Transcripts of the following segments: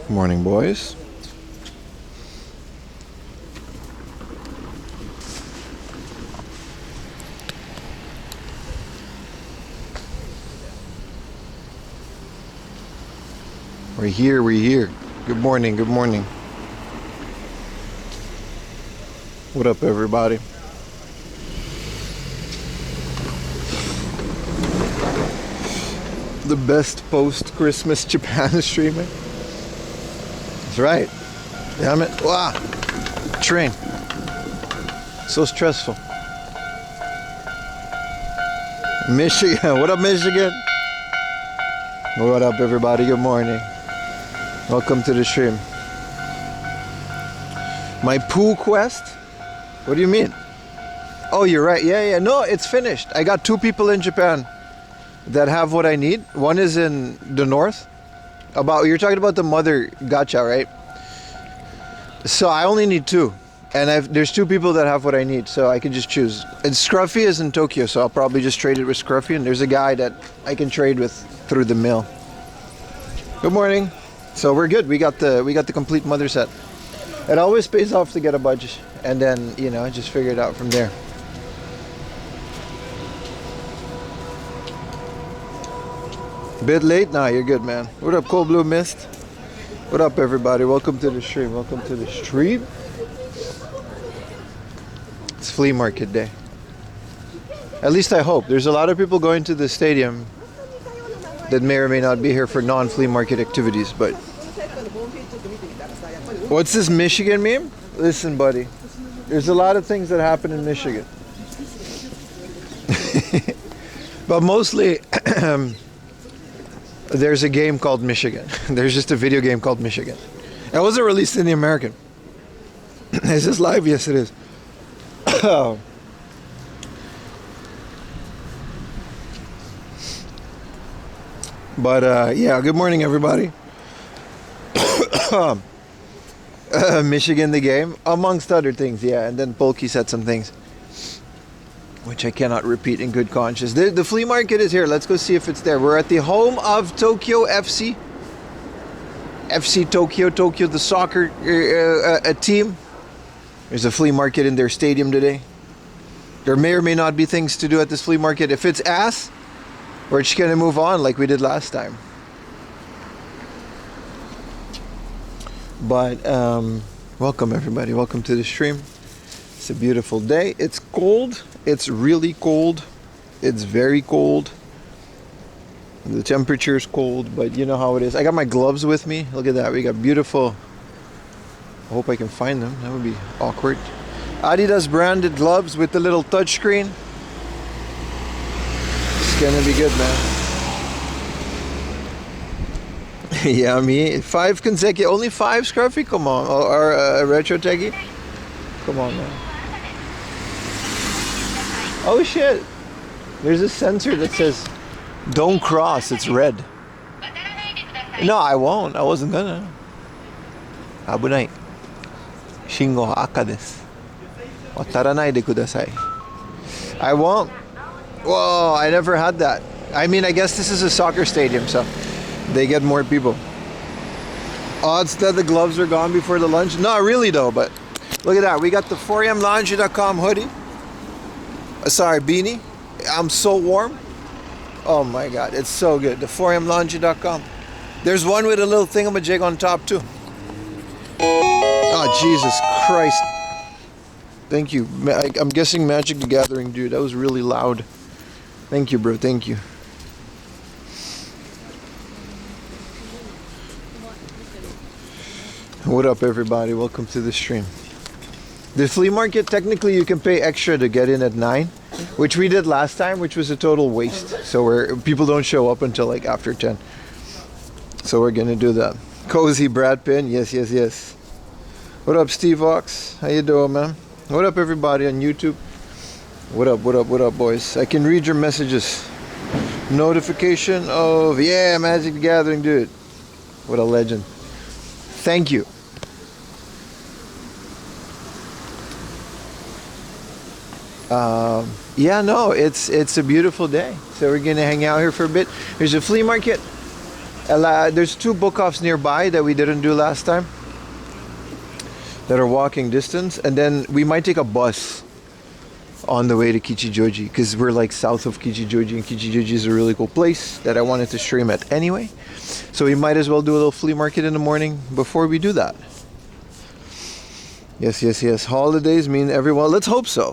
Morning, boys. We're here, we're here. Good morning, good morning. What up, everybody? The best post-Christmas Japan streaming. That's right. Damn it. Wow. Train. So stressful. Michigan. What up, Michigan? What up, everybody? Good morning. Welcome to the stream. My pool quest? What do you mean? Oh, you're right. Yeah. No, it's finished. I got 2 people in Japan that have what I need. One is in the north. You're talking about the mother gacha, right? So I only need 2. And there's 2 people that have what I need, so I can just choose. And Scruffy is in Tokyo, so I'll probably just trade it with Scruffy. And there's a guy that I can trade with through the mail. Good morning. So we're good. We got the complete mother set. It always pays off to get a budget, and then just figure it out from there. Bit late? Nah, you're good, man. What up, Cold Blue Mist? What up, everybody? Welcome to the stream. Welcome to the stream. It's Flea Market day. At least I hope. There's a lot of people going to the stadium that may or may not be here for non-flea market activities, but what's this Michigan meme? Listen, buddy, there's a lot of things that happen in Michigan. But mostly there's a game called Michigan. There's just a video game called Michigan. It wasn't released in the American. Is this live? Yes, it is. But yeah, good morning, everybody. Michigan the game, amongst other things, yeah. And then Polky said some things which I cannot repeat in good conscience. The flea market is here. Let's go see if it's there. We're at the home of Tokyo FC. FC Tokyo, the soccer team. There's a flea market in their stadium today. There may or may not be things to do at this flea market. If it's ass, we're just gonna move on like we did last time. But welcome, everybody. Welcome to the stream. It's a beautiful day. It's cold. It's really cold. It's very cold. The temperature is cold, but you know how it is. I got my gloves with me. Look at that. We got beautiful. I hope I can find them. That would be awkward. Adidas branded gloves with the little touch screen. It's gonna be good, man. Yeah, me. 5 consecutive. Only 5, Scruffy? Come on. Or Retro Techie? Come on, man. Oh, shit. There's a sensor that says, don't cross. It's red. No, I won't. I wasn't gonna. Abunai. Shingo ha aka desu. Wataranai de kudasai. I won't. Whoa, I never had that. I mean, I guess this is a soccer stadium, so they get more people. Odds that the gloves are gone before the lunch? Not really, though, but look at that. We got the 4amlaundry.com hoodie. Sorry, beanie. I'm so warm. Oh my God, it's so good. The 4amlaundry.com. There's one with a little thingamajig on top, too. Oh, Jesus Christ. Thank you. I'm guessing Magic the Gathering, dude. That was really loud. Thank you, bro. Thank you. What up, everybody? Welcome to the stream. The flea market, technically you can pay extra to get in at 9, which we did last time, which was a total waste. So people don't show up until like after 10. So we're gonna do that. Cozy Brad Pin, yes. What up, Steve Ox? How you doing, man? What up, everybody on YouTube? What up, boys? I can read your messages. Notification of, yeah, Magic the Gathering, dude. What a legend. Thank you. Yeah, no, it's a beautiful day. So we're gonna hang out here for a bit. There's a flea market There's 2 book-offs nearby that we didn't do last time that are walking distance, and then we might take a bus on the way to Kichijoji because we're like south of Kichijoji, and Kichijoji is a really cool place that I wanted to stream at anyway. So we might as well do a little flea market in the morning before we do that. Yes. Holidays mean everyone. Let's hope so.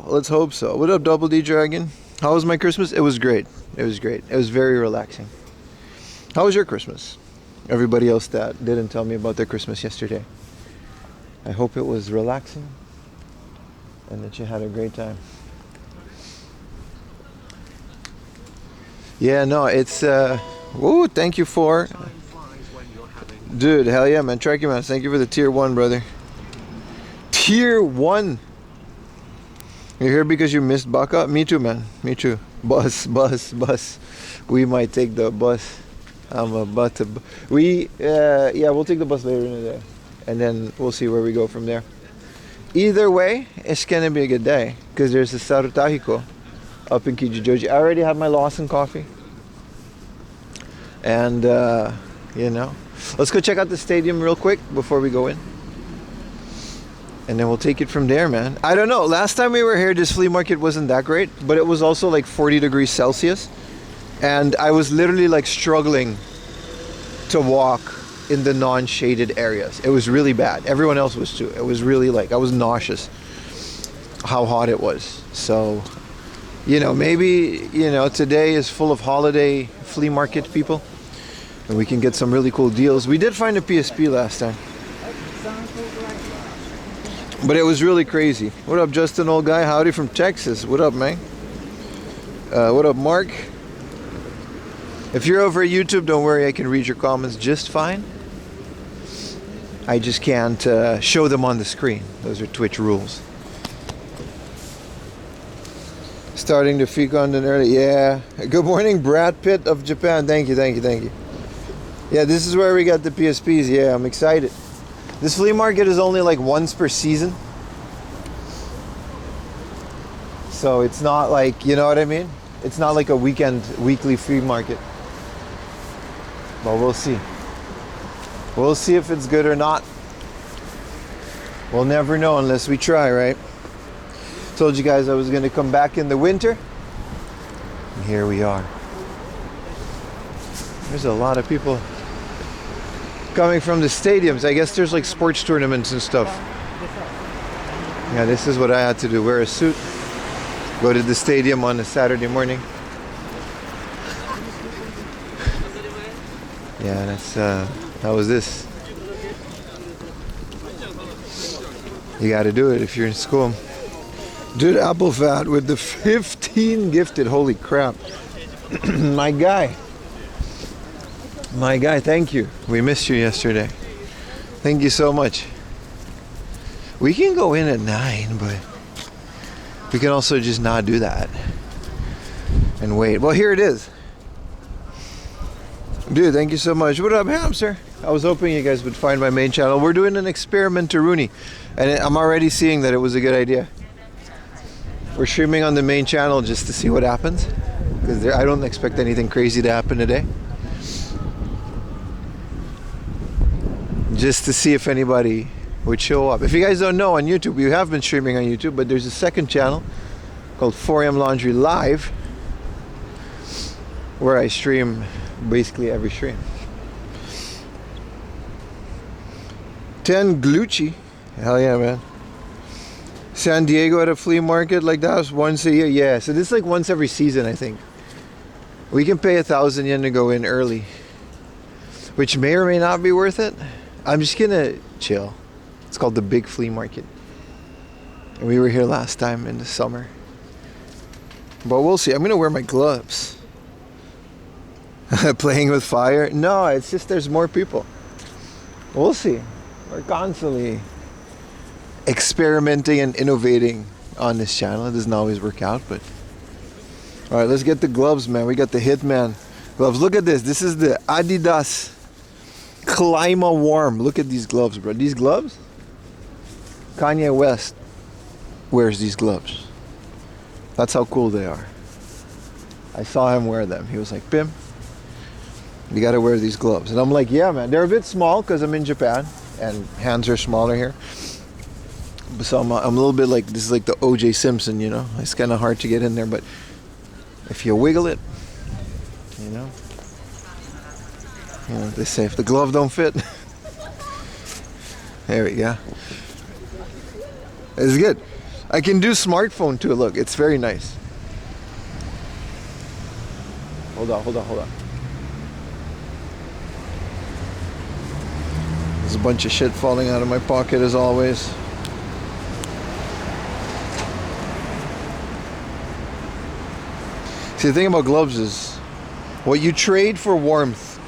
What up, Double D Dragon? How was my Christmas? It was great. It was very relaxing. How was your Christmas? Everybody else that didn't tell me about their Christmas yesterday. I hope it was relaxing and that you had a great time. Yeah, no, it's woo, thank you for dude, hell yeah, man. Tracky man, thank you for the tier 1, brother. Tier 1. You're here because you missed Baka? Me too, man. Me too. Bus. We might take the bus. I'm about to. We'll take the bus later in the day, and then we'll see where we go from there. Either way, it's gonna be a good day because there's a Sarutahiko up in Kichijoji. I already have my Lawson coffee, and let's go check out the stadium real quick before we go in, and then we'll take it from there, man. I don't know. Last time we were here, this flea market wasn't that great, but it was also like 40 degrees Celsius. And I was literally like struggling to walk in the non-shaded areas. It was really bad. Everyone else was too. It was really like, I was nauseous how hot it was. So, maybe, today is full of holiday flea market people. And we can get some really cool deals. We did find a PSP last time. But it was really crazy. What up, Justin, old guy? Howdy from Texas. What up, man? What up, Mark? If you're over at YouTube, don't worry, I can read your comments just fine. I just can't show them on the screen. Those are Twitch rules. Starting to fecund and early. Yeah. Good morning, Brad Pitt of Japan. Thank you. Yeah, this is where we got the PSPs. Yeah, I'm excited. This flea market is only like once per season. So it's not like, you know what I mean? It's not like a weekly flea market. But we'll see. We'll see if it's good or not. We'll never know unless we try, right? Told you guys I was going to come back in the winter. And here we are. There's a lot of people coming from the stadiums. I guess there's like sports tournaments and stuff. Yeah, this is what I had to do. Wear a suit. Go to the stadium on a Saturday morning. Yeah, that was this. You got to do it if you're in school. Dude, Apple Fat with the 15 gifted. Holy crap. My guy, thank you. We missed you yesterday. Thank you so much. We can go in at 9, but we can also just not do that and wait. Well, here it is. Dude, thank you so much. What up, hamster? I was hoping you guys would find my main channel. We're doing an experiment to Rooney, and I'm already seeing that it was a good idea. We're streaming on the main channel just to see what happens, because I don't expect anything crazy to happen today. Just to see if anybody would show up. If you guys don't know, on YouTube, we have been streaming on YouTube, but there's a second channel called 4am Laundry Live, where I stream basically every stream. 10 Glucci. Hell yeah, man. San Diego at a flea market like that once a year. Yeah, so this is like once every season, I think. We can pay 1,000 yen to go in early, which may or may not be worth it. I'm just gonna chill. It's called the Big Flea Market, and we were here last time in the summer, but we'll see. I'm gonna wear my gloves. Playing with fire? No, it's just there's more people. We'll see. We're constantly experimenting and innovating on this channel. It doesn't always work out, but all right, let's get the gloves, man. We got the Hitman gloves. Look at this. This is the Adidas Clima Warm. Look at these gloves, bro. These gloves, Kanye West wears these gloves. That's how cool they are. I saw him wear them. He was like, Pim, You gotta wear these gloves. And I'm like, yeah, man. They're a bit small because I'm in Japan and hands are smaller here. So I'm a little bit like, this is like the O.J. Simpson, you know. It's kind of hard to get in there, but if you wiggle it, you know, they say if the glove don't fit, there we go. It's good. I can do smartphone too. Look, it's very nice. Hold on. There's a bunch of shit falling out of my pocket as always. See, the thing about gloves is what you trade for warmth,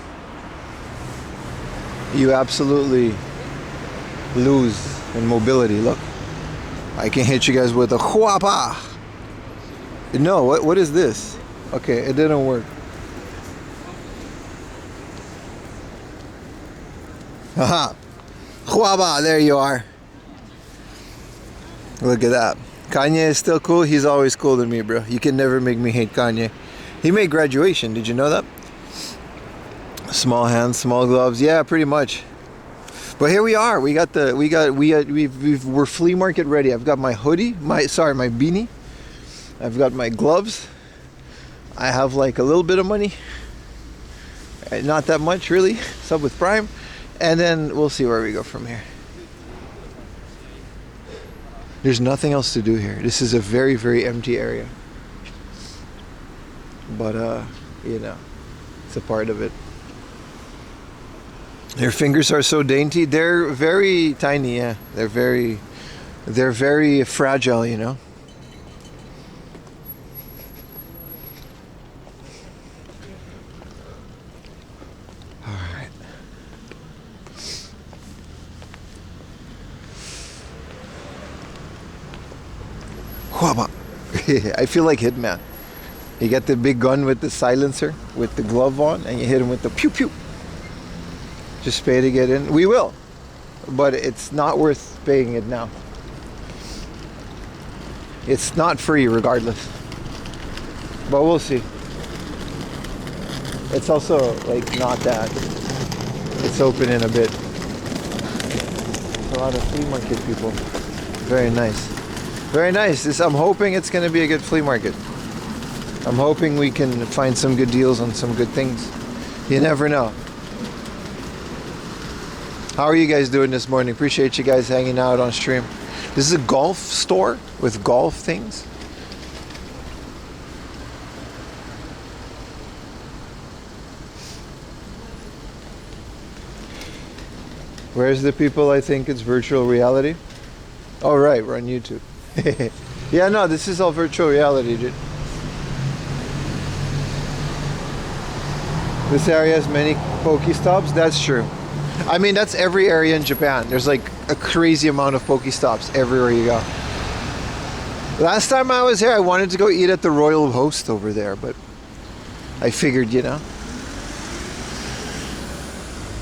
you absolutely lose in mobility. Look, I can hit you guys with a huapa. No, what is this? Okay, it didn't work. Haha. Huapa, there you are. Look at that. Kanye is still cool. He's always cool to me, bro. You can never make me hate Kanye. He made Graduation. Did you know that? Small hands, small gloves. Yeah, pretty much. But here we are. We're flea market ready. I've got my hoodie, my beanie. I've got my gloves. I have like a little bit of money. Not that much, really. Sub with Prime. And then we'll see where we go from here. There's nothing else to do here. This is a very, very empty area. But, you know, it's a part of it. Their fingers are so dainty. They're very tiny, yeah. They're very fragile, you know. All right. I feel like Hitman. You get the big gun with the silencer, with the glove on, and you hit him with the pew pew. Just pay to get in. We will, but it's not worth paying it now. It's not free regardless, but we'll see. It's also like not that. It's open in a bit. There's a lot of flea market people. Very nice. Very nice. I'm hoping it's going to be a good flea market. I'm hoping we can find some good deals on some good things. You never know. How are you guys doing this morning? Appreciate you guys hanging out on stream. This is a golf store with golf things. Where's the people I think it's virtual reality? Oh, right, we're on YouTube. Yeah, no, this is all virtual reality, dude. This area has many Pokestops. That's true. I mean, that's every area in Japan. There's like a crazy amount of Pokestops everywhere you go. Last time I was here, I wanted to go eat at the Royal Host over there, but I figured, you know,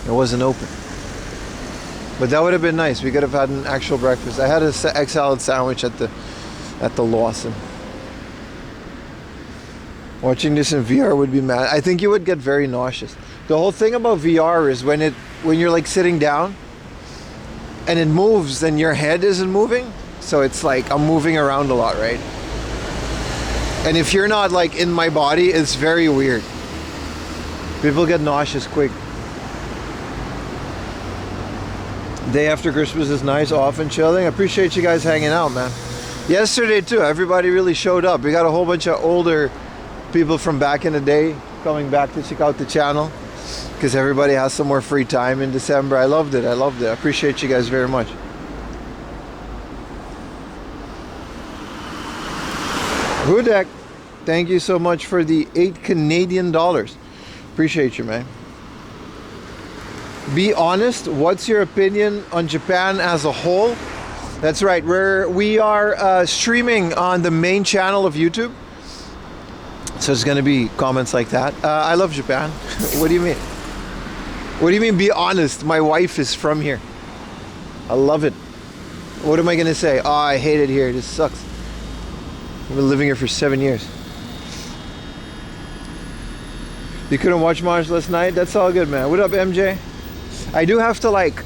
it wasn't open. But that would have been nice. We could have had an actual breakfast. I had an egg salad sandwich at the Lawson. Watching this in VR would be mad. I think you would get very nauseous. The whole thing about VR is when you're like sitting down and it moves and your head isn't moving. So it's like I'm moving around a lot, right? And if you're not like in my body, it's very weird. People get nauseous quick. Day after Christmas is nice, off and chilling. I appreciate you guys hanging out, man. Yesterday too, everybody really showed up. We got a whole bunch of older people from back in the day coming back to check out the channel because everybody has some more free time in December. I loved it. I appreciate you guys very much. Hudek, thank you so much for the 8 Canadian dollars. Appreciate you, man. Be honest, what's your opinion on Japan as a whole? That's right, we are streaming on the main channel of YouTube. So it's gonna be comments like that. I love Japan. What do you mean? What do you mean be honest? My wife is from here. I love it. What am I gonna say? Oh, I hate it here, this sucks. I've been living here for 7 years. You couldn't watch much last night? That's all good, man. What up, MJ? I do have to like...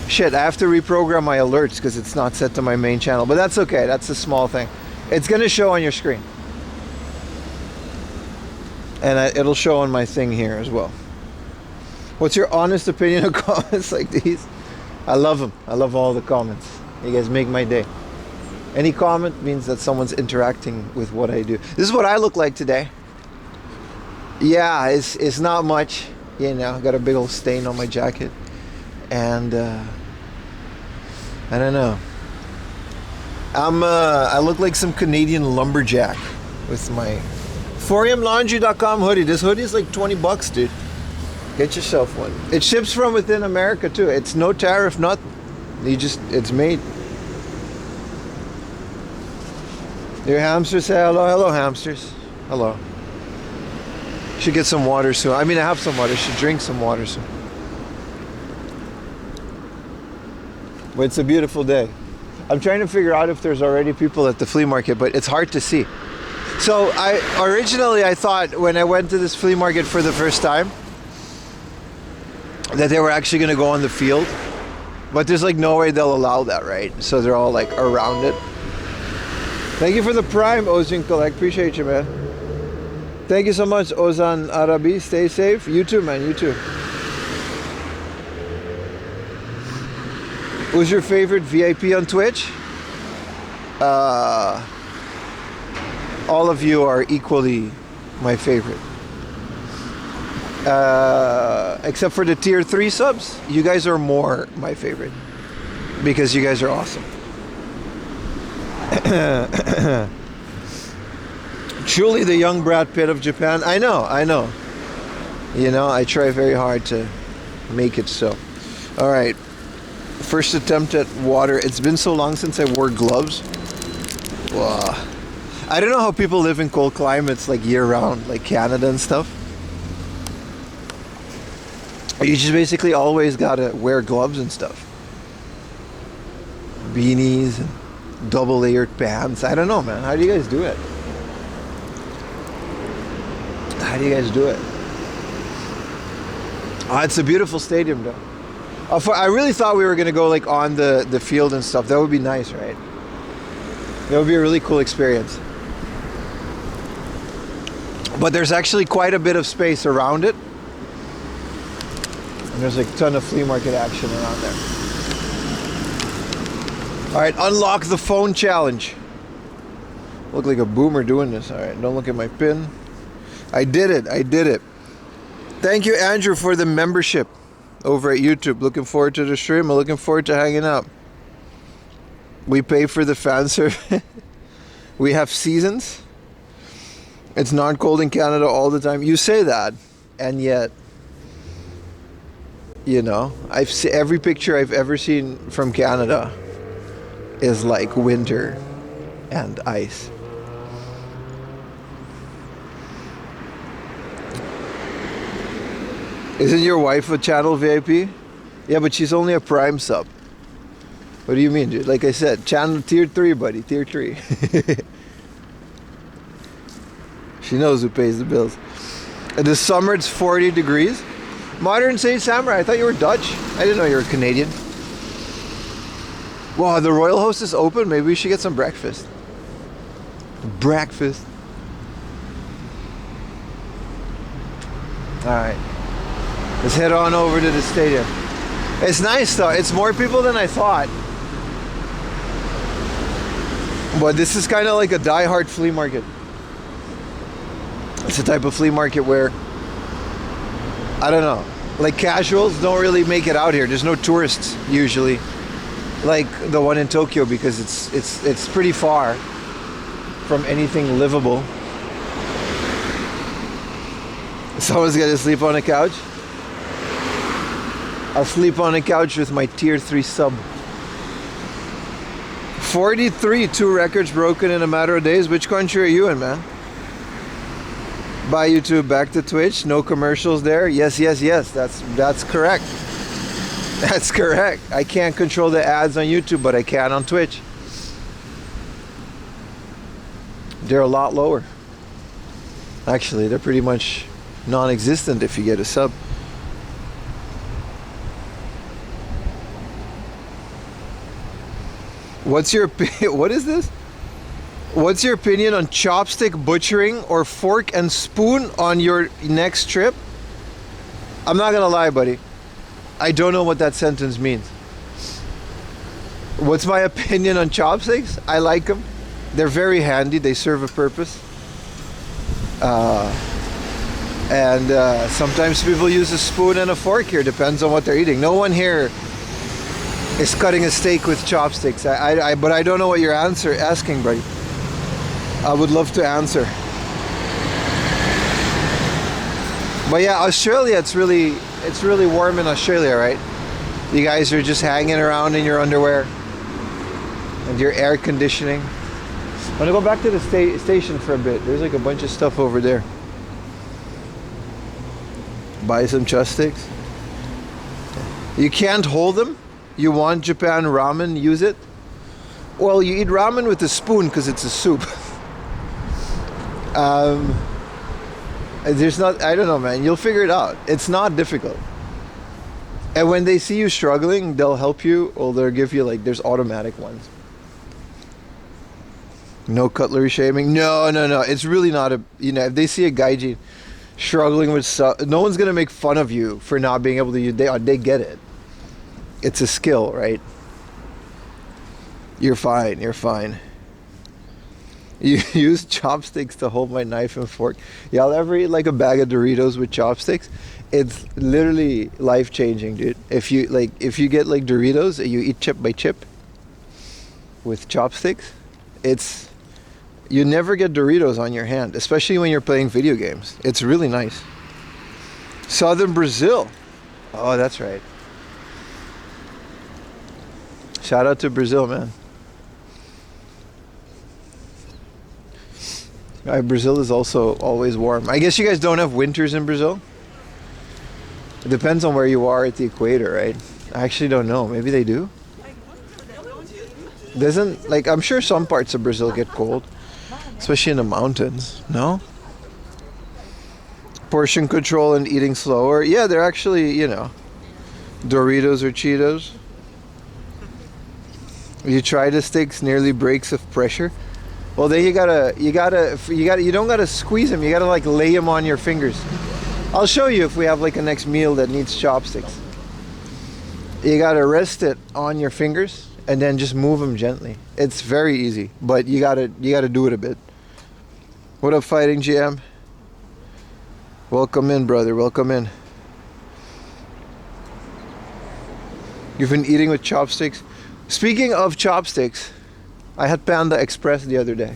Shit, I have to reprogram my alerts because it's not set to my main channel. But that's okay. That's a small thing. It's going to show on your screen. And it'll show on my thing here as well. What's your honest opinion of comments like these? I love them. I love all the comments. You guys make my day. Any comment means that someone's interacting with what I do. This is what I look like today. Yeah, it's not much. You know, got a big old stain on my jacket. And I don't know. I look like some Canadian lumberjack with my 4amlaundry.com hoodie. This hoodie is like 20 bucks, dude. Get yourself one. It ships from within America too. It's no tariff, nothing. It's made. Your hamsters say hello. Hello, hamsters. Hello. Should get some water soon. I mean, I have some water. Should drink some water soon. But it's a beautiful day. I'm trying to figure out if there's already people at the flea market, but it's hard to see. So originally I thought when I went to this flea market for the first time that they were actually going to go on the field, but there's like no way they'll allow that, right? So they're all like around it. Thank you for the prime, Ozin Collect. Appreciate you, man. Thank you so much, Ozan Arabi. Stay safe. You too, man. You too. Who's your favorite VIP on Twitch? All of you are equally my favorite. Except for the tier 3 subs. You guys are more my favorite. Because you guys are awesome. Truly the young Brad Pitt of Japan. I know. You know, I try very hard to make it so. Alright. First attempt at water. It's been so long since I wore gloves. Wow. I don't know how people live in cold climates like year round, like Canada and stuff. You just basically always gotta wear gloves and stuff. Beanies and double layered pants. I don't know, man. How do you guys do it? How do you guys do it? Oh, it's a beautiful stadium though. I really thought we were gonna go like on the field and stuff. That would be nice, right? That would be a really cool experience. But there's actually quite a bit of space around it. And there's like a ton of flea market action around there. Alright, unlock the phone challenge. Look like a boomer doing this. Alright, don't look at my pin. I did it. Thank you, Andrew, for the membership over at YouTube. Looking forward to the stream. I'm looking forward to hanging out. We pay for the fan service. We have seasons. It's not cold in Canada all the time. You say that, and yet, you know, every picture I've ever seen from Canada is like winter and ice. Isn't your wife a channel VIP? Yeah, but she's only a Prime sub. What do you mean, dude? Like I said, channel tier 3, buddy. Tier 3. She knows who pays the bills. In the summer, it's 40 degrees. Modern Saint Samurai, I thought you were Dutch. I didn't know you were Canadian. Wow, the Royal Host is open. Maybe we should get some breakfast. Breakfast. Alright. Let's head on over to the stadium. It's nice though. It's more people than I thought. But this is kind of like a die-hard flea market. It's a type of flea market where, I don't know, like casuals don't really make it out here. There's no tourists usually, like the one in Tokyo, because it's pretty far from anything livable. Someone's gonna sleep on a couch. I'll sleep on a couch with my tier 3 sub. 43, 2 records broken in a matter of days. Which country are you in, man? Bye YouTube, back to Twitch. No commercials there. Yes. That's correct. That's correct. I can't control the ads on YouTube, but I can on Twitch. They're a lot lower. Actually, they're pretty much non-existent if you get a sub. What's your what is this? What's your opinion on chopstick butchering or fork and spoon on your next trip? I'm not gonna lie, buddy. I don't know what that sentence means. What's my opinion on chopsticks? I like them. They're very handy. They serve a purpose. Sometimes people use a spoon and a fork here. Depends on what they're eating. No one here is cutting a steak with chopsticks. But I don't know what you're asking, buddy. I would love to answer. But yeah, Australia, it's really warm in Australia, right? You guys are just hanging around in your underwear and your air conditioning. I'm gonna go back to the station for a bit. There's like a bunch of stuff over there. Buy some chopsticks. You can't hold them. You want Japan ramen, use it. Well, you eat ramen with a spoon because it's a soup. There's not, I don't know, man. You'll figure it out. It's not difficult. And when they see you struggling, they'll help you, or they'll give you, like, there's automatic ones. No cutlery shaming. No. It's really not a, if they see a gaijin struggling with stuff, no one's going to make fun of you for not being able to use, they get it. It's a skill, right? You're fine. You use chopsticks to hold my knife and fork. Y'all ever eat like a bag of Doritos with chopsticks? It's literally life-changing, dude. If you get like Doritos and you eat chip by chip with chopsticks, you never get Doritos on your hand, especially when you're playing video games. It's really nice. Southern Brazil. Oh, that's right. Shout out to Brazil, man. Brazil is also always warm. I guess you guys don't have winters in Brazil? It depends on where you are at the equator, right? I actually don't know. Maybe they do? Doesn't, like, I'm sure some parts of Brazil get cold. Especially in the mountains. No? Portion control and eating slower. Yeah, they're actually, Doritos or Cheetos. You try the sticks, nearly breaks of pressure. Well, then you don't gotta squeeze them. You gotta like lay them on your fingers. I'll show you if we have like a next meal that needs chopsticks. You gotta rest it on your fingers and then just move them gently. It's very easy, but you gotta do it a bit. What up, Fighting GM? Welcome in, brother. Welcome in. You've been eating with chopsticks. Speaking of chopsticks, I had Panda Express the other day.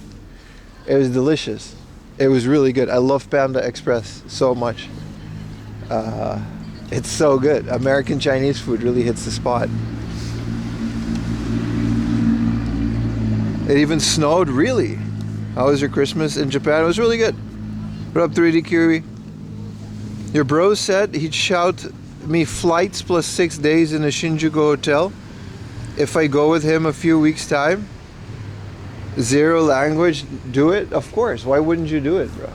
It was delicious. It was really good. I love Panda Express so much. It's so good. American Chinese food really hits the spot. It even snowed, really. How was your Christmas in Japan? It was really good. What up, 3D Curie? Your bro said he'd shout me flights plus 6 days in a Shinjuku hotel if I go with him a few weeks' time. Zero language, do it? Of course. Why wouldn't you do it, bro?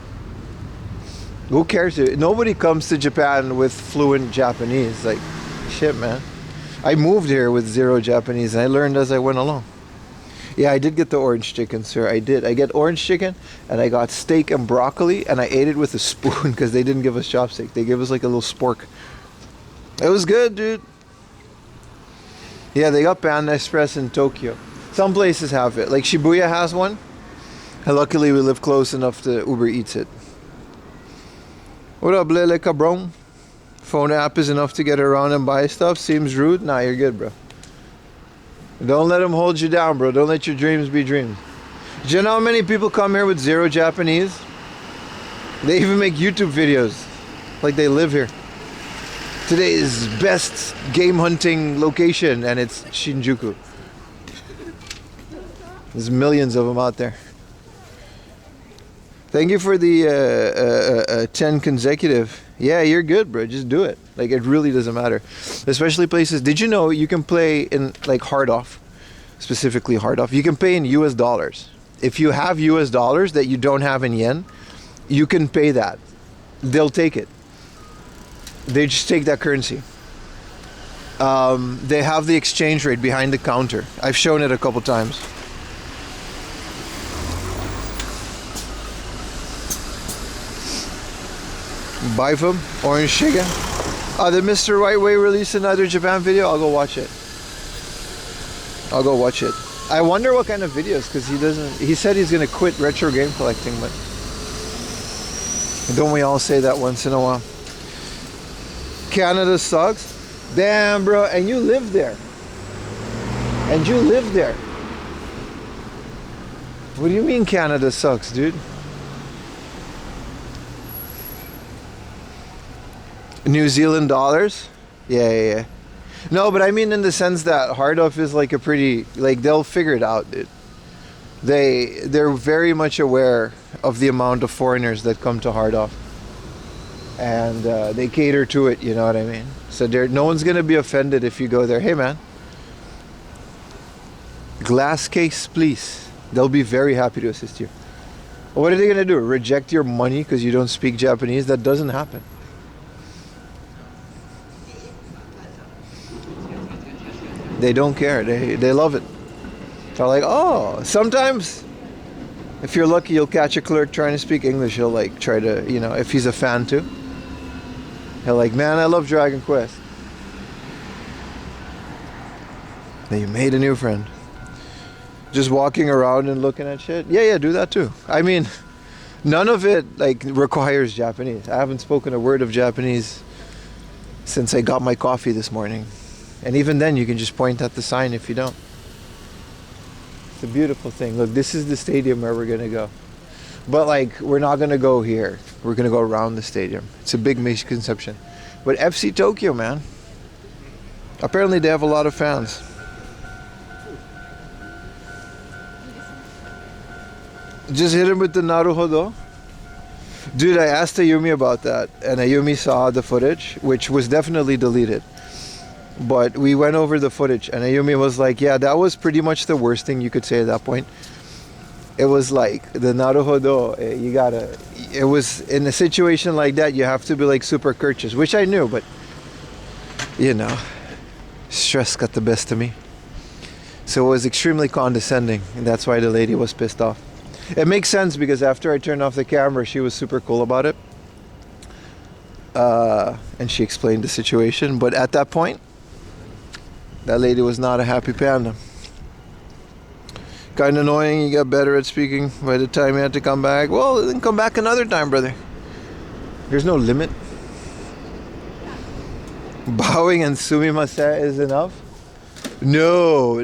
Who cares? Nobody comes to Japan with fluent Japanese. Like, shit, man. I moved here with zero Japanese and I learned as I went along. Yeah, I did get the orange chicken, sir. I did. I get orange chicken and I got steak and broccoli and I ate it with a spoon because they didn't give us chopstick. They gave us like a little spork. It was good, dude. Yeah, they got Panda Express in Tokyo. Some places have it. Like Shibuya has one. And luckily we live close enough to Uber Eats it. What up, Lele Cabron? Phone app is enough to get around and buy stuff. Seems rude. Nah, you're good, bro. Don't let them hold you down, bro. Don't let your dreams be dreams. Do you know how many people come here with zero Japanese? They even make YouTube videos. Like they live here. Today's best game hunting location, and it's Shinjuku. There's millions of them out there. Thank you for the 10 consecutive. Yeah, you're good, bro. Just do it. Like, it really doesn't matter. Especially places. Did you know you can play in, like, hard off? Specifically hard off. You can pay in US dollars. If you have US dollars that you don't have in yen, you can pay that. they'll take it. They just take that currency. They have the exchange rate behind the counter. I've shown it a couple times. Buy from Orange Chicken. Did Mr. Whiteway release another Japan video? I'll go watch it. I'll go watch it. I wonder what kind of videos, because he said he's gonna quit retro game collecting, but don't we all say that once in a while? Canada sucks. Damn, bro, and you live there. And you live there. What do you mean Canada sucks, dude? New Zealand dollars? Yeah. No, but I mean in the sense that Hardhuff is like a pretty, like, they'll figure it out, dude. They're very much aware of the amount of foreigners that come to Hardhuff. And they cater to it, you know what I mean? So no one's gonna be offended if you go there. Hey man, glass case please. They'll be very happy to assist you. What are they gonna do? Reject your money because you don't speak Japanese? That doesn't happen. They don't care. They love it. They're like, oh, sometimes if you're lucky you'll catch a clerk trying to speak English. He'll like try to, you know, if he's a fan too, he'll like, man, I love Dragon Quest. Then you made a new friend. Just walking around and looking at shit. Yeah, do that too. I mean, none of it like requires Japanese. I haven't spoken a word of Japanese since I got my coffee this morning. And even then, you can just point at the sign if you don't. It's a beautiful thing. Look, this is the stadium where we're going to go. But like, we're not going to go here. We're going to go around the stadium. It's a big misconception. But FC Tokyo, man. Apparently they have a lot of fans. Just hit him with the Naruhodo. Dude, I asked Ayumi about that. And Ayumi saw the footage, which was definitely deleted. But we went over the footage and Ayumi was like, yeah, that was pretty much the worst thing you could say at that point. It was like the Naruhodo, it was in a situation like that, you have to be like super courteous, which I knew, but you know, stress got the best of me. So it was extremely condescending, and that's why the lady was pissed off. It makes sense because after I turned off the camera, she was super cool about it. And she explained the situation, but at that point, that lady was not a happy panda. Kind of annoying. You got better at speaking by the time you had to come back. Well, then come back another time, brother. There's no limit. Bowing and sumimasen is enough? No,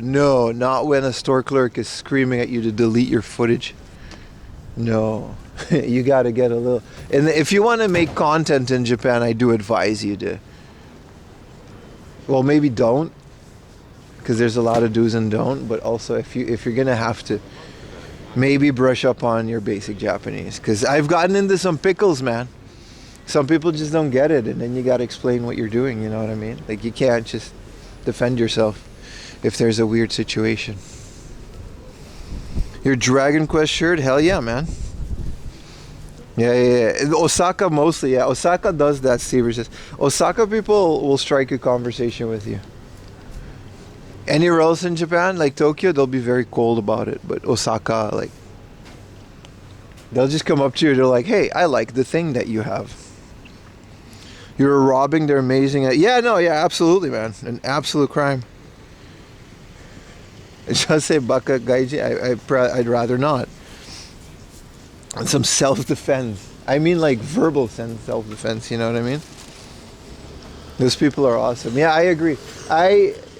not when a store clerk is screaming at you to delete your footage. No. You got to get a little... And if you want to make content in Japan, I do advise you to... Well, maybe don't. Because there's a lot of do's and don't, but also if you're gonna have to, maybe brush up on your basic Japanese. Because I've gotten into some pickles, man. Some people just don't get it, and then you gotta explain what you're doing. You know what I mean? Like, you can't just defend yourself if there's a weird situation. Your Dragon Quest shirt, hell yeah, man. Yeah. Osaka mostly, yeah. Osaka does that. Steve says Osaka people will strike a conversation with you. Anywhere else in Japan, like Tokyo, they'll be very cold about it. But Osaka, like, they'll just come up to you. They're like, hey, I like the thing that you have. You're robbing their amazing... Yeah, absolutely, man. An absolute crime. Just say baka gaiji. I'd rather not. And some self-defense. I mean, like, verbal self-defense, you know what I mean? Those people are awesome. Yeah, I agree.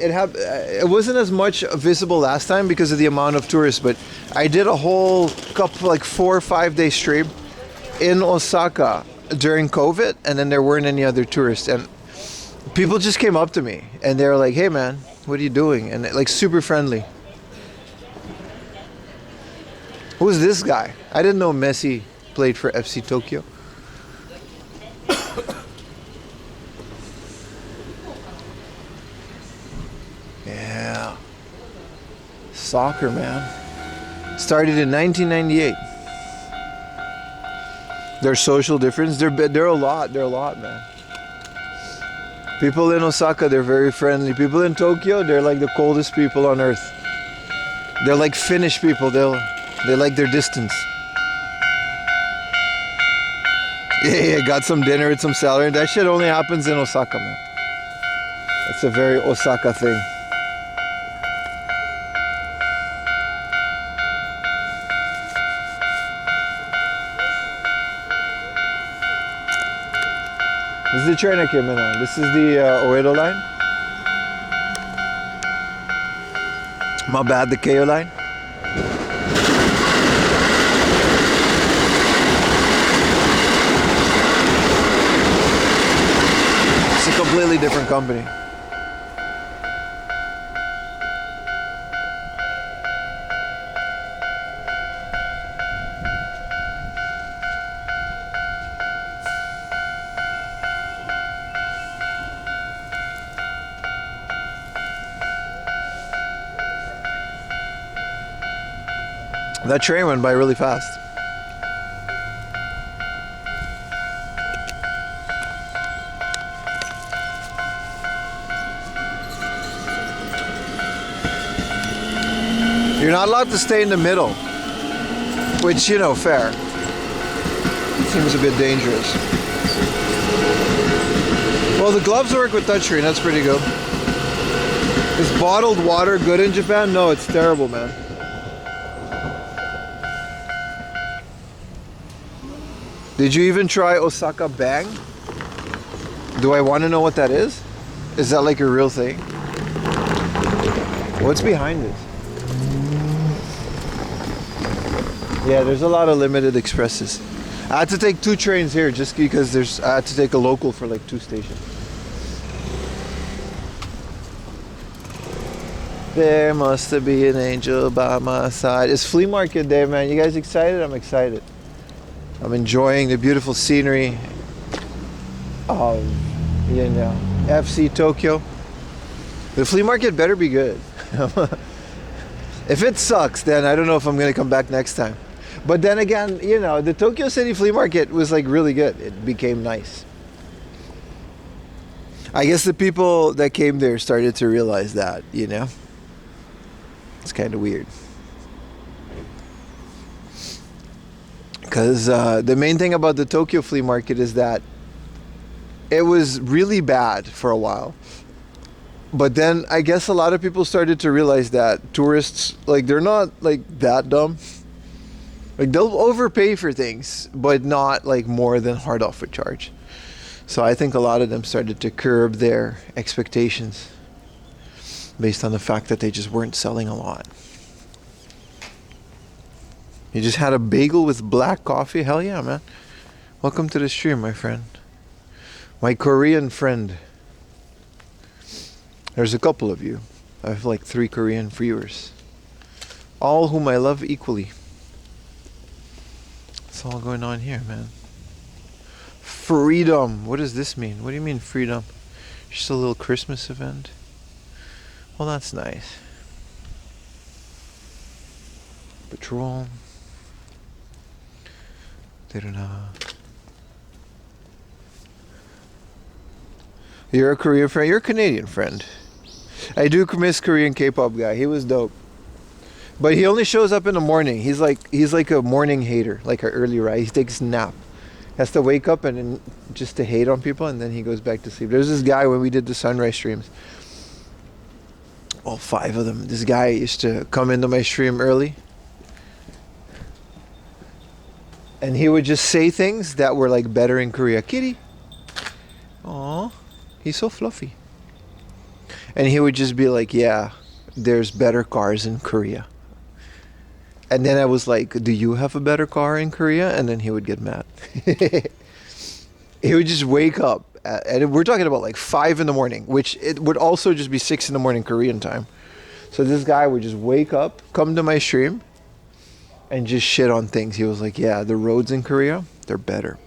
It wasn't as much visible last time because of the amount of tourists, but I did a whole couple, like 4 or 5 day stream in Osaka during COVID, and then there weren't any other tourists, and people just came up to me and they were like, hey man, what are you doing? And like super friendly. Who's this guy? I didn't know Messi played for FC Tokyo. Yeah. Soccer, man. Started in 1998. Their social difference. They're a lot. They're a lot, man. People in Osaka, they're very friendly. People in Tokyo, they're like the coldest people on earth. They're like Finnish people. They like their distance. Yeah, got some dinner and some salary. That shit only happens in Osaka, man. That's a very Osaka thing. This is the train I came in on. This is the Oedo line. My bad, the Keio line. It's a completely different company. That train went by really fast. You're not allowed to stay in the middle, which, you know, fair. Seems a bit dangerous. Well, the gloves work with touchscreen, that's pretty good. Is bottled water good in Japan? No, it's terrible, man. Did you even try Osaka Bang? Do I want to know what that is? Is that like a real thing? What's behind it? Yeah, there's a lot of limited expresses. I had to take 2 trains here just because I had to take a local for like 2 stations. There must be an angel by my side. It's Flea Market Day, man. You guys excited? I'm excited. I'm enjoying the beautiful scenery of, you know, FC Tokyo. The flea market better be good. If it sucks, then I don't know if I'm going to come back next time. But then again, you know, the Tokyo City Flea Market was like really good. It became nice. I guess the people that came there started to realize that, you know. It's kind of weird. Because the main thing about the Tokyo flea market is that it was really bad for a while. But then I guess a lot of people started to realize that tourists, like, they're not like that dumb. Like, they'll overpay for things, but not like more than hard offer charge. So I think a lot of them started to curb their expectations based on the fact that they just weren't selling a lot. You just had a bagel with black coffee? Hell yeah, man. Welcome to the stream, my friend. My Korean friend. There's a couple of you. I have like 3 Korean viewers. All whom I love equally. What's all going on here, man? Freedom. What does this mean? What do you mean freedom? Just a little Christmas event? Well, that's nice. Patrol. You're a Korean friend? You're a Canadian friend. I do miss Korean K-pop guy. He was dope. But he only shows up in the morning. He's like a morning hater, like an early rise. He takes a nap. Has to wake up and then just to hate on people, and then he goes back to sleep. There's this guy when we did the sunrise streams. All 5 of them. This guy used to come into my stream early. And he would just say things that were like better in Korea. Kitty. Aw, he's so fluffy. And he would just be like, yeah, there's better cars in Korea. And then I was like, do you have a better car in Korea? And then he would get mad. He would just wake up. And we're talking about like 5 in the morning, which it would also just be 6 in the morning Korean time. So this guy would just wake up, come to my stream, and just shit on things. He was like, yeah, the roads in Korea, they're better.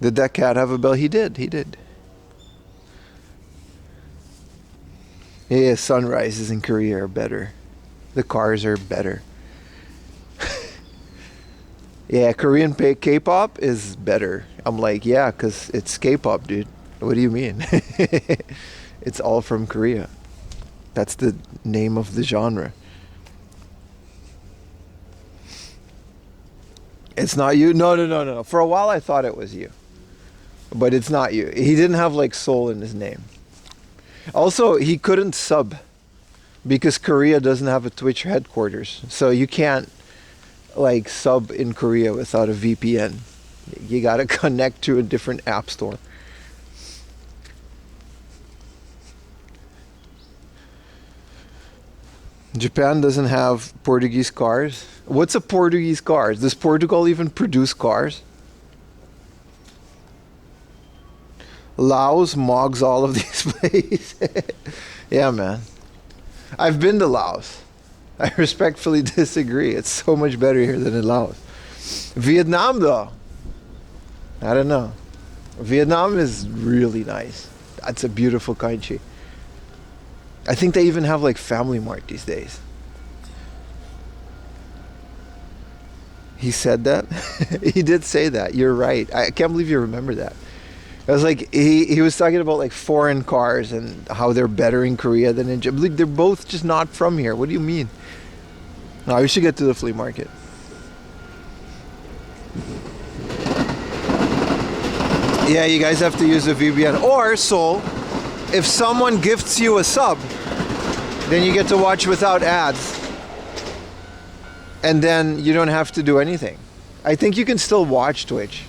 Did that cat have a bell? He did. Yeah, sunrises in Korea are better. The cars are better. Yeah, Korean K-pop is better. I'm like, yeah, because it's K-pop, dude. What do you mean? It's all from Korea. That's the name of the genre. It's not you? No, no, no, no. For a while I thought it was you. But it's not you. He didn't have like soul in his name. Also, he couldn't sub because Korea doesn't have a Twitch headquarters. So you can't like sub in Korea without a VPN. You gotta connect to a different app store. Japan doesn't have Portuguese cars. What's a Portuguese car? Does Portugal even produce cars? Laos mogs all of these places. Yeah, man. I've been to Laos. I respectfully disagree. It's so much better here than in Laos. Vietnam, though, I don't know. Vietnam is really nice. That's a beautiful country. I think they even have like Family Mart these days. He said that? He did say that. You're right. I can't believe you remember that. I was like, he was talking about like foreign cars and how they're better in Korea than in Japan. They're both just not from here. What do you mean? No, we should get to the flea market. Yeah, you guys have to use a VPN. Or, Soul, if someone gifts you a sub, then you get to watch without ads. And then you don't have to do anything. I think you can still watch Twitch,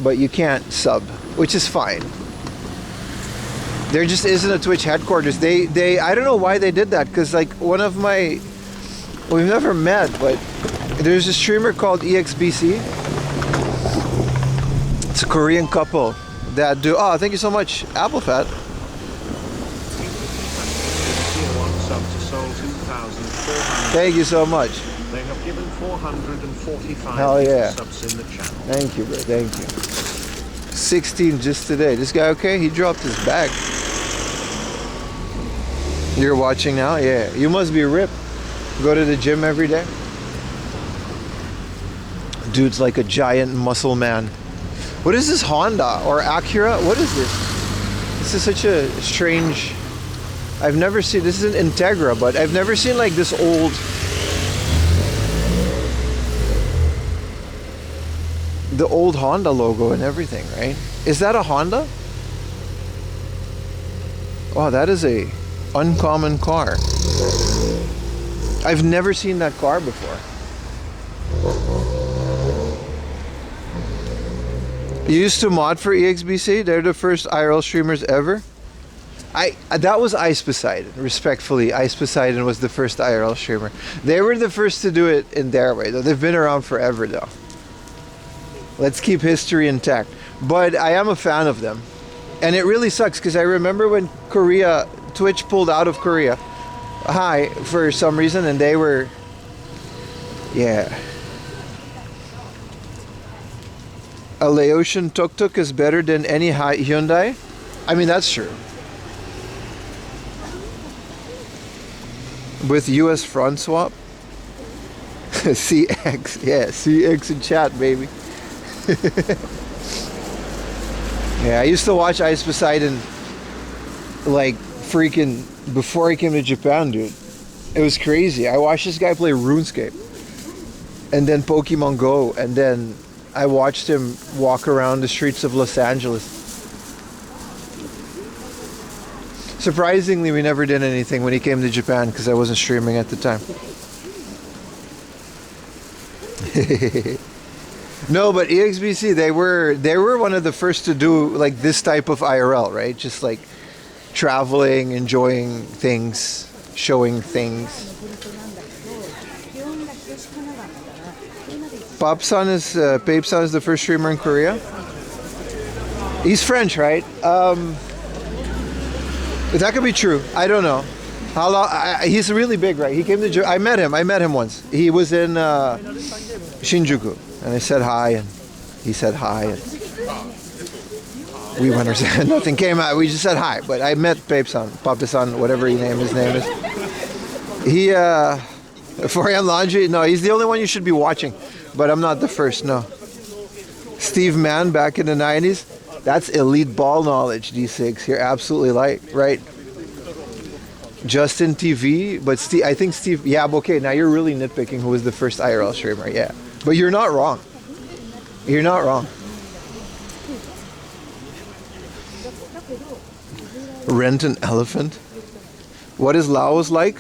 but you can't sub, which is fine. There just isn't a Twitch headquarters. They I don't know why they did that, because like one of my, we've never met, but there's a streamer called EXBC. It's a Korean couple that do, oh, thank you so much, Apple Fat. Thank you so much. They have given 445 Hell yeah. subs in the channel. Thank you, bro. Thank you. 16 just today. This guy okay? He dropped his bag. You're watching now? Yeah. You must be ripped. Go to the gym every day? Dude's like a giant muscle man. What is this, Honda or Acura? What is this? This is such a strange... I've never seen... This is an Integra, but I've never seen like this old... The old Honda logo and everything, right? Is that a Honda? Oh, that is a uncommon car. I've never seen that car before. You used to mod for EXBC? They're the first IRL streamers ever? That was Ice Poseidon. Respectfully, Ice Poseidon was the first IRL streamer. They were the first to do it in their way, though. They've been around forever, though. Let's keep history intact. But I am a fan of them. And it really sucks, because I remember when Twitch pulled out of Korea High for some reason, and they were... Yeah. A Laotian tuk-tuk is better than any Hyundai? I mean, that's true. With US front swap? CX, yeah, CX in chat, baby. Yeah, I used to watch Ice Poseidon like freaking before I came to Japan, dude. It was crazy. I watched this guy play RuneScape and then Pokemon Go, and then I watched him walk around the streets of Los Angeles. Surprisingly, we never did anything when he came to Japan because I wasn't streaming at the time. No, but EXBC, they were one of the first to do like this type of IRL, right? Just like traveling, enjoying things, showing things. Papsan is the first streamer in Korea. He's French, right? That could be true. I don't know. How long? He's really big, right? He came to. I met him once. He was in Shinjuku, and I said hi, and he said hi, and we went or said nothing came out. We just said hi, but I met Papasan, whatever his name is. He 4am Laundry. No, he's the only one you should be watching. but I'm not the first, no. Steve Mann back in the 90s. That's elite ball knowledge, D6. You're absolutely right. Justin TV, but Steve, I think Steve, yeah, okay, now you're really nitpicking who was the first IRL streamer, yeah. But you're not wrong. You're not wrong. Rent an elephant? What is Laos like?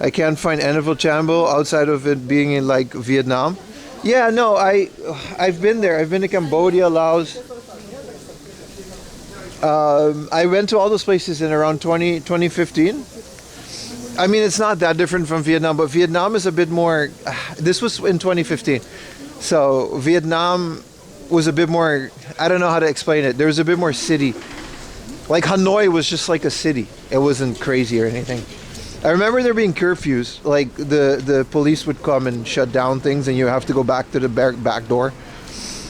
I can't find NFL channel outside of it being in like Vietnam. Yeah, no, I've been there. I've been to Cambodia, Laos. I went to all those places in around 2015. I mean, it's not that different from Vietnam, but Vietnam is a bit more. This was in 2015, so Vietnam was a bit more. I don't know how to explain it. There was a bit more city. Like Hanoi was just like a city. It wasn't crazy or anything. I remember there being curfews. Like the police would come and shut down things, and you have to go back to the back door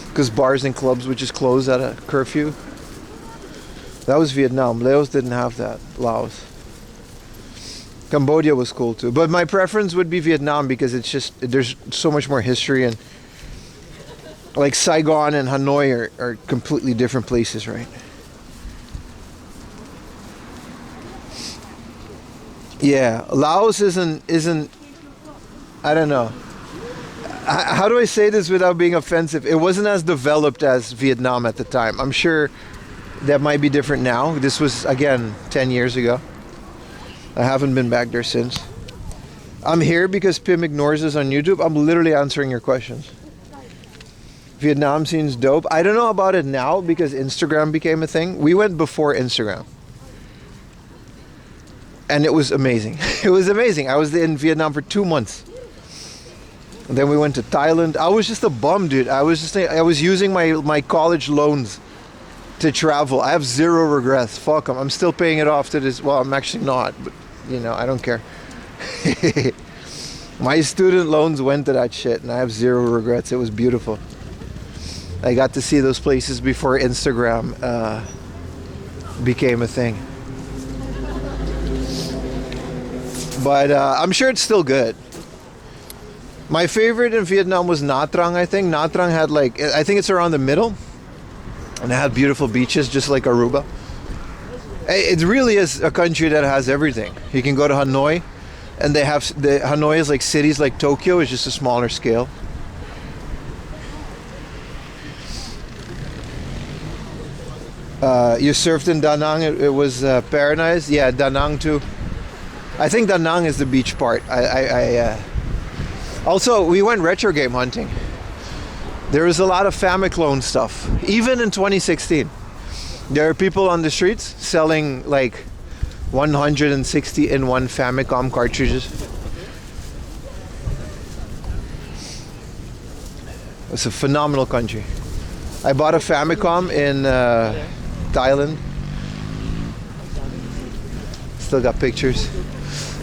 because bars and clubs would just close at a curfew. That was Vietnam. Laos didn't have that. Laos. Cambodia was cool too. But my preference would be Vietnam because it's just, there's so much more history, and like Saigon and Hanoi are completely different places, right? Yeah, Laos isn't I don't know. How do I say this without being offensive? It wasn't as developed as Vietnam at the time. I'm sure that might be different now. This was, again, 10 years ago. I haven't been back there since. I'm here because Pim ignores us on YouTube. I'm literally answering your questions. Vietnam seems dope. I don't know about it now because Instagram became a thing. We went before Instagram. And it was amazing. It was amazing. I was in Vietnam for 2 months. And then we went to Thailand. I was just a bum, dude. I was using my college loans to travel. I have zero regrets. Fuck them. I'm still paying it off to this. Well, I'm actually not, but you know, I don't care. My student loans went to that shit, and I have zero regrets. It was beautiful. I got to see those places before Instagram became a thing. But I'm sure it's still good. My favorite in Vietnam was Nha Trang, I think. Nha Trang had like, I think it's around the middle. And it had beautiful beaches, just like Aruba. It really is a country that has everything. You can go to Hanoi, and Hanoi is like cities like Tokyo, it's just a smaller scale. You surfed in Da Nang, it was paradise. Yeah, Da Nang too. I think Da Nang is the beach part. Also, we went retro game hunting. There was a lot of Famiclone stuff, even in 2016. There are people on the streets selling like 160 in one Famicom cartridges. It's a phenomenal country. I bought a Famicom in Thailand. Still got pictures.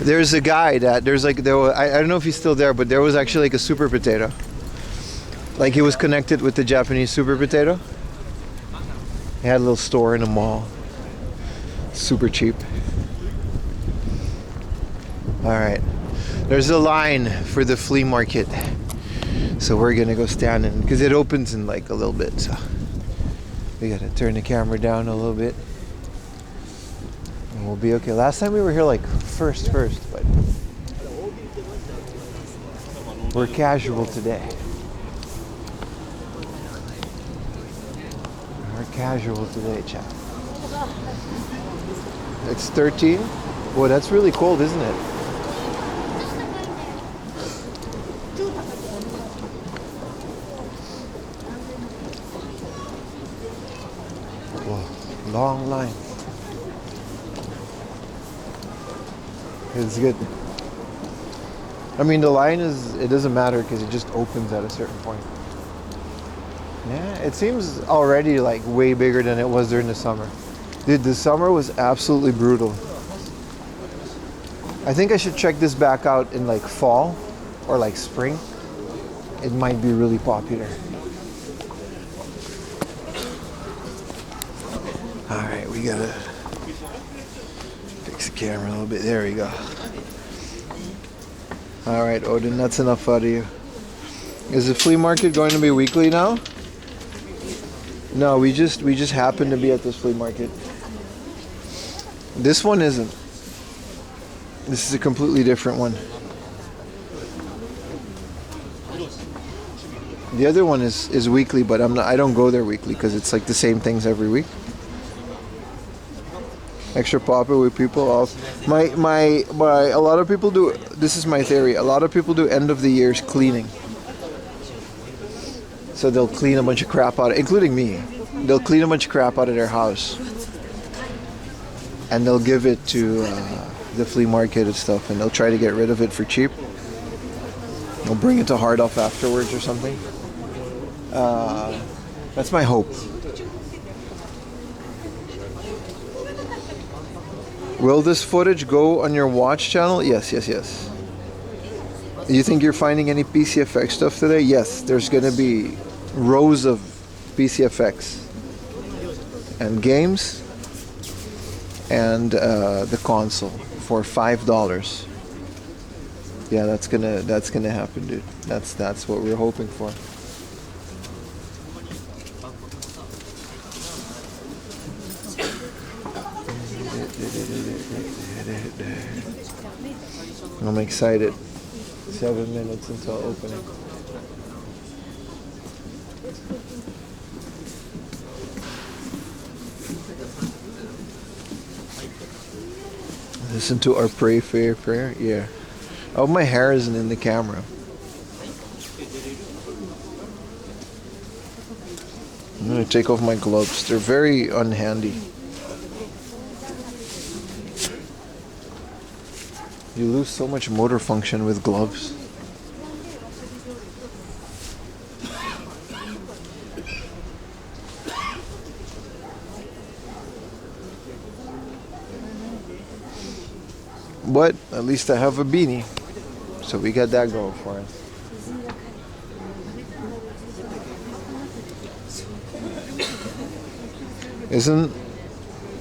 There's a guy that I don't know if he's still there, but there was actually like a Super Potato. Like he was connected with the Japanese Super Potato. He had a little store in a mall. Super cheap. Alright. There's a line for the flea market. So we're gonna go stand in, because it opens in like a little bit, so we gotta turn the camera down a little bit. And we'll be okay. Last time we were here like first, but we're casual today. Casual today, chat. It's 13. Boy, that's really cold, isn't it? Whoa, long line. It's good. I mean, the line it doesn't matter because it just opens at a certain point. Yeah, it seems already like way bigger than it was during the summer. Dude, the summer was absolutely brutal. I think I should check this back out in like fall or like spring. It might be really popular. Alright, we gotta fix the camera a little bit. There we go. Alright, Odin, that's enough out of you. Is the flea market going to be weekly now? No, we just happen to be at this flea market. This one isn't. This is a completely different one. The other one is weekly, but I don't go there weekly because it's like the same things every week. Extra popular with people off. My a lot of people do, this is my theory, a lot of people do end of the year's cleaning. So they'll clean a bunch of crap out, including me. They'll clean a bunch of crap out of their house. And they'll give it to the flea market and stuff, and they'll try to get rid of it for cheap. They'll bring it to Hardolph afterwards or something. That's my hope. Will this footage go on your watch channel? Yes. You think you're finding any PCFX stuff today? Yes, there's going to be rows of PCFX and games and the console for $5. Yeah, that's gonna happen, dude. That's what we're hoping for. I'm excited. 7 minutes until opening. Listen to our prayer. Yeah. Oh, my hair isn't in the camera. I'm gonna take off my gloves. They're very unhandy. You lose so much motor function with gloves. But at least I have a beanie, so we got that going for us. Isn't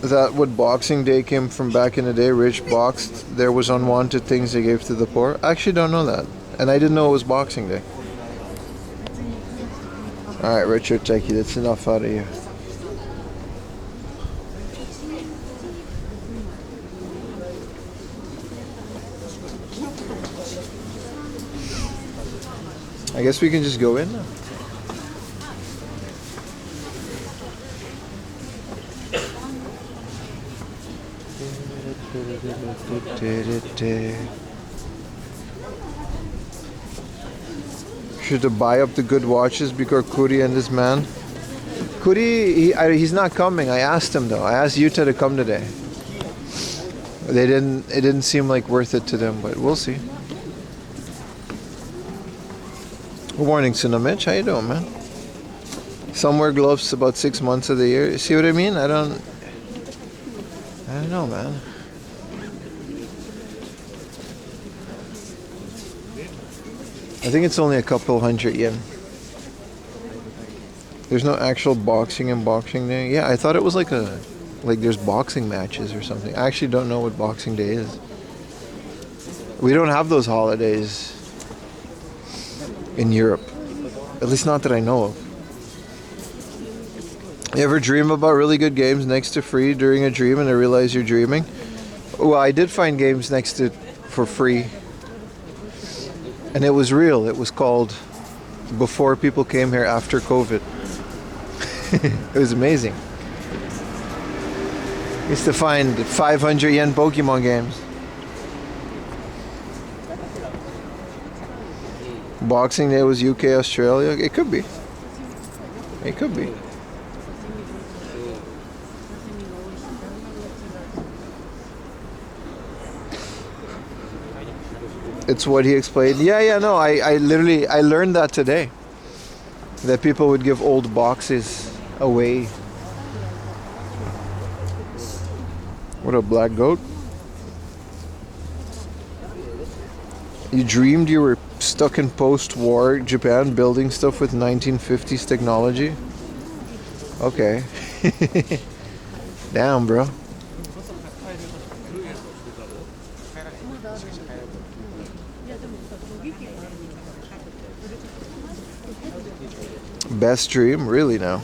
that what Boxing Day came from back in the day? Rich boxed, there was unwanted things they gave to the poor. I actually don't know that, and I didn't know it was Boxing Day. All right, Richard Techie, that's enough out of you. I guess we can just go in now. Should to buy up the good watches because Kuri and his man. Kuri, he's not coming. I asked him though. I asked Yuta to come today. They didn't. It didn't seem like worth it to them, but we'll see. Good morning, Sinamich. How you doing, man? Some wear gloves about 6 months of the year. You see what I mean? I don't know, man. I think it's only a couple hundred yen. There's no actual boxing and Boxing Day. Yeah, I thought it was like there's boxing matches or something. I actually don't know what Boxing Day is. We don't have those holidays in Europe. At least not that I know of. You ever dream about really good games next to free during a dream and I realize you're dreaming? Well, I did find games next to for free. And it was real. It was called Before People Came Here After COVID. It was amazing. Used to find 500 yen Pokemon games. Boxing Day was UK, Australia. It could be. It could be. It's what he explained. Yeah, no, I learned that today. That people would give old boxes away. What a black goat. You dreamed you were stuck in post-war Japan building stuff with 1950s technology? Okay. Damn, bro. Best dream? Really now?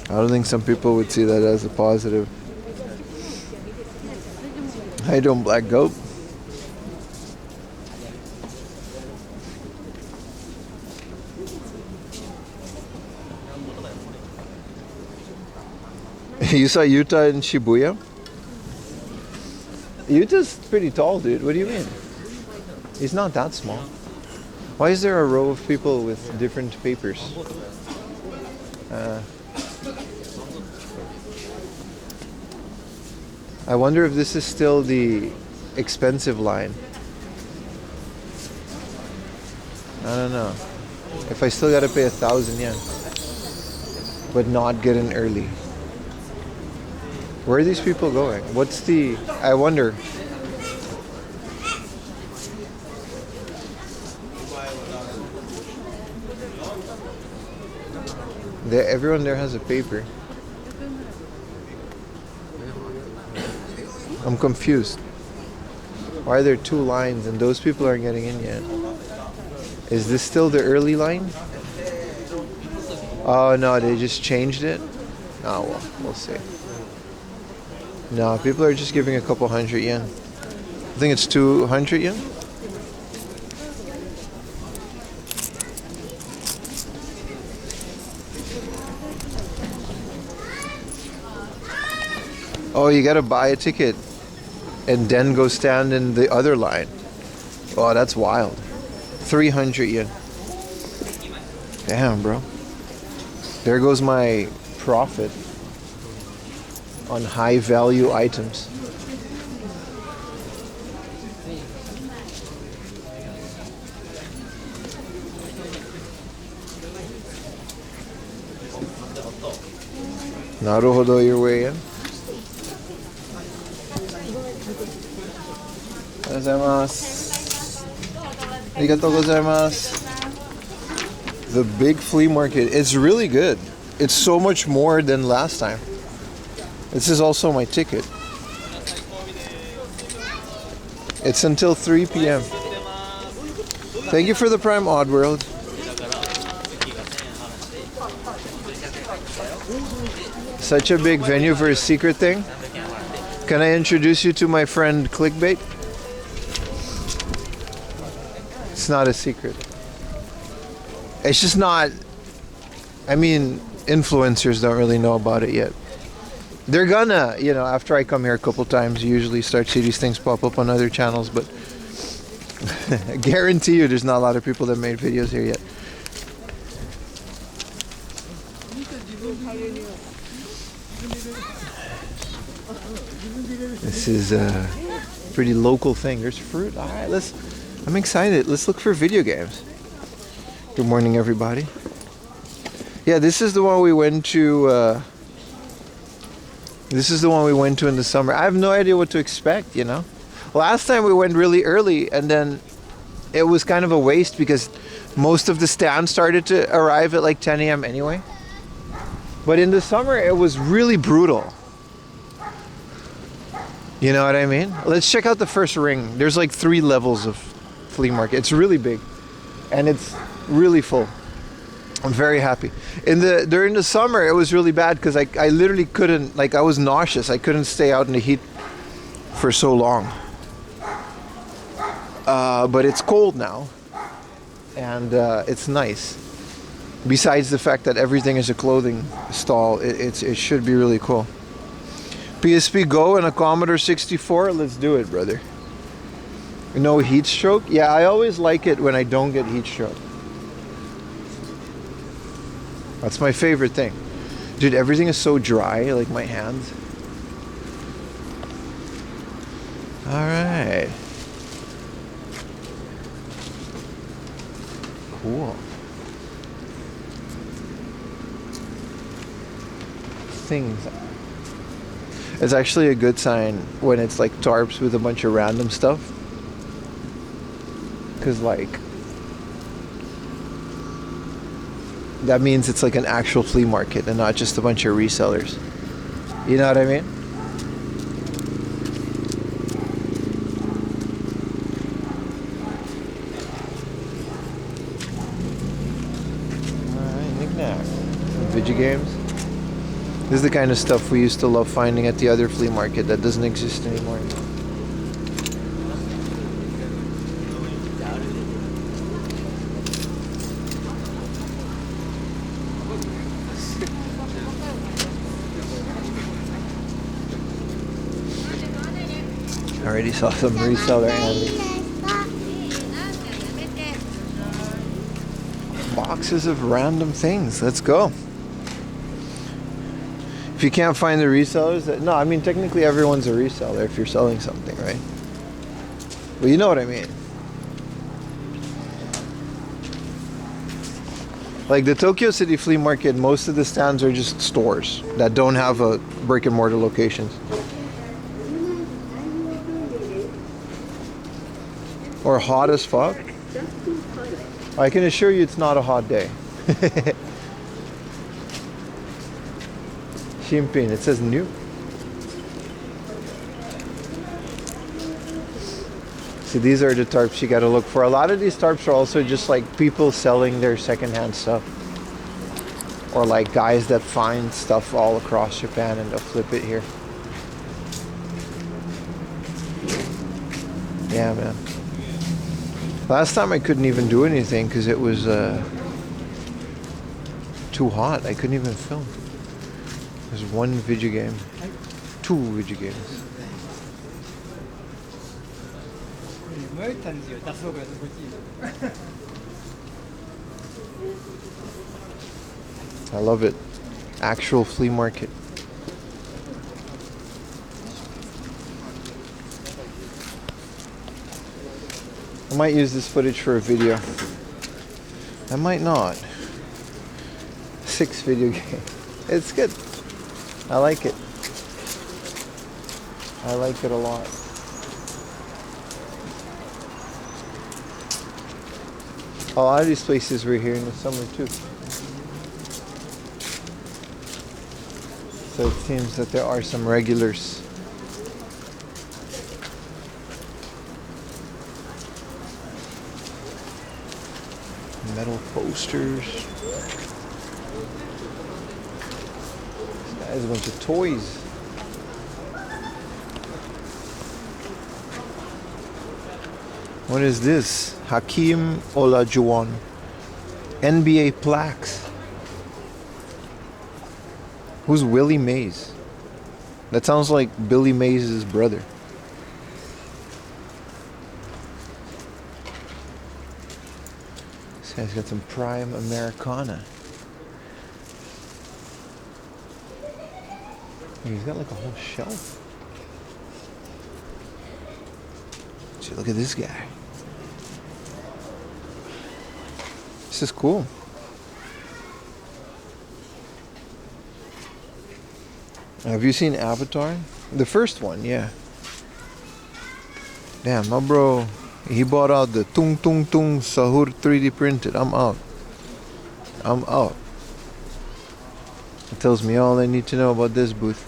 I don't think some people would see that as a positive. How you doing, Black Goat? You saw Utah in Shibuya? Utah's pretty tall, dude. What do you mean? He's not that small. Why is there a row of people with different papers? I wonder if this is still the expensive line. I don't know. If I still gotta pay 1,000 yen, but not get in early. Where are these people going? What's the... I wonder. Everyone there has a paper. I'm confused. Why are there 2 lines and those people aren't getting in yet? Is this still the early line? Oh no, they just changed it? Oh well, we'll see. No, people are just giving a couple hundred yen. I think it's 200 yen? Oh, you gotta buy a ticket and then go stand in the other line. Oh, that's wild. 300 yen. Damn, bro. There goes my profit on high value items. Naruhodo, your way in. The big flea market, it's really good. It's so much more than last time. This is also my ticket. It's until 3 p.m. Thank you for the Prime Oddworld. Such a big venue for a secret thing. Can I introduce you to my friend Clickbait? It's not a secret. It's just not... I mean, influencers don't really know about it yet. They're gonna, you know, after I come here a couple times, you usually start to see these things pop up on other channels, but I guarantee you there's not a lot of people that made videos here yet. This is a pretty local thing. There's fruit. All right, I'm excited. Let's look for video games. Good morning, everybody. Yeah, this is the one we went to. This is the one we went to in the summer. I have no idea what to expect, you know. Last time we went really early, and then it was kind of a waste because most of the stands started to arrive at like 10 a.m. anyway. But in the summer, it was really brutal. You know what I mean? Let's check out the first ring. There's like 3 levels of flea market. It's really big, and it's really full. I'm very happy. During the summer, it was really bad because I literally couldn't, like, I was nauseous. I couldn't stay out in the heat for so long. But it's cold now, and it's nice. Besides the fact that everything is a clothing stall, it should be really cool. PSP Go and a Commodore 64, let's do it, brother. No heat stroke? Yeah, I always like it when I don't get heat stroke. That's my favorite thing. Dude, everything is so dry, like my hands. Alright. Cool. Things. It's actually a good sign when it's like tarps with a bunch of random stuff. Because like, that means it's like an actual flea market and not just a bunch of resellers. You know what I mean? Alright, knickknacks. games. This is the kind of stuff we used to love finding at the other flea market that doesn't exist anymore. I already saw some reseller Andy. Boxes of random things. Let's go. If you can't find the resellers, no, I mean technically everyone's a reseller if you're selling something, right? But you know what I mean. Like the Tokyo City Flea Market, most of the stands are just stores that don't have a brick and mortar locations. Or hot as fuck. I can assure you it's not a hot day. Shimpin, it says new. See, these are the tarps you gotta look for. A lot of these tarps are also just like people selling their secondhand stuff. Or like guys that find stuff all across Japan and they'll flip it here. Yeah, man. Last time I couldn't even do anything because it was too hot. I couldn't even film. There's one video game. 2 video games. I love it. Actual flea market. I might use this footage for a video. I might not. 6 video game. It's good. I like it. I like it a lot. A lot of these places were here in the summer too. So it seems that there are some regulars. Metal posters. This guy has a bunch of toys. What is this? Hakeem Olajuwon. NBA plaques. Who's Willie Mays? That sounds like Billy Mays' brother. This guy's got some prime Americana. He's got like a whole shelf. See, look at this guy. This is cool. Have you seen Avatar? The first one, yeah. Damn, my bro, he bought out the Tung Tung Tung Sahur 3D printed. I'm out. I'm out. It tells me all I need to know about this booth.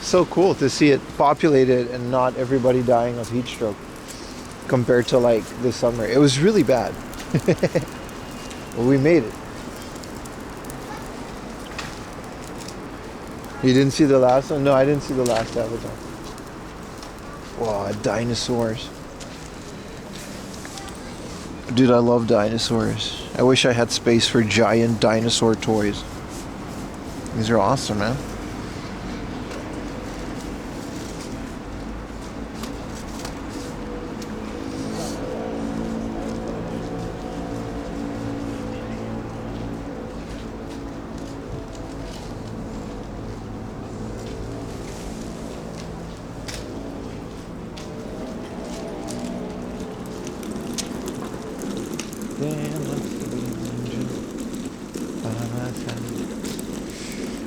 So cool to see it populated and not everybody dying of heat stroke compared to like this summer. It was really bad. Well, we made it. You didn't see the last one? No, I didn't see the last Avatar. Wow, dinosaurs. Dude, I love dinosaurs. I wish I had space for giant dinosaur toys. These are awesome, man.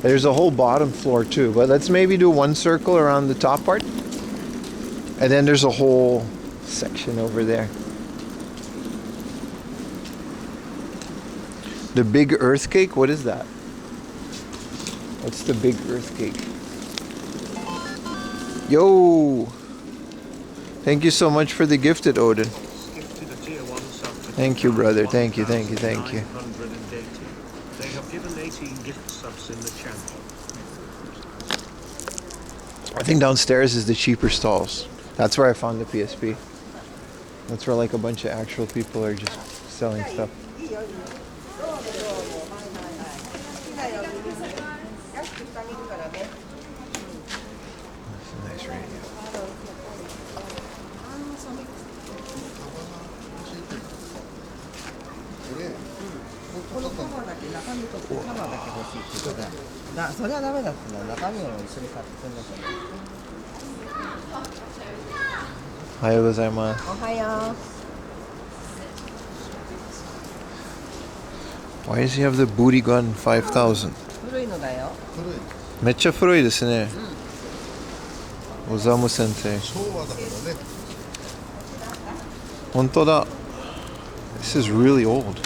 There's a whole bottom floor too, but let's maybe do one circle around the top part. And then there's a whole section over there. The big earth cake, what is that? What's the big earthquake? Yo! Thank you so much for the gifted, Odin. Gifted a tier 1 sub for Thank you, brother. Thank you, thank you, thank you. 980. They have given 18 gift subs in the channel. I think downstairs is the cheaper stalls. That's where I found the PSP. That's where like a bunch of actual people are just selling stuff. That's a nice radio. Ohayou gozaimasu. Why does he have the booty gun 5000? 古いのだよ。めっちゃ古いですね。オザム先生。本当だ。This is really old.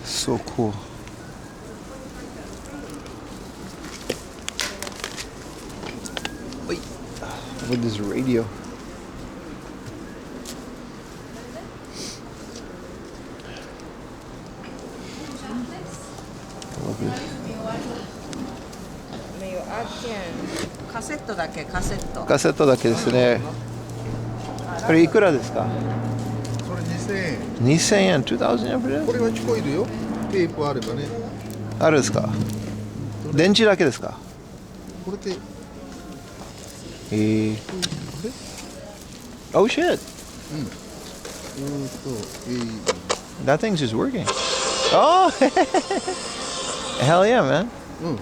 So cool. Wait. Look at this radio. I love this. カセットだけカセット。カセットだけですね。これいくらですか？それ2000円。 2000円、2000円for こ this? れは聞こえるよ。テープあればね。あるんですか？電池だけですか？これで、Oh shit. ー That thing's just working. Oh! Hell yeah, man. うん。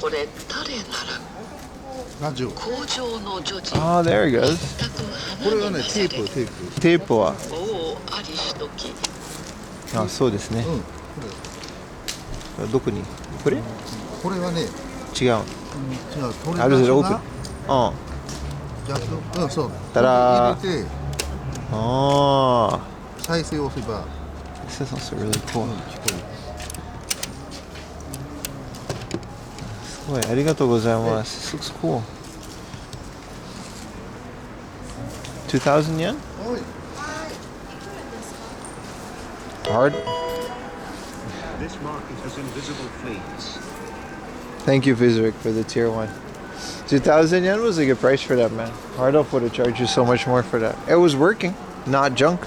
これ誰ならラジオ。工場の女児 Oh, there he goes. これはね、テープ。テープは、王ありしときあ、そうですね。うん。どこに？これ？これはね、違う。違う。これ How does it open? があジャック、うん、そう。たらーこれ入れて、あ。再生を押せば、This is also really cool. 聞こえる。すごい、ありがとうございます。This looks cool. 2000 yen? おい。 Hard? This market has invisible fleas. Thank you, Vizric, for the tier 1. 2000 yen was a good price for that, man. Hard up would have charged you so much more for that. It was working, not junk.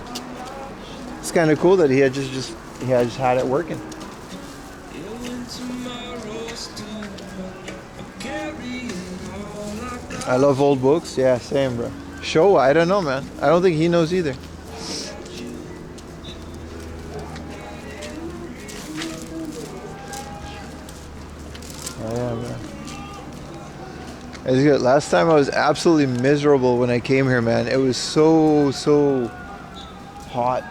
It's kind of cool that he had just had it working. I love old books. Yeah, same, bro. Showa, I don't know, man. I don't think he knows either. Oh, yeah, man. It's good. Last time I was absolutely miserable when I came here, man. It was so hot.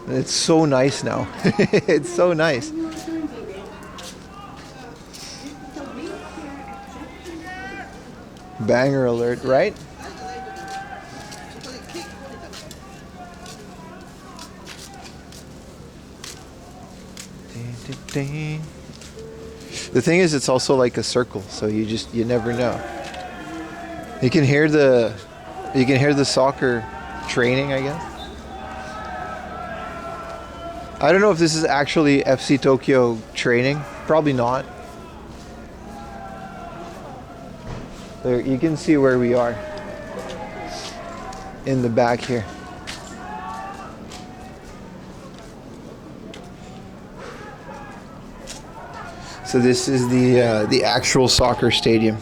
It's so nice now. It's so nice. Banger alert, right? The thing is, it's also like a circle, so you never know. You can hear the soccer training, I guess. I don't know if this is actually FC Tokyo training. Probably not. There, you can see where we are in the back here. So this is the actual soccer stadium.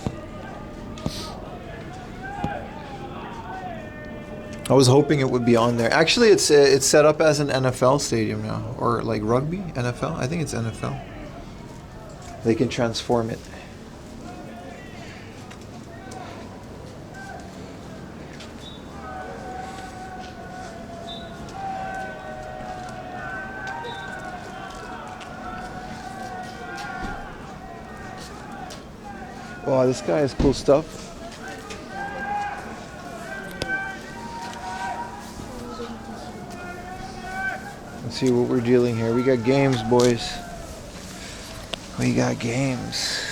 I was hoping it would be on there. Actually, it's set up as an NFL stadium now, or like rugby, NFL. I think it's NFL. They can transform it. Wow, this guy has cool stuff. Let's see what we're dealing here. We got games, boys. We got games.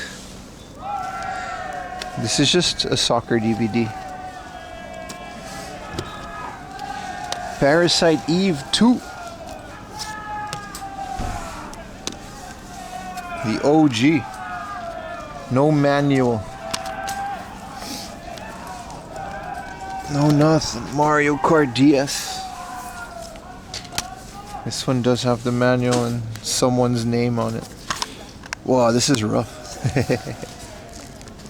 This is just a soccer DVD. Parasite Eve 2. The OG. No manual. No nothing. Mario Kart DS. This one does have the manual and someone's name on it. Wow, this is rough.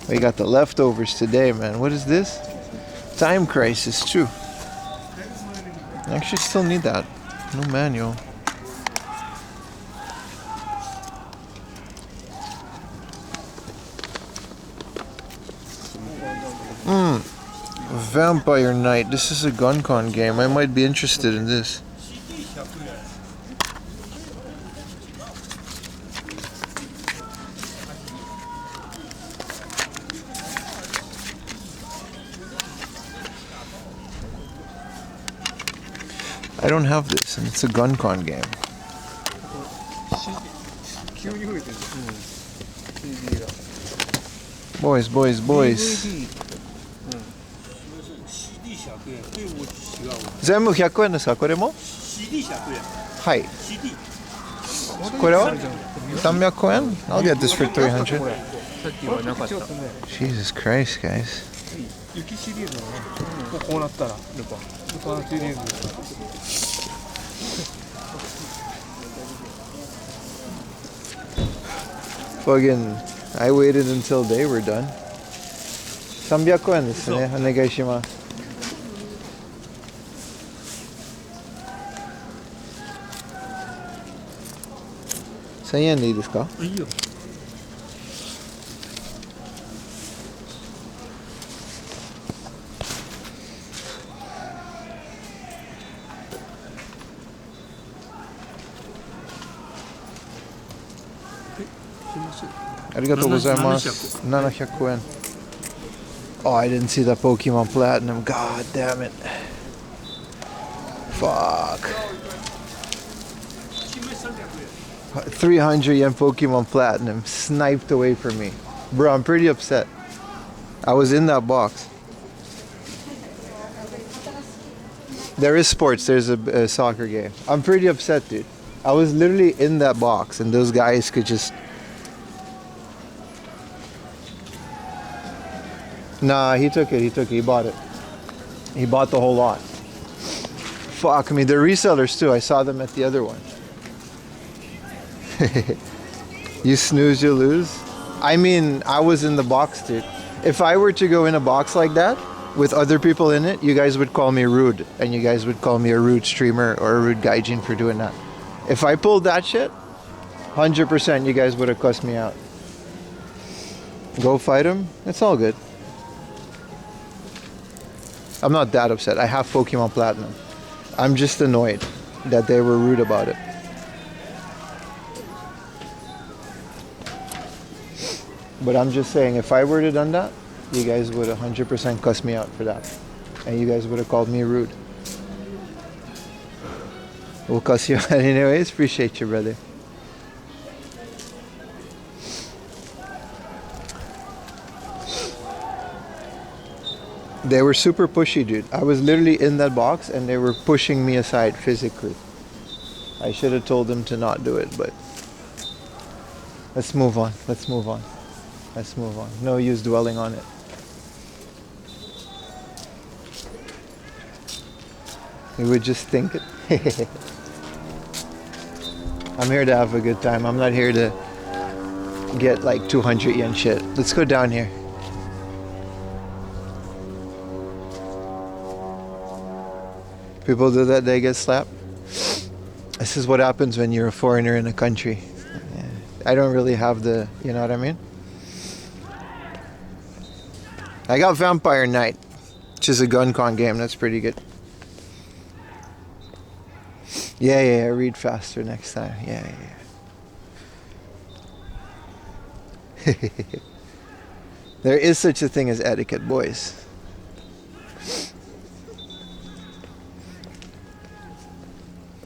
We got the leftovers today, man. What is this? Time Crisis 2. I actually still need that. No manual. Vampire Knight. This is a gun-con game. I might be interested in this. I don't have this, and it's a gun-con game. Boys, boys, boys. 全部100円ですかこれも はい これは300円 I'll get this for 300 Jesus Christ, guys. 雪シリーズのね、こうなったらルパンシリーズ。Fucking, I waited until they were done. 300円ですね。お願いします。1000円でいいですか？いいよ。ありがとうございます。700円。Oh, I didn't see that Pokemon Platinum. God damn it. Fuck. 300 yen Pokemon Platinum sniped away from me. Bro, I'm pretty upset. I was in that box. There is sports. There's a soccer game. I'm pretty upset, dude. I was literally in that box and those guys could just... Nah, he took it. He bought it. He bought the whole lot. Fuck me. They're resellers too. I saw them at the other one. You snooze, you lose. I mean, I was in the box, dude. If I were to go in a box like that with other people in it, you guys would call me rude, and you guys would call me a rude streamer or a rude gaijin for doing that. If I pulled that shit, 100% you guys would have cussed me out. Go fight him. It's all good. I'm not that upset. I have Pokemon Platinum. I'm just annoyed that they were rude about it. But I'm just saying, if I were to done that, you guys would 100% cuss me out for that. And you guys would have called me rude. We'll cuss you out anyways. Appreciate you, brother. They were super pushy, dude. I was literally in that box and they were pushing me aside physically. I should have told them to not do it, but let's move on. Let's move on. Let's move on. No use dwelling on it. You would just think it. I'm here to have a good time. I'm not here to get like 200 yen shit. Let's go down here. People do that, they get slapped. This is what happens when you're a foreigner in a country. I don't really have the, you know what I mean? I got Vampire Knight, which is a gun-con game. That's pretty good. Yeah, read faster next time. Yeah. There is such a thing as etiquette, boys.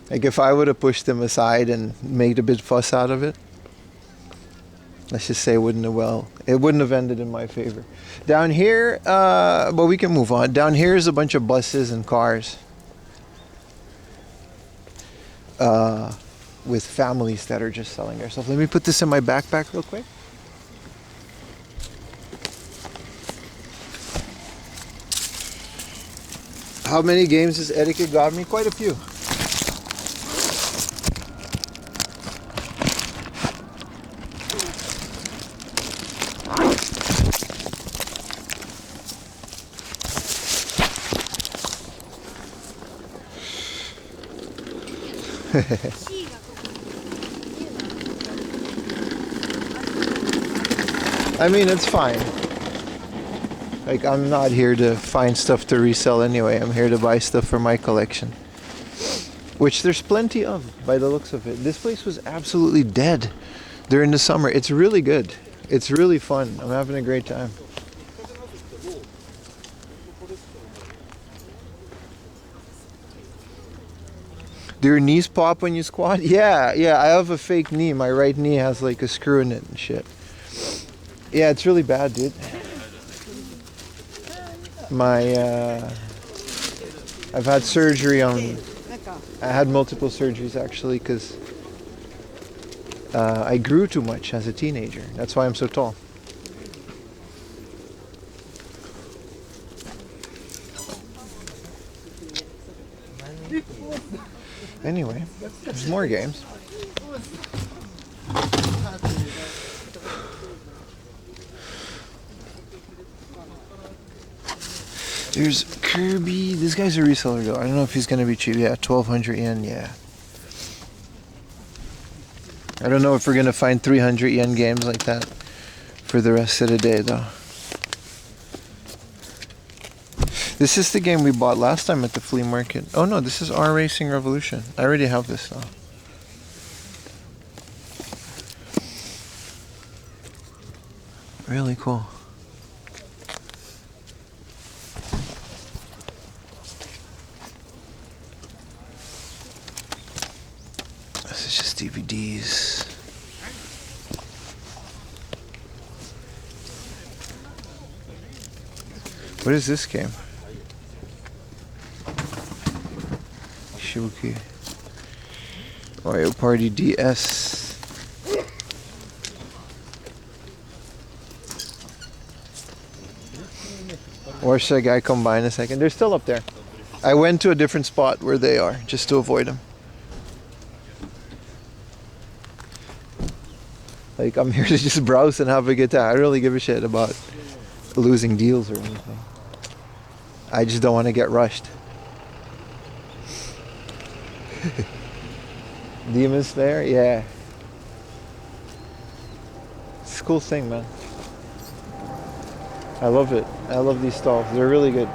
Like if I would have pushed them aside and made a bit fuss out of it, let's just say it wouldn't have ended in my favor. Down here, but we can move on. Down here is a bunch of buses and cars. With families that are just selling their stuff. Let me put this in my backpack real quick. How many games has etiquette got me? Quite a few. I mean, it's fine. Like, I'm not here to find stuff to resell anyway. I'm here to buy stuff for my collection. Which there's plenty of, by the looks of it. This place was absolutely dead during the summer. It's really good. It's really fun. I'm having a great time. Do your knees pop when you squat? Yeah, I have a fake knee. My right knee has like a screw in it and shit. Yeah, it's really bad, dude. I've had surgery on... I had multiple surgeries actually because I grew too much as a teenager. That's why I'm so tall. Anyway, there's more games. There's Kirby. This guy's a reseller though. I don't know if he's gonna be cheap. Yeah, 1,200 yen. Yeah. I don't know if we're gonna find 300 yen games like that for the rest of the day though. This is the game we bought last time at the flea market. Oh no, this is R Racing Revolution. I already have this though. Really cool. This is just DVDs. What is this game? Shuki. Mario Party DS. Or should I come by in a second? They're still up there. I went to a different spot where they are, just to avoid them. Like, I'm here to just browse and have a good time. I don't really give a shit about losing deals or anything. I just don't want to get rushed. Demon Slayer? Yeah. It's a cool thing, man. I love it. I love these stalls. They're really good.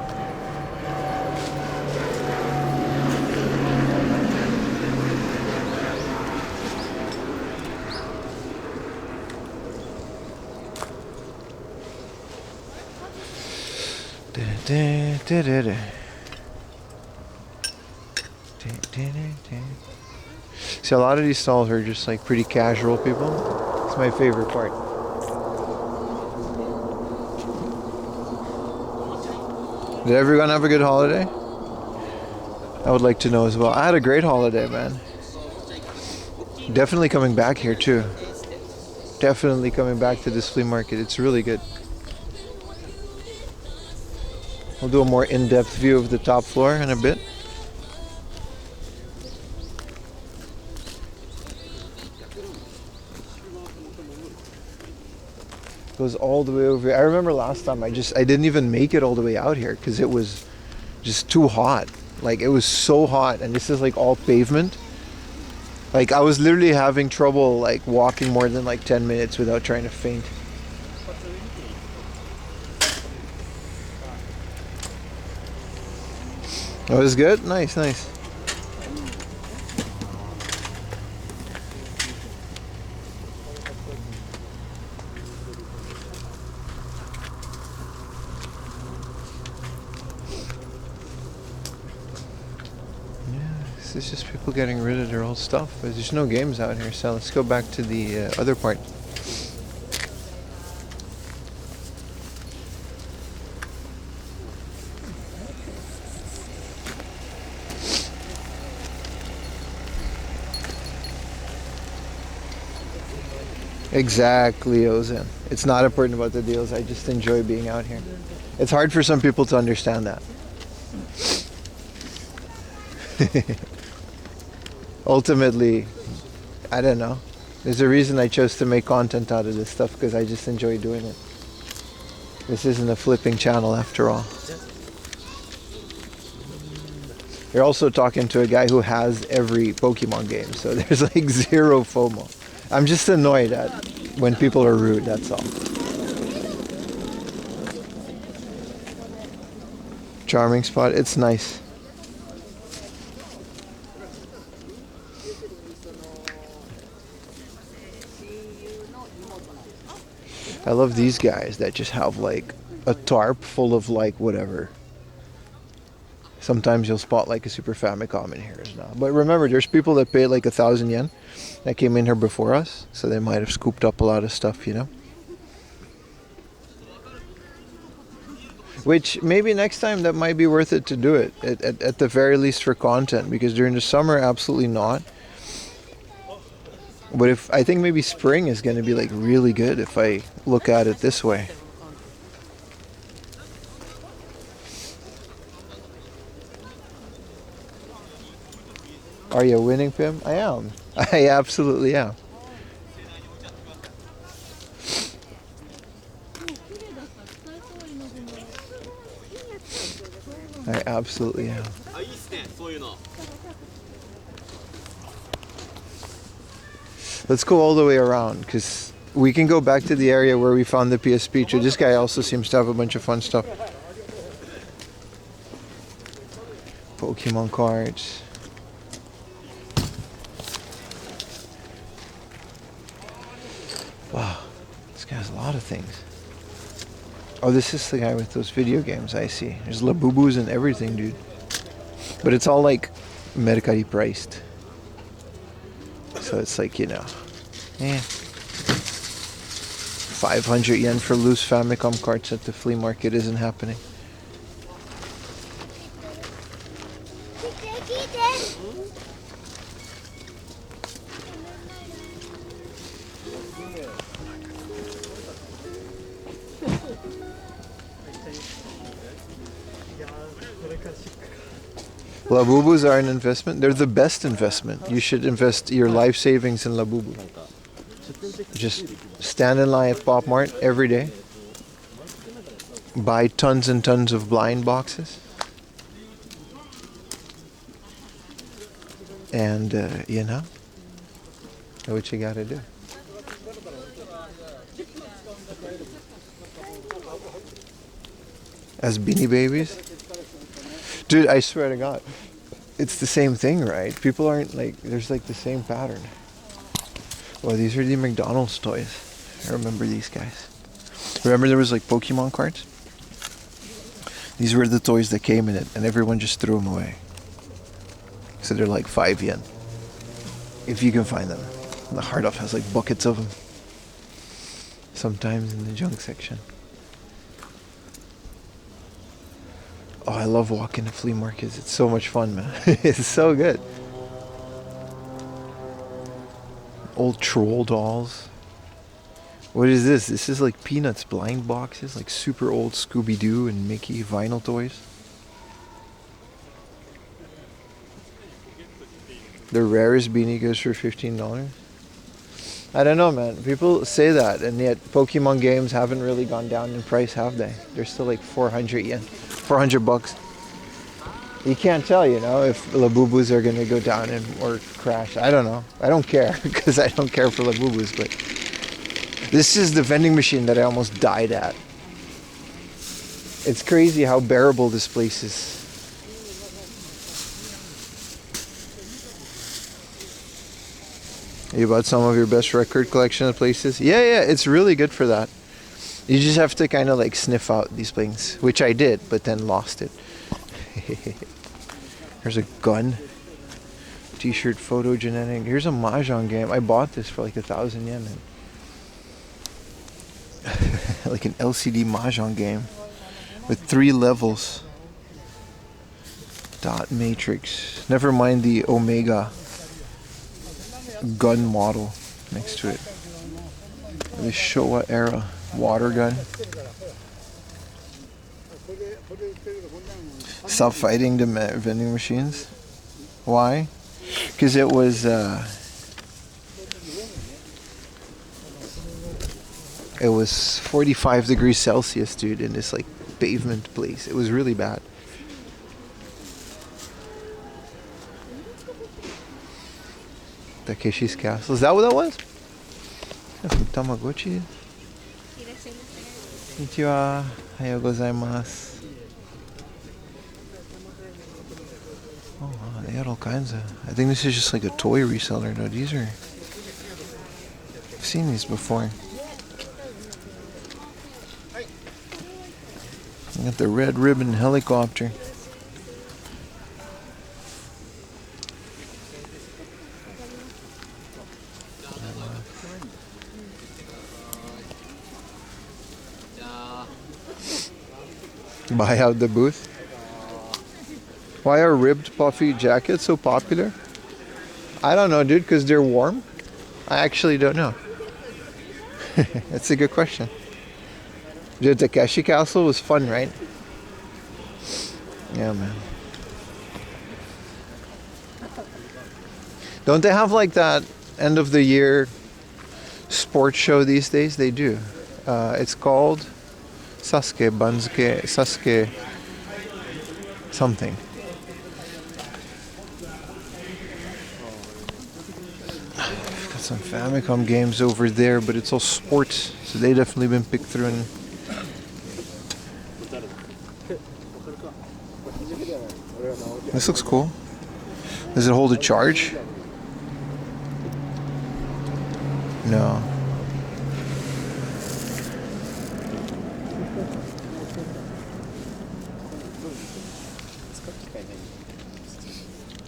See, a lot of these stalls are just like pretty casual people. It's my favorite part. Did everyone have a good holiday? I would like to know as well. I had a great holiday, man. Definitely coming back here too. Definitely coming back to this flea market. It's really good. We'll do a more in-depth view of the top floor in a bit. Goes all the way over here. I remember last time I didn't even make it all the way out here because it was just too hot. Like, it was so hot, and this is like all pavement. Like, I was literally having trouble like walking more than like 10 minutes without trying to faint. That was good? Nice, nice. this is just people getting rid of their old stuff. There's no games out here, so let's go back to the other part. Exactly, Ozan. It's not important about the deals. I just enjoy being out here. It's hard for some people to understand that. Ultimately, I don't know. There's a reason I chose to make content out of this stuff, because I just enjoy doing it. This isn't a flipping channel after all. You're also talking to a guy who has every Pokemon game, so there's like zero FOMO. I'm just annoyed at when people are rude, that's all. Charming spot, it's nice. I love these guys that just have like a tarp full of like whatever. Sometimes you'll spot like a Super Famicom in here now. But remember, there's people that paid like 1,000 yen that came in here before us, so they might have scooped up a lot of stuff, you know? Which maybe next time that might be worth it to do it, at the very least for content, because during the summer, absolutely not. But I think maybe spring is going to be like really good if I look at it this way. Are you winning, Pim? I am. I absolutely am. I absolutely am. Let's go all the way around, because we can go back to the area where we found the PSP. So this guy also seems to have a bunch of fun stuff. Pokemon cards. Wow, this guy has a lot of things. Oh, this is the guy with those video games, I see. There's Labubus and everything, dude. But it's all like Mercari priced. So it's like, you know, 500 yen for loose Famicom carts at the flea market isn't happening. Labubus are an investment. They're the best investment. You should invest your life savings in Labubu. Just stand in line at Pop Mart every day. Buy tons and tons of blind boxes. And, you know, what you gotta do. As Beanie Babies. Dude, I swear to God, it's the same thing, right? People aren't like, there's like the same pattern. Well, these are the McDonald's toys. I remember these guys. Remember there was like Pokemon cards? These were the toys that came in it, and everyone just threw them away. So they're like 5 yen. If you can find them. The Hard Off has like buckets of them. Sometimes in the junk section. Oh, I love walking to flea markets. It's so much fun, man. It's so good. Old troll dolls. What is this? This is like Peanuts blind boxes, like super old Scooby-Doo and Mickey vinyl toys. The rarest beanie goes for $15. I don't know, man. People say that, and yet Pokemon games haven't really gone down in price, have they? They're still like 400 yen. 400 bucks. You can't tell, you know, if Labubus are going to go down or crash. I don't know. I don't care, because I don't care for Labubus, but this is the vending machine that I almost died at. It's crazy how bearable this place is. You bought some of your best record collection of places? Yeah, it's really good for that. You just have to kind of like sniff out these things, which I did, but then lost it. There's a gun. T-shirt, photogenetic. Here's a mahjong game. I bought this for like 1,000 yen. Like an LCD mahjong game with 3 levels. Dot matrix. Never mind the Omega gun model next to it. The Showa era water gun. Stop fighting the vending machines. Why? Because it was it was 45 degrees Celsius, dude, in this like pavement place. It was really bad. Takeshi's Castle. Is that what that was? That's some Tamagotchi. Konnichiwa. Ohayou gozaimasu. Oh wow, they had all kinds of... I think this is just like a toy reseller. No, these are... I've seen these before. I got the red ribbon helicopter. Buy out the booth. Why are ribbed puffy jackets so popular? I don't know, dude, because they're warm. I actually don't know. That's a good question. Dude, Takeshi Castle was fun, right? Yeah, man. Don't they have like that end of the year sports show these days? They do. It's called Sasuke, Banzuke, Sasuke something. Got some Famicom games over there, but it's all sports, so they definitely been picked through. And this looks cool. Does it hold a charge? No.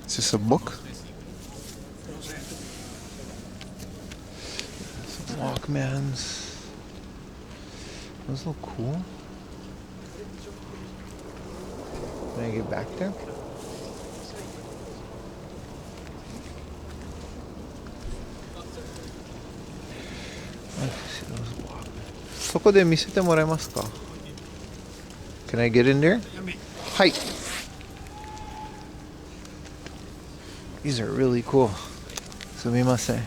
Is this a book? Some Walkmans. Those look cool. Can I get back there? Let's see those Walkmans. そこで見せてもらえますか? Can I get in there? Hi. These are really cool. Sumimasen.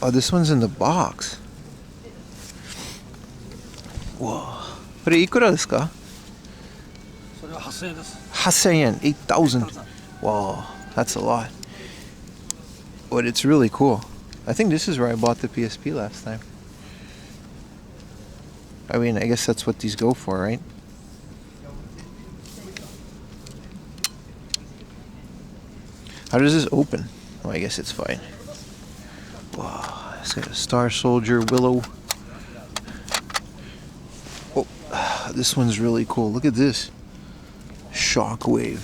Oh, this one's in the box. Whoa. これいくらですか? それは8000円です。8000yen. 8,000. Wow, that's a lot. But it's really cool. I think this is where I bought the PSP last time. I mean, I guess that's what these go for, right? How does this open? Oh, I guess it's fine. Wow, it's got a Star Soldier, Willow. Oh, this one's really cool. Look at this. Shockwave.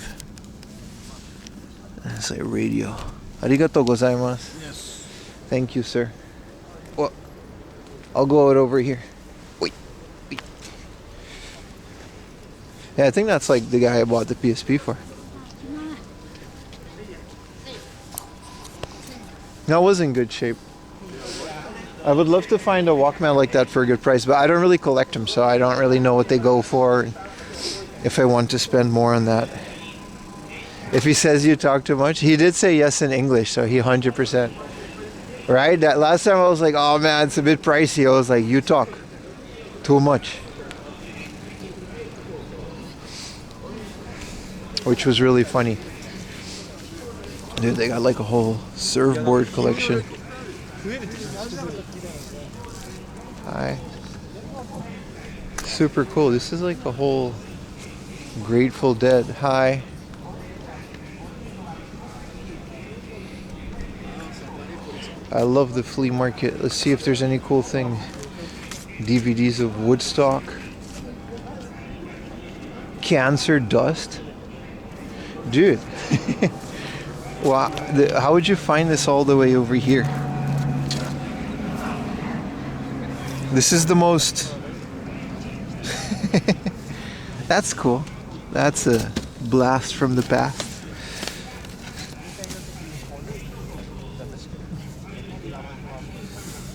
It's like a radio. Arigatou gozaimasu. Yes. Thank you, sir. Well, I'll go out over here. Wait. Yeah, I think that's like the guy I bought the PSP for. That was in good shape. I would love to find a Walkman like that for a good price, but I don't really collect them, so I don't really know what they go for, if I want to spend more on that. If he says you talk too much, he did say yes in English, so he 100%. Right? That last time I was like, oh man, it's a bit pricey. I was like, you talk too much. Which was really funny. Dude, they got like a whole surfboard collection. Hi. Super cool. This is like a whole Grateful Dead. Hi. I love the flea market. Let's see if there's any cool things. DVDs of Woodstock. Cancer Dust. Dude. Wow, how would you find this all the way over here? This is the most... That's cool. That's a blast from the past.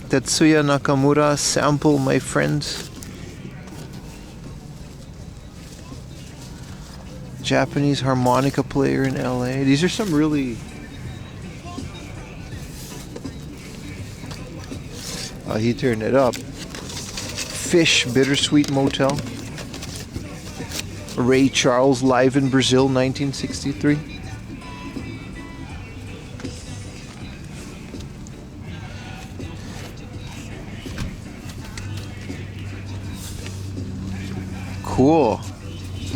Tetsuya Nakamura, sample my friends. Japanese harmonica player in LA. These are some really... Oh, he turned it up. Fish Bittersweet Motel. Ray Charles live in Brazil, 1963. Cool.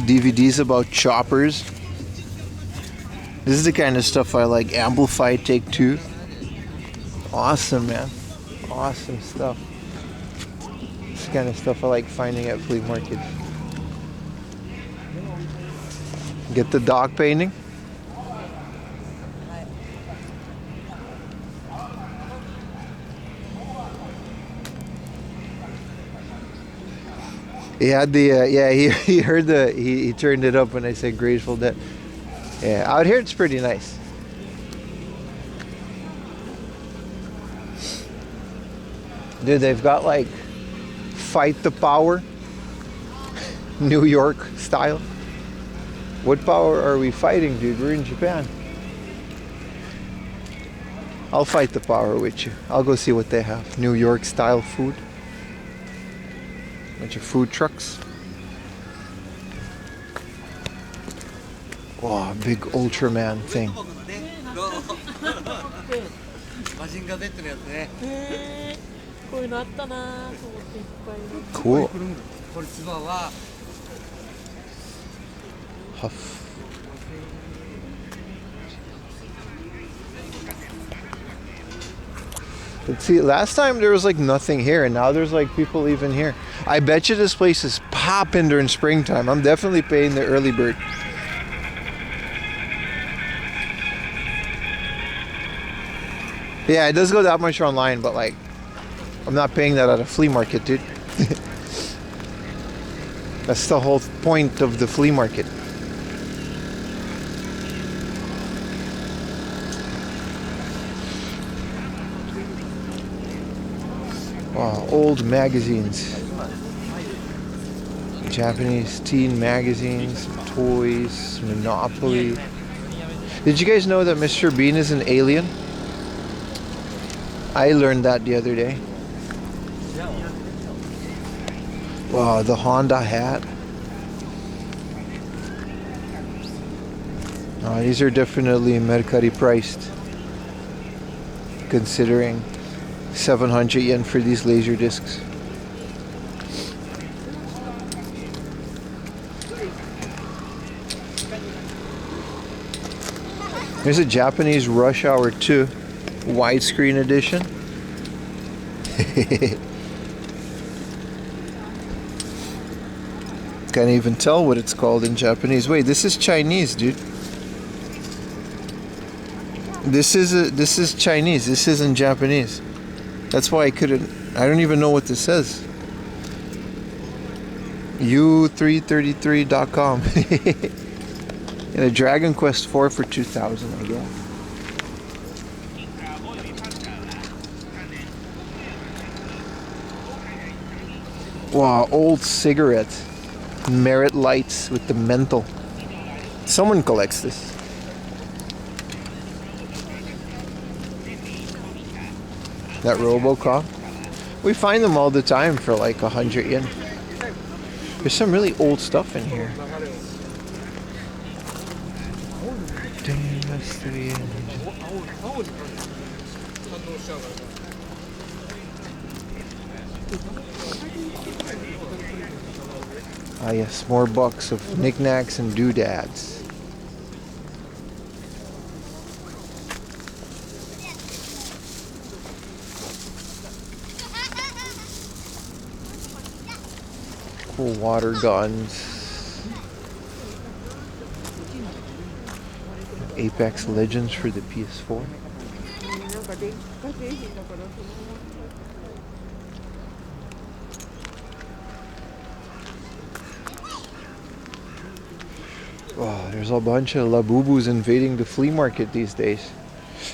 DVDs about choppers. This is the kind of stuff I like. Amplify Take Two. Awesome, man. Awesome stuff. This kind of stuff I like finding at flea markets. Get the dog painting. He had the he heard the he turned it up when I said Grateful Dead. Yeah, out here it's pretty nice. Dude, they've got like Fight the Power, New York style. What power are we fighting, dude? We're in Japan. I'll fight the power with you. I'll go see what they have. New York style food. Bunch of food trucks. Wow, big Ultraman thing. Cool. Huff. But see, last time there was like nothing here, and now there's like people even here. I bet you this place is popping during springtime. I'm definitely paying the early bird. Yeah, it does go that much online, but like, I'm not paying that at a flea market, dude. That's the whole point of the flea market. Wow, old magazines. Japanese teen magazines, toys, Monopoly. Did you guys know that Mr. Bean is an alien? I learned that the other day. Wow, the Honda hat. Oh, these are definitely Mercari priced, considering 700 yen for these laser discs. There's a Japanese Rush Hour 2 widescreen edition. Can't even tell what it's called in Japanese. Wait, this is Chinese, dude. This is Chinese. This isn't Japanese. That's why I don't even know what this says. U333.com. And a Dragon Quest 4 for 2,000, I guess. Wow, old cigarettes. Merit lights with the menthol. Someone collects this. That Robocop. We find them all the time for like 100 yen. There's some really old stuff in here. Ah yes, more bucks of knickknacks and doodads. Cool water guns. Apex Legends for the PS4. Oh, there's a bunch of labubus invading the flea market these days.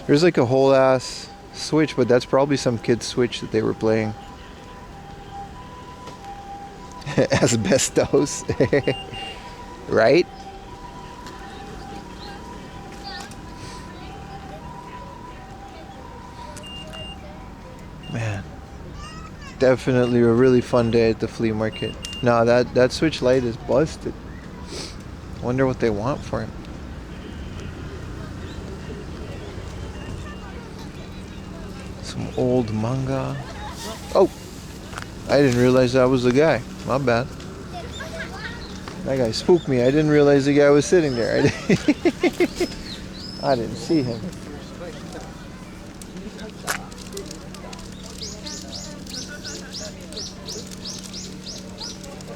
There's like a whole ass Switch, but that's probably some kid's Switch that they were playing. Asbestos. Right? Man. Definitely a really fun day at the flea market. No, that Switch Lite is busted. Wonder what they want for him. Some old manga. Oh! I didn't realize that was the guy. My bad. That guy spooked me. I didn't realize the guy was sitting there. I didn't see him.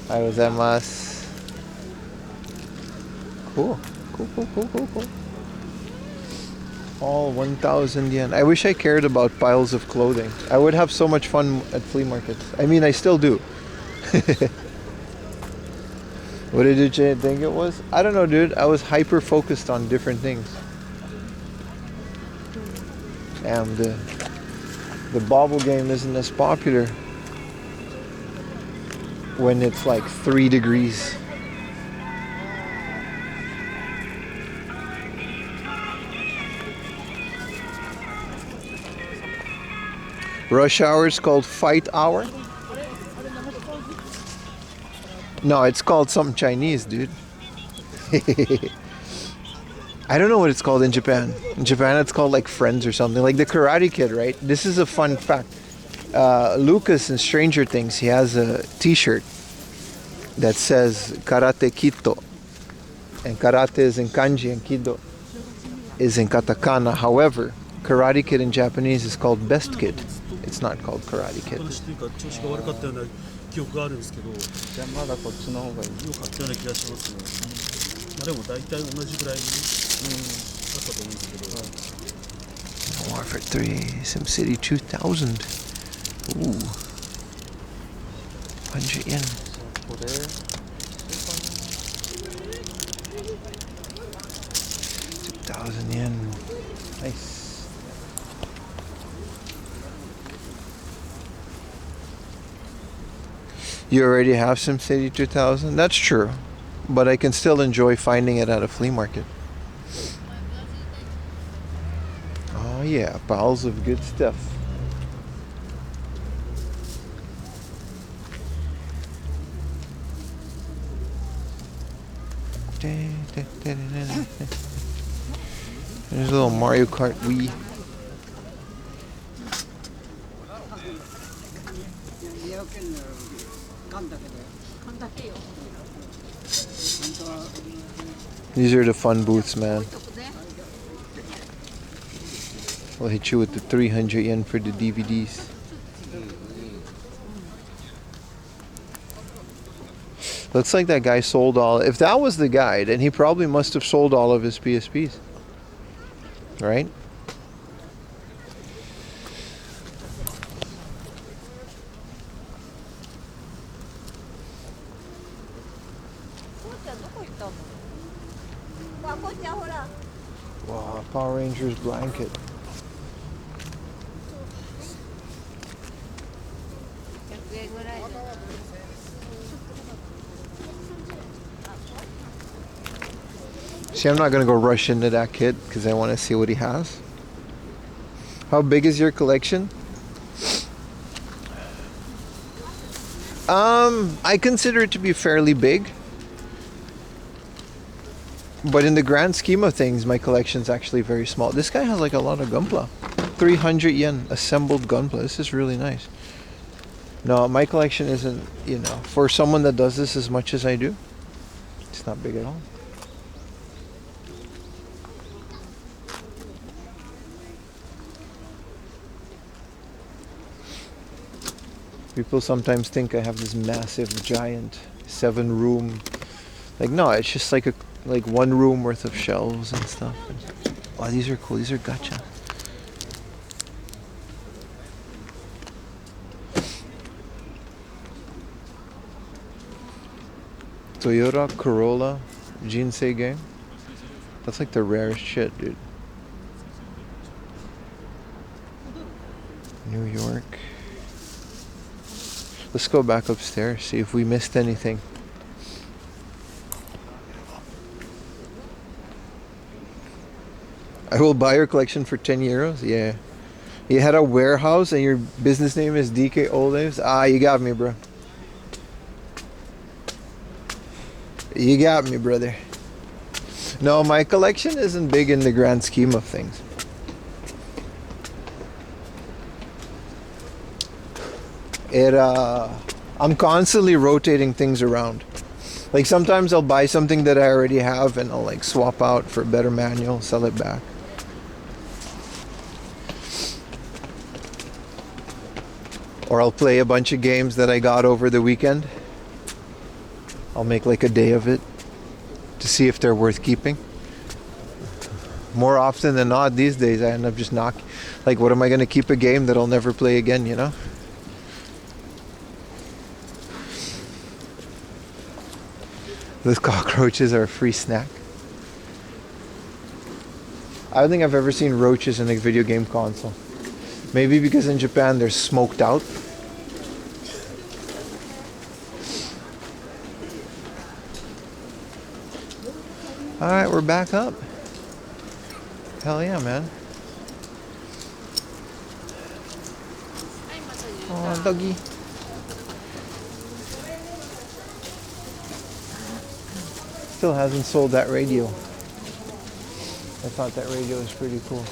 Gozaimasu. Cool. Cool. All 1,000 yen. I wish I cared about piles of clothing. I would have so much fun at flea markets. I mean, I still do. What did you think it was? I don't know, dude. I was hyper focused on different things. And the bobble game isn't as popular when it's like 3 degrees. Rush hour is called fight hour? No, it's called something Chinese, dude. I don't know what it's called in Japan. In Japan, it's called like Friends or something. Like the Karate Kid, right? This is a fun fact. Lucas in Stranger Things, he has a t-shirt that says Karate Kito. And karate is in kanji and kido is in katakana. However, Karate Kid in Japanese is called Best Kid. It's not called Karate Kid. 記憶があるんですけど、じゃあまだこっちの方がいい。よかったような気がしますね。まあでも大体同じぐらいだったと思うんですけど。More for 3, SimCity 2000. Ooh. 100 yen. これ 2,000 yen. Nice. You already have SimCity 2000? That's true. But I can still enjoy finding it at a flea market. Oh yeah, piles of good stuff. There's a little Mario Kart Wii. These are the fun booths, man. We'll hit you with the 300 yen for the DVDs. Looks like that guy sold all. If that was the guy, then he probably must have sold all of his PSPs. Right? Wow, Power Rangers blanket. See, I'm not gonna go rush into that kid because I want to see what he has. How big is your collection? I consider it to be fairly big. But in the grand scheme of things, my collection's actually very small. This guy has like a lot of Gunpla. 300 yen assembled Gunpla. This is really nice. No, my collection isn't, you know, for someone that does this as much as I do, it's not big at all. People sometimes think I have this massive, giant 7-room. Like, no, it's just like like one room worth of shelves and stuff. Oh, these are cool. These are gacha. Toyota Corolla Jinsei game. That's like the rarest shit, dude. New York. Let's go back upstairs, see if we missed anything. I will buy your collection for 10 euros. Yeah. You had a warehouse and your business name is DK Olives. Ah, you got me, bro. You got me, brother. No, my collection isn't big in the grand scheme of things. I'm constantly rotating things around. Like sometimes I'll buy something that I already have and I'll like swap out for a better manual, sell it back. Or I'll play a bunch of games that I got over the weekend. I'll make like a day of it to see if they're worth keeping. More often than not these days I end up just like, what am I going to keep a game that I'll never play again, you know? Those cockroaches are a free snack. I don't think I've ever seen roaches in a video game console. Maybe because in Japan they're smoked out. Alright, we're back up. Hell yeah, man. Oh, doggy. Still hasn't sold that radio. I thought that radio was pretty cool.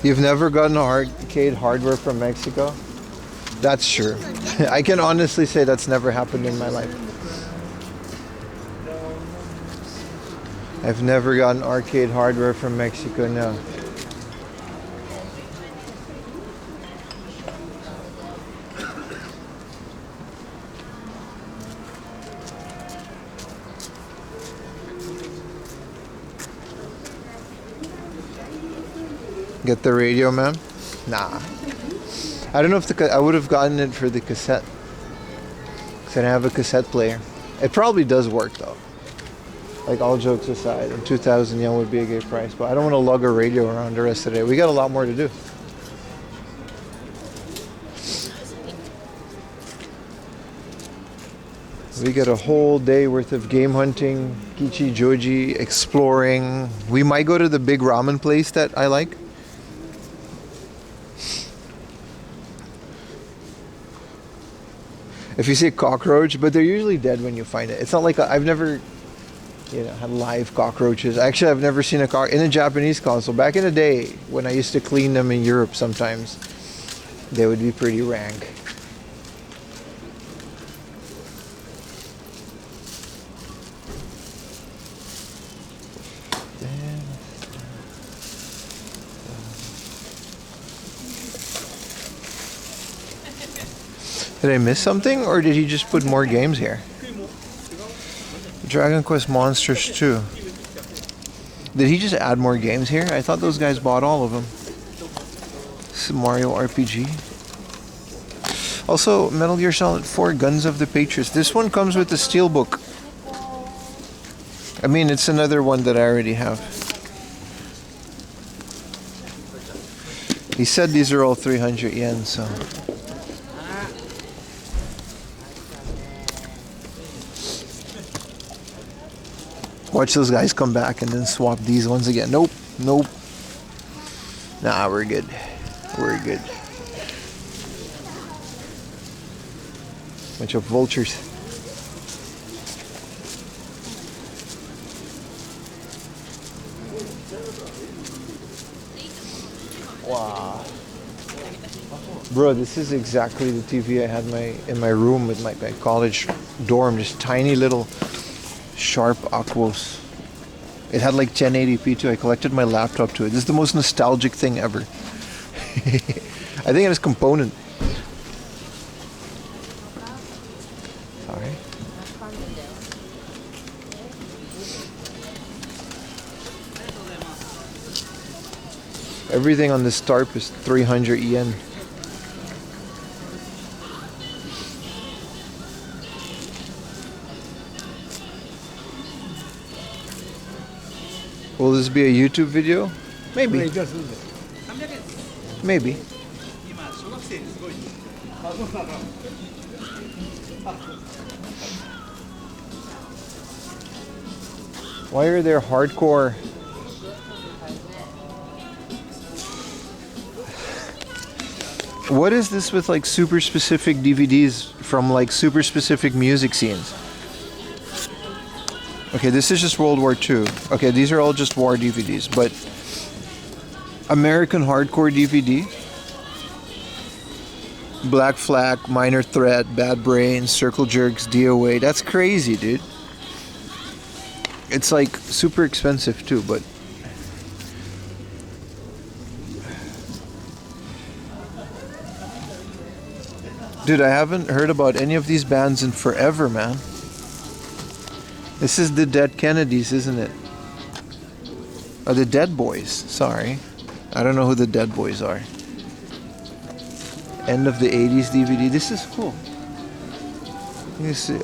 You've never gotten arcade hardware from Mexico? That's true. I can honestly say that's never happened in my life. I've never gotten arcade hardware from Mexico, no. Get the radio, man? Nah. I don't know if I would have gotten it for the cassette. Because I don't have a cassette player. It probably does work though. Like all jokes aside, and 2,000 yen would be a good price. But I don't want to lug a radio around the rest of the day. We got a lot more to do. We got a whole day worth of game hunting, Kichijoji, exploring. We might go to the big ramen place that I like. If you see a cockroach, but they're usually dead when you find it. It's not like I've never, had live cockroaches. Actually, I've never seen a in a Japanese console. Back in the day, when I used to clean them in Europe sometimes, they would be pretty rank. Did I miss something, or did he just put more games here? Dragon Quest Monsters 2. Did he just add more games here? I thought those guys bought all of them. This is Mario RPG. Also, Metal Gear Solid 4 Guns of the Patriots. This one comes with the Steelbook. I mean, it's another one that I already have. He said these are all 300 yen, so... Watch those guys come back and then swap these ones again. Nope. Nope. Nah, we're good. We're good. Bunch of vultures. Bro, this is exactly the TV I had in my room with my college dorm. Just tiny little sharp Aquos. It had like 1080p too. I collected my laptop to it. This is the most nostalgic thing ever. I think it has component. Sorry. Everything on this tarp is 300 yen. Will this be a YouTube video? Maybe. Maybe. Why are there hardcore? What is this with like super specific DVDs from like super specific music scenes? Okay, this is just World War II. Okay, these are all just war DVDs, but American hardcore DVD, Black Flag, Minor Threat, Bad Brains, Circle Jerks, DOA. That's crazy, dude. It's like super expensive too, but dude, I haven't heard about any of these bands in forever, man. This is the Dead Kennedys, isn't it? Or the Dead Boys, sorry. I don't know who the Dead Boys are. End of the 80s DVD. This is cool.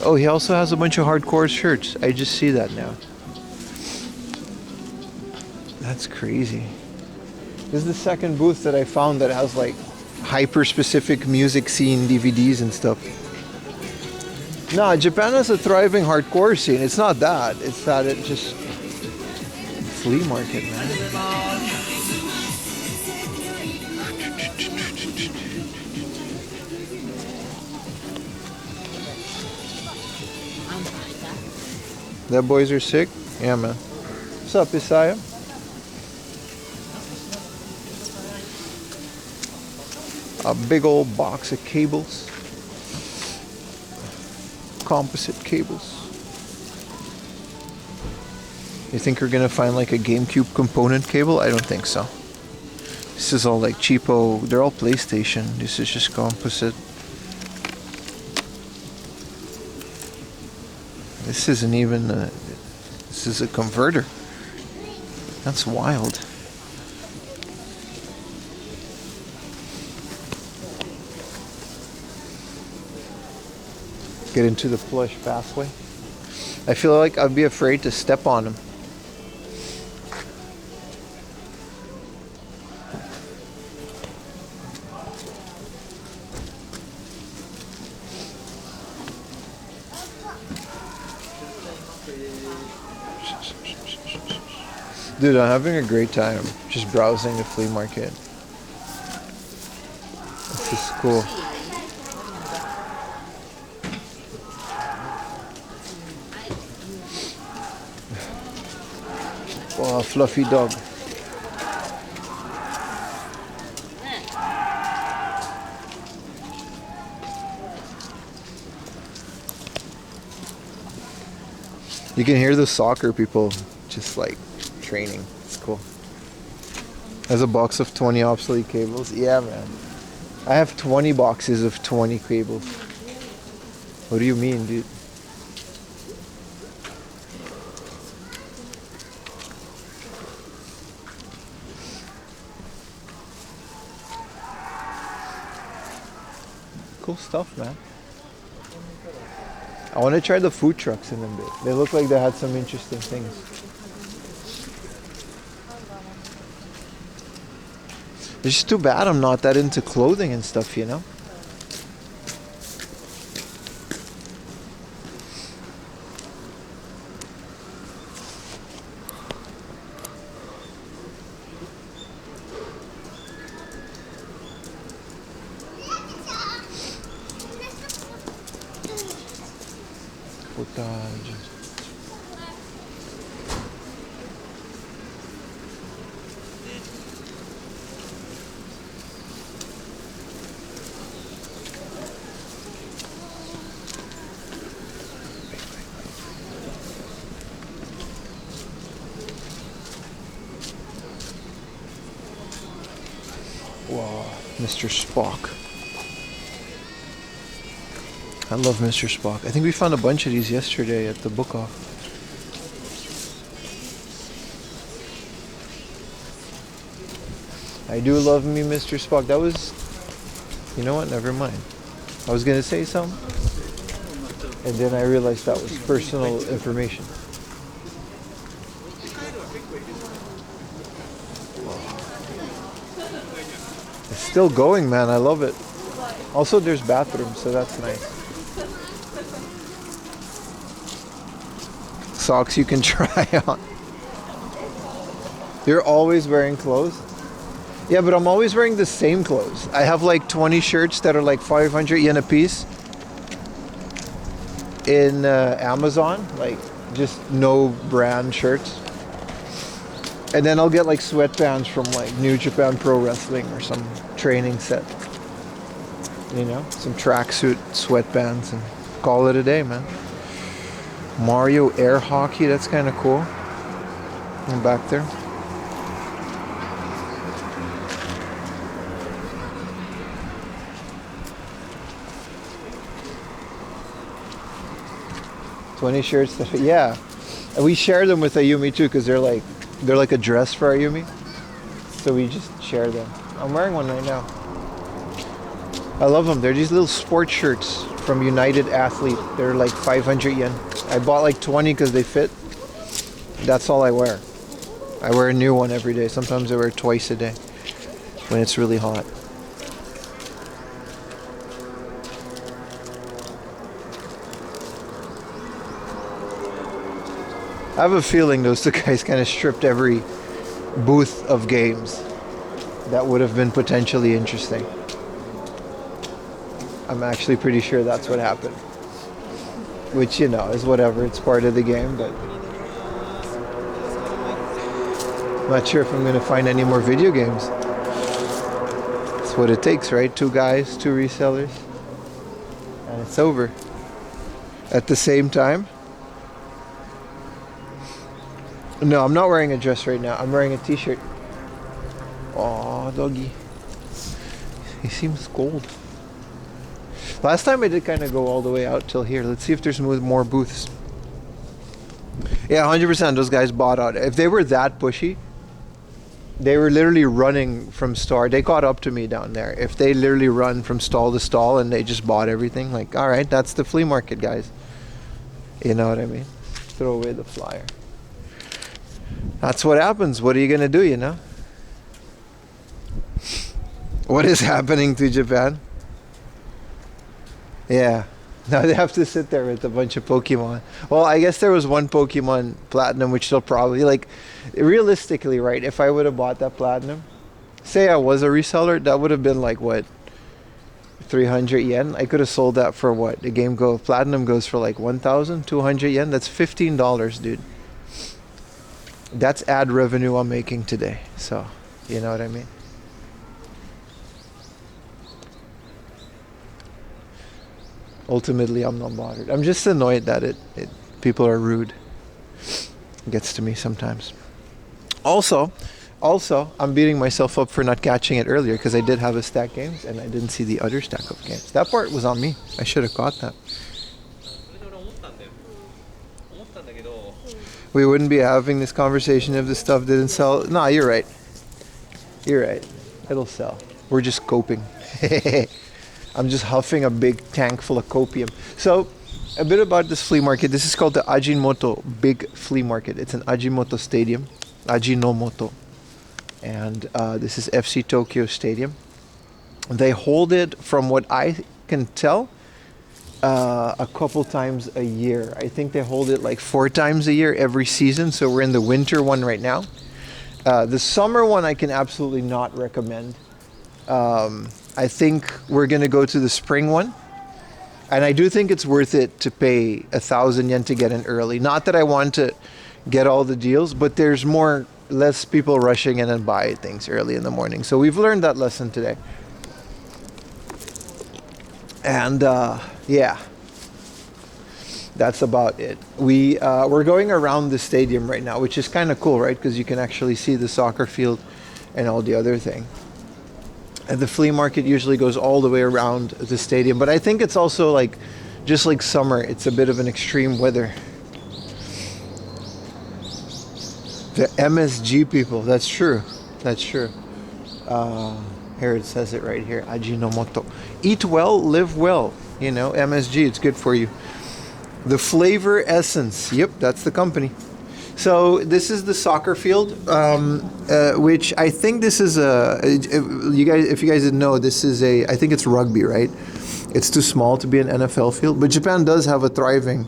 Oh, he also has a bunch of hardcore shirts. I just see that now. That's crazy. This is the second booth that I found that has like hyper-specific music scene DVDs and stuff. No, Japan has a thriving hardcore scene. It's not that. It's that it just... Flea Market, man. That boys are sick? Yeah, man. What's up, Isaiah? A big old box of cables. Composite cables. You think we're gonna find like a GameCube component cable? I don't think so. This is all like cheapo. They're all PlayStation. This is just composite. This isn't even a... This is a converter. That's wild. Get into the plush pathway. I feel like I'd be afraid to step on them. Dude, I'm having a great time just browsing the flea market. This is cool. Oh, fluffy dog. You can hear the soccer people just like training. It's cool. There's a box of 20 obsolete cables. Yeah, man. I have 20 boxes of 20 cables. What do you mean, dude? Cool stuff, man. I want to try the food trucks in a bit. They look like they had some interesting things. It's just too bad I'm not that into clothing and stuff, you know? Footage. Mr. Spock. I love Mr. Spock. I think we found a bunch of these yesterday at the book off. I do love me Mr. Spock. That was... You know what? Never mind. I was going to say something. And then I realized that was personal information. It's still going, man. I love it. Also, there's bathrooms, so that's nice. Socks you can try on. You're always wearing clothes? Yeah, but I'm always wearing the same clothes. I have like 20 shirts that are like 500 yen a piece in Amazon, like just no brand shirts. And then I'll get like sweatpants from like New Japan Pro Wrestling or some training set. You know, some tracksuit sweatpants and call it a day, man. Mario Air Hockey, that's kind of cool. I'm back there. $20 shirts that, yeah. And we share them with Ayumi too, because they're like a dress for Ayumi. So we just share them. I'm wearing one right now. I love them. They're these little sports shirts from United Athlete. They're like 500 yen. I bought like 20 because they fit. That's all I wear. I wear a new one every day. Sometimes I wear it twice a day when it's really hot. I have a feeling those two guys kind of stripped every booth of games that would have been potentially interesting. I'm actually pretty sure that's what happened. Which, you know, is whatever. It's part of the game, but I'm not sure if I'm going to find any more video games. That's what it takes, right? 2 guys, 2 resellers, and it's over. At the same time, no, I'm not wearing a dress right now. I'm wearing a t-shirt. Aw, doggy. He seems cold. Last time I did kind of go all the way out till here. Let's see if there's more booths. Yeah, 100% those guys bought out. If they were that pushy, they were literally running from store. They caught up to me down there. If they literally run from stall to stall and they just bought everything, like, all right, that's the flea market, guys. You know what I mean? Throw away the flyer. That's what happens. What are you going to do, you know? What is happening to Japan? Yeah. Now they have to sit there with a bunch of Pokemon. Well, I guess there was one Pokemon Platinum, which they'll probably, like, realistically, right, if I would have bought that Platinum, say I was a reseller, that would have been like, what, 300 yen? I could have sold that for what? The game Platinum goes for like 1,200 yen. That's $15, dude. That's ad revenue I'm making today. So, you know what I mean? Ultimately, I'm not bothered. I'm just annoyed that people are rude. It gets to me sometimes. Also, I'm beating myself up for not catching it earlier because I did have a stack games and I didn't see the other stack of games. That part was on me. I should have caught that. We wouldn't be having this conversation if the stuff didn't sell. No, you're right. You're right. It'll sell. We're just coping. I'm just huffing a big tank full of copium. So, a bit about this flea market. This is called the Ajinomoto Big Flea Market. It's an Ajinomoto Stadium. Ajinomoto. And this is FC Tokyo Stadium. They hold it, from what I can tell, a couple times a year. I think they hold it like 4 times a year every season. So we're in the winter one right now. The summer one I can absolutely not recommend. I think we're going to go to the spring one. And I do think it's worth it to pay 1,000 yen to get in early. Not that I want to get all the deals, but there's less people rushing in and buy things early in the morning. So we've learned that lesson today. And yeah, that's about it. We're going around the stadium right now, which is kind of cool, right? Because you can actually see the soccer field and all the other thing. And the flea market usually goes all the way around the stadium. But I think it's also like, just like summer, it's a bit of an extreme weather. The MSG people, that's true. That's true. Here it says it right here. Ajinomoto. Eat well, live well. You know, MSG, it's good for you. The Flavor Essence. Yep, that's the company. So this is the soccer field, which I think this is you guys, if you guys didn't know, this is I think it's rugby, right? It's too small to be an NFL field, but Japan does have a thriving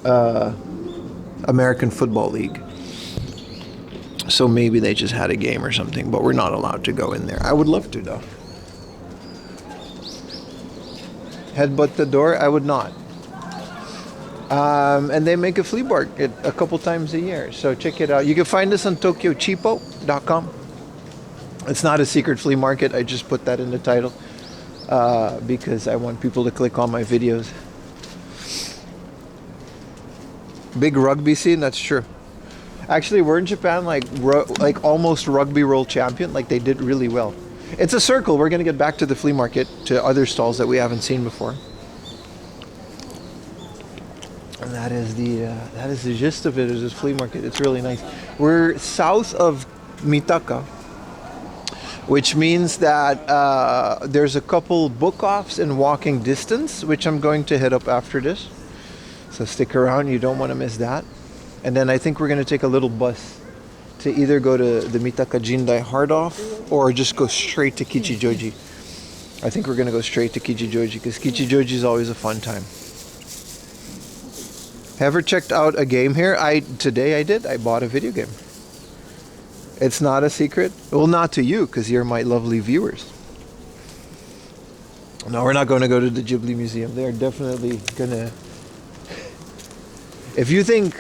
American Football League. So maybe they just had a game or something, but we're not allowed to go in there. I would love to, though. Headbutt the door? I would not. And they make a flea market a couple times a year, so check it out. You can find us on tokyocheapo.com. It's not a secret flea market. I just put that in the title because I want people to click on my videos. Big rugby scene, that's true. Actually, we're in Japan like almost rugby world champion. Like they did really well. It's a circle. We're gonna get back to the flea market, to other stalls that we haven't seen before. And that is the gist of it. Is this flea market? It's really nice. We're south of Mitaka, which means that there's a couple book offs in walking distance, which I'm going to hit up after this. So stick around. You don't want to miss that. And then I think we're going to take a little bus to either go to the Mitaka Jindai hard off or just go straight to Kichijoji. I think we're going to go straight to Kichijoji because Kichijoji is always a fun time. Ever checked out a game here? Today I did. I bought a video game. It's not a secret. Well, not to you because you're my lovely viewers. No, we're not going to go to the Ghibli Museum. They're definitely going to... If you think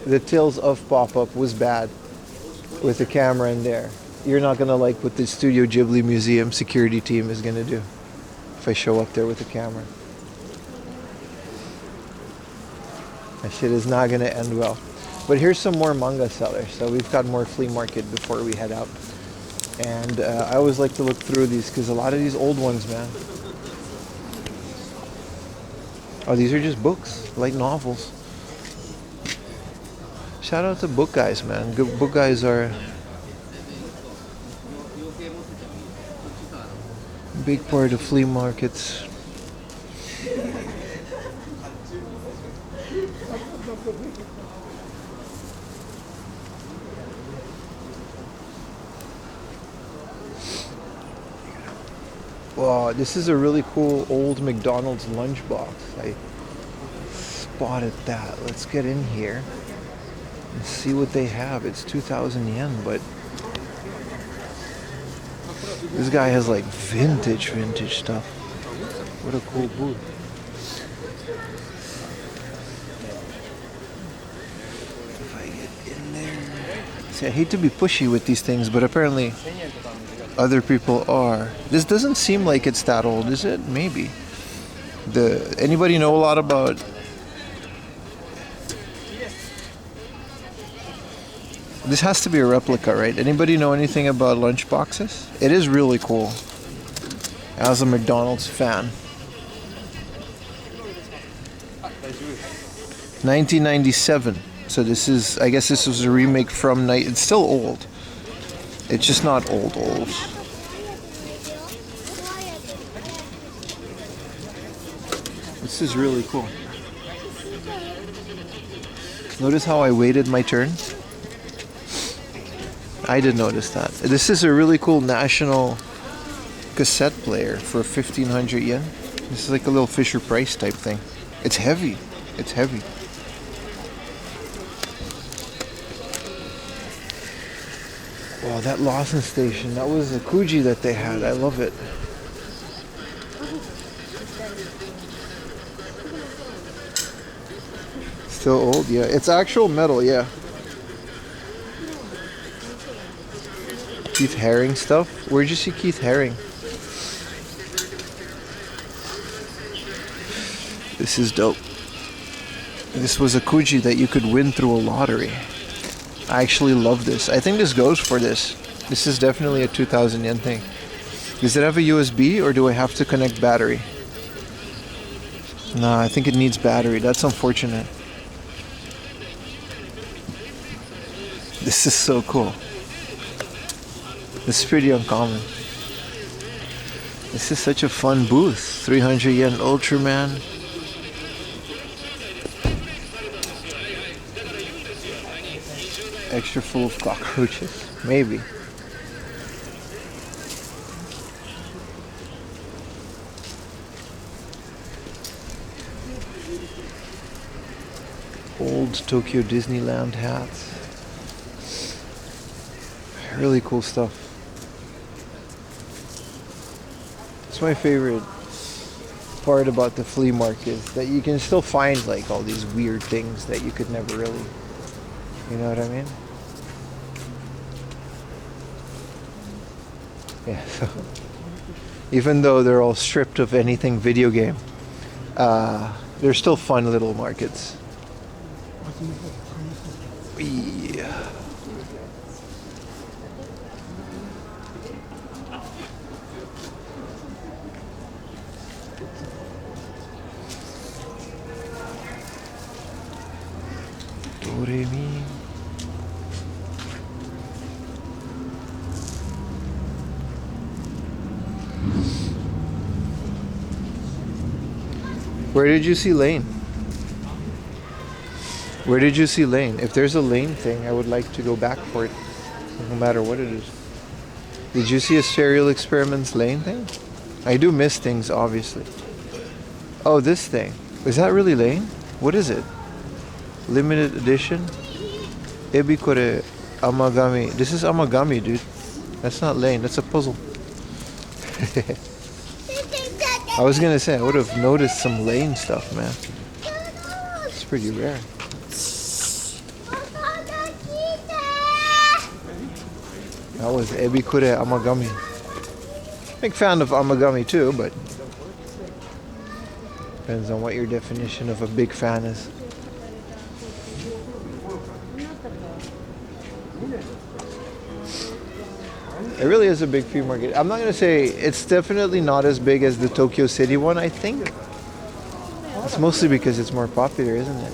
the Tales of Pop-Up was bad with the camera in there, you're not gonna like what the Studio Ghibli Museum security team is gonna do if I show up there with the camera. That shit is not gonna end well. But here's some more manga sellers. So we've got more flea market before we head out. And I always like to look through these because a lot of these old ones, man. Oh, these are just books, like novels. Shout out to book guys, man. Good book guys are a big part of flea markets. Wow, this is a really cool old McDonald's lunchbox. I spotted that. Let's get in here and see what they have. It's 2,000 yen, but this guy has like vintage stuff. What a cool booth. If I get in there. See, I hate to be pushy with these things, but apparently other people are. This doesn't seem like it's that old, is it? Maybe. Anybody know a lot about... This has to be a replica, right? Anybody know anything about lunch boxes? It is really cool. As a McDonald's fan. 1997. So this is, I guess this was a remake from it's still old. It's just not old. This is really cool. Notice how I waited my turn? I did notice that. This is a really cool national cassette player for 1,500 yen. This is like a little Fisher Price type thing. It's heavy. It's heavy. Wow, that Lawson station. That was a Kuji that they had. I love it. Still old? Yeah. It's actual metal, yeah. Keith Haring stuff? Where'd you see Keith Haring? This is dope. This was a Kuji that you could win through a lottery. I actually love this. I think this goes for this. This is definitely a 2,000 yen thing. Does it have a USB or do I have to connect battery? No, I think it needs battery. That's unfortunate. This is so cool. This is pretty uncommon. This is such a fun booth. 300 yen Ultraman. Extra full of cockroaches. Maybe. Old Tokyo Disneyland hats. Really cool stuff. It's my favorite part about the flea market is that you can still find like all these weird things that you could never really, you know what I mean? Yeah, so even though they're all stripped of anything video game, they're still fun little markets. Yeah. Do-re-mi. Where did you see Lane? Where did you see Lane? If there's a Lane thing, I would like to go back for it, no matter what it is. Did you see a Serial Experiments Lane thing? I do miss things, obviously. Oh, this thing. Is that really Lane? What is it? Limited edition? Ebi kore amagami. This is amagami, dude. That's not Lane. That's a puzzle. I was gonna say, I would have noticed some Lane stuff, man. It's pretty rare. That was Ebi kore amagami. Big fan of amagami too, but depends on what your definition of a big fan is. It really is a big flea market. I'm not going to say it's definitely not as big as the Tokyo City one, I think. It's mostly because it's more popular, isn't it?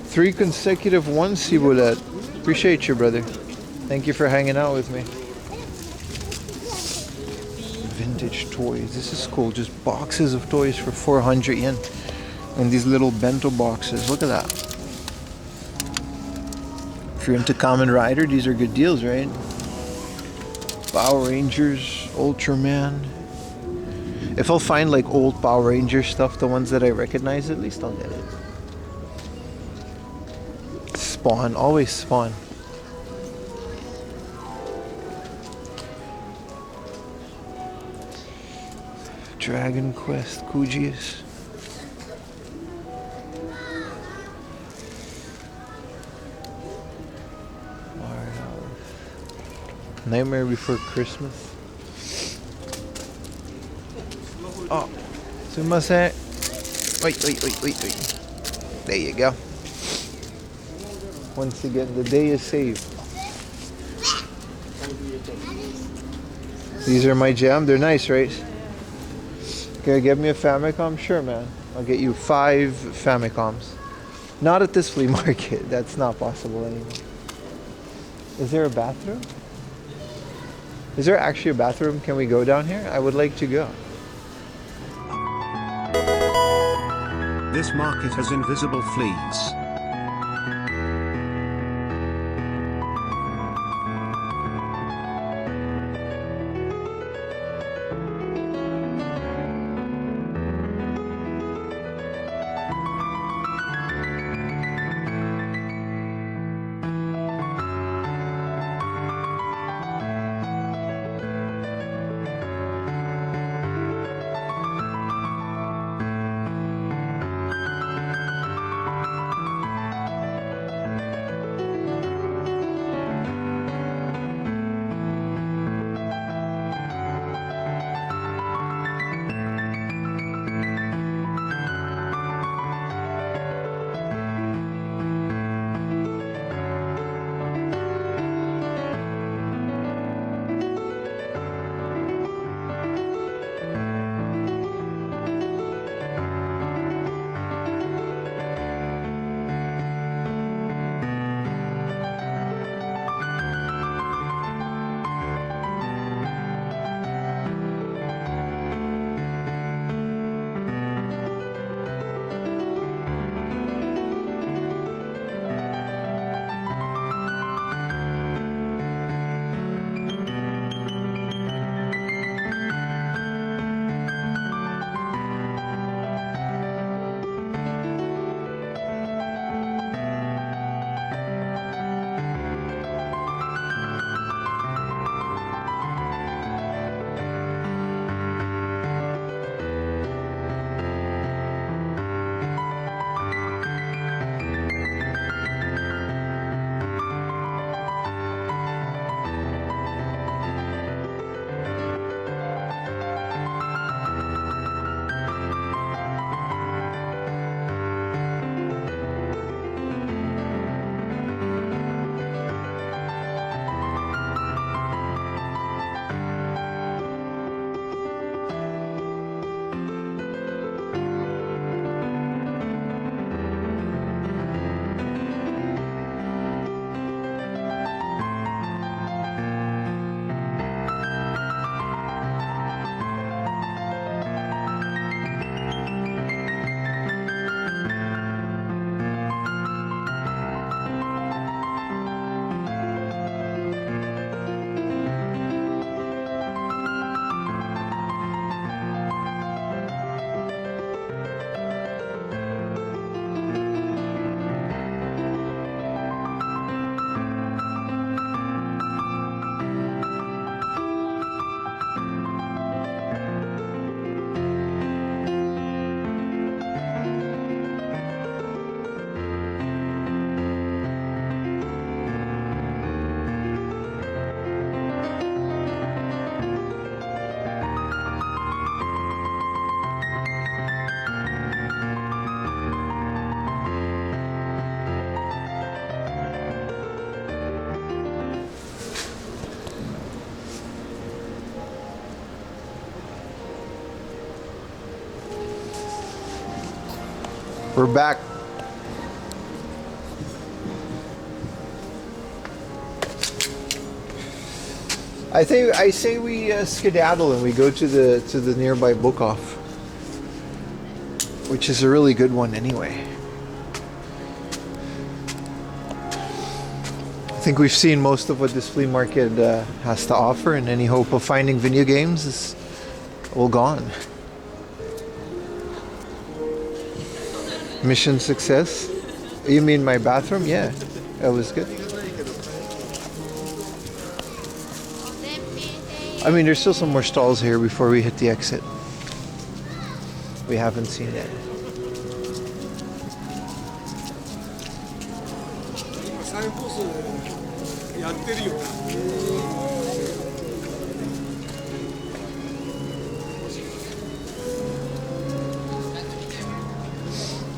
Three consecutive ones, Sibulet. Appreciate you, brother. Thank you for hanging out with me. Vintage toys. This is cool. Just boxes of toys for 400 yen. And these little bento boxes. Look at that. If you're into Kamen Rider, these are good deals, right? Power Rangers, Ultraman. If I'll find like old Power Ranger stuff, the ones that I recognize, at least I'll get it. Spawn, always Spawn. Dragon Quest, Kuji's. Nightmare Before Christmas. Oh, sumimasen. Wait. There you go. Once again, the day is saved. These are my jam. They're nice, right? Can you get me a Famicom? Sure, man. I'll get you 5 Famicoms. Not at this flea market. That's not possible anymore. Is there a bathroom? Is there actually a bathroom? Can we go down here? I would like to go. This market has invisible fleas. We're back. I say we skedaddle and we go to the nearby book off, which is a really good one anyway. I think we've seen most of what this flea market has to offer, and any hope of finding video games is all gone. Mission success? You mean my bathroom? Yeah, that was good. I mean, there's still some more stalls here before we hit the exit. We haven't seen it.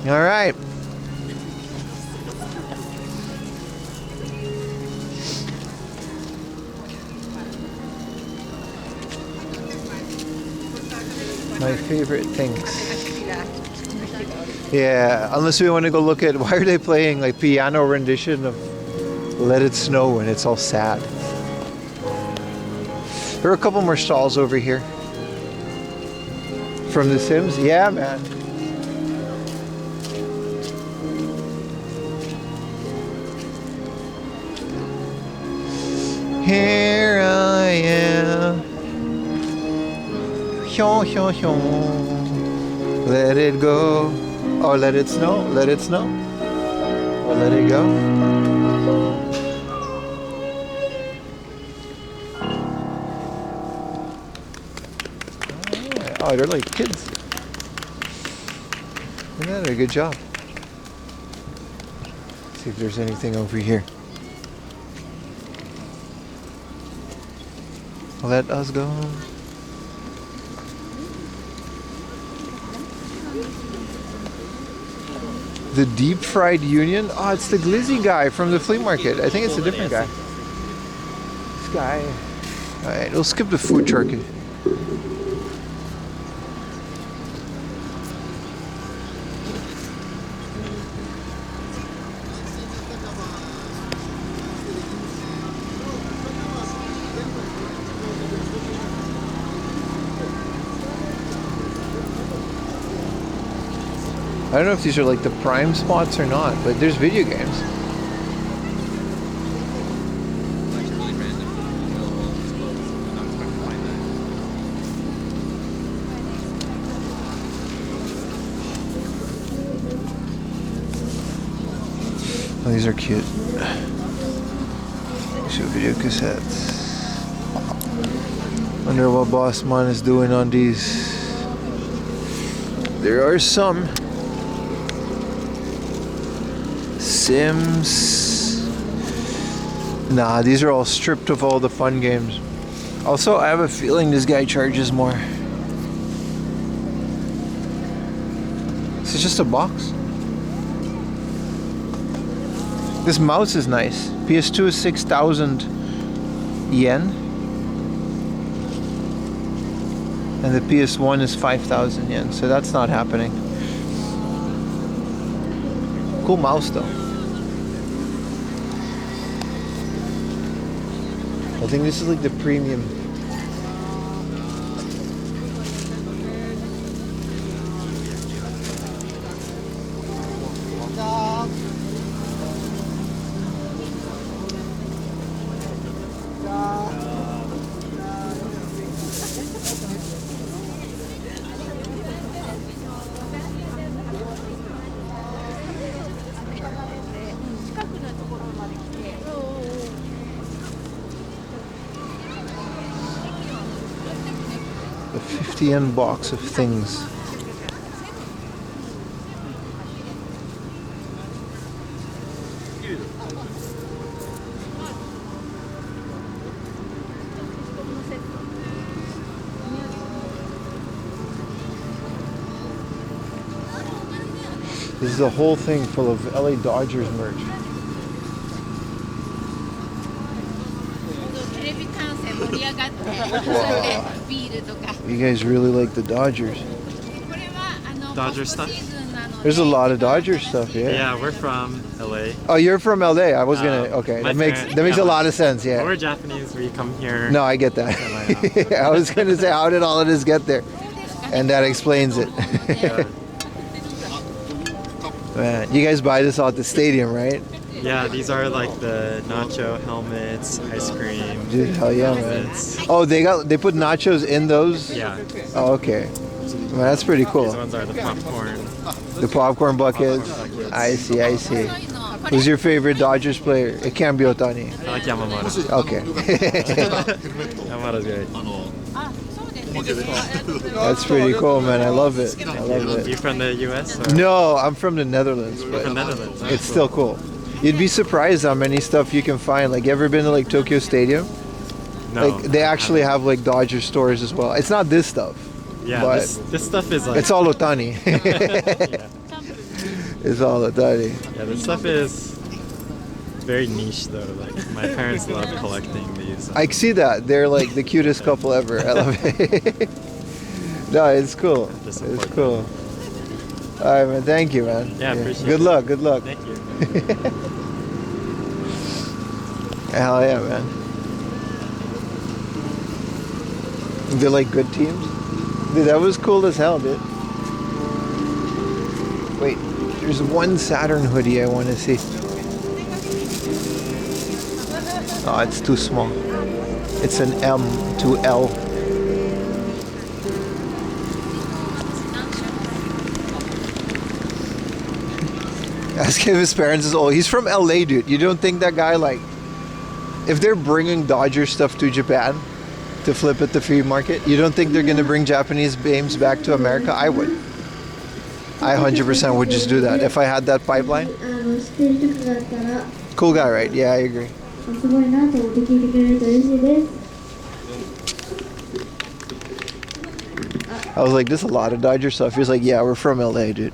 All right. My favorite things. Yeah, unless we want to go look at, why are they playing like piano rendition of Let It Snow and it's all sad. There are a couple more stalls over here. From The Sims? Yeah, man. Here I am. Hyo, hyo, hyo. Let it go. Or let it snow. Let it snow. Or let it go. Oh, they're like kids. Isn't that a good job? Let's see if there's anything over here. Let us go. The deep fried union? Oh, it's the glizzy guy from the flea market. I think it's a different guy. This guy. Alright, we'll skip the food truck. I don't know if these are like the prime spots or not, but there's video games. Oh, these are cute. These are video cassettes. Wonder what Boss Man is doing on these. There are some. Sims. Nah, these are all stripped of all the fun games. Also, I have a feeling this guy charges more. This is just a box. This mouse is nice. PS2 is 6,000 yen. And the PS1 is 5,000 yen, so that's not happening. Cool mouse though. I think this is like the premium. The 50 yen box of things. This is a whole thing full of LA Dodgers merch. Wow. You guys really like the Dodgers. Dodger stuff? There's a lot of Dodger stuff here. Yeah, we're from LA. Oh, you're from LA. I was gonna. Okay, my that makes parents- a lot of sense. But Yeah. we're Japanese. We come here. No, I get that. I was gonna say, how did all of this get there? And that explains it. Yeah. Man, you guys buy this out the stadium, right? Yeah, these are like the nacho helmets, ice cream. Dude, hell yeah, man. outfits. Oh, they put nachos in those? Yeah. Oh, okay. Man, that's pretty These cool. ones are the popcorn. The popcorn buckets. I see, I see. Who's your favorite Dodgers player? It can't be Otani. I like Yamamoto. Okay. Yamamoto's great. That's pretty cool, man. I love it. I love You it. from the US? Or? No, I'm from the Netherlands, From but Netherlands. it's still cool. You'd be surprised how many stuff you can find. Like, ever been to like Tokyo Stadium? No. Like, they actually have like Dodger stores as well. It's not this stuff. Yeah, but this stuff is like. it's all Otani. Yeah. It's all Otani. Yeah, this stuff is very niche though. Like my parents love collecting these. I see that. They're like the cutest couple ever. I love it. No, it's cool. Just It's support cool. All right, man. Thank you, man. Yeah, appreciate Good it. luck. Good luck. Thank you. Hell yeah, man. They're like good teams. Dude, that was cool as hell, dude. Wait, there's one Saturn hoodie I want to see. Oh, it's too small. It's an M to L. Ask him if his parents is old. He's from LA, dude. You don't think that guy, like, if they're bringing Dodger stuff to Japan to flip at the flea market, you don't think they're gonna bring Japanese games back to America? I would. I 100% would just do that if I had that pipeline. Cool guy, right? Yeah, I agree. I was like, there's a lot of Dodger stuff. He's like, yeah, we're from LA, dude.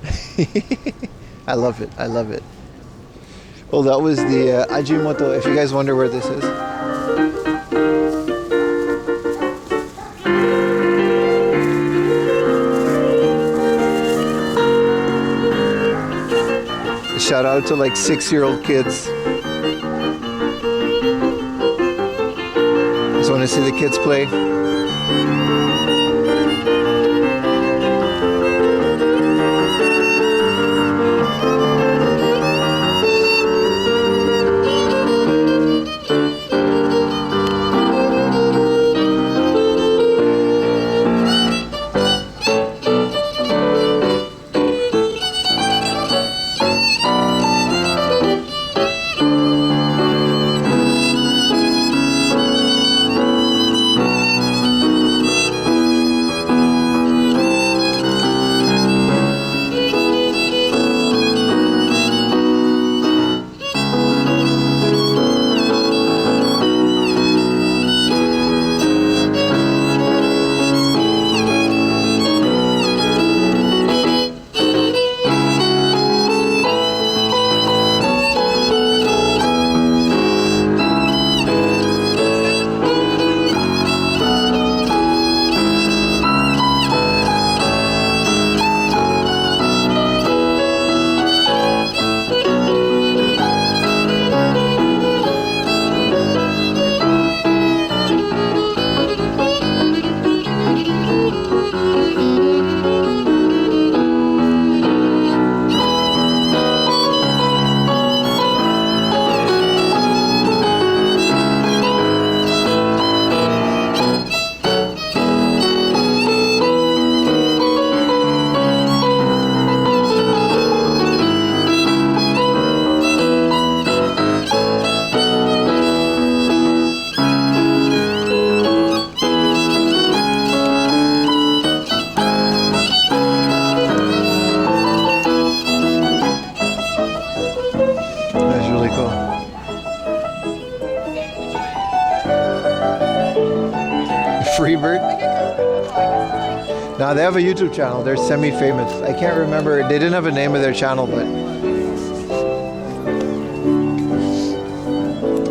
I love it. I love it. Well, that was the Ajinomoto. If you guys wonder where this is. Shout out to like 6-year-old kids. Just want to see the kids play. Freebird. Now they have a YouTube channel. They're semi-famous. I can't remember. They didn't have a name of their channel, but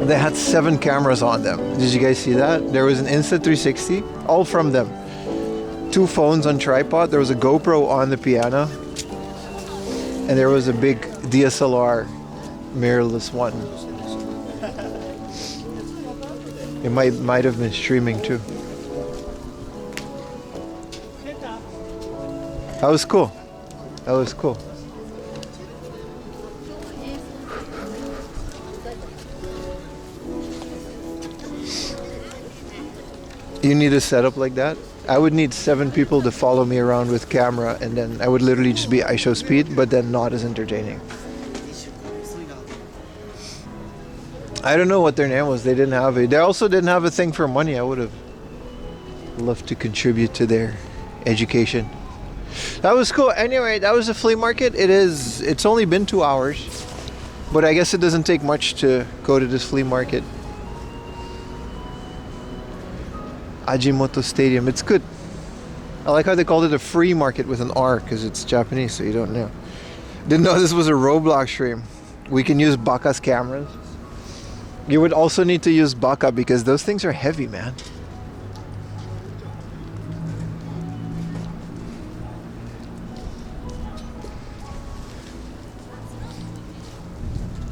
they had 7 cameras on them. Did you guys see that? There was an Insta360, all from them. 2 phones on tripod. There was a GoPro on the piano. And there was a big DSLR mirrorless one. It might have been streaming too. That was cool. That was cool. You need a setup like that? I would need 7 people to follow me around with camera, and then I would literally just be ISO speed, but then not as entertaining. I don't know what their name was. They didn't have it. They also didn't have a thing for money. I would have loved to contribute to their education. That was cool. Anyway, that was a flea market. It's only been 2 hours, but I guess it doesn't take much to go to this flea market. Ajinomoto Stadium. It's good. I like how they called it a free market with an R because it's Japanese, so you don't know. Didn't know this was a Roblox stream. We can use Baka's cameras. You would also need to use Baka because those things are heavy, man.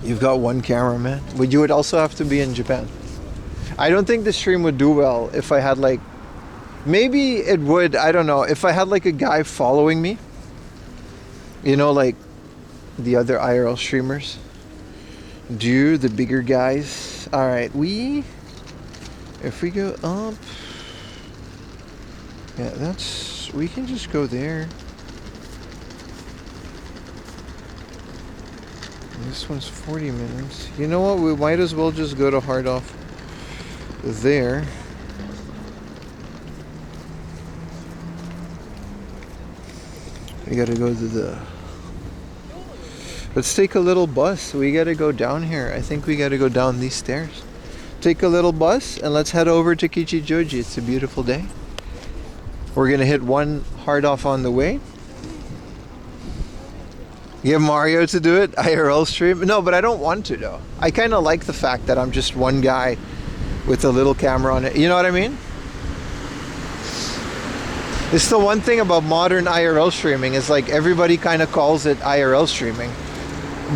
You've got one camera, man. But you would also have to be in Japan. I don't think the stream would do well if I had like, maybe it would, I don't know, if I had like a guy following me, you know, like the other IRL streamers do, the bigger guys. All right, if we go up, yeah, we can just go there. This one's 40 minutes. You know what, we might as well just go to hard off there. We gotta go to the, let's take a little bus. We gotta go down here. I think we gotta go down these stairs. Take a little bus and let's head over to Kichijoji. It's a beautiful day. We're gonna hit one hard off on the way. Get Mario to do it, IRL stream. No, but I don't want to though. I kind of like the fact that I'm just one guy with a little camera on it. You know what I mean? It's the one thing about modern IRL streaming is like everybody kind of calls it IRL streaming.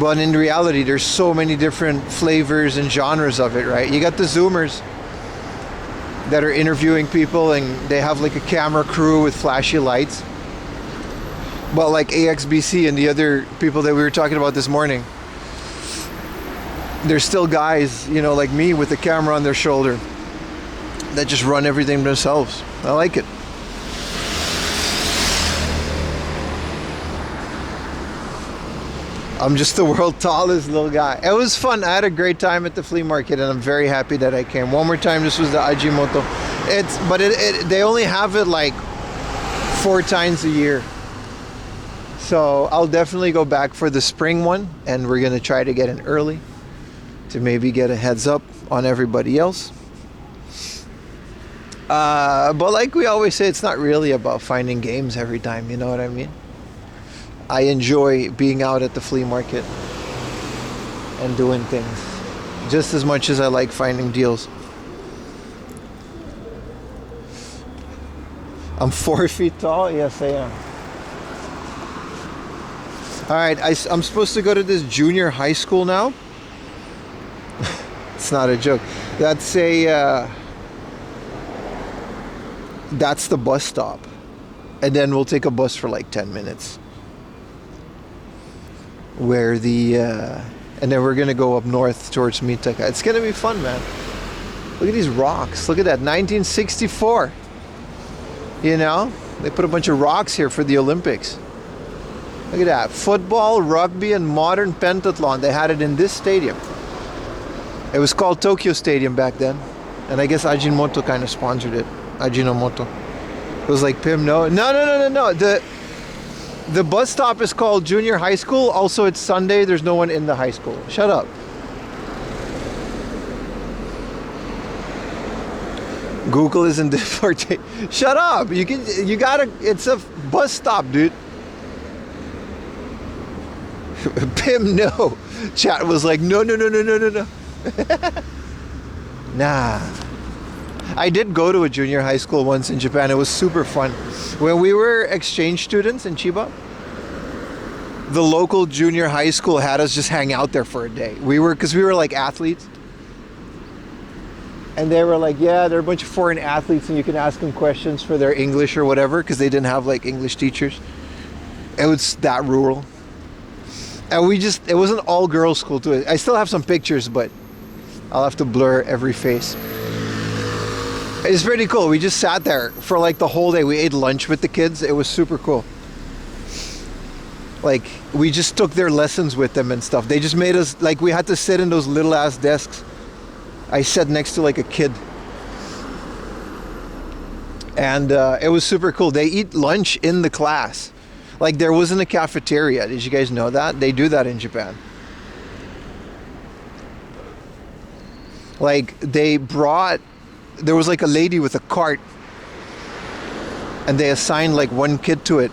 But in reality, there's so many different flavors and genres of it, right? You got the Zoomers that are interviewing people and they have like a camera crew with flashy lights. But like AXBC and the other people that we were talking about this morning, there's still guys, you know, like me with a camera on their shoulder that just run everything themselves. I like it. I'm just the world's tallest little guy. It was fun. I had a great time at the flea market and I'm very happy that I came. One more time, this was the Ajinomoto. They only have it like 4 times a year. So I'll definitely go back for the spring one and we're gonna try to get in early to maybe get a heads up on everybody else. But like we always say, it's not really about finding games every time, you know what I mean? I enjoy being out at the flea market and doing things just as much as I like finding deals. I'm 4 feet tall? Yes, I am. Alright, I'm supposed to go to this junior high school now. It's not a joke. That's the bus stop. And then we'll take a bus for like 10 minutes. And then we're gonna go up north towards Mitaka. It's gonna be fun, man. Look at these rocks. Look at that, 1964. You know, they put a bunch of rocks here for the Olympics. Look at that, football, rugby, and modern pentathlon. They had it in this stadium. It was called Tokyo Stadium back then. And I guess Ajinomoto kind of sponsored it. Ajinomoto. It was like Pim, no. The bus stop is called Junior High School. Also, it's Sunday. There's no one in the high school. Shut up. Google isn't deportation. Shut up. You gotta, it's a bus stop, dude. Pim, no. Chat was like, no. Nah. I did go to a junior high school once in Japan. It was super fun. When we were exchange students in Chiba, the local junior high school had us just hang out there for a day. Because we were like athletes. And they were like, yeah, they're a bunch of foreign athletes and you can ask them questions for their English or whatever, because they didn't have like English teachers. It was that rural. And it wasn't all girls school too. I still have some pictures, but I'll have to blur every face. It's pretty cool. We just sat there for like the whole day. We ate lunch with the kids. It was super cool. Like, we just took their lessons with them and stuff. They just made us, like, we had to sit in those little ass desks. I sat next to like a kid. And it was super cool. They eat lunch in the class. Like, there wasn't a cafeteria. Did you guys know that? They do that in Japan. Like, there was like a lady with a cart. And they assigned like one kid to it.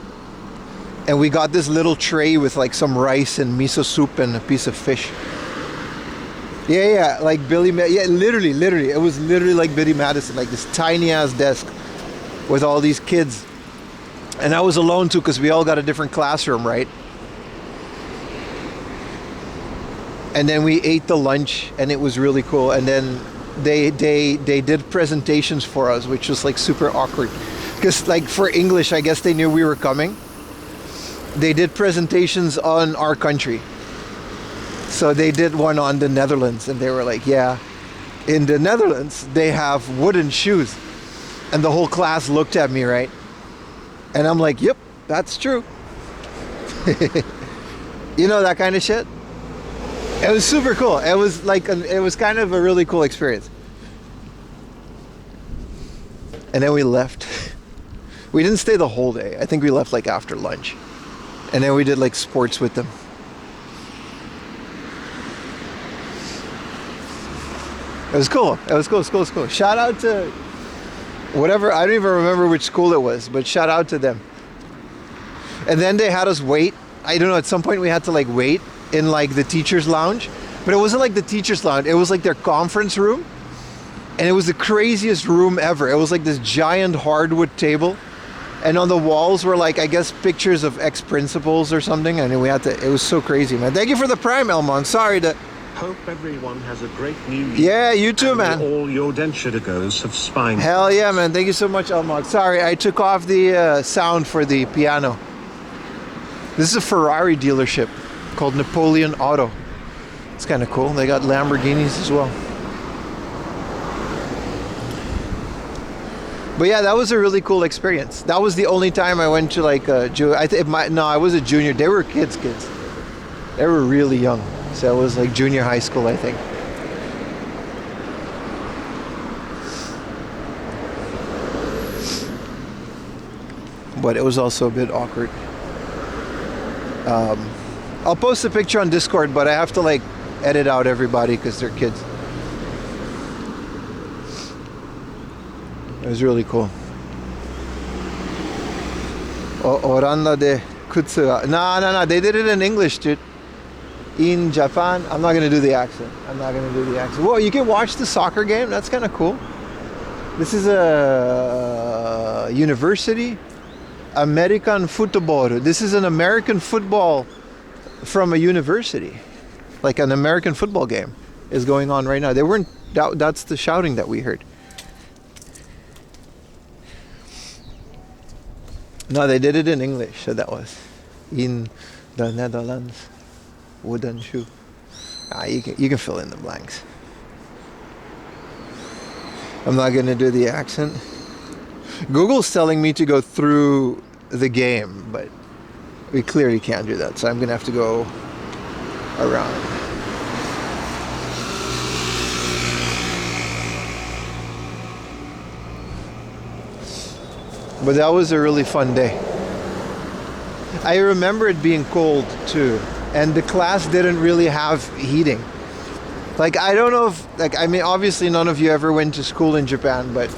And we got this little tray with like some rice and miso soup and a piece of fish. Yeah, like literally. It was literally like Billy Madison, like this tiny ass desk with all these kids. And I was alone too, because we all got a different classroom, right? And then we ate the lunch and it was really cool. And then they did presentations for us, which was like super awkward. Because like for English, I guess they knew we were coming. They did presentations on our country. So they did one on the Netherlands and they were like, yeah, in the Netherlands, they have wooden shoes. And the whole class looked at me, right? And I'm like, yep, that's true. You know, that kind of shit. It was super cool. It was like, it was kind of a really cool experience. And then we left. We didn't stay the whole day. I think we left like after lunch. And then we did like sports with them. It was cool. It was cool. Shout out to whatever, I don't even remember which school it was, but shout out to them. And then they had us wait. I don't know, at some point we had to like wait in like the teacher's lounge. But it wasn't like the teacher's lounge. It was like their conference room. And it was the craziest room ever. It was like this giant hardwood table. And on the walls were like, I guess, pictures of ex-principals or something. And we had to, it was so crazy, man. Thank you for the Prime, Elmon. Sorry to... Hope everyone has a great new year. Yeah, you too, man. All your dentures have spine. Hell yeah, man. Thank you so much, Elmon. Sorry, I took off the sound for the piano. This is a Ferrari dealership called Napoleon Auto. It's kind of cool. They got Lamborghinis as well. But yeah, that was a really cool experience. That was the only time I went to like I was a junior. They were kids. They were really young. So it was like junior high school, I think. But it was also a bit awkward. I'll post a picture on Discord, but I have to like edit out everybody because they're kids. It was really cool. Oranda de kutsu. No. They did it in English, dude. In Japan, I'm not going to do the accent. Whoa, you can watch the soccer game? That's kind of cool. This is a university. American football. This is an American football from a university. Like an American football game is going on right now. That's the shouting that we heard. No, they did it in English, so that was in the Netherlands. Wooden shoe. You can fill in the blanks. I'm not gonna do the accent. Google's telling me to go through the game, but we clearly can't do that, so I'm gonna have to go around. But that was a really fun day. I remember it being cold too, and the class didn't really have heating. Like, I don't know if, like, I mean, obviously none of you ever went to school in Japan, but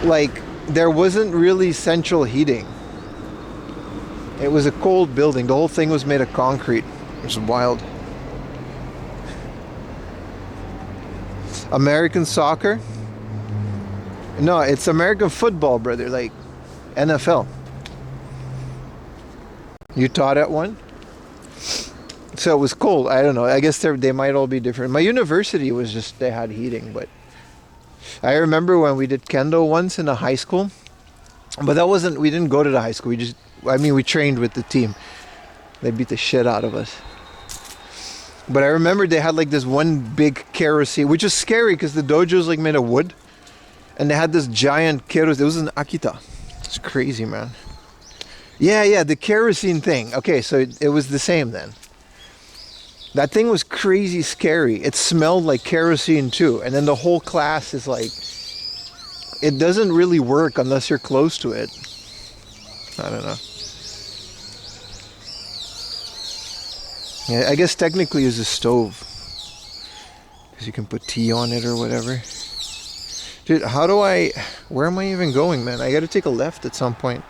like, there wasn't really central heating. It was a cold building. The whole thing was made of concrete. It was wild. American soccer? No, it's American football, brother, like NFL. You taught at one? So it was cold. I don't know. I guess they might all be different. My university was just, they had heating, but I remember when we did kendo once in a high school, but that wasn't, we didn't go to the high school. We trained with the team. They beat the shit out of us. But I remember they had like this one big kerosene, which is scary because the dojo is like made of wood. And they had this giant kerosene. It was in Akita. It's crazy, man. Yeah, the kerosene thing. Okay, so it was the same then. That thing was crazy scary. It smelled like kerosene too. And then the whole class is like, it doesn't really work unless you're close to it. I don't know. Yeah, I guess technically it's a stove. Because you can put tea on it or whatever. Dude, where am I even going, man? I gotta take a left at some point.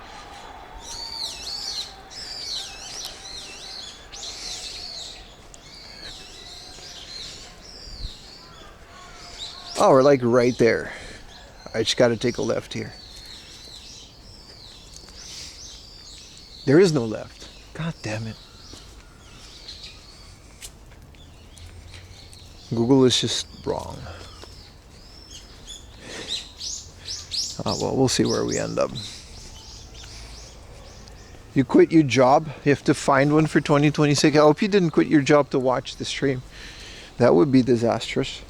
Oh, we're like right there. I just gotta take a left here. There is no left. God damn it. Google is just wrong. Oh, well, we'll see where we end up. You quit your job? You have to find one for 2026? I hope you didn't quit your job to watch the stream. That would be disastrous.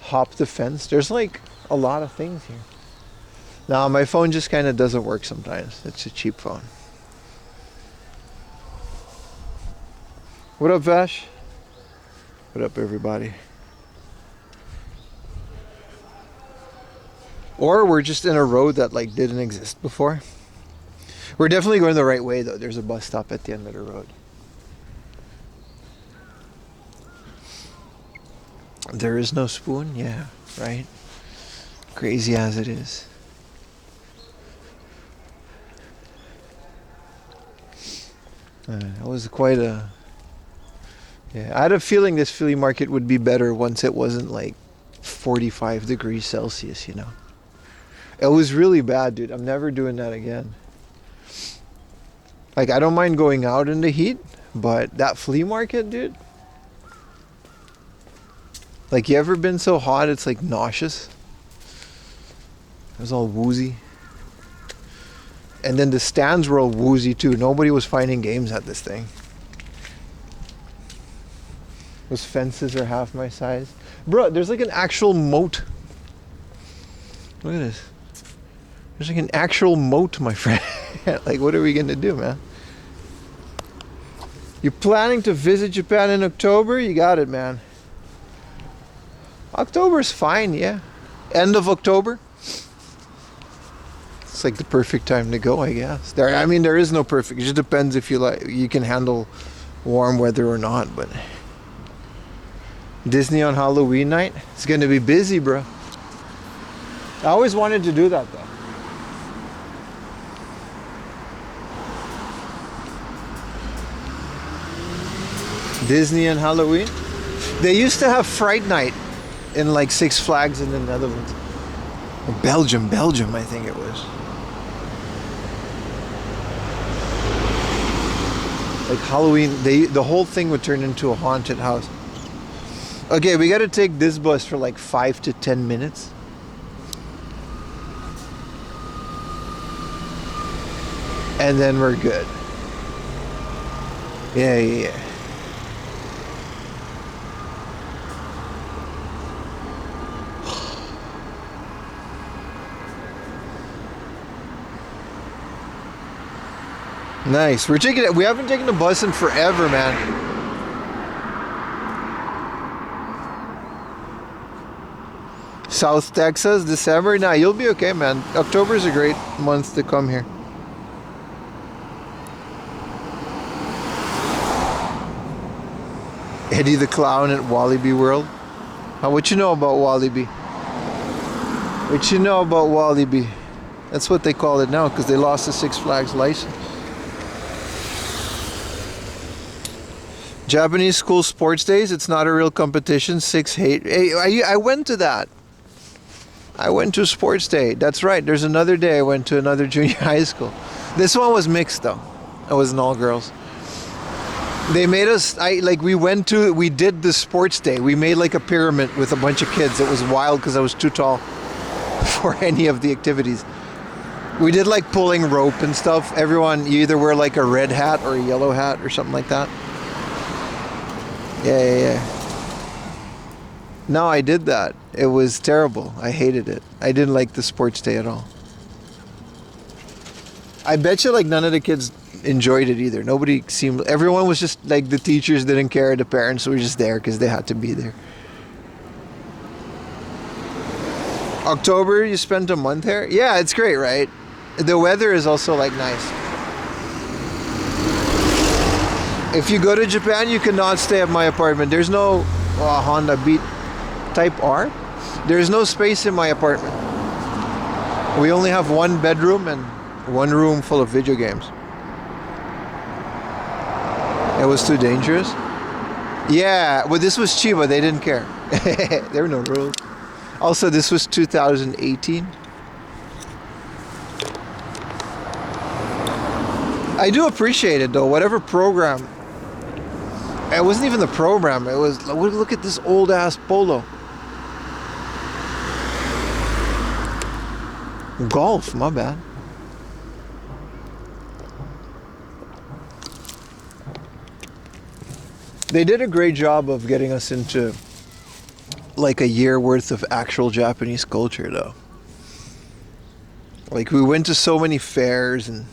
Hop the fence. There's like a lot of things here. Now my phone just kind of doesn't work sometimes. It's a cheap phone. What up, Vash? What up, everybody? Or we're just in a road that like didn't exist before. We're definitely going the right way though. There's a bus stop at the end of the road. There is no spoon? Yeah, right? Crazy as it is. That was quite a... Yeah, I had a feeling this flea market would be better once it wasn't like 45 degrees Celsius, you know? It was really bad, dude. I'm never doing that again. Like, I don't mind going out in the heat, but that flea market, dude... Like, you ever been so hot it's like nauseous? It was all woozy. And then the stands were all woozy too. Nobody was finding games at this thing. Those fences are half my size. Bro, there's like an actual moat. Look at this. There's like an actual moat, my friend. Like, what are we gonna do, man? You're planning to visit Japan in October? You got it, man. October's fine, yeah. End of October. It's like the perfect time to go, I guess. There is no perfect. It just depends if you can handle warm weather or not. But Disney on Halloween night, it's gonna be busy, bro. I always wanted to do that though. Disney on Halloween. They used to have Fright Night in like Six Flags in the Netherlands. Or Belgium, I think it was. Like Halloween, the whole thing would turn into a haunted house. Okay, we gotta take this bus for like 5 to 10 minutes. And then we're good. Yeah. Nice. We haven't taken a bus in forever, man. South Texas, December? Nah, you'll be okay, man. October's a great month to come here. Eddie the Clown at Wallaby World. What you know about Wallaby? What you know about Wallaby? That's what they call it now because they lost the Six Flags license. Japanese school sports days, it's not a real competition. 6-8. Hey, I went to that. I went to a sports day. That's right. There's another day I went to another junior high school. This one was mixed though. It wasn't all girls. They made us, we did the sports day. We made like a pyramid with a bunch of kids. It was wild because I was too tall for any of the activities. We did like pulling rope and stuff. Everyone, you either wear like a red hat or a yellow hat or something like that. Yeah. No, I did that. It was terrible. I hated it. I didn't like the sports day at all. I bet you like none of the kids enjoyed it either. Everyone was just like, the teachers didn't care, the parents were just there because they had to be there. October, you spent a month here? Yeah, it's great, right? The weather is also like nice. If you go to Japan, you cannot stay at my apartment. There's no Honda Beat Type R. There's no space in my apartment. We only have one bedroom and one room full of video games. It was too dangerous. Yeah, well, this was Chiba. They didn't care. There were no rules. Also, this was 2018. I do appreciate it though. Whatever program. It wasn't even the program. It was, look at this old ass Polo. Golf, my bad. They did a great job of getting us into like a year worth of actual Japanese culture though. Like we went to so many fairs and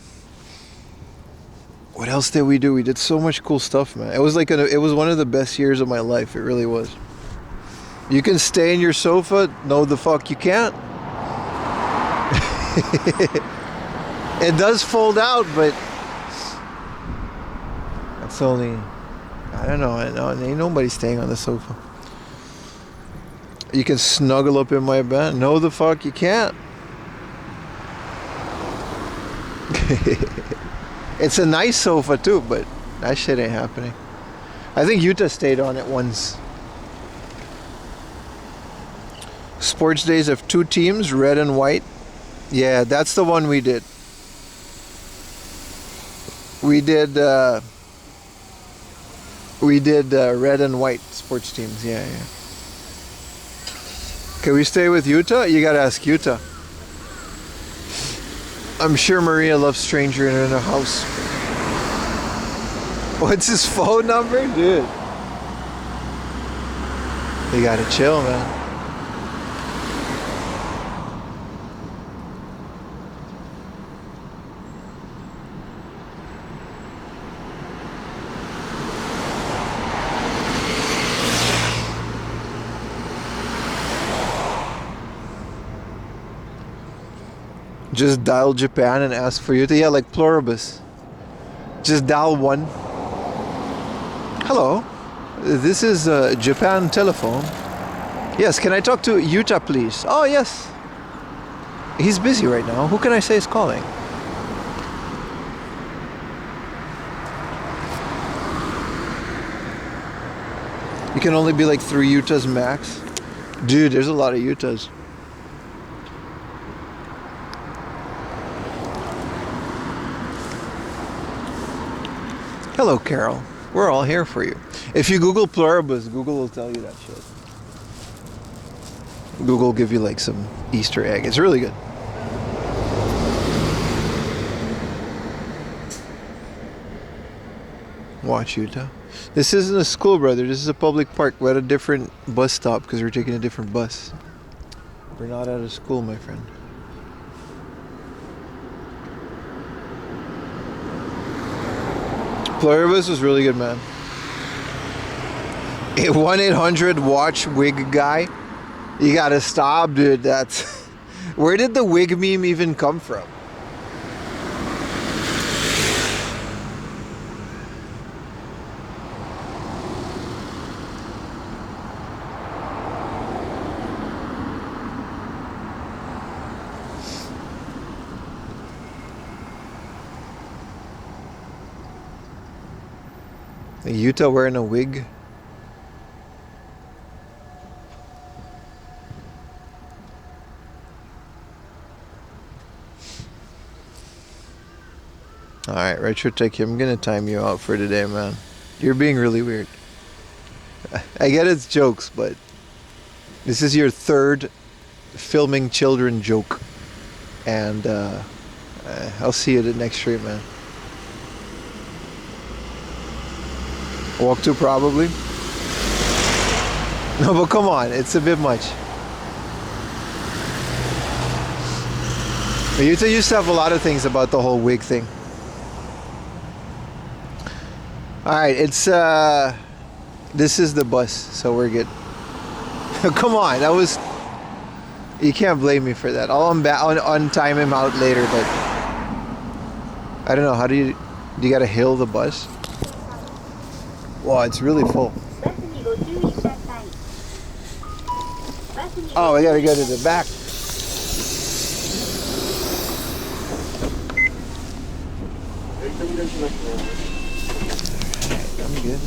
what else did we do? We did so much cool stuff, man. It was like it was one of the best years of my life. It really was. You can stay in your sofa. No, the fuck you can't. It does fold out, but it's only, I don't know. Ain't nobody staying on the sofa. You can snuggle up in my bed. No, the fuck you can't. It's a nice sofa too, but that shit ain't happening. I think Utah stayed on it once. Sports days have two teams, red and white. Yeah, that's the one we did. We did red and white sports teams. Yeah. Can we stay with Utah? You gotta ask Utah. I'm sure Maria loves stranger in her house. What's his phone number? Dude. You gotta chill, man. Just dial Japan and ask for you to, yeah, like pluribus. Just dial 1. Hello, this is Japan telephone. Yes, can I talk to Utah, please? Oh, yes. He's busy right now. Who can I say is calling? You can only be like 3 Utahs max. Dude, there's a lot of Utahs. Hello, Carol. We're all here for you. If you Google pluribus, Google will tell you that shit. Google will give you like some Easter egg. It's really good. Watch Utah. This isn't a school, brother. This is a public park. We're at a different bus stop because we're taking a different bus. We're not at a school, my friend. Pluribus was really good, man. 1-800-WATCH WIG guy. You gotta stop, dude. That's... Where did the wig meme even come from? Utah wearing a wig. Alright, Retro Tech, I'm gonna time you out for today, man. You're being really weird. I get it's jokes, but this is your third filming children joke. And I'll see you at the next stream, man. Walk to probably? No, but come on, it's a bit much. You used to have a lot of things about the whole wig thing. Alright, it's this is the bus, so we're good. Come on, that was, you can't blame me for that. I'll untime him out later, but I don't know, how do you gotta hail the bus? Wow, it's really full. Oh, we gotta go to the back. I'm good.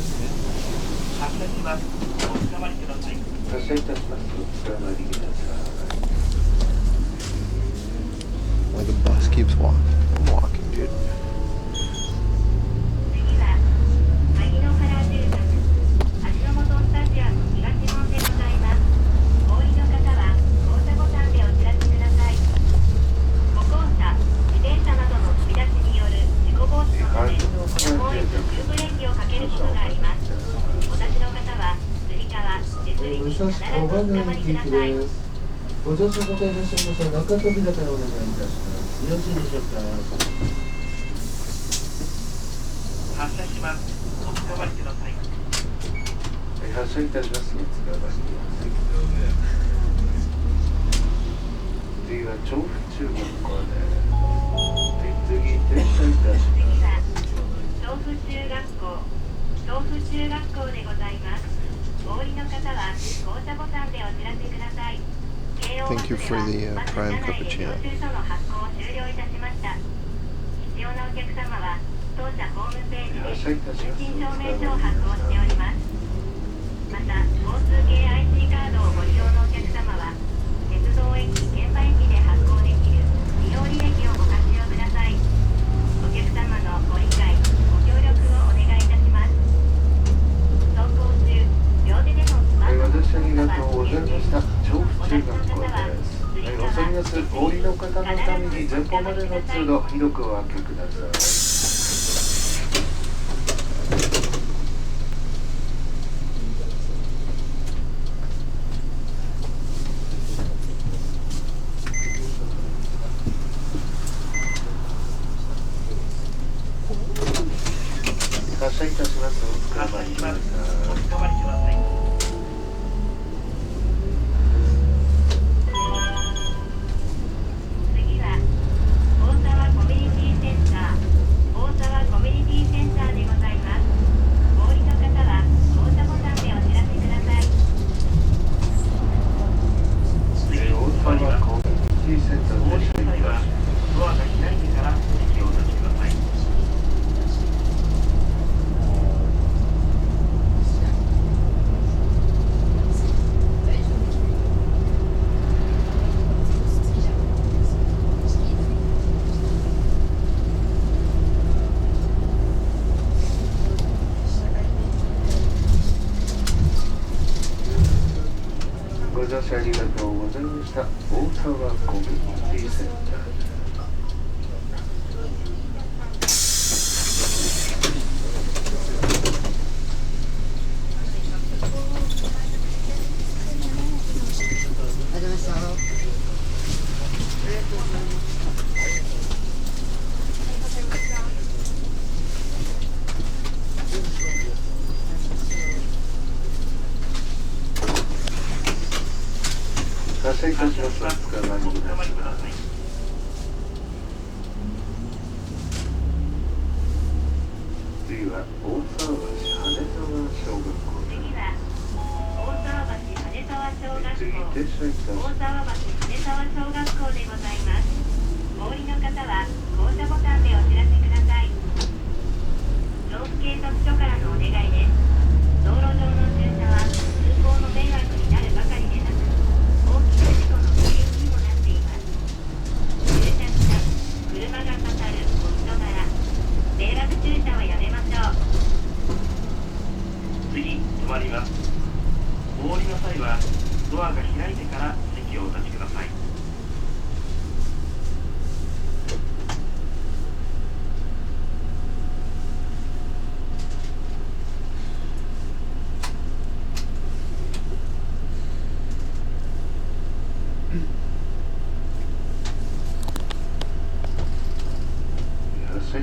Where the bus keeps walking. I'm walking, dude. Thank you for the prime cappuccino.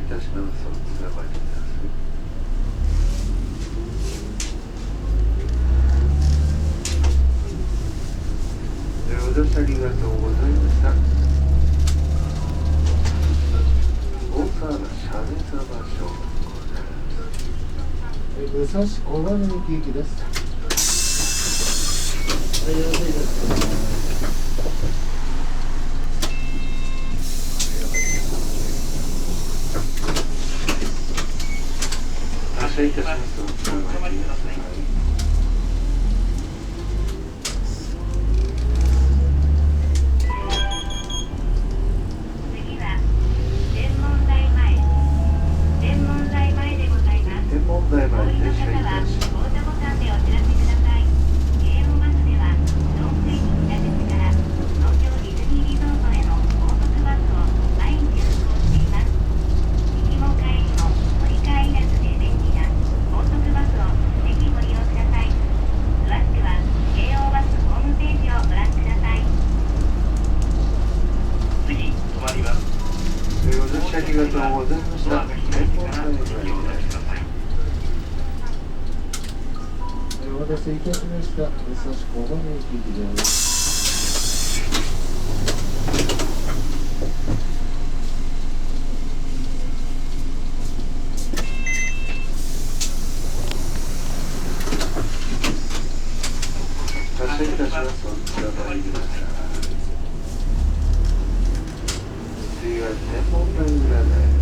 たします。おつらばいてください。お出しありがとうございました。大沢のシャネサバショー。武蔵小金井行きです。はい、よろしいですか。発車いたします。おつらばいてください。お待たせいたしました。武蔵小金井行きです。発車いたします。お願いください。次は天文台裏です。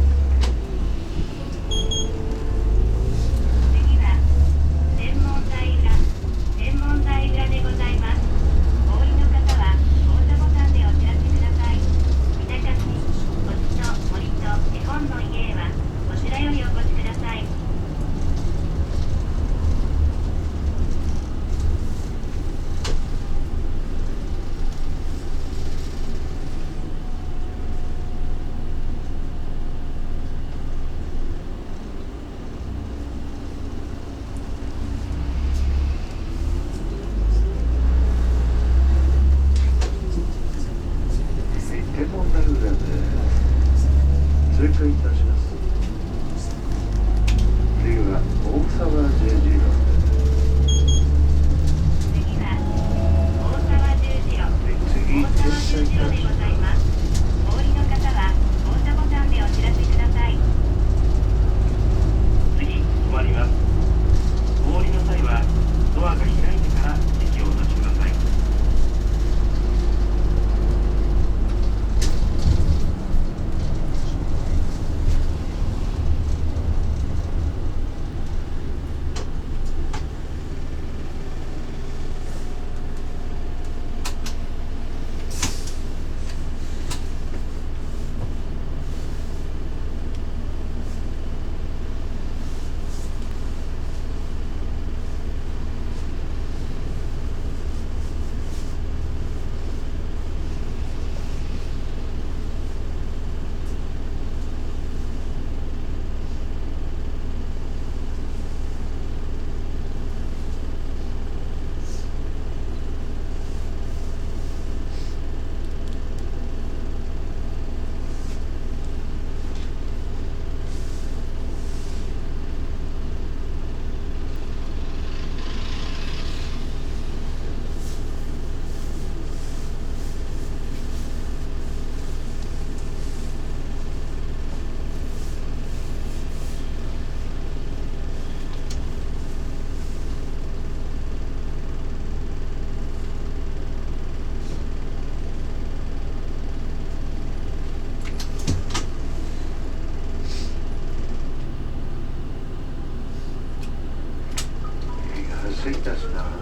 発車いたします。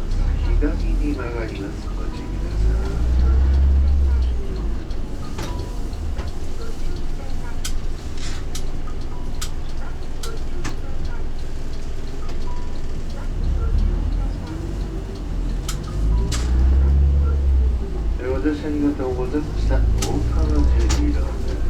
左に曲がります。ご注意ください。お出しありがとうございました。大川12号です。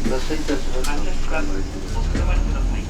発車いたします。お捕まえください。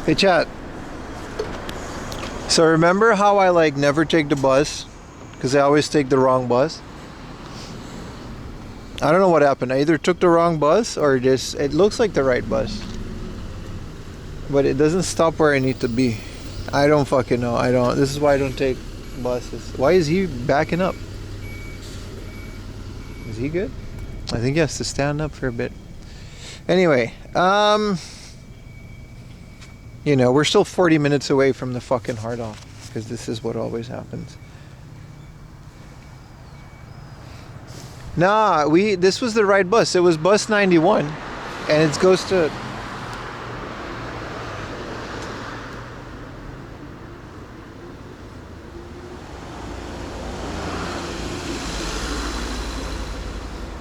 Hey chat. So remember how I like never take the bus? Because I always take the wrong bus? I don't know what happened. I either took the wrong bus or just it looks like the right bus. But it doesn't stop where I need to be. I don't fucking know. I don't. This is why I don't take buses. Why is he backing up? Is he good? I think he has to stand up for a bit. Anyway, you know, we're still 40 minutes away from the fucking hard off because this is what always happens. Nah, this was the right bus. It was bus 91 and it goes to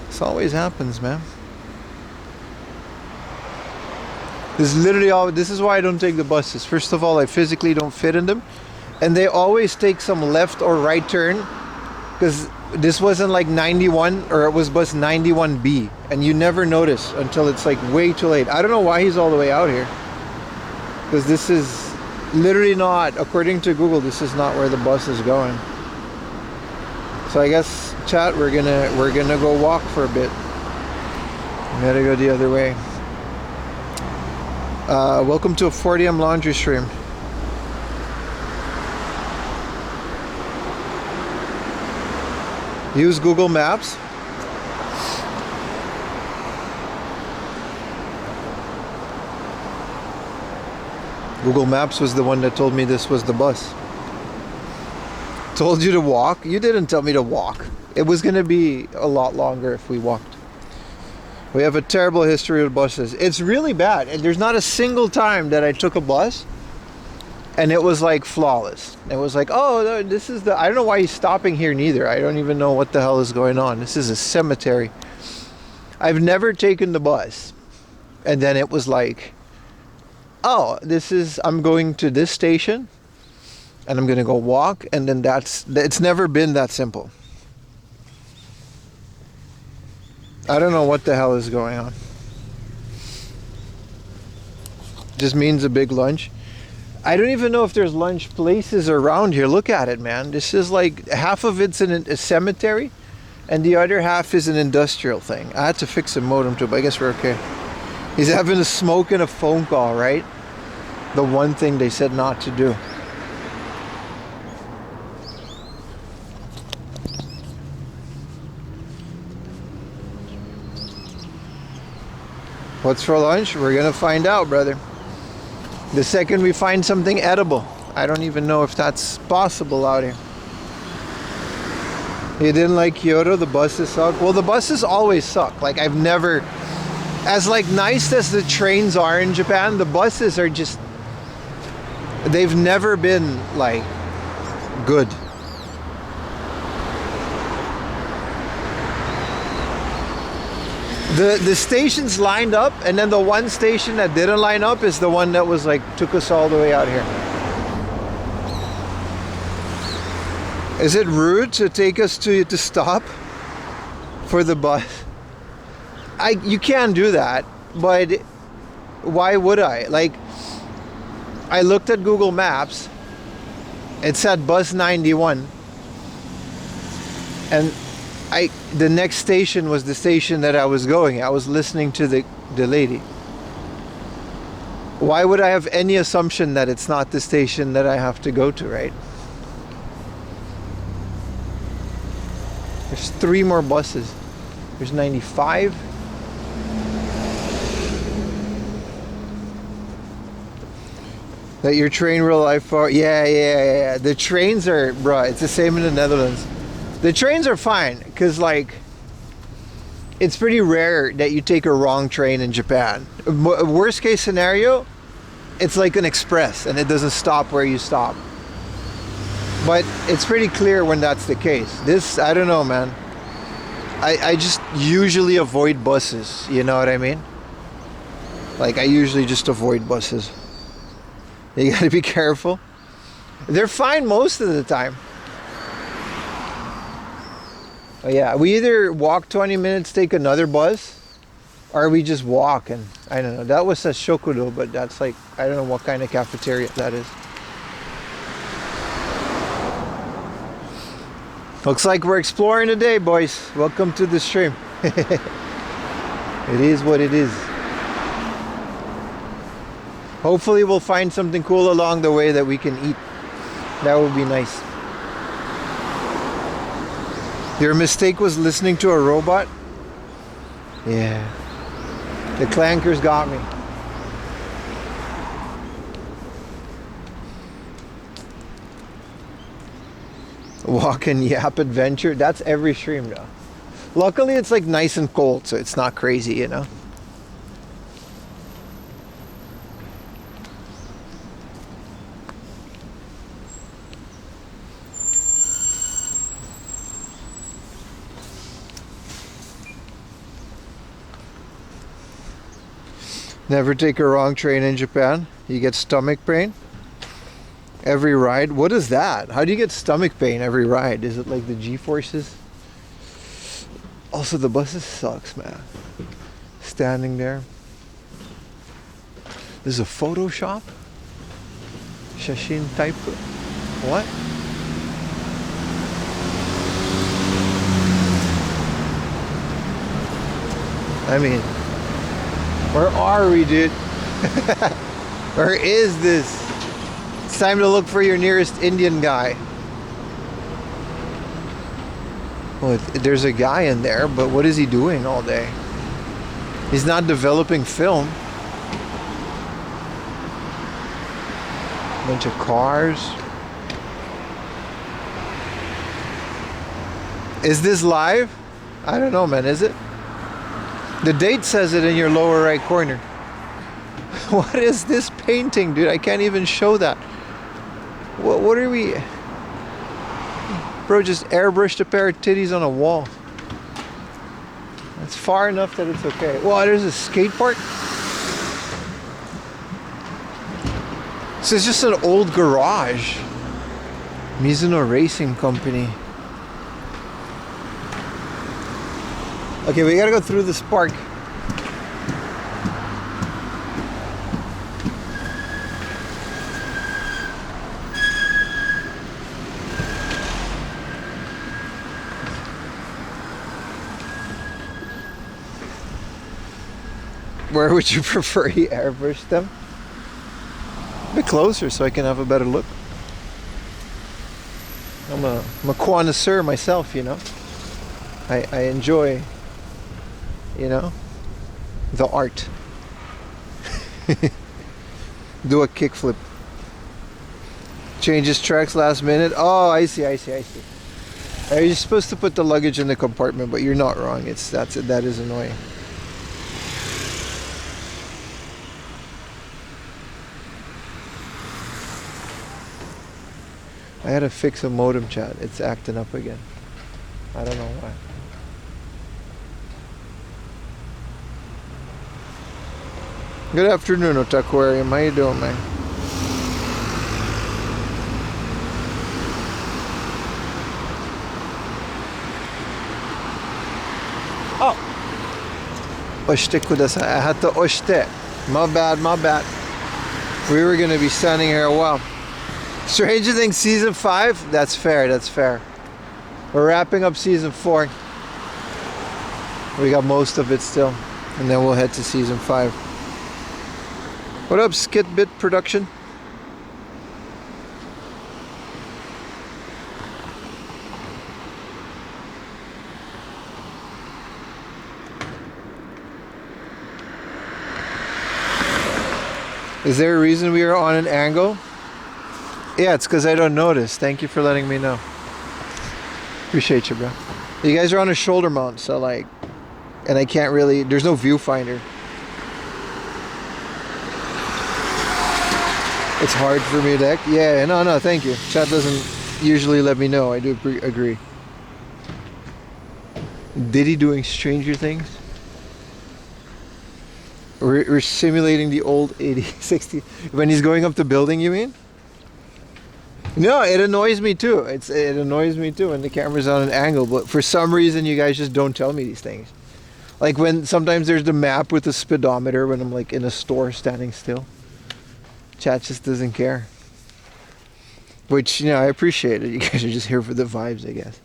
This always happens, man. This is literally all. This is why I don't take the buses. First of all, I physically don't fit in them, and they always take some left or right turn, because this wasn't like 91 or it was bus 91B, and you never notice until it's like way too late. I don't know why he's all the way out here, because this is literally not, according to Google, this is not where the bus is going. So I guess, chat, we're gonna go walk for a bit. We gotta go the other way. Welcome to a 4DM laundry stream. Use Google Maps. Google Maps was the one that told me this was the bus. Told you to walk? You didn't tell me to walk. It was going to be a lot longer if we walked. We have a terrible history with buses. It's really bad. And there's not a single time that I took a bus and it was like flawless. It was like, oh, this is the... I don't know why he's stopping here neither. I don't even know what the hell is going on. This is a cemetery. I've never taken the bus. And then it was like, oh, I'm going to this station and I'm going to go walk. And then it's never been that simple. I don't know what the hell is going on. Just means a big lunch. I don't even know if there's lunch places around here. Look at it, man. This is like half of it's in a cemetery and the other half is an industrial thing. I had to fix the modem too, but I guess we're okay. He's having a smoke and a phone call, right? The one thing they said not to do. What's for lunch? We're gonna find out, brother. The second we find something edible. I don't even know if that's possible out here. You didn't like Kyoto? The buses suck? Well, the buses always suck. Like, I've never... As like nice as the trains are in Japan, the buses are just... They've never been like good. The stations lined up, and then the one station that didn't line up is the one that was like took us all the way out here. Is it rude to take us to stop for the bus? You can do that, but why would I? Like, I looked at Google Maps. It said bus 91, and the next station was the station that I was going. I was listening to the lady. Why would I have any assumption that it's not the station that I have to go to, right? There's 3 more buses. There's 95. That your train real life for? Yeah. The trains are, bruh, it's the same in the Netherlands. The trains are fine, because like, it's pretty rare that you take a wrong train in Japan. Worst case scenario, it's like an express and it doesn't stop where you stop. But it's pretty clear when that's the case. This, I don't know, man. I just usually avoid buses, you know what I mean? Like, I usually just avoid buses. You gotta be careful. They're fine most of the time. But yeah, we either walk 20 minutes, take another bus, or we just walk. And I don't know, that was a shokudo, but that's like, I don't know what kind of cafeteria that is. Looks like we're exploring today, boys. Welcome to the stream. It is what it is. Hopefully we'll find something cool along the way that we can eat. That would be nice. Your mistake was listening to a robot? Yeah. The clankers got me. Walk and yap adventure. That's every stream though. Luckily it's like nice and cold, so it's not crazy, you know. Never take a wrong train in Japan. You get stomach pain every ride. What is that? How do you get stomach pain every ride? Is it like the G-forces? Also, the buses sucks, man. Standing there. This is a Photoshop? Shashin type? What? I mean, where are we, dude? Or is this? It's time to look for your nearest Indian guy. Well, there's a guy in there, but what is he doing all day? He's not developing film. Bunch of cars. Is this live? I don't know, man. Is it? The date says it in your lower right corner. What is this painting, dude? I can't even show that. What are we... Bro just airbrushed a pair of titties on a wall. It's far enough that it's okay. Well, there's a skate park. This is just an old garage. Mizuno Racing Company. Okay, we gotta go through this park. Where would you prefer he airbrush them? A bit closer so I can have a better look. I'm a connoisseur myself, you know. I enjoy, you know, the art. Do a kickflip. Changes tracks last minute. Oh, I see. You're supposed to put the luggage in the compartment, but you're not wrong. That is annoying. I had to fix a modem, chat. It's acting up again. I don't know why. Good afternoon, Otaquarium. How you doing, man? Oh! Oshite kudasai. I had to oshite. My bad. We were going to be standing here a while. Stranger Things Season 5? That's fair. We're wrapping up Season 4. We got most of it still. And then we'll head to Season 5. What up, Skitbit Production? Is there a reason we are on an angle? Yeah, it's because I don't notice. Thank you for letting me know. Appreciate you, bro. You guys are on a shoulder mount, so like, and I can't really, there's no viewfinder. It's hard for me to, yeah, no, thank you. Chat doesn't usually let me know. I do agree. Diddy doing Stranger Things? We're simulating the old 80, 60, when he's going up the building, you mean? No, it annoys me too. It annoys me too when the camera's on an angle, but for some reason you guys just don't tell me these things. Like when sometimes there's the map with the speedometer when I'm like in a store standing still. Chat just doesn't care. Which, you know, I appreciate it. You guys are just here for the vibes, I guess.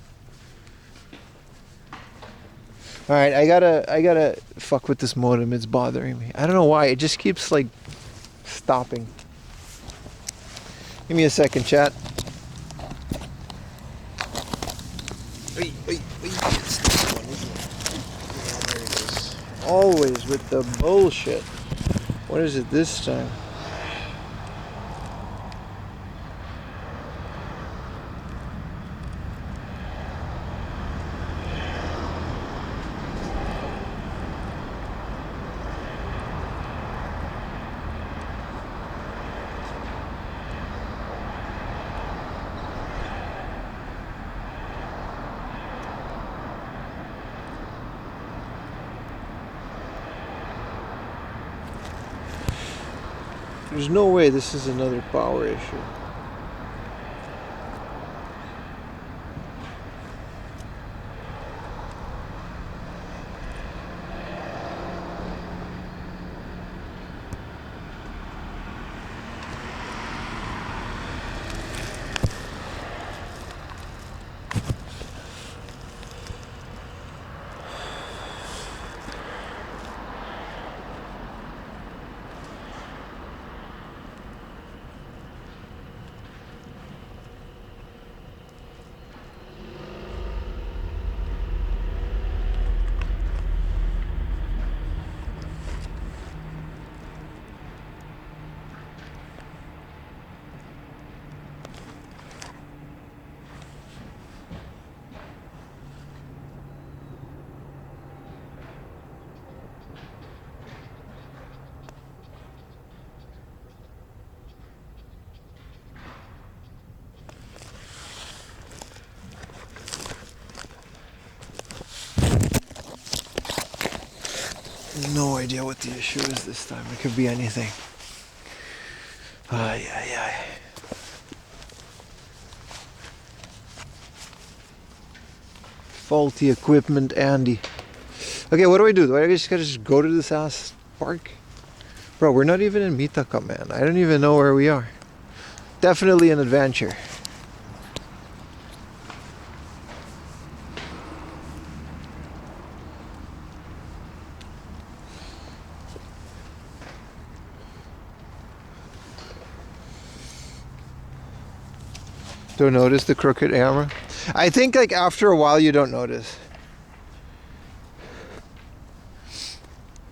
Alright, I gotta fuck with this modem. It's bothering me. I don't know why. It just keeps like stopping. Give me a second, chat. It's this one, isn't it? Yeah, there it is. Always with the bullshit. What is it this time? There's no way this is another power issue. No idea what the issue is this time. It could be anything. Ay, ay, ay. Faulty equipment, Andy. Okay, what do I do? Do I just gotta go to this ass park? Bro, we're not even in Mitaka, man. I don't even know where we are. Definitely an adventure. Don't notice the crooked camera? I think like after a while you don't notice.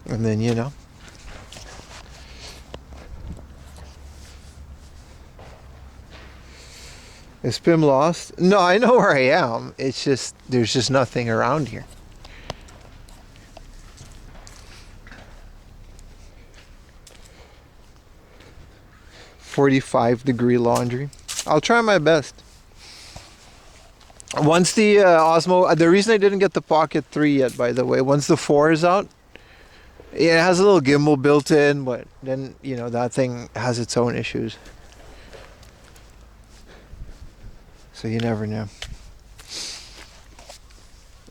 And then, you know. Is Pim lost? No, I know where I am. It's just, there's just nothing around here. "45-degree laundry." I'll try my best. Once the Osmo, the reason I didn't get the Pocket 3 yet, by the way, once the 4 is out, it has a little gimbal built in, but then, you know, that thing has its own issues. So you never know.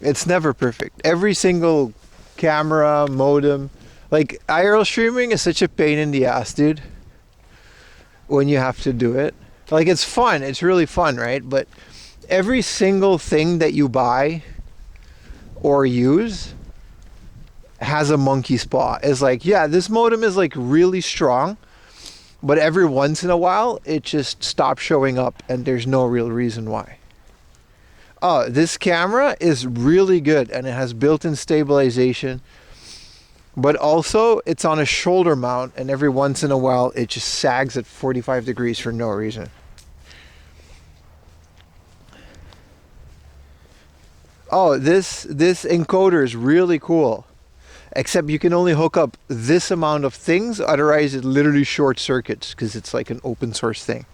It's never perfect. Every single camera, modem, like IRL streaming is such a pain in the ass, dude. When you have to do it. Like, it's fun. It's really fun, right? But every single thing that you buy or use has a monkey spot. It's like, yeah, this modem is like really strong, but every once in a while it just stops showing up and there's no real reason why. Oh, this camera is really good and it has built-in stabilization, but also it's on a shoulder mount and every once in a while it just sags at 45 degrees for no reason. Oh, this encoder is really cool. Except you can only hook up this amount of things, otherwise it literally short circuits because it's like an open source thing.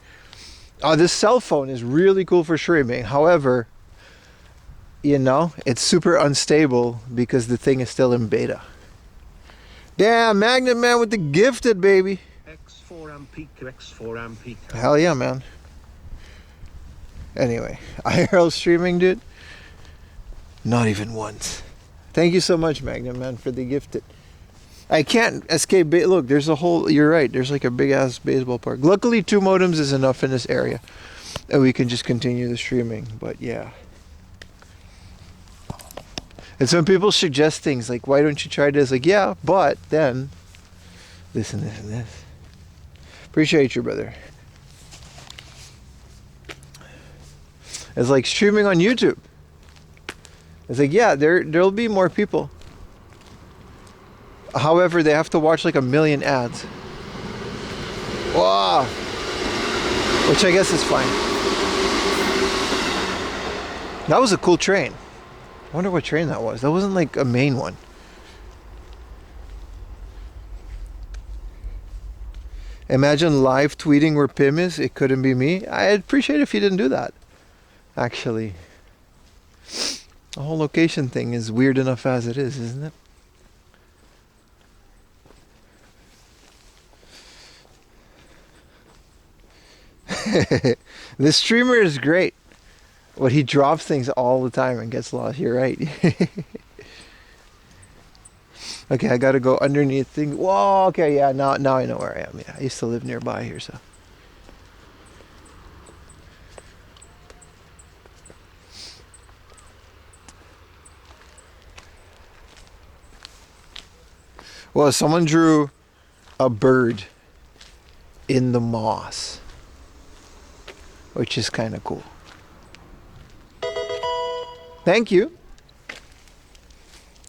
Oh, this cell phone is really cool for streaming. However, you know, it's super unstable because the thing is still in beta. Damn, Magnet Man with the gifted, baby. X4 Ampika, X4 Ampika. Hell yeah, man. Anyway, IRL streaming, dude. Not even once. Thank you so much, Magnet Man, for the gifted. I can't escape. Look, there's a whole. You're right. There's like a big ass baseball park. Luckily, 2 modems is enough in this area, and we can just continue the streaming. But yeah. And some people suggest things like, "Why don't you try this?" Like, yeah, but then this and this and this. Appreciate you, brother. It's like streaming on YouTube. It's like, yeah, there'll be more people. However, they have to watch like 1 million ads. Wow. Which I guess is fine. That was a cool train. I wonder what train that was. That wasn't like a main one. Imagine live tweeting where Pim is. It couldn't be me. I'd appreciate if you didn't do that. Actually. The whole location thing is weird enough as it is, isn't it? This streamer is great. But he drops things all the time and gets lost. You're right. Okay, I gotta go underneath things. Whoa, okay, yeah, now I know where I am. Yeah, I used to live nearby here, so. Well, someone drew a bird in the moss, which is kind of cool. Thank you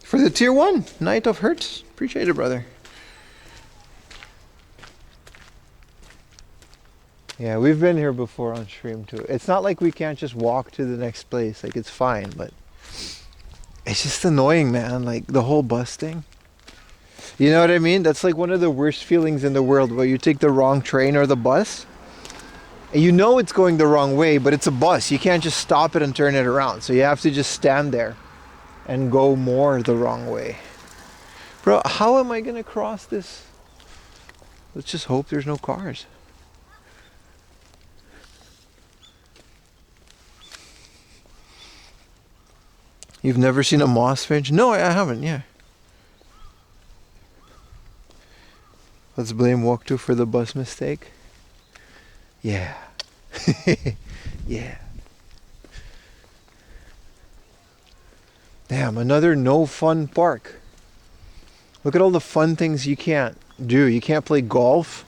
for the tier 1 Night of Hertz. Appreciate it, brother. Yeah, we've been here before on stream too. It's not like we can't just walk to the next place. Like, it's fine, but it's just annoying, man. Like, the whole bus thing. You know what I mean? That's like one of the worst feelings in the world, where you take the wrong train or the bus and you know it's going the wrong way, but it's a bus. You can't just stop it and turn it around. So you have to just stand there and go more the wrong way. Bro, how am I gonna cross this? Let's just hope there's no cars. You've never seen a moss finch? No, I haven't, yeah. Let's blame Walk2 for the bus mistake. Yeah. Yeah. Damn, another no fun park. Look at all the fun things you can't do. You can't play golf.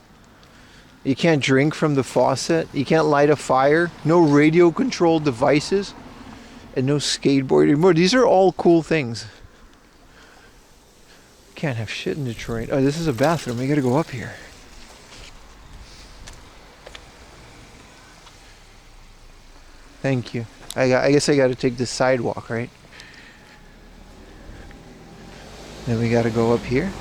You can't drink from the faucet. You can't light a fire. No radio controlled devices. And no skateboarding. More. These are all cool things. Can't have shit in Detroit. Oh, this is a bathroom. We gotta go up here. Thank you. I guess I gotta take this sidewalk, right? Then we gotta go up here.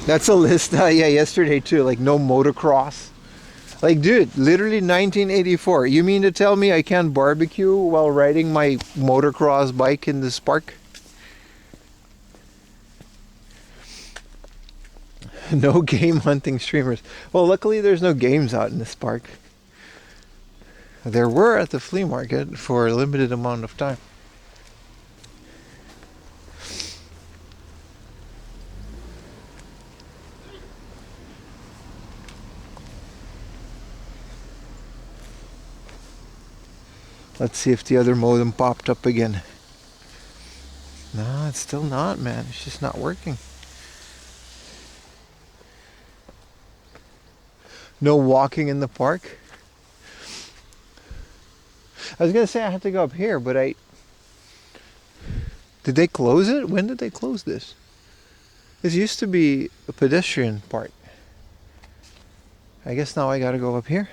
That's a list. Yeah, yesterday too. Like no motocross. Like, dude, literally 1984. You mean to tell me I can't barbecue while riding my motocross bike in this park? No game hunting streamers. Well, luckily there's no games out in this park. There were at the flea market for a limited amount of time. Let's see if the other modem popped up again. No, it's still not, man. It's just not working. No walking in the park. I was gonna say I had to go up here, but did they close it? When did they close this? This used to be a pedestrian part. I guess now I gotta go up here.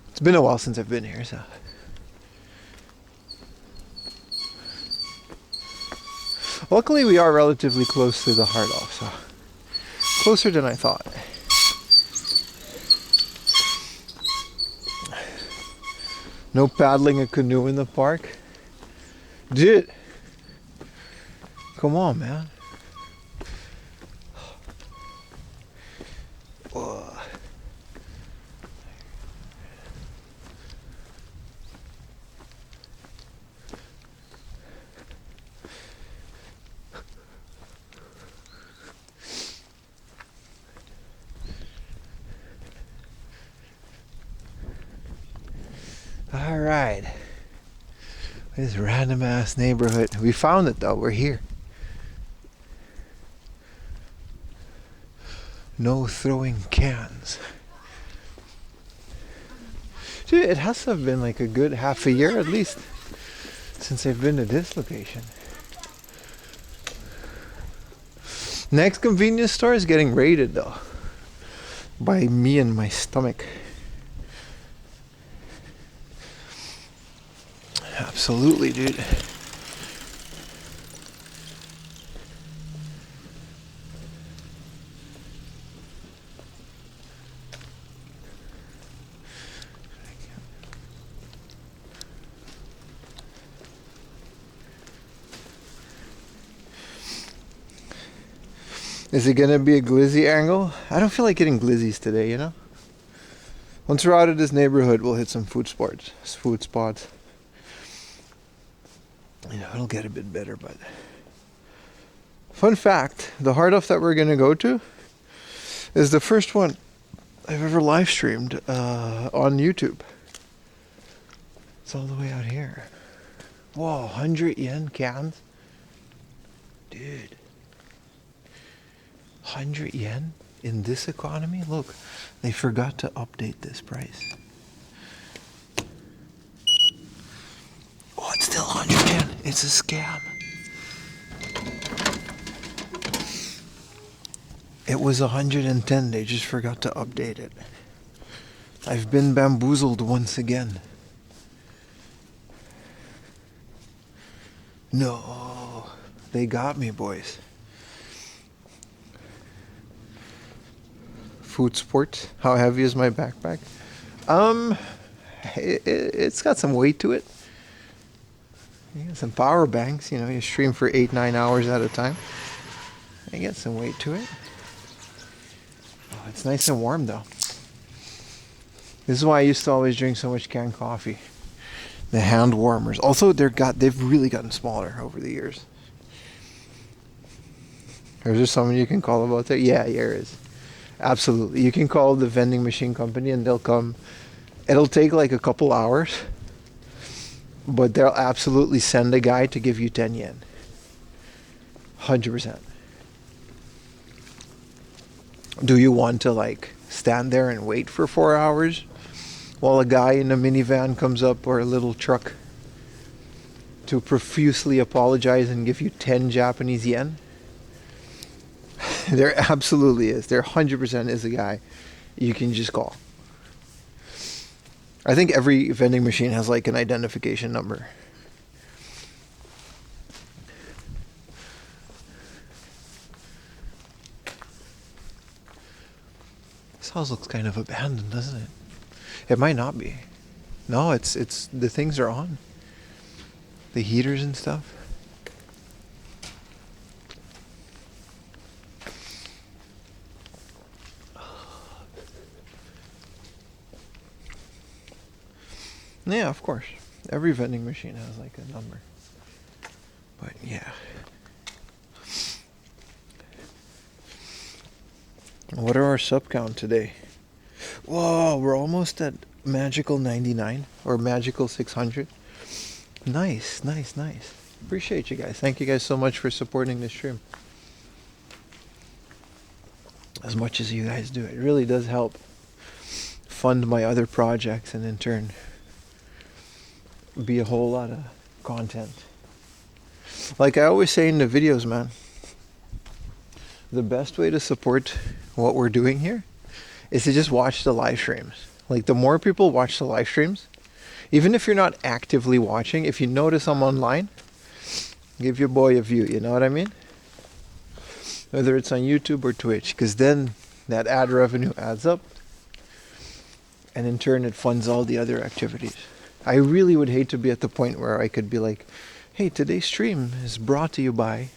It's been a while since I've been here, so. Luckily we are relatively close to the heart off, so. Closer than I thought. No paddling a canoe in the park. Dude. Come on, man. Whoa. All right. This random ass neighborhood. We found it though. We're here. No throwing cans. Dude, it has to have been like a good half a year at least since I've been to this location. Next convenience store is getting raided though by me and my stomach. Absolutely, dude. Is it gonna be a glizzy angle? I don't feel like getting glizzies today, you know? Once we're out of this neighborhood, we'll hit some food spots. You know, it'll get a bit better, but... Fun fact, the hard off that we're gonna go to is the first one I've ever live streamed on YouTube. It's all the way out here. Whoa, 100 yen cans? Dude. 100 yen in this economy? Look, they forgot to update this price. Oh, it's still 100 yen. It's a scam. It was 110. They just forgot to update it. I've been bamboozled once again. No, they got me, boys. Food sport. How heavy is my backpack? It's got some weight to it. You get some power banks, you know, you stream for 8-9 hours at a time. You get some weight to it. Oh, it's nice and warm though. This is why I used to always drink so much canned coffee. The hand warmers. Also, they've really gotten smaller over the years. Is there someone you can call about that? Yeah, there is. Absolutely. You can call the vending machine company and they'll come. It'll take like a couple hours, but they'll absolutely send a guy to give you 10 yen. 100%. Do you want to like stand there and wait for 4 hours while a guy in a minivan comes up or a little truck to profusely apologize and give you 10 Japanese yen? There absolutely is. There 100% is a guy you can just call. I think every vending machine has like an identification number. This house looks kind of abandoned, doesn't it? It might not be. No, it's the things are on. The heaters and stuff. Yeah, of course. Every vending machine has like a number. But yeah. What are our sub count today? Whoa, we're almost at magical 99 or magical 600. Nice, nice, nice. Appreciate you guys. Thank you guys so much for supporting this stream. As much as you guys do, it really does help fund my other projects and in turn be a whole lot of content. Like I always say in the videos, man, the best way to support what we're doing here is to just watch the live streams. Like the more people watch the live streams, even if you're not actively watching, if you notice I'm online, give your boy a view, you know what I mean? Whether it's on YouTube or Twitch, because then that ad revenue adds up and in turn it funds all the other activities. I really would hate to be at the point where I could be like, hey, today's stream is brought to you by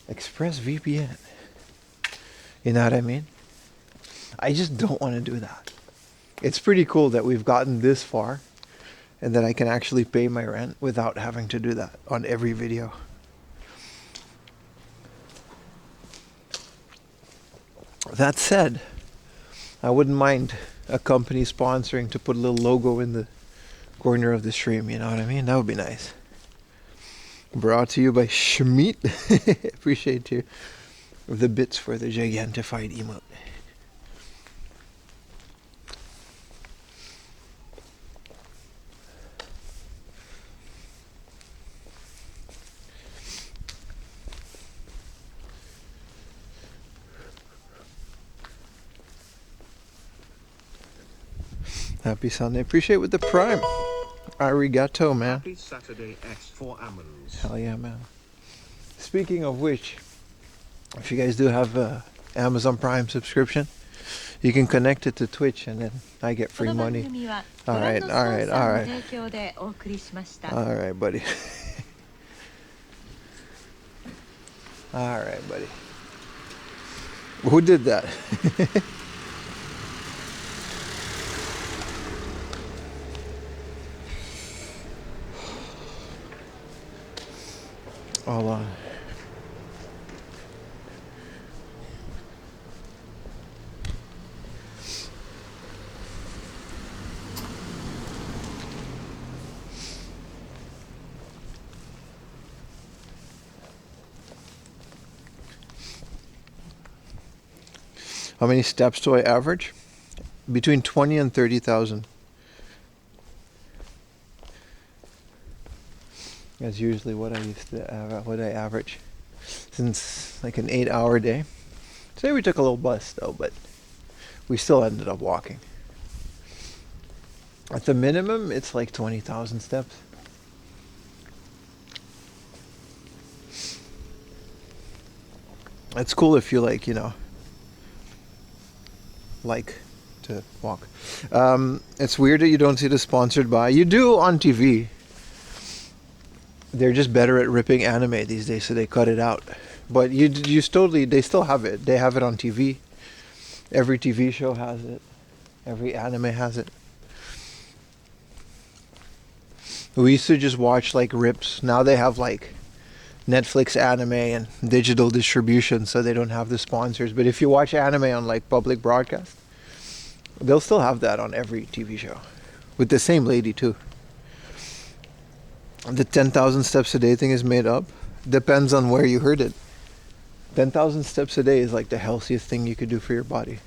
ExpressVPN. You know what I mean? I just don't want to do that. It's pretty cool that we've gotten this far and that I can actually pay my rent without having to do that on every video. That said, I wouldn't mind a company sponsoring to put a little logo in the corner of the stream, you know what I mean? That would be nice. Brought to you by Schmidt. Appreciate you. The bits for the gigantified emote. Happy Sunday. Appreciate with the prime. Arigato, man. Happy Saturday X for Amans. Hell yeah, man. Speaking of which, if you guys do have a Amazon Prime subscription, you can connect it to Twitch and then I get free money. Alright, alright, alright. Alright, buddy. Alright, buddy. Who did that? Hold on. How many steps do I average? Between 20 and 30,000. That's usually what I used to what I average since like an 8-hour day. Today we took a little bus though, but we still ended up walking. At the minimum, it's like 20,000 steps. It's cool if you like, you know, like to walk. It's weird that you don't see the sponsored by. You do on TV. They're just better at ripping anime these days, so they cut it out. But they still have it. They have it on TV. Every TV show has it. Every anime has it. We used to just watch like rips. Now they have like Netflix anime and digital distribution, so they don't have the sponsors. But if you watch anime on like public broadcast, they'll still have that on every TV show. With the same lady too. The 10,000 steps a day thing is made up. Depends on where you heard it. 10,000 steps a day is like the healthiest thing you could do for your body,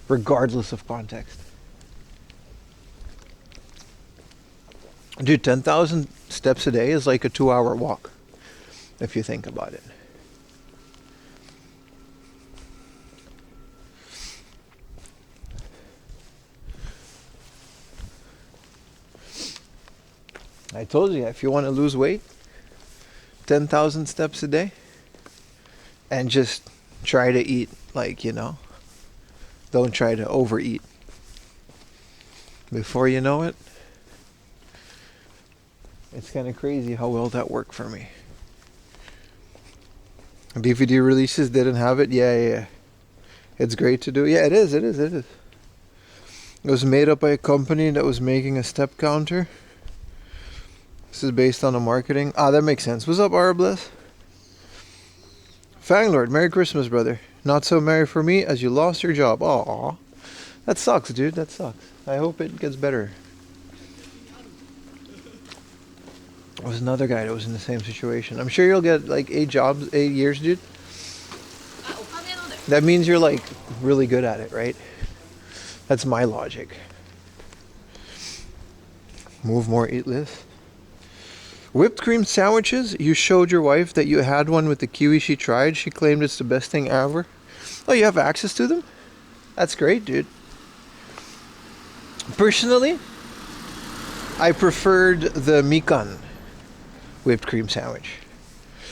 regardless of context. Dude, 10,000 steps a day is like a 2-hour walk, if you think about it. I told you, if you want to lose weight, 10,000 steps a day, and just try to eat, like, don't try to overeat. Before you know it, it's kind of crazy how well that worked for me. DVD releases didn't have it. Yeah. It's great to do. Yeah, it is. It was made up by a company that was making a step counter. This is based on the marketing. That makes sense. What's up, Arbless? Fanglord, Merry Christmas, brother. Not so merry for me as you lost your job. Aw. That sucks, dude. That sucks. I hope it gets better. There was another guy that was in the same situation. I'm sure you'll get like 8 years, dude. That means you're like really good at it, right? That's my logic. Move more, eat less. Whipped cream sandwiches? You showed your wife that you had one with the kiwi she tried. She claimed it's the best thing ever. Oh, you have access to them? That's great, dude. Personally, I preferred the Mikan whipped cream sandwich.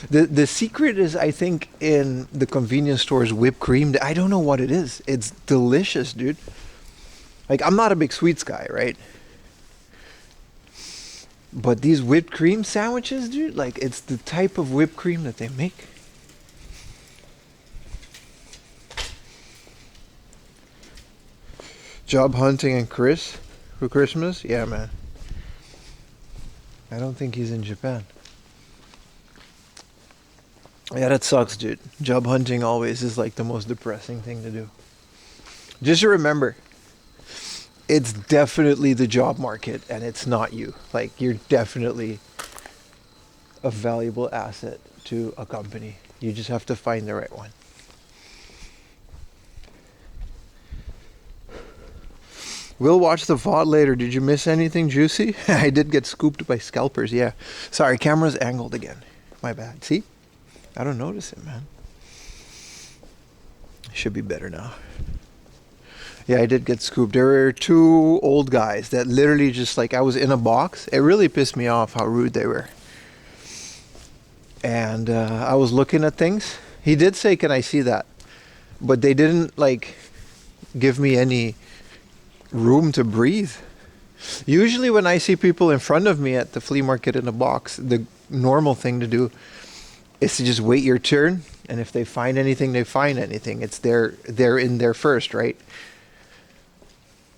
The secret is, I think, in the convenience store's whipped cream. I don't know what it is. It's delicious, dude. Like, I'm not a big sweets guy, right? But these whipped cream sandwiches, dude, like, it's the type of whipped cream that they make. Job hunting and Chris for Christmas? Yeah, man. I don't think he's in Japan. Yeah, that sucks, dude. Job hunting always is like the most depressing thing to do. Just remember, it's definitely the job market and it's not you. Like, you're definitely a valuable asset to a company. You just have to find the right one. We'll watch the VOD later. Did you miss anything juicy? I did get scooped by scalpers, yeah. Sorry, camera's angled again. My bad. See? I don't notice it, man. Should be better now. Yeah, I did get scooped. There were 2 old guys that literally just, like, I was in a box. It really pissed me off how rude they were. And I was looking at things. He did say, can I see that? But they didn't, like, give me any room to breathe. Usually when I see people in front of me at the flea market in a box, the normal thing to do is to just wait your turn. And if they find anything, they find anything. It's they're in there first, right?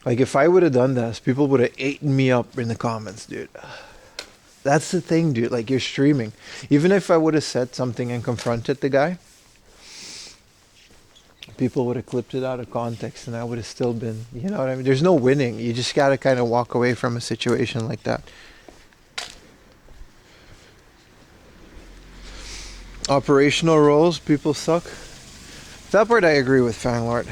Like, if I would have done this, people would have eaten me up in the comments, dude. That's the thing, dude. Like, you're streaming. Even if I would have said something and confronted the guy, people would have clipped it out of context and I would have still been, you know what I mean? There's no winning. You just got to kind of walk away from a situation like that. Operational roles, people suck. That part I agree with, Fanglord.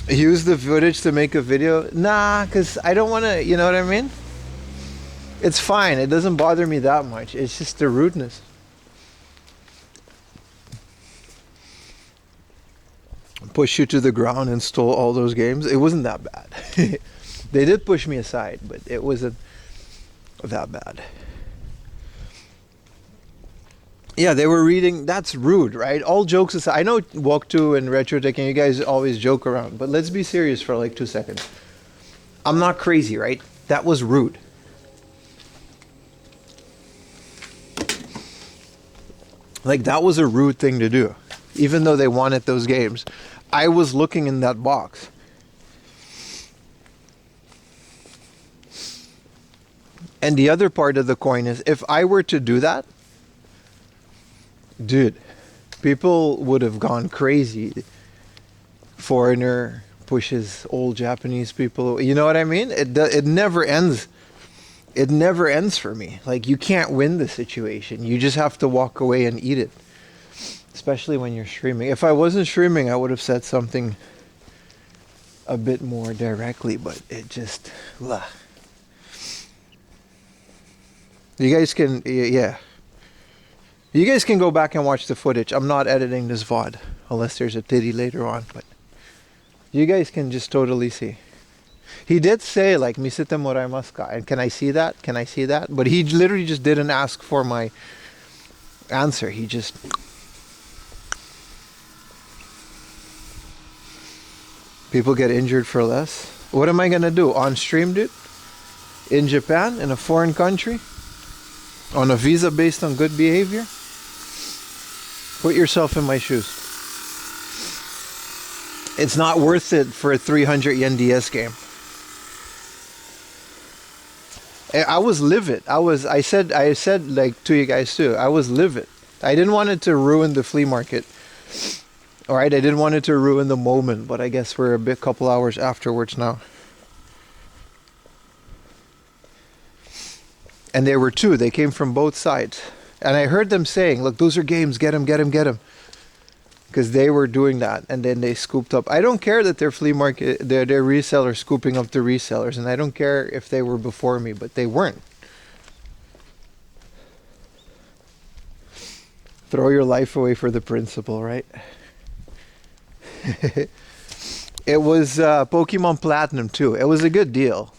Use the footage to make a video? Nah, because I don't want to, you know what I mean? It's fine. It doesn't bother me that much. It's just the rudeness. Push you to the ground and stole all those games. It wasn't that bad. They did push me aside, but it wasn't that bad. Yeah, they were reading. That's rude, right? All jokes aside. I know Walk 2 and Retro Tech and you guys always joke around, but let's be serious for like 2 seconds. I'm not crazy, right? That was rude. Like, that was a rude thing to do. Even though they wanted those games, I was looking in that box. And the other part of the coin is, if I were to do that, dude, people would have gone crazy. Foreigner pushes old Japanese people. You know what I mean? It never ends. It never ends for me. Like, you can't win the situation. You just have to walk away and eat it. Especially when you're streaming. If I wasn't streaming, I would have said something a bit more directly, but it just... Blah. You guys can... Yeah. You guys can go back and watch the footage. I'm not editing this VOD. Unless there's a titty later on, but... You guys can just totally see. He did say, like, misete moraimasu ka? And can I see that? Can I see that? But he literally just didn't ask for my answer. He just... People get injured for less. What am I going to do? On stream, dude? In Japan? In a foreign country? On a visa based on good behavior? Put yourself in my shoes. It's not worth it for a 300 yen DS game. I was livid. I said like to you guys too, I was livid. I didn't want it to ruin the flea market. Alright, I didn't want it to ruin the moment, but I guess we're a couple hours afterwards now. And there were two. They came from both sides. And I heard them saying, look, those are games. Get them, get them, get them. Because they were doing that. And then they scooped up. I don't care that their flea market, their resellers scooping up the resellers. And I don't care if they were before me, but they weren't. Throw your life away for the principle, right? It was Pokemon Platinum too. It was a good deal.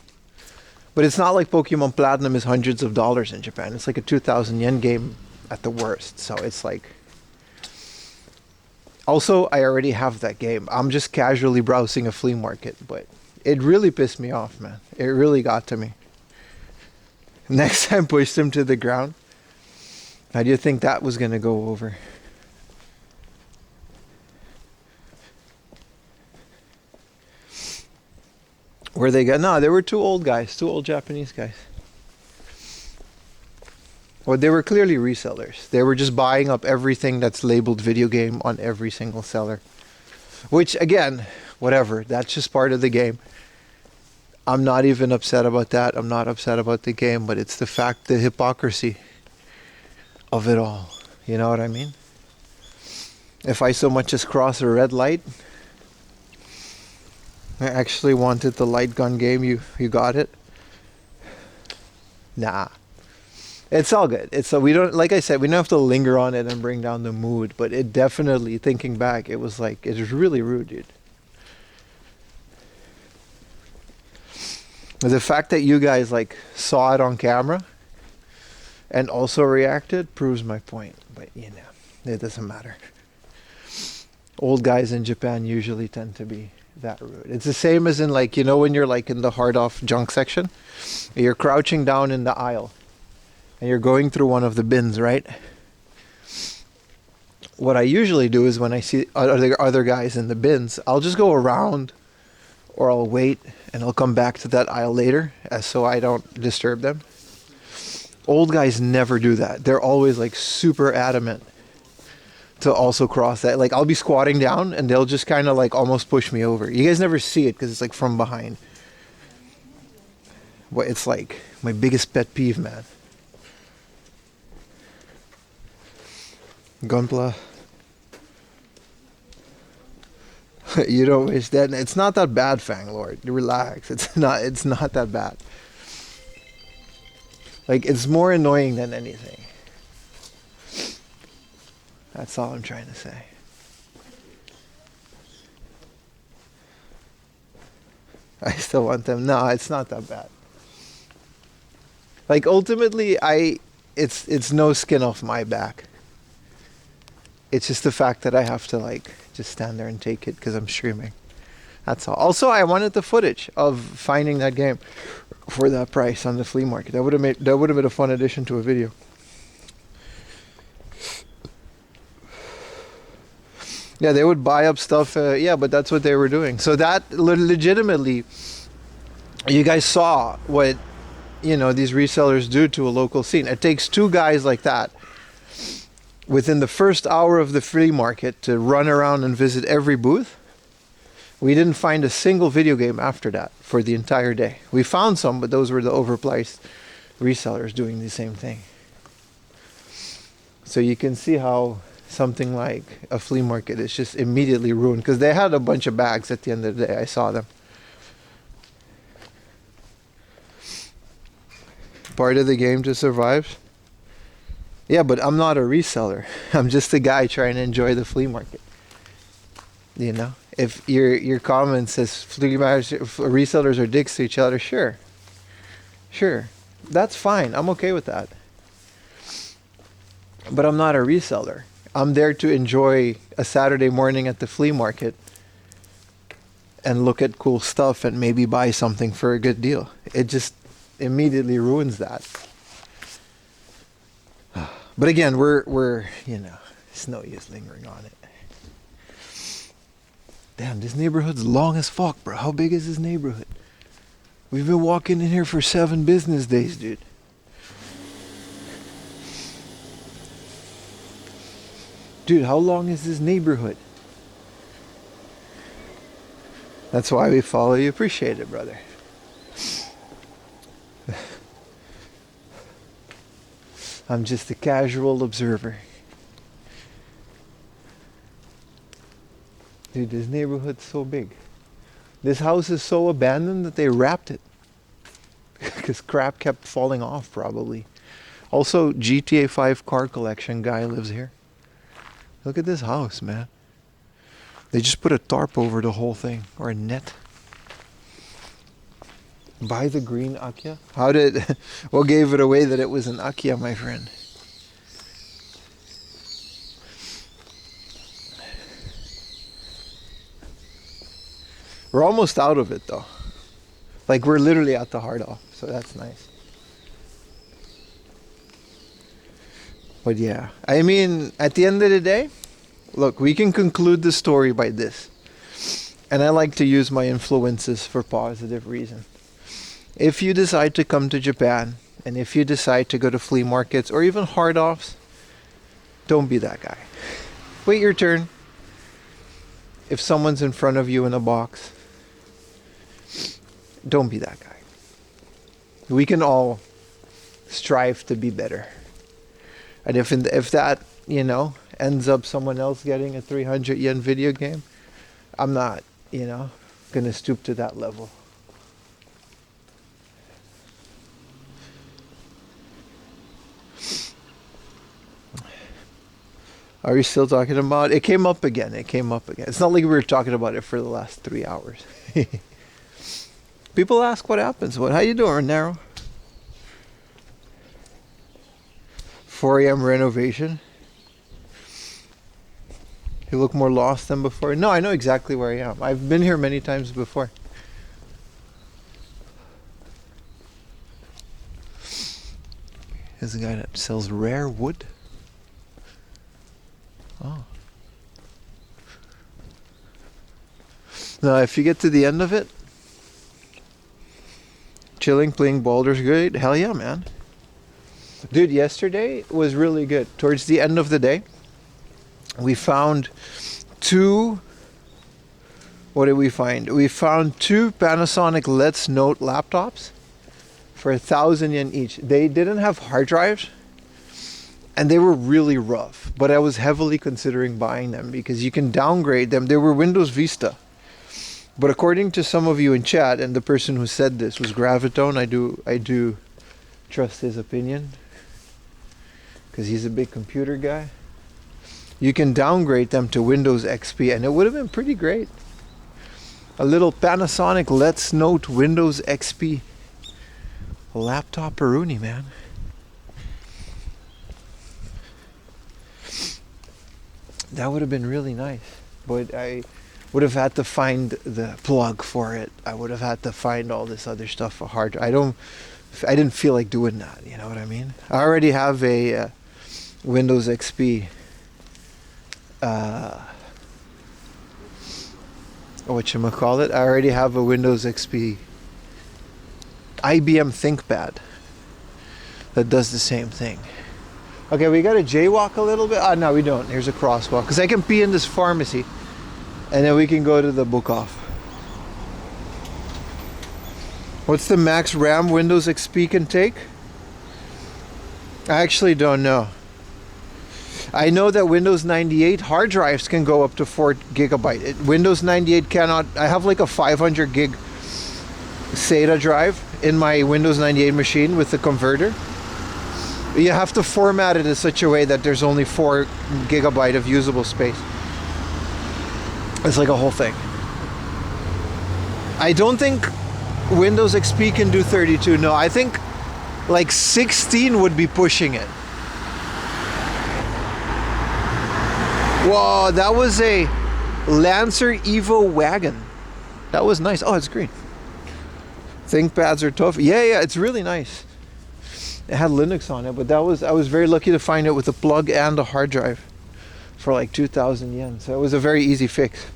But it's not like Pokemon Platinum is hundreds of dollars in Japan. It's like a 2,000 yen game at the worst. So it's like... Also, I already have that game. I'm just casually browsing a flea market. But it really pissed me off, man. It really got to me. Next time, pushed him to the ground. How do you think that was going to go over? Where they got... No, there were two old guys. Two old Japanese guys. Well, they were clearly resellers. They were just buying up everything that's labeled video game on every single seller. Which, again, whatever. That's just part of the game. I'm not even upset about that. I'm not upset about the game. But it's the fact, the hypocrisy of it all. You know what I mean? If I so much as cross a red light... I actually wanted the light gun game. You got it? Nah. It's all good. It's we don't, like I said, we don't have to linger on it and bring down the mood, but it definitely, thinking back, it was like, it was really rude, dude. The fact that you guys like saw it on camera and also reacted proves my point, but you know, it doesn't matter. Old guys in Japan usually tend to be that rude. It's the same as in, like, you know, when you're like in the hard off junk section, you're crouching down in the aisle and you're going through one of the bins, right? What I usually do is when I see other guys in the bins, I'll just go around or I'll wait and I'll come back to that aisle later so I don't disturb them. Old guys never do that. They're always like super adamant to also cross that. Like, I'll be squatting down and they'll just kind of like almost push me over. You guys never see it because it's like from behind. But it's like my biggest pet peeve, man. Gunpla. You don't wish that. It's not that bad, Fang Lord. Relax. It's not that bad. Like, it's more annoying than anything. That's all I'm trying to say. I still want them. No, it's not that bad. Like, ultimately, it's no skin off my back. It's just the fact that I have to, like, just stand there and take it because I'm streaming. That's all. Also, I wanted the footage of finding that game for that price on the flea market. That would have been a fun addition to a video. Yeah, they would buy up stuff. Yeah, but that's what they were doing. So that legitimately, you guys saw what, you know, these resellers do to a local scene. It takes two guys like that within the first hour of the flea market to run around and visit every booth. We didn't find a single video game after that for the entire day. We found some, but those were the overpriced resellers doing the same thing. So you can see how something like a flea market is just immediately ruined, because they had a bunch of bags at the end of the day. I saw them. Part of the game to survive. Yeah, but I'm not a reseller. I'm just a guy trying to enjoy the flea market. You know, if your comment says flea market resellers are dicks to each other, sure, that's fine. I'm okay with that. But I'm not a reseller. I'm there to enjoy a Saturday morning at the flea market and look at cool stuff and maybe buy something for a good deal. It just immediately ruins that. But again, we're you know, it's no use lingering on it. Damn, this neighborhood's long as fuck, bro. How big is this neighborhood? We've been walking in here for 7 business days, dude. Dude, how long is this neighborhood? That's why we follow you. Appreciate it, brother. I'm just a casual observer. Dude, this neighborhood's so big. This house is so abandoned that they wrapped it. Because crap kept falling off, probably. Also, GTA 5 car collection guy lives here. Look at this house, man. They just put a tarp over the whole thing, or a net. Buy the green Akia? How did... What gave it away that it was an Akia, my friend? We're almost out of it, though. Like, we're literally at the hard off, so that's nice. But yeah, I mean, at the end of the day, look, we can conclude the story by this. And I like to use my influences for positive reason. If you decide to come to Japan, and if you decide to go to flea markets or even hard offs, don't be that guy. Wait your turn. If someone's in front of you in a box, don't be that guy. We can all strive to be better. And if that, you know, ends up someone else getting a 300 yen video game, I'm not, you know, gonna stoop to that level. Are we still talking about it? Came up again. It came up again. It's not like we were talking about it for the last 3 hours. People ask what happens. How you doing, Naro? 4 a.m. renovation. You look more lost than before. No, I know exactly where I am. I've been here many times before. There's a guy that sells rare wood. Oh. Now, if you get to the end of it, chilling, playing Baldur's Gate, hell yeah, man. Dude, yesterday was really good. Towards the end of the day, we found 2... What did we find? We found 2 Panasonic Let's Note laptops for 1,000 yen each. They didn't have hard drives, and they were really rough, but I was heavily considering buying them because you can downgrade them. They were Windows Vista. But according to some of you in chat, and the person who said this was Gravitone, I do trust his opinion because he's a big computer guy. You can downgrade them to Windows XP, and it would have been pretty great. A little Panasonic Let's Note Windows XP laptop Peruni, man. That would have been really nice, but I would have had to find the plug for it. I would have had to find all this other stuff for hard. I didn't feel like doing that. You know what I mean? I already have a Windows XP whatchamacallit, I already have a Windows XP IBM ThinkPad that does the same thing. Okay, we gotta jaywalk a little bit. No, we don't. Here's a crosswalk because I can pee in this pharmacy, and then we can go to the book off. What's the max RAM Windows XP can take? I actually don't know. I know that Windows 98 hard drives can go up to 4 gigabyte. Windows 98 cannot. I have like a 500 gig SATA drive in my Windows 98 machine with the converter. You have to format it in such a way that there's only 4 gigabyte of usable space. It's like a whole thing. I don't think Windows XP can do 32. No, I think like 16 would be pushing it. Whoa, that was a Lancer Evo wagon. That was nice. Oh, it's green. ThinkPads are tough. Yeah, it's really nice. It had Linux on it, but I was very lucky to find it with a plug and a hard drive for like 2,000 yen. So it was a very easy fix.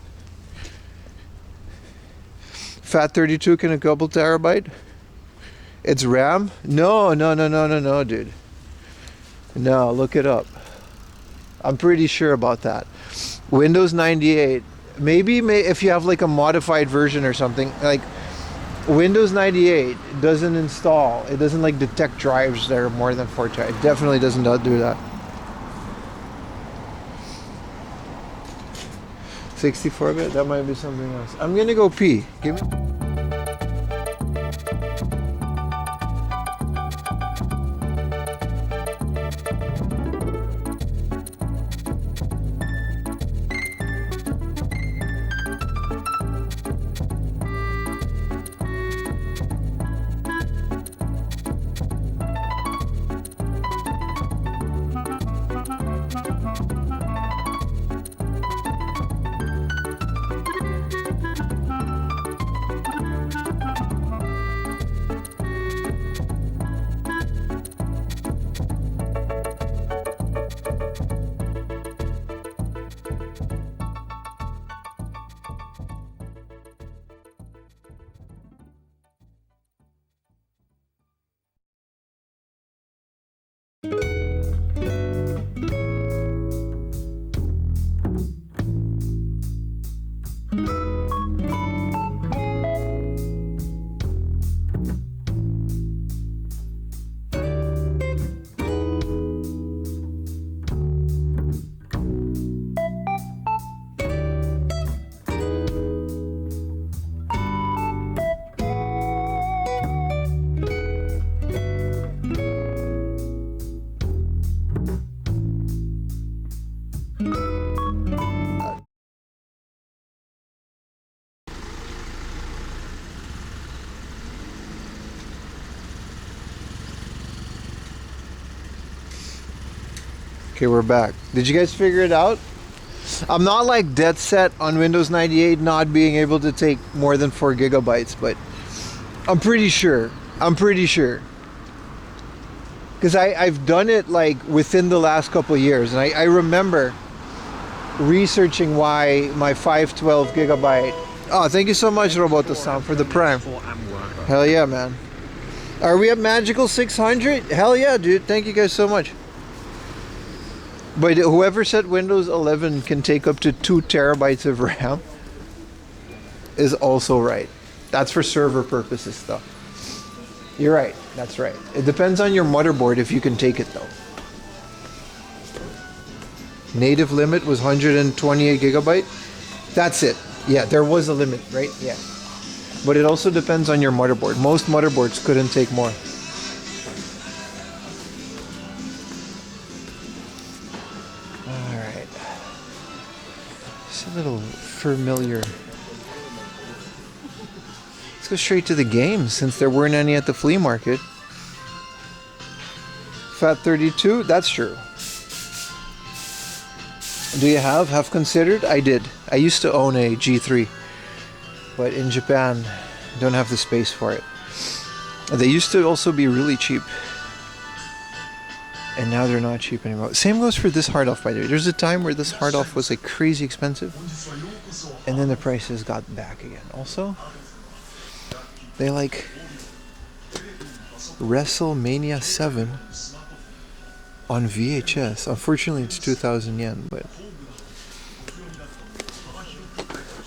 FAT32 can a couple terabyte. It's RAM? No, dude. No, look it up. I'm pretty sure about that. Windows 98. Maybe if you have like a modified version or something, like Windows 98 doesn't install. It doesn't like detect drives that are more than 4 terabytes. It definitely doesn't do that. 64-bit? That might be something else. I'm gonna go pee. Give me. Okay, we're back. Did you guys figure it out? I'm not like dead set on Windows 98 not being able to take more than 4 gigabytes, but I'm pretty sure. Because I've done it like within the last couple of years, and I remember researching why my 512 gigabyte. Oh, thank you so much, Roboto-san, for the Prime. Hell yeah, man. Are we at magical 600? Hell yeah, dude. Thank you guys so much. But whoever said Windows 11 can take up to 2 terabytes of RAM is also right. That's for server purposes, though. You're right. That's right. It depends on your motherboard if you can take it, though. Native limit was 128 gigabyte. That's it. Yeah, there was a limit, right? Yeah. But it also depends on your motherboard. Most motherboards couldn't take more. Alright. It's a little familiar. Let's go straight to the games since there weren't any at the flea market. FAT32, that's true. Do you have considered? I did. I used to own a G3, but in Japan, don't have the space for it. They used to also be really cheap. And now they're not cheap anymore. Same goes for this hard off, by the way. There's a time where this hard off was like crazy expensive, and then the prices got back again. Also, they like WrestleMania 7 on VHS. Unfortunately, it's 2,000 yen, but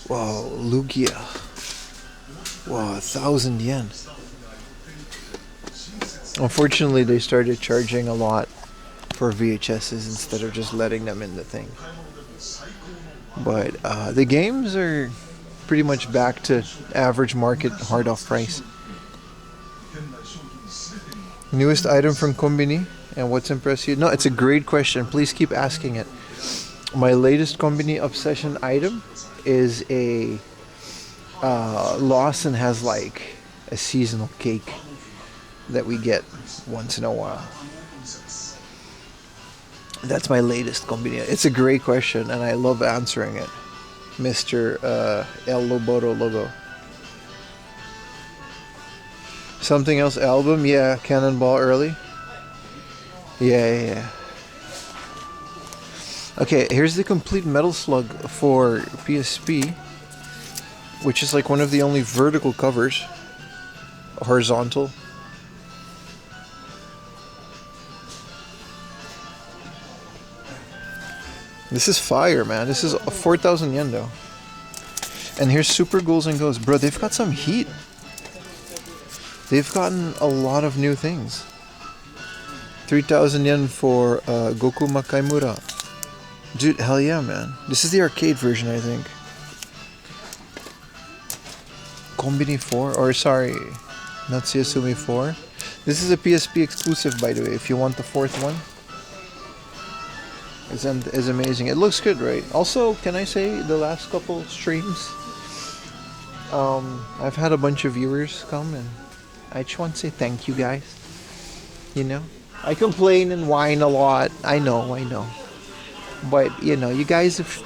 wow, Lugia. Wow, 1,000 yen. Unfortunately, they started charging a lot for VHSs instead of just letting them in the thing. But the games are pretty much back to average market hard off price. Newest item from Konbini and what's impressed you? No, it's a great question. Please keep asking it. My latest Konbini obsession item is a Lawson has like a seasonal cake that we get once in a while. That's my latest Konbini. It's a great question and I love answering it. Mr. El Loboro Logo. Something else album? Yeah, Cannonball Early. Yeah. Okay, here's the complete Metal Slug for PSP, which is like one of the only vertical covers. Horizontal. This is fire, man. This is 4,000 yen though. And here's Super Ghouls and Ghosts. Bro, they've got some heat. They've gotten a lot of new things. 3,000 yen for Goku Makaimura. Dude, hell yeah, man. This is the arcade version, I think. Konbini 4? Or sorry, Natsuyasumi 4. This is a PSP exclusive, by the way, if you want the fourth one. It's amazing. It looks good, right? Also, can I say the last couple streams, I've had a bunch of viewers come and I just want to say thank you guys. You know, I complain and whine a lot. I know. But you know, you guys have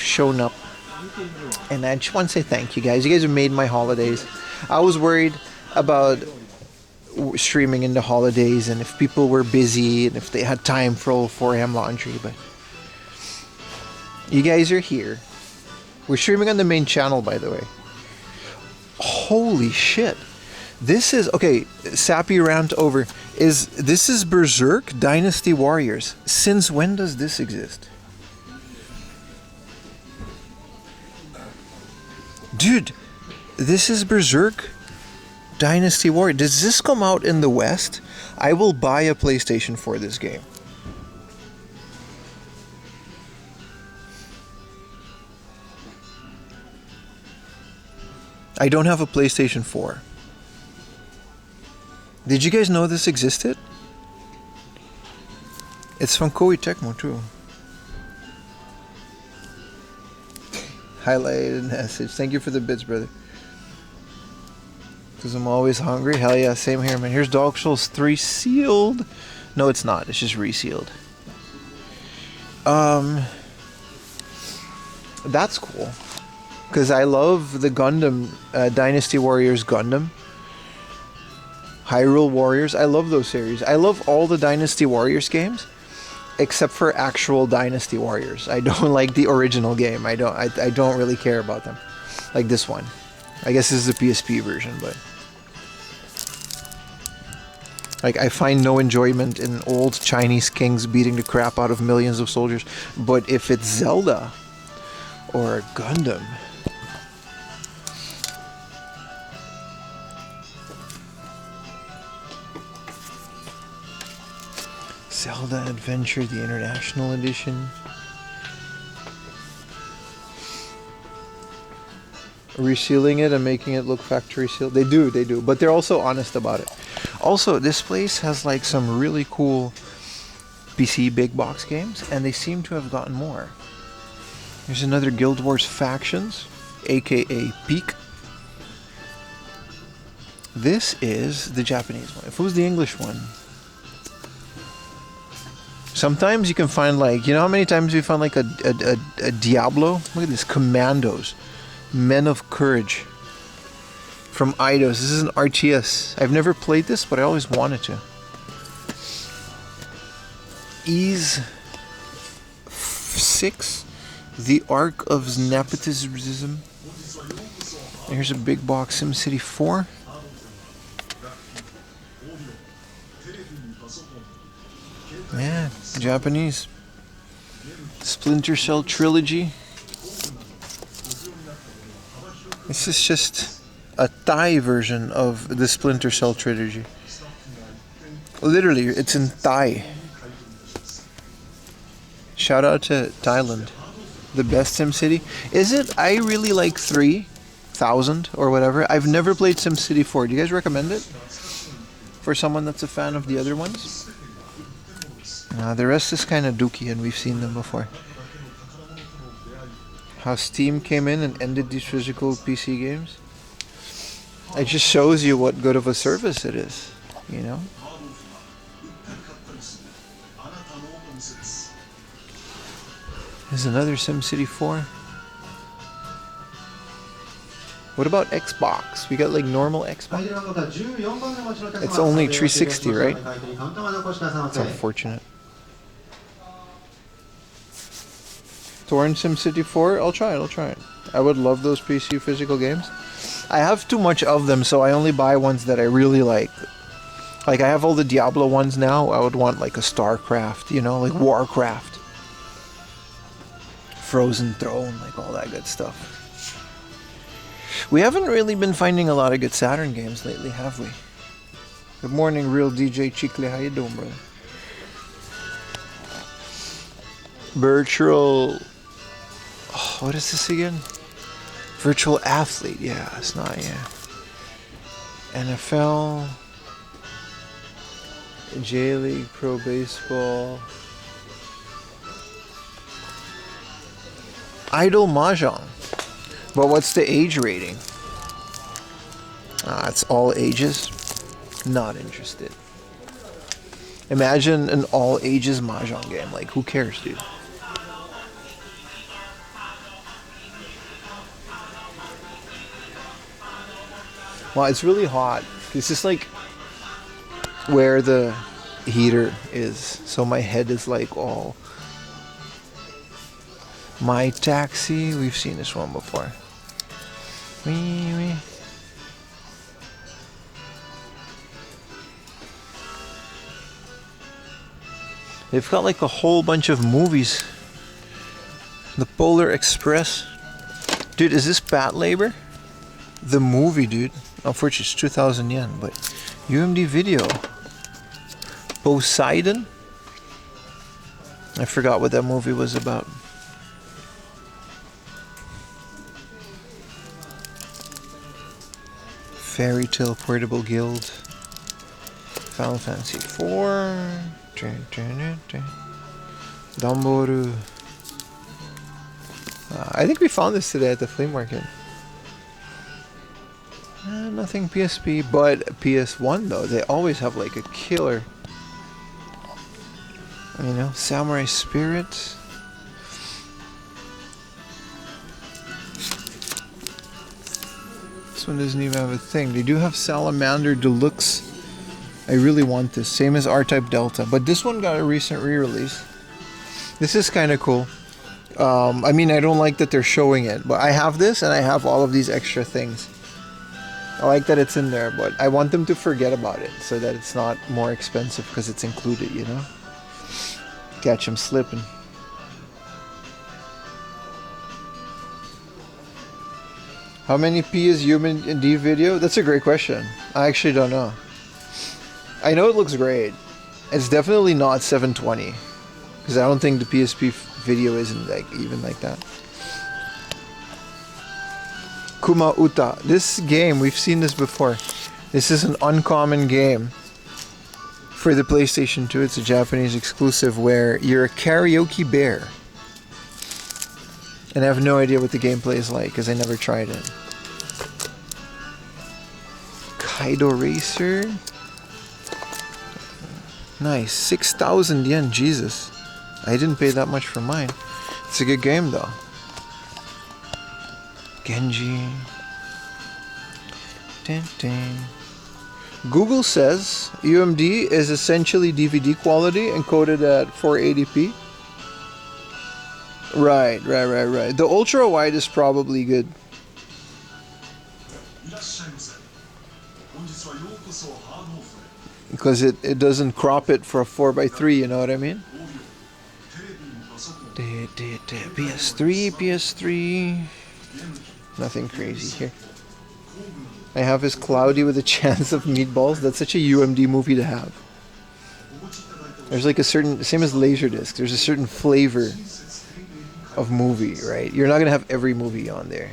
shown up, and I just want to say thank you guys. You guys have made my holidays. I was worried about streaming in the holidays and if people were busy and if they had time for 4 a.m. laundry, but you guys are here. We're streaming on the main channel, by the way. Holy shit. This is okay, sappy rant over. This is Berserk Dynasty Warriors. Since when does this exist? Dude, this is Berserk Dynasty Warrior. Does this come out in the West? I will buy a PlayStation for this game. I don't have a PlayStation 4. Did you guys know this existed? It's from Koei Tecmo too. Highlighted message. Thank you for the bits, brother. Because I'm always hungry. Hell yeah, same here, man. Here's Dark Souls 3 sealed. No, it's not. It's just resealed. That's cool. Because I love the Gundam, Dynasty Warriors Gundam. Hyrule Warriors. I love those series. I love all the Dynasty Warriors games. Except for actual Dynasty Warriors. I don't like the original game. I don't really care about them. Like this one. I guess this is the PSP version, but like I find no enjoyment in old Chinese kings beating the crap out of millions of soldiers. But if it's Zelda or Gundam, Zelda Adventure, the International Edition. Resealing it and making it look factory sealed. They do. But they're also honest about it. Also, this place has like some really cool PC big box games, and they seem to have gotten more. There's another Guild Wars Factions, aka Peak. This is the Japanese one. If it was the English one, sometimes you can find like, you know how many times we found like a Diablo? Look at this, Commandos. Men of Courage. From Eidos. This is an RTS. I've never played this, but I always wanted to. Ease 6, The Arc of Nepotism. Here's a big box, SimCity 4. Yeah, Japanese. Splinter Cell Trilogy. This is just a Thai version of the Splinter Cell trilogy. Literally, it's in Thai. Shout out to Thailand. The best SimCity. Is it? I really like 3000 or whatever. I've never played SimCity 4. Do you guys recommend it? For someone that's a fan of the other ones? The rest is kind of dookie and we've seen them before. How Steam came in and ended these physical PC games. It just shows you what good of a service it is, you know? There's another SimCity 4. What about Xbox? We got like normal Xbox? It's only 360, right? It's unfortunate. Torrent SimCity 4? I'll try it. I would love those PC physical games. I have too much of them, so I only buy ones that I really like. Like, I have all the Diablo ones now. I would want like a StarCraft, you know, like Warcraft. Frozen Throne, like all that good stuff. We haven't really been finding a lot of good Saturn games lately, have we? Good morning, Real DJ Chicle. How you doing, brother? Virtual... Oh, what is this again? Virtual Athlete. Yeah, it's not, yeah. NFL... J-League, Pro Baseball... Idle Mahjong. But what's the age rating? It's all ages. Not interested. Imagine an all ages Mahjong game. Like, who cares, dude? Well, it's really hot. It's just like where the heater is. So my head is like all... My Taxi. We've seen this one before. They've got like a whole bunch of movies. The Polar Express. Dude, is this Bat Labor? The movie, dude. Unfortunately, it's 2,000 yen, but UMD Video. Poseidon? I forgot what that movie was about. Fairy Tale Portable Guild. Final Fantasy 4. Danboru. I think we found this today at the flea market. Nothing PSP, but PS1 though. They always have like a killer. You know, Samurai Spirit. This one doesn't even have a thing. They do have Salamander Deluxe. I really want this. Same as R-Type Delta. But this one got a recent re-release. This is kind of cool. I mean, I don't like that they're showing it. But I have this and I have all of these extra things. I like that it's in there. But I want them to forget about it. So that it's not more expensive because it's included, you know? Catch them slipping. How many P is UMD Video? That's a great question. I actually don't know. I know it looks great. It's definitely not 720. Because I don't think the PSP video isn't like even like that. Kuma Uta. This game, we've seen this before. This is an uncommon game for the PlayStation 2. It's a Japanese exclusive where you're a karaoke bear. And I have no idea what the gameplay is like because I never tried it. Kaido Racer. Nice. 6,000 yen. Jesus. I didn't pay that much for mine. It's a good game though. Genji. Ding, ding. Google says UMD is essentially DVD quality encoded at 480p. Right. The ultra wide is probably good. Because it doesn't crop it for a 4:3, you know what I mean? PS3. Nothing crazy here. I have his Cloudy with a Chance of Meatballs. That's such a UMD movie to have. There's like a certain, same as Laserdisc, there's a certain flavor of movie, right? You're not gonna have every movie on there.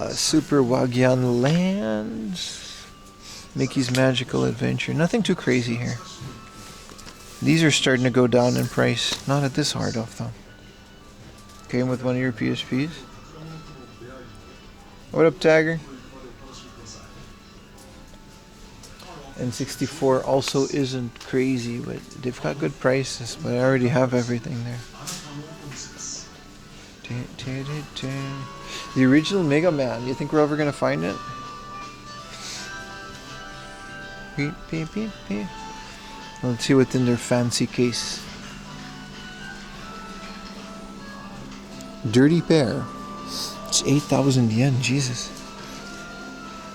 Super Wagyan Land, Mickey's Magical Adventure. Nothing too crazy here. These are starting to go down in price. Not at this hard off though. Came with one of your PSPs. What up, Tagger? N64 also isn't crazy, but they've got good prices. But I already have everything there. The original Mega Man. You think we're ever gonna find it? Let's see what's in their fancy case. Dirty Pair. It's 8,000 yen, Jesus.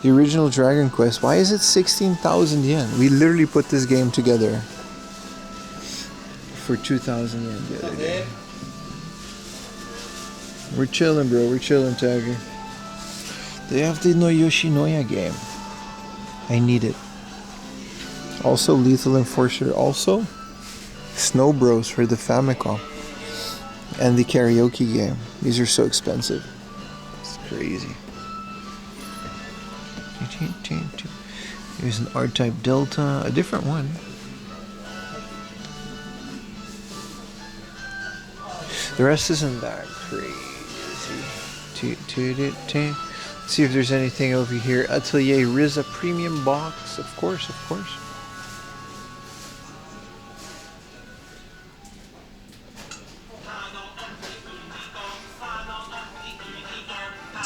The original Dragon Quest. Why is it 16,000 yen? We literally put this game together for 2,000 yen the other day. We're chilling, bro. We're chilling, Tiger. They have the no Yoshinoya game. I need it. Also, Lethal Enforcer. Also, Snow Bros for the Famicom. And the karaoke game. These are so expensive. It's crazy. Here's an R-Type Delta. A different one. The rest isn't that crazy. Let's see if there's anything over here. Atelier Riza Premium Box. Of course.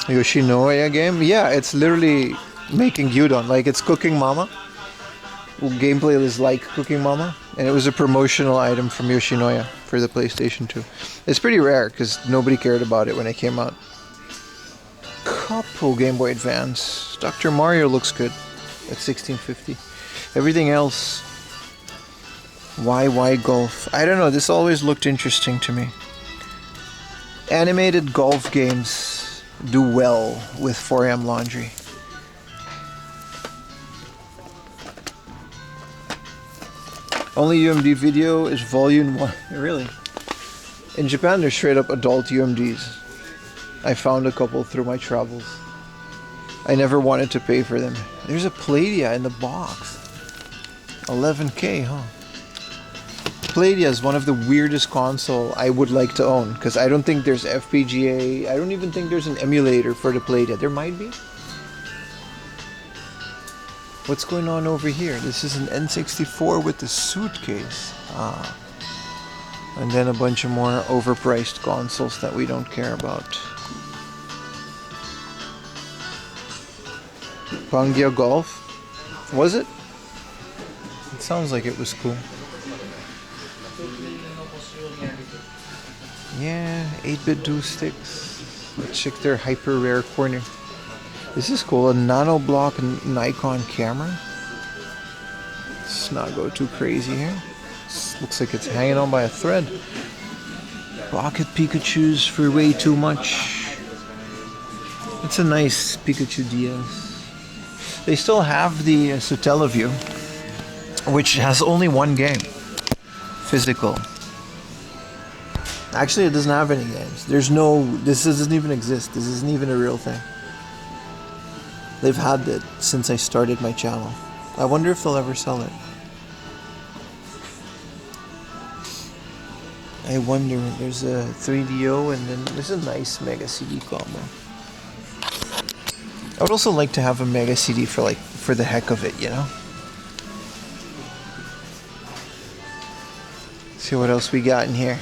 Yoshinoya game? Yeah, it's literally making gyudon. Like, it's Cooking Mama. Gameplay is like Cooking Mama. And it was a promotional item from Yoshinoya for the PlayStation 2. It's pretty rare because nobody cared about it when it came out. Couple Game Boy Advance. Dr. Mario looks good at 1650. Everything else, YY Golf. I don't know, this always looked interesting to me. Animated golf games do well with 4M Laundry. Only UMD video is volume 1. Really? In Japan, they're straight up adult UMDs. I found a couple through my travels. I never wanted to pay for them. There's a Playdia in the box. 11K, huh? Playdia is one of the weirdest console I would like to own, because I don't think there's FPGA. I don't even think there's an emulator for the Playdia. There might be. What's going on over here? This is an N64 with the suitcase. And then a bunch of more overpriced consoles that we don't care about. Pangea Golf? Was it? It sounds like it was cool. Yeah, 8-bit do sticks. Let's check their hyper rare corner. This is cool, a nano block Nikon camera. Let's not go too crazy here. This looks like it's hanging on by a thread. Pocket Pikachus for way too much. It's a nice Pikachu DS. They still have the Satellaview, which has only one game. Physical. Actually, it doesn't have any games. There's no... This doesn't even exist. This isn't even a real thing. They've had it since I started my channel. I wonder if they'll ever sell it. I wonder. There's a 3DO and then there's a nice Mega CD combo. I would also like to have a Mega CD for the heck of it, you know? Let's see what else we got in here.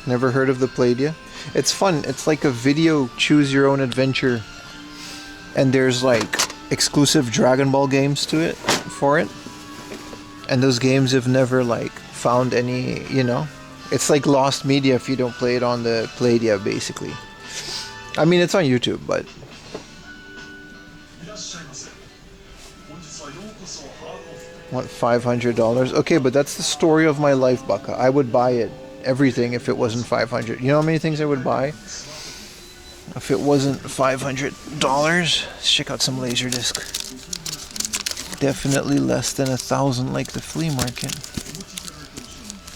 Never heard of the Playdia? It's fun. It's like a video choose your own adventure and there's like exclusive Dragon Ball games to it for it, and those games have never like found any, you know, it's like lost media if you don't play it on the Playdia basically. I mean, it's on YouTube, but want $500? Okay, but that's the story of my life, Baka. I would buy it, everything, if it wasn't $500. You know how many things I would buy if it wasn't $500? Let's check out some Laserdisc. Definitely less than 1,000, like the Flea Market.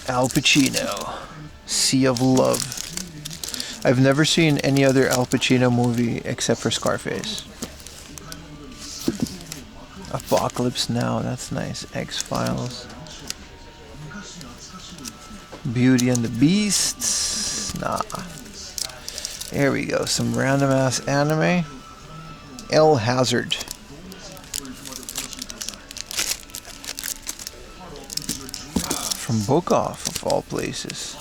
Al Pacino, Sea of Love. I've never seen any other Al Pacino movie except for Scarface. Apocalypse Now, that's nice. X-Files. Beauty and the Beasts. Nah. There we go. Some random ass anime. El Hazard. From Book Off, of all places.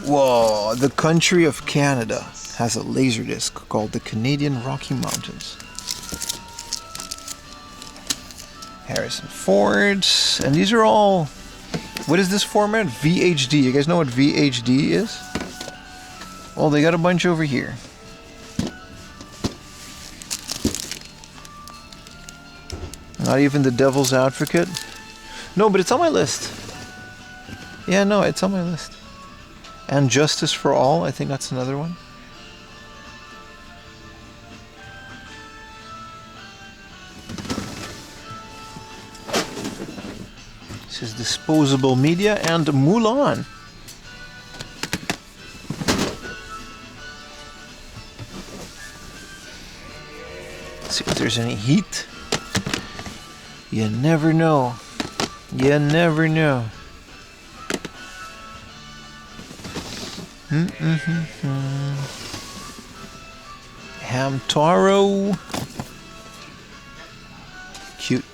Whoa, the country of Canada has a laserdisc called the Canadian Rocky Mountains. Harrison Ford, and these are all, what is this format? VHD. You guys know what VHD is? Well, they got a bunch over here. Not even The Devil's Advocate. No, but it's on my list. Yeah, no, it's on my list. And Justice for All, I think that's another one. This is Disposable Media and Mulan. Let's see if there's any heat. You never know. You never know. Hamtaro. Cute.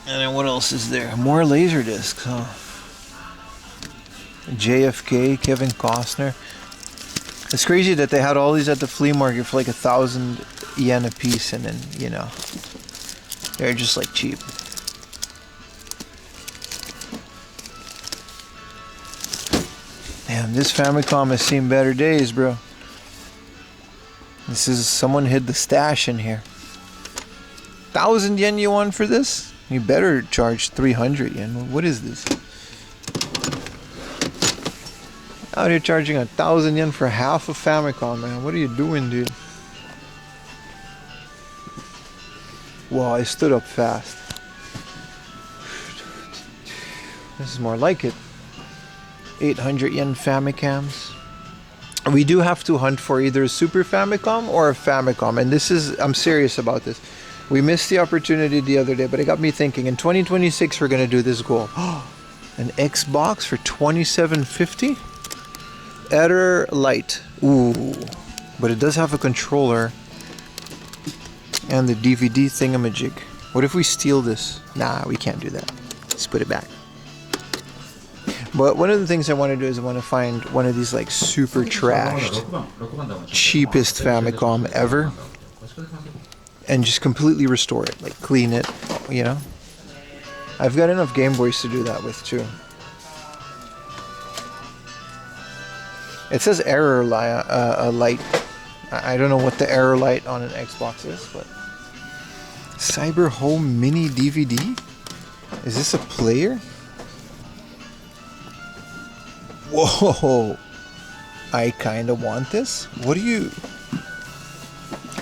And then what else is there? More laser discs, huh? JFK, Kevin Costner. It's crazy that they had all these at the flea market for like 1,000 yen a piece, and then, you know, they're just like cheap. Damn, this Famicom has seen better days, bro. This is, someone hid the stash in here. 1,000 yen you want for this? You better charge 300 yen. What is this? Out here charging 1,000 yen for half a Famicom, man. What are you doing, dude? Wow, I stood up fast. This is more like it. 800 yen Famicams. We do have to hunt for either a Super Famicom or a Famicom, and this is, I'm serious about this. We missed the opportunity the other day, but it got me thinking. In 2026, we're gonna do this goal. An Xbox for $27.50. Error Lite. Ooh, but it does have a controller and the DVD thingamajig. What if we steal this? Nah, we can't do that. Let's put it back. But one of the things I want to do is I want to find one of these like super trashed, cheapest Famicom ever, and just completely restore it, like clean it, you know. I've got enough Game Boys to do that with too. It says error light. I don't know what the error light on an Xbox is, but Cyber Home Mini DVD? Is this a player? Whoa! I kinda want this. What do you...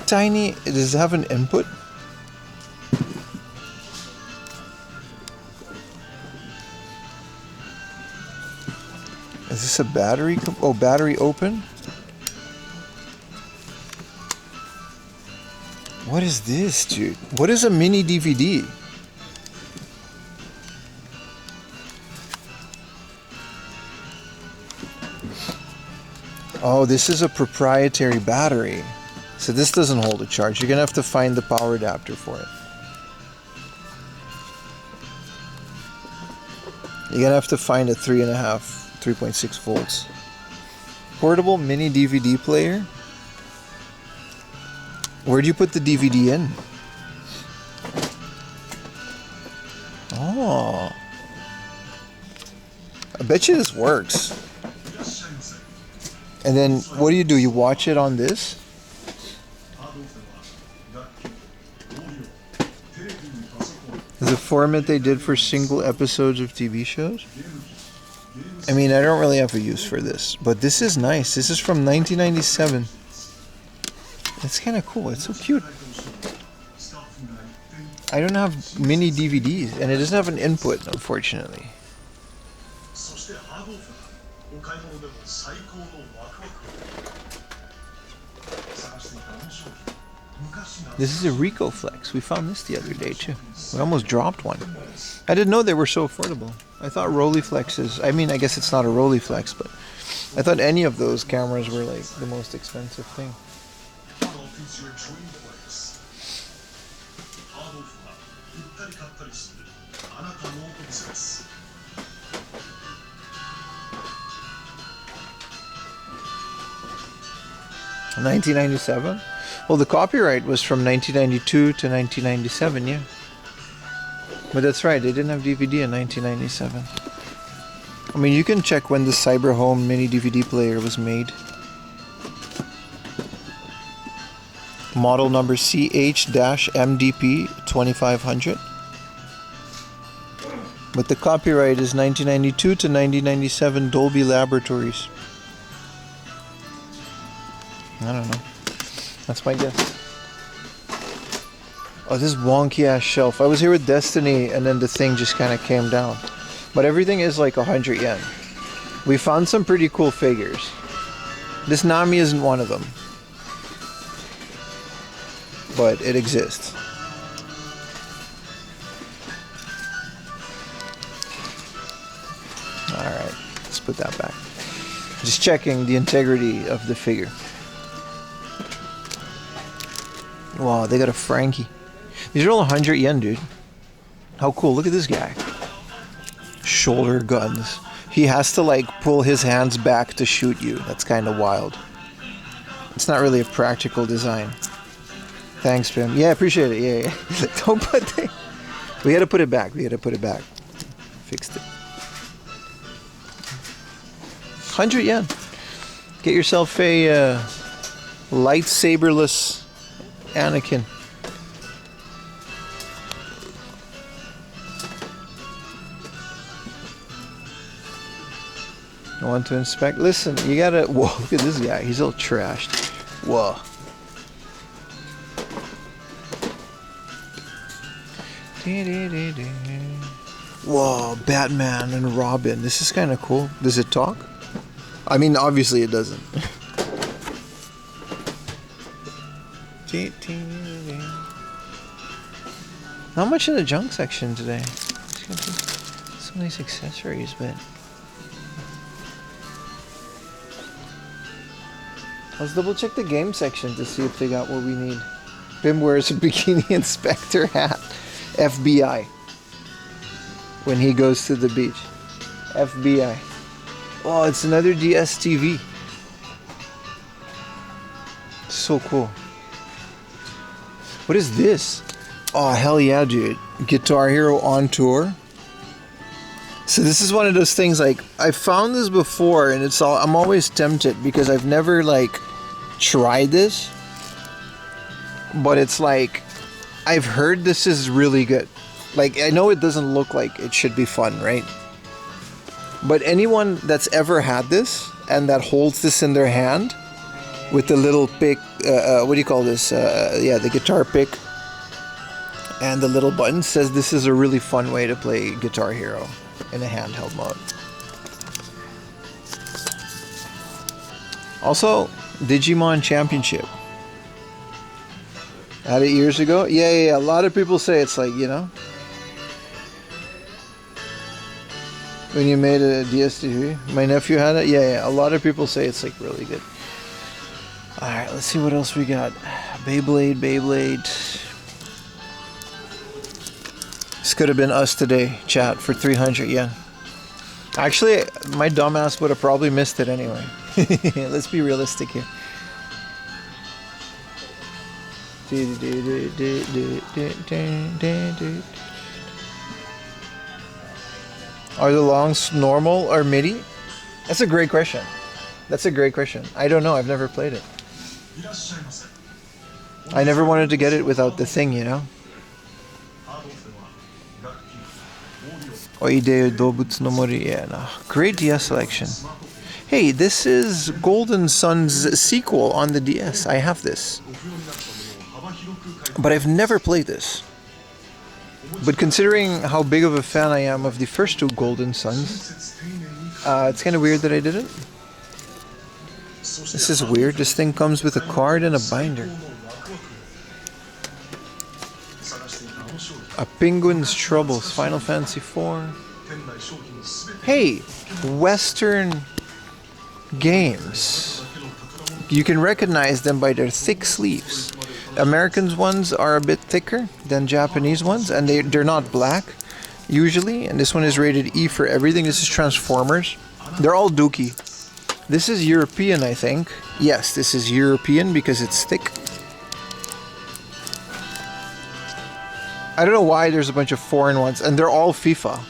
Tiny... Does it have an input? Is this a battery? Oh, battery open? What is this, dude? What is a mini DVD? Oh, this is a proprietary battery. So this doesn't hold a charge. You're gonna have to find the power adapter for it. You're gonna have to find a 3.6 volts. Portable mini DVD player? Where do you put the DVD in? Oh. I bet you this works. And then what do? You watch it on this? The format they did for single episodes of TV shows? I mean, I don't really have a use for this, but this is nice. This is from 1997. It's kind of cool. It's so cute. I don't have mini DVDs, and it doesn't have an input, unfortunately. This is a Rico Flex. We found this the other day too. We almost dropped one. I didn't know they were so affordable. I thought Rolleiflexes, I mean, I guess it's not a Rolleiflex, but I thought any of those cameras were like the most expensive thing. In 1997? Well, the copyright was from 1992 to 1997, yeah. But that's right, they didn't have DVD in 1997. I mean, you can check when the Cyber Home mini DVD player was made. Model number CH-MDP 2500. But the copyright is 1992 to 1997 Dolby Laboratories. I don't know. That's my guess. Oh, this wonky ass shelf. I was here with Destiny and then the thing just kind of came down. But everything is like 100 yen. We found some pretty cool figures. This Nami isn't one of them. But it exists. Alright, let's put that back. Just checking the integrity of the figure. Wow, they got a Frankie. These are all 100 yen, dude. How cool. Look at this guy. Shoulder guns. He has to like pull his hands back to shoot you. That's kind of wild. It's not really a practical design. Thanks, Pim. Yeah, appreciate it. Yeah. Don't put the... We gotta put it back. Fixed it. 100 yen. Get yourself a lightsaberless Anakin. I want to inspect. Listen, you gotta. Whoa, look at this guy. He's all trashed. Whoa. Whoa, Batman and Robin. This is kind of cool. Does it talk? I mean, obviously it doesn't. Not much in the junk section today. Some of these accessories, but let's double check the game section to see if they got what we need. Bim wears a bikini inspector hat. FBI. When he goes to the beach. FBI. Oh, it's another DSTV. So cool. What is this? Oh, hell yeah, dude. Guitar Hero on tour. So this is one of those things, like, I found this before and it's all, I'm always tempted because I've never like tried this. But it's like, I've heard this is really good. Like, I know it doesn't look like it should be fun, right? But anyone that's ever had this and that holds this in their hand with the little pick, what do you call this? Yeah, the guitar pick and the little button says this is a really fun way to play Guitar Hero in a handheld mode. Also, Digimon Championship. Had it years ago? Yeah. A lot of people say it's like, you know, when you made a DSTV. My nephew had it. Yeah. A lot of people say it's like really good. Alright, let's see what else we got. Beyblade. This could have been us today, chat, for 300 yen. Actually, my dumbass would have probably missed it anyway. Let's be realistic here. Are the longs normal or MIDI? That's a great question. That's a great question. I don't know. I've never played it. I never wanted to get it without the thing, you know? Oide Dobutsu no Mori. Yeah, no. Great DS selection. Hey, this is Golden Sun's sequel on the DS. I have this. But I've never played this. But considering how big of a fan I am of the first two Golden Suns, it's kind of weird that I didn't. This is weird. This thing comes with a card and a binder. A Penguin's Troubles, Final Fantasy IV. Hey, Western games. You can recognize them by their thick sleeves. Americans ones are a bit thicker than Japanese ones, and they're not black usually. And this one is rated E for everything. This is Transformers. They're all dookie. This is European, I think. Yes, this is European because it's thick. I don't know why there's a bunch of foreign ones, and they're all FIFA.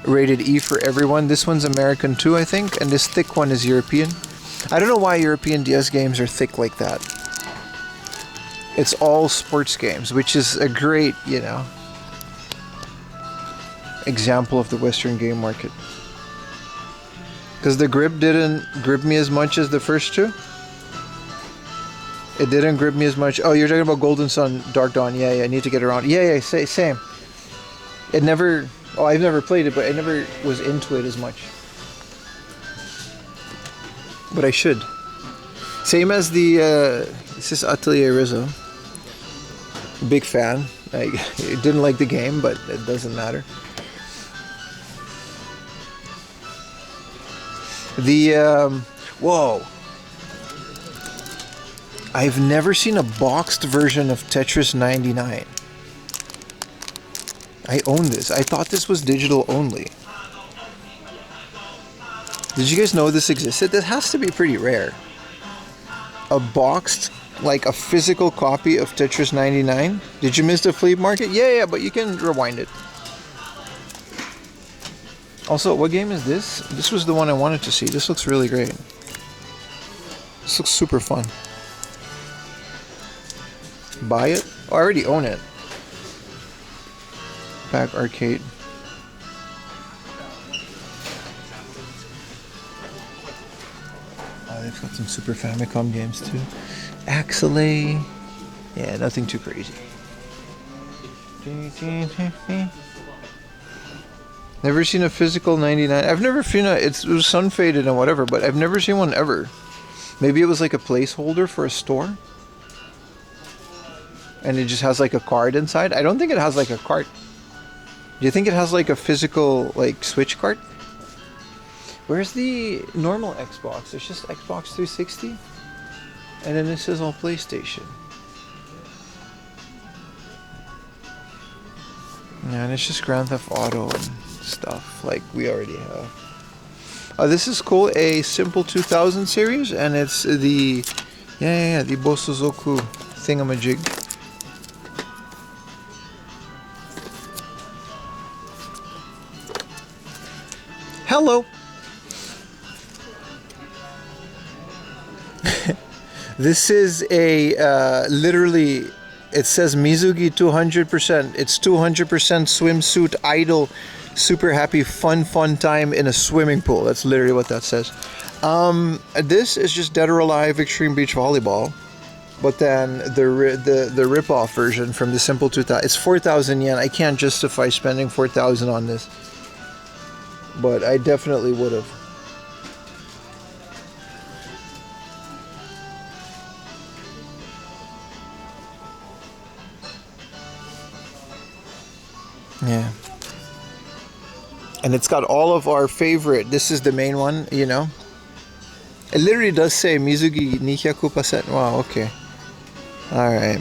Rated E for everyone. This one's American too, I think, and this thick one is European. I don't know why European DS games are thick like that. It's all sports games, which is a great, you know, example of the Western game market. Because the grip didn't grip me as much as the first two. It didn't grip me as much. Oh, you're talking about Golden Sun, Dark Dawn. Yeah, I need to get around. Yeah, same. It never... Oh, I've never played it, but I never was into it as much. But I should. Same as the... this is Atelier Rizzo. Big fan. I didn't like the game, but it doesn't matter. The... whoa. I've never seen a boxed version of Tetris 99. I own this. I thought this was digital only. Did you guys know this existed? This has to be pretty rare. A boxed, like a physical copy of Tetris 99? Did you miss the Flea Market? Yeah, but you can rewind it. Also, what game is this? This was the one I wanted to see. This looks really great. This looks super fun. Buy it? Oh, I already own it. Back arcade. Oh, they've got some Super Famicom games too. Axelay. Yeah, nothing too crazy. Never seen a physical 99. I've never seen a... It was sun faded and whatever, but I've never seen one ever. Maybe it was like a placeholder for a store. And it just has like a card inside. I don't think it has like a card. Do you think it has like a physical like Switch card? Where's the normal Xbox? It's just Xbox 360. And then this is all PlayStation. Yeah, and it's just Grand Theft Auto and stuff like we already have. This is cool. A Simple 2000 series, and it's the the Bosozoku thingamajig. Hello. This is a literally. It says Mizugi 200%. It's 200% swimsuit idle, super happy, fun time in a swimming pool. That's literally what that says. This is just Dead or Alive Extreme Beach Volleyball, but then the rip-off version from the Simple 2000. It's 4,000 yen. I can't justify spending 4,000 on this, but I definitely would have. Yeah. And it's got all of our favorite. This is the main one, you know. It literally does say Mizugi 200%. Wow, okay. Alright.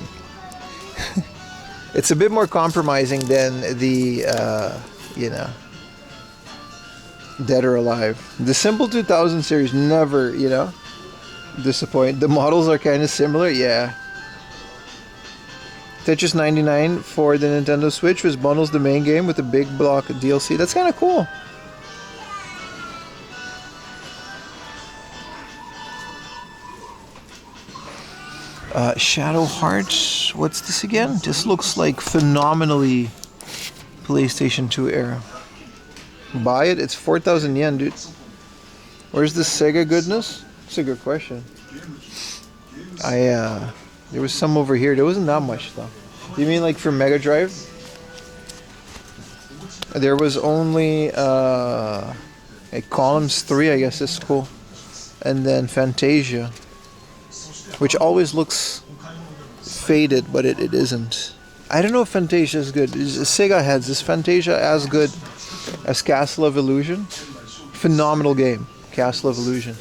It's a bit more compromising than the you know, dead or alive. The Simple 2000 series never, you know, disappoint. The models are kind of similar, yeah. Tetris 99 for the Nintendo Switch was bundles the main game with a big block of DLC. That's kind of cool. Shadow Hearts. What's this again? This looks like phenomenally PlayStation 2 era. Buy it? It's 4,000 yen, dude. Where's the Sega goodness? That's a good question. There was some over here. There wasn't that much though. You mean like for Mega Drive? There was only Columns 3, I guess is cool. And then Fantasia, which always looks faded, but it isn't. I don't know if Fantasia is good. Sega heads, is Fantasia as good as Castle of Illusion? Phenomenal game, Castle of Illusion.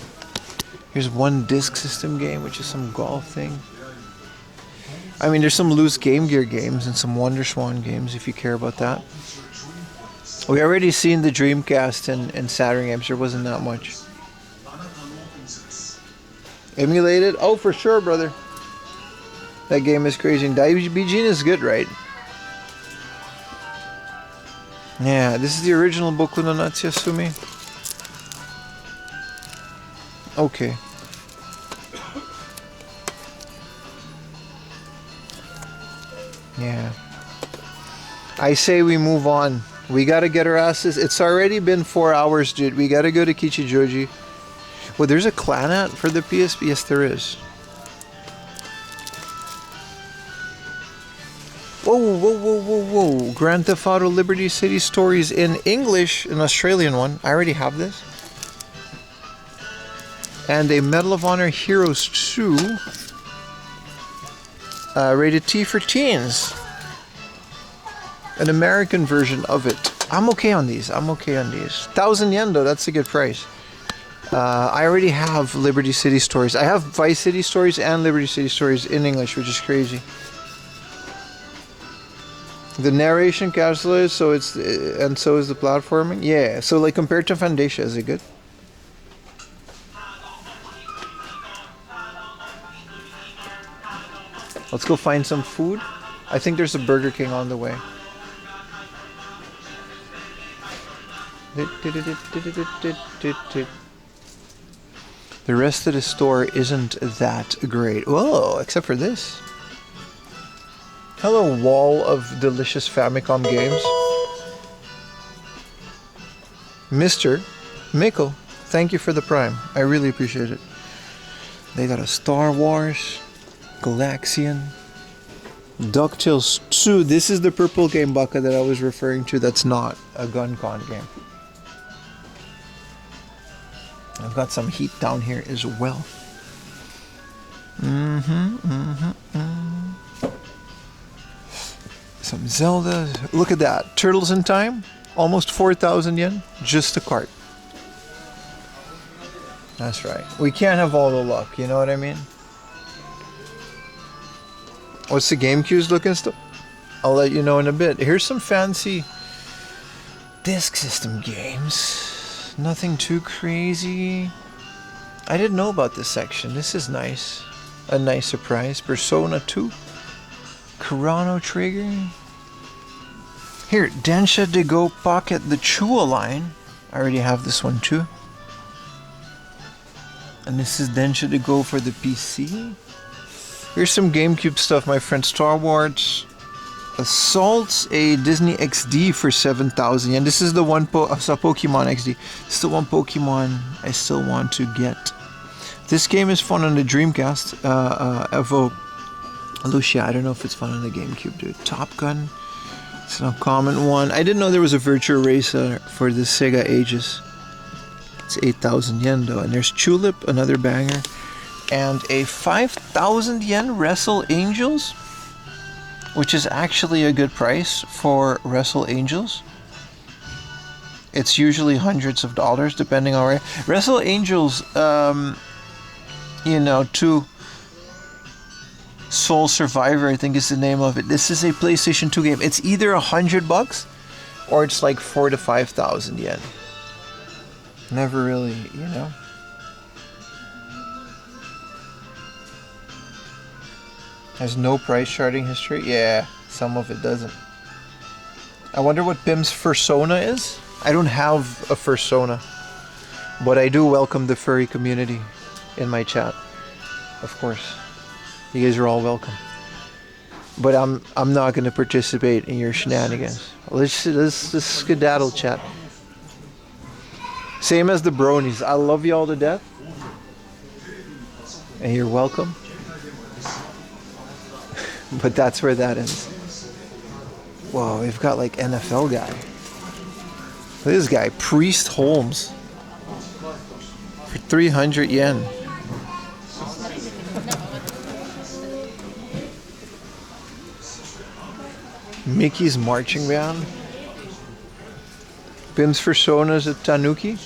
Here's one disc system game, which is some golf thing. I mean, there's some loose Game Gear games and some Wonder Swan games if you care about that. We already seen the Dreamcast and Saturn games. There wasn't that much. Emulated? Oh, for sure, brother. That game is crazy. And Daibijin is good, right? Yeah, this is the original Boku no Natsuyasumi. Okay. Yeah. I say we move on. We gotta get our asses. It's already been 4 hours, dude. We gotta go to Kichijoji. Well, there's a Clanat for the PSP. Yes, there is. Whoa, whoa, whoa, whoa, whoa. Grand Theft Auto Liberty City Stories in English, an Australian one. I already have this. And a Medal of Honor Heroes 2. Rated T for teens. An American version of it. I'm okay on these. 1,000 yen though, that's a good price. I already have Liberty City Stories. I have Vice City Stories and Liberty City Stories in English, which is crazy. The narration cashless, so it's and so is the platforming. Yeah, so like compared to Fantasia, is it good? Let's go find some food. I think there's a Burger King on the way. The rest of the store isn't that great. Whoa, except for this. Hello, wall of delicious Famicom games. Mr. Mikkel, thank you for the Prime. I really appreciate it. They got a Star Wars, Galaxian, DuckTales 2. This is the purple game, Baka, that I was referring to. That's not a GunCon game. I've got some heat down here as well. Some Zelda. Look at that. Turtles in Time. Almost 4,000 yen. Just a cart. That's right. We can't have all the luck. You know what I mean? What's the GameCube's looking stuff? I'll let you know in a bit. Here's some fancy disc system games. Nothing too crazy. I didn't know about this section. This is nice. A nice surprise. Persona 2. Chrono Trigger. Here, Densha de Go Pocket, the Chua line. I already have this one too. And this is Densha de Go for the PC. Here's some GameCube stuff, my friend. Star Wars Assaults, a Disney XD for 7,000 yen. This is the one Pokemon XD. It's the one Pokemon I still want to get. This game is fun on the Dreamcast. Evo Lucia, I don't know if it's fun on the GameCube, dude. Top Gun, it's an uncommon one. I didn't know there was a Virtua Racer for the Sega Ages. It's 8,000 yen though. And there's Tulip, another banger. And a 5,000 yen Wrestle Angels, which is actually a good price for Wrestle Angels. It's usually hundreds of dollars depending on where. Wrestle Angels, you know, 2 Soul Survivor, I think is the name of it. This is a PlayStation 2 game. It's either $100 or it's like 4,000 to 5,000 yen. Never really, you know. Has no price charting history? Yeah, some of it doesn't. I wonder what Pim's fursona is? I don't have a fursona, but I do welcome the furry community in my chat. Of course. You guys are all welcome. But I'm not going to participate in your shenanigans. Let's skedaddle, chat. Same as the bronies. I love you all to death. And you're welcome. But that's where that ends. Whoa, we've got like NFL guy. Look at this guy, Priest Holmes. For 300 yen. Mickey's marching band. Pim's Persona's a Tanuki.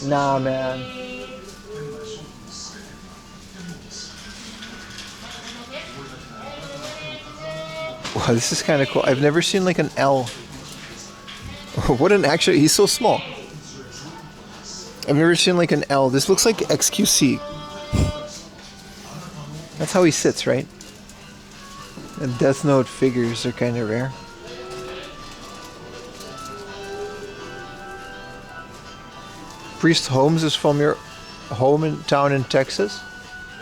Nah, man. Wow, this is kind of cool. I've never seen like an L. What an actually, he's so small. I've never seen like an L. This looks like XQC. That's how he sits, right? And Death Note figures are kind of rare. Priest Holmes is from your hometown in Texas?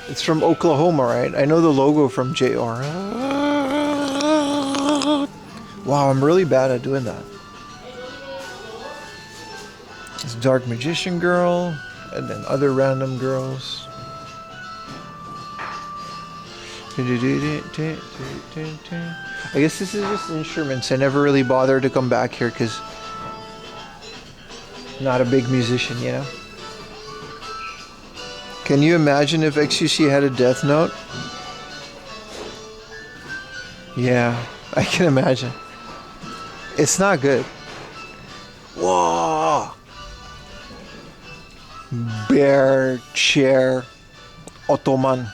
It's from Oklahoma, right? I know the logo from JR. Wow, I'm really bad at doing that. This Dark Magician girl, and then other random girls. I guess this is just instruments. I never really bothered to come back here because I'm not a big musician, you know? Can you imagine if XQC had a Death Note? Yeah, I can imagine. It's not good. Whoa! Bear, chair, Ottoman.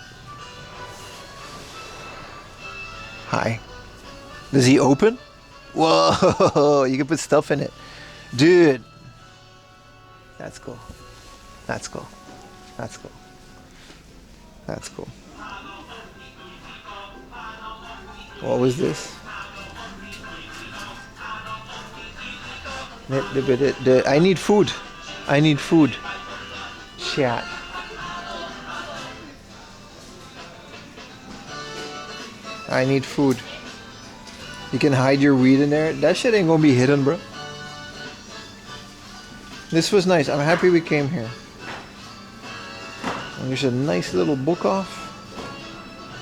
Hi. Does he open? Whoa! You can put stuff in it. Dude! That's cool. That's cool. That's cool. That's cool. What was this? I need food. I need food. Chat. I need food. You can hide your weed in there. That shit ain't gonna be hidden, bro. This was nice. I'm happy we came here. And there's a nice little book off.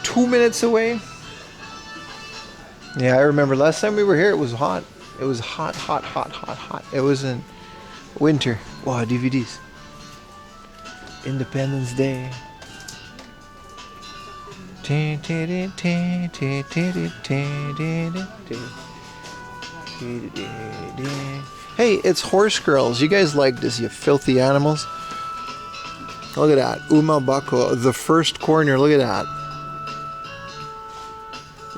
2 minutes away. Yeah, I remember last time we were here, it was hot. It was hot, hot, hot, hot, hot. It was in winter. Wow, DVDs. Independence Day. Hey, it's Horse Girls. You guys like this, you filthy animals. Look at that. Umabako, the first corner. Look at that.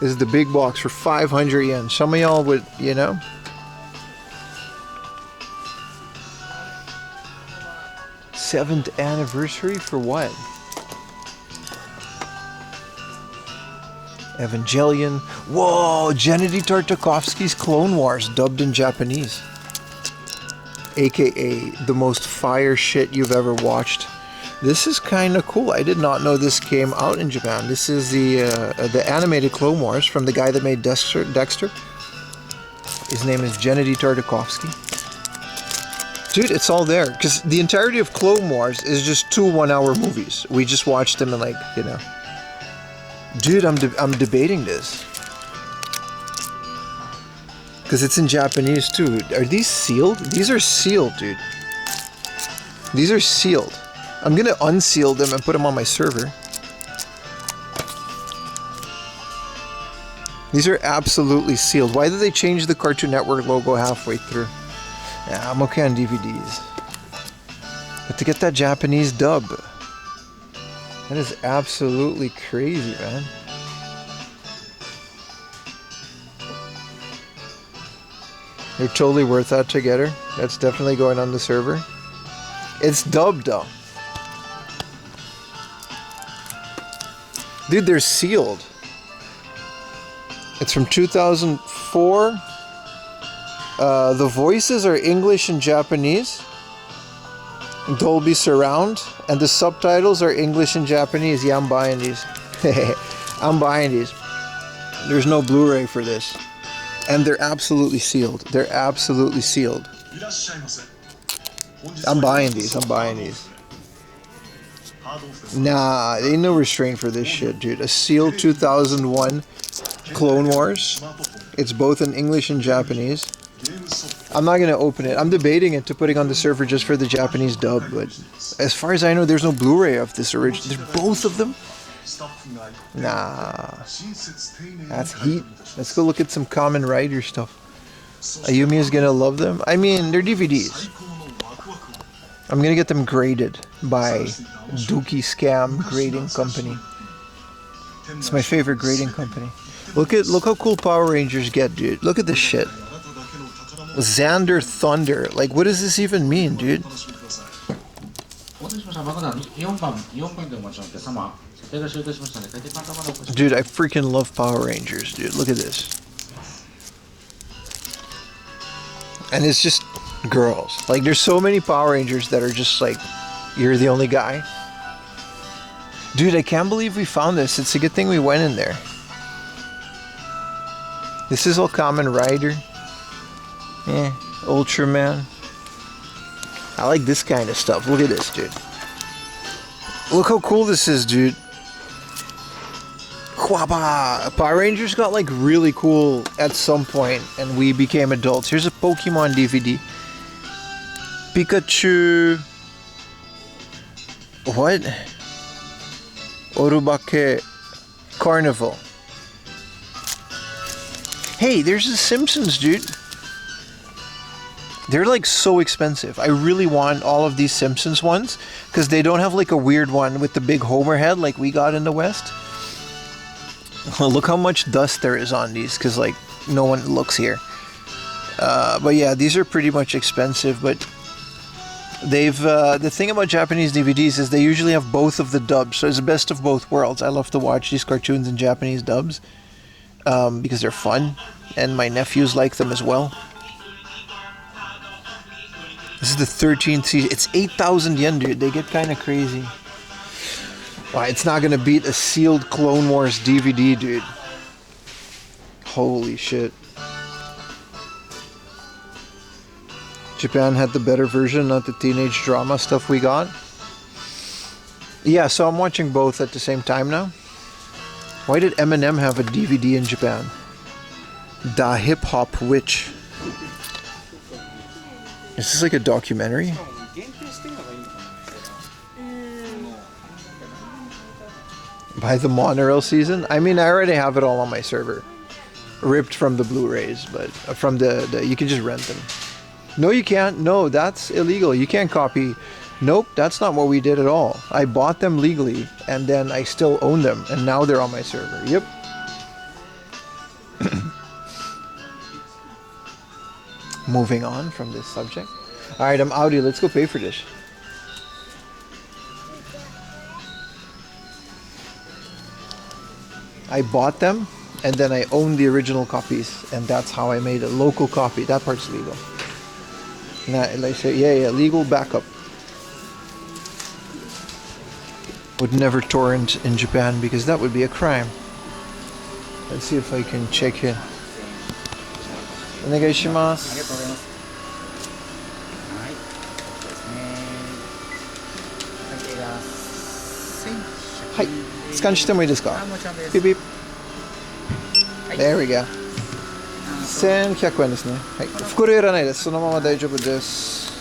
This is the big box for 500 yen. Some of y'all would, you know. Seventh anniversary for what? Evangelion. Whoa, Gennady Tartakovsky's Clone Wars dubbed in Japanese. AKA the most fire shit you've ever watched. This is kind of cool. I did not know this came out in Japan. This is the animated Clone Wars from the guy that made Dexter. His name is Gennady Tartakovsky. Dude, it's all there. Because the entirety of Clone Wars is just 2 one-hour movies. We just watched them in, like, you know. Dude, I'm debating this. Because it's in Japanese too. Are these sealed? These are sealed, dude. These are sealed. I'm gonna unseal them and put them on my server. These are absolutely sealed. Why did they change the Cartoon Network logo halfway through? Yeah, I'm okay on DVDs. But to get that Japanese dub, that is absolutely crazy, man. They're totally worth that together. That's definitely going on the server. It's dubbed though. Dude, they're sealed. It's from 2004. The voices are English and Japanese. Dolby Surround. And the subtitles are English and Japanese. Yeah, I'm buying these. I'm buying these. There's no Blu-ray for this. And they're absolutely sealed. They're absolutely sealed. I'm buying these. I'm buying these. Nah, ain't no restraint for this shit, dude. A sealed 2001 Clone Wars. It's both in English and Japanese. I'm not gonna open it. I'm debating it to putting on the server just for the Japanese dub, but as far as I know, there's no Blu-ray of this original. There's both of them? Nah. That's heat. Let's go look at some Kamen Rider stuff. Ayumi is gonna love them. I mean, they're DVDs. I'm gonna get them graded by Dookie Scam Grading Company. It's my favorite grading company. Look how cool Power Rangers get, dude. Look at this shit. Xander Thunder. Like, what does this even mean, dude? Dude, I freaking love Power Rangers, dude. Look at this. And it's just girls. Like, there's so many Power Rangers that are just like, you're the only guy. Dude, I can't believe we found this. It's a good thing we went in there. This is all Kamen Rider. Yeah, Ultraman. I like this kind of stuff. Look at this, dude. Look how cool this is, dude. Kwaba! Power Rangers got like really cool at some point, and we became adults. Here's a Pokemon DVD. Pikachu. What? Orubake Carnival. Hey, there's the Simpsons, dude. They're like so expensive. I really want all of these Simpsons ones because they don't have like a weird one with the big Homer head like we got in the West. Look how much dust there is on these because like no one looks here. But yeah, these are pretty much expensive, but they've the thing about Japanese DVDs is they usually have both of the dubs, so it's the best of both worlds. I love to watch these cartoons in Japanese dubs because they're fun, and my nephews like them as well. This is the 13th season. It's 8,000 yen, dude. They get kind of crazy. Wow, it's not gonna beat a sealed Clone Wars DVD, dude. Holy shit. Japan had the better version, not the teenage drama stuff we got. Yeah, so I'm watching both at the same time now. Why did Eminem have a DVD in Japan? Da Hip Hop Witch. Is this like a documentary? Buy the monorail season? I mean, I already have it all on my server. Ripped from the Blu-rays, but from the you can just rent them. No, you can't. No, that's illegal. You can't copy. Nope, that's not what we did at all. I bought them legally, and then I still own them, and now they're on my server. Yep. Moving on from this subject. Alright, I'm outie. Let's go pay for this. I bought them, and then I own the original copies, and that's how I made a local copy. That part's legal. Nah, like say, yeah, legal backup. Would never torrent in Japan because that would be a crime. Let's see if I can check in. Onegaishimasu. Hi. Scan してもいいですか? Beep beep. There we go. 1100円ですね。はい。袋いらないです。そのまま大丈夫です。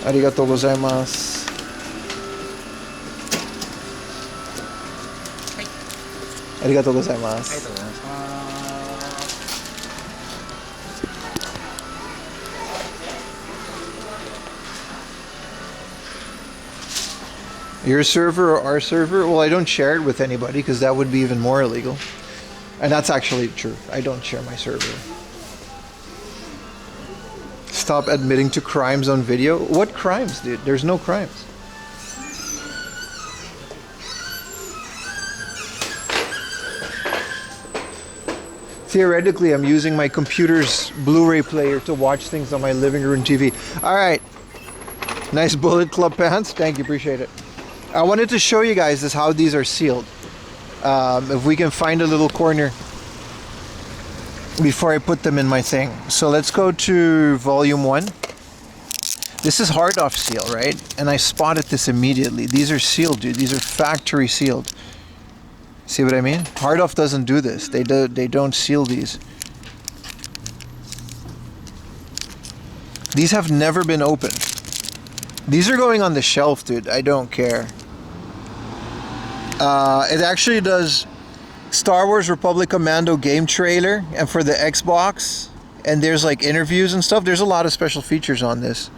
ありがとうございます。ありがとうございます。Your server or our server? Well, I don't share it with anybody because that would be even more illegal. And that's actually true. I don't share my server. Stop admitting to crimes on video. What crimes, dude? There's no crimes. Theoretically, I'm using my computer's Blu-ray player to watch things on my living room TV. All right. Nice Bullet Club pants. Thank you. Appreciate it. I wanted to show you guys this how these are sealed. If we can find a little corner before I put them in my thing. So let's go to volume 1. This is hard off seal, right? And I spotted this immediately. These are sealed, dude. These are factory sealed. See what I mean? Hard off doesn't do this. They don't seal these. These have never been opened. These are going on the shelf, dude. I don't care. It actually does Star Wars Republic Commando game trailer and for the Xbox. And there's like interviews and stuff. There's a lot of special features on this.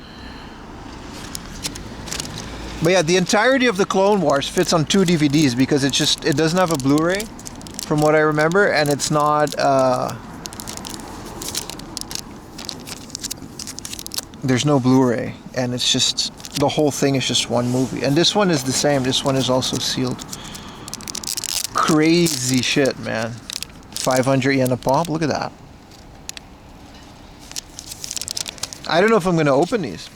But yeah, the entirety of the Clone Wars fits on 2 DVDs because it doesn't have a Blu-ray from what I remember, and it's not there's no Blu-ray, and it's just the whole thing is just one movie. And this one is the same. This one is also sealed. Crazy shit, man. 500 yen a pop. Look at that. I don't know if I'm gonna open these.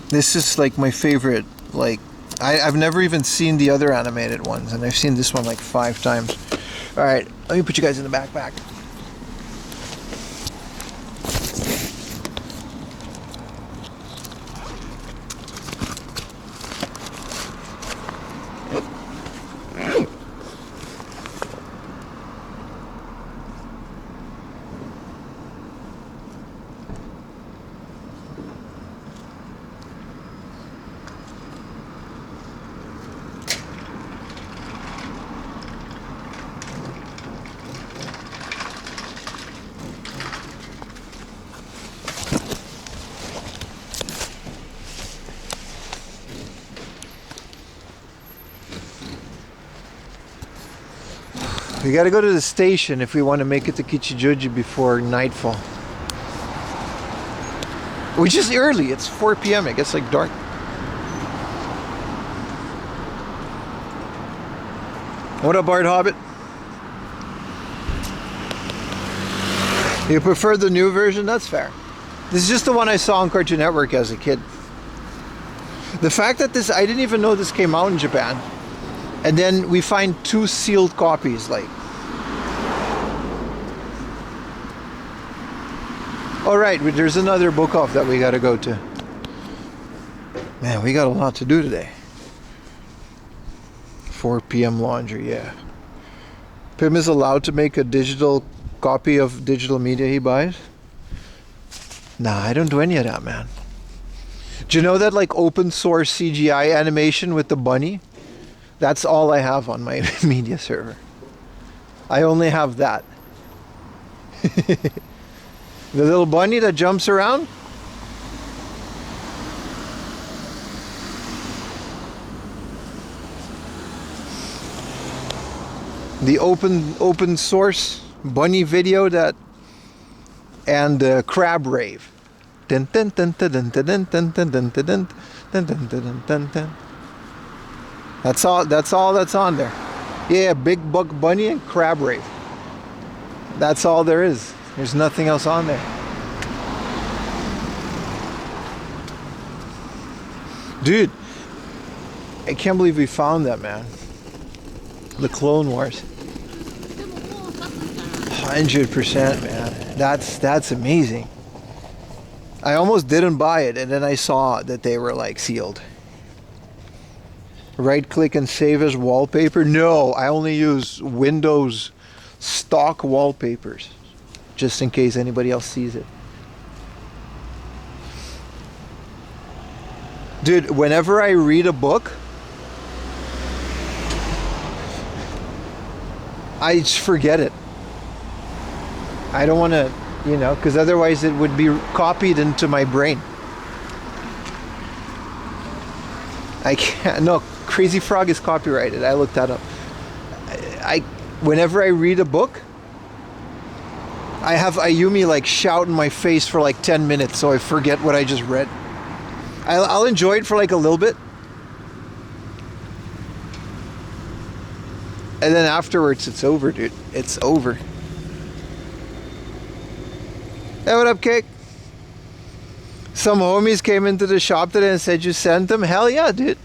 This is like my favorite. Like, I've never even seen the other animated ones, and I've seen this one like 5 times. All right, let me put you guys in the backpack. We gotta go to the station if we want to make it to Kichijoji before nightfall. Which is early, it's 4 p.m. It gets like dark. What up, Bard Hobbit? You prefer the new version? That's fair. This is just the one I saw on Cartoon Network as a kid. The fact that I didn't even know this came out in Japan. And then we find 2 sealed copies, like. All right, there's another book off that we gotta go to. Man, we got a lot to do today. 4 p.m. laundry, yeah. Pim is allowed to make a digital copy of digital media he buys? Nah, I don't do any of that, man. Do you know that like open source CGI animation with the bunny? That's all I have on my media server. I only have that. The little bunny that jumps around? The open source bunny video that and crab rave. That's all that's on there. Yeah, big buck bunny and crab rave. That's all there is. There's nothing else on there. Dude, I can't believe we found that, man. The Clone Wars. 100%, man. That's amazing. I almost didn't buy it, and then I saw that they were like sealed. Right click and save as wallpaper? No, I only use Windows stock wallpapers, just in case anybody else sees it. Dude, whenever I read a book, I just forget it. I don't want to, because otherwise it would be copied into my brain. I can't. No, Crazy Frog is copyrighted. I looked that up. whenever I read a book, I have Ayumi like shout in my face for like 10 minutes so I forget what I just read. I'll enjoy it for like a little bit. And then afterwards, it's over, dude. It's over. Hey, what up, Cake? Some homies came into the shop today and said you sent them. Hell yeah, dude.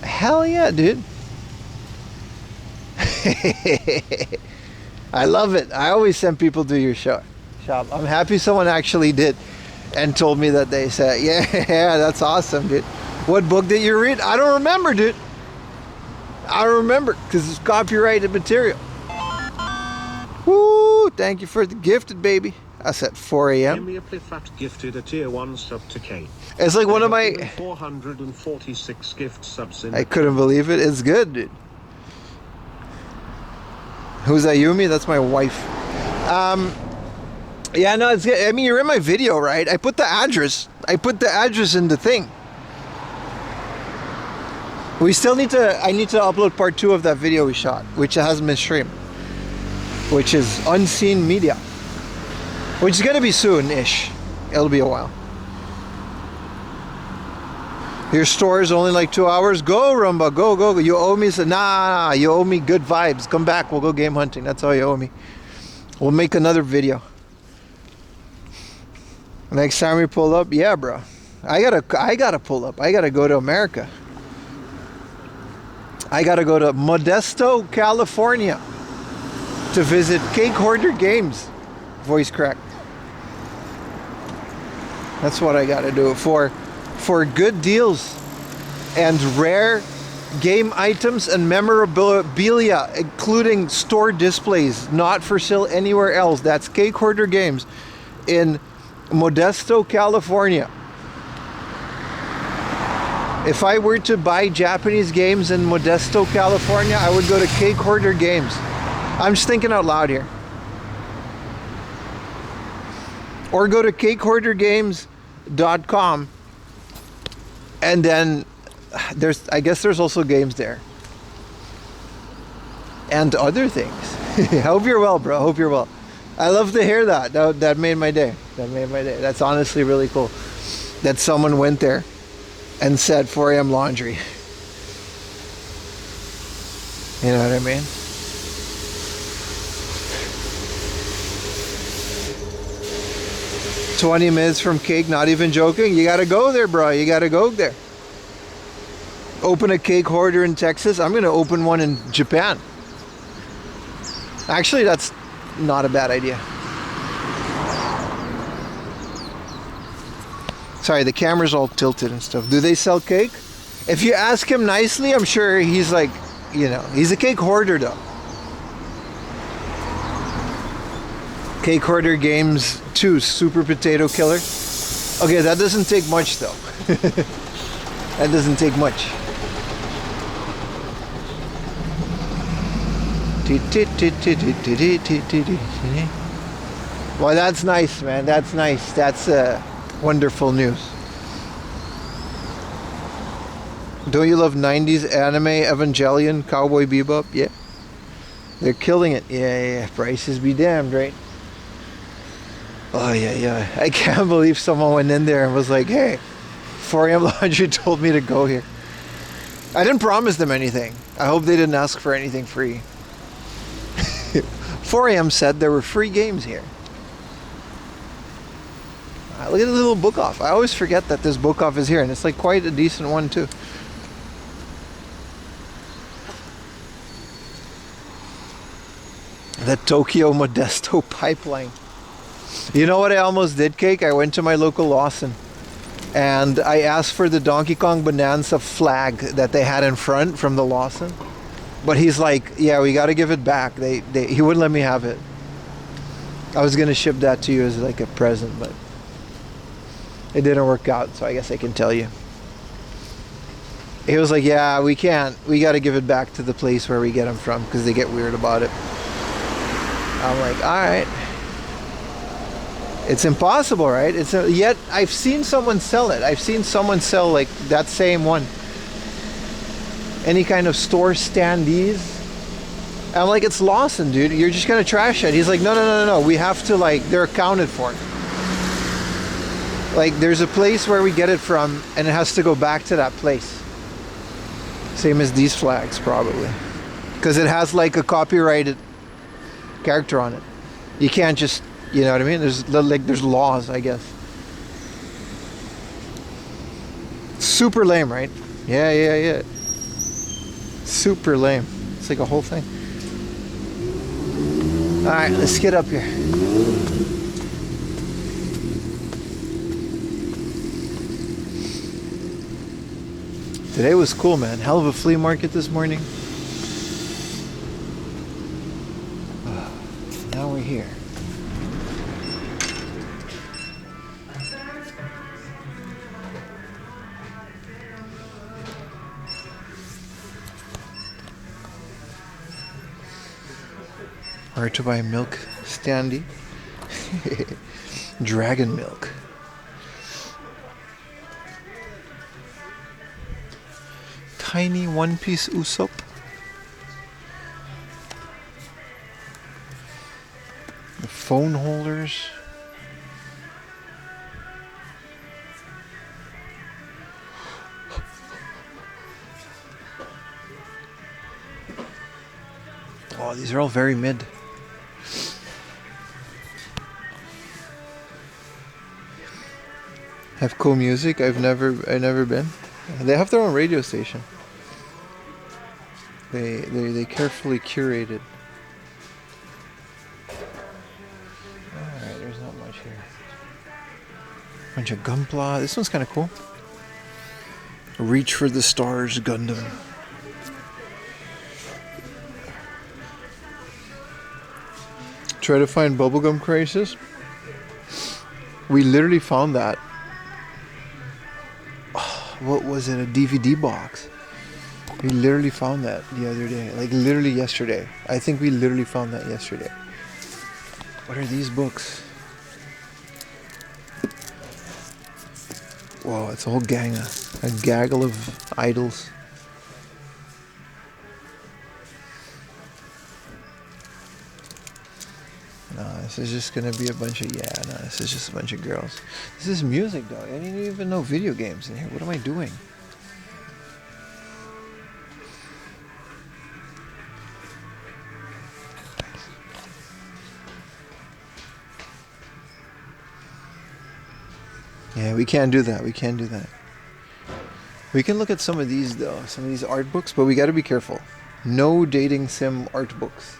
Hell yeah, dude. I love it. I always send people to your shop. I'm happy someone actually did and told me that they said, yeah, that's awesome, dude. What book did you read? I don't remember, dude. I don't remember because it's copyrighted material. Woo! Thank you for the gifted, baby. That's at 4 a.m. Emmy Plifat gifted a tier 1 sub to Kate. It's like one of my 446 gift subs in. I couldn't believe it. It's good, dude. Who's Ayumi? That's my wife. Yeah, no, it's good. I mean, you're in my video, right? I put the address in the thing. We still need to, I need to upload part 2 of that video we shot, which hasn't been streamed, which is Unseen Media, which is gonna be soon-ish. It'll be a while. Your store is only like 2 hours. Go, Rumba, go. You owe me some, nah, you owe me good vibes. Come back, we'll go game hunting. That's all you owe me. We'll make another video. Next time we pull up, yeah, bro. I gotta pull up. I gotta go to America. I gotta go to Modesto, California to visit Cake Hoarder Games. Voice crack. That's what I gotta do for good deals and rare game items and memorabilia, including store displays, not for sale anywhere else. That's Cake Hoarder Games in Modesto, California. If I were to buy Japanese games in Modesto, California, I would go to Cake Hoarder Games. I'm just thinking out loud here. Or go to cakehoardergames.com, and then I guess there's also games there. And other things. Hope you're well, bro. Hope you're well. I love to hear that. That made my day. That made my day. That's honestly really cool. That someone went there and said 4 a.m. laundry. You know what I mean? "20 minutes from Cake, not even joking." You gotta go there, bro. You gotta go there. Open a Cake Hoarder in Texas. I'm gonna open one in Japan. Actually, that's not a bad idea. Sorry, the camera's all tilted and stuff. Do they sell cake? If you ask him nicely, I'm sure he's like, you know, he's a cake hoarder though. Cake Hoarder Games 2 Super Potato Killer. Okay, that doesn't take much though. That doesn't take much. Well, that's nice, man. That's nice. That's wonderful news. Don't you love 90s anime, Evangelion, Cowboy Bebop? Yeah. They're killing it. Yeah. Prices be damned, right? Oh, yeah. I can't believe someone went in there and was like, hey, 4 a.m. laundry told me to go here. I didn't promise them anything. I hope they didn't ask for anything free. 4 a.m. said there were free games here. Look at the little book off. I always forget that this book off is here, and it's like quite a decent one too. The Tokyo Modesto pipeline. You know what I almost did, Cake? I went to my local Lawson and I asked for the Donkey Kong Bonanza flag that they had in front from the Lawson. But he's like, yeah, we got to give it back. He wouldn't let me have it. I was going to ship that to you as like a present, but it didn't work out, so I guess I can tell you. He was like, yeah, we can't. We got to give it back to the place where we get them from because they get weird about it. I'm like, all right. It's impossible, right? Yet I've seen someone sell it. I've seen someone sell like that same one. any kind of store standees. And I'm like, it's Lawson, dude. You're just gonna trash it. He's like, no. We have to, like, they're accounted for. Like, there's a place where we get it from, and it has to go back to that place. Same as these flags, probably, because it has like a copyrighted character on it. You can't just, you know what I mean? There's laws, I guess. Super lame, right? Yeah. Super lame. It's like a whole thing. All right, let's get up here. Today was cool, man. Hell of a flea market this morning. Now we're here. Hard to buy milk standee. Dragon milk. Tiny one-piece Usopp. The phone holders. Oh, these are all very mid. Have cool music. I've never been. They have their own radio station. They carefully curated. Alright, there's not much here. Bunch of Gunpla. This one's kind of cool. Reach for the Stars Gundam. Try to find Bubblegum Crisis. We literally found that. What was it? A DVD box. We literally found that the other day. Like literally yesterday. I think we literally found that yesterday. What are these books? Whoa, it's a whole gang of, a gaggle of idols. No, this is just gonna be a bunch of, this is just a bunch of girls. This is music, dog. I didn't even know video games in here. What am I doing? Yeah, we can't do that. We can't do that. We can look at some of these, though. Some of these art books, but we gotta be careful. No dating sim art books.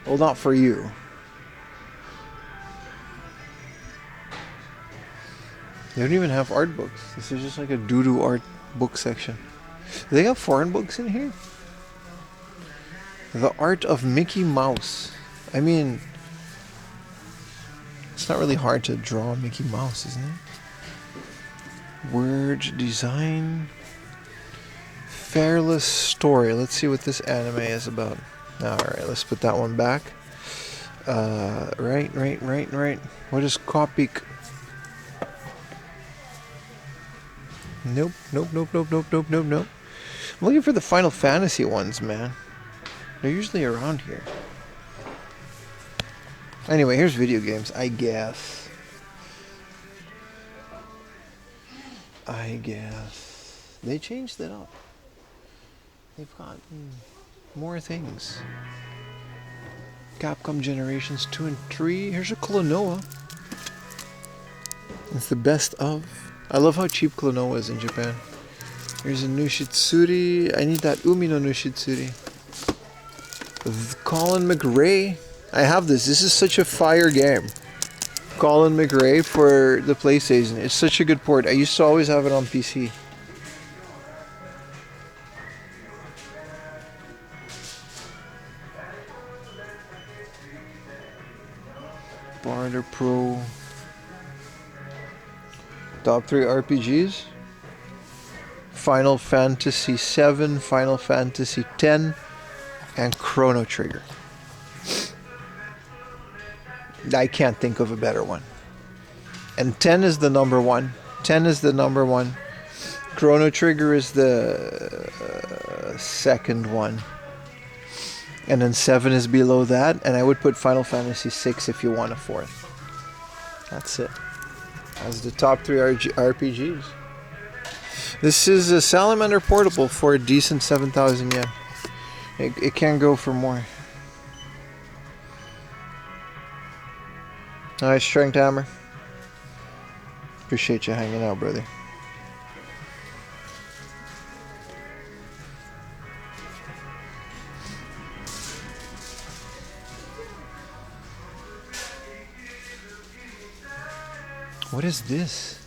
Well, not for you. They don't even have art books. This is just like a doo-doo art book section. Do they have foreign books in here? The Art of Mickey Mouse. I mean, it's not really hard to draw Mickey Mouse, isn't it? Word design. Fairless Story. Let's see what this anime is about. Alright, let's put that one back. Right. What is Kopik? Nope. I'm looking for the Final Fantasy ones, man. They're usually around here. Anyway, here's video games, I guess. They changed it up. They've got more things. Capcom Generations 2 and 3. Here's a Klonoa. It's the best of. I love how cheap Klonoa is in Japan. Here's a Nushitsuri. I need that Umi no Nushitsuri. Colin McRae. I have this. This is such a fire game. Colin McRae for the PlayStation. It's such a good port. I used to always have it on PC. Barter Pro. Top 3 RPGs. Final Fantasy VII, Final Fantasy X, and Chrono Trigger. I can't think of a better one. And 10 is the number one. 10 is the number one. Chrono Trigger is the second one. And then 7 is below that. And I would put Final Fantasy 6 if you want a fourth. That's it. That's the top 3 RPGs. This is a Salamander Portable for a decent 7,000 yen. It can go for more. Alright, Strength Hammer. Appreciate you hanging out, brother. What is this?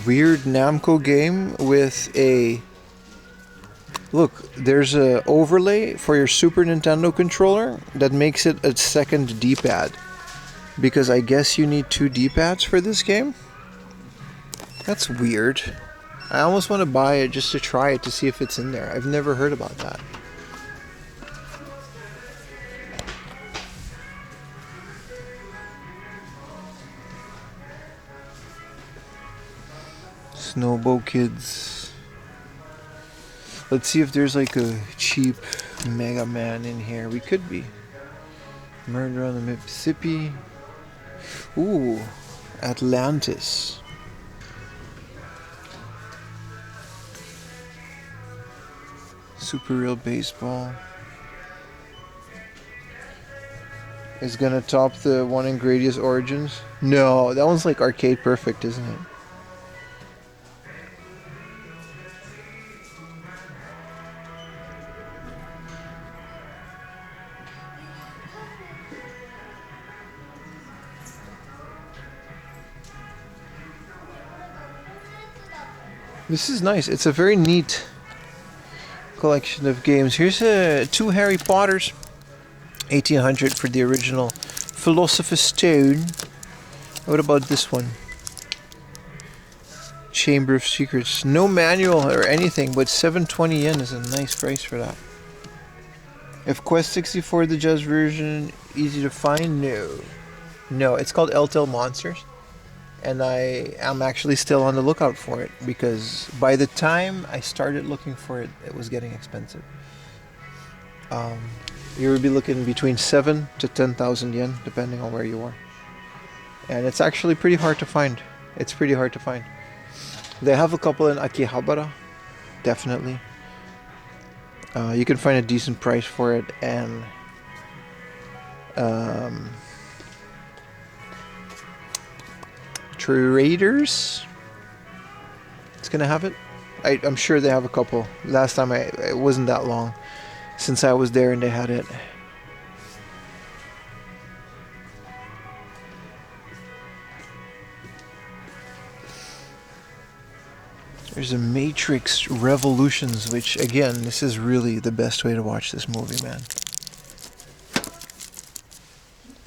Weird Namco game with a... Look, there's a overlay for your Super Nintendo controller that makes it a second D-pad. Because I guess you need 2 D-pads for this game? That's weird. I almost want to buy it just to try it to see if it's in there. I've never heard about that. Snowbow Kids. Let's see if there's like a cheap Mega Man in here. We could be. Murder on the Mississippi. Ooh, Atlantis. Super Real Baseball. Is gonna top the one in Gradius Origins? No, that one's like Arcade Perfect, isn't it? This is nice. It's a very neat collection of games. Here's 2 Harry Potters. 1800 for the original Philosopher's Stone. What about this one? Chamber of Secrets. No manual or anything, but 720 yen is a nice price for that. If Quest 64, the jazz version, easy to find? No. No, it's called LTL Monsters. And I am actually still on the lookout for it because by the time I started looking for it, it was getting expensive. You would be looking between 7 to 10,000 yen, depending on where you are. And it's actually pretty hard to find. It's pretty hard to find. They have a couple in Akihabara, definitely. You can find a decent price for it, and Traders, it's gonna have it. I'm sure they have a couple. Last time it wasn't that long since I was there and they had it. There's a Matrix Revolutions, which again, this is really the best way to watch this movie, man.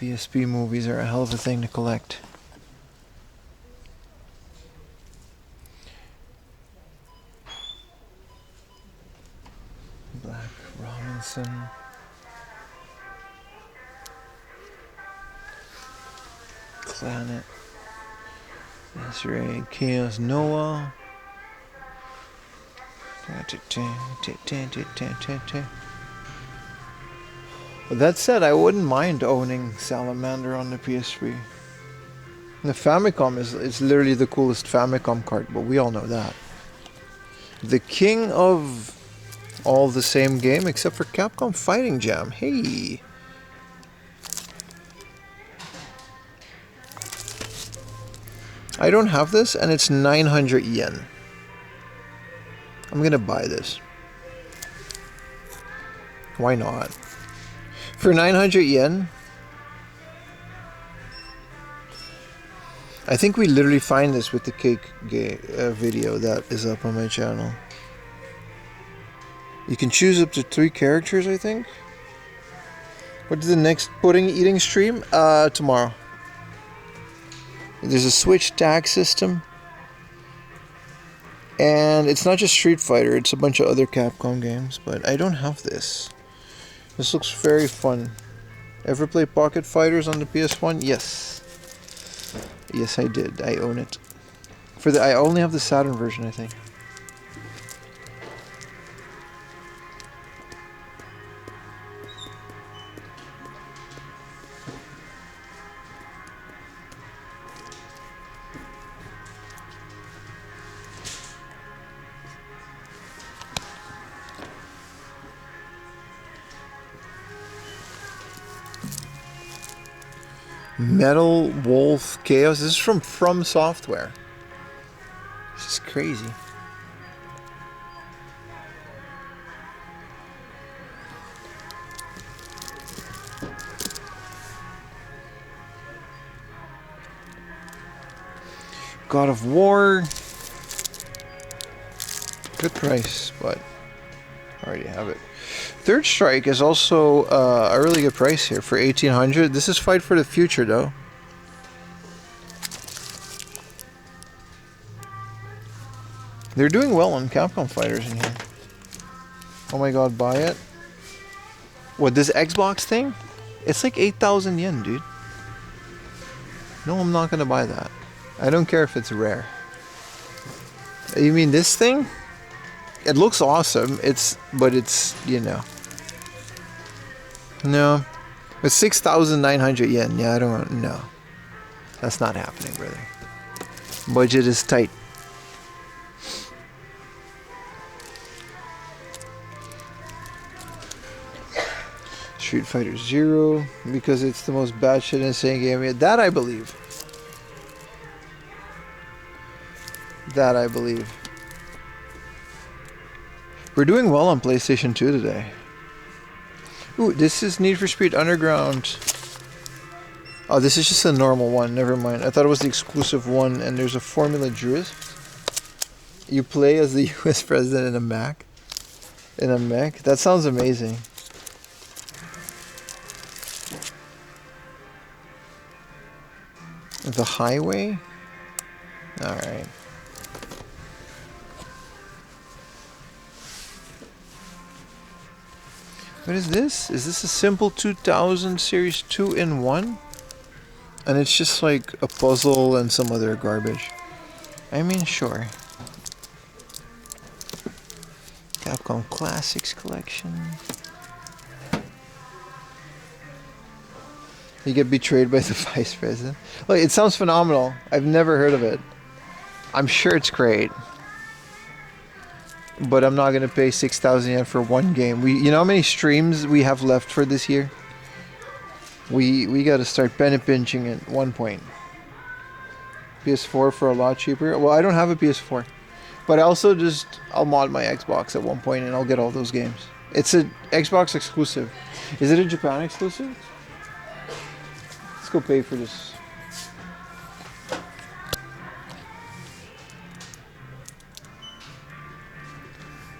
PSP movies are a hell of a thing to collect. Black Robinson. Planet. Desiree. Chaos Noah. But that said, I wouldn't mind owning Salamander on the PSP. The Famicom is literally the coolest Famicom cart, but we all know that. The king of all the same game except for Capcom Fighting Jam. Hey! I don't have this and it's 900 yen. I'm gonna buy this. Why not? For 900 yen? I think we literally find this with the cake video that is up on my channel. You can choose up to 3 characters, I think. What is the next pudding eating stream? Tomorrow. There's a Switch tag system. And it's not just Street Fighter, it's a bunch of other Capcom games, but I don't have this. This looks very fun. Ever play Pocket Fighters on the PS1? Yes. Yes, I did. I own it. I only have the Saturn version, I think. Metal Wolf Chaos. This is from Software. This is crazy. God of War. Good price, but I already have it. Third Strike is also a really good price here for 1800. This is Fight for the Future though. They're doing well on Capcom fighters in here. Oh my god, buy it. What, this Xbox thing? It's like 8,000 yen, dude. No, I'm not gonna buy that. I don't care if it's rare. You mean this thing? It looks awesome. But it's, you know. No. It's 6,900 yen. Yeah, I don't know. That's not happening, brother. Budget is tight. Street Fighter Zero, because it's the most bad shit insane game yet. That I believe. That I believe. We're doing well on PlayStation 2 today. Ooh, this is Need for Speed Underground. Oh, this is just a normal one. Never mind. I thought it was the exclusive one, and there's a Formula Drift. You play as the US president in a mech. In a mech? That sounds amazing. The Highway? Alright. What is this? Is this a simple 2000 series 2-in-1? And it's just like a puzzle and some other garbage. I mean, sure. Capcom Classics Collection. You get betrayed by the vice president. Look, it sounds phenomenal. I've never heard of it. I'm sure it's great. But I'm not going to pay 6,000 yen for one game. You know how many streams we have left for this year? We got to start penny pinching at one point. PS4 for a lot cheaper. Well, I don't have a PS4. But I also I'll mod my Xbox at one point and I'll get all those games. It's an Xbox exclusive. Is it a Japan exclusive? Let's go pay for this.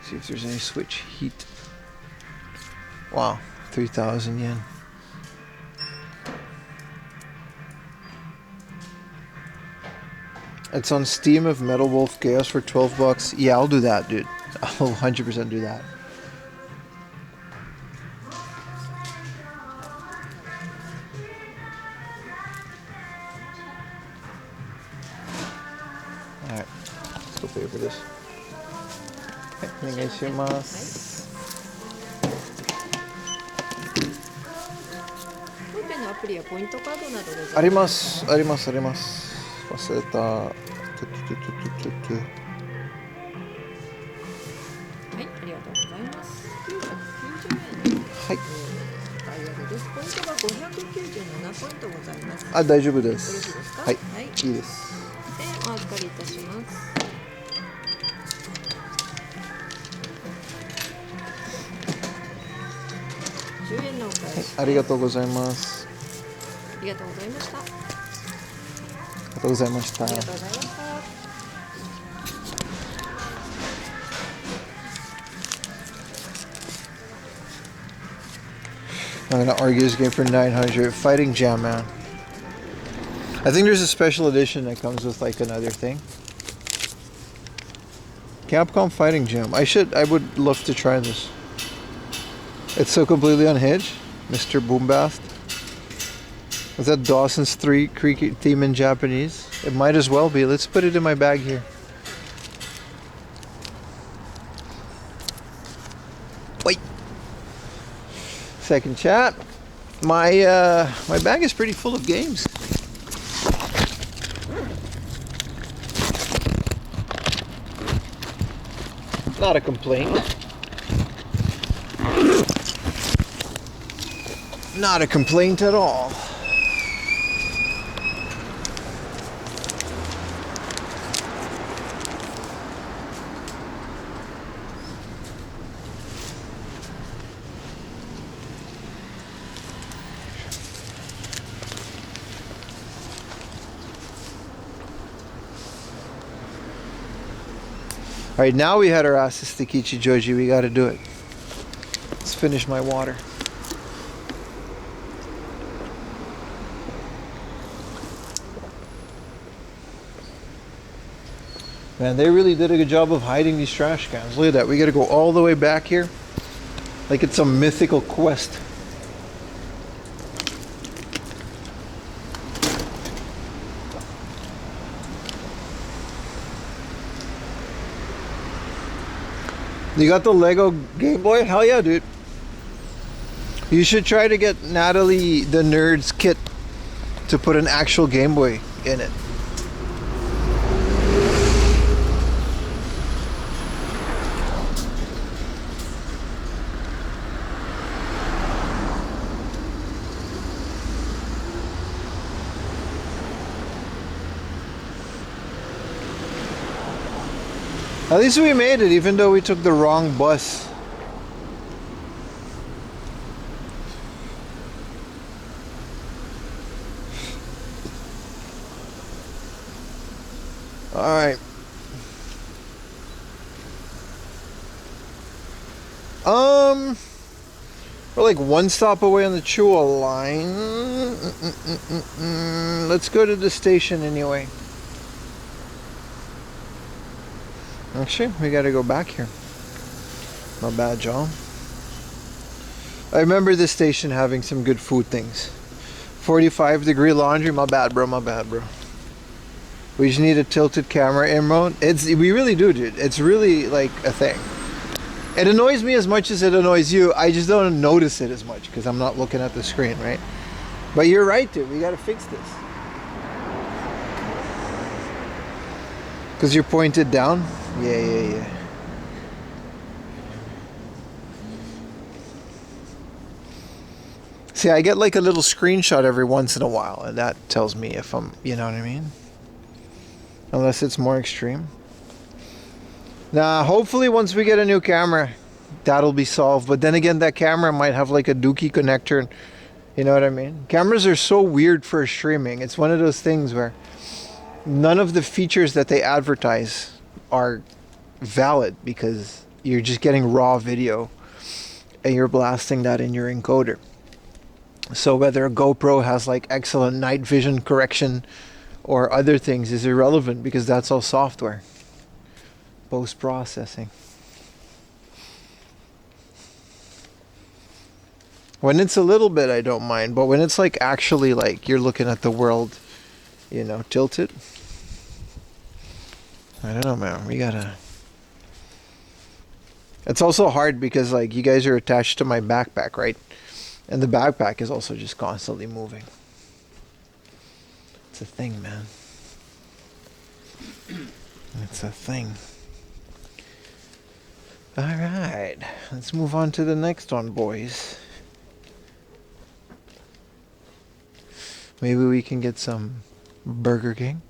See if there's any Switch heat. Wow, 3,000 yen. It's on Steam of Metal Wolf Chaos for 12 bucks. Yeah, I'll do that, dude. I'll 100% do that. Alright, let's go pay for this. Arimasu. Arimasu. 忘れた。はい、ありがとうございます。990円。はい。ダイヤルです。ポイントが597ポイントございます。あ、大丈夫でよろしいす。ですか？はい。はい。いいです。で、お預かりいたします。10円のお返しです。ありがとうございます。ありがとうございました。ありがとうございました。ありがとうございました。I'm gonna argue this game for 900. Fighting Jam, man. I think there's a special edition that comes with like another thing. Capcom Fighting Jam. I would love to try this. It's so completely unhinged. Mr. Boombast. Is that Dawson's 3 Creek theme in Japanese? It might as well be. Let's put it in my bag here. Wait. Second chat. My bag is pretty full of games. Not a complaint. Not a complaint at all. Alright, now we had our asses to Kichijoji. We gotta do it. Let's finish my water. Man, they really did a good job of hiding these trash cans. Look at that. We gotta go all the way back here. Like it's some mythical quest. You got the Lego Game Boy? Hell yeah, dude. You should try to get Natalie the Nerd's kit to put an actual Game Boy in it. At least we made it, even though we took the wrong bus. Alright. We're like one stop away on the Chua line. Let's go to the station anyway. Actually, we gotta go back here. My bad, John. I remember this station having some good food things. 45-degree laundry. My bad, bro. My bad, bro. We just need a tilted camera in mode. We really do, dude. It's really like a thing. It annoys me as much as it annoys you. I just don't notice it as much because I'm not looking at the screen, right? But you're right, dude. We gotta fix this. Because you're pointed down? Yeah. See, I get like a little screenshot every once in a while, and that tells me if I'm, you know what I mean? Unless it's more extreme. Nah, hopefully once we get a new camera, that'll be solved. But then again, that camera might have like a dookie connector. You know what I mean? Cameras are so weird for streaming. It's one of those things where none of the features that they advertise are valid because you're just getting raw video and you're blasting that in your encoder. So whether a GoPro has like excellent night vision correction or other things is irrelevant because that's all software. Post-processing. When it's a little bit, I don't mind, but when it's like actually like you're looking at the world, you know, tilted. I don't know, man. We gotta... It's also hard because like you guys are attached to my backpack, right? And the backpack is also just constantly moving. It's a thing, man. It's a thing. Alright. Let's move on to the next one, boys. Maybe we can get some Burger King.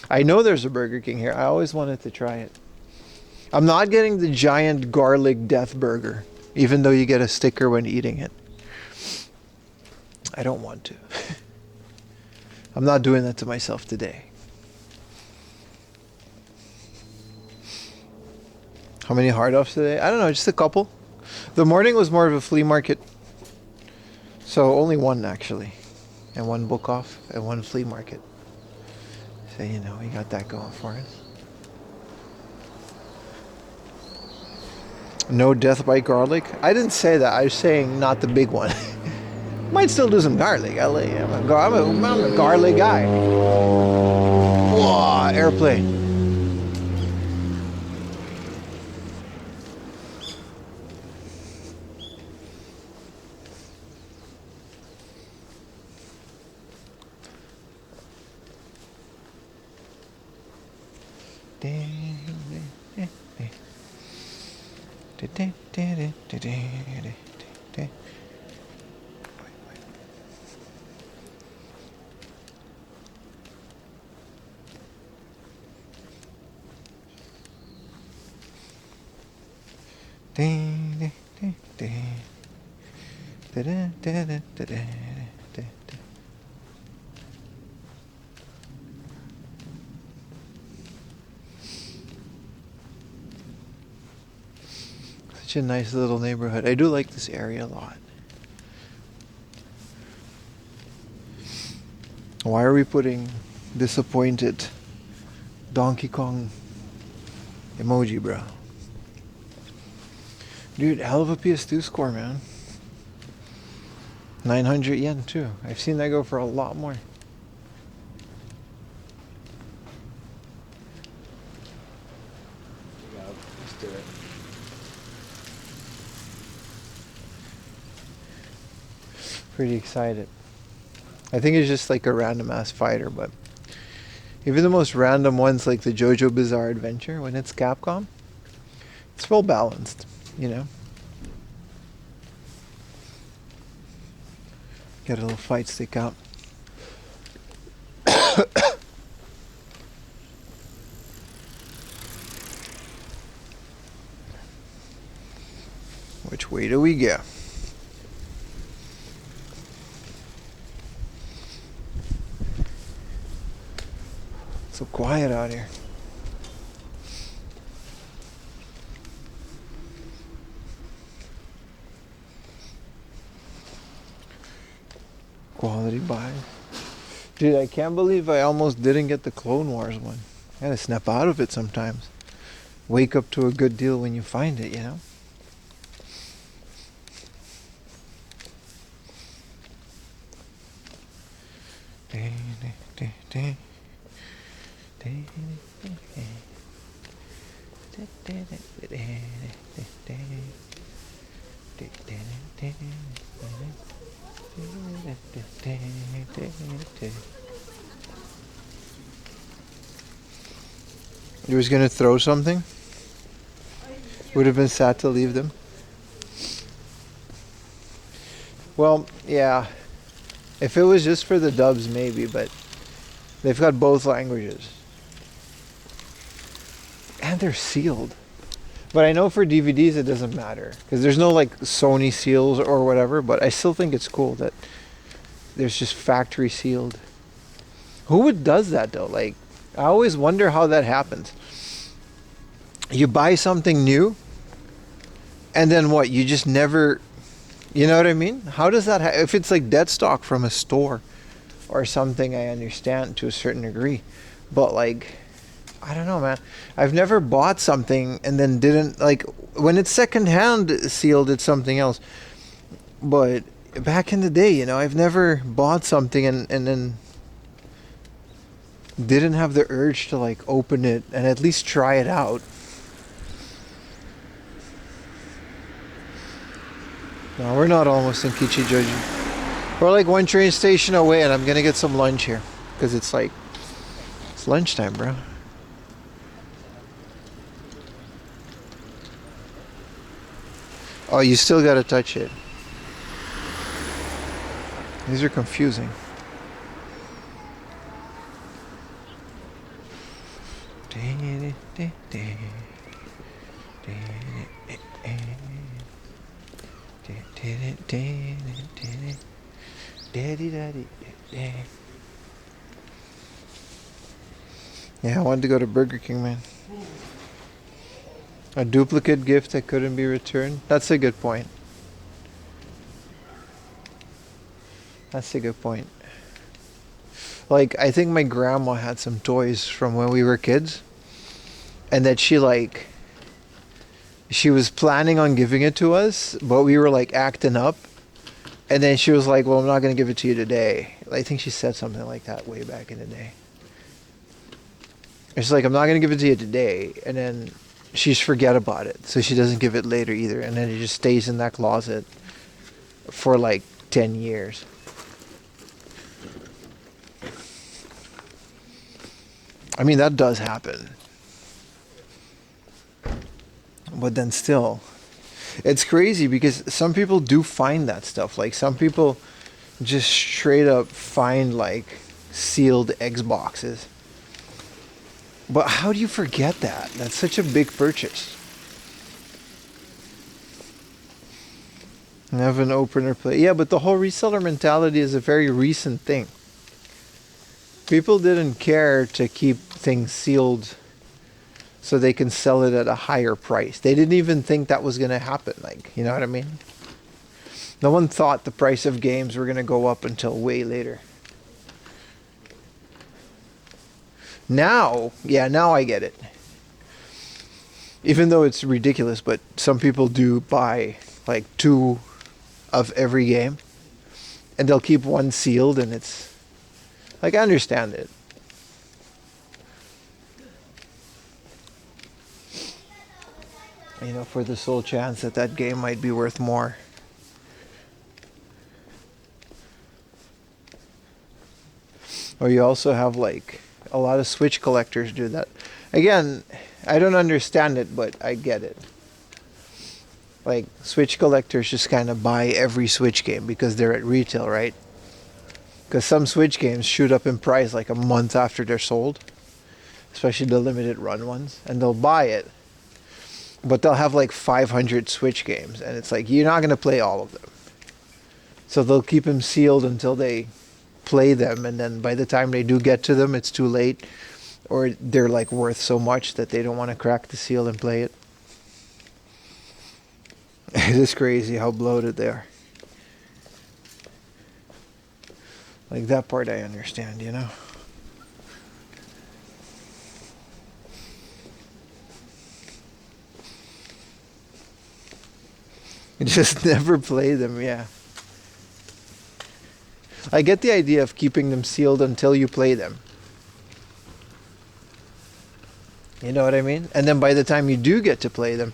I know there's a Burger King here. I always wanted to try it. I'm not getting the giant garlic death burger, even though you get a sticker when eating it. I don't want to. I'm not doing that to myself today. How many hard offs today? I don't know, just a couple. The morning was more of a flea market. So only one actually. And one book off and one flea market. So you know, we got that going for us. No death by garlic? I didn't say that. I was saying not the big one. Might still do some garlic. I'm a garlic guy. Whoa, airplane. Such a nice little neighborhood. I do like this area a lot. Why are we putting disappointed Donkey Kong emoji, bro? Dude, hell of a PS2 score, man. 900 yen too. I've seen that go for a lot more. Let's do it. Pretty excited. I think it's just like a random ass fighter, but even the most random ones like the JoJo Bizarre Adventure, when it's Capcom, it's well balanced, you know? Get a little fight stick out. Which way do we go? So quiet out here. Quality buy. Dude, I can't believe I almost didn't get the Clone Wars one. I gotta snap out of it sometimes. Wake up to a good deal when you find it, you know? You was gonna throw something? Would have been sad to leave them. Well, yeah. If it was just for the dubs, maybe, but they've got both languages. And they're sealed. But I know for DVDs it doesn't matter, because there's no like Sony seals or whatever, but I still think it's cool that there's just factory sealed. Who does that though? Like, I always wonder how that happens. You buy something new, and then what? You just never, you know what I mean? How does that if it's like dead stock from a store or something, I understand to a certain degree. But like, I don't know, man. I've never bought something and then didn't, like, when it's secondhand sealed, it's something else. But back in the day, you know, I've never bought something and then didn't have the urge to like open it and at least try it out. No, we're not almost in Kichijoji. We're like one train station away, and I'm gonna get some lunch here because it's like, it's lunchtime, bro. Oh, you still gotta touch it. These are confusing. Yeah, I wanted to go to Burger King, man. A duplicate gift that couldn't be returned. That's a good point. That's a good point. Like, I think my grandma had some toys from when we were kids, and that she was planning on giving it to us, but we were like acting up, and then she was like, well, I'm not going to give it to you today. I think she said something like that way back in the day. It's like, I'm not going to give it to you today, and then she's forget about it, so she doesn't give it later either, and then it just stays in that closet for like 10 years. I mean, that does happen. But then still, it's crazy because some people do find that stuff. Like, some people just straight up find like sealed Xboxes. But how do you forget that? That's such a big purchase. And have an opener play. Yeah, but the whole reseller mentality is a very recent thing. People didn't care to keep things sealed so they can sell it at a higher price. They didn't even think that was going to happen. Like, you know what I mean? No one thought the price of games were going to go up until way later. Now, yeah, now I get it. Even though it's ridiculous, but some people do buy like 2 of every game, and they'll keep 1 sealed, and it's like, I understand it. You know, for the sole chance that that game might be worth more. Or you also have like a lot of Switch collectors do that. Again, I don't understand it, but I get it. Like, Switch collectors just kind of buy every Switch game because they're at retail, right? Because some Switch games shoot up in price like a month after they're sold, especially the limited run ones, and they'll buy it, but they'll have like 500 Switch games, and it's like, you're not going to play all of them. So they'll keep them sealed until they play them, and then by the time they do get to them, it's too late, or they're like worth so much that they don't want to crack the seal and play it. It is crazy how bloated they are. Like, that part I understand, you know. You just never play them, yeah. I get the idea of keeping them sealed until you play them. You know what I mean? And then by the time you do get to play them,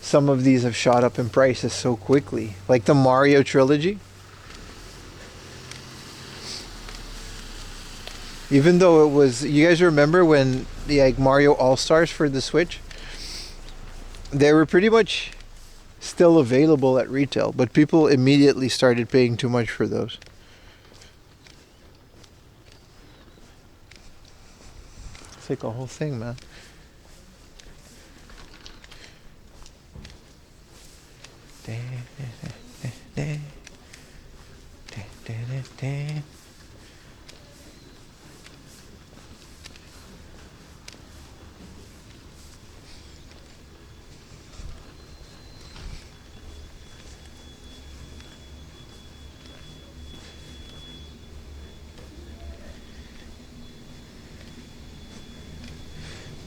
some of these have shot up in prices so quickly. Like the Mario trilogy. Even though it was... You guys remember when the like Mario All-Stars for the Switch? They were pretty much still available at retail, but people immediately started paying too much for those. It's like a whole thing, man.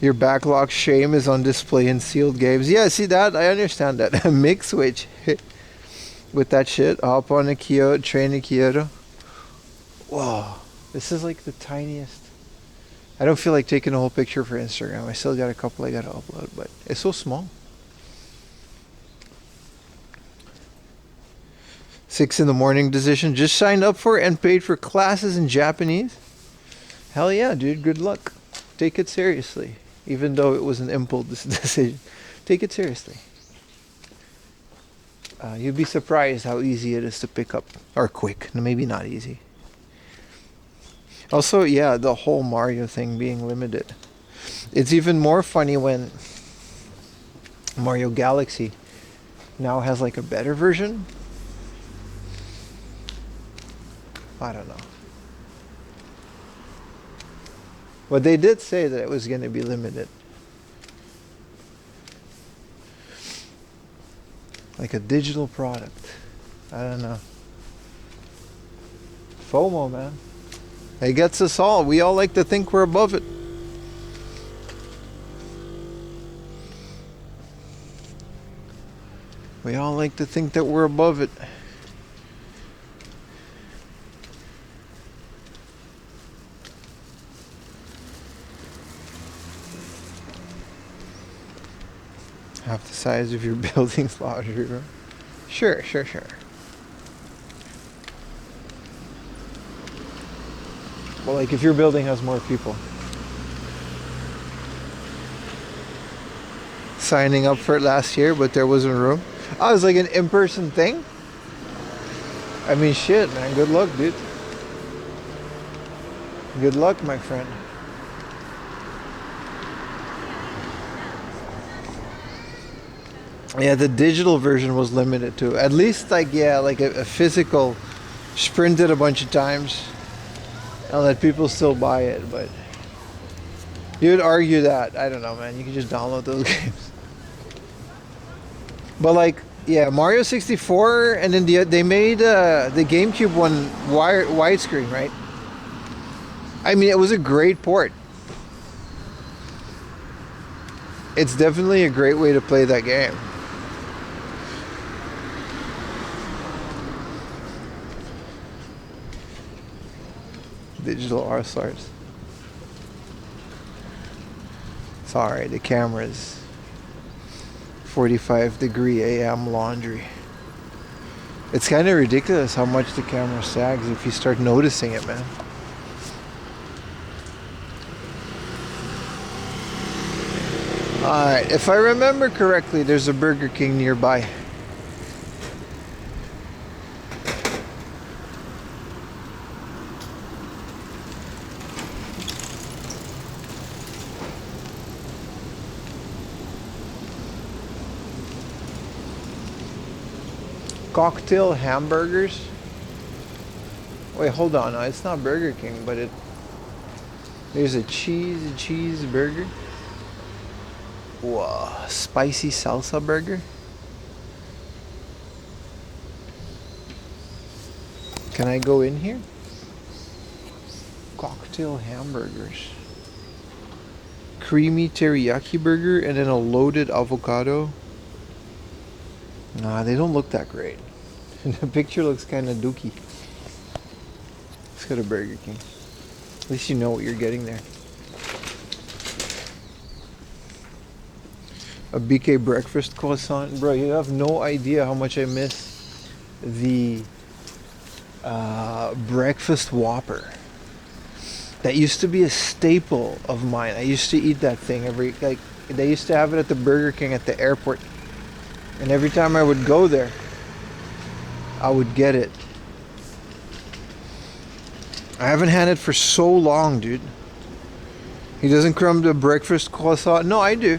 Your backlog shame is on display in sealed games. Yeah, see that? I understand that. A mix switch with that shit. Hop on a Kyoto, train a Kyoto. Whoa. This is like the tiniest. I don't feel like taking a whole picture for Instagram. I still got a couple I gotta upload, but it's so small. 6 in the morning decision. Just signed up for and paid for classes in Japanese. Hell yeah, dude. Good luck. Take it seriously. Even though it was an impulse decision. Take it seriously. You'd be surprised how easy it is to pick up. Or quick. Maybe not easy. Also, yeah, the whole Mario thing being limited. It's even more funny when Mario Galaxy now has like a better version. I don't know. But they did say that it was going to be limited. Like a digital product. I don't know. FOMO, man. It gets us all. We all like to think we're above it. We all like to think that we're above it. Half the size of your building's laundry room. Sure. Well, like if your building has more people. Signing up for it last year, but there wasn't room. Oh, it was like an in-person thing? I mean, shit, man. Good luck, dude. Good luck, my friend. Yeah, the digital version was limited too. At least, like, yeah, like a physical sprinted a bunch of times and let people still buy it, but You'd argue that. I don't know, man. You can just download those games. But like, yeah, Mario 64, and then they made the GameCube one widescreen, right? I mean, it was a great port. It's definitely a great way to play that game. Digital R-Stars. Sorry, the camera's 45-degree AM laundry. It's kind of ridiculous how much the camera sags if you start noticing it, man. Alright, if I remember correctly, there's a Burger King nearby. Cocktail hamburgers. Wait, hold on. No, it's not Burger King, but there's a cheeseburger. Whoa, spicy salsa burger. Can I go in here? Cocktail hamburgers. Creamy teriyaki burger and then a loaded avocado. Nah, they don't look that great. The picture looks kind of dookie. Let's go to Burger King. At least you know what you're getting there. A BK breakfast croissant. Bro, you have no idea how much I miss the breakfast Whopper. That used to be a staple of mine. I used to eat that thing they used to have it at the Burger King at the airport. And every time I would go there, I would get it. I haven't had it for so long, dude. He doesn't crumb the breakfast croissant. No, I do.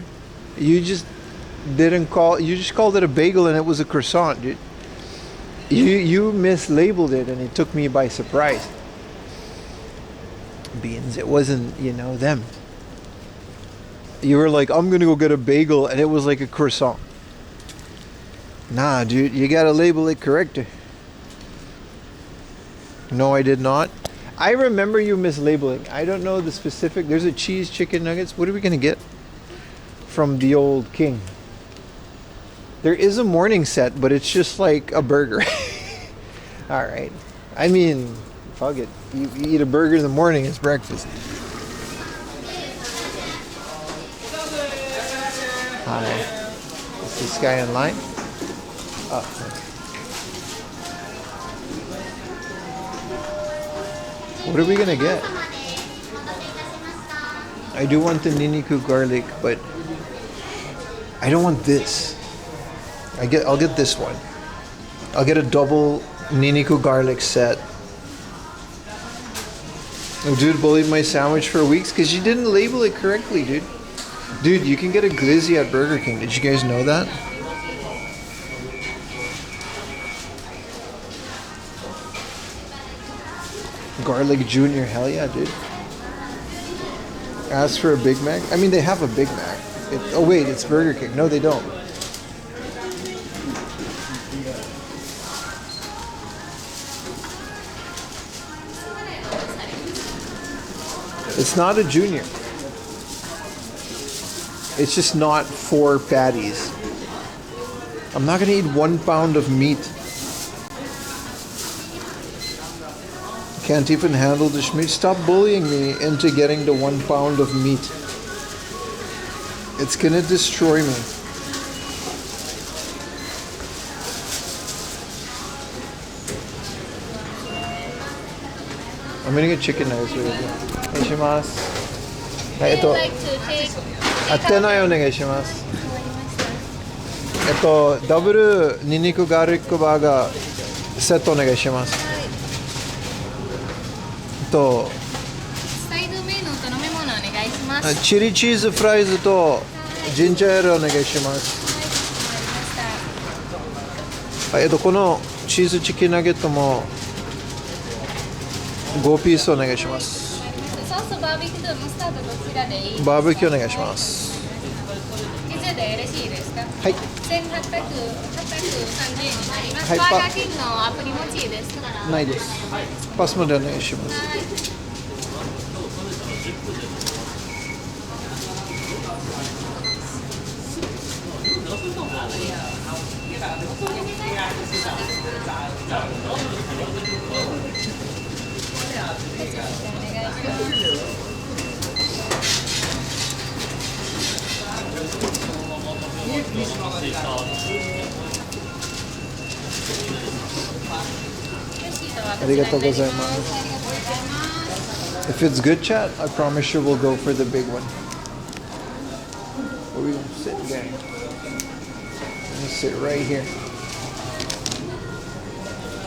You just called it a bagel and it was a croissant, dude. You mislabeled it and it took me by surprise. Beans, it wasn't, them. You were like, I'm gonna go get a bagel, and it was like a croissant. Nah, dude, you gotta label it correct. No, I did not. I remember you mislabeling. I don't know the specific. There's a cheese chicken nuggets. What are we gonna get from the old King? There is a morning set, but it's just like a burger. All right. I mean, fuck it. You eat a burger in the morning, it's breakfast. Hi. Is this guy in line? Oh. What are we gonna get? I do want the Niniku garlic, but I don't want this. I'll get this one. I'll get a double Niniku garlic set. Oh, dude bullied my sandwich for weeks because you didn't label it correctly, dude. Dude, you can get a glizzy at Burger King. Did you guys know that? Garlic Junior, hell yeah, dude. Ask for a Big Mac. I mean, they have a Big Mac. Oh wait, it's Burger King. No, they don't. It's not a junior. It's just not 4 patties. I'm not gonna eat 1 pound of meat. Can't even handle the meat. Stop bullying me into getting the 1 pound of meat. It's gonna destroy me. I'm gonna get chicken nuggets with it. お願いします。はい、店内お願いします。ダブルニンニクガーリックバーガーセットお願いします。サイドメニューと飲み物お願いします。チリチーズフライズとジンジャーエールお願いします。はい、このチーズチキンナゲットも5ピースお願いします。ソースソバーベキューとマスタードどちらでいいですか？バーベキューお願いします。以上でよろしいですか？はい。1830円になります。はいバーガーキングのアプリ持ちですか？ないです。パスモでお願いします。ありがとうございます。If it's good chat, I promise you we'll go for the big one. Where we gonna sit, gang? I'm gonna sit right here.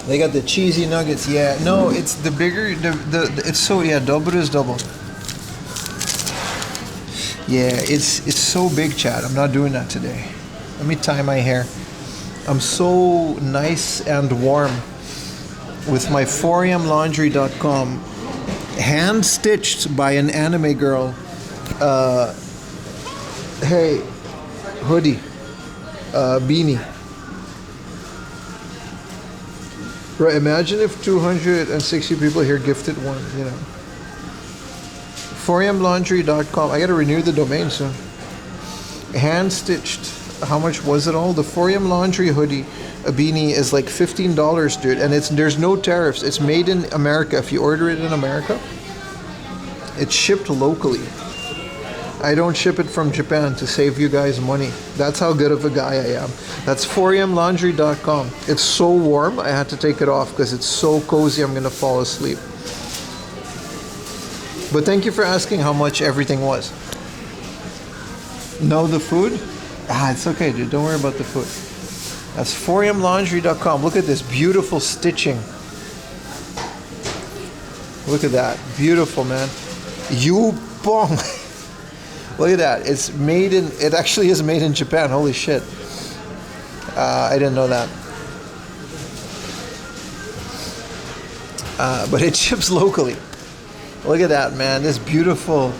They got the cheesy nuggets. Yeah, no, it's the bigger. It's so double is double. Yeah, it's so big, chat. I'm not doing that today. Let me tie my hair. I'm so nice and warm with my 4amlaundry.com, hand stitched by an anime girl. Hey, hoodie, beanie. Right, imagine if 260 people here gifted one, you know. 4amlaundry.com. I gotta renew the domain soon. Hand stitched. How much was it all? The 4am laundry hoodie, a beanie, is like $15, dude, and there's no tariffs. It's made in America. If you order it in America, it's shipped locally. I don't ship it from Japan to save you guys money. That's how good of a guy I am. That's 4amlaundry.com. It's so warm, I had to take it off because it's so cozy I'm gonna fall asleep. But thank you for asking how much everything was. No, the food? It's okay, dude. Don't worry about the food. That's 4amlaundry.com. Look at this beautiful stitching. Look at that. Beautiful, man. Yupong. Look at that. It actually is made in Japan. Holy shit. I didn't know that. But it ships locally. Look at that, man. This beautiful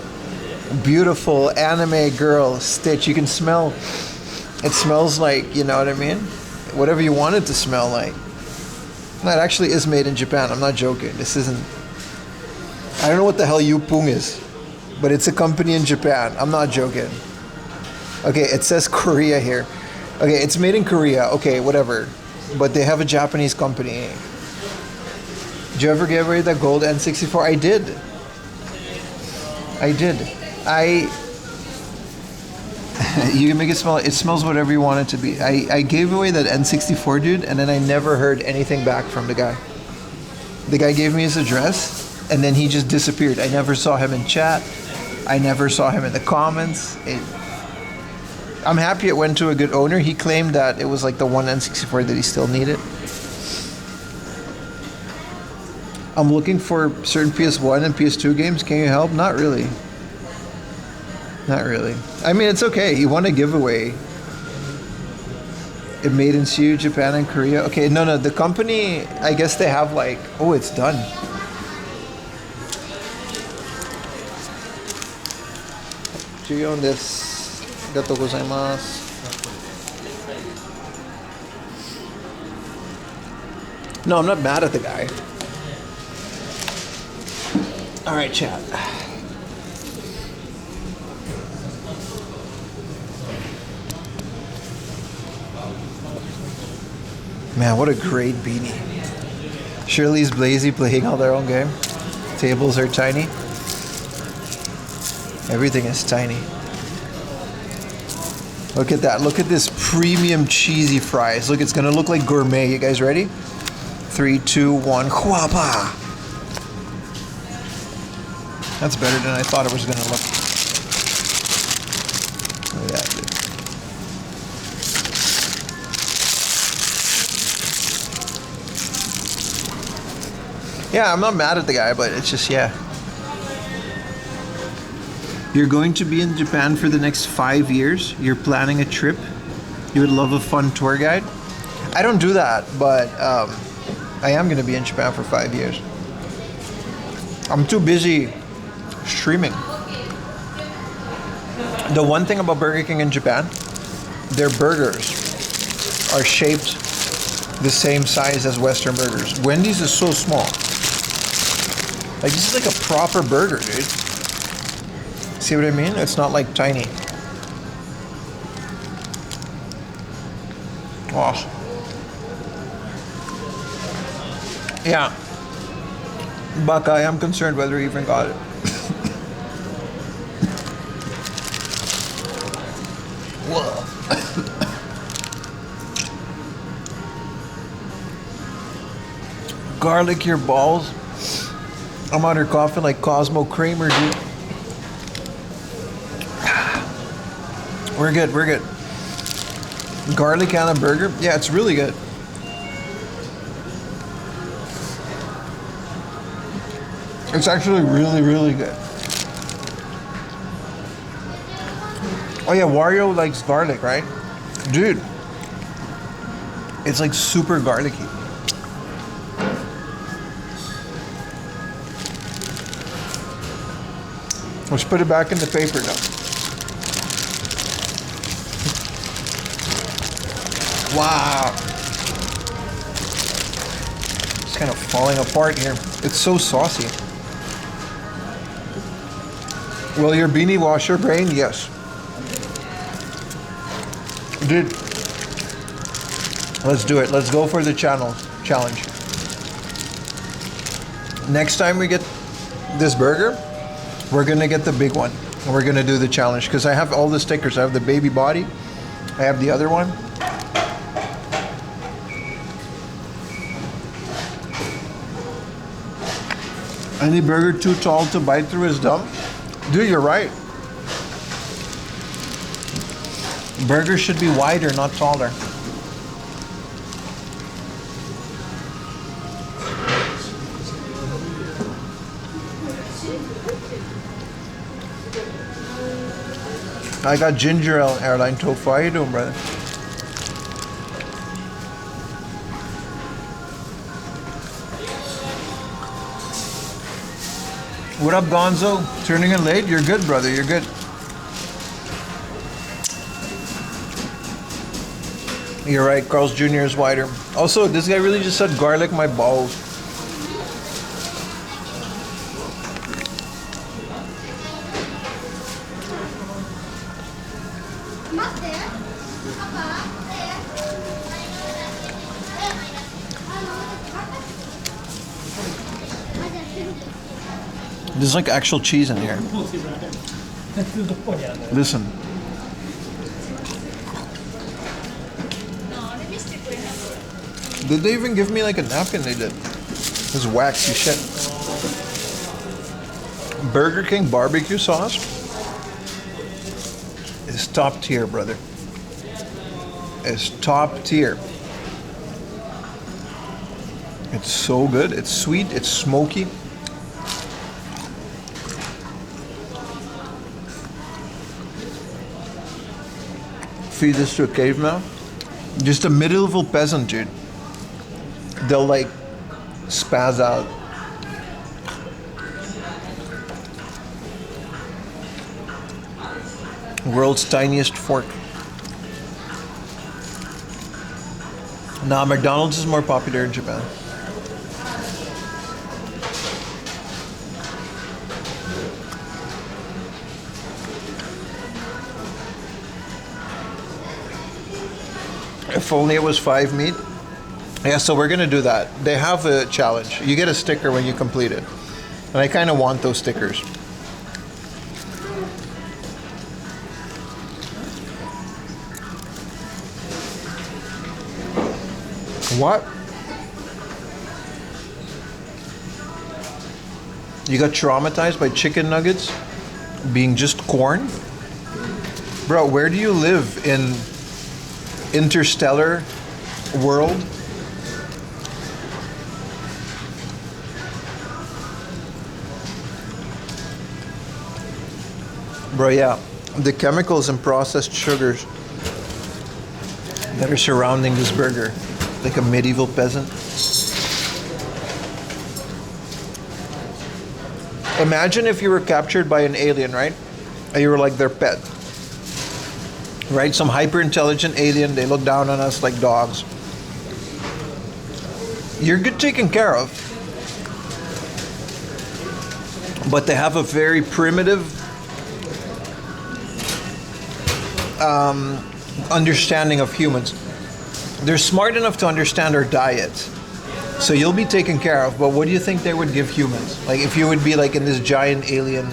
anime girl stitch. You can smell. It smells like, you know what I mean? Whatever you want it to smell like. That actually is made in Japan. I'm not joking. This isn't. I don't know what the hell Yupung is, but it's a company in Japan. I'm not joking. Okay, it says Korea here. Okay, it's made in Korea. Okay, whatever. But they have a Japanese company. Did you ever give away that gold N64? I did. You can make it smell. It smells whatever you want it to be. I gave away that N64, dude, and then I never heard anything back from the guy. The guy gave me his address, and then he just disappeared. I never saw him in chat. I never saw him in the comments. I'm happy it went to a good owner. He claimed that it was like the one N64 that he still needed. I'm looking for certain PS1 and PS2 games. Can you help? Not really. Not really. I mean, it's okay. You want a giveaway. It made in Seoul, Japan, and Korea. Okay, no. The company, I guess they have like... Oh, it's done. Chiyo desu. Arigatou gozaimasu. No, I'm not mad at the guy. All right, chat. Man, what a great beanie. Shirley's Blazy playing all their own game. Tables are tiny. Everything is tiny. Look at that. Look at this premium cheesy fries. Look, it's gonna look like gourmet. You guys ready? 3, 2, 1. Huapa! That's better than I thought it was gonna look. Look at that, dude. Yeah, I'm not mad at the guy, but it's just, yeah. You're going to be in Japan for the next 5 years. You're planning a trip. You would love a fun tour guide. I don't do that, but I am going to be in Japan for 5 years. I'm too busy streaming. The one thing about Burger King in Japan, their burgers are shaped the same size as Western burgers. Wendy's is so small. Like, this is like a proper burger, dude. See what I mean? It's not like tiny. Oh. Yeah. Buckeye, I'm concerned whether he even got it. Whoa. Garlic your balls. I'm under coughing like Cosmo Kramer, dude. We're good, we're good. Garlic on a burger? Yeah, it's really good. It's actually really, really good. Oh yeah, Wario likes garlic, right? Dude, it's like super garlicky. Let's put it back in the paper now. Wow. It's kind of falling apart here. It's so saucy. Will your beanie wash your brain? Yes. Dude, let's do it. Let's go for the challenge. Next time we get this burger, we're gonna get the big one. And we're gonna do the challenge because I have all the stickers. I have the baby body. I have the other one. Any burger too tall to bite through is dumb. Dude, you're right. Burgers should be wider, not taller. I got ginger ale airline tofu. How you doing, brother? What up, Gonzo? Turning in late? You're good, brother. You're good. You're right. Carl's Jr. is wider. Also, this guy really just said garlic my balls. There's like actual cheese in here. Listen. Did they even give me like a napkin? They did. This waxy shit. Burger King barbecue sauce is top tier, brother. It's top tier. It's so good. It's sweet. It's smoky. Feed this to a caveman. Just a medieval peasant, dude. They'll like spaz out. World's tiniest fork. Nah, McDonald's is more popular in Japan. If only it was 5 meat. Yeah, so we're gonna do that. They have a challenge. You get a sticker when you complete it. And I kind of want those stickers. What? You got traumatized by chicken nuggets being just corn? Bro, where do you live in interstellar world? Bro, yeah, the chemicals and processed sugars that are surrounding this burger, like a medieval peasant. Imagine if you were captured by an alien, right? And you were like their pet. Right? Some hyper intelligent alien, they look down on us like dogs. You're good taken care of. But they have a very primitive understanding of humans. They're smart enough to understand our diet. So you'll be taken care of, but what do you think they would give humans? Like if you would be like in this giant alien...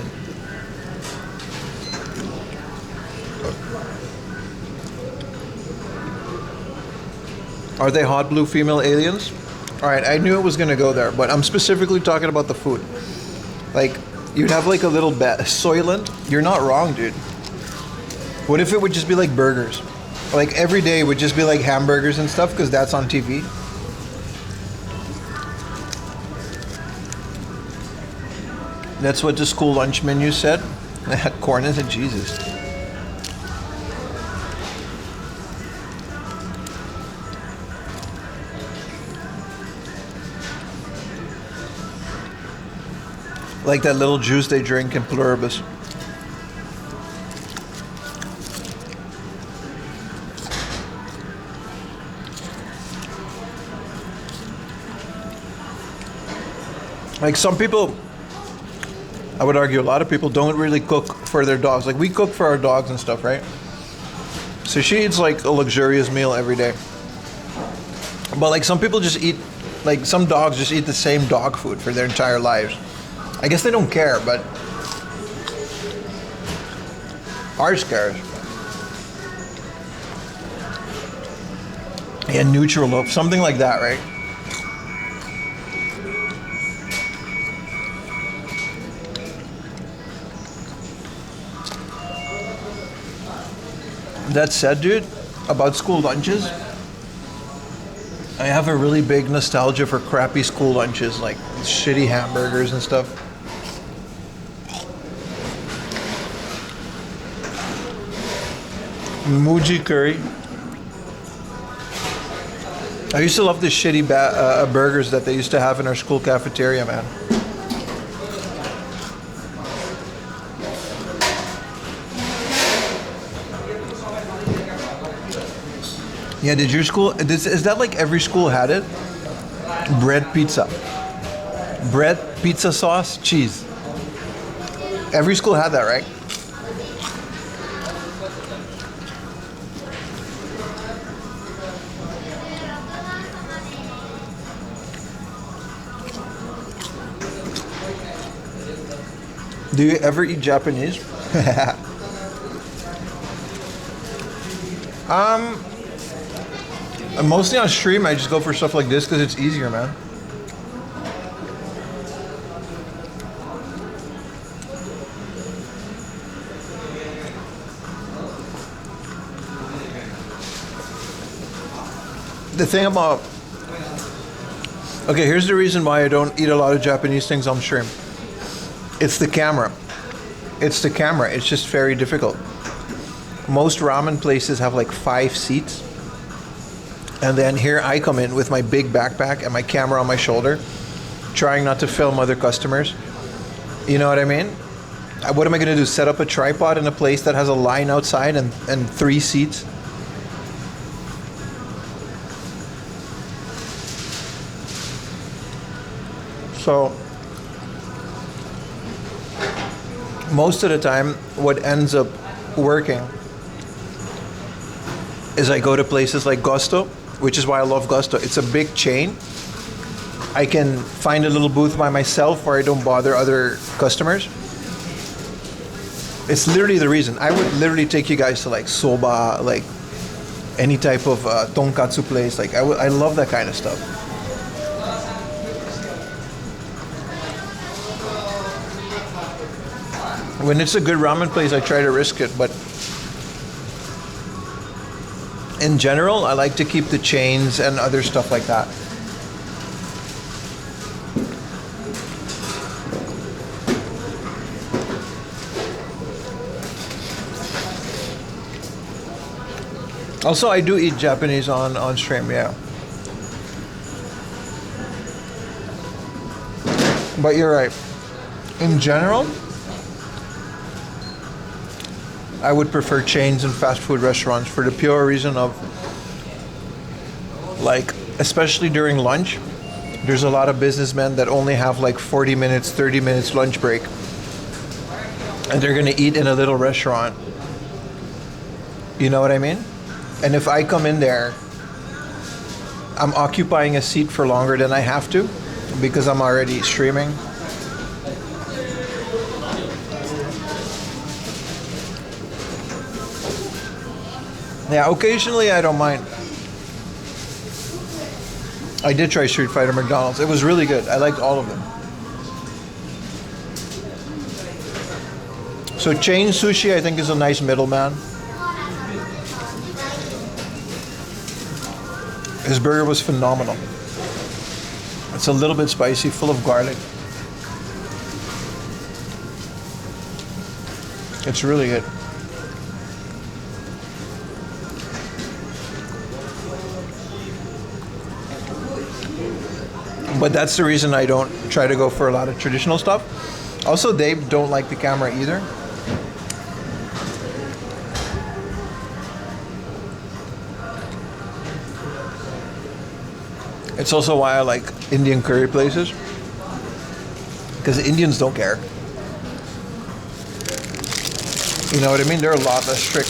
Are they hot blue female aliens? Alright, I knew it was gonna go there, but I'm specifically talking about the food. Like, you'd have like a little Soylent. You're not wrong, dude. What if it would just be like burgers? Like every day would just be like hamburgers and stuff because that's on TV. That's what the school lunch menu said. They had corn in it, Jesus. Like that little juice they drink in Pluribus. Like some people, I would argue a lot of people don't really cook for their dogs. Like we cook for our dogs and stuff, right? So she eats like a luxurious meal every day. But like some people just eat, like some dogs just eat the same dog food for their entire lives. I guess they don't care, but ours cares. Yeah, neutral love, something like that, right? That said, dude, about school lunches, I have a really big nostalgia for crappy school lunches, like shitty hamburgers and stuff. Muji curry. I used to love the shitty burgers that they used to have in our school cafeteria, man. Yeah, did your school, is that like every school had it? Bread pizza. Bread, pizza sauce, cheese. Every school had that, right? Do you ever eat Japanese? Mostly on stream, I just go for stuff like this because it's easier, man. The thing about... Okay, here's the reason why I don't eat a lot of Japanese things on stream. It's the camera. It's the camera. It's just very difficult. Most ramen places have like 5 seats. And then here I come in with my big backpack and my camera on my shoulder, trying not to film other customers. You know what I mean? What am I going to do? Set up a tripod in a place that has a line outside and 3 seats? So, most of the time, what ends up working is I go to places like Gusto, which is why I love Gusto. It's a big chain. I can find a little booth by myself where I don't bother other customers. It's literally the reason. I would literally take you guys to like soba, like any type of tonkatsu place. Like I love that kind of stuff. When it's a good ramen place, I try to risk it, but in general, I like to keep the chains and other stuff like that. Also, I do eat Japanese on stream, yeah. But you're right. in general, I would prefer chains and fast food restaurants for the pure reason of, like, especially during lunch, there's a lot of businessmen that only have like 40 minutes, 30 minutes lunch break. And they're gonna eat in a little restaurant. You know what I mean? And if I come in there, I'm occupying a seat for longer than I have to because I'm already streaming. Yeah, occasionally I don't mind. I did try Street Fighter McDonald's. It was really good. I liked all of them. So chain sushi, I think, is a nice middleman. His burger was phenomenal. It's a little bit spicy, full of garlic. It's really good. But that's the reason I don't try to go for a lot of traditional stuff. Also, they don't like the camera either. It's also why I like Indian curry places, because Indians don't care. You know what I mean? They're a lot less strict.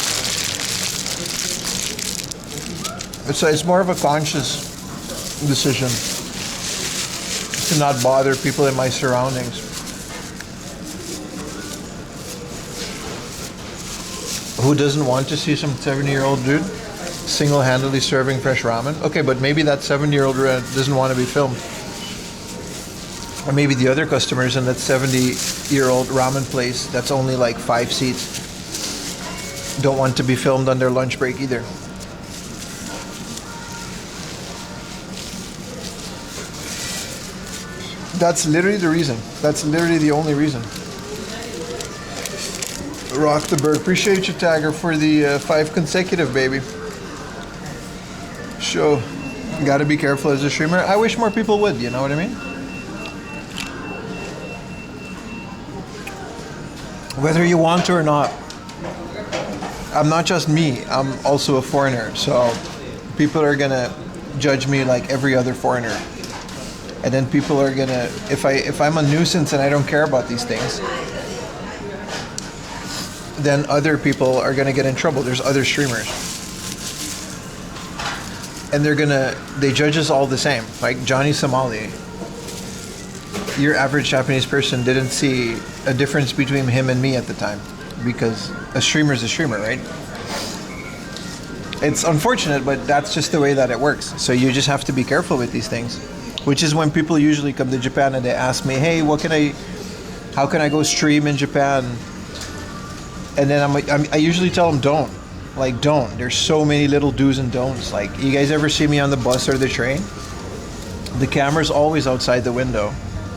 It's more of a conscious decision to not bother people in my surroundings. Who doesn't want to see some 70-year-old dude single-handedly serving fresh ramen? Okay, but maybe that 70-year-old doesn't want to be filmed. Or maybe the other customers in that 70-year-old ramen place that's only like 5 seats don't want to be filmed on their lunch break either. That's literally the reason. That's literally the only reason. Rock the Bird. Appreciate you, Tagger, for the 5 consecutive, baby. Show. Gotta be careful as a streamer. I wish more people would, you know what I mean? Whether you want to or not. I'm not just me. I'm also a foreigner. So people are gonna judge me like every other foreigner. And then people are gonna, if I'm a nuisance and I don't care about these things, then other people are gonna get in trouble. There's other streamers. And they judge us all the same. Like Johnny Somali, your average Japanese person didn't see a difference between him and me at the time, because a streamer is a streamer, right? It's unfortunate, but that's just the way that it works. So you just have to be careful with these things. Which is when people usually come to Japan and they ask me, hey, how can I go stream in Japan? And then I usually tell them, don't. Like, don't. There's so many little do's and don'ts. Like, you guys ever see me on the bus or the train? The camera's always outside the window,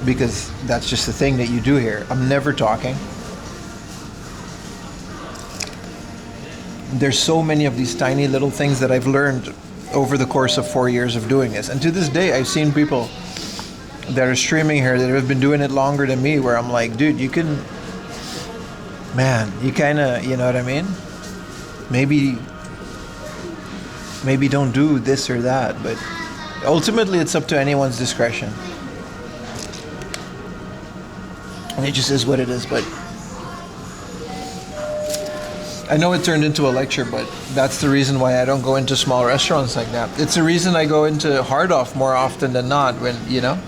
because that's just the thing that you do here. I'm never talking. There's so many of these tiny little things that I've learned over the course of 4 years of doing this. And to this day, I've seen people that are streaming here that have been doing it longer than me, where I'm like, dude, you kind of, you know what I mean? Maybe don't do this or that, but ultimately it's up to anyone's discretion. And it just is what it is, but I know it turned into a lecture, but that's the reason why I don't go into small restaurants like that. It's the reason I go into Hard Off more often than not, when, you know.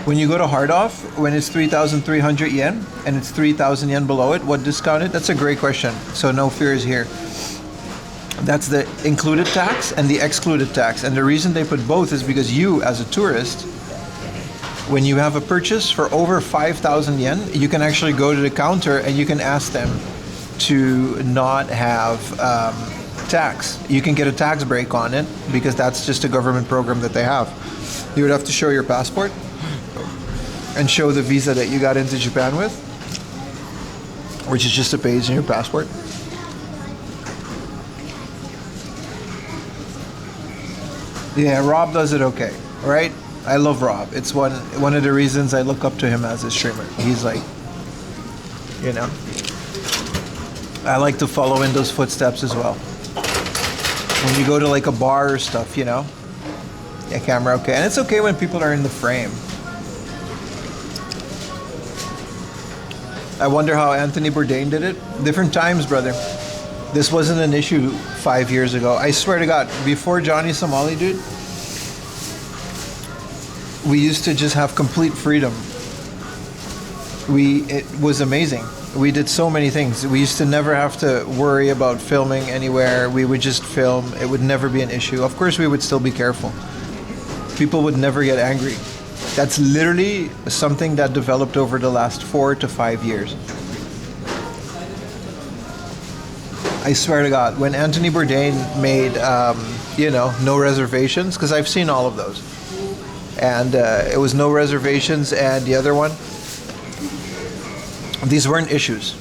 When you go to Hard Off, when it's 3,300 yen and it's 3,000 yen below it, what discounted? That's a great question. So no fears here. That's the included tax and the excluded tax. And the reason they put both is because you, as a tourist, when you have a purchase for over 5,000 yen, you can actually go to the counter and you can ask them to not have tax. You can get a tax break on it, because that's just a government program that they have. You would have to show your passport and show the visa that you got into Japan with, which is just a page in your passport. Yeah, Rob does it okay. right? I love Rob. It's one of the reasons I look up to him as a streamer. He's like, you know, I like to follow in those footsteps as well. When you go to like a bar or stuff, you know, yeah, camera okay, and it's okay when people are in the frame. I wonder how Anthony Bourdain did it. Different times, brother. This wasn't an issue 5 years ago. I swear to God, before Johnny Somali, dude, we used to just have complete freedom. It was amazing. We did so many things. We used to never have to worry about filming anywhere. We would just film. It would never be an issue. Of course, we would still be careful. People would never get angry. That's literally something that developed over the last 4 to 5 years. I swear to God, when Anthony Bourdain made, you know, No Reservations, because I've seen all of those, and it was No Reservations and the other one, these weren't issues.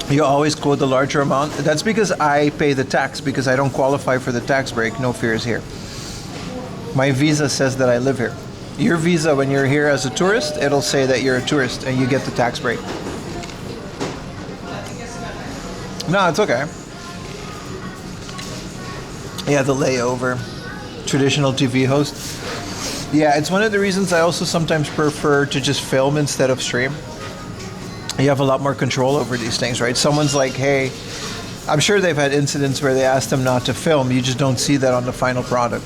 You always quote the larger amount. That's because I pay the tax, because I don't qualify for the tax break. No fears here. My visa says that I live here. Your visa, when you're here as a tourist, it'll say that you're a tourist and you get the tax break. No, it's okay. Yeah, the layover. Traditional TV host. Yeah, it's one of the reasons I also sometimes prefer to just film instead of stream. You have a lot more control over these things, right? Someone's like, hey, I'm sure they've had incidents where they asked them not to film. You just don't see that on the final product.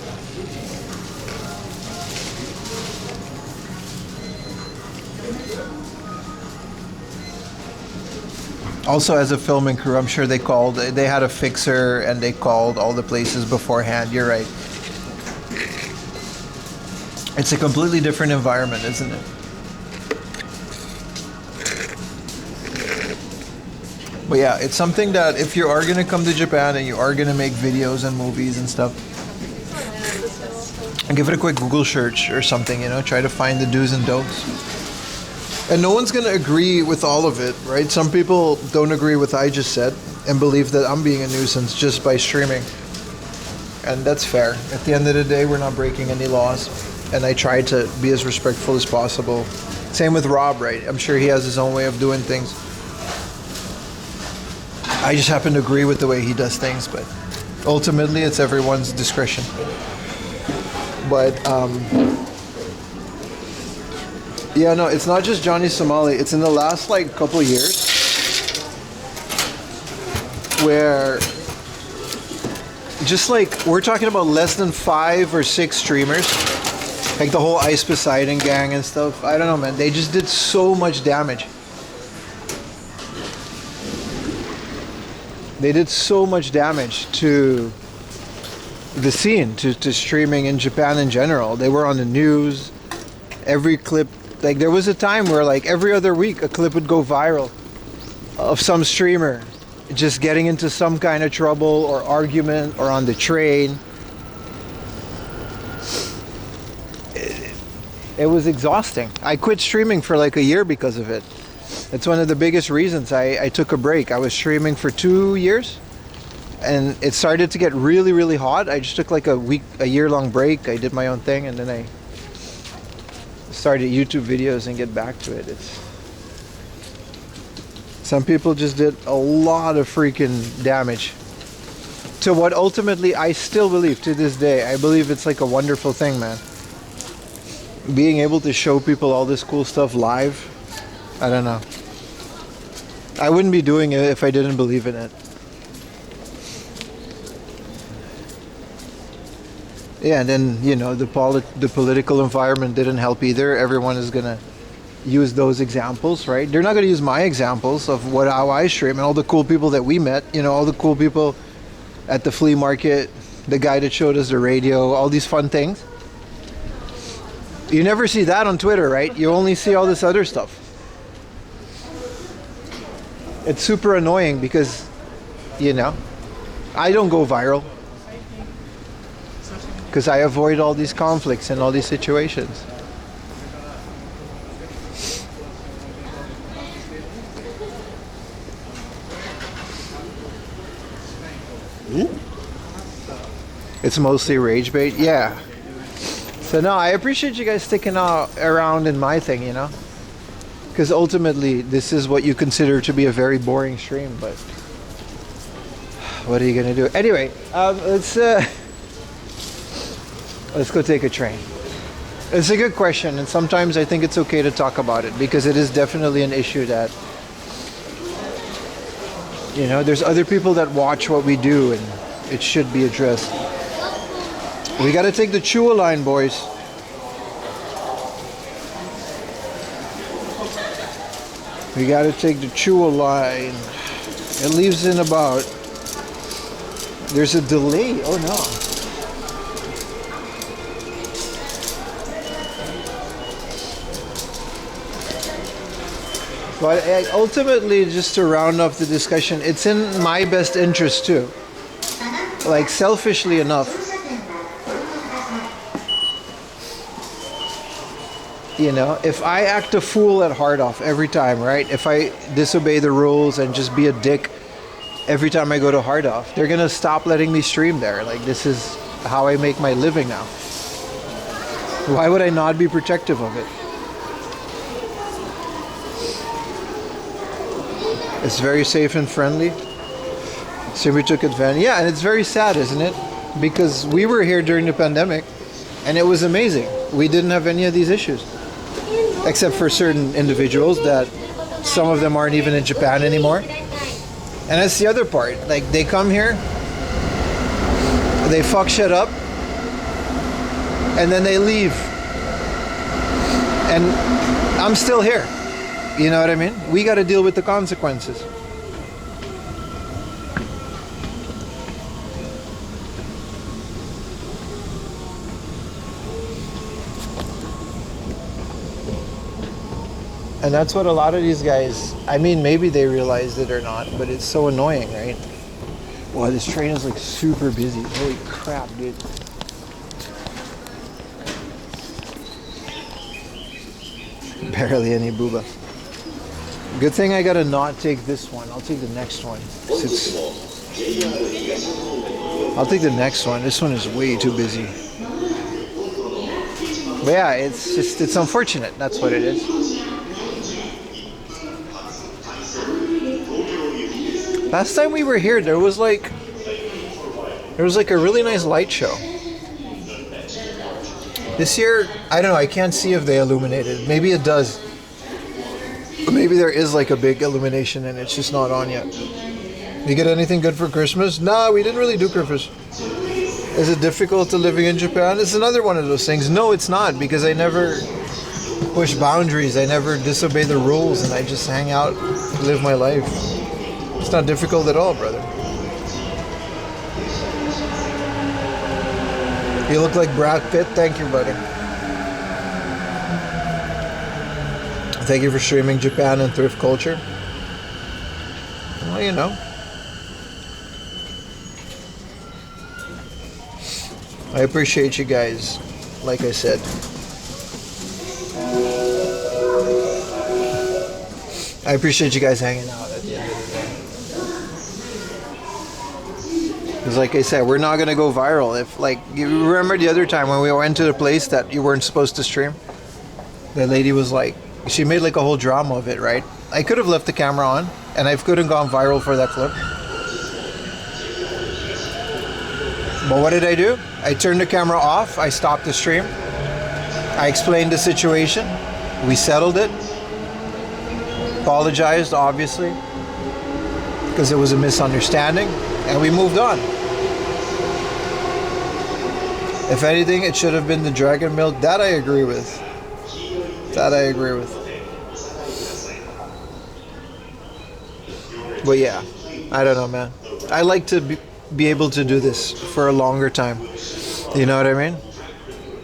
Also, as a filming crew, I'm sure they had a fixer and they called all the places beforehand. You're right. It's a completely different environment, isn't it? But yeah, it's something that if you are going to come to Japan and you are going to make videos and movies and stuff, give it a quick Google search or something, you know, try to find the do's and don'ts. And no one's going to agree with all of it, right? Some people don't agree with what I just said and believe that I'm being a nuisance just by streaming. And that's fair. At the end of the day, we're not breaking any laws. And I try to be as respectful as possible. Same with Rob, right? I'm sure he has his own way of doing things. I just happen to agree with the way he does things, but ultimately it's everyone's discretion. But yeah, no, it's not just Johnny Somali. It's in the last like couple of years where just like we're talking about less than 5 or 6 streamers, like the whole Ice Poseidon gang and stuff. I don't know, man. They just did so much damage. They did so much damage to the scene, to streaming in Japan in general. They were on the news. Every clip, like there was a time where like every other week a clip would go viral of some streamer just getting into some kind of trouble or argument or on the train. It was exhausting. I quit streaming for like a year because of it. It's one of the biggest reasons I took a break. I was streaming for 2 years and it started to get really, really hot. I just took like a year-long break. I did my own thing and then I started YouTube videos and get back to it. Some people just did a lot of freaking damage to what ultimately I still believe to this day. I believe it's like a wonderful thing, man. Being able to show people all this cool stuff live, I don't know. I wouldn't be doing it if I didn't believe in it. Yeah, and then, you know, the political environment didn't help either. Everyone is going to use those examples, right? They're not going to use my examples of how I stream and all the cool people that we met. You know, all the cool people at the flea market, the guy that showed us the radio, all these fun things. You never see that on Twitter, right? You only see all this other stuff. It's super annoying because, you know, I don't go viral because I avoid all these conflicts and all these situations. It's mostly rage bait. Yeah. So no, I appreciate you guys sticking around in my thing, you know, because ultimately this is what you consider to be a very boring stream, but what are you gonna do? Anyway, let's go take a train. It's a good question, and sometimes I think it's okay to talk about it because it is definitely an issue that, you know, there's other people that watch what we do and it should be addressed. We gotta take the Chua line, boys. We gotta take the Chua line. It leaves in about... There's a delay. Oh no. But ultimately, just to round off the discussion, it's in my best interest too. Like, selfishly enough, you know, if I act a fool at Hard Off every time, right? If I disobey the rules and just be a dick every time I go to Hard Off, they're gonna stop letting me stream there. Like, this is how I make my living now. Why would I not be protective of it? It's very safe and friendly. So we took advantage. Yeah, and it's very sad, isn't it? Because we were here during the pandemic and it was amazing. We didn't have any of these issues. Except for certain individuals that some of them aren't even in Japan anymore. And that's the other part. Like, they come here, they fuck shit up, and then they leave. And I'm still here. You know what I mean? We got to deal with the consequences. And that's what a lot of these guys, I mean, maybe they realized it or not, but it's so annoying, right? Wow, this train is like super busy. Holy crap, dude. Barely any booba. Good thing I gotta not take this one. I'll take the next one. I'll take the next one. This one is way too busy. But yeah, it's unfortunate. That's what it is. Last time we were here, there was like a really nice light show. This year, I don't know, I can't see if they illuminated. Maybe it does. Maybe there is like a big illumination and it's just not on yet. You get anything good for Christmas? Nah, we didn't really do Christmas. Is it difficult to living in Japan? It's another one of those things. No, it's not, because I never push boundaries. I never disobey the rules and I just hang out, live my life. It's not difficult at all, brother. You look like Brad Pitt. Thank you, buddy. Thank you for streaming Japan and thrift culture. Well, you know. I appreciate you guys, like I said. I appreciate you guys hanging out at the end of the day. Because like I said, we're not going to go viral. If, like, you remember the other time when we went to the place that you weren't supposed to stream? The lady was like, she made like a whole drama of it, right? I could have left the camera on and I could have gone viral for that clip. But what did I do? I turned the camera off. I stopped the stream. I explained the situation. We settled it. Apologized, obviously, because it was a misunderstanding, and we moved on. If anything, it should have been the dragon milk. That I agree with. That I agree with. But yeah, I don't know, man. I like to be able to do this for a longer time. You know what I mean?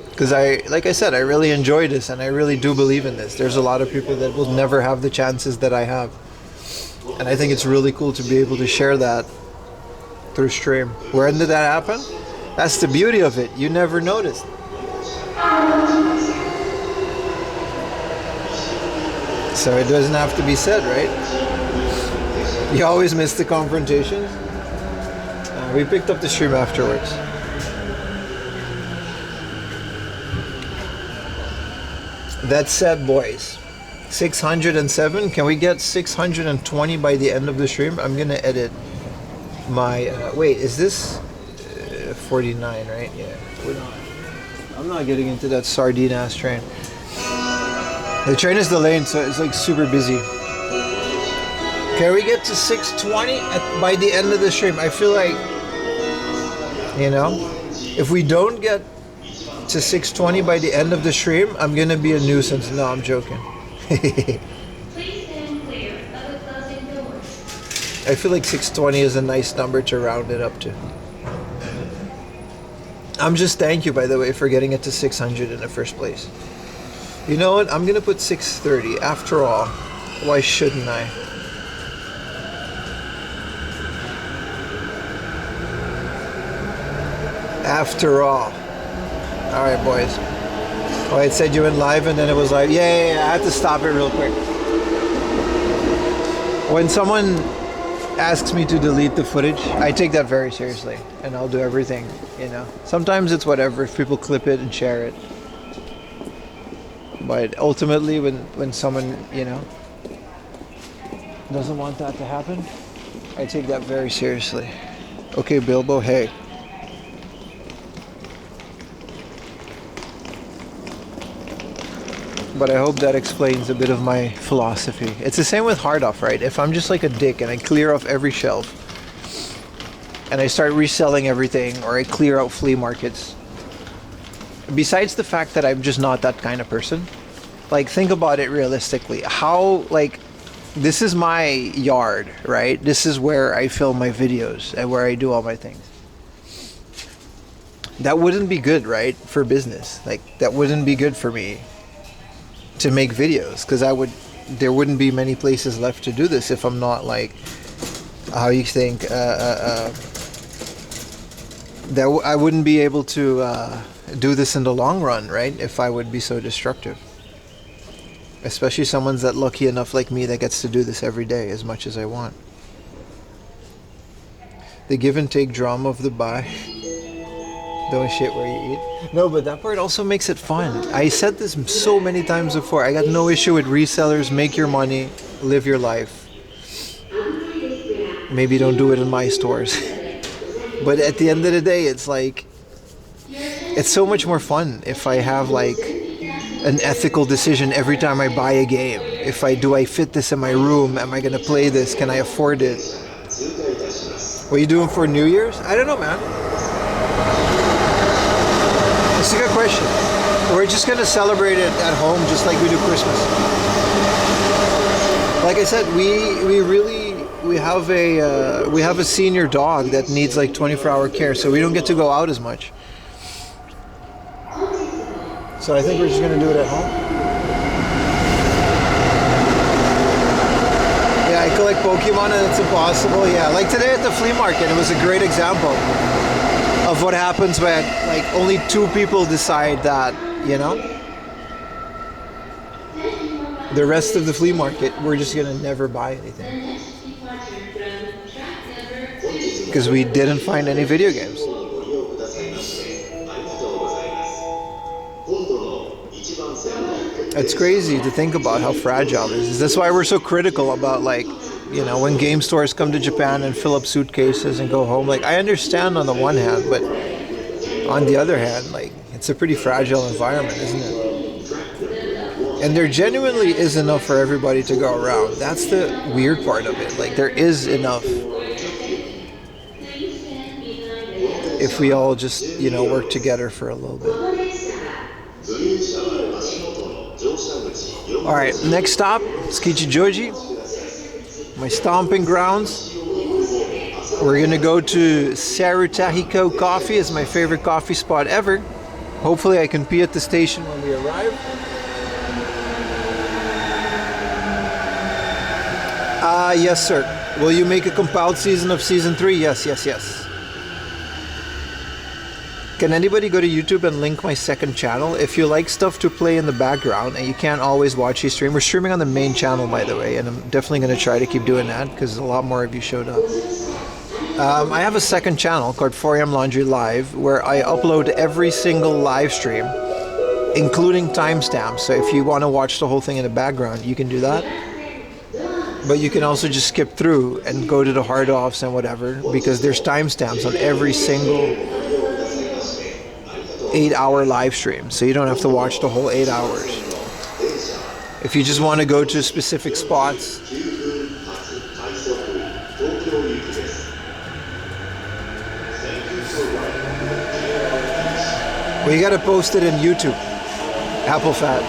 Because like I said, I really enjoy this and I really do believe in this. There's a lot of people that will never have the chances that I have. And I think it's really cool to be able to share that through stream. When did that happen? That's the beauty of it. You never noticed. So it doesn't have to be said, right? You always miss the confrontations. We picked up the stream afterwards. That said, boys, 607. Can we get 620 by the end of the stream? I'm gonna edit my. Wait, is this 49? Right? Yeah. We're not. I'm not getting into that sardine ass train. The train is delayed, so it's like super busy. Can we get to 620 by the end of the stream? I feel like, you know, if we don't get to 620 by the end of the stream, I'm gonna be a nuisance. No, I'm joking. I feel like 620 is a nice number to round it up to. I'm just thank you, by the way, for getting it to 600 in the first place. You know what? I'm gonna put 630. After all, why shouldn't I? After all. Alright, boys. Oh, it said you went live and then it was like, yeah, I had to stop it real quick. When someone asks me to delete the footage, I take that very seriously and I'll do everything, you know. Sometimes it's whatever, if people clip it and share it. But ultimately, when someone, you know, doesn't want that to happen, I take that very seriously. Okay, Bilbo, hey. But I hope that explains a bit of my philosophy. It's the same with hard off, right? If I'm just like a dick and I clear off every shelf and I start reselling everything, or I clear out flea markets, besides the fact that I'm just not that kind of person, like, think about it realistically. How, like, this is my yard, right? This is where I film my videos and where I do all my things. That wouldn't be good, right? For business. Like, that wouldn't be good for me to make videos, because there wouldn't be many places left to do this if I'm not, like, how you think, that I wouldn't be able to do this in the long run, right? If I would be so destructive. Especially someone's that lucky enough like me that gets to do this every day as much as I want. The give and take drama of the buy. Don't shit where you eat. No, but that part also makes it fun. I said this so many times before. I got no issue with resellers. Make your money, live your life. Maybe don't do it in my stores. But at the end of the day, it's like, it's so much more fun if I have like an ethical decision every time I buy a game. If I fit this in my room? Am I gonna play this? Can I afford it? What are you doing for New Year's? I don't know, man. It's a good question. We're just gonna celebrate it at home, just like we do Christmas. Like I said, we have a senior dog that needs like 24-hour care, so we don't get to go out as much. So I think we're just gonna do it at home. Yeah, I collect Pokemon and it's impossible. Yeah, like today at the flea market, it was a great example of what happens when like only 2 people decide that, you know, the rest of the flea market, we're just gonna never buy anything because we didn't find any video games. It's crazy to think about how fragile this is. That's why we're so critical about, like, you know, when game stores come to Japan and fill up suitcases and go home. Like, I understand on the one hand, but on the other hand, like, it's a pretty fragile environment, isn't it? And there genuinely is enough for everybody to go around. That's the weird part of it. Like, there is enough if we all just, you know, work together for a little bit. Alright, next stop, Tsukichijoji, my stomping grounds. We're gonna go to Sarutahiko Coffee. It's my favorite coffee spot ever. Hopefully I can pee at the station when we arrive. Yes sir. Will you make a compiled season of season 3? Yes. Can anybody go to YouTube and link my second channel? If you like stuff to play in the background and you can't always watch the stream, we're streaming on the main channel, by the way, and I'm definitely going to try to keep doing that because a lot more of you showed up. I have a second channel called 4am Laundry Live where I upload every single live stream, including timestamps. So if you want to watch the whole thing in the background, you can do that. But you can also just skip through and go to the hard offs and whatever, because there's timestamps on every single 8-hour live stream. So you don't have to watch the whole 8 hours. If you just want to go to specific spots. Well, you gotta post it in YouTube. Apple Fat.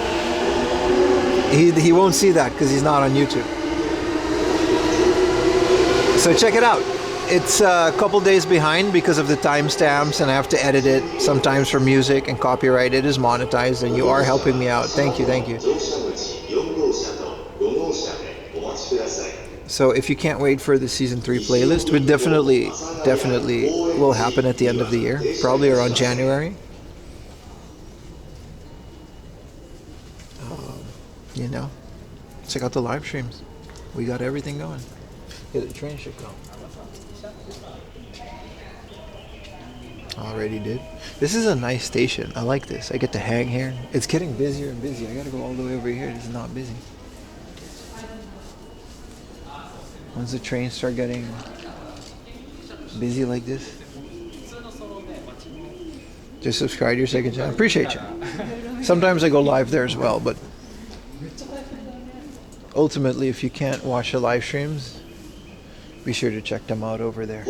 He won't see that because he's not on YouTube. So check it out. It's a couple days behind because of the timestamps, and I have to edit it sometimes for music and copyright. It is monetized, and you are helping me out. Thank you, thank you. So if you can't wait for the season 3 playlist, which definitely will happen at the end of the year, probably around January. You know, check out the live streams. We got everything going. Yeah, the train should go. Already did. This is a nice station. I like this. I get to hang here. It's getting busier and busier. I gotta go all the way over here. This is not busy. Once the trains start getting busy like this, just subscribe to your second channel. Appreciate you. Sometimes I go live there as well, but ultimately, if you can't watch the live streams, be sure to check them out over there.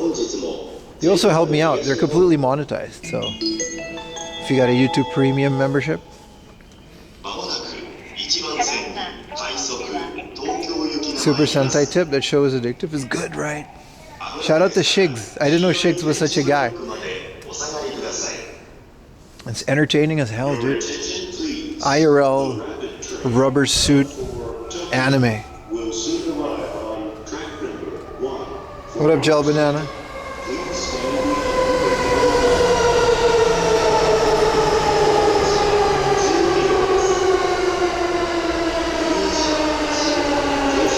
They also help me out. They're completely monetized. So if you got a YouTube Premium membership, Super Sentai tip, that show is addictive, is good, right? Shout out to Shigs. I didn't know Shigs was such a guy. It's entertaining as hell, dude. IRL rubber suit anime. What up, Gel Banana?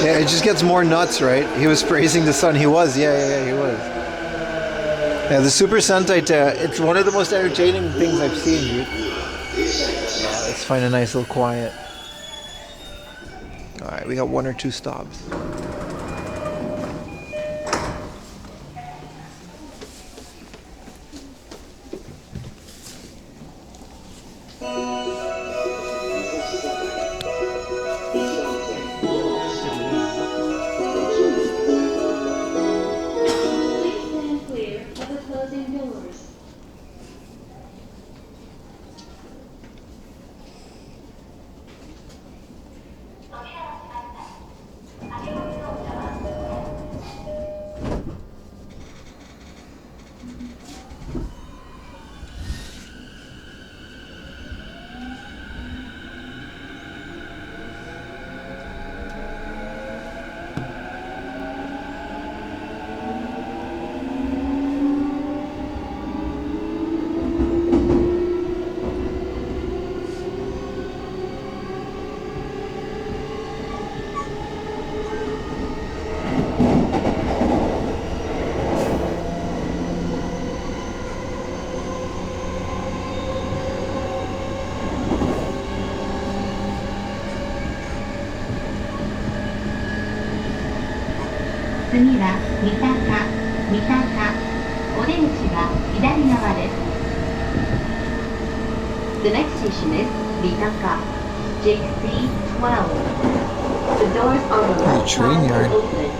Yeah, it just gets more nuts, right? He was praising the sun. He was, yeah, he was. Yeah, the Super Sentai, it's one of the most entertaining things I've seen, dude. Yeah, let's find a nice little quiet. Alright, we got 1 or 2 stops. The next station is Mitaka, JC12. The doors on the left side are open.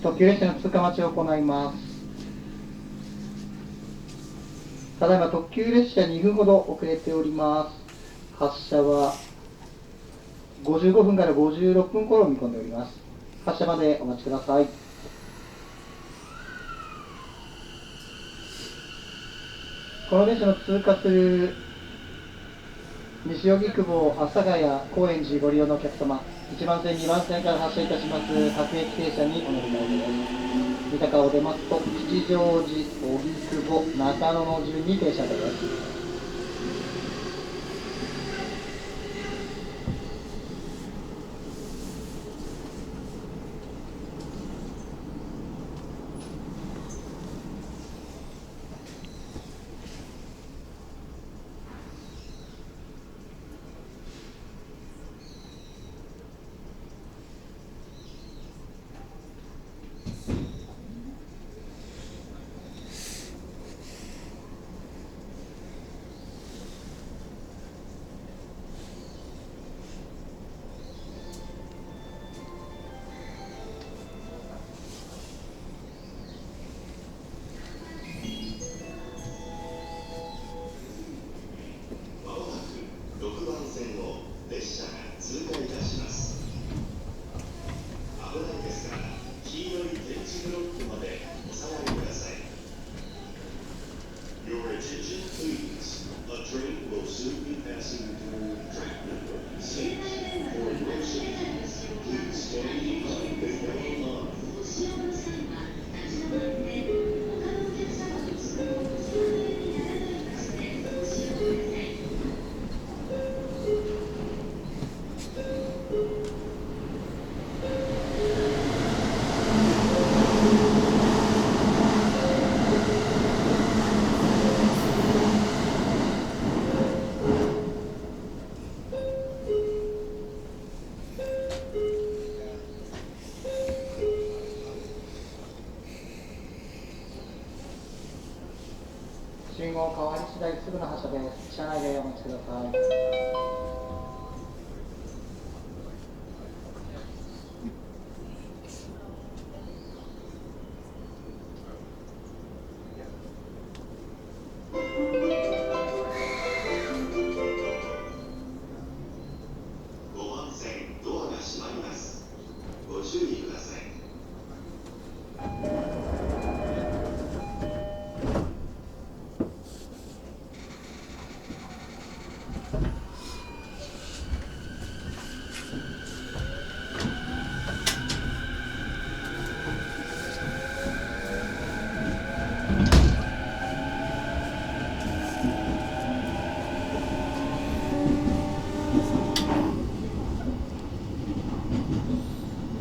特急列車の通過待ちを行います。ただいま特急列車2分ほど遅れております。発車は55分から56分頃を見込んでおります。発車までお待ちください。この列車の通過する西荻窪、阿佐ヶ谷、高円寺ご利用のお客様、1番線、2番線から発車いたします各駅停車にお乗り換えです。三鷹を出ますと、吉祥寺、荻窪、中野の順に停車です。信号変わり次第すぐの発車です。車内でお待ちください。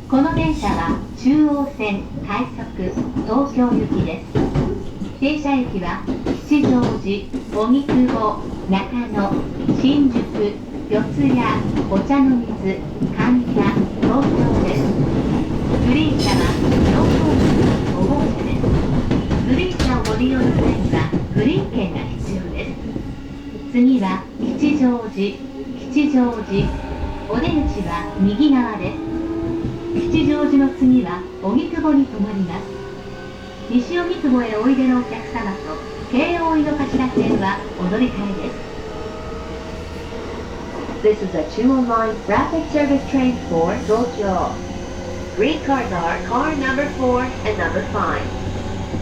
この電車は中央線快速東京行きです。停車駅は吉祥寺、荻窪、中野、新宿、四谷、お茶の水、神田、東京です。グリーン車は乗降客5号車です。グリーン車をご利用の際にはグリーン券が必要です。次は吉祥寺、吉祥寺、お出口は右側です。吉祥寺の次は荻窪に停まります。西荻窪へおいでのお客様と京王井の頭線はお乗り換えです。This is a 209 rapid service train for Tokyo. Green cards are car number 4 and number 5.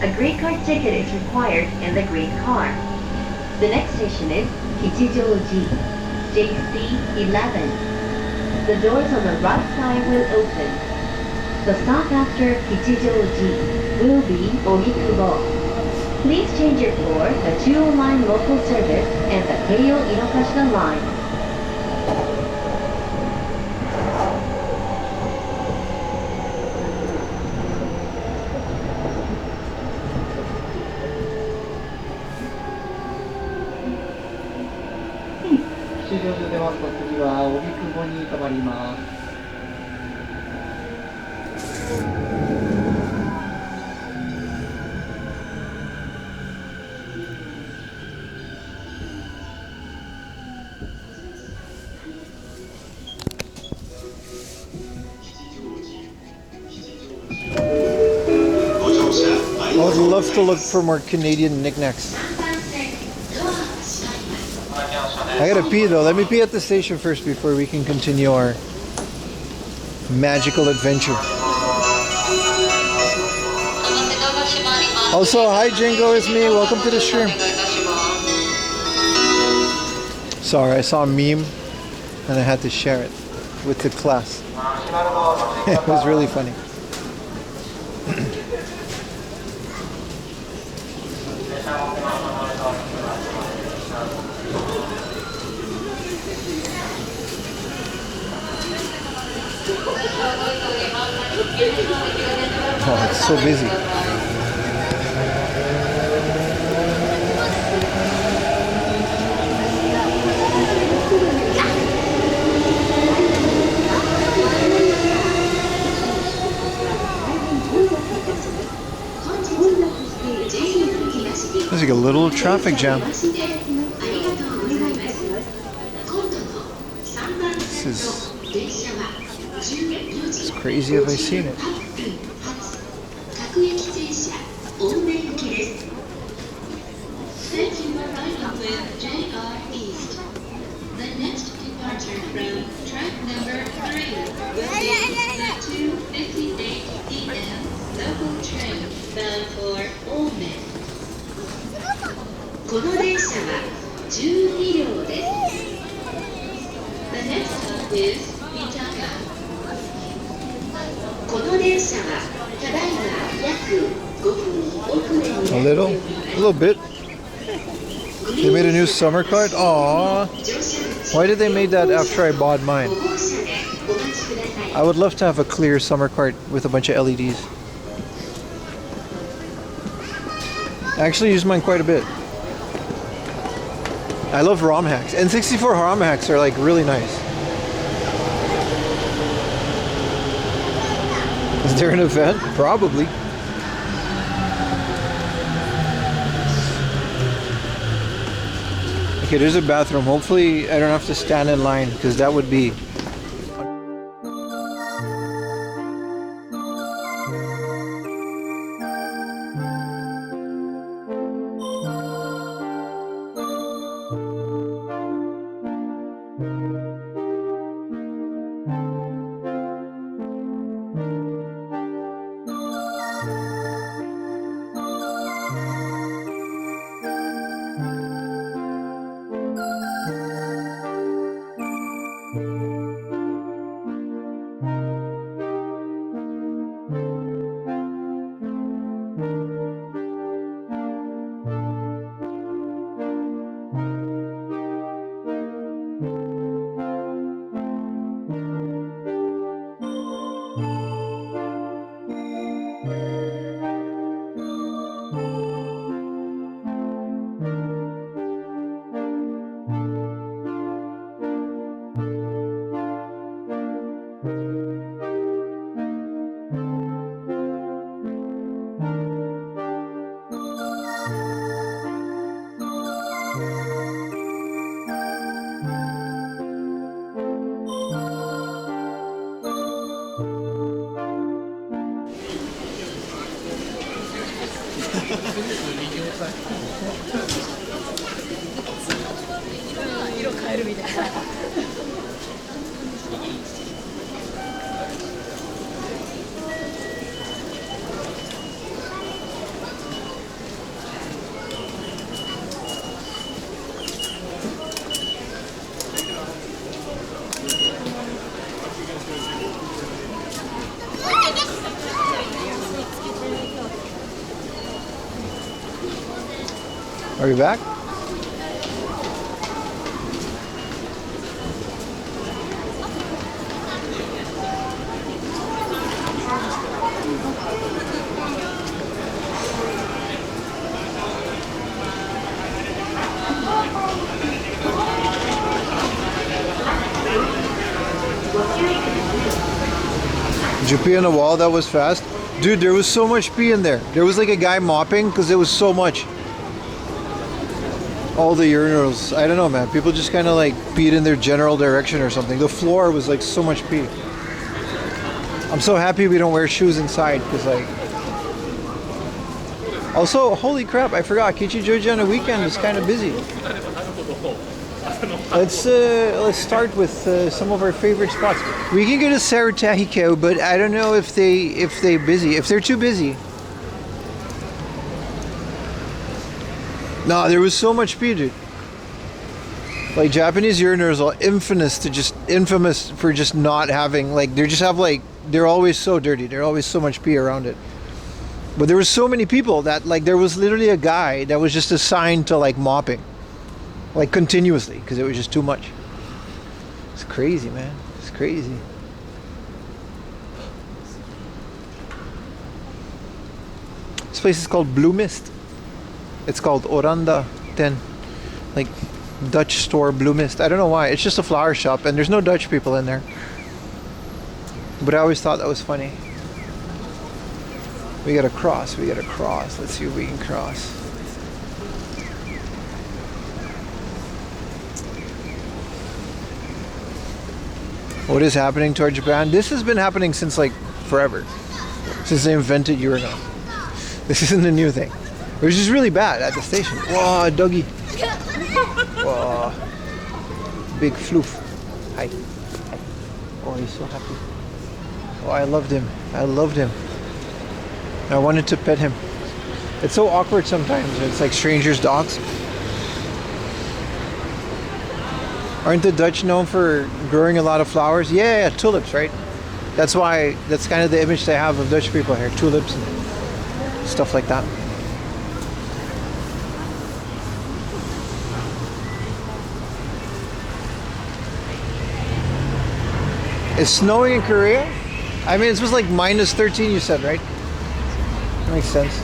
A green card ticket is required in the green car. The next station is Kichijoji, JC11. The doors on the right side will open. The stop after Kichijoji will be Ogikubo. Please change your floor, the 209 local service, and the Keio Inokashita line. 停場所出ますと次は荻窪に停まります。I would love to look for more Canadian knickknacks. I gotta pee though. Let me pee at the station first before we can continue our magical adventure. Also, hi Jingo, it's me. Welcome to the stream. Sorry, I saw a meme and I had to share it with the class. It was really funny. Oh, it's so busy. There's like a little traffic jam. This is as crazy as I've seen it. A little bit. They made a new summer card? Aww. Why did they make that after I bought mine? I would love to have a clear summer card with a bunch of LEDs. I actually use mine quite a bit. I love ROM hacks. N64 ROM hacks are like really nice. Is there an event? Probably. Okay, there's a bathroom. Hopefully I don't have to stand in line because that would be... Are we back? Did you pee on the wall? That was fast. Dude, there was so much pee in there. There was like a guy mopping because it was so much. All the urinals. I don't know, man. People just kind of like peed in their general direction or something. The floor was like so much pee. I'm so happy we don't wear shoes inside because like... Also, holy crap, I forgot. Kichijoji on the weekend is kind of busy. Let's start with some of our favorite spots. We can go to Sarutahiko, but I don't know if they're busy. If they're too busy. No, there was so much pee, dude. Like Japanese urinals are infamous for just not having they're always so dirty. There's always so much pee around it. But there was so many people that like there was literally a guy that was just assigned to like mopping. Like continuously, because it was just too much. It's crazy, man. It's crazy. This place is called Blue Mist. It's called Oranda 10. Like Dutch store Blue Mist. I don't know why. It's just a flower shop and there's no Dutch people in there. But I always thought that was funny. We gotta cross. Let's see if we can cross. What is happening toward Japan? This has been happening since like forever. Since they invented urinal. This isn't a new thing. It was just really bad at the station. Whoa, doggy. Whoa. Big floof. Hi. Oh, he's so happy. Oh, I loved him. I wanted to pet him. It's so awkward sometimes. It's like strangers' dogs. Aren't the Dutch known for growing a lot of flowers? Yeah, tulips, right? That's kind of the image they have of Dutch people here. Tulips and stuff like that. It's snowing in Korea? I mean, it was like minus 13 you said, right? That makes sense.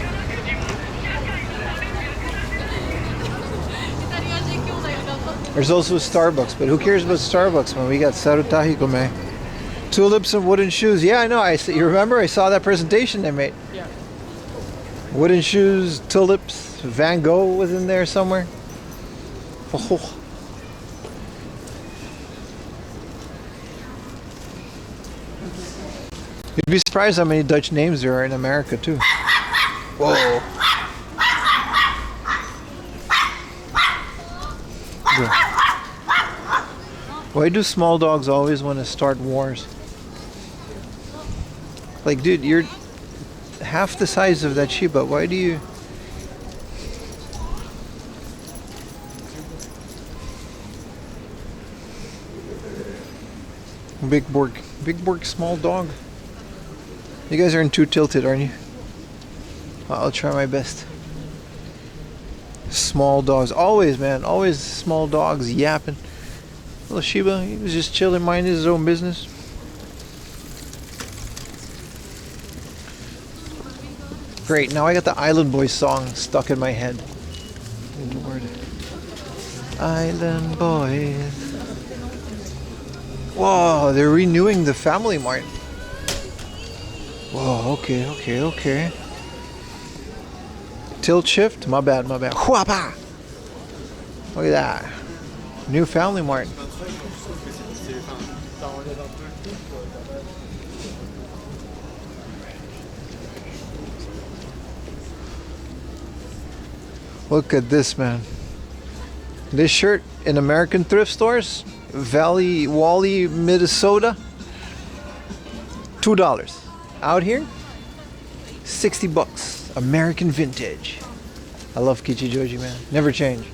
There's also a Starbucks, but who cares about Starbucks when we got Sarutahiko, man? Tulips and wooden shoes. Yeah, I know. You remember? I saw that presentation they made. Yeah. Wooden shoes, tulips. Van Gogh was in there somewhere. Oh. You'd be surprised how many Dutch names there are in America too. Whoa. Why do small dogs always want to start wars? Like, dude, you're half the size of that Shiba. Why do you... Big Bork, small dog. You guys aren't too tilted, aren't you? I'll try my best. Small dogs. Always, man. Always small dogs yapping. Little Shiba, he was just chilling, minding his own business. Great, now I got the Island Boys song stuck in my head. Lord. Island Boys. Whoa, they're renewing the Family Mart. Whoa, okay. Tilt shift? My bad. Whapa! Look at that. New Family Mart. Look at this, man. This shirt in American thrift stores, Wally, Minnesota, $2. Out here, $60. American vintage. I love Kichijoji, man. Never change.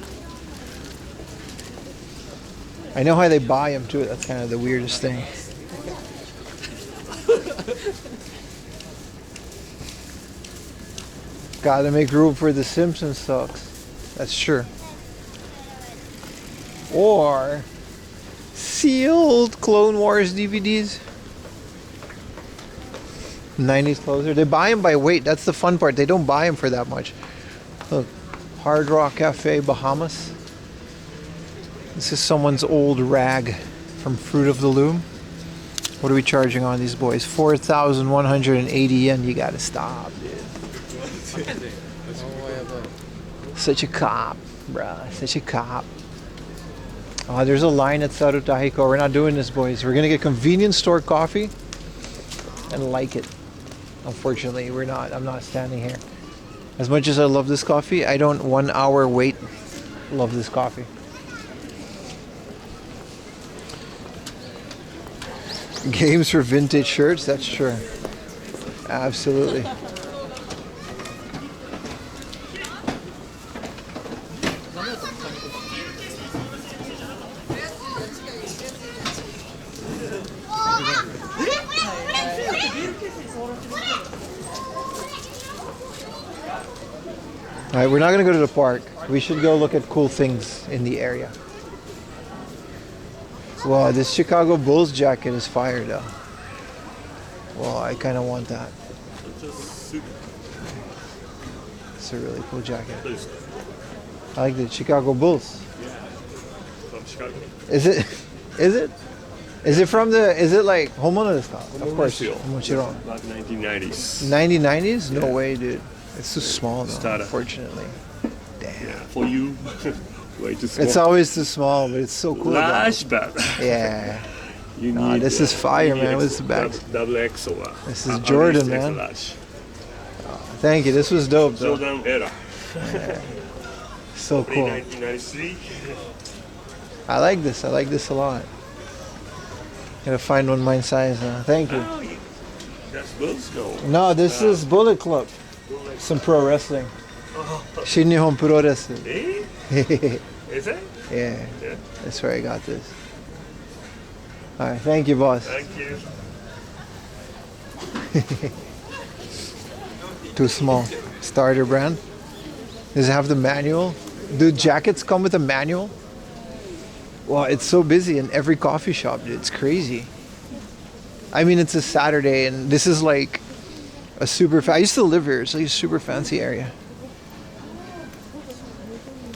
I know how they buy them too. That's kind of the weirdest thing. Gotta make room for the Simpsons socks. That's true. Or sealed Clone Wars DVDs. 90s closer. They buy them by weight. That's the fun part. They don't buy them for that much. Look, Hard Rock Cafe, Bahamas. This is someone's old rag from Fruit of the Loom. What are we charging on these boys? 4,180 yen. You gotta stop, dude. Such a cop, bruh. Such a cop. Oh, there's a line at Sarutahiko. We're not doing this, boys. We're gonna get convenience store coffee and like it. Unfortunately, we're not. I'm not standing here. As much as I love this coffee, I don't 1 hour wait love this coffee. Games for vintage shirts, that's true. Absolutely. Alright, we're not gonna go to the park. We should go look at cool things in the area. Wow, this Chicago Bulls jacket is fire though. Well, I kind of want that. It's a really cool jacket. I like the Chicago Bulls. From Chicago. Is it? Is it? Is it from the? Is it like Homono desu ka? Of course. Mochiron. Like 1990s. 1990s? No Yeah. way, dude. It's too small though, Starter. unfortunately. Damn. Yeah, for you, way too small. It's always too small, but it's so cool. though. Large, but Yeah. you Nah, need. this is fire, you man. need What's the back? Double X or. This is Jordan, man. Thank you. This was dope, though. Jordan era. So cool. 1993. I like this. I like this a lot. Gotta find one my size now. Thank you. Oh, that's Bulls go. No, this is Bullet Club. Some pro wrestling. Shinnihon Pro Wrestling. Eh? Is it? Yeah. Yeah. That's where I got this. Alright, thank you, boss. Thank you. Too small. Starter brand. Does it have the manual? Do jackets come with a manual? Well, it's so busy in every coffee shop, dude. It's crazy. I mean, it's a Saturday, and this is like a super. I used to live here. It's like a super fancy area.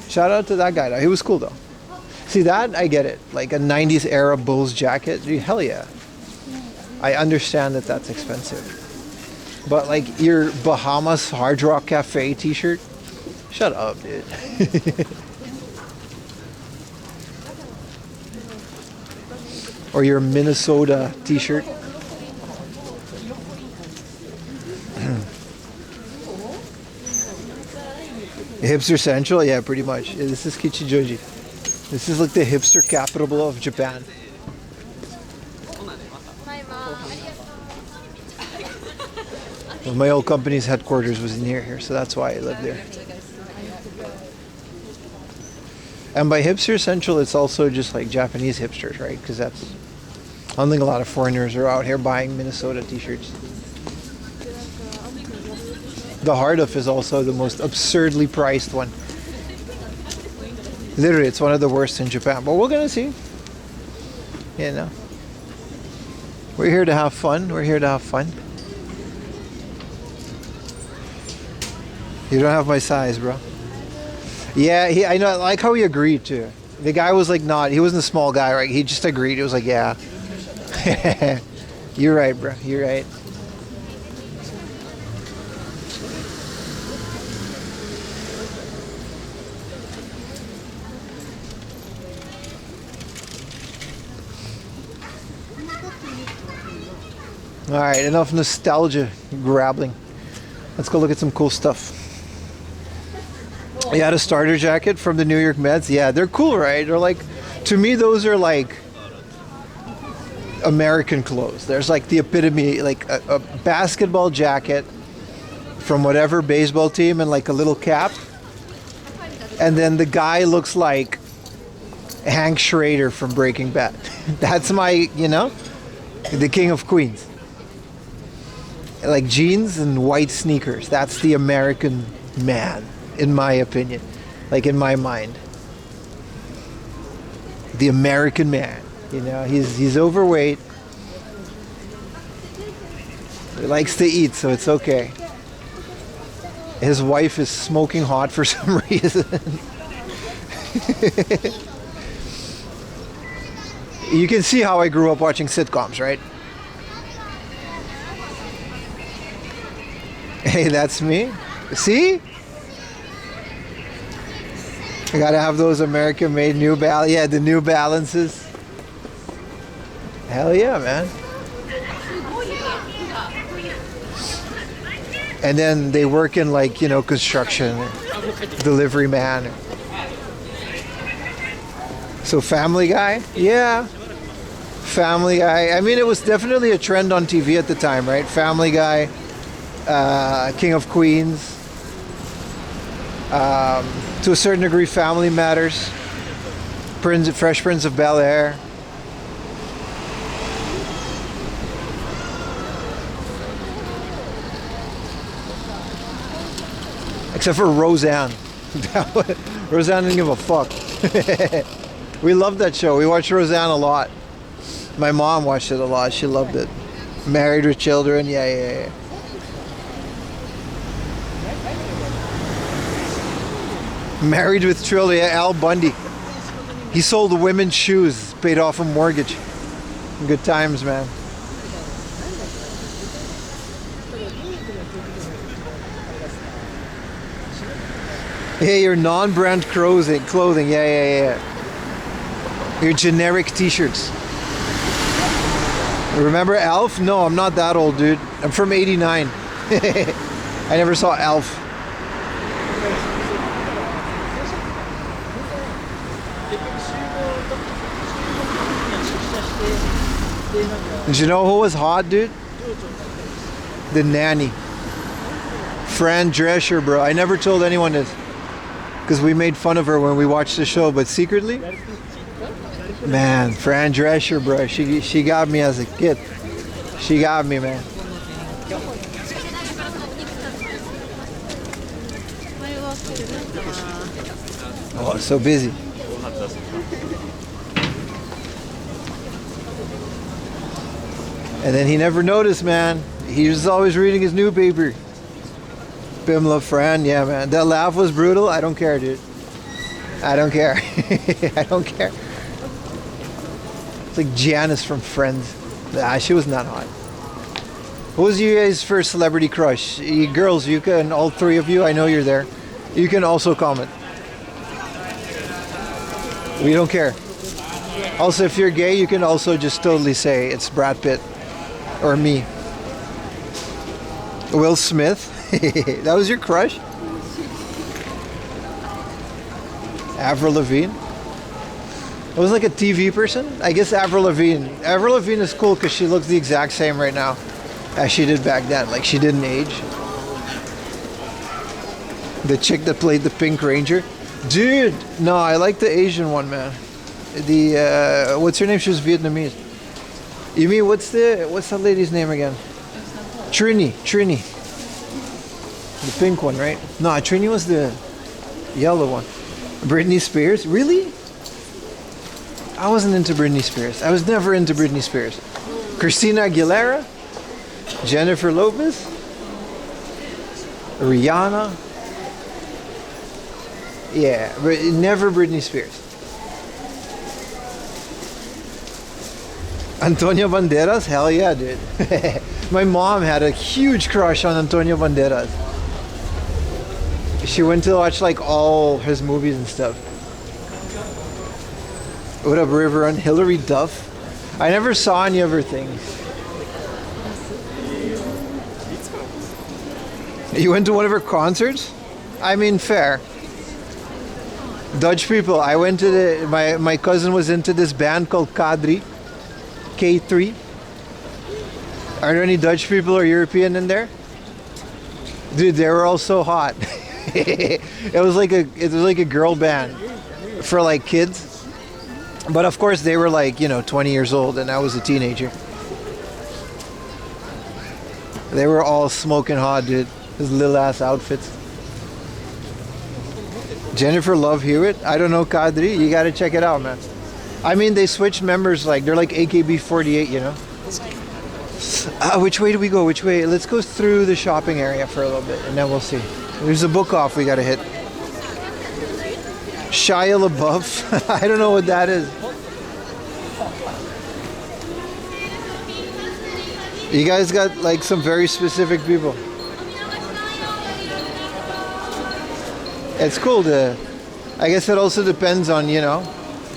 Shout out to that guy, though. He was cool, though. See that? I get it. Like a 90s era Bulls jacket. Dude, hell yeah. I understand that that's expensive. But like your Bahamas Hard Rock Cafe t-shirt? Shut up, dude. Or your Minnesota t-shirt. Hipster Central? Yeah, pretty much. Yeah, this is Kichijoji. This is like the hipster capital of Japan. Well, my old company's headquarters was near here, so that's why I lived there. And by hipster central, it's also just like Japanese hipsters, right? Because that's, I don't think a lot of foreigners are out here buying Minnesota t-shirts. The Harduf is also the most absurdly priced one. Literally, it's one of the worst in Japan, but we're gonna see. You know, we're here to have fun. We're here to have fun. You don't have my size, bro. Yeah, I know. I like how he agreed to. The guy was like, not. He wasn't a small guy, right? He just agreed. He was like, yeah. You're right, bro. You're right. All right, enough nostalgia grabbling. Let's go look at some cool stuff. You had a starter jacket from the New York Mets. Yeah, they're cool, right? They're like, to me, those are like American clothes. There's like the epitome, like a basketball jacket from whatever baseball team and like a little cap. And then the guy looks like Hank Schrader from Breaking Bad. That's my, you know, the King of Queens. Like jeans and white sneakers. That's the American man, in my opinion. Like in my mind. The American man. You know, he's overweight. He likes to eat, so it's okay. His wife is smoking hot for some reason. You can see how I grew up watching sitcoms, right? Hey, that's me. See? I gotta have those American-made New Balance. Yeah, the New Balances. Hell yeah, man. And then they work in like, you know, construction, delivery man. So Family Guy? Yeah. Family Guy. I mean, it was definitely a trend on TV at the time, right? Family Guy, King of Queens. To a certain degree, Family Matters. Fresh Prince of Bel-Air. Except for Roseanne. Roseanne didn't give a fuck. We loved that show. We watched Roseanne a lot. My mom watched it a lot. She loved it. Married with Children. Yeah. Married with Children. Yeah, Al Bundy. He sold women's shoes. Paid off a mortgage. Good times, man. Yeah, your non-brand clothing. Yeah. Your generic t-shirts. Remember Alf? No, I'm not that old, dude. I'm from '89. I never saw Alf. Did you know who was hot, dude? The nanny. Fran Drescher, bro. I never told anyone this because we made fun of her when we watched the show, but secretly, man, Fran Drescher, bro. She got me as a kid. She got me, man. Oh, so busy. And then he never noticed, man. He was always reading his newspaper. Pimla Fran, yeah, man. That laugh was brutal. I don't care, dude. I don't care. I don't care. It's like Janice from Friends. Nah, she was not hot. Who was you guys' first celebrity crush? You girls, you can, all three of you, I know you're there. You can also comment. We don't care. Also, if you're gay, you can also just totally say it's Brad Pitt or me. Will Smith. That was your crush? Avril Lavigne. It was like a TV person. I guess Avril Lavigne. Avril Lavigne is cool because she looks the exact same right now as she did back then. Like she didn't age. The chick that played the Pink Ranger. Dude, no, I like the Asian one, man. The what's her name? She was Vietnamese. You mean what's that lady's name again? Trini. The pink one, right? No, Trini was the yellow one. Britney Spears? Really? I wasn't into Britney Spears. I was never into Britney Spears. Christina Aguilera? Jennifer Lopez? Rihanna? Yeah, but never Britney Spears. Antonio Banderas? Hell yeah, dude. My mom had a huge crush on Antonio Banderas. She went to watch like all his movies and stuff. What up, River Run? Hilary Duff? I never saw any of her things. You went to one of her concerts? I mean, fair. Dutch people. I went to my cousin was into this band called Kadri. K3. Are there any Dutch people or European in there? Dude, they were all so hot. it was like a girl band for like kids. But of course they were like, 20 years old and I was a teenager. They were all smoking hot, dude. His little ass outfits. Jennifer Love Hewitt? I don't know Kadri. You gotta check it out, man. I mean, they switched members, like, they're like AKB48, Which way do we go? Which way? Let's go through the shopping area for a little bit, and then we'll see. There's a book off we gotta hit. Shia LaBeouf? I don't know what that is. You guys got, like, some very specific people. It's cool to. I guess it also depends on, you know,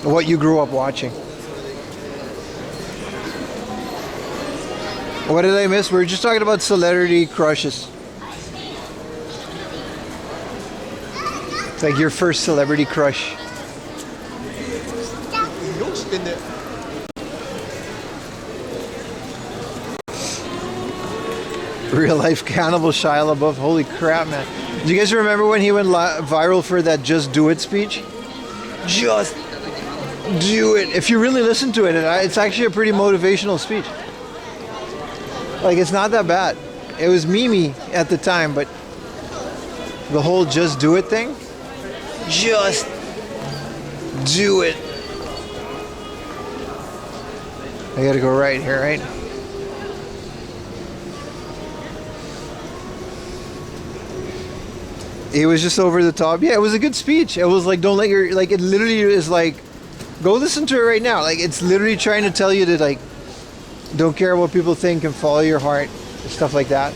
what you grew up watching. What did I miss? We were just talking about celebrity crushes. Like your first celebrity crush. Real life cannibal Shia LaBeouf. Holy crap, man. Do you guys remember when he went viral for that Just Do It speech? Just do it. If you really listen to it, it's actually a pretty motivational speech. Like, it's not that bad. It was memey at the time, but the whole just do it thing, just do it. I gotta go right here, right? It was just over the top. Yeah, it was a good speech. It was like, don't let your, like, it literally is like, go listen to it right now. Like, it's literally trying to tell you to, like, don't care what people think and follow your heart and stuff like that.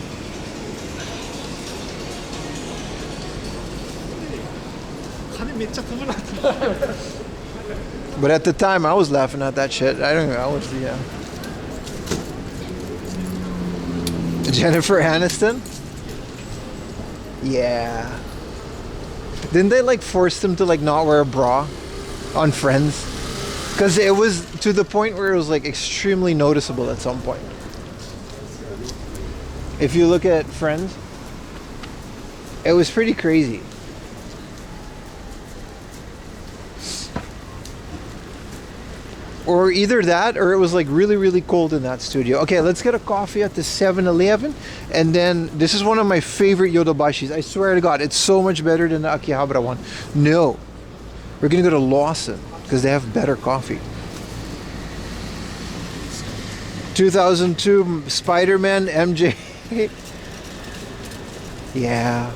But at the time, I was laughing at that shit. I don't know. I was the Jennifer Aniston. Yeah. Didn't they like force them to like not wear a bra on Friends? Because it was to the point where it was like extremely noticeable at some point. If you look at Friends, it was pretty crazy. Or either that, or it was like really, really cold in that studio. Okay, let's get a coffee at the 7-Eleven. And then, this is one of my favorite Yodobashis. I swear to God, it's so much better than the Akihabara one. No. We're gonna go to Lawson, because they have better coffee. 2002 Spider-Man MJ. Yeah.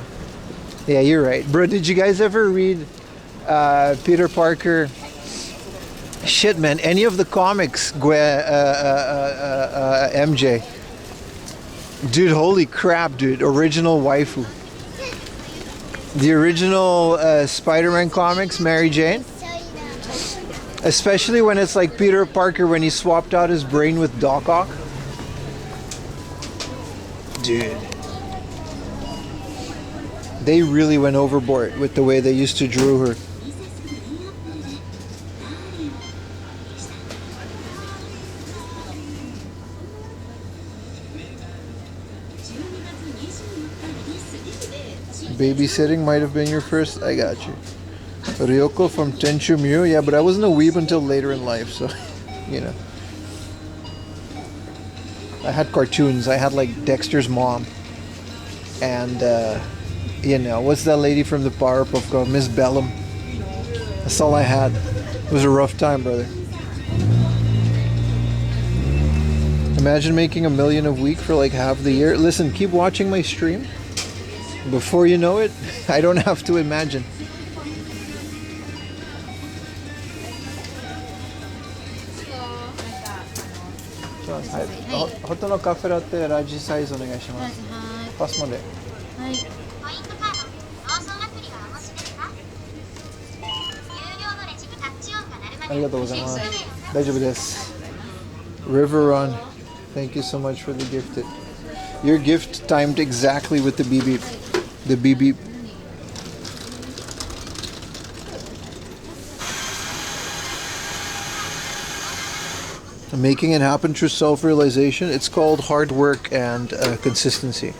Yeah, you're right. Bro, did you guys ever read Peter Parker? Shit, man, any of the comics, MJ. Dude, holy crap, dude. Original waifu. The original Spider-Man comics, Mary Jane. Especially when it's like Peter Parker when he swapped out his brain with Doc Ock. Dude. They really went overboard with the way they used to draw her. Babysitting might have been your first. I got you. Ryoko from Tenchu Mew. Yeah, but I wasn't a weeb until later in life, so, you know. I had cartoons. I had like Dexter's mom. And, you know, what's that lady from the Powerpuff Girls? Miss Bellum. That's all I had. It was a rough time, brother. Imagine making $1 million a week for like half the year. Listen, keep watching my stream. Before you know it, I don't have to imagine. Hot no cafe latte large size お願いします。パスまで。はい。ありがとうございます。大丈夫です。River Run, thank you so much for the gifted. Your gift timed exactly with the beep beep. The beep beep. Making it happen through self-realization. It's called hard work and consistency.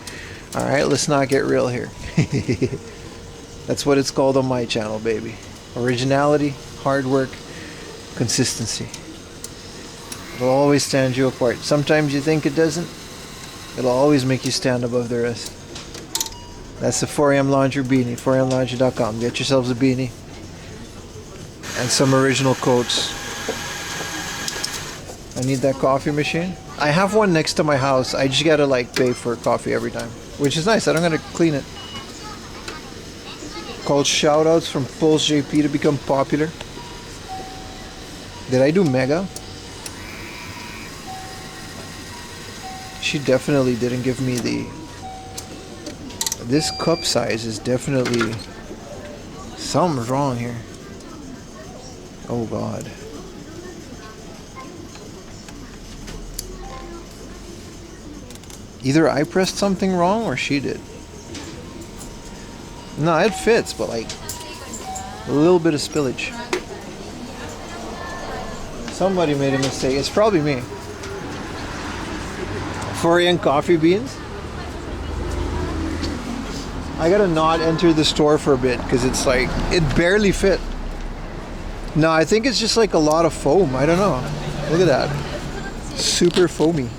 All right, let's not get real here. That's what it's called on my channel, baby. Originality, hard work, consistency. It'll always stand you apart. Sometimes you think it doesn't. It'll always make you stand above the rest. That's the 4am Laundry beanie. 4amlaundry.com. Get yourselves a beanie and some original quotes. I need that coffee machine. I have one next to my house. I just gotta like pay for coffee every time, which is nice. I don't gotta clean it. Called shoutouts from Pulse JP to become popular. Did I do Mega? She definitely didn't give me the... This cup size is definitely Something's wrong here. Oh God. Either I pressed something wrong or she did. No, it fits, but like a little bit of spillage. Somebody made a mistake. It's probably me. 4 yen coffee beans. I gotta not enter the store for a bit because it's like it barely fit. No, I think it's just like a lot of foam. I don't know. Look at that. Super foamy.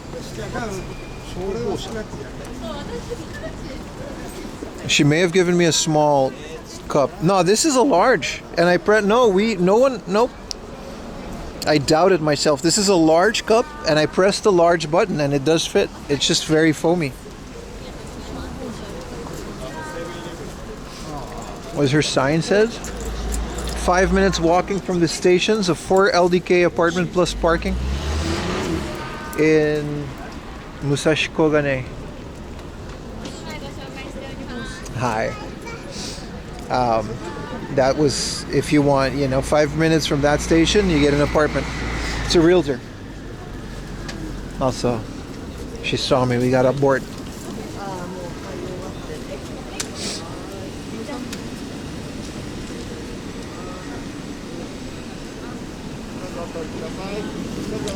She may have given me a small cup. No, this is a large. And I nope. I doubted myself. This is a large cup and I pressed the large button and it does fit. It's just very foamy. What her sign says? 5 minutes walking from the stations, a 4 LDK apartment plus parking in Musashi Kogane. Hi. That was, if you want, 5 minutes from that station, you get an apartment. It's a realtor. Also, she saw me, we got up board.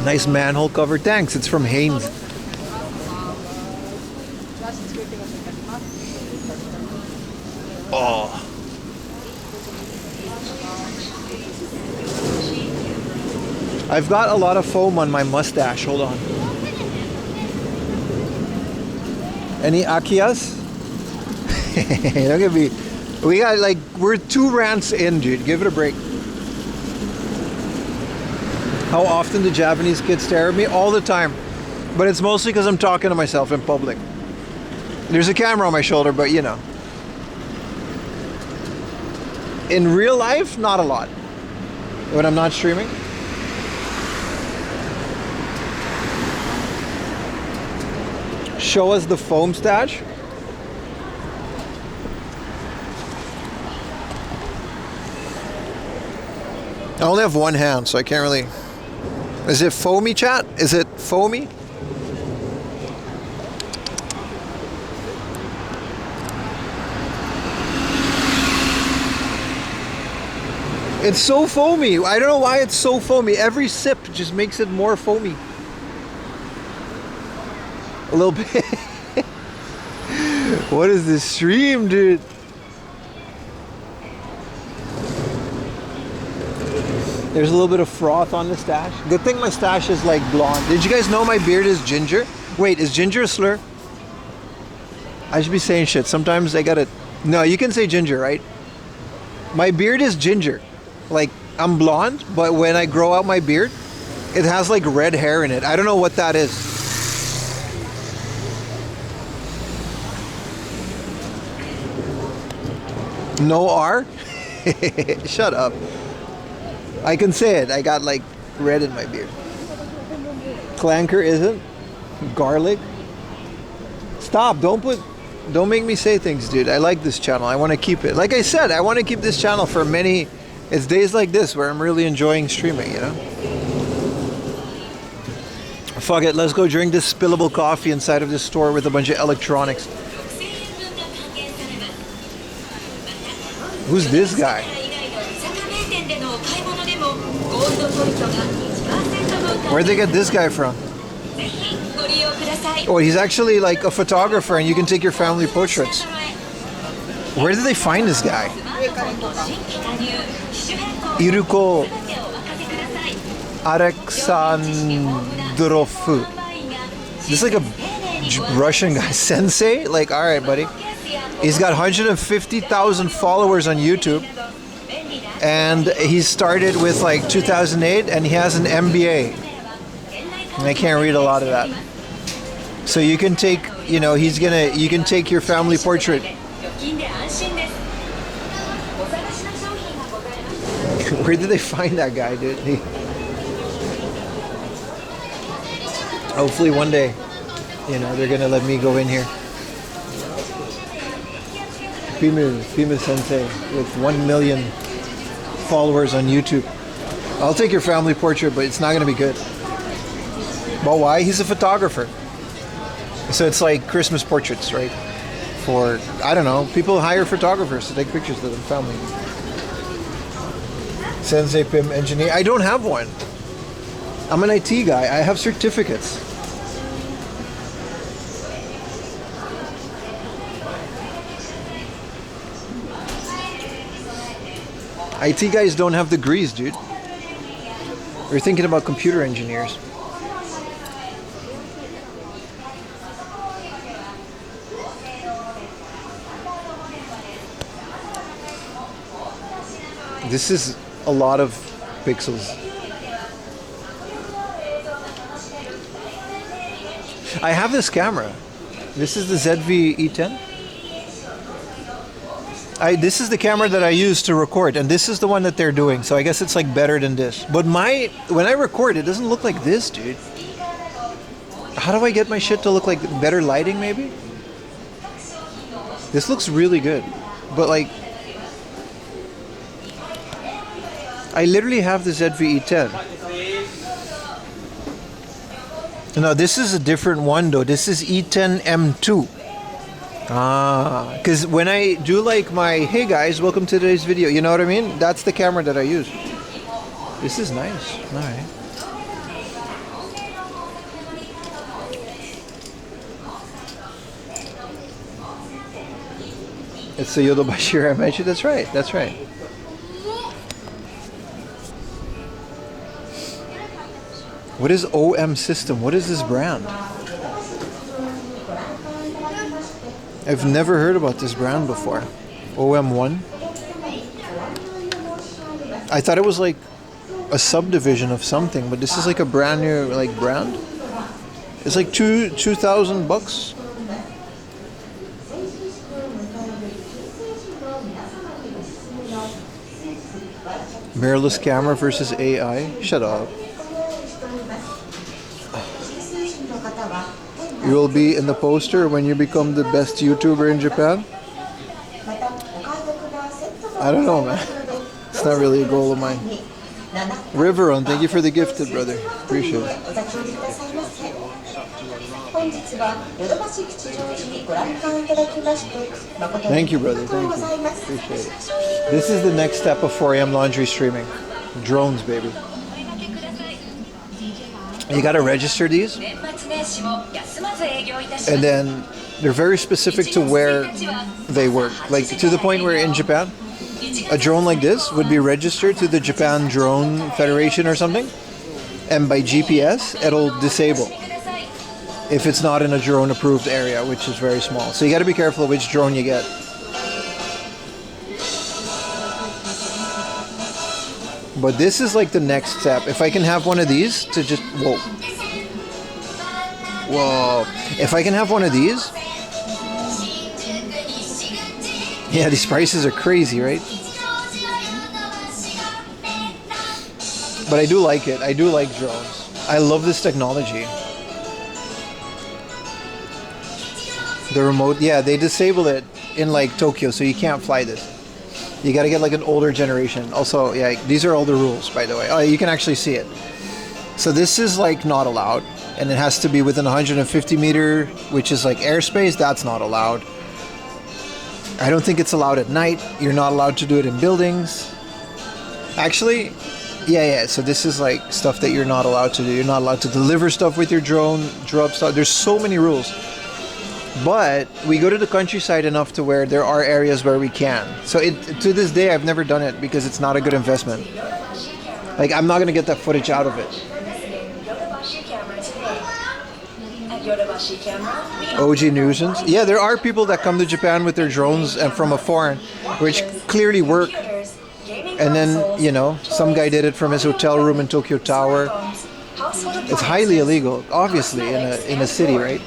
Nice manhole cover. Thanks, it's from Haynes. Oh. I've got a lot of foam on my mustache. Hold on. Any Akiyas? Look at me. We got we're 2 rants in, dude. Give it a break. How often do Japanese kids stare at me? All the time. But it's mostly because I'm talking to myself in public. There's a camera on my shoulder, but in real life, not a lot. When I'm not streaming. Show us the foam stash. I only have one hand, so I can't really... Is it foamy, chat? Is it foamy? It's so foamy. I don't know why it's so foamy. Every sip just makes it more foamy. A little bit. What is this stream, dude? There's a little bit of froth on the stash. Good thing my stash is blonde. Did you guys know my beard is ginger? Wait, is ginger a slur? I should be saying shit. Sometimes I gotta... No, you can say ginger, right? My beard is ginger. I'm blonde, but when I grow out my beard, it has red hair in it. I don't know what that is. No R? Shut up. I can say it. I got red in my beard. Clanker isn't. Garlic. Stop. Don't make me say things, dude. I like this channel. I want to keep it. Like I said, I want to keep this channel for many... It's days like this where I'm really enjoying streaming, Fuck it. Let's go drink this spillable coffee inside of this store with a bunch of electronics. Who's this guy? Where'd they get this guy from? Oh, he's actually a photographer and you can take your family portraits. Where did they find this guy? Iruko Alexandrov. This is a Russian guy. Sensei? Alright, buddy. He's got 150,000 followers on YouTube. And he started with 2008 and he has an MBA. And I can't read a lot of that. So you can take, you can take your family portrait. Where did they find that guy, dude? Hopefully one day, they're gonna let me go in here. Pimu Sensei with 1 million followers on YouTube. I'll take your family portrait, but it's not going to be good. But why? He's a photographer. So it's like Christmas portraits, right? For, I don't know, people hire photographers to take pictures of their family. Sensei Pim engineer. I don't have one. I'm an IT guy. I have certificates. IT guys don't have degrees, dude. We're thinking about computer engineers. This is a lot of pixels. I have this camera. This is the ZV E10. This is the camera that I use to record, and this is the one that they're doing, so I guess it's like better than this. But when I record, it doesn't look like this, dude. How do I get my shit to look like better lighting, maybe? This looks really good, but like, I literally have the ZV E10. No, this is a different one though. This is E10 M2. Because when I do like my, hey guys, welcome to today's video, you know what I mean? That's the camera that I use. This is nice. Alright. It's the Yodobashi I mentioned. That's right. That's right. What is OM System? What is this brand? I've never heard about this brand before. OM1? I thought it was like a subdivision of something, but this is like a brand new like brand. It's like $2,000. Mirrorless camera versus AI. Shut up. You will be in the poster when you become the best YouTuber in Japan? I don't know, man. It's not really a goal of mine. Riveron, thank you for the gifted, brother. Appreciate it. Thank you, brother. Thank you. Appreciate it. This is the next step of 4am laundry streaming. Drones, baby. You gotta register these, and then they're very specific to where they work. Like to the point where in Japan, a drone like this would be registered to the Japan Drone Federation or something, and by GPS it'll disable if it's not in a drone approved area, which is very small. So you gotta be careful which drone you get. But this is like the next step. If I can have one of these to just, whoa. If I can have one of these. Yeah, these prices are crazy, right? But I do like it. I do like drones. I love this technology. The remote, yeah, they disable it in like Tokyo, so you can't fly this. You gotta get like an older generation. Also, yeah, these are all the rules, by the way. Oh, you can actually see it. So this is like not allowed, and it has to be within 150 meter, which is like airspace. That's not allowed. I don't think it's allowed at night. You're not allowed to do it in buildings. Actually, yeah. So this is like stuff that you're not allowed to do. You're not allowed to deliver stuff with your drone, drop stuff. There's so many rules. But we go to the countryside enough to where there are areas where we can. So to this day, I've never done it because it's not a good investment. Like, I'm not going to get that footage out of it. OG nuisance. Yeah, there are people that come to Japan with their drones and from a foreign, which clearly work. And then, you know, some guy did it from his hotel room in Tokyo Tower. It's highly illegal, obviously, in a city, right?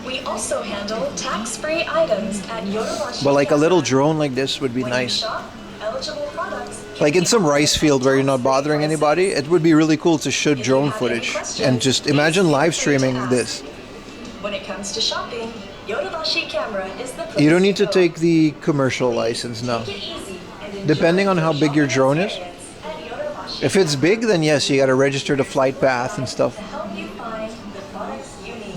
We also handle tax-free items at Yodobashi. But like a little drone like this would be nice. Like in some rice field where you're not bothering anybody, it would be really cool to shoot drone footage and just imagine live streaming this. When it comes to shopping, Yodobashi Camera is the place You don't need to go. take the commercial license, no. Take it easy and enjoy Depending on how big your drone is. experience at Yodobashi If it's big, then yes, you gotta register the flight path and stuff. to help you find the products you need.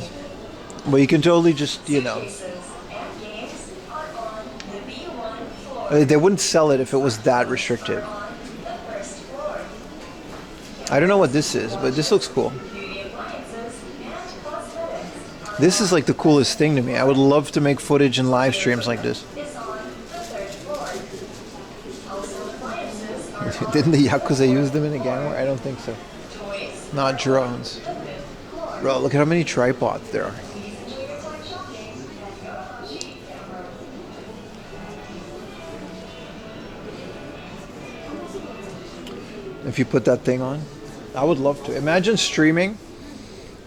But you can totally just, you know, Cases and games are on the B1 floor. they wouldn't sell it if it was that restricted. On the first floor. I don't know what this is, but this looks cool. Beauty appliances and cosmetics This is like the coolest thing to me. I would love to make footage and live streams like this. is on the third floor. Also, appliances are Didn't the Yakuza use them in a gang war? I don't think so. toys. Not drones. Bro, look at how many tripods there are. Please enjoy your time shopping at Yodobashi Camera. If you put that thing on, I would love to. Imagine streaming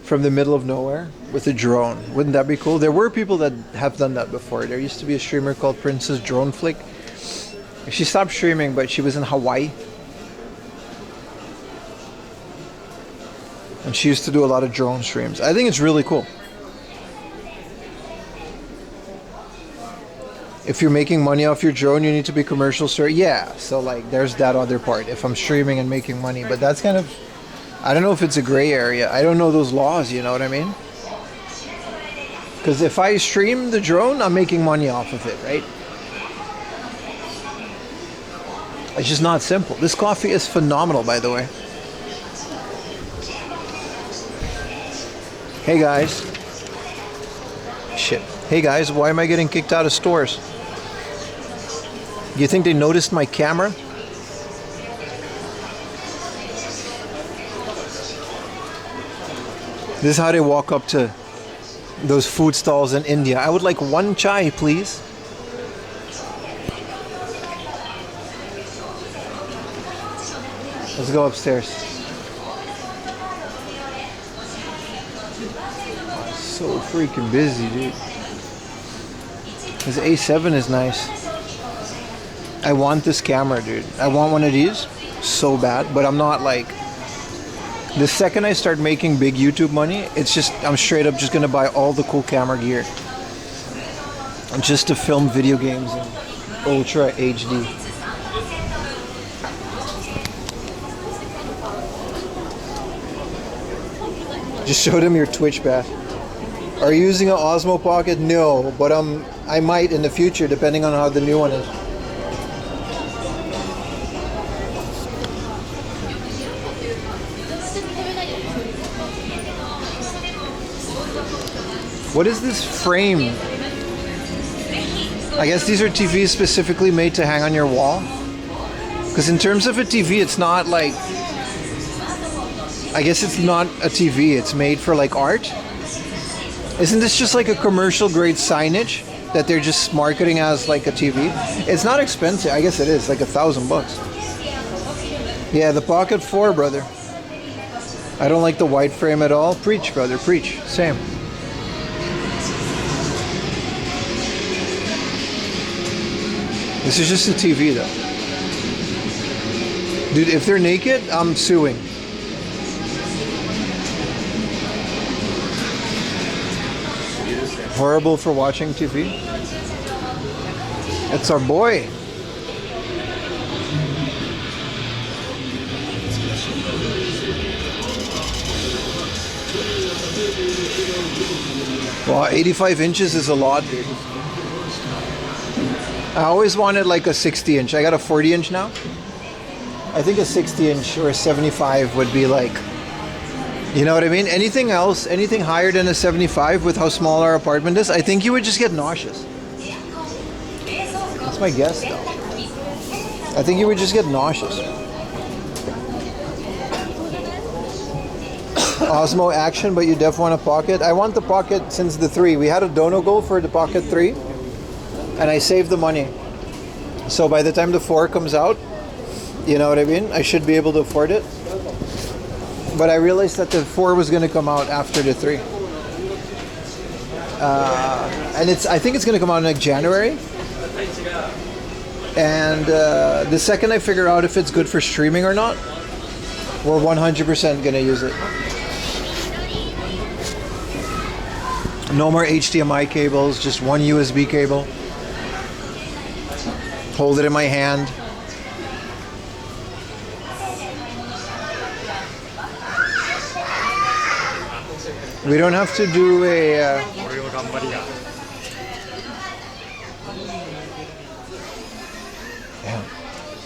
from the middle of nowhere with a drone. Wouldn't that be cool? There were people that have done that before. There used to be a streamer called Princess Drone Flick. She stopped streaming, but she was in Hawaii. And she used to do a lot of drone streams. I think it's really cool. If you're making money off your drone, you need to be commercial, sir. Yeah, so like there's that other part. If I'm streaming and making money, but that's kind of, I don't know if it's a gray area. I don't know those laws, you know what I mean? Because if I stream the drone, I'm making money off of it, right? It's just not simple. This coffee is phenomenal, by the way. Hey guys. Shit. Hey guys, why am I getting kicked out of stores? Do you think they noticed my camera? This is how they walk up to those food stalls in India. I would like one chai, please. Let's go upstairs. Oh, it's so freaking busy, dude. This A7 is nice. I want this camera, dude. I want one of these so bad, but I'm not like... The second I start making big YouTube money, it's just, I'm straight up just gonna buy all the cool camera gear. And just to film video games in Ultra HD. Just show them your Twitch path. Are you using an Osmo Pocket? No, but I might in the future, depending on how the new one is. What is this frame? I guess these are TVs specifically made to hang on your wall. Because in terms of a TV, it's not like... I guess it's not a TV, it's made for like art. Isn't this just like a commercial grade signage that they're just marketing as like a TV? It's not expensive, I guess it is, like $1,000. Yeah, the Pocket 4, brother. I don't like the white frame at all. Preach, brother, preach. Same. This is just a TV though. Dude, if they're naked, I'm suing. Horrible for watching TV. It's our boy. Wow, 85 inches is a lot, dude. I always wanted like a 60 inch. I got a 40 inch now. I think a 60 inch or a 75 would be like, you know what I mean? Anything else, anything higher than a 75 with how small our apartment is, I think you would just get nauseous. That's my guess though. I think you would just get nauseous. Osmo Action, but you def want a Pocket. I want the Pocket since the 3. We had a dono goal for the Pocket 3 and I saved the money. So by the time the 4 comes out, you know what I mean? I should be able to afford it. But I realized that the 4 was going to come out after the 3. And I think it's going to come out in like January. And the second I figure out if it's good for streaming or not, we're 100% going to use it. No more HDMI cables, just one USB cable. Hold it in my hand. We don't have to do a...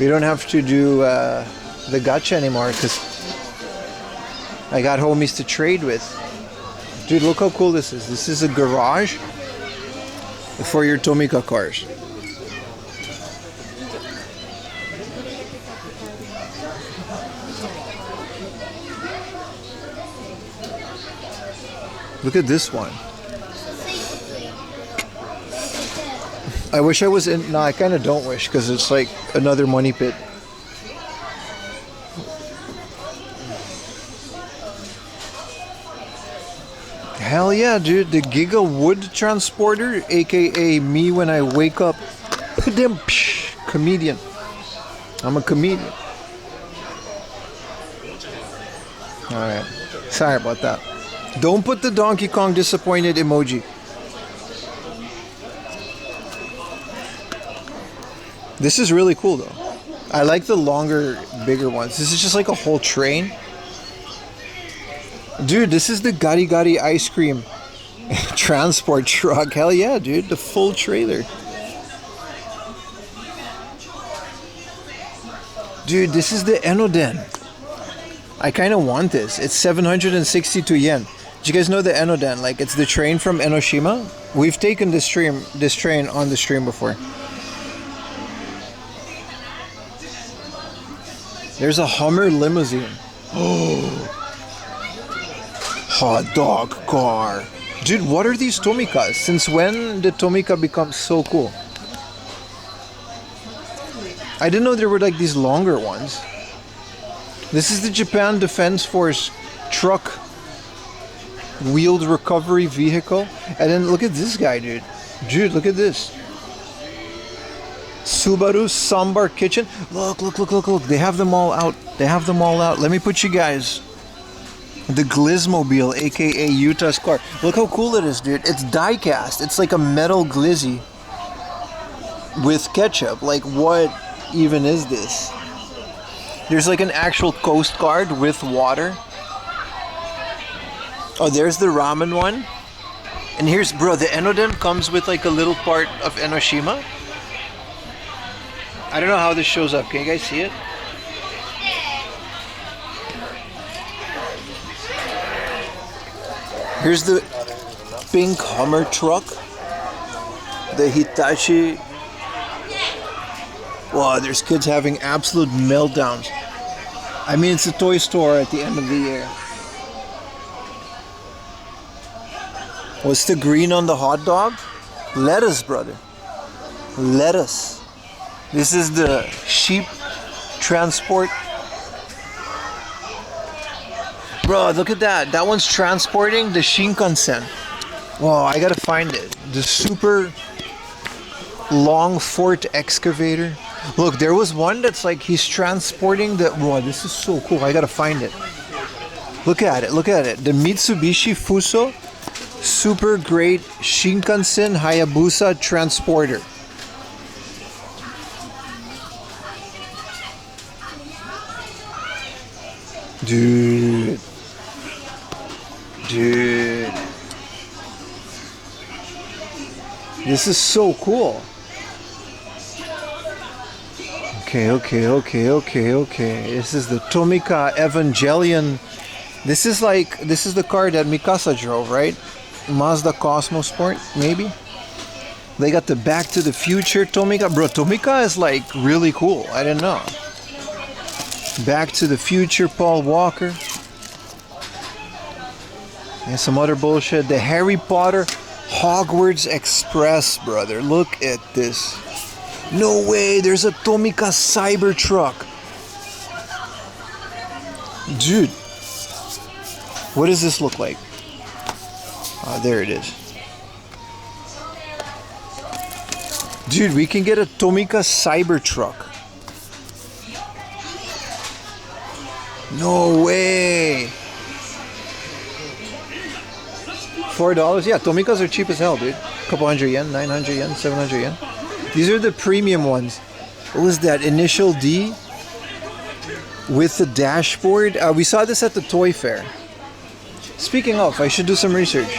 we don't have to do the gacha anymore because I got homies to trade with. Dude, look how cool this is. This is a garage for your Tomica cars. Look at this one. I wish I was in... No, I kind of don't wish because it's like another money pit. Hell yeah, dude. The Giga Wood Transporter, aka me when I wake up. Comedian. I'm a comedian. Alright. Sorry about that. Don't put the Donkey Kong disappointed emoji. This is really cool though. I like the longer, bigger ones. This is just like a whole train. Dude, this is the Gari Gari ice cream transport truck. Hell yeah, dude. The full trailer. Dude, this is the Enoden. I kind of want this. It's 762 yen. Did you guys know the Enoden? Like, it's the train from Enoshima. We've taken this train on the stream before. There's a Hummer limousine. Oh. Hot dog car. Dude, what are these Tomikas? Since when did Tomica become so cool? I didn't know there were like these longer ones. This is the Japan Defense Force truck wheeled recovery vehicle. And then look at this guy, dude. Dude, look at this. Subaru Sambar Kitchen. Look, look, look, look, look. They have them all out. They have them all out. Let me put you guys. The Glizmobile, aka Utah's car. Look how cool it is, dude. It's die cast. It's like a metal glizzy with ketchup. Like, what even is this? There's like an actual Coast Guard with water. Oh, there's the ramen one. And here's, bro, the Enoden comes with like a little part of Enoshima. I don't know how this shows up. Can you guys see it? Here's the pink Hummer truck. The Hitachi. Wow, there's kids having absolute meltdowns. I mean, it's a toy store at the end of the year. What's the green on the hot dog? Lettuce, brother. Lettuce. This is the sheep transport. Bro, look at that. That one's transporting the Shinkansen. Whoa, I gotta find it. The super long fort excavator. Look, there was one that's like he's transporting the... Whoa, this is so cool. I gotta find it. Look at it. Look at it. The Mitsubishi Fuso super great Shinkansen Hayabusa transporter. Dude. Dude. This is so cool. Okay. This is the Tomica Evangelion. This is the car that Mikasa drove, right? Mazda Cosmo Sport, maybe? They got the Back to the Future Tomica. Bro, Tomica is like really cool. I didn't know. Back to the Future Paul Walker. And some other bullshit. The Harry Potter Hogwarts Express, brother. Look at this. No way, there's a Tomica Cybertruck. Dude. What does this look like? Ah, there it is. Dude, we can get a Tomica Cybertruck. No way. $4? Yeah, Tomikas are cheap as hell, dude. Couple hundred yen, 900 yen, 700 yen. These are the premium ones. What was that? Initial D with the dashboard. We saw this at the toy fair. Speaking of, I should do some research.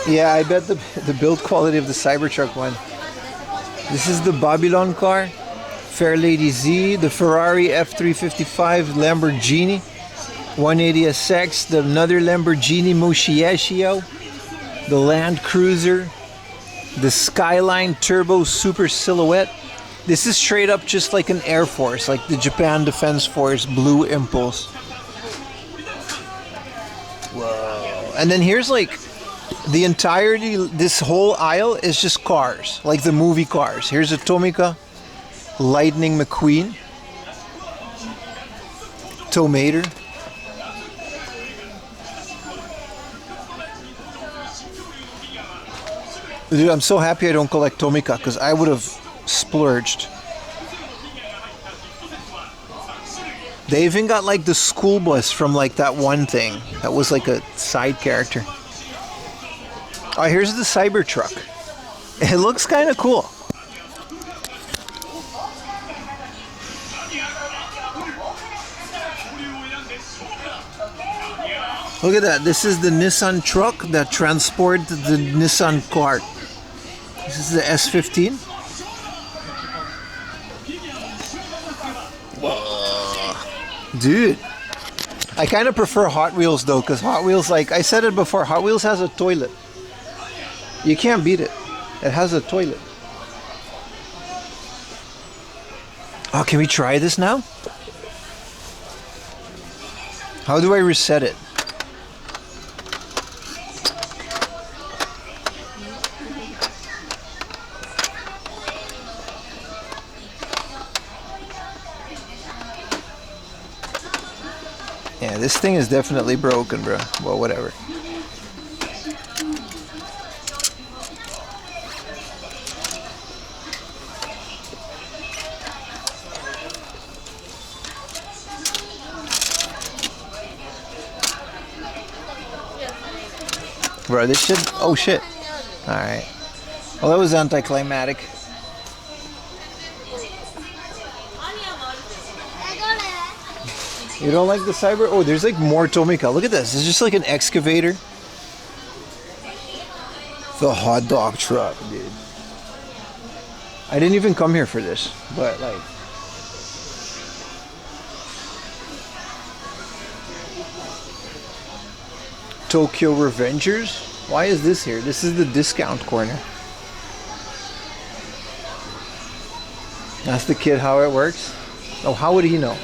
Yeah, I bet the build quality of the Cybertruck one. This is the Babylon car, Fairlady Z, the Ferrari F355 Lamborghini, 180 SX, another Lamborghini Moshiashio, the Land Cruiser, the Skyline Turbo Super Silhouette. This is straight up just like an Air Force, like the Japan Defense Force Blue Impulse. Whoa. And then here's like the entirety, this whole aisle is just cars, like the movie cars. Here's a Tomica Lightning McQueen, Tomater. Dude, I'm so happy I don't collect Tomica because I would have splurged. They even got like the school bus from like that one thing that was like a side character. Oh, here's the Cybertruck. It looks kind of cool. Look at that. This is the Nissan truck that transported the Nissan car. This is the S15. Whoa. Dude. I kind of prefer Hot Wheels though, because Hot Wheels, like I said it before, Hot Wheels has a toilet. You can't beat it. It has a toilet. Oh, can we try this now? How do I reset it? Yeah, this thing is definitely broken, bro. Well, whatever. Bro, this shit. Oh shit. Alright. Well, that was anticlimactic. You don't like the Cyber? Oh, there's like more Tomica. Look at this. It's just like an excavator. The hot dog truck, dude. I didn't even come here for this, but like. Tokyo Revengers? Why is this here? This is the discount corner. Ask the kid how it works. Oh, how would he know?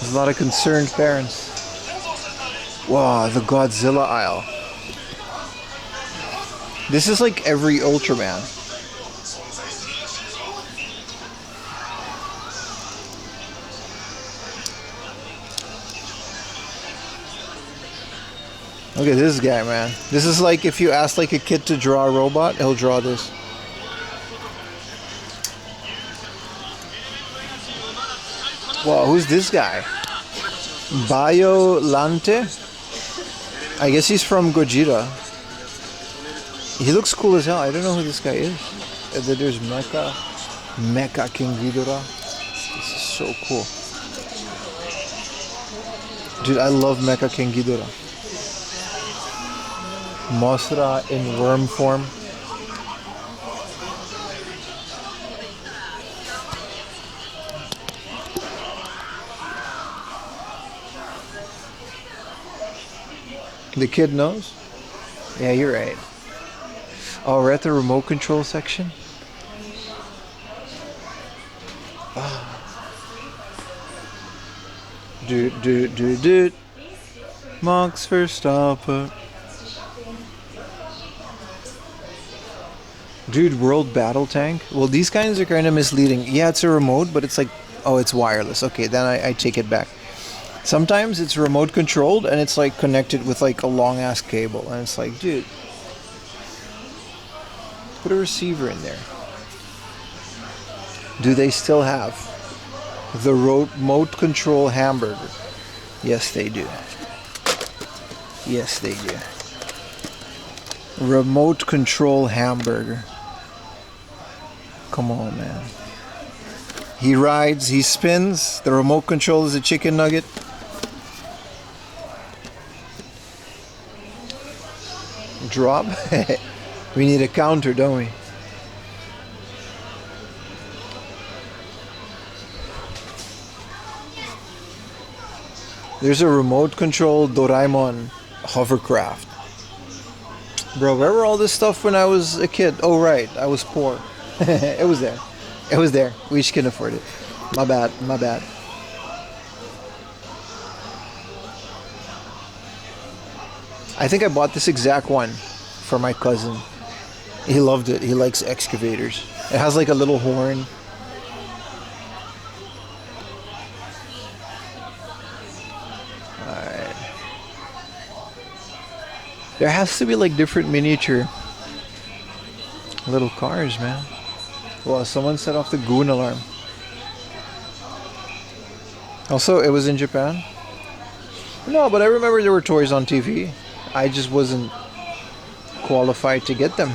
There's a lot of concerned parents. Wow, the Godzilla aisle. This is like every Ultraman. Look at this guy, man. This is like if you ask like a kid to draw a robot, he'll draw this. Wow, who's this guy? Biolante? I guess he's from Gojira. He looks cool as hell. I don't know who this guy is. And then there's Mecha King Ghidorah. This is so cool. Dude, I love Mecha King Ghidorah. Mothra in worm form. The kid knows? Yeah, you're right. Oh, we're at the remote control section? Dude. Max Verstappen. Dude, World Battle Tank? Well, these kinds are kind of misleading. Yeah, it's a remote, but it's like, oh, it's wireless. Okay, then I take it back. Sometimes it's remote controlled and it's like connected with like a long ass cable. And it's like, dude, put a receiver in there. Do they still have The remote control hamburger. Yes, they do. Yes, they do. Remote control hamburger. Come on, man. He rides, he spins. The remote control is a chicken nugget. Drop. We need a counter, don't we? There's a remote control Doraemon hovercraft. Bro, where were all this stuff when I was a kid? Oh right, I was poor. It was there. It was there. We just couldn't afford it. My bad, my bad. I think I bought this exact one for my cousin. He loved it. He likes excavators. It has like a little horn. Alright. There has to be like different miniature little cars, man. Well, someone set off the goon alarm. Also, it was in Japan. No, but I remember there were toys on TV. I just wasn't qualified to get them.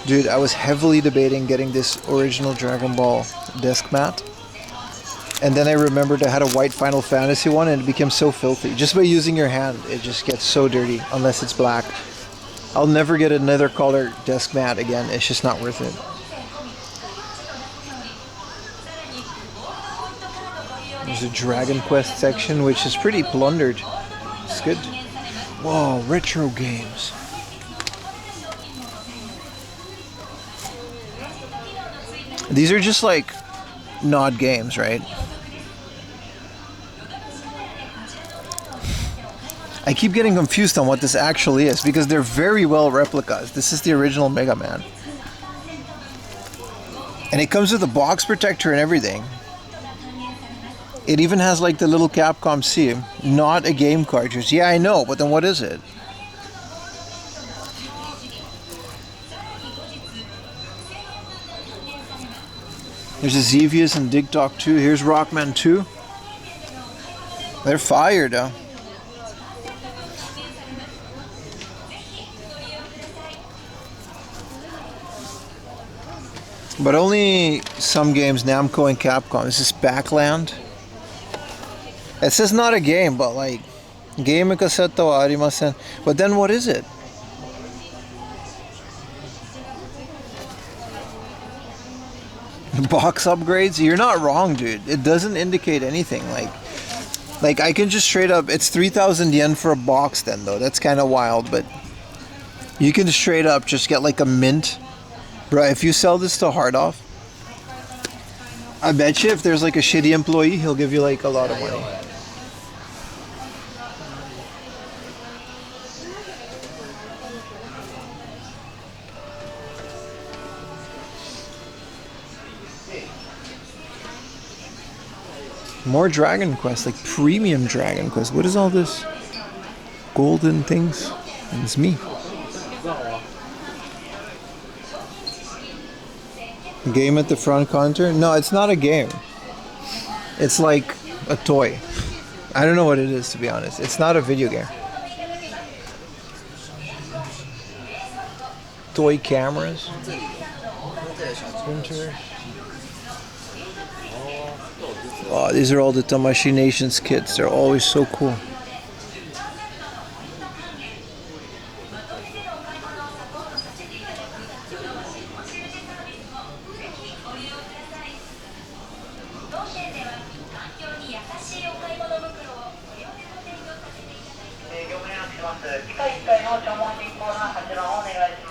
Dude, I was heavily debating getting this original Dragon Ball desk mat. And then I remembered I had a white Final Fantasy one and it became so filthy. Just by using your hand, it just gets so dirty unless it's black. I'll never get another color desk mat again. It's just not worth it. There's a Dragon Quest section which is pretty plundered. It's good. Whoa, retro games. These are just like nod games, right? I keep getting confused on what this actually is because they're very well replicas. This is the original Mega Man. And it comes with a box protector and everything. It even has like the little Capcom C. Not a game cartridge. Yeah, I know, but then what is it? There's a Xevious and Dig Talk 2. Here's Rockman 2. They're fire, though. But only some games, Namco and Capcom. This is Backland. It says not a game, but like, game cassette wa arimasen. But then what is it? Box upgrades? You're not wrong, dude. It doesn't indicate anything. Like I can just straight up, it's 3,000 yen for a box then though. That's kind of wild, but you can straight up just get like a mint. Bro, if you sell this to Hard Off, I bet you if there's like a shitty employee, he'll give you like a lot of money. More Dragon Quest, like premium Dragon Quest. What is all this? Golden things? And it's me. Game at the front counter? No, it's not a game. It's like a toy. I don't know what it is, to be honest. It's not a video game. Toy cameras. Printers. Oh, these are all the Tamashii Nations kits. They're always so cool.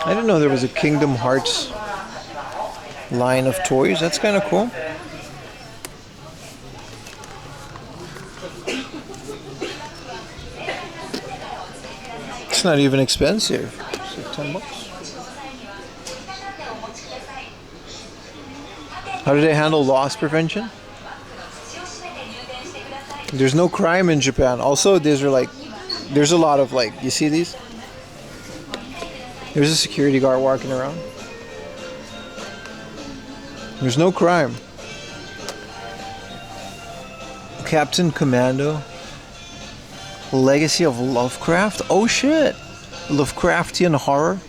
I didn't know there was a Kingdom Hearts line of toys. That's kind of cool. It's not even expensive. It's like 10 bucks. How do they handle loss prevention? There's no crime in Japan. Also, these are like, there's a lot of like, you see these? There's a security guard walking around. There's no crime. Captain Commando. Legacy of Lovecraft? Oh shit! Lovecraftian horror?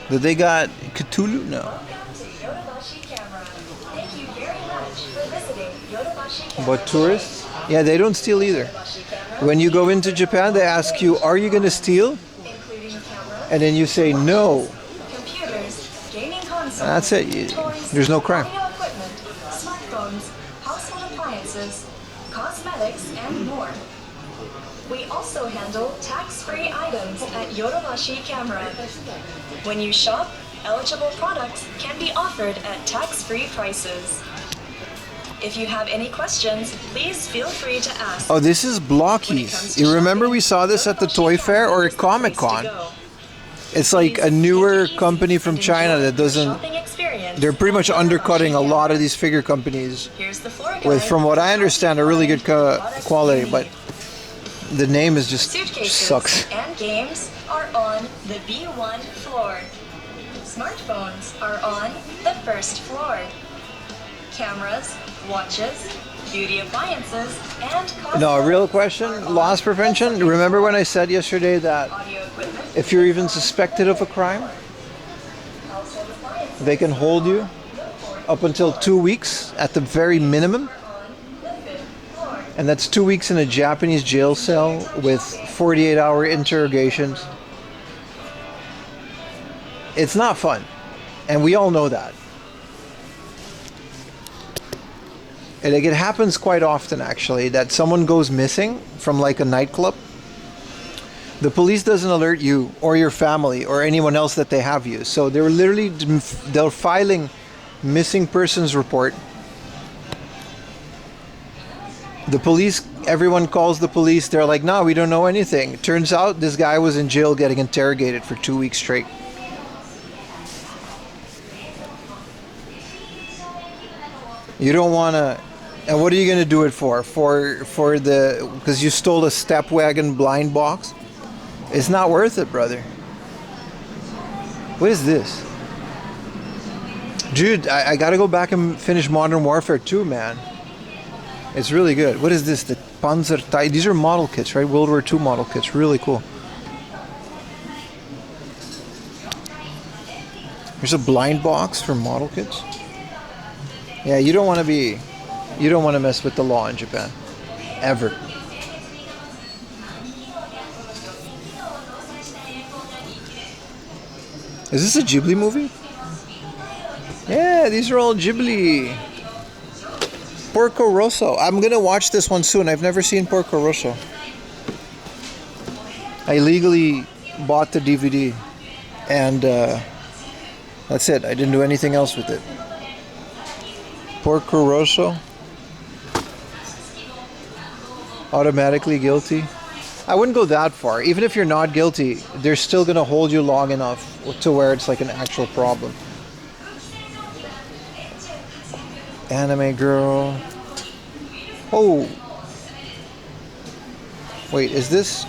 Did they got Cthulhu? No. Welcome to Yodobashi Camera. Thank you very much for visiting Yodobashi Camera. But tourists? Yeah, they don't steal either. When you go into Japan, they ask you, are you going to steal? And then you say no. Computers, gaming consoles, That's it. toys, There's no crime. audio equipment, smartphones, household appliances, cosmetics, and more. We also handle tax-free items at Yodobashi Camera. When you shop, eligible products can be offered at tax-free prices. If you have any questions, please feel free to ask. Oh, this is Blockies. You remember we saw this at the Toy Fair or at Comic Con? It's like a newer company from China that doesn't... They're pretty much undercutting a lot of these figure companies with, from what I understand, a really good quality, but the name is just sucks. And games are on the B1 floor. Smartphones are on the first floor. Cameras, watches, beauty appliances, and No, a real question, loss prevention. Remember when I said yesterday that if you're even suspected of a crime, they can hold you up until 2 weeks at the very minimum. And that's 2 weeks in a Japanese jail cell with 48-hour interrogations. It's not fun. And we all know that. And like, it happens quite often, actually, that someone goes missing from like a nightclub. The police doesn't alert you or your family or anyone else that they have you. So they're filing missing persons report. The police, everyone calls the police. They're like, no, we don't know anything. Turns out this guy was in jail getting interrogated for 2 weeks straight. You don't want to... And what are you going to do it for? For the... Because you stole a step wagon blind box? It's not worth it, brother. What is this? Dude, I got to go back and finish Modern Warfare 2, man. It's really good. What is this? The Panzer Taito. These are model kits, right? World War II model kits. Really cool. There's a blind box for model kits. Yeah, you don't want to be... You don't want to mess with the law in Japan. Ever. Is this a Ghibli movie? Yeah, these are all Ghibli. Porco Rosso. I'm going to watch this one soon. I've never seen Porco Rosso. I legally bought the DVD. And that's it. I didn't do anything else with it. Porco Rosso. Automatically guilty. I wouldn't go that far. Even if you're not guilty, they're still going to hold you long enough to where it's like an actual problem. Anime girl. Oh. Wait, is this...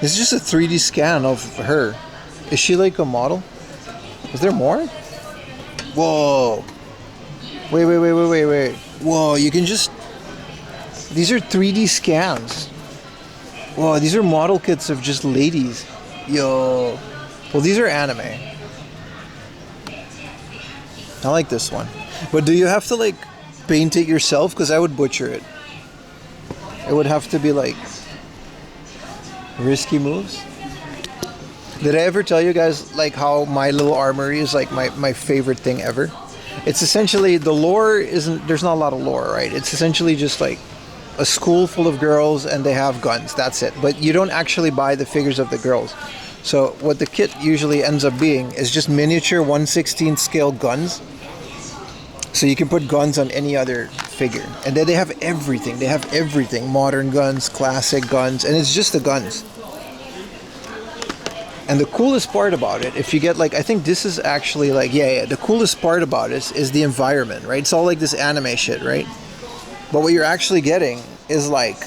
This is just a 3D scan of her. Is she like a model? Is there more? Whoa. Wait. Whoa, you can just... These are 3D scans. Whoa, these are model kits of just ladies. Yo. Well, these are anime. I like this one. But do you have to like paint it yourself? Because I would butcher it. It would have to be like risky moves. Did I ever tell you guys like how My Little Armory is like my favorite thing ever? It's essentially, the lore isn't, there's not a lot of lore, right? It's essentially just like a school full of girls and they have guns. That's it. But you don't actually buy the figures of the girls. So what the kit usually ends up being is just miniature 1/16 scale guns. So you can put guns on any other figure. And then they have everything. They have everything. Modern guns, classic guns, and it's just the guns. And the coolest part about it, if you get like, I think this is actually like, yeah, the coolest part about it is the environment, right? It's all like this anime shit, right? But what you're actually getting is like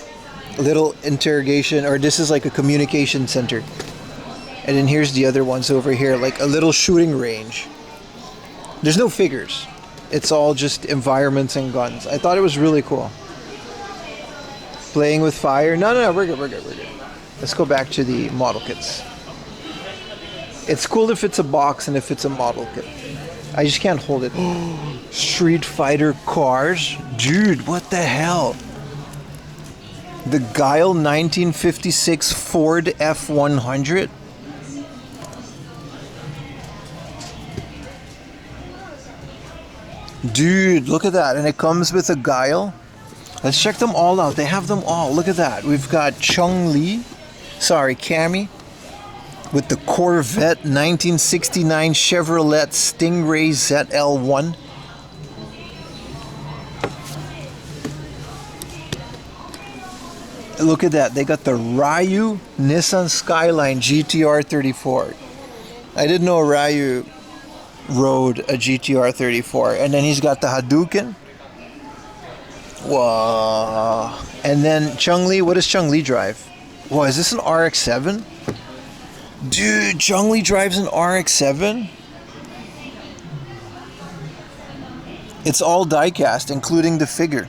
little interrogation, or this is like a communication center. And then here's the other ones over here, like a little shooting range. There's no figures. It's all just environments and guns. I thought it was really cool. Playing with fire. No, we're good. Let's go back to the model kits. It's cool if it's a box and if it's a model kit. I just can't hold it. Street Fighter cars? Dude, what the hell? The Guile 1956 Ford F100? Dude, look at that. And it comes with a Guile. Let's check them all out. They have them all. Look at that. We've got Cammy, with the Corvette 1969 Chevrolet Stingray ZL1. Look at that. They got the Ryu Nissan Skyline GTR 34. I didn't know Ryu rode a GTR 34. And then he's got the Hadouken. Whoa. And then Chun-Li. What does Chun-Li drive? Whoa, is this an RX-7? Dude, Chun-Li drives an RX-7? It's all die-cast, including the figure.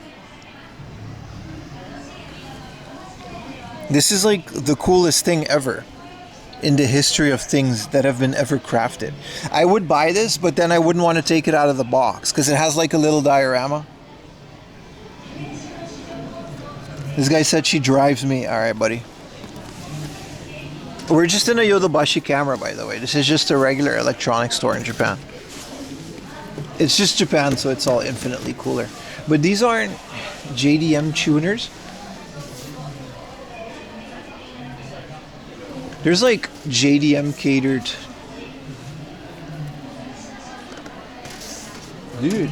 This is like the coolest thing ever in the history of things that have been ever crafted. I would buy this, but then I wouldn't want to take it out of the box because it has like a little diorama. This guy said she drives me. All right, buddy. We're just in a Yodobashi Camera, by the way. This is just a regular electronics store in Japan. It's just Japan, so it's all infinitely cooler. But these aren't JDM tuners. There's like JDM catered. Dude.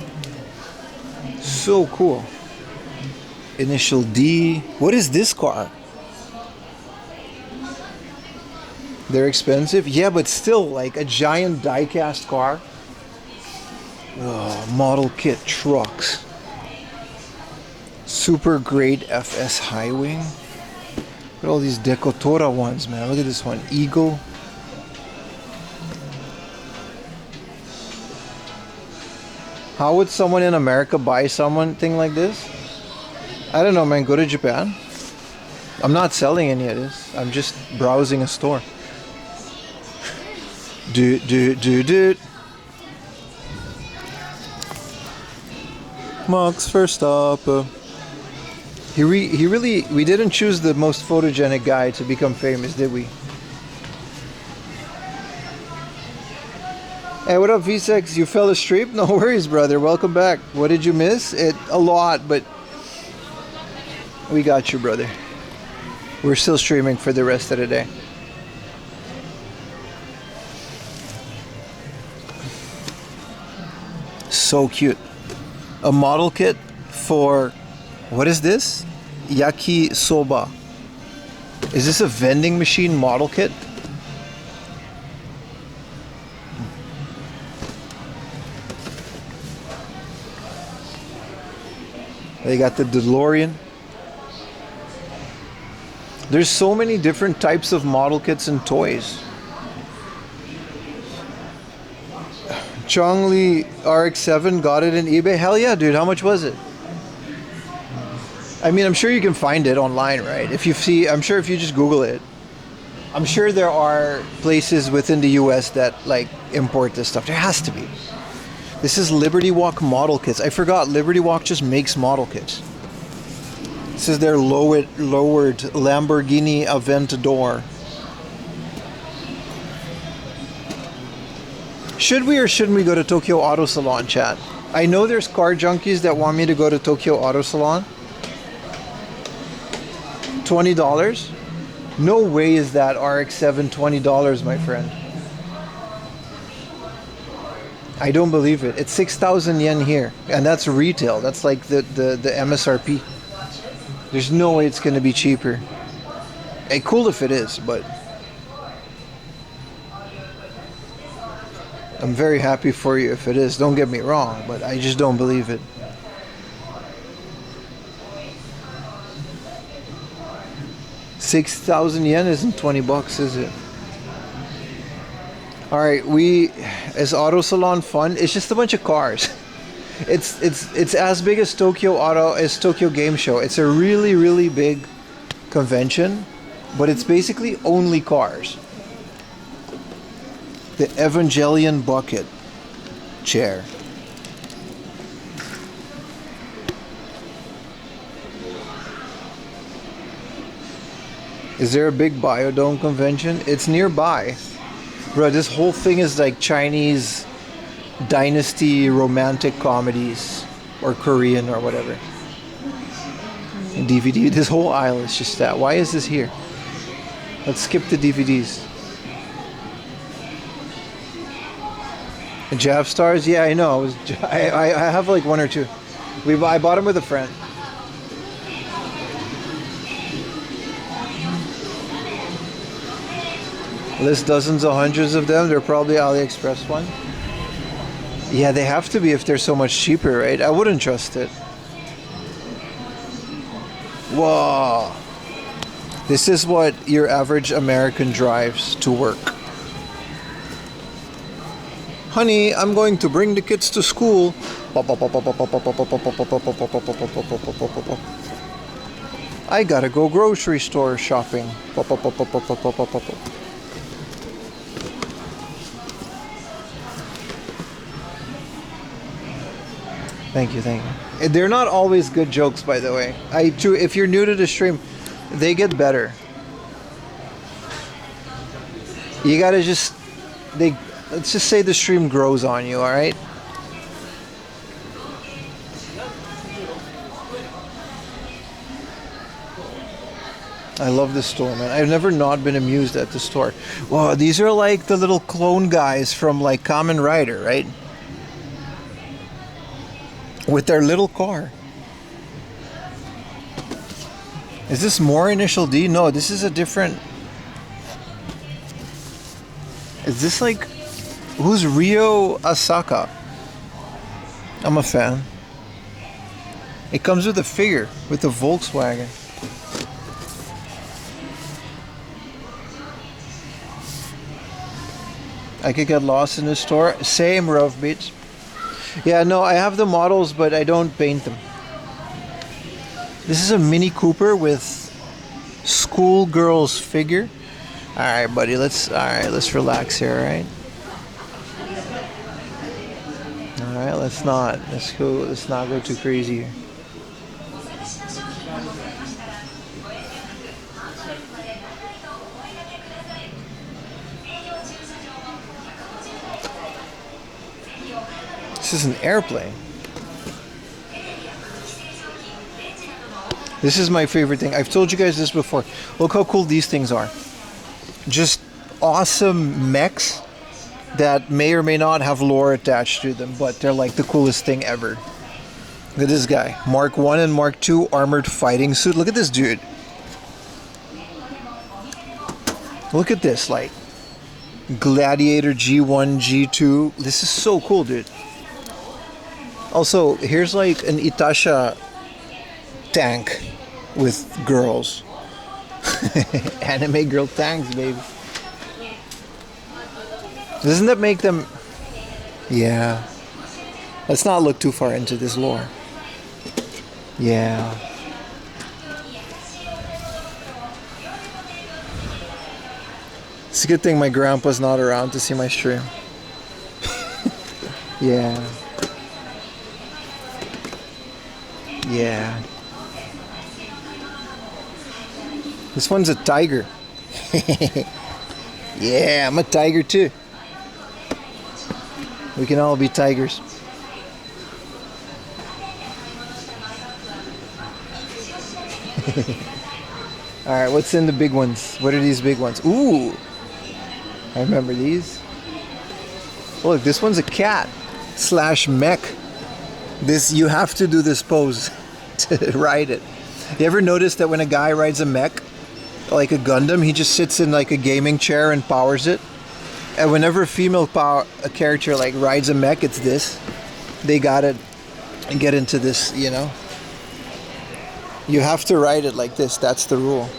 So cool. Initial D. What is this car? They're expensive. Yeah, but still like a giant die-cast car. Oh, model kit trucks. Super grade FS high wing. Look at all these Decotora ones, man. Look at this one. Eagle. How would someone in America buy something like this? I don't know, man. Go to Japan. I'm not selling any of this. I'm just browsing a store. Dude. Max Verstappen. He really, we didn't choose the most photogenic guy to become famous, did we? Hey, what up, V6? You fell asleep? No worries, brother. Welcome back. What did you miss? A lot, but we got you, brother. We're still streaming for the rest of the day. So cute. A model kit for, what is this? Yaki soba. Is this a vending machine model kit? They got the DeLorean. There's so many different types of model kits and toys. Chong-Li RX-7, got it in eBay? Hell yeah, dude. How much was it? I mean, I'm sure you can find it online, right? If you see, I'm sure if you just Google it. I'm sure there are places within the US that like import this stuff. There has to be. This is Liberty Walk model kits. I forgot Liberty Walk just makes model kits. This is their lowered Lamborghini Aventador. Should we or shouldn't we go to Tokyo Auto Salon, chat? I know there's car junkies that want me to go to Tokyo Auto Salon. $20? No way is that RX-7 $20, my friend. I don't believe it. It's 6,000 yen here, and that's retail. That's like the MSRP. There's no way it's going to be cheaper. Hey, cool if it is, but I'm very happy for you if it is. Don't get me wrong, but I just don't believe it. $6,000 yen isn't $20, is it? All right, is Auto Salon fun? It's just a bunch of cars. It's as big as Tokyo Game Show. It's a really, really big convention, but it's basically only cars. The Evangelion bucket chair. Is there a big Biodome convention? It's nearby. Bro, this whole thing is like Chinese dynasty romantic comedies or Korean or whatever. And DVD. This whole aisle is just that. Why is this here? Let's skip the DVDs. Jav Stars? Yeah, I know. I have like one or two. I bought them with a friend. List dozens or hundreds of them. They're probably AliExpress one. Yeah, they have to be if they're so much cheaper, right? I wouldn't trust it. Whoa. This is what your average American drives to work. Honey, I'm going to bring the kids to school. I gotta go grocery store shopping. Thank you. They're not always good jokes, by the way. If you're new to the stream, they get better. You gotta let's just say the stream grows on you, alright? I love this store, man. I've never not been amused at the store. Wow, these are like the little clone guys from like Kamen Rider, right? With their little car. Is this more Initial D? No, this is a different... Is this like... Who's Ryo Asaka? I'm a fan. It comes with a figure, with the Volkswagen. I could get lost in the store. Same, Rough Beats. Yeah, no, I have the models, but I don't paint them. This is a Mini Cooper with schoolgirl's figure. All right, buddy. Let's relax here, all right? All right, let's not go too crazy here. This is an airplane. This is my favorite thing. I've told you guys this before. Look how cool these things are. Just awesome mechs that may or may not have lore attached to them, but they're like the coolest thing ever. Look at this guy. Mark 1 and Mark 2 armored fighting suit. Look at this dude. Look at this, like Gladiator G1, G2. This is so cool, dude. Also, here's like an Itasha tank with girls. Anime girl tanks, baby. Doesn't that make them... Yeah. Let's not look too far into this lore. Yeah. It's a good thing my grandpa's not around to see my stream. Yeah. Yeah. This one's a tiger. Yeah, I'm a tiger too. We can all be tigers. Alright, what's in the big ones? What are these big ones? Ooh! I remember these. Oh, look, this one's a cat / mech. This, you have to do this pose to ride it. You ever notice that when a guy rides a mech, like a Gundam, he just sits in like a gaming chair and powers it? And whenever a character like rides a mech, it's this. They gotta get into this, you know? You have to ride it like this, that's the rule.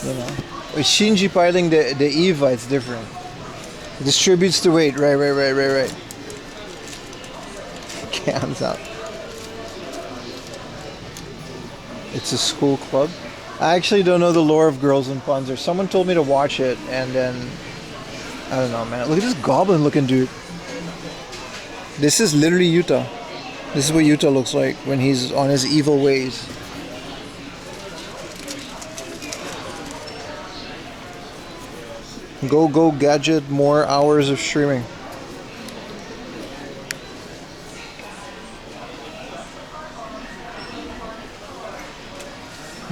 You know, with Shinji piloting the Eva, it's different. It distributes the weight. Right. Cans out. It's a school club. I actually don't know the lore of Girls and Panzer. Someone told me to watch it, and then I don't know, man. Look at this goblin-looking dude. This is literally Yuta. This is what Yuta looks like when he's on his evil ways. Go gadget, more hours of streaming.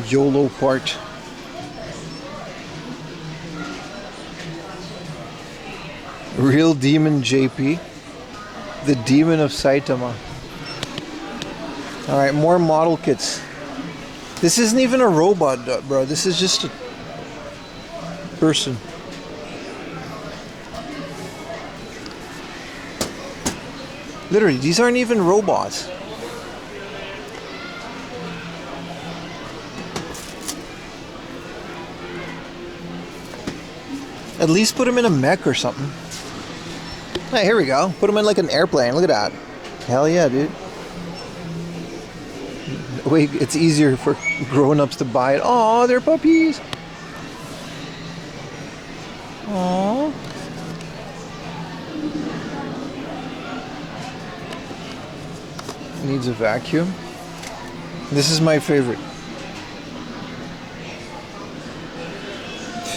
YOLO part. Real demon JP. The demon of Saitama. Alright, more model kits. This isn't even a robot, bro. This is just a person. Literally, these aren't even robots. At least put him in a mech or something. Hey, here we go. Put him in like an airplane. Look at that. Hell yeah, dude. Wait, it's easier for grown-ups to buy it. Oh, they're puppies. Aww. Needs a vacuum. This is my favorite.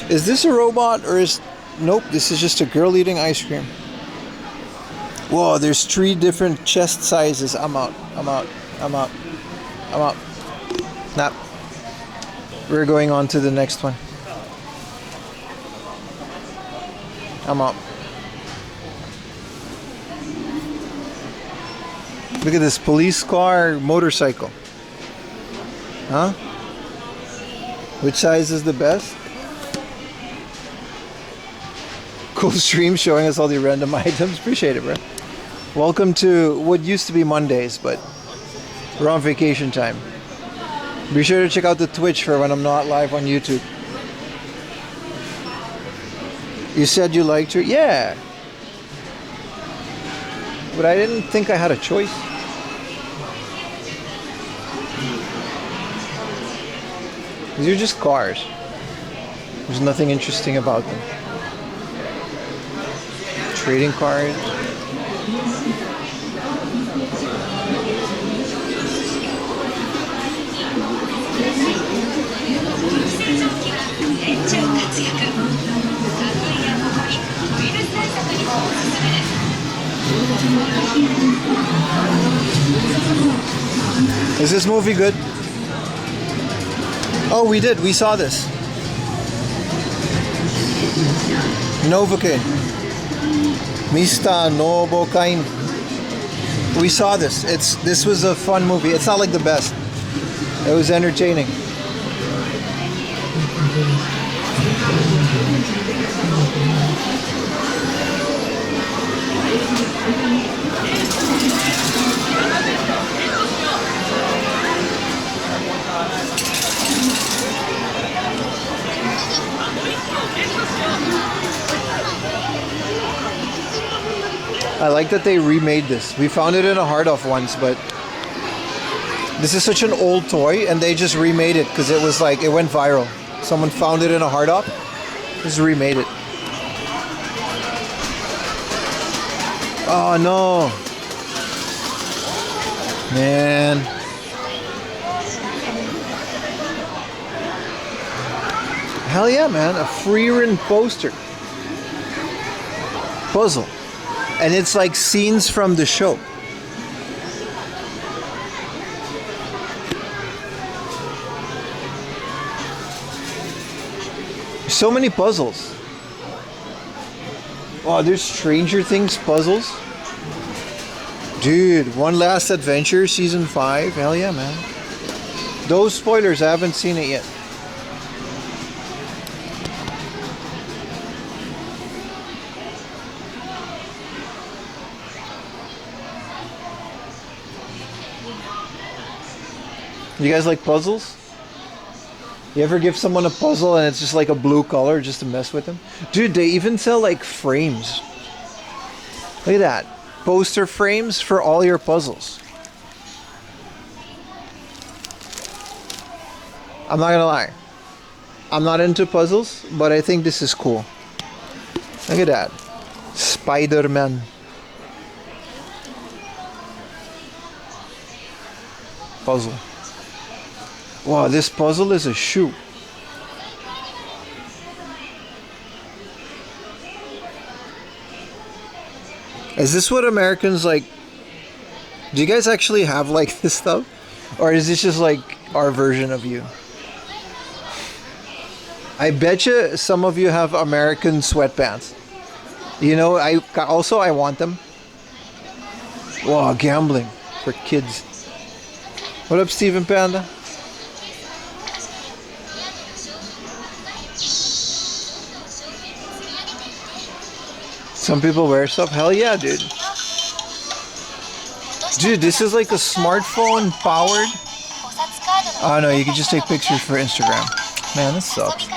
Is this a robot or is... Nope, this is just a girl eating ice cream. Whoa, there's 3 different chest sizes. I'm out. Nah. We're going on to the next one. I'm out. Look at this police car, motorcycle. Huh? Which size is the best? Cool stream showing us all the random items. Appreciate it, bro. Welcome to what used to be Mondays, but we're on vacation time. Be sure to check out the Twitch for when I'm not live on YouTube. You said you liked her? Yeah. But I didn't think I had a choice. These are just cars. There's nothing interesting about them. Trading cards. Is this movie good? Oh, we did. We saw this. Novocaine. Mr. Novocaine. We saw this. This was a fun movie. It's not like the best. It was entertaining. I like that they remade this. We found it in a hard-off once, but this is such an old toy, and they just remade it because it was like, it went viral. Someone found it in a hard-off, just remade it. Oh no. Man. Hell yeah, man. A free-written poster. Puzzle. And it's like scenes from the show. So many puzzles. Oh, there's Stranger Things puzzles. Dude, One Last Adventure, Season 5. Hell yeah, man. Those spoilers, I haven't seen it yet. You guys like puzzles? You ever give someone a puzzle and it's just like a blue color just to mess with them? Dude, they even sell like frames. Look at that. Poster frames for all your puzzles. I'm not gonna lie. I'm not into puzzles, but I think this is cool. Look at that. Spider-Man. Puzzle. Wow, this puzzle is a shoe. Is this what Americans like? Do you guys actually have like this stuff? Or is this just like our version of you? I bet you some of you have American sweatpants. You know, I want them. Wow, gambling for kids. What up, Steven Panda? Some people wear stuff? Hell yeah, dude. Dude, this is like a smartphone powered. Oh no, you can just take pictures for Instagram. Man, this sucks.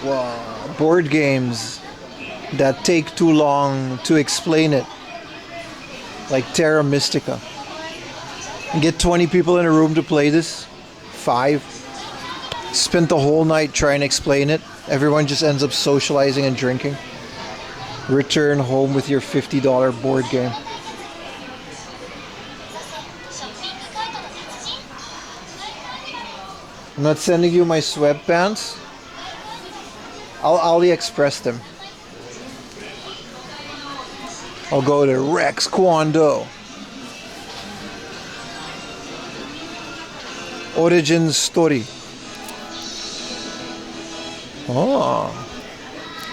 Wow, board games that take too long to explain it. Like Terra Mystica. And get 20 people in a room to play this. 5. Spent the whole night trying to explain it. Everyone just ends up socializing and drinking. Return home with your $50 board game. I'm not sending you my sweatpants. I'll AliExpress them. I'll go to Rex Kwando. Origin story. Oh.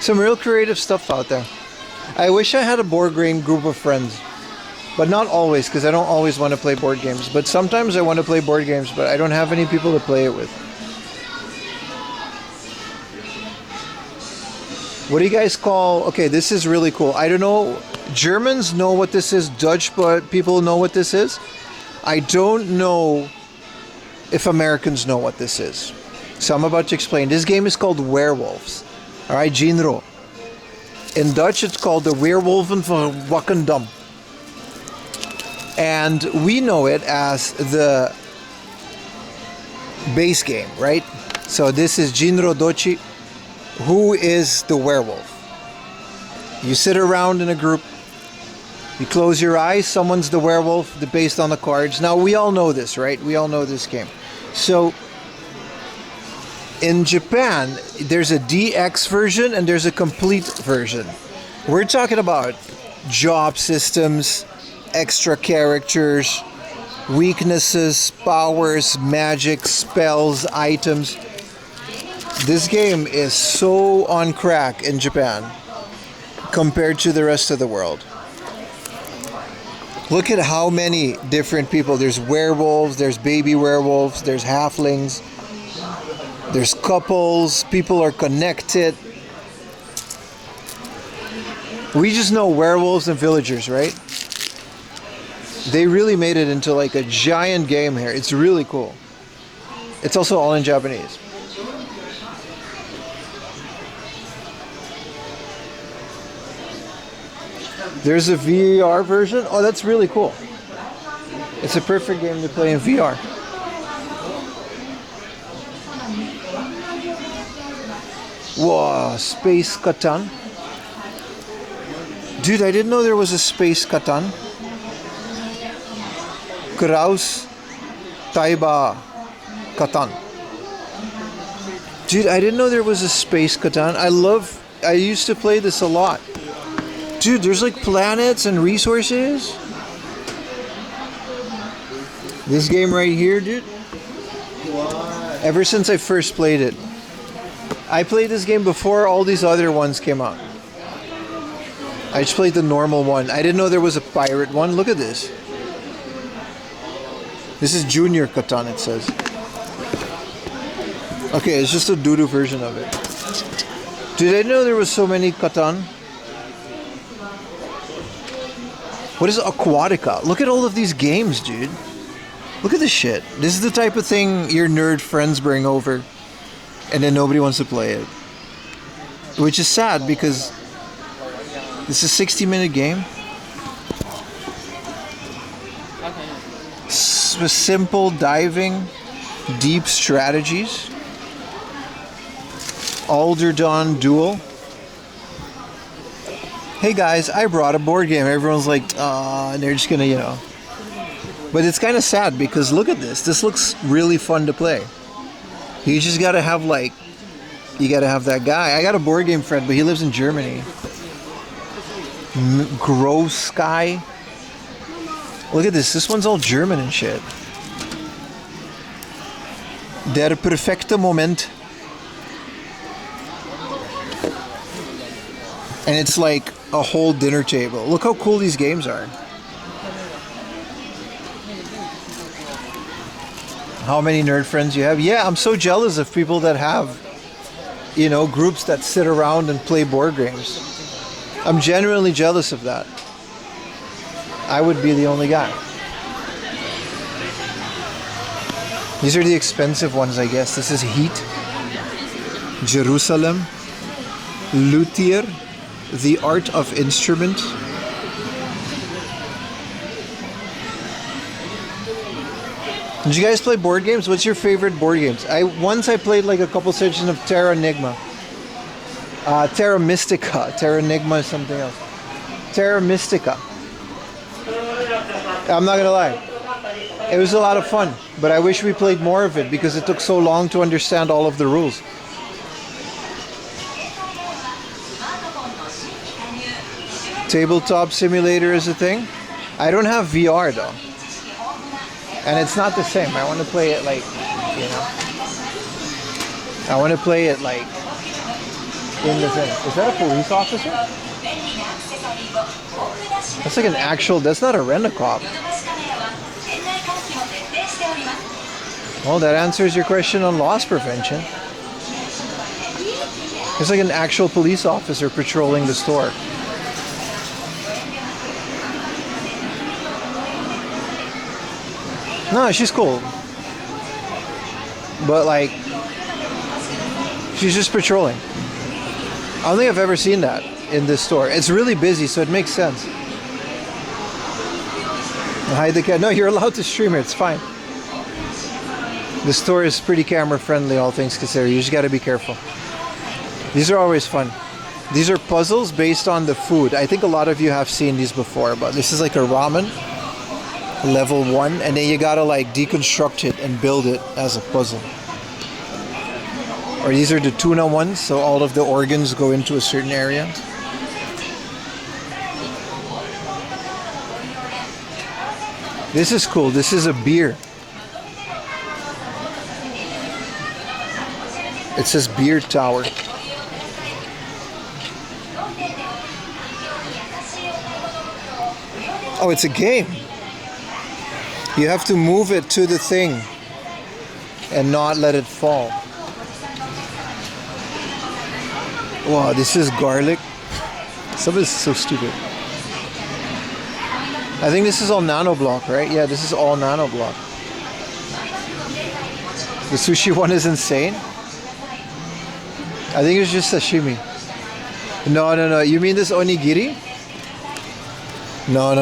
Some real creative stuff out there. I wish I had a board game group of friends. But not always, because I don't always want to play board games. But sometimes I want to play board games, but I don't have any people to play it with. What do you guys call... Okay, this is really cool. I don't know... Germans know what this is. Dutch people know what this is. I don't know if Americans know what this is. So I'm about to explain. This game is called Werewolves. Alright, Jinro. In Dutch, it's called the Weerwolven van Wakendam. And we know it as the base game, right? So this is Jinro Dochi. Who is the werewolf? You sit around in a group. You close your eyes. Someone's the werewolf based on the cards. Now, we all know this, right? We all know this game. So, in Japan, there's a DX version and there's a complete version. We're talking about job systems, extra characters, weaknesses, powers, magic, spells, items. This game is so on crack in Japan compared to the rest of the world. Look at how many different people. There's werewolves, there's baby werewolves, there's halflings, there's couples, people are connected. We just know werewolves and villagers, right? They really made it into like a giant game here. It's really cool. It's also all in Japanese. There's a VR version. Oh, that's really cool. It's a perfect game to play in VR. Whoa, Space Catan. Dude, I didn't know there was a Space Catan. Kraus Taiba Catan. Dude, I didn't know there was a Space Catan. I used to play this a lot. Dude, there's like planets and resources. This game right here, dude. Ever since I first played it. I played this game before all these other ones came out. I just played the normal one. I didn't know there was a pirate one. Look at this. This is Junior Catan, it says. Okay, it's just a doo-doo version of it. Did I know there was so many Catan? What is Aquatica? Look at all of these games, dude. Look at this shit. This is the type of thing your nerd friends bring over, and then nobody wants to play it. Which is sad because this is a 60-minute game. Simple diving, deep strategies. Alder Dawn Duel. Hey guys, I brought a board game. Everyone's like, and they're just gonna, you know. But it's kind of sad because look at this. This looks really fun to play. You just gotta have like, you gotta have that guy. I got a board game friend, but he lives in Germany. Gross guy. Look at this. This one's all German and shit. Der perfekte Moment. And it's like a whole dinner table. Look how cool these games are. How many nerd friends you have? Yeah, I'm so jealous of people that have, you know, groups that sit around and play board games. I'm genuinely jealous of that. I would be the only guy. These are the expensive ones, I guess. This is Heat, Jerusalem, Luthier, The Art of Instrument. Did you guys play board games? What's your favorite board games? Once I played like a couple sessions of Terra Enigma. Terra Mystica. Terra Enigma is something else. Terra Mystica. I'm not gonna lie. It was a lot of fun, but I wish we played more of it because it took so long to understand all of the rules. Tabletop simulator is a thing. I don't have VR though. And it's not the same. I want to play it like, you know. I want to play it like in the thing. Is that a police officer? That's like an actual, that's not a rent-a-cop. Well, that answers your question on loss prevention. It's like an actual police officer patrolling the store. No, she's cool. But like, she's just patrolling. I don't think I've ever seen that in this store. It's really busy, so it makes sense. Hide the cat. No, you're allowed to stream it. It's fine. The store is pretty camera friendly, all things considered. You just got to be careful. These are always fun. These are puzzles based on the food. I think a lot of you have seen these before, but this is like a ramen. Level 1, and then you gotta like deconstruct it and build it as a puzzle. Or these are the tuna ones, so all of the organs go into a certain area. This is cool. This is a beer. It says beer tower. Oh, it's a game. You have to move it to the thing and not let it fall. Wow, this is garlic. Some of this is so stupid. I think this is all nanoblock, right? Yeah, this is all nanoblock. The sushi one is insane. I think it's just sashimi. No. You mean this onigiri? No.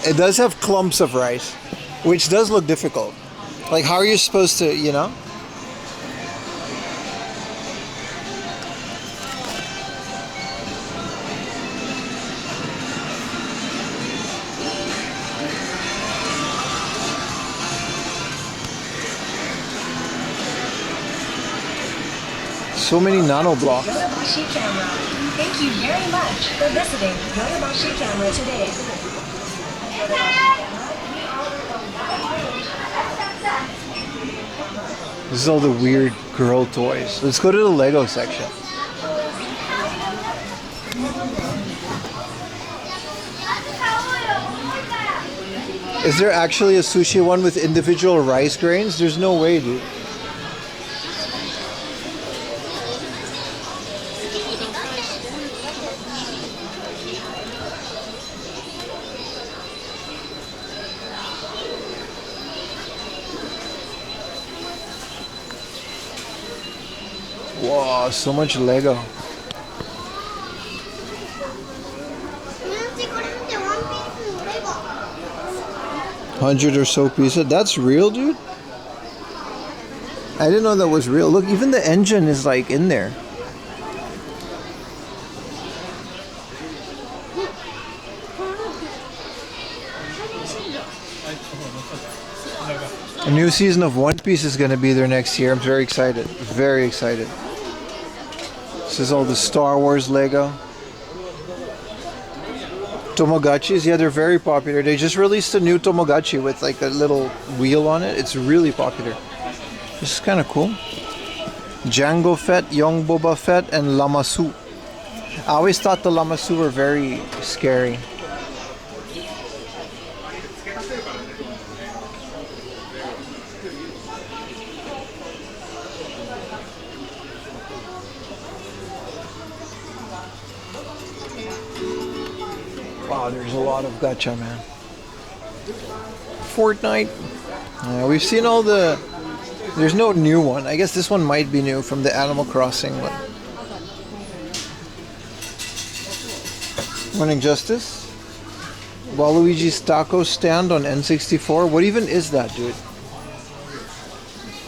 It does have clumps of rice, which does look difficult. Like, how are you supposed to, you know? So many nanoblocks. Yodobashi Camera. Thank you very much for visiting Yodobashi Camera today. This is all the weird girl toys. Let's go to the Lego section. Is there actually a sushi one with individual rice grains? There's no way, dude. Wow, so much Lego. 100 or so pieces. That's real, dude? I didn't know that was real. Look, even the engine is like in there. A new season of One Piece is going to be there next year. I'm very excited. Very excited. This is all the Star Wars Lego. Tomogachi's, yeah, they're very popular. They just released a new Tomogachi with like a little wheel on it. It's really popular. This is kind of cool. Jango Fett, Young Boba Fett, and Lamasu. I always thought the Lamasu were very scary. Wow, there's a lot of gacha, man. Fortnite. We've seen all the... There's no new one. I guess this one might be new from the Animal Crossing one. Morning Justice. Waluigi's taco stand on N64. What even is that, dude?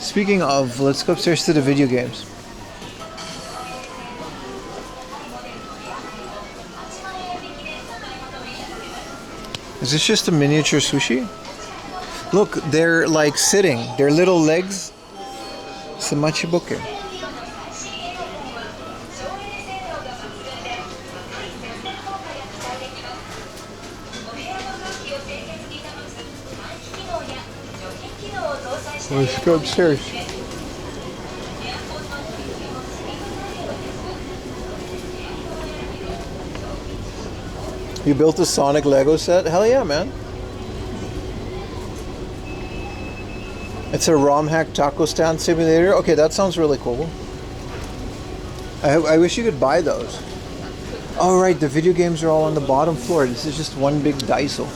Speaking of, let's go upstairs to the video games. Is this just a miniature sushi? Look, they're like sitting. Their little legs. Samachiboke. Let's go upstairs. You built a Sonic Lego set? Hell yeah, man. It's a ROM hack taco stand simulator. Okay, that sounds really cool. I wish you could buy those. Oh, right, the video games are all on the bottom floor. This is just one big Daiso.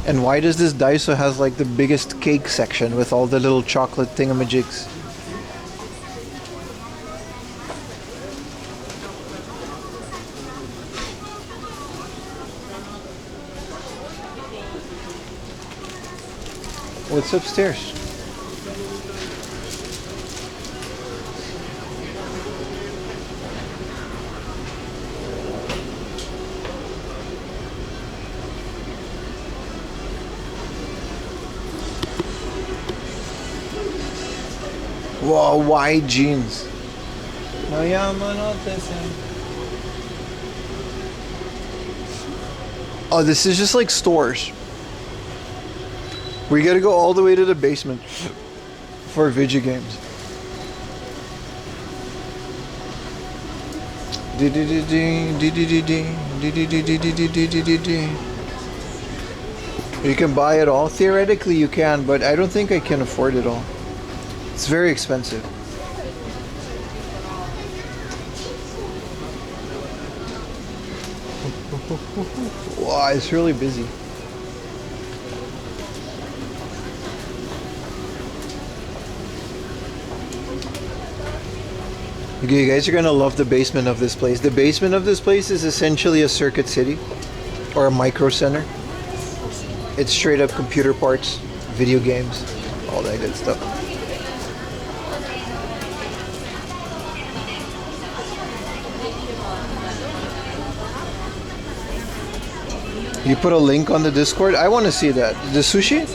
And why does this Daiso has like the biggest cake section with all the little chocolate thingamajigs? What's upstairs? Whoa, wide jeans. Oh, this is just like stores. We gotta go all the way to the basement for video games. You can buy it all. Theoretically you can, but I don't think I can afford it all. It's very expensive. Wow, it's really busy. Okay, you guys are gonna love the basement of this place. The basement of this place is essentially a circuit city or a micro center. It's straight up computer parts, video games, all that good stuff. You put a link on the Discord? I want to see that. The sushi?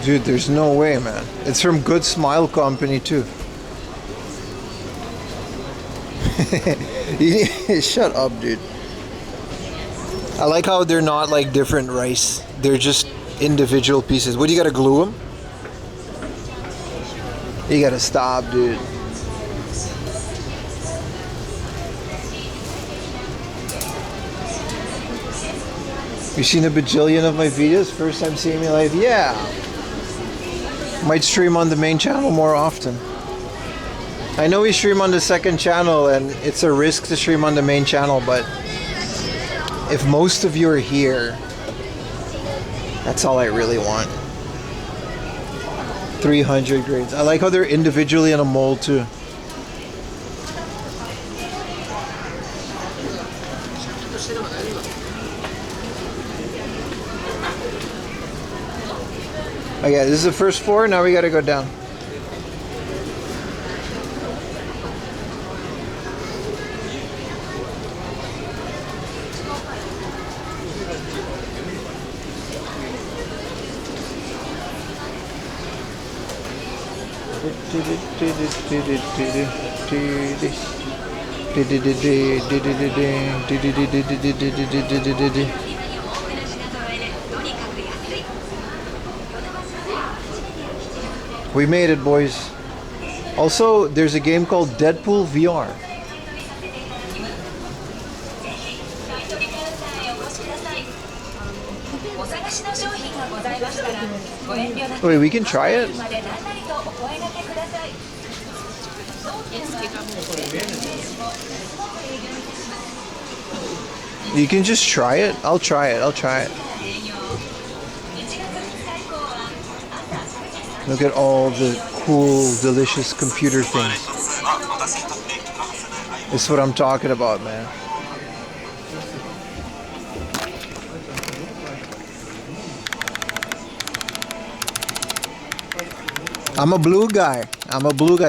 Dude, there's no way, man. It's from Good Smile Company, too. Shut up, dude. I like how they're not like different rice. They're just individual pieces. What, do you gotta glue them? You gotta stop, dude. You seen a bajillion of my videos? First time seeing me live? Yeah. Might stream on the main channel more often. I know we stream on the second channel and it's a risk to stream on the main channel, but if most of you are here, that's all I really want. 300 grades. I like how they're individually in a mold too. Okay, this is the first floor. Now we gotta go down. We made it, boys. Also, there's a game called Deadpool VR. Wait, we can try it? You can just try it? I'll try it. Look at all the cool, delicious computer things. This is what I'm talking about, man. I'm a blue guy,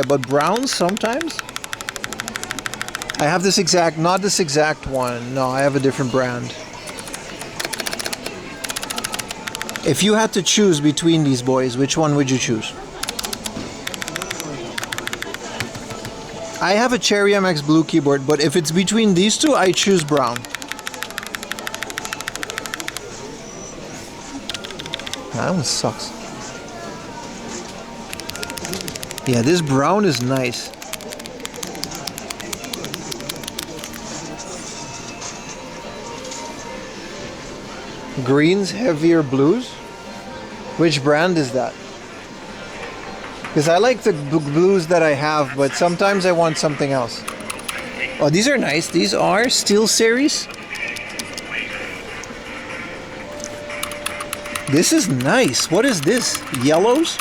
but brown sometimes? I have this exact, not this exact one. No, I have a different brand. If you had to choose between these boys, which one would you choose? I have a Cherry MX blue keyboard, but if it's between these two, I choose brown. That one sucks. Yeah, this brown is nice. Greens, heavier blues? Which brand is that? Because I like the blues that I have, but sometimes I want something else. Oh, these are nice. These are Steel Series. This is nice. What is this? Yellows?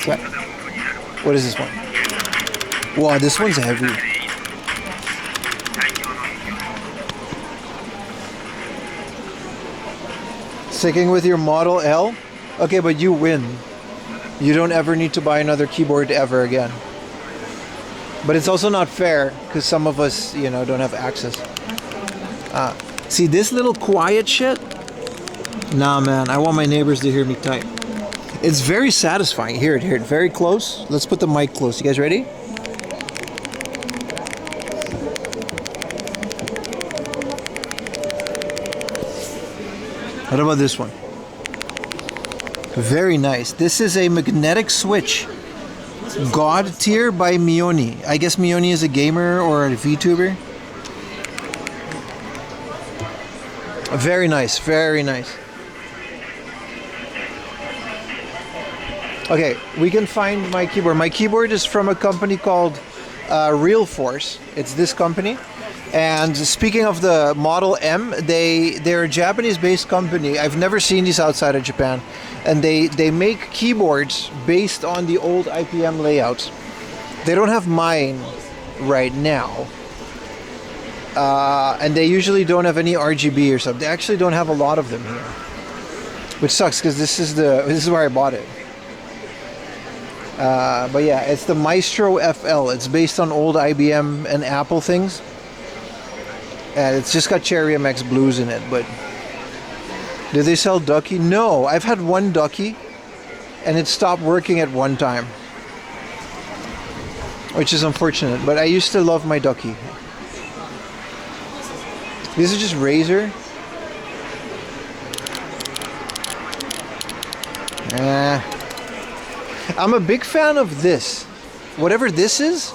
Sweat. What is this one? Wow, this one's heavy. Sticking with your Model L? Okay, but you win. You don't ever need to buy another keyboard ever again. But it's also not fair, because some of us, you know, don't have access. See this little quiet shit? Nah, man, I want my neighbors to hear me type. It's very satisfying. Hear it, very close. Let's put the mic close. You guys ready? What about this one? Very nice. This is a magnetic switch. God tier by Mioni. I guess Mioni is a gamer or a VTuber. Very nice, very nice. Okay, we can find my keyboard. My keyboard is from a company called Real Force. It's this company. And speaking of the Model M, they're a Japanese-based company. I've never seen these outside of Japan. And they make keyboards based on the old IPM layouts. They don't have mine right now. And they usually don't have any RGB or something. They actually don't have a lot of them here. Which sucks, because this is where I bought it. But yeah, it's the Maestro FL. It's based on old IBM and Apple things. And it's just got Cherry MX blues in it, but... Do they sell Ducky? No, I've had one Ducky, and it stopped working at one time. Which is unfortunate, but I used to love my Ducky. These are just Razer. I'm a big fan of this. Whatever this is.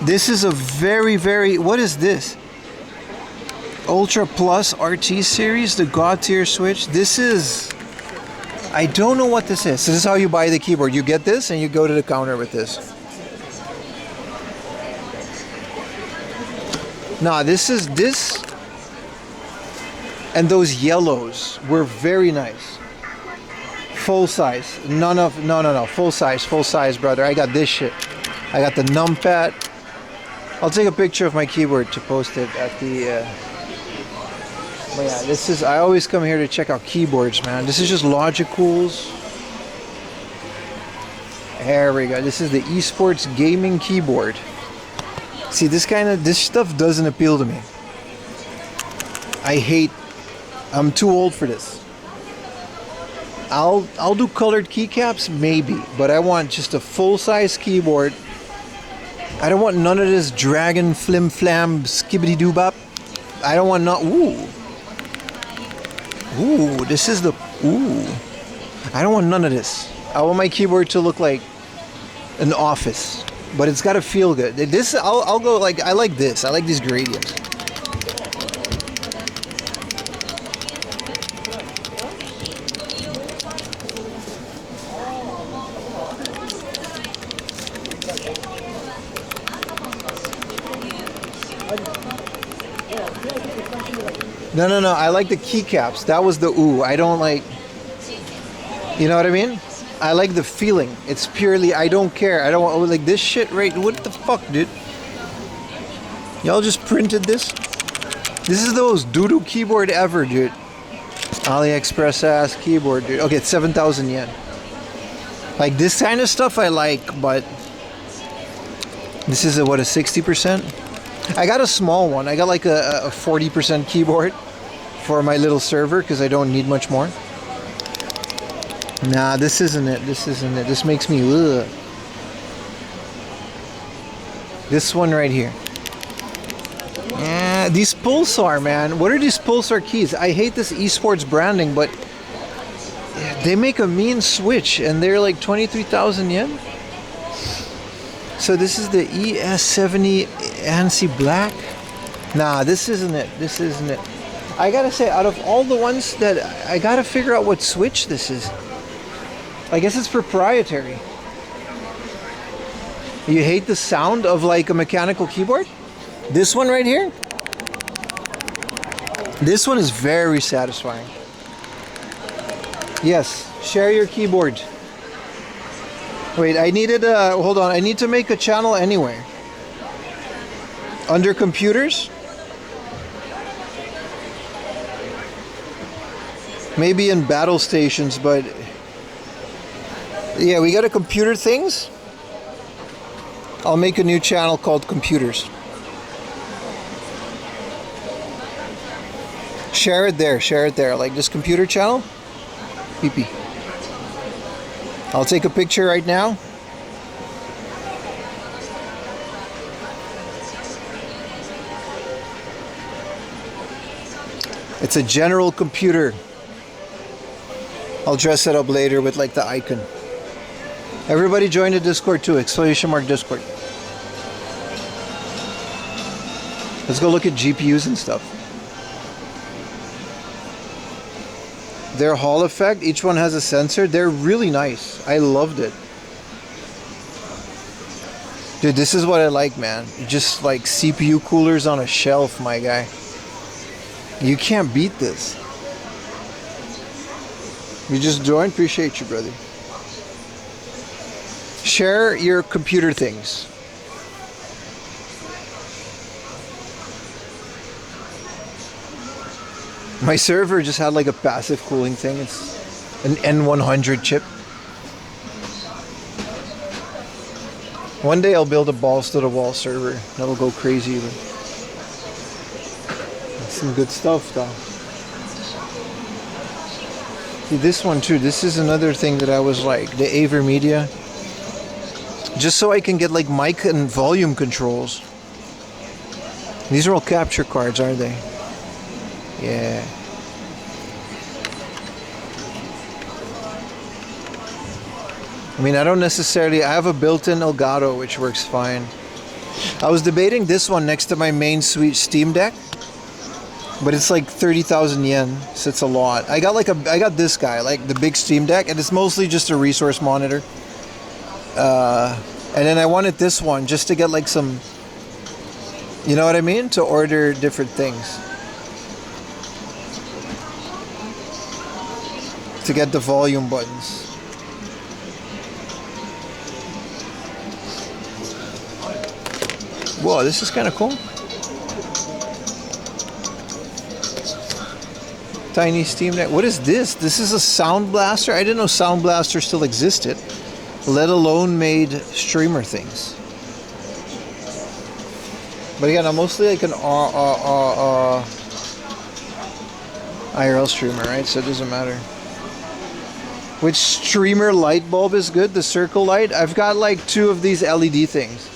This is a very, very... What is this? Ultra Plus RT series, the God tier switch. This is, I don't know what this is. So this is how you buy the keyboard. You get this and you go to the counter with this. Nah, this and those yellows were very nice. Full size. No, full size, brother. I got this shit. I got the numpad. I'll take a picture of my keyboard to post it at the but yeah, this is, I always come here to check out keyboards, man. This is just Logicools. There we go. This is the esports gaming keyboard. See, this stuff doesn't appeal to me. I'm too old for this. I'll do colored keycaps, maybe, but I want just a full-size keyboard. I don't want none of this dragon flim flam skibbity doo bop. I don't want this is the I don't want none of this. I want my keyboard to look like an office, but it's got to feel good. This I'll go like, I like this. I like these gradients. No. I like the keycaps. That was the I don't like. You know what I mean? I like the feeling. It's purely, I don't care. I don't want, like this shit right. What the fuck, dude? Y'all just printed this? This is the most doo-doo keyboard ever, dude. AliExpress ass keyboard, dude. Okay, it's 7,000 yen. Like this kind of stuff I like, but this is a 60%? I got a small one. I got like a 40% keyboard for my little server because I don't need much more. Nah, this isn't it. This makes me ugh. This one right here. Yeah, these Pulsar, man. What are these Pulsar keys? I hate this esports branding, but they make a mean switch and they're like 23,000 yen. So this is the ES70 ANSI Black. Nah, this isn't it. I gotta say, out of all the ones that I gotta figure out what switch this is. I guess it's proprietary. You hate the sound of like a mechanical keyboard? This one right here? This one is very satisfying. Yes, share your keyboard. Wait, hold on, I need to make a channel anyway. Under computers? Maybe in battle stations, but yeah, we got a computer things. I'll make a new channel called Computers. Share it there, like this computer channel. PP. I'll take a picture right now. It's a general computer. I'll dress it up later with like the icon. Everybody join the Discord too, ! Discord. Let's go look at GPUs and stuff. Their Hall effect, each one has a sensor. They're really nice. I loved it. Dude, this is what I like, man. Just like CPU coolers on a shelf, my guy. You can't beat this. You just joined? Appreciate you, brother. Share your computer things. My server just had like a passive cooling thing. It's an N100 chip. One day I'll build a balls to the wall server. That'll go crazy. That's some good stuff though. See, this one too. This is another thing that I was like, the AverMedia. Just so I can get like mic and volume controls. These are all capture cards, aren't they? Yeah. I mean, I don't necessarily, I have a built-in Elgato which works fine. I was debating this one next to my main suite Steam Deck. but it's like 30,000 yen, so it's a lot. I got this guy, like the big Stream Deck, and it's mostly just a resource monitor. And then I wanted this one just to get like some, you know what I mean, to order different things. To get the volume buttons. Whoa, this is kind of cool. Tiny Steam Deck. What is this? This is a Sound Blaster? I didn't know Sound Blaster still existed, let alone made streamer things. But again, I'm mostly like an IRL streamer, right? So it doesn't matter. Which streamer light bulb is good? The circle light? I've got like 2 of these LED things.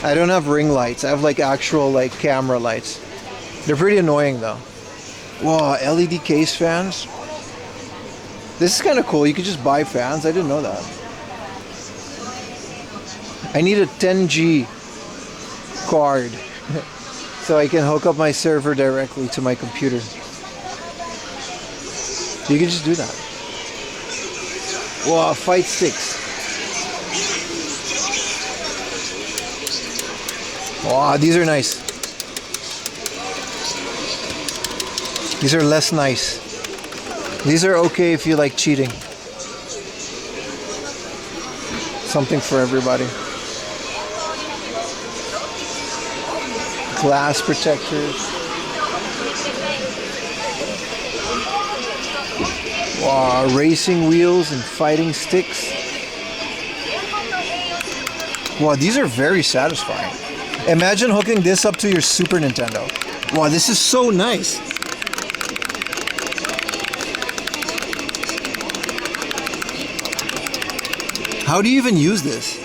I don't have ring lights. I have like actual like camera lights. They're pretty annoying though. Whoa, LED case fans. This is kind of cool. You could just buy fans. I didn't know that. I need a 10G card so I can hook up my server directly to my computer. You can just do that. Wow, fight sticks. Wow, these are nice. These are less nice. These are okay if you like cheating. Something for everybody. Glass protectors. Wow, racing wheels and fighting sticks. Wow, these are very satisfying. Imagine hooking this up to your Super Nintendo. Wow, this is so nice. How do you even use this?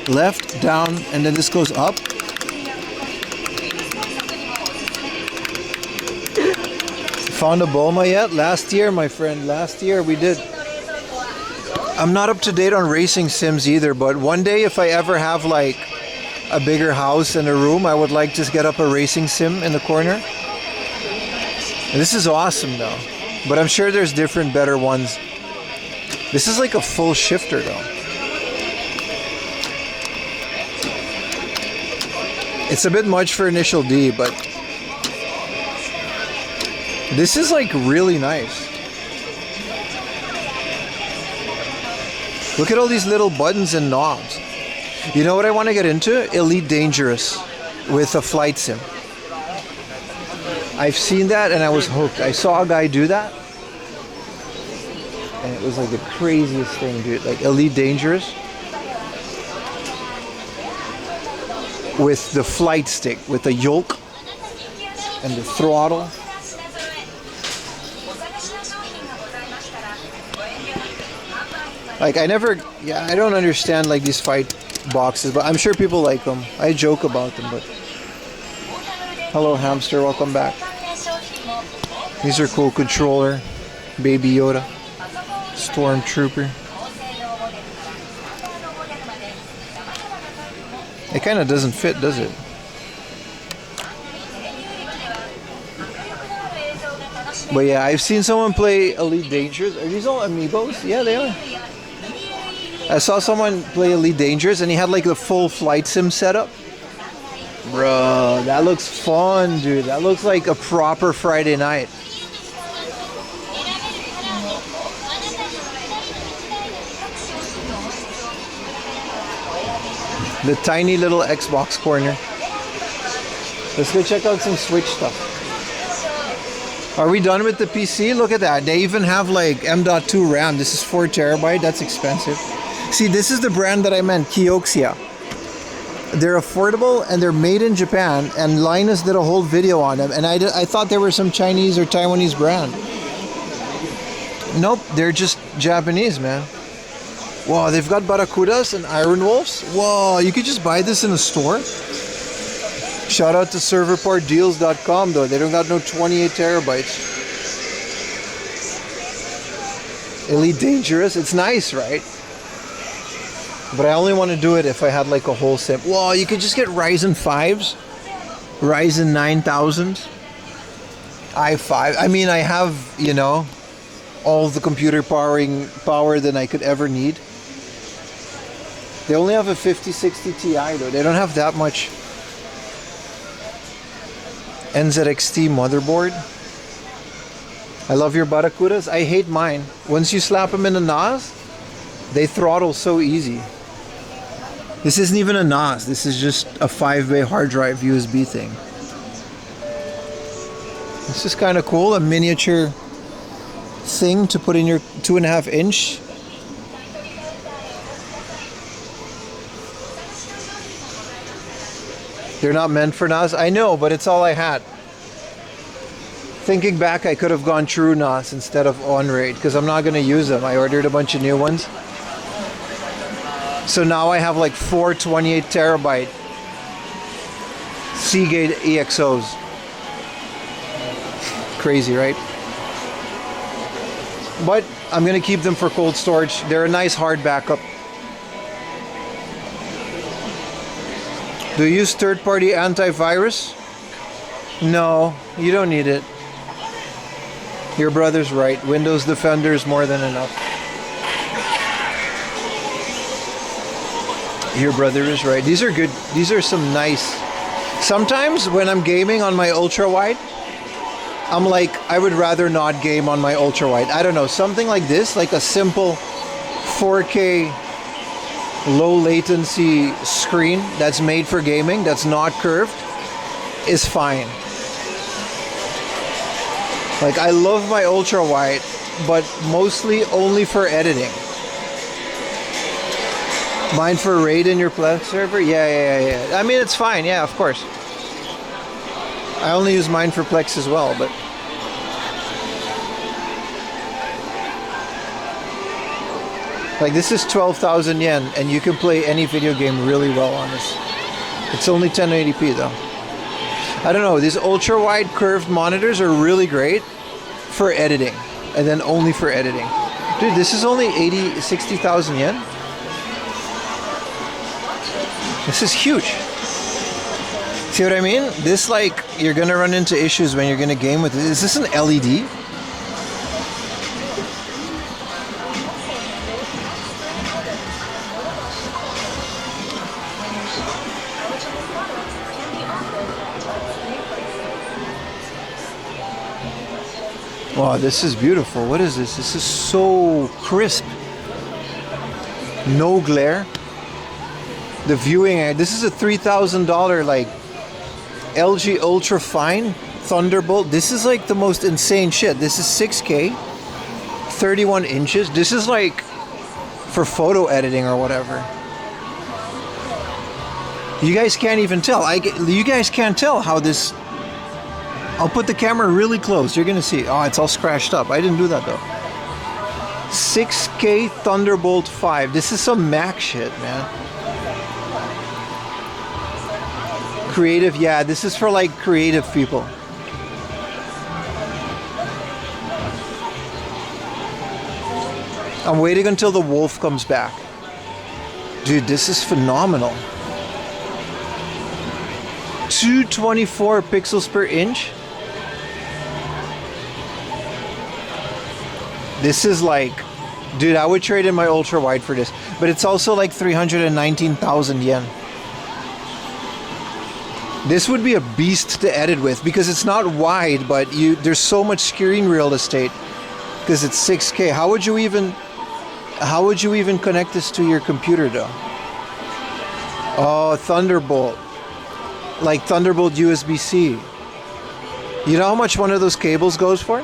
Left, down, and then this goes up? Found a Bulma yet? Last year, my friend. Last year we did. I'm not up to date on racing sims either, but one day if I ever have like a bigger house and a room, I would like to get up a racing sim in the corner. This is awesome though, but I'm sure there's different better ones. This is like a full shifter though. It's a bit much for initial D, but this is like really nice. Look at all these little buttons and knobs. You know what I want to get into? Elite Dangerous with a flight sim. I've seen that and I was hooked. I saw a guy do that and it was like the craziest thing, dude. Like Elite Dangerous with the flight stick, with the yoke and the throttle. Like I don't understand like these fight boxes, but I'm sure people like them. I joke about them, but hello hamster, welcome back. These are cool. Controller, Baby Yoda, Stormtrooper. It kind of doesn't fit, does it? But yeah, I've seen someone play Elite Dangerous. Are these all amiibos? Yeah, they are. I saw someone play Elite Dangerous and he had like the full flight sim setup. Bro, that looks fun, dude. That looks like a proper Friday night. The tiny little Xbox corner. Let's go check out some Switch stuff. Are we done with the PC? Look at that. They even have like M.2 RAM. This is 4 terabyte. That's expensive. See, this is the brand that I meant, Kioxia. They're affordable and they're made in Japan, and Linus did a whole video on them, and I thought they were some Chinese or Taiwanese brand. Nope, they're just Japanese, man. Wow, they've got Barracudas and Iron Wolves. Whoa, you could just buy this in a store. Shout out to serverportdeals.com though. They don't got no 28 terabytes. Elite Dangerous. It's nice, right? But I only want to do it if I had like a whole sim. Whoa, you could just get Ryzen 5s, Ryzen 9000s. i5. I mean, I have, you know, all the computer power that I could ever need. They only have a 5060 Ti though. They don't have that much NZXT motherboard. I love your Barakudas. I hate mine. Once you slap them in a NAS, they throttle so easy. This isn't even a NAS. This is just a 5-bay hard drive USB thing. This is kind of cool. A miniature thing to put in your 2.5 inch. They're not meant for NAS. I know, but it's all I had. Thinking back, I could have gone true NAS instead of on-raid because I'm not going to use them. I ordered a bunch of new ones. So now I have like 4 28 terabyte Seagate EXOs. Crazy, right? But I'm going to keep them for cold storage. They're a nice hard backup. Do you use third-party antivirus? No, you don't need it. Your brother's right. Windows Defender is more than enough. Your brother is right. These are good. These are some nice. Sometimes when I'm gaming on my ultra wide, I'm like, I would rather not game on my ultra wide. I don't know, something like this, like a simple 4K low latency screen that's made for gaming, that's not curved, is fine. Like, I love my ultra wide, but mostly only for editing. Mine for raid in your Plex server? Yeah. I mean, it's fine. Yeah, of course. I only use mine for Plex as well, but like, this is 12,000 yen, and you can play any video game really well on this. It's only 1080p though. I don't know, these ultra wide curved monitors are really great for editing, and then only for editing. Dude, this is only 60,000 yen. This is huge. See what I mean? This, like, you're gonna run into issues when you're gonna game with it. Is this an LED? Wow, this is beautiful. What is this? This is so crisp. No glare. The viewing, this is a $3,000 like LG Ultra Fine Thunderbolt. This is like the most insane shit. This is 6K, 31 inches. This is like for photo editing or whatever. You guys can't even tell. You guys can't tell how this. I'll put the camera really close. You're gonna see. Oh, it's all scratched up. I didn't do that though. 6K Thunderbolt 5. This is some Mac shit, man. Creative, yeah, this is for like creative people. I'm waiting until the wolf comes back. Dude, this is phenomenal. 224 pixels per inch. This is like, dude, I would trade in my ultra wide for this, but it's also like 319,000 yen. This would be a beast to edit with because it's not wide, but there's so much screen real estate because it's 6K. How would you even connect this to your computer though? Oh, Thunderbolt. Like Thunderbolt USB-C. You know how much one of those cables goes for?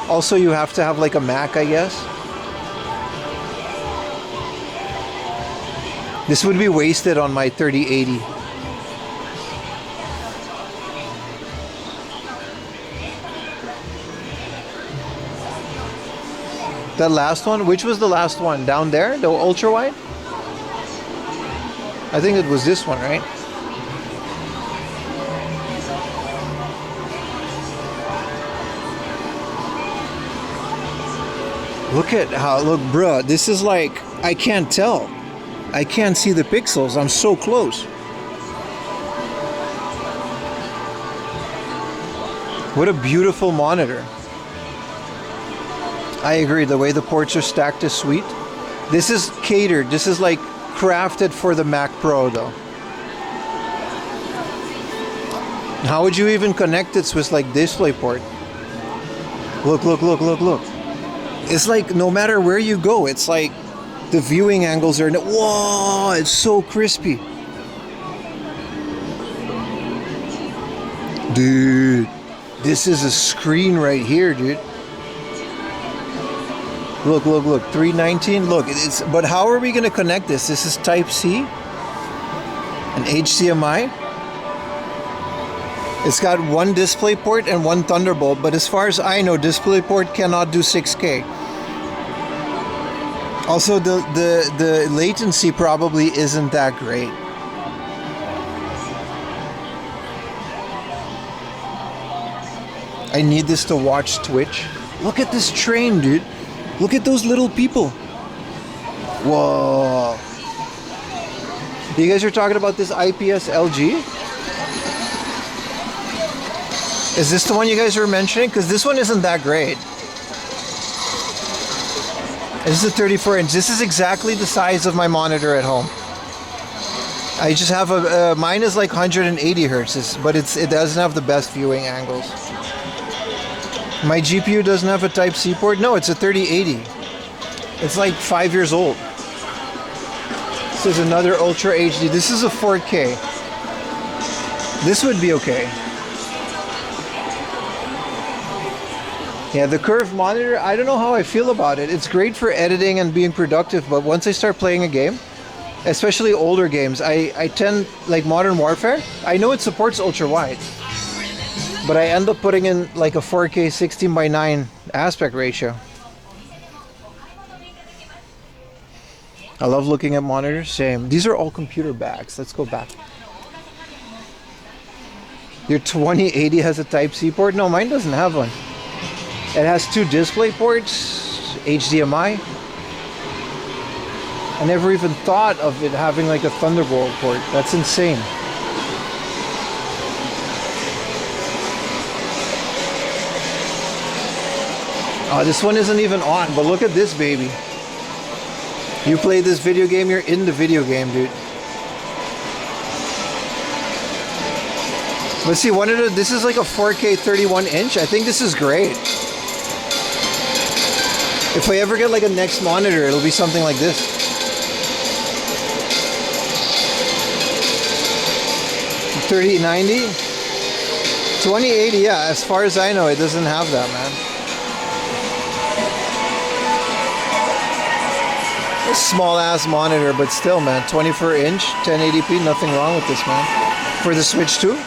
Also, you have to have like a Mac, I guess. This would be wasted on my 3080. That last one? Which was the last one? Down there? The ultra wide? I think it was this one, right? Look at how, look, bruh, this is like, I can't tell. I can't see the pixels. I'm so close. What a beautiful monitor. I agree, the way the ports are stacked is sweet. This is catered, this is like crafted for the Mac Pro though. How would you even connect this with like DisplayPort? Look, look, look, look, look. It's like no matter where you go, it's like the viewing angles are, whoa, it's so crispy. Dude, this is a screen right here, dude. Look, look, look, 319, look, it's, but how are we gonna connect this? This is Type-C, an HDMI. It's got one DisplayPort and one Thunderbolt, but as far as I know, DisplayPort cannot do 6K. Also, the latency probably isn't that great. I need this to watch Twitch. Look at this train, dude. Look at those little people. Whoa. You guys are talking about this IPS LG? Is this the one you guys were mentioning? Because this one isn't that great. This is a 34 inch. This is exactly the size of my monitor at home. I just have a, mine is like 180 hertz, but it doesn't have the best viewing angles. My GPU doesn't have a Type-C port. No, it's a 3080. It's like 5 years old. This is another Ultra HD. This is a 4K. This would be okay. Yeah, the curved monitor, I don't know how I feel about it. It's great for editing and being productive, but once I start playing a game, especially older games, I tend, like Modern Warfare, I know it supports ultra-wide, but I end up putting in like a 4K 16:9 aspect ratio. I love looking at monitors, same. These are all computer bags. Let's go back. Your 2080 has a Type-C port? No, mine doesn't have one. It has two display ports, HDMI. I never even thought of it having like a Thunderbolt port. That's insane. Oh, this one isn't even on, but look at this baby. You play this video game, you're in the video game, dude. Let's see, this is like a 4K 31 inch. I think this is great. If I ever get like a next monitor, it'll be something like this. $3090, 2080, yeah, as far as I know, it doesn't have that, man. A small ass monitor, but still, man, 24 inch, 1080p, nothing wrong with this, man. For the Switch 2.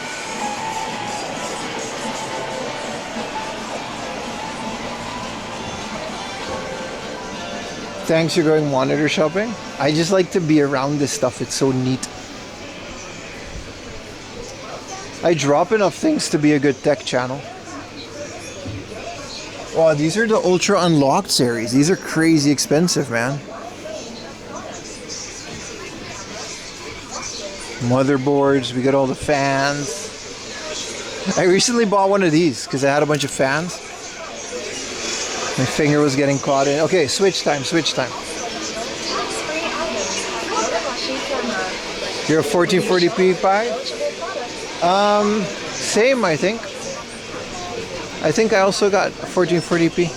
Thanks, you're going monitor shopping. I just like to be around this stuff. It's so neat. I drop enough things to be a good tech channel. Wow, these are the Ultra Unlocked series. These are crazy expensive, man. Motherboards, we got all the fans. I recently bought one of these because I had a bunch of fans. My finger was getting caught in. Okay, switch time, switch time. You're a 1440p Pi? Same, I think. I think I also got 1440p.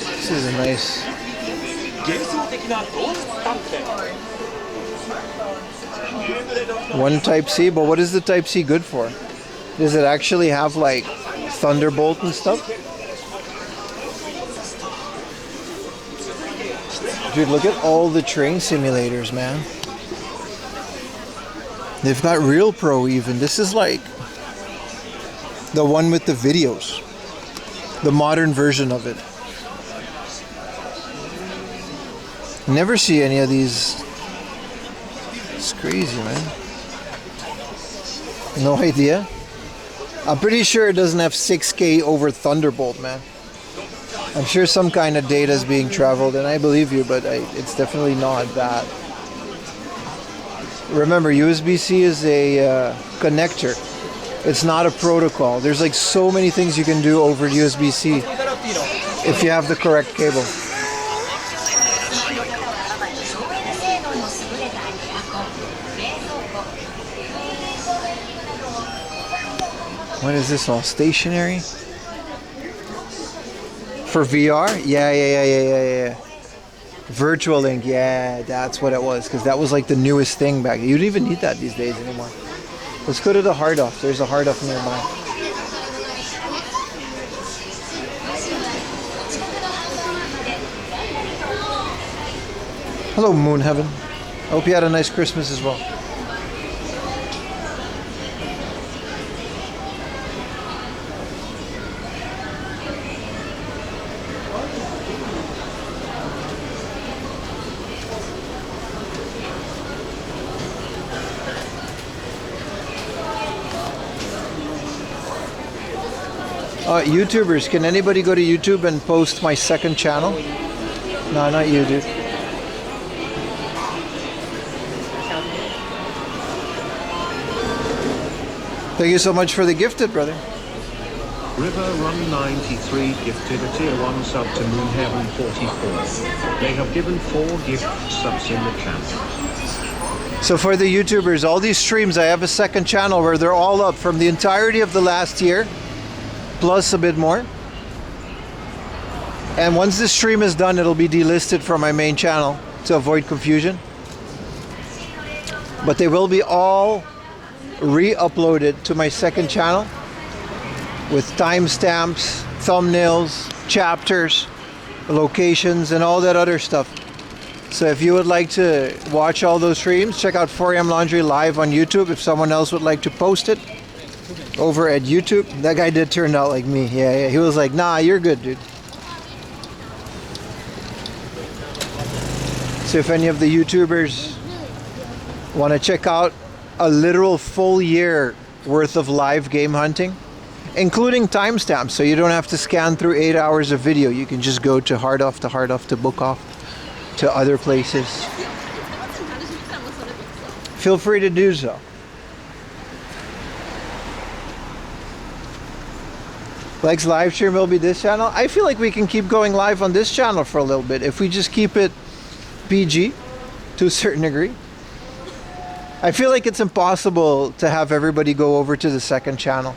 This is a nice. One Type-C, but what is the Type-C good for? Does it actually have like Thunderbolt and stuff? Dude, look at all the train simulators, man. They've got Real Pro even. This is like the one with the videos. The modern version of it. Never see any of these. It's crazy, man. No idea. I'm pretty sure it doesn't have 6K over Thunderbolt, man. I'm sure some kind of data is being traveled, and I believe you, but it's definitely not that. Remember, USB-C is a connector. It's not a protocol. There's like so many things you can do over USB-C if you have the correct cable. What is this all? Stationary? For VR? Yeah. Virtual Link, yeah, that's what it was. Because that was like the newest thing back. You don't even need that these days anymore. Let's go to the hard off. There's a hard off nearby. Hello, Moon Heaven. I hope you had a nice Christmas as well. YouTubers, can anybody go to YouTube and post my second channel? No, not you, dude. Thank you so much for the gifted, brother. River Run 93 gifted a tier 1 sub to Moon Heaven 44. They have given 4 gift subs in the channel. So for the YouTubers, all these streams, I have a second channel where they're all up from the entirety of the last year, plus a bit more. And once this stream is done, it'll be delisted from my main channel to avoid confusion. But they will be all re-uploaded to my second channel with timestamps, thumbnails, chapters, locations, and all that other stuff. So if you would like to watch all those streams, check out 4am Laundry live on YouTube. If someone else would like to post it over at YouTube. That guy did turn out like me. Yeah, he was like, nah, you're good, dude. So if any of the YouTubers want to check out a literal full year worth of live game hunting, including timestamps, so you don't have to scan through 8 hours of video. You can just go to hard off to book off to other places. Feel free to do so. Lex live stream will be this channel. I feel like we can keep going live on this channel for a little bit if we just keep it PG to a certain degree. I feel like it's impossible to have everybody go over to the second channel.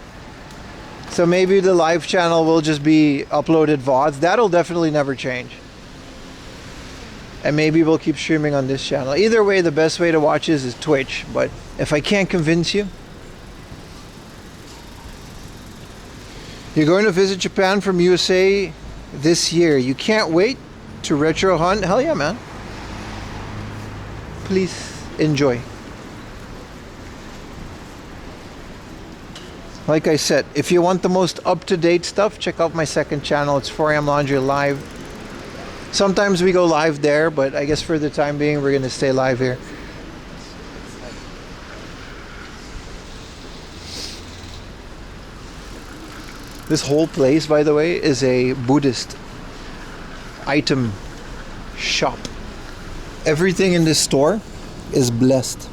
So maybe the live channel will just be uploaded VODs. That'll definitely never change. And maybe we'll keep streaming on this channel. Either way, the best way to watch this is Twitch. But if I can't convince you, you're going to visit Japan from USA this year. You can't wait to retro hunt? Hell yeah, man. Please enjoy. Like I said, if you want the most up-to-date stuff, check out my second channel. It's 4am Laundry Live. Sometimes we go live there, but I guess for the time being, we're going to stay live here. This whole place, by the way, is a Buddhist item shop. Everything in this store is blessed.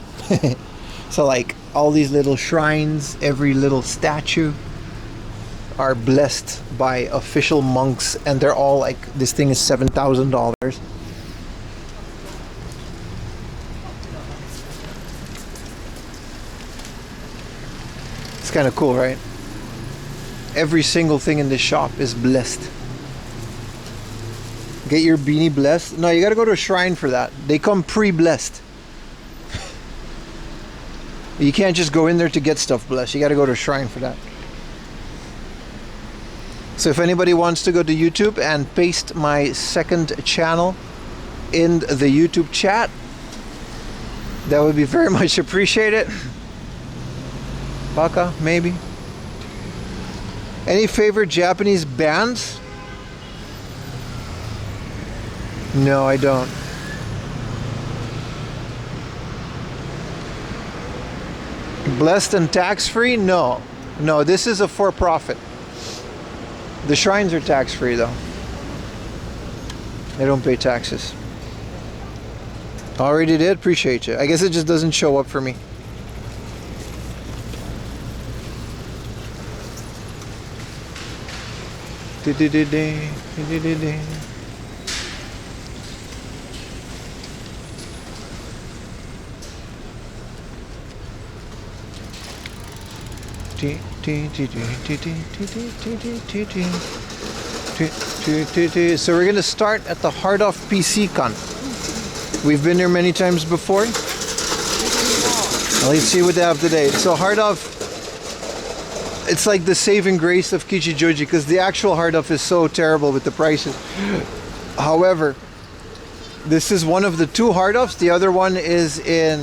So like all these little shrines, every little statue are blessed by official monks, and they're all like, this thing is $7,000. It's kind of cool, right? Every single thing in this shop is blessed. Get your beanie blessed? No, you gotta go to a shrine for that. They come pre-blessed. You can't just go in there to get stuff blessed. You gotta go to a shrine for that. So if anybody wants to go to YouTube and paste my second channel in the YouTube chat, that would be very much appreciated. Baka, maybe. Any favorite Japanese bands? No, I don't. Blessed and tax-free? No. No, this is a for-profit. The shrines are tax-free though. They don't pay taxes. Already did? Appreciate you. I guess it just doesn't show up for me. So we're gonna start at the Heart of PC Con. We've been there many times before. Let's see what they have today. So Heart of, it's like the saving grace of Kichijoji because the actual Heart of is so terrible with the prices. However, this is one of the two Heart Offs. The other one is in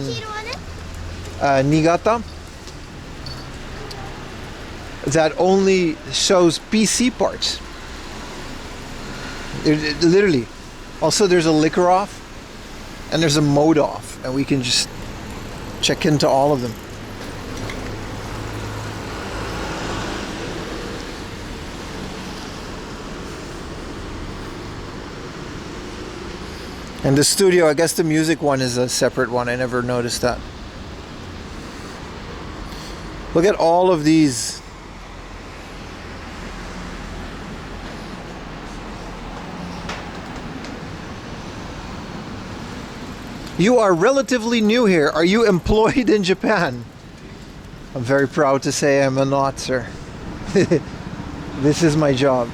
Niigata. That only shows PC parts. Literally. Also, there's a liquor off and there's a mode off, and we can just check into all of them. And the studio, I guess the music one is a separate one. I never noticed that. Look at all of these. You are relatively new here. Are you employed in Japan? I'm very proud to say I'm not, sir. This is my job.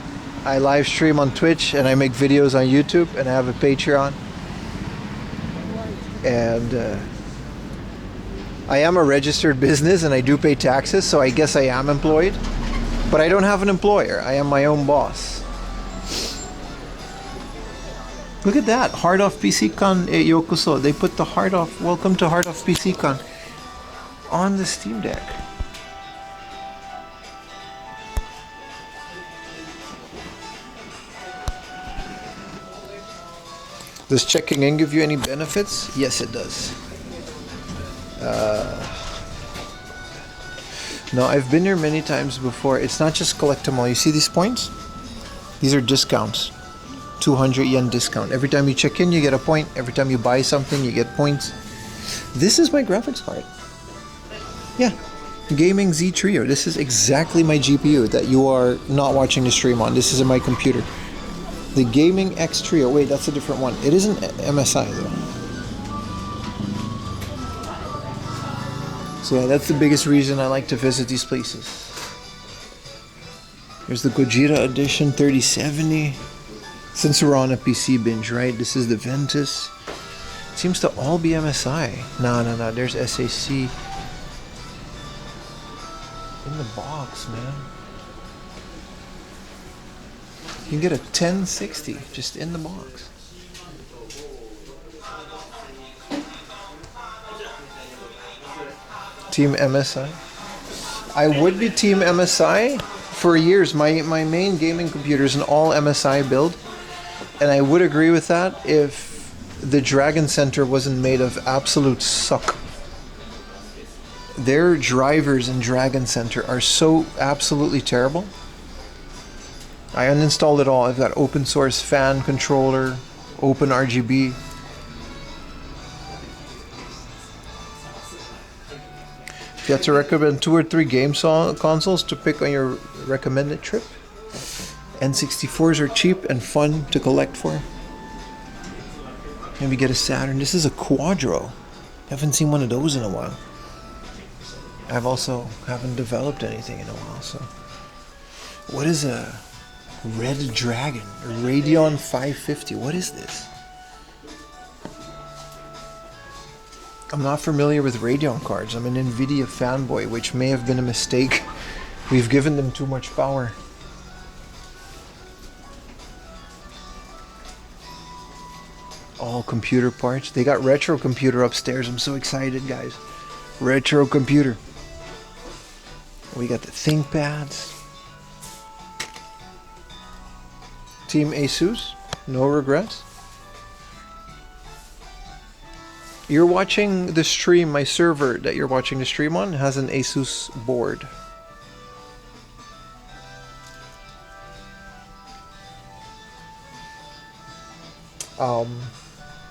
I live stream on Twitch and I make videos on YouTube and I have a Patreon. And I am a registered business and I do pay taxes, so I guess I am employed. But I don't have an employer. I am my own boss. Look at that, Heart of PC-Con Yokoso. They put the Heart of, welcome to Heart of PC-Con on the Steam Deck. Does checking in give you any benefits? Yes, it does. No, I've been here many times before. It's not just collect them all. You see these points? These are discounts. 200 yen discount. Every time you check in, you get a point. Every time you buy something, you get points. This is my graphics card. Yeah. Gaming Z Trio. This is exactly my GPU that you are not watching the stream on. This is in my computer. The Gaming X Trio. Wait, that's a different one. It isn't MSI though. So yeah, that's the biggest reason I like to visit these places. Here's the Gojira Edition 3070. Since we're on a PC binge, right? This is the Ventus. It seems to all be MSI. No. There's SAC. In the box, man. You can get a 1060 just in the box. Team MSI. I would be Team MSI for years. My main gaming computer is an all MSI build. And I would agree with that if the Dragon Center wasn't made of absolute suck. Their drivers in Dragon Center are so absolutely terrible. I uninstalled it all. I've got open source fan controller, open RGB. If you had to recommend 2 or 3 game consoles to pick on your recommended trip, N64s are cheap and fun to collect for. Maybe get a Saturn. This is a Quadro. Haven't seen one of those in a while. I've also haven't developed anything in a while, so. What is a Red Dragon? A Radeon 550. What is this? I'm not familiar with Radeon cards. I'm an NVIDIA fanboy, which may have been a mistake. We've given them too much power. All computer parts. They got retro computer upstairs. I'm so excited, guys. Retro computer. We got the ThinkPads. Team Asus. No regrets. You're watching the stream, my server that you're watching the stream on has an Asus board.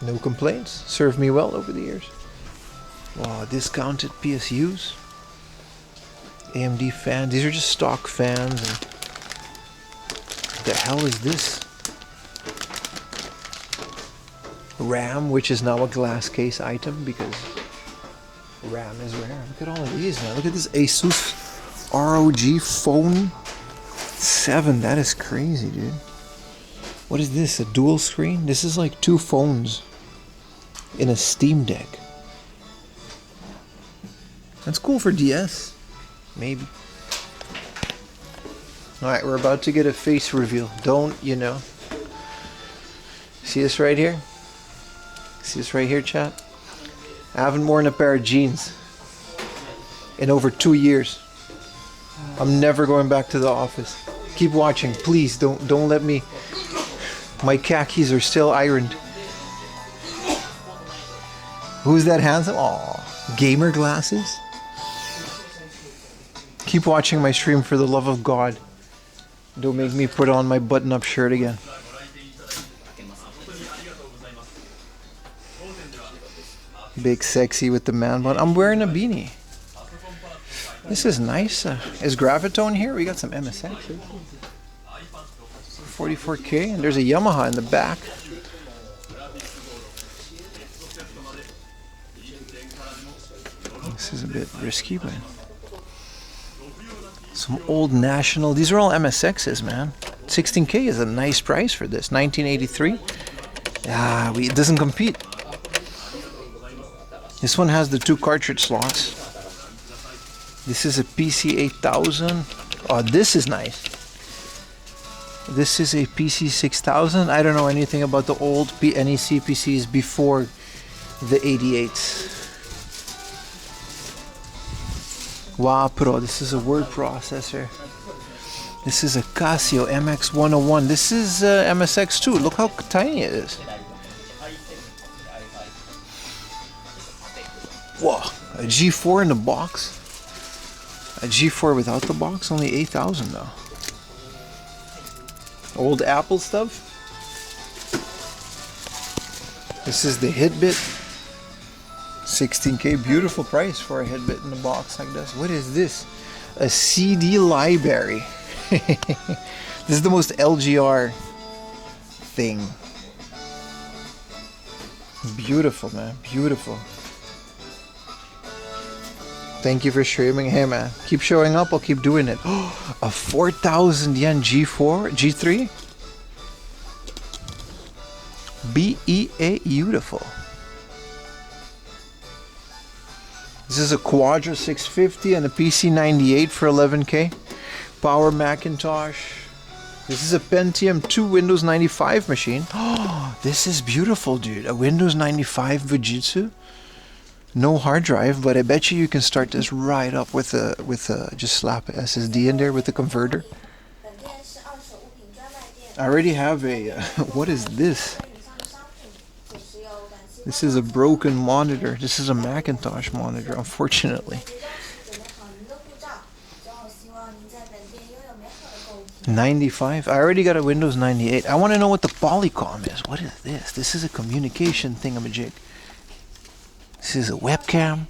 No complaints. Served me well over the years. Wow, discounted PSUs. AMD fans. These are just stock fans. And what the hell is this? RAM, which is now a glass case item because RAM is rare. Look at all of these, man. Look at this Asus ROG Phone 7. That is crazy, dude. What is this? A dual screen? This is like 2 phones in a Steam Deck. That's cool for DS. Maybe. Alright, we're about to get a face reveal. Don't, you know. See this right here? See this right here, chat? I haven't worn a pair of jeans in over 2 years. I'm never going back to the office. Keep watching, please. Don't let me. My khakis are still ironed. Who's that handsome? Aw, gamer glasses. Keep watching my stream for the love of God. Don't make me put on my button-up shirt again. Big sexy with the man bun. I'm wearing a beanie. This is nice. Is Gravitone here? We got some MSX. 44K, and there's a Yamaha in the back. This is a bit risky, but some old National. These are all MSXs, man. 16K is a nice price for this. 1983. It doesn't compete. This one has the 2 cartridge slots. This is a PC 8000. Oh, this is nice. This is a PC 6000. I don't know anything about the old NEC PCs before the 88s. Wow, Pro. This is a word processor. This is a Casio MX101. This is MSX2. Look how tiny it is. Whoa, a G4 in the box. A G4 without the box, only 8,000 though. Old Apple stuff. This is the Hitbit. 16K, beautiful price for a Hitbit in the box like this. What is this? A CD library. This is the most LGR thing. Beautiful, man, beautiful. Thank you for streaming. Hey man, keep showing up, I'll keep doing it. A 4,000 yen G4, G3? BEA, beautiful. This is a Quadra 650 and a PC 98 for 11K. Power Macintosh. This is a Pentium 2 Windows 95 machine. Oh, this is beautiful, dude. A Windows 95 Fujitsu. No hard drive, but I bet you can start this right up with a just slap a SSD in there with the converter. I already have a what is this? This is a broken monitor. This is a Macintosh monitor, unfortunately. 95. I already got a Windows 98. I want to know what the Polycom is. What is this? This is a communication thingamajig. This is a webcam.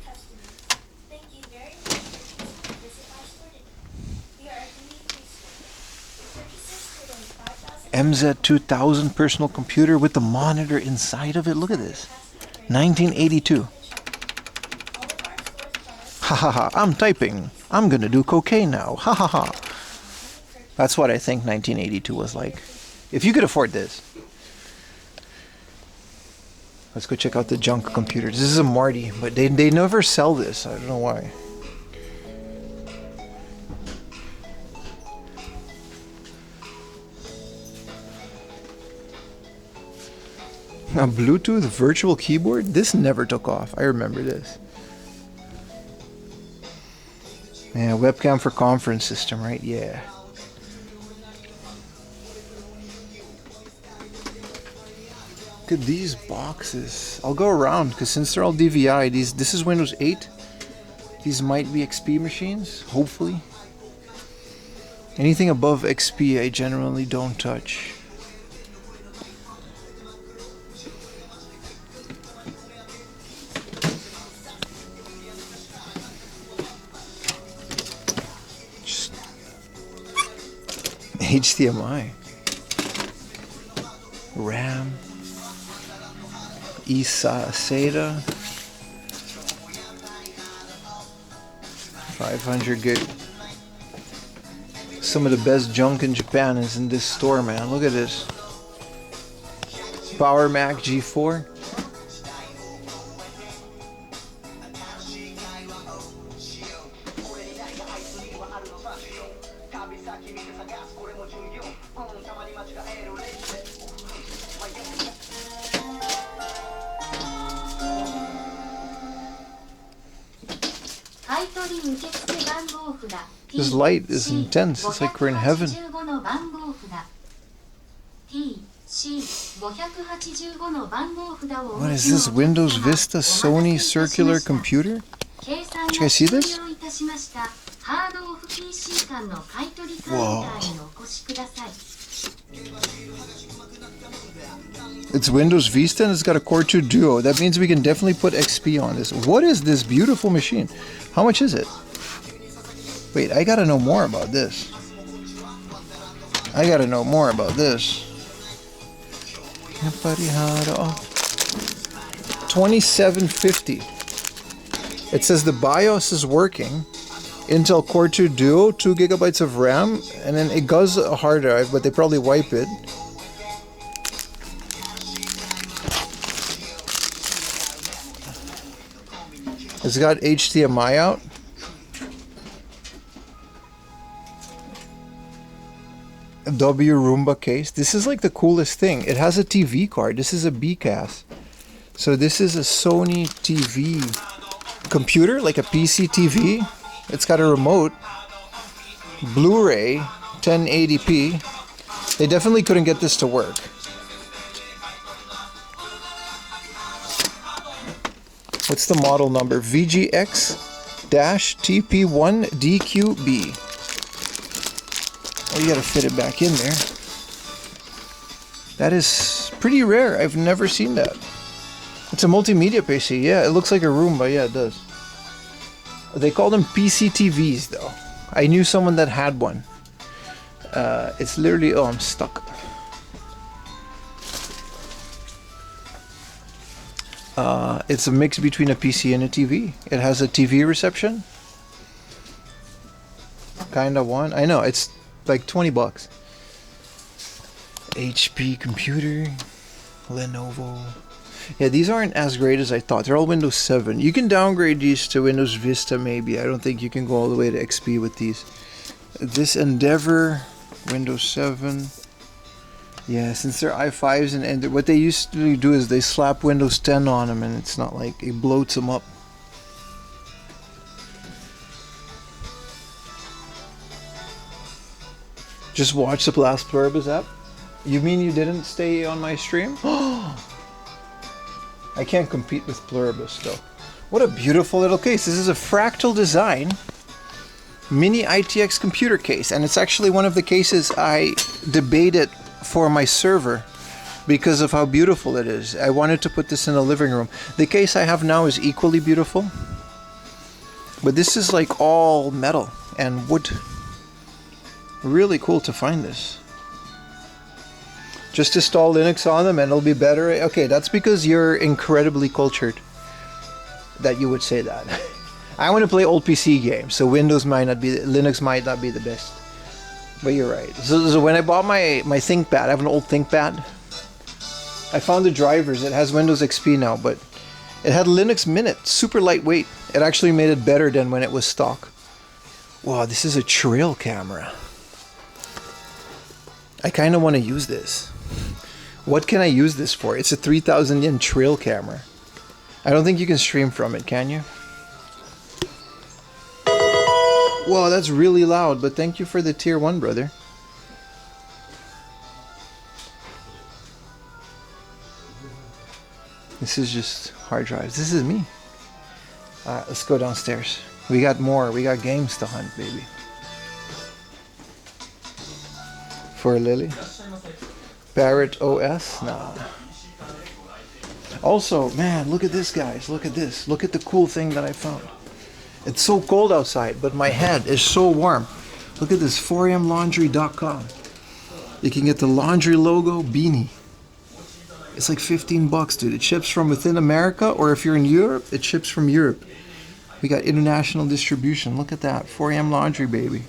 MZ2000 personal computer with the monitor inside of it. Look at this. 1982. Ha ha ha. I'm typing. I'm gonna do cocaine now. Ha ha ha. That's what I think 1982 was like. If you could afford this. Let's go check out the junk computers. This is a Marty, but they never sell this. I don't know why. A Bluetooth virtual keyboard? This never took off. I remember this. Yeah, webcam for conference system, right? Yeah. at these boxes. I'll go around because since they're all DVI, this is Windows 8. These might be XP machines, hopefully. Anything above XP I generally don't touch. Just HDMI. RAM. SATA. 500 gig. Some of the best junk in Japan is in this store, man. Look at this. Power Mac G4. This light is intense. It's like we're in heaven. What is this? Windows Vista Sony circular computer? Did you guys see this? Whoa. It's Windows Vista and it's got a Core 2 Duo. That means we can definitely put XP on this. What is this beautiful machine? How much is it? Wait, I gotta know more about this. I gotta know more about this. $27.50. It says the BIOS is working. Intel Core 2 Duo, 2 gigabytes of RAM, and then it goes a hard drive, but they probably wipe it. It's got HDMI out. A W Roomba case. This is like the coolest thing. It has a TV card. This is a BCAS. So this is a Sony TV computer, like a PC TV. It's got a remote. Blu-ray, 1080p. They definitely couldn't get this to work. What's the model number? VGX-TP1DQB. Oh, you gotta fit it back in there. That is pretty rare. I've never seen that. It's a multimedia PC. Yeah, it looks like a Roomba. Yeah, it does. They call them PC TVs, though. I knew someone that had one. It's literally... Oh, I'm stuck. It's a mix between a PC and a TV. It has a TV reception. Kinda one. I know, it's like 20 bucks. HP computer. Lenovo. Yeah, these aren't as great as I thought. They're all Windows 7. You can downgrade these to Windows Vista maybe. I don't think you can go all the way to XP with these. This Endeavor, Windows 7. Yeah, since they're i5s and what they used to do is they slap Windows 10 on them and it's not like it bloats them up. Just watch the last Pluribus app? You mean you didn't stay on my stream? I can't compete with Pluribus though. What a beautiful little case. This is a fractal design mini ITX computer case, and it's actually one of the cases I debated for my server because of how beautiful it is. I wanted to put this in the living room. The case I have now is equally beautiful, but this is like all metal and wood. Really cool to find this. Just install Linux on them and it'll be better. Okay, that's because you're incredibly cultured that you would say that. I want to play old PC games, so Linux might not be the best. But you're right. So when I bought my ThinkPad, I have an old ThinkPad. I found the drivers. It has Windows XP now, but it had Linux Mint, super lightweight. It actually made it better than when it was stock. Wow, this is a trail camera. I kind of want to use this. What can I use this for? It's a 3,000 yen trail camera. I don't think you can stream from it, can you? Whoa, that's really loud, but thank you for the tier 1, brother. This is just hard drives. This is me. Alright, let's go downstairs. We got more. We got games to hunt, baby. For Lily. Barrett OS? Nah. Also, man, look at this, guys. Look at this. Look at the cool thing that I found. It's so cold outside, but my head is so warm. Look at this, 4amlaundry.com. You can get the laundry logo beanie. It's like 15 bucks, dude. It ships from within America, or if you're in Europe, it ships from Europe. We got international distribution. Look at that, 4am Laundry, baby.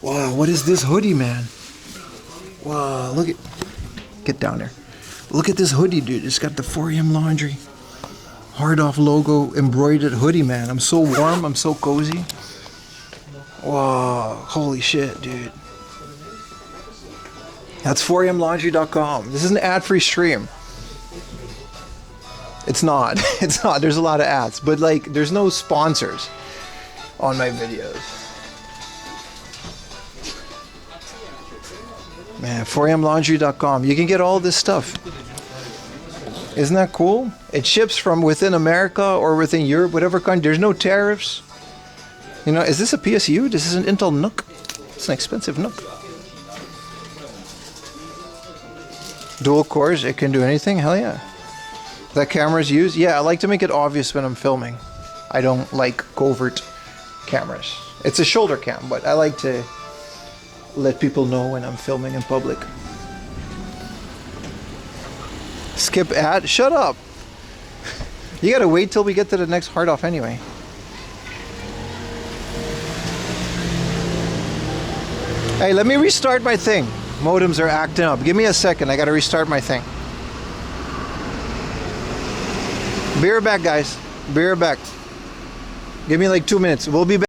Wow, what is this hoodie, man? Wow, look at... Get down there. Look at this hoodie, dude. It's got the 4am Laundry hard off logo embroidered hoodie, man. I'm so warm. I'm so cozy. Wow, holy shit, dude. That's 4amlaundry.com. This is an ad-free stream. It's not. It's not. There's a lot of ads, but like, there's no sponsors on my videos. Man, 4amlaundry.com. You can get all this stuff. Isn't that cool? It ships from within America or within Europe, whatever country. There's no tariffs. You know, is this a PSU? This is an Intel NUC. It's an expensive NUC. Dual cores, it can do anything? Hell yeah. That camera's used? Yeah, I like to make it obvious when I'm filming. I don't like covert cameras. It's a shoulder cam, but I like to let people know when I'm filming in public. Skip ad? Shut up! You gotta wait till we get to the next hard off anyway. Hey, let me restart my thing. Modems are acting up. Give me a second, I gotta restart my thing. Be right back, guys. Be right back. Give me like 2 minutes. We'll be back.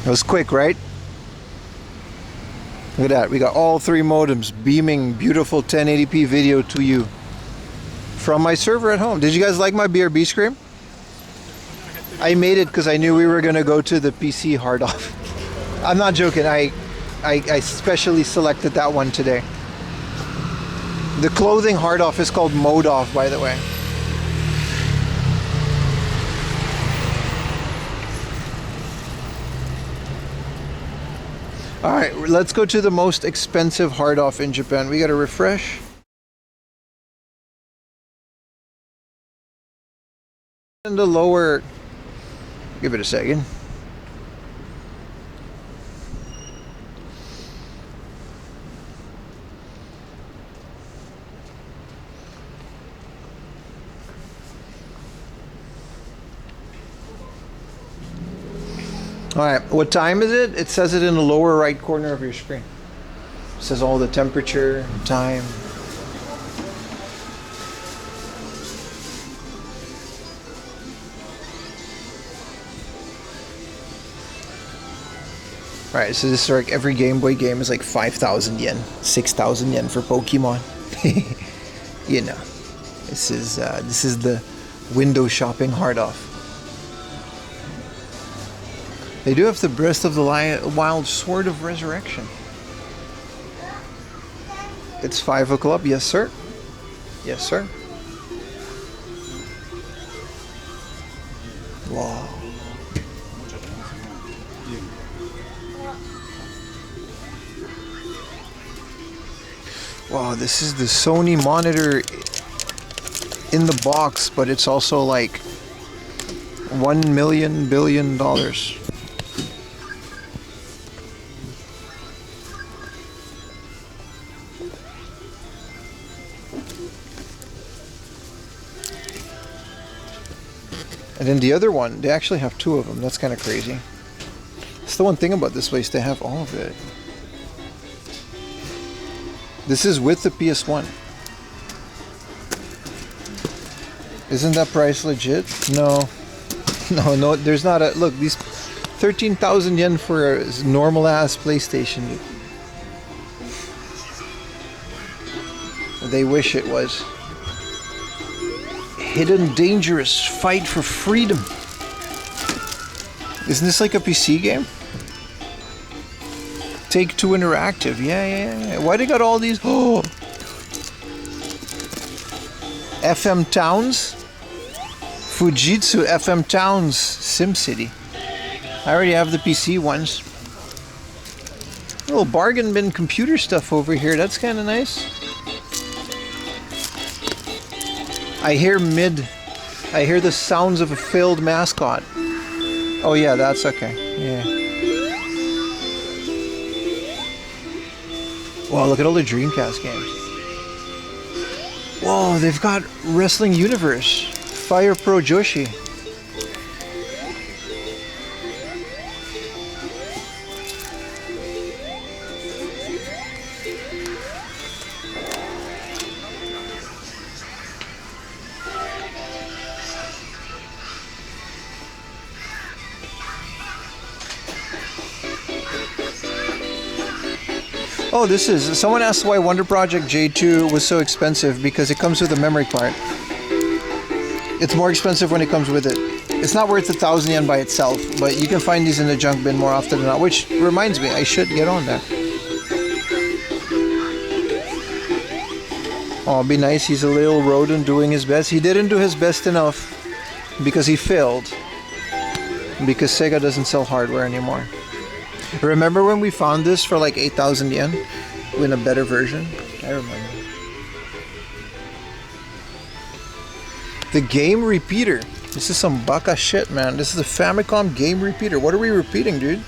It was quick, right? Look at that. We got all three modems beaming beautiful 1080p video to you from my server at home. Did you guys like my BRB scream? I made it because I knew we were going to go to the PC hard off. I'm not joking. I specially selected that one today. The clothing hard off is called mode off, by the way. Alright, let's go to the most expensive hard off in Japan. We gotta refresh. In the lower, give it a second. Alright, what time is it? It says it in the lower right corner of your screen. It says all the temperature, time. Alright, so this is like every Game Boy game is like 5,000 yen, 6,000 yen for Pokemon. You know, this is the window shopping hard off. They do have the Breath of the Wild Sword of Resurrection. It's 5 o'clock. Yes, sir. Yes, sir. Wow. Wow, this is the Sony monitor in the box, but it's also like $1 billion. And then the other one, they actually have two of them. That's kind of crazy. That's the one thing about this place, they have all of it. This is with the PS1. Isn't that price legit? No. No, there's not a... Look, these 13,000 yen for a normal ass PlayStation. They wish it was. Hidden Dangerous Fight for Freedom. Isn't this like a PC game? Take-Two Interactive. Yeah. Why they got all these? Oh! FM Towns? Fujitsu FM Towns SimCity. I already have the PC ones. A little bargain bin computer stuff over here. That's kind of nice. I hear the sounds of a failed mascot. Oh yeah, that's okay. Yeah. Wow, look at all the Dreamcast games. Whoa, they've got Wrestling Universe. Fire Pro Joshi. Oh, this is... Someone asked why Wonder Project J2 was so expensive, because it comes with a memory card. It's more expensive when it comes with it. It's not worth 1,000 yen by itself, but you can find these in the junk bin more often than not, which reminds me, I should get on that. Oh, be nice, he's a little rodent doing his best. He didn't do his best enough because he failed. Because Sega doesn't sell hardware anymore. Remember when we found this for like 8,000 yen in a better version? I remember. The game repeater. This is some baka shit, man. This is the Famicom game repeater. What are we repeating, dude?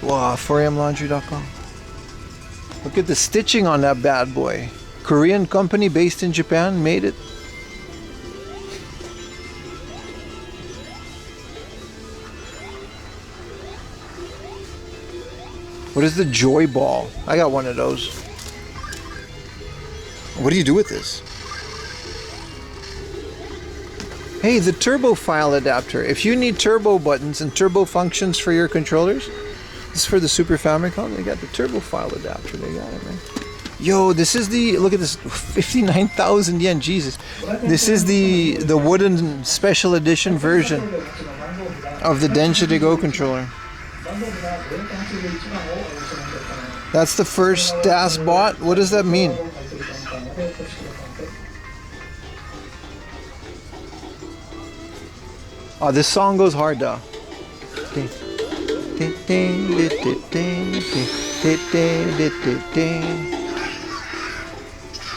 Wow, 4amlaundry.com. Look at the stitching on that bad boy. Korean company based in Japan made it. What is the Joy Ball? I got one of those. What do you do with this? Hey, the turbo file adapter. If you need turbo buttons and turbo functions for your controllers, this is for the Super Famicom. They got the turbo file adapter. They got it, man. Yo, this is the, look at this, 59,000 yen, Jesus. This is the wooden special edition version of the Densha Go controller. That's the first DAS bot? What does that mean? Oh, this song goes hard though.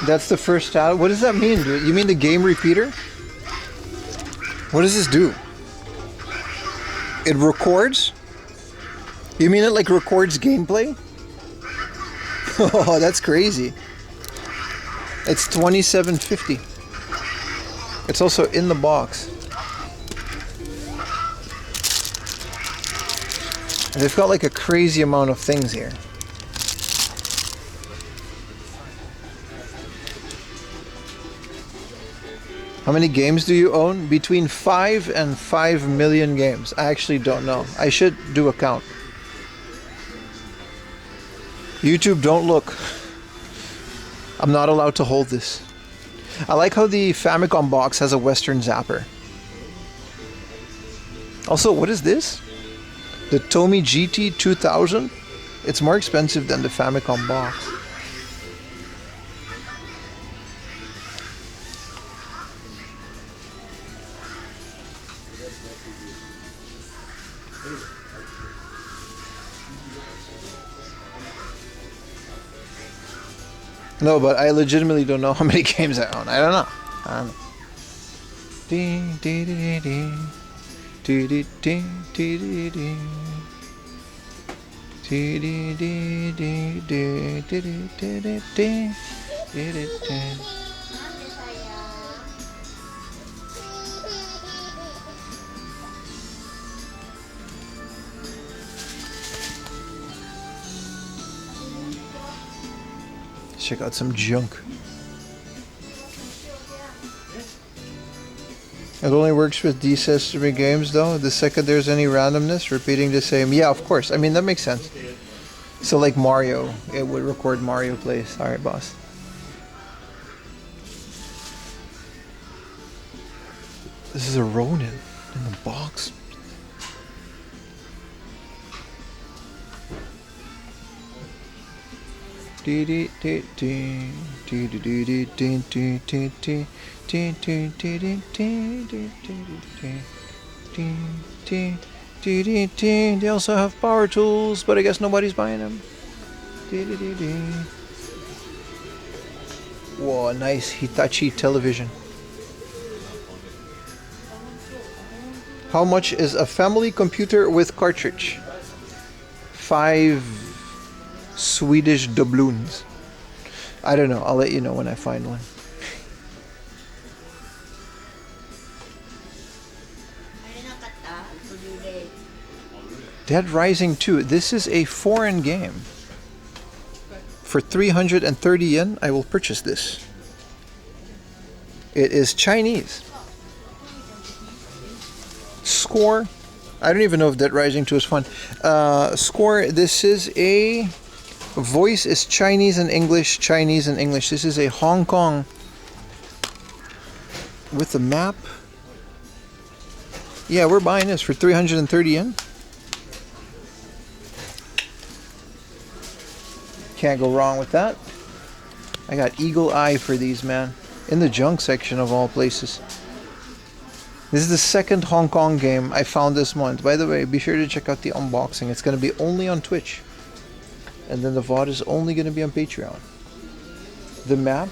That's the first style. What does that mean, dude? You mean the game repeater? What does this do? It records? You mean it like records gameplay? Oh, that's crazy. It's $27.50. It's also in the box. They've got like a crazy amount of things here. How many games do you own? Between 5 and 5 million games. I actually don't know. I should do a count. YouTube, don't look. I'm not allowed to hold this. I like how the Famicom box has a Western zapper. Also, what is this? The Tomy GT 2000? It's more expensive than the Famicom box. No, but I legitimately don't know how many games I own. I don't know. Check out some junk. It only works with desestimate games though. The second there's any randomness, repeating the same. Yeah, of course. I mean, that makes sense. So like Mario, it would record Mario plays. Alright, boss. This is a Ronin in the box. They also have power tools, but I guess nobody's buying them. Whoa, a nice Hitachi television. How much is a family computer with cartridge? 5 Swedish doubloons. I don't know. I'll let you know when I find one. Dead Rising 2. This is a foreign game. For 330 yen, I will purchase this. It is Chinese. Score. I don't even know if Dead Rising 2 is fun. Score. This is a... Voice is Chinese and English. Chinese and English. This is a Hong Kong with a map. Yeah, we're buying this for 330 yen. Can't go wrong with that. I got eagle eye for these, man. In the junk section of all places. This is the second Hong Kong game I found this month. By the way, be sure to check out the unboxing. It's going to be only on Twitch. And then the VOD is only going to be on Patreon. The map?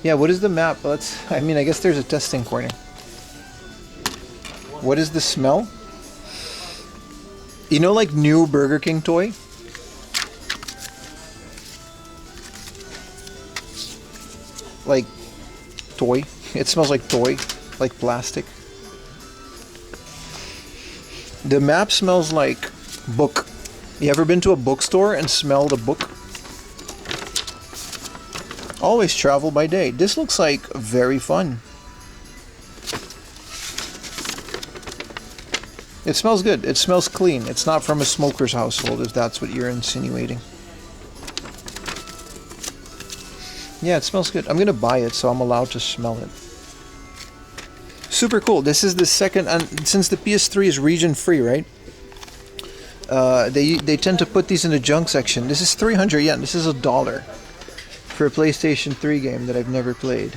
Yeah, what is the map? I guess there's a testing corner. What is the smell? You know, like new Burger King toy? Like toy. It smells like toy. Like plastic. The map smells like book. You ever been to a bookstore and smelled a book? Always travel by day. This looks like very fun. It smells good. It smells clean. It's not from a smoker's household, if that's what you're insinuating. Yeah, it smells good. I'm gonna buy it, so I'm allowed to smell it. Super cool. This is the second, and since the PS3 is region free, right? They tend to put these in the junk section. This is 300 yen. This is $1 for a PlayStation 3 game that I've never played.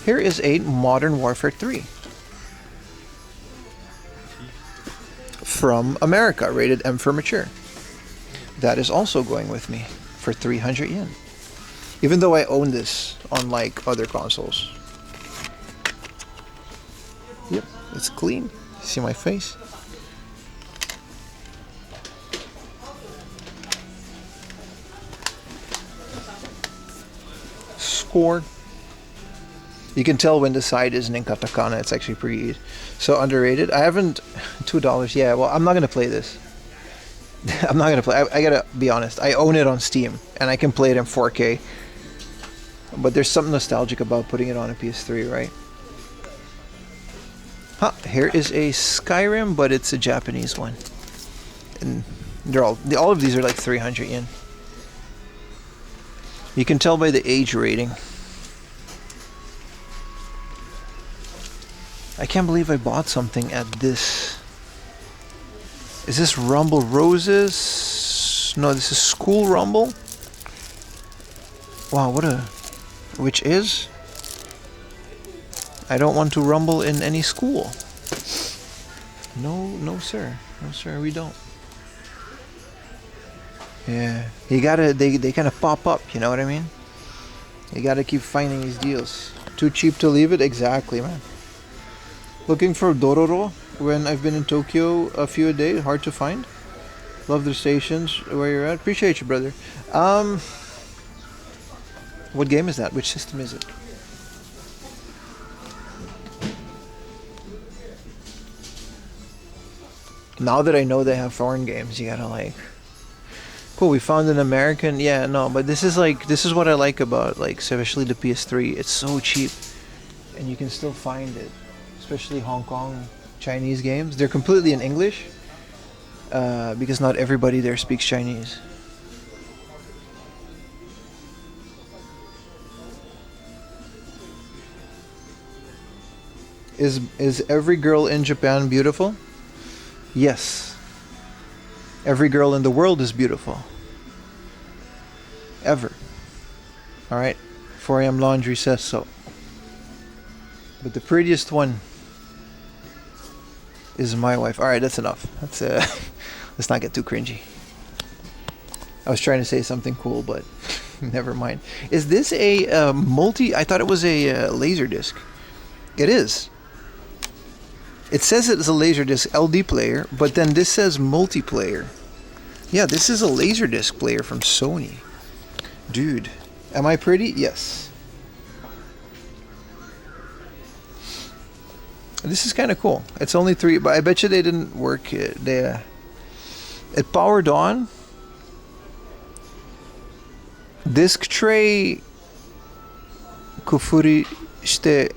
Here is a Modern Warfare 3 from America, rated M for mature. That is also going with me for 300 yen. Even though I own this on like other consoles. Yep, it's clean. See my face? Score. You can tell when the side isn't in katakana. It's actually pretty so underrated. I haven't $2. Yeah, well, I'm not gonna play this. I'm not gonna play. I gotta be honest. I own it on Steam and I can play it in 4K. But there's something nostalgic about putting it on a PS3, right? Huh, here is a Skyrim, but it's a Japanese one. And they're all of these are like 300 yen. You can tell by the age rating. I can't believe I bought something at this. Is this Rumble Roses? No, this is School Rumble. Wow, which is? I don't want to rumble in any school. No, sir. No, sir, we don't. Yeah, you gotta, they kind of pop up, you know what I mean? You gotta keep finding these deals. Too cheap to leave it? Exactly, man. Looking for Dororo when I've been in Tokyo a few a day, hard to find. Love the stations where you're at. Appreciate you, brother. What game is that? Which system is it? Now that I know they have foreign games, you gotta like. Cool, we found an American. Yeah, no, but this is what I like about like especially the PS3. It's so cheap, and you can still find it, especially Hong Kong Chinese games. They're completely in English, because not everybody there speaks Chinese. Is every girl in Japan beautiful? Yes. Every girl in the world is beautiful. Ever. Alright? 4 AM Laundry says so. But the prettiest one is my wife. Alright, that's enough. That's let's not get too cringy. I was trying to say something cool, but never mind. Is this a multi... I thought it was a laser disc. It is. It says it is a Laserdisc LD player, but then this says multiplayer. Yeah, this is a Laserdisc player from Sony. Dude, am I pretty? Yes. This is kind of cool. It's only 3, but I bet you they didn't work it. It powered on. Disc tray kufuri shite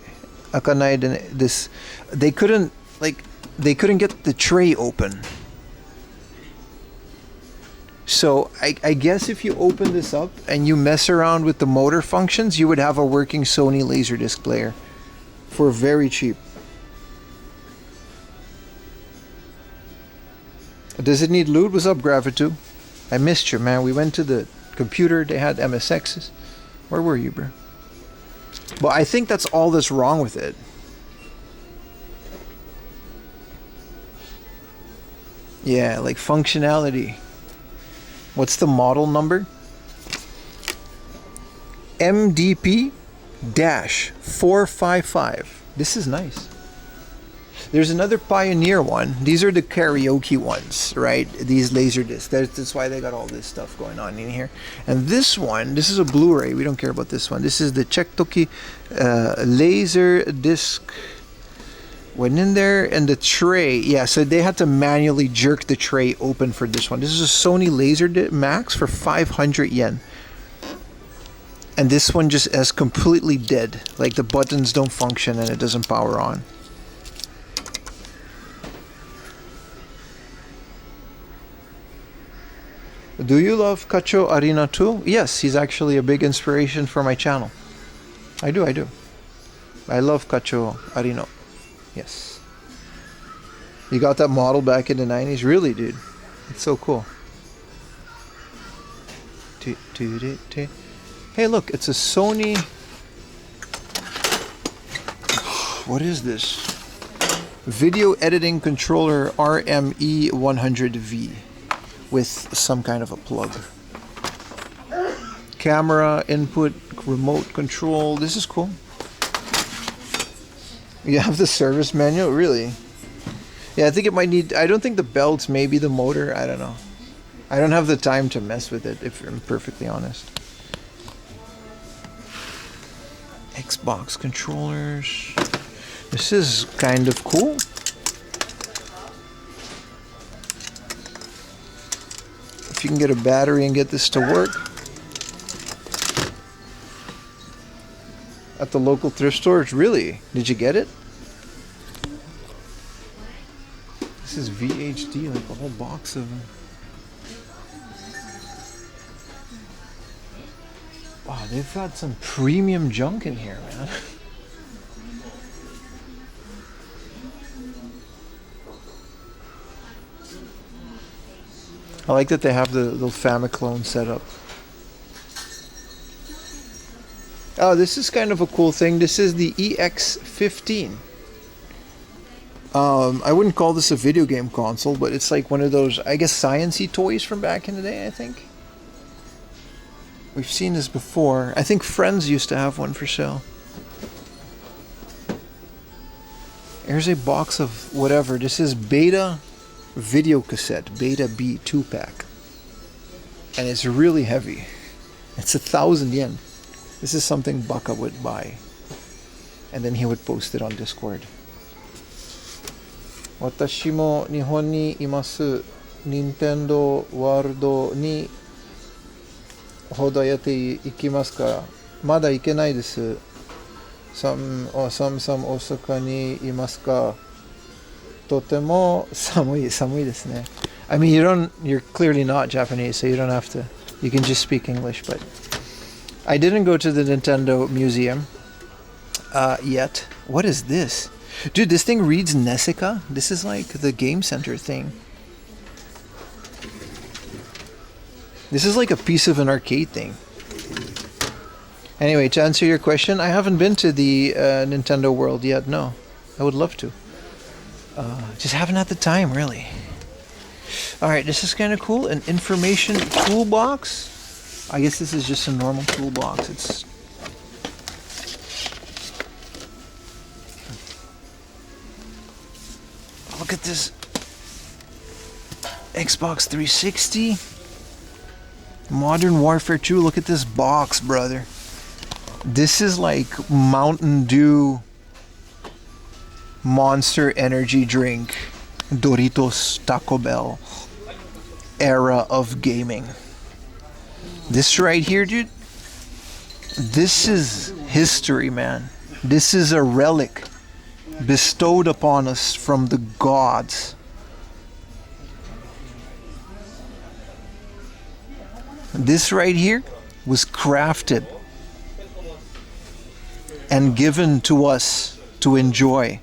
akanai de this. They couldn't get the tray open. So I guess if you open this up and you mess around with the motor functions, you would have a working Sony Laserdisc player for very cheap. Does it need lube? What's up, Gravitu? I missed you, man. We went to the computer. They had MSXs. Where were you, bro? Well, I think that's all that's wrong with it. Yeah, like functionality. What's the model number? MDP-455. This is nice. There's another Pioneer one. These are the karaoke ones, right? These Laserdiscs. That's why they got all this stuff going on in here. And this one, this is a Blu-ray. We don't care about this one. This is the Chektoki Laserdisc. Went in there, and the tray, yeah, so they had to manually jerk the tray open for this one. This is a Sony Laserdisc Max for 500 yen. And this one just is completely dead. Like the buttons don't function and it doesn't power on. Do you love Kacho Arina too? Yes, he's actually a big inspiration for my channel. I do. I love Kacho Arino. Yes. You got that model back in the 90s? Really, dude? It's so cool. Hey, look, it's a Sony... What is this? Video editing controller RME100V with some kind of a plug. Camera, input, remote control. This is cool. You have the service manual? Really? Yeah, I think it might need... I don't think the belts, maybe the motor. I don't know. I don't have the time to mess with it, if I'm perfectly honest. Xbox controllers. This is kind of cool. If you can get a battery and get this to work. At the local thrift stores? Really? Did you get it? This is VHD, like a whole box of them. Wow, they've got some premium junk in here, man. I like that they have the little Famiclone setup. Oh, this is kind of a cool thing. This is the EX15. I wouldn't call this a video game console, but it's like one of those, I guess, science-y toys from back in the day, I think. We've seen this before. I think Friends used to have one for sale. Here's a box of whatever. This is Beta video cassette Beta B 2-pack. And it's really heavy. It's 1,000 yen. This is something Baka would buy. And then he would post it on Discord. 私も日本にいます。任天堂ワールドにほどやっていきますから。まだ行けないです。サム大阪にいますか。とても寒いですね。I mean, you're clearly not Japanese, so you don't have to. You can just speak English, but I didn't go to the Nintendo Museum yet. What is this? Dude, this thing reads Nessica. This is like the Game Center thing. This is like a piece of an arcade thing. Anyway, to answer your question, I haven't been to the Nintendo World yet. No, I would love to. Just haven't had the time, really. Alright, this is kind of cool. An information toolbox. I guess this is just a normal toolbox. It's... Look at this. Xbox 360. Modern Warfare 2. Look at this box, brother. This is like Mountain Dew Monster Energy Drink, Doritos, Taco Bell era of gaming. This right here, dude, this is history, man. This is a relic bestowed upon us from the gods. This right here was crafted and given to us to enjoy.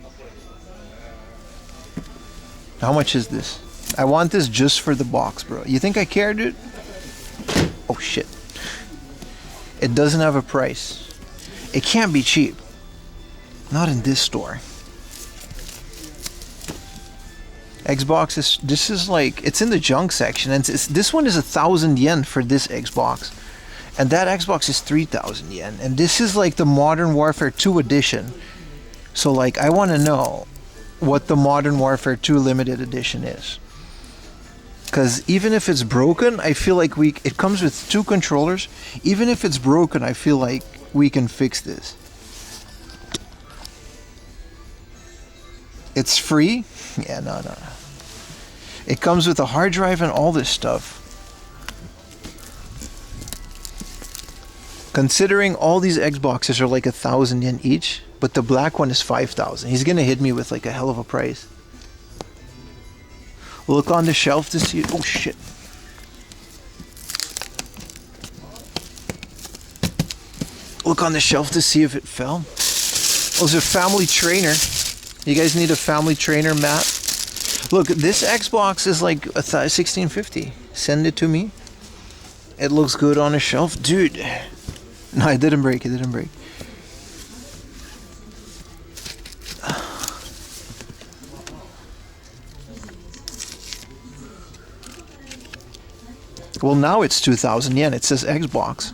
How much is this? I want this just for the box, bro. You think I care, dude? Oh shit. It doesn't have a price. It can't be cheap. Not in this store. Xbox is, this is like, it's in the junk section, and this one is 1,000 yen for this Xbox. And that Xbox is 3,000 yen. And this is like the Modern Warfare 2 edition. So like, I want to know what the Modern Warfare 2 limited edition is. Because even if it's broken, I feel like it comes with 2 controllers. Even if it's broken, I feel like we can fix this. It's free? Yeah, no. It comes with a hard drive and all this stuff. Considering all these Xboxes are like 1,000 yen each, but the black one is 5,000. He's gonna hit me with like a hell of a price. Look on the shelf to see. Oh shit. Look on the shelf to see if it fell. Oh, there's a family trainer. You guys need a family trainer mat? Look, this Xbox is like 1650. Send it to me. It looks good on a shelf. Dude. No, it didn't break. It didn't break. Well, now it's 2,000 yen. It says Xbox.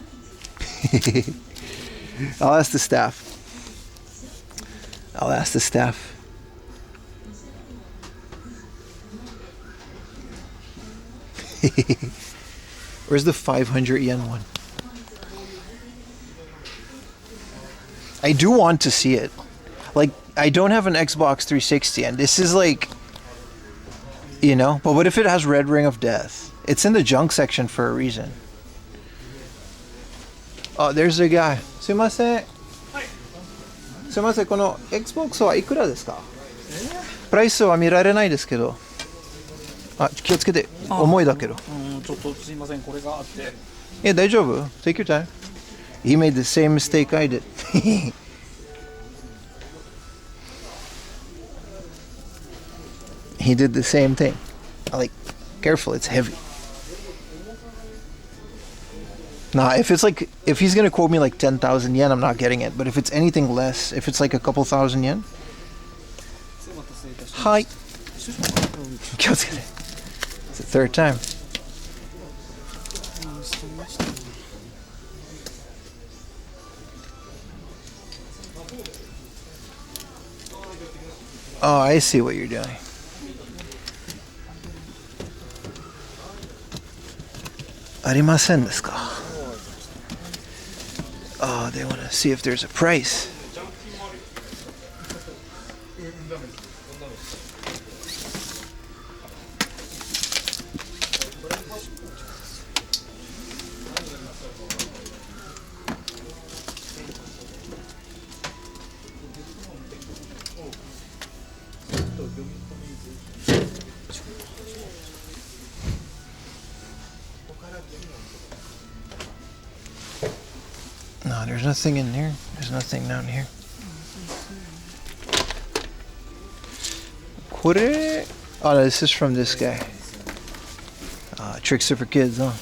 I'll ask the staff. Where's the 500 yen one? I do want to see it. Like, I don't have an Xbox 360, and this is like, you know, but what if it has Red Ring of Death? It's in the junk section for a reason. Oh, there's the guy. すいません。すいません、この Xbox はいくらですか？プライスは見られないですけど。あ、気をつけて。重いだけど。ちょっとすいません、これがあって。大丈夫? Take your time. He made the same mistake I did. He did the same thing. Like, careful, it's heavy. Nah, if he's gonna quote me like 10,000 yen, I'm not getting it. But if it's anything less, if it's like a couple thousand yen. Hi. It's the third time. Oh, I see what you're doing. arimasen desu ka? Oh, they want to see if there's a price. No, there's nothing in here. There's nothing down here. Kore? Oh, no, this is from this guy. Tricks are for kids, huh?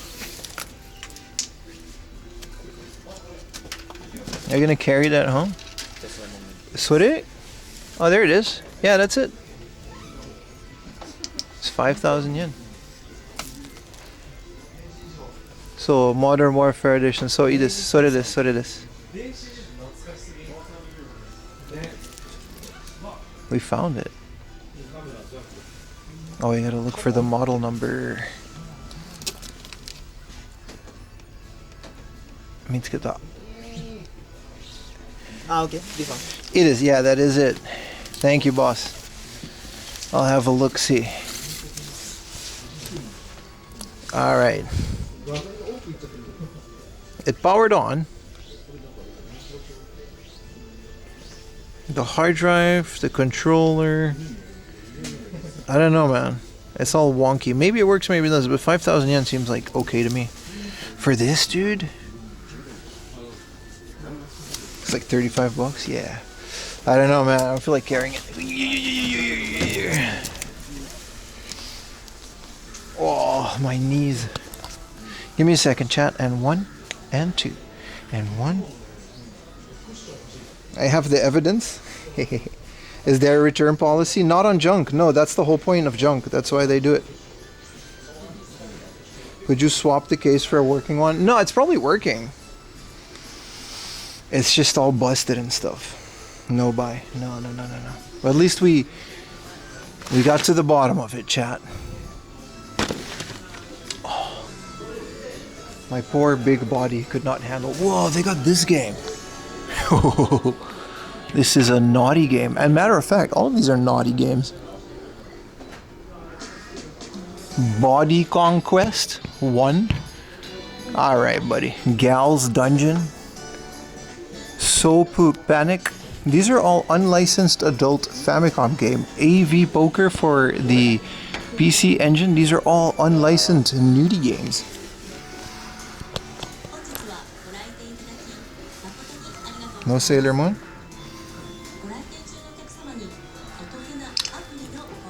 You're gonna carry that home? Sore? Oh, there it is. Yeah, that's it. It's 5,000 yen. So, Modern Warfare Edition. So, it is. Sore desu, sore desu. We found it. Oh, you gotta look for the model number. Mitsuketa. Ah, okay. This one. It is, yeah, that is it. Thank you, boss. I'll have a look-see. Alright. It powered on. The hard drive, the controller. I don't know, man. It's all wonky. Maybe it works, maybe it doesn't, but 5,000 yen seems like okay to me. For this, dude? It's like 35 bucks? Yeah. I don't know, man. I don't feel like carrying it. Oh, my knees. Give me a second, chat. And 1, and 2, and 1. I have the evidence. Is there a return policy? Not on junk. No, that's the whole point of junk. That's why they do it. Could you swap the case for a working one? No, it's probably working. It's just all busted and stuff. No buy. No. But at least we got to the bottom of it, chat. Oh, my poor big body could not handle. Whoa, they got this game. This is a naughty game. And matter of fact, all of these are naughty games. Body Conquest 1. Alright, buddy. Gal's Dungeon. Sopu Panic. These are all unlicensed adult Famicom game. AV Poker for the PC Engine. These are all unlicensed nudie games. No Sailor Moon?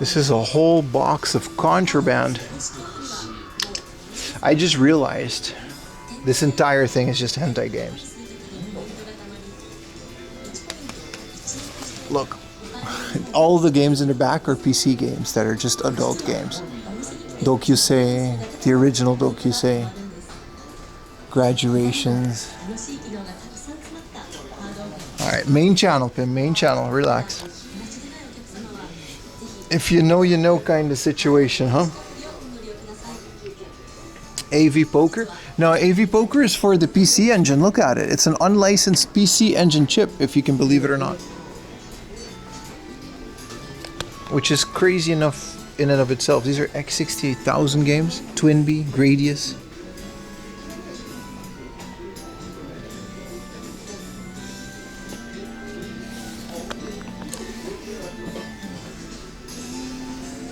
This is a whole box of contraband. I just realized this entire thing is just hentai games. Look, all the games in the back are PC games that are just adult games. Dokusei, the original Dokusei, Graduations. Alright, main channel, Pim, main channel, relax. If you know kind of situation, huh? AV Poker? No, AV Poker is for the PC Engine. Look at it. It's an unlicensed PC Engine chip, if you can believe it or not. Which is crazy enough in and of itself. These are X68000 games. Twinbee, Gradius.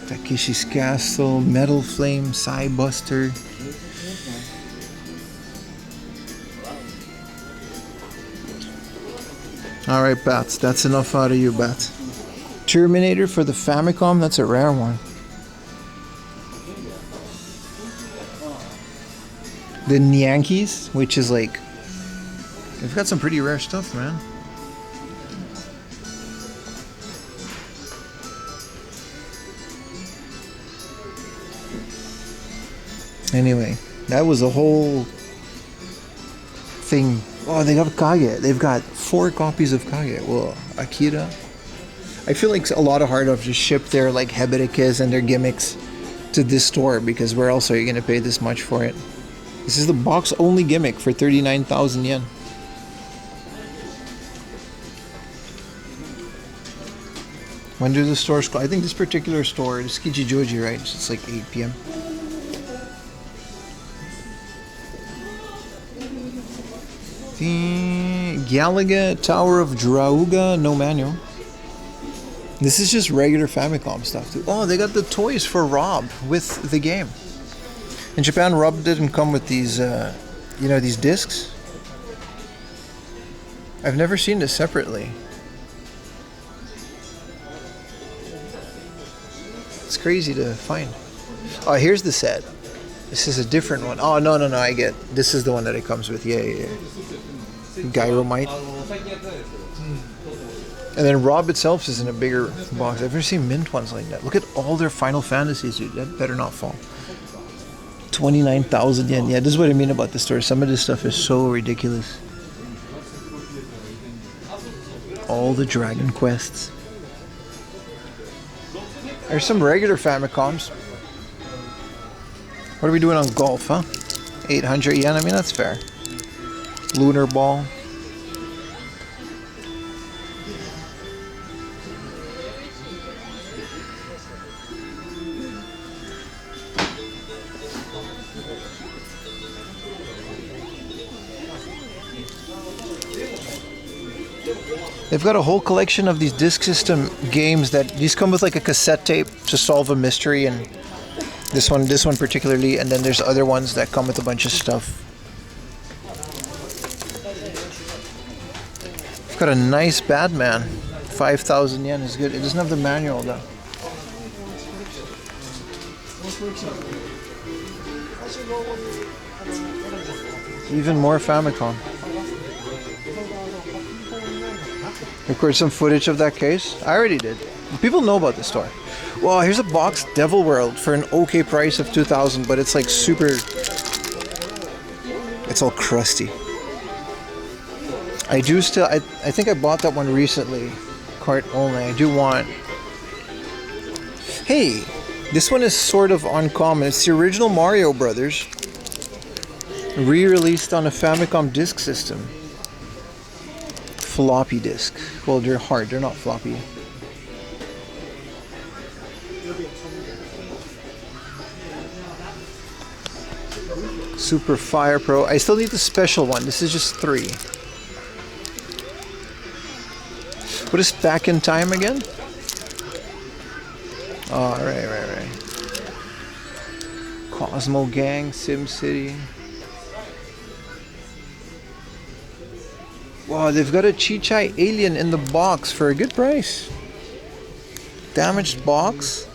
Takeshi's Castle, Metal Flame, Psybuster. Alright, Bats. That's enough out of you, Bats. Terminator for the Famicom, that's a rare one. The Yankees, which is like... They've got some pretty rare stuff, man. Anyway, that was a whole thing. Oh, they got Kage. They've got 4 copies of Kage. Well, Akira. I feel like a lot of hard ups just ship their like Heberikes and their gimmicks to this store because where else are you going to pay this much for it? This is the box only gimmick for 39,000 yen. When do the stores close? I think this particular store, it's Kichijoji, right? It's like 8 p.m. The Galaga Tower of Drauga, no manual. This is just regular Famicom stuff too. Oh, they got the toys for Rob with the game. In Japan, Rob didn't come with these, you know, these discs. I've never seen this separately. It's crazy to find. Oh, here's the set. This is a different one. Oh, no, I get. This is the one that it comes with. Yeah. Gyromite. And then Rob itself is in a bigger box. I've never seen mint ones like that. Look at all their Final Fantasies, dude. That better not fall. 29,000 yen. Yeah, this is what I mean about the store. Some of this stuff is so ridiculous. All the Dragon Quests. There's some regular Famicoms. What are we doing on golf, huh? 800 yen. I mean, that's fair. Lunar Ball. They've got a whole collection of these disc system games that these come with like a cassette tape to solve a mystery, and this one particularly, and then there's other ones that come with a bunch of stuff. I've got a nice Batman. 5,000 yen is good. It doesn't have the manual though. Even more Famicom. Record some footage of that case. I already did. People know about this store. Well, here's a box Devil World for an okay price of 2,000, but it's like super. It's all crusty. I do still. I think I bought that one recently. Cart only. I do want. Hey, this one is sort of uncommon. It's the original Mario Brothers, re-released on a Famicom disk system. Floppy disk. Well, they're hard. They're not floppy. Super Fire Pro. I still need the special one. This is just 3. What is Back in Time again? Oh, right. Cosmo Gang, Sim City. Wow, they've got a Chichai Alien in the box for a good price. Damaged box.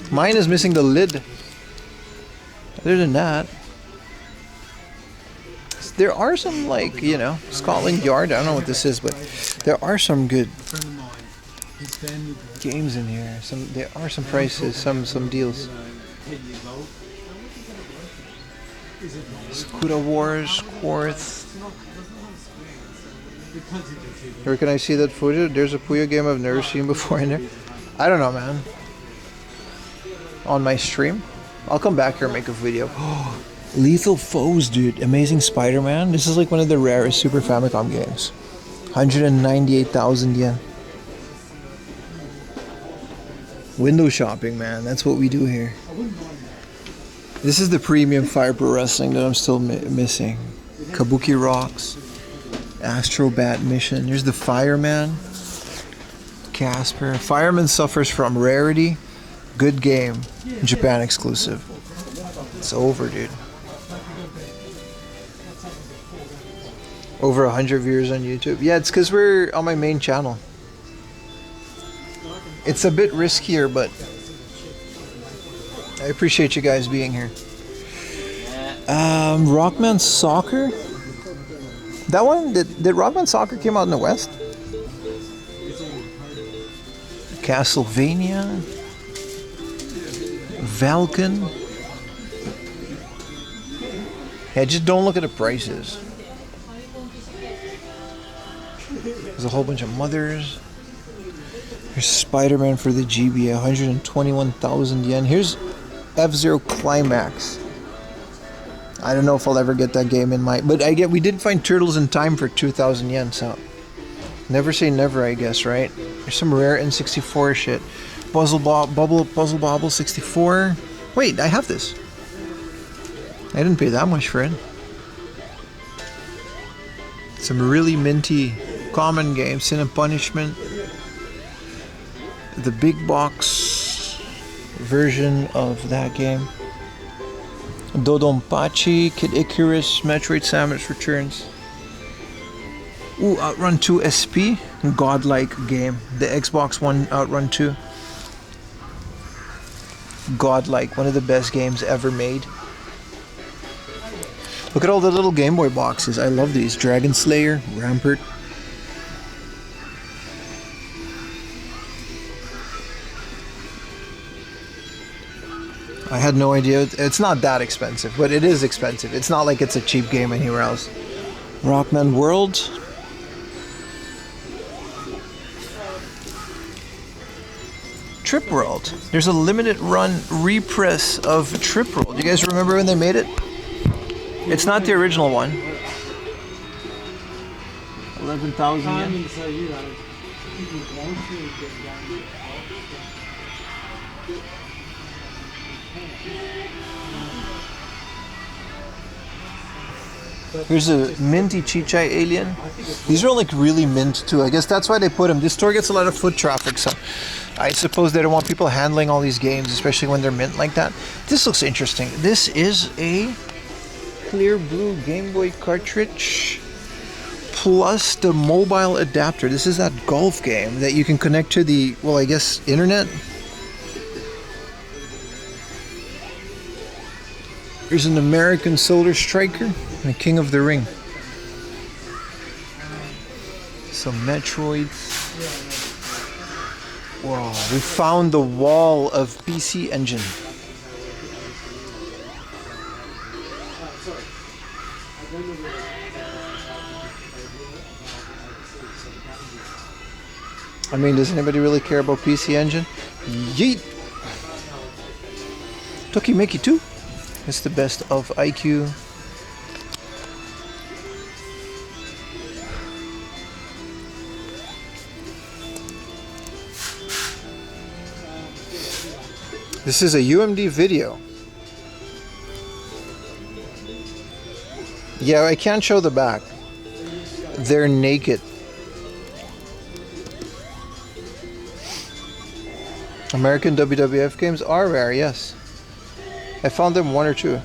Mine is missing the lid. Other than that, there are some, like, you know, Scotland Yard. I don't know what this is, but there are some good games in here. There are some prices, some deals. Sakura Wars, Quartz. Where can I see that footage? There's a Puyo game I've never seen before in there. I don't know, man. On my stream? I'll come back here and make a video. Lethal Foes, dude. Amazing Spider-Man. This is like one of the rarest Super Famicom games. 198,000 yen. Window shopping, man. That's what we do here. This is the premium Fire Pro Wrestling that I'm still missing. Kabuki Rocks. Astro Bat Mission. Here's the Fireman. Casper. Fireman suffers from rarity. Good game. Japan exclusive. It's over, dude. Over 100 viewers on YouTube. Yeah, it's because we're on my main channel. It's a bit riskier, but I appreciate you guys being here. Rockman Soccer? That one? Did Rockman Soccer came out in the West? Castlevania? Valken? Yeah, just don't look at the prices. There's a whole bunch of mothers. Here's Spider-Man for the GBA, 121,000 yen. Here's F-Zero Climax. I don't know if I'll ever get that game in my... But we did find Turtles in Time for 2,000 yen, so... Never say never, I guess, right? There's some rare N64 shit. Puzzle Bobble 64. Wait, I have this. I didn't pay that much for it. Some really minty common games. Sin and Punishment. The big box version of that game. Dodonpachi, Kid Icarus, Metroid Samus Returns. Ooh, Outrun 2 SP, godlike game. The Xbox One Outrun 2. Godlike, one of the best games ever made. Look at all the little Game Boy boxes. I love these. Dragon Slayer, Rampart. I had no idea. It's not that expensive, but it is expensive. It's not like it's a cheap game anywhere else. Rockman World. Trip World. There's a limited run repress of Trip World. You guys remember when they made it? It's not the original one. 11,000 yen. Here's a minty Chichai alien. These are like really mint too. I guess that's why they put them. This store gets a lot of foot traffic, so I suppose they don't want people handling all these games, especially when they're mint like that. This looks interesting. This is a clear blue Game Boy cartridge plus the mobile adapter. This is that golf game that you can connect to the, well, I guess, internet. Here's an American Solar Striker and a King of the Ring. Some Metroids. Whoa, we found the wall of PC Engine. I mean, does anybody really care about PC Engine? Yeet! Tokimeki 2. It's the best of IQ. This is a UMD video. Yeah, I can't show the back. They're naked. American WWF games are rare, yes. I found them one or two.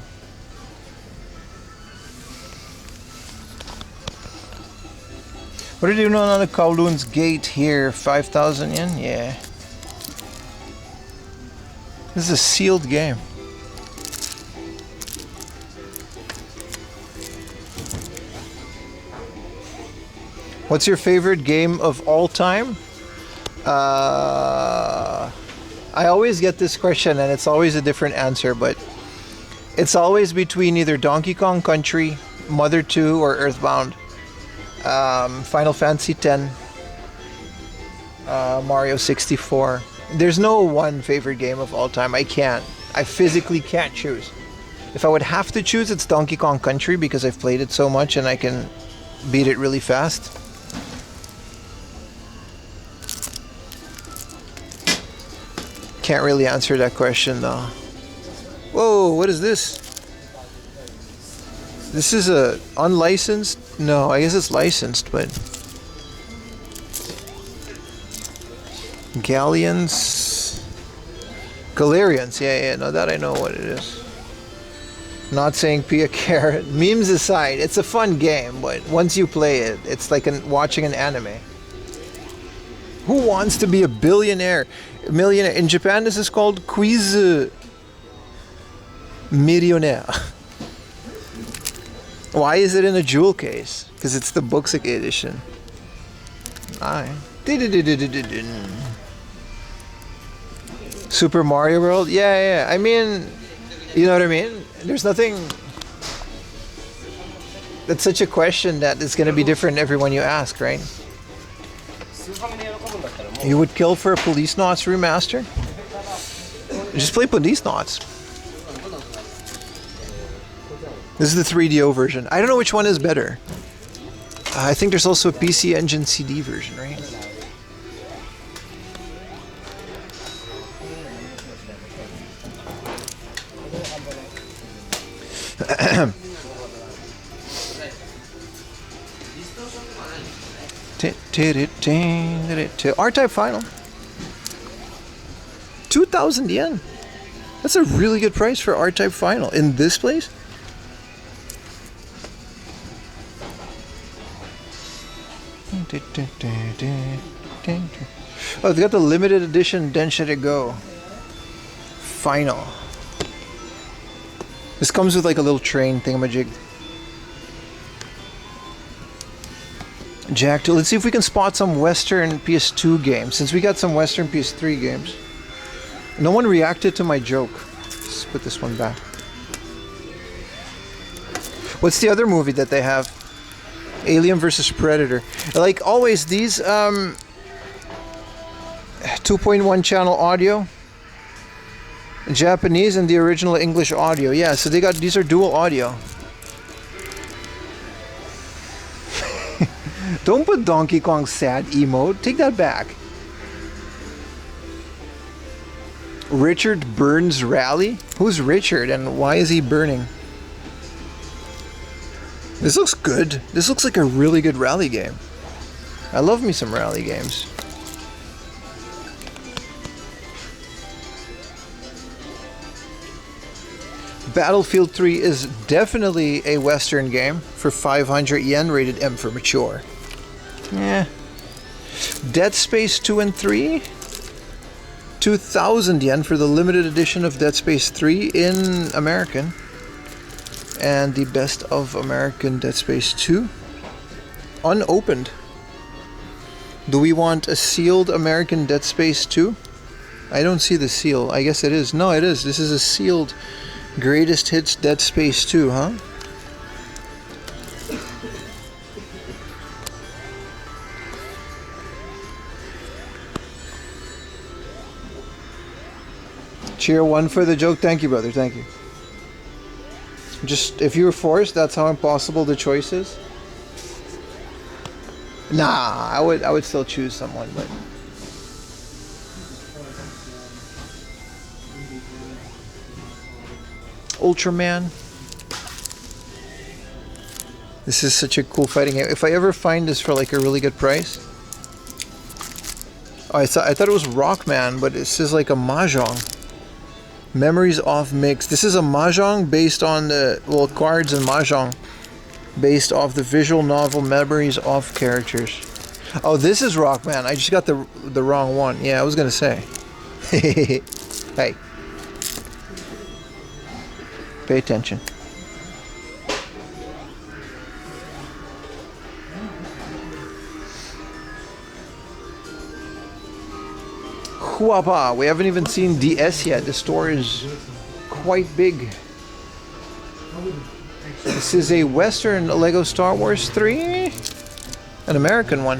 What are you doing on the Kowloon's gate here? 5,000 yen? Yeah. This is a sealed game. What's your favorite game of all time? I always get this question and it's always a different answer, but it's always between either Donkey Kong Country, Mother 2, or Earthbound. Final Fantasy X, Mario 64. There's no one favorite game of all time. I physically can't choose. If I would have to choose, it's Donkey Kong Country because I've played it so much and I can beat it really fast. Can't really answer that question though. Whoa, what is this? This is a unlicensed? No, I guess it's licensed, but Galleons, yeah, no, that I know what it is. Not saying Pia Carrot. Memes aside, it's a fun game, but once you play it, it's like watching an anime. Who wants to be a millionaire? In Japan, this is called Quiz Millionaire. Why is it in a jewel case? Because it's the Buxik edition. Aye. Super Mario World? Yeah. I mean, you know what I mean? There's nothing... That's such a question that it's going to be different everyone you ask, right? You would kill for a Police Knots remaster? Just play Police Knots. This is the 3DO version. I don't know which one is better. I think there's also a PC Engine CD version, right? R-Type Final. 2,000 yen. That's a really good price for R-Type Final. In this place? Oh, they got the limited edition Denshire Go Final. This comes with like a little train thingamajig. Jack, let's see if we can spot some Western PS2 games, since we got some Western PS3 games. No one reacted to my joke. Let's put this one back. What's the other movie that they have? Alien vs. Predator. Like always, these 2.1 channel audio, Japanese and the original English audio. Yeah, so they got, these are dual audio. Don't put Donkey Kong sad emote. Take that back. Richard Burns Rally? Who's Richard and why is he burning? This looks good. This looks like a really good rally game. I love me some rally games. Battlefield 3 is definitely a Western game for 500 yen, rated M for mature. Yeah. Dead Space 2 and 3? 2,000 yen for the limited edition of Dead Space 3 in American. And the best of American Dead Space 2. Unopened. Do we want a sealed American Dead Space 2? I don't see the seal. I guess it is. No, it is. This is a sealed Greatest Hits Dead Space 2, huh? Cheer one for the joke. Thank you, brother. Thank you. Just, if you were forced, that's how impossible the choice is. Nah, I would still choose someone, but Ultraman. This is such a cool fighting game. If I ever find this for like a really good price. Oh, I thought it was Rockman, but this is like a mahjong. Memories off mix. This is a mahjong based on the, well, cards and mahjong based off the visual novel Memories Off characters. Oh, this is Rockman. I just got the wrong one. Yeah, I was gonna say. Hey. Pay attention. Huapa. We haven't even seen DS yet. The store is quite big. This is a Western Lego Star Wars 3. An American one.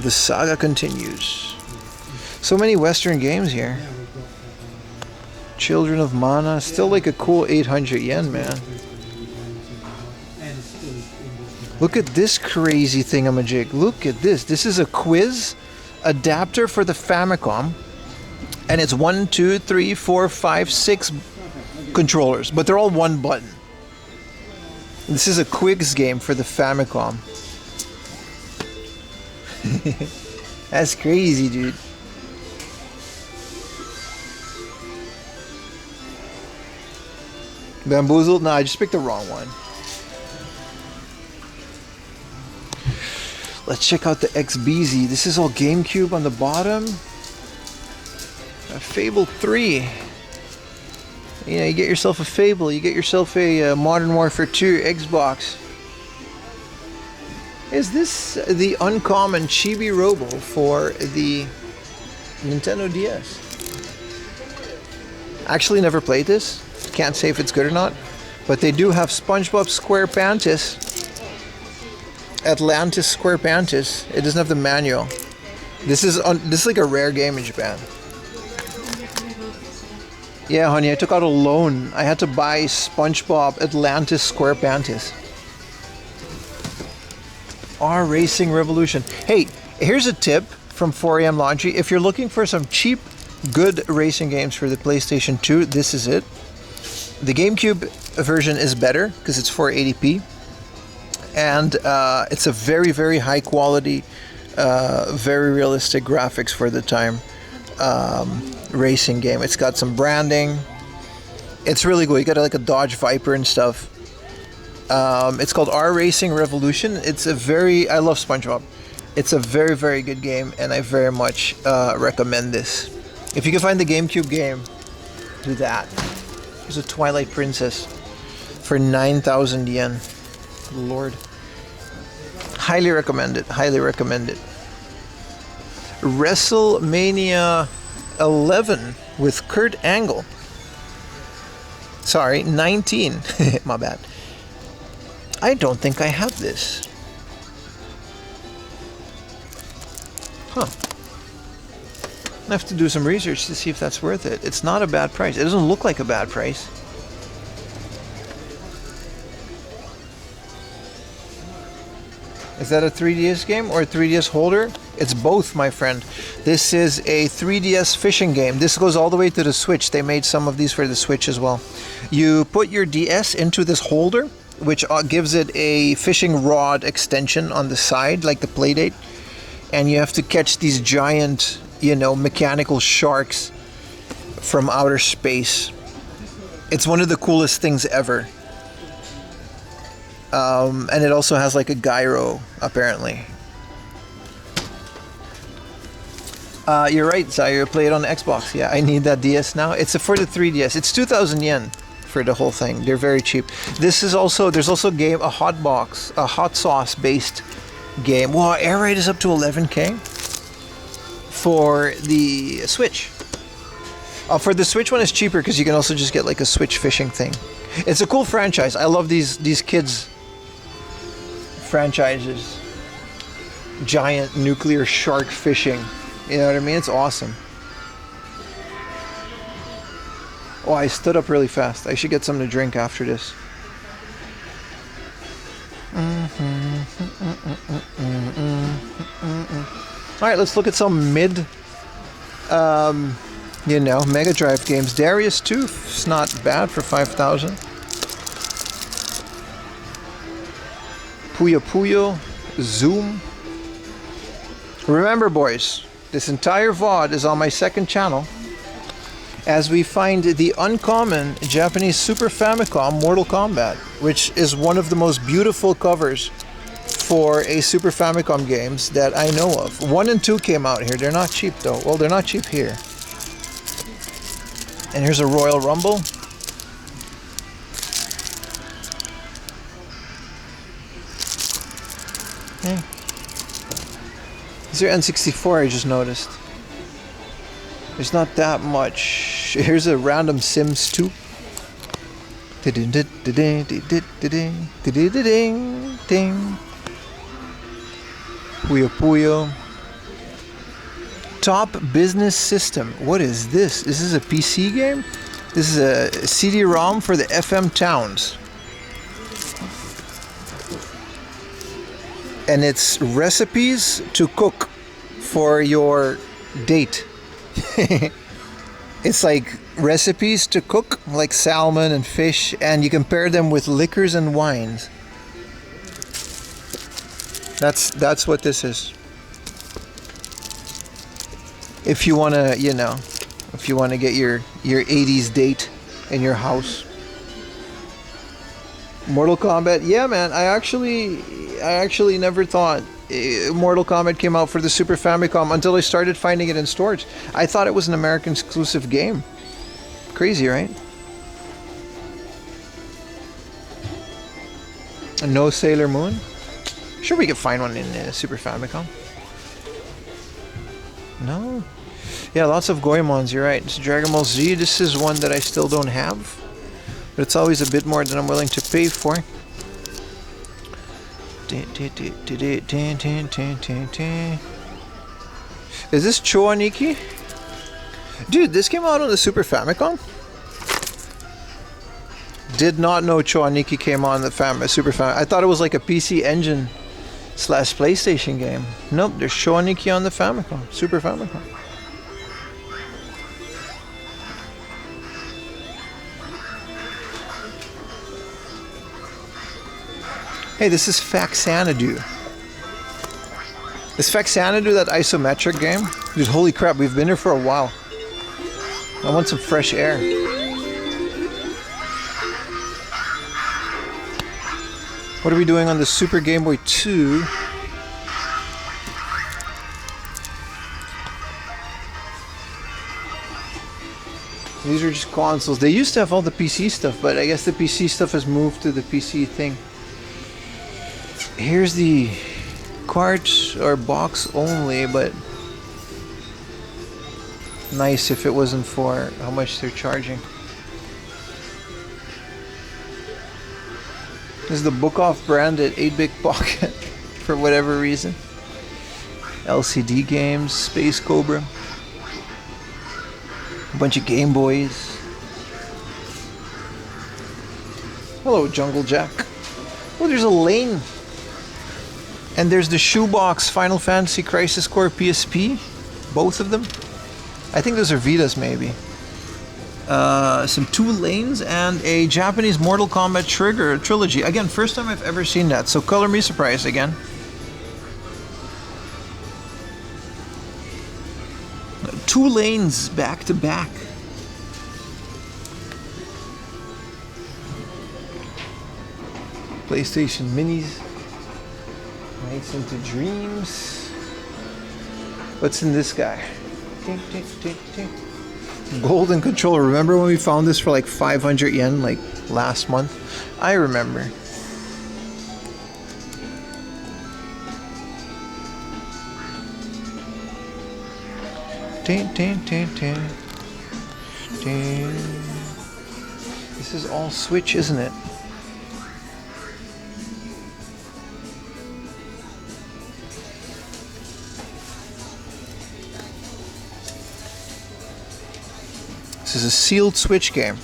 The saga continues. So many Western games here. Children of Mana. Still like a cool 800 yen, man. Look at this crazy thingamajig. Look at this. This is a quiz adapter for the Famicom. And it's 1, 2, 3, 4, 5, 6 controllers. But they're all one button. This is a quiz game for the Famicom. That's crazy, dude. Bamboozled? Nah, I just picked the wrong one. Let's check out the XBZ. This is all GameCube on the bottom. Fable 3. You know, you get yourself a Fable, you get yourself a Modern Warfare 2 Xbox. Is this the uncommon Chibi Robo for the Nintendo DS? Actually never played this. Can't say if it's good or not. But they do have SpongeBob SquarePants. Atlantis SquarePants. It doesn't have the manual. This is like a rare game in Japan. Yeah, honey, I took out a loan. I had to buy SpongeBob Atlantis SquarePantis. R Racing Revolution. Hey, here's a tip from 4am Laundry. If you're looking for some cheap, good racing games for the PlayStation 2, this is it. The GameCube version is better because it's 480p. And it's a very, very high quality, very realistic graphics for the time racing game. It's got some branding. It's really cool. You got like a Dodge Viper and stuff. It's called R Racing Revolution. It's a very, I love SpongeBob. It's a very, very good game, and I very much recommend this. If you can find the GameCube game, do that. There's a Twilight Princess for 9,000 yen. Lord. Highly recommend it. Highly recommend it. WrestleMania 11 with Kurt Angle. Sorry, 19. My bad. I don't think I have this. Huh. I have to do some research to see if that's worth it. It's not a bad price. It doesn't look like a bad price. Is that a 3DS game or a 3DS holder? It's both, my friend. This is a 3DS fishing game. This goes all the way to the Switch. They made some of these for the Switch as well. You put your DS into this holder, which gives it a fishing rod extension on the side, like the Playdate. And you have to catch these giant, you know, mechanical sharks from outer space. It's one of the coolest things ever. And it also has like a gyro, apparently. You're right, Zaire. Play it on the Xbox. Yeah, I need that DS now. It's for the 3DS. It's 2,000 yen for the whole thing. They're very cheap. This is also, there's also a hot box, a hot sauce based game. Wow, air rate is up to 11K for the Switch. For the Switch one, it's cheaper because you can also just get like a Switch fishing thing. It's a cool franchise. I love these kids franchises. Giant nuclear shark fishing. You know what I mean? It's awesome. Oh, I stood up really fast. I should get something to drink after this. Alright, let's look at some mid, you know, Mega Drive games. Darius 2 is not bad for 5,000. Puyo Puyo, Zoom. Remember, boys, this entire VOD is on my second channel as we find the uncommon Japanese Super Famicom Mortal Kombat, which is one of the most beautiful covers for a Super Famicom games that I know of. 1 and 2 came out here. They're not cheap though. Well, they're not cheap here. And here's a Royal Rumble. Hey. Is there N64? I just noticed. There's not that much. Here's a random Sims 2. Puyo Puyo. Top Business System. What is this? This is a PC game? This is a CD-ROM for the FM Towns. And it's recipes to cook for your date. It's like recipes to cook, like salmon and fish, and you can pair them with liquors and wines. That's what this is. If you want to, you know, if you want to get your 80s date in your house. Mortal Kombat, yeah, man. I actually never thought Mortal Kombat came out for the Super Famicom until I started finding it in stores. I thought it was an American exclusive game. Crazy, right? No Sailor Moon? Sure, we could find one in Super Famicom. No? Yeah, lots of Goemons, you're right. It's Dragon Ball Z. This is one that I still don't have. But it's always a bit more than I'm willing to pay for. Is this Choaniki? Dude, this came out on the Super Famicom? Did not know Chouaniki came on the Super Famicom. I thought it was like a PC Engine / PlayStation game. Nope, there's Chouaniki on the Famicom, Super Famicom. Hey, this is Faxanadu. Is Faxanadu that isometric game? Dude, holy crap, we've been here for a while. I want some fresh air. What are we doing on the Super Game Boy 2? These are just consoles. They used to have all the PC stuff, but I guess the PC stuff has moved to the PC thing. Here's the cart or box only, but nice if it wasn't for how much they're charging. This is the Book Off branded 8-bit pocket for whatever reason. LCD games, Space Cobra, a bunch of Game Boys. Hello, Jungle Jack. Oh, there's a lane. And there's the Shoebox Final Fantasy Crisis Core PSP. Both of them. I think those are Vitas, maybe. Some 2 lanes and a Japanese Mortal Kombat Trigger trilogy. Again, first time I've ever seen that, so color me surprised again. 2 lanes back to back. PlayStation Minis. Nights into Dreams. What's in this guy? Tick, tick, tick, tick. Golden controller. Remember when we found this for like 500 yen like last month? I remember. Tin, tin, tin, tin. Tin. This is all Switch, isn't it? This is a sealed Switch game.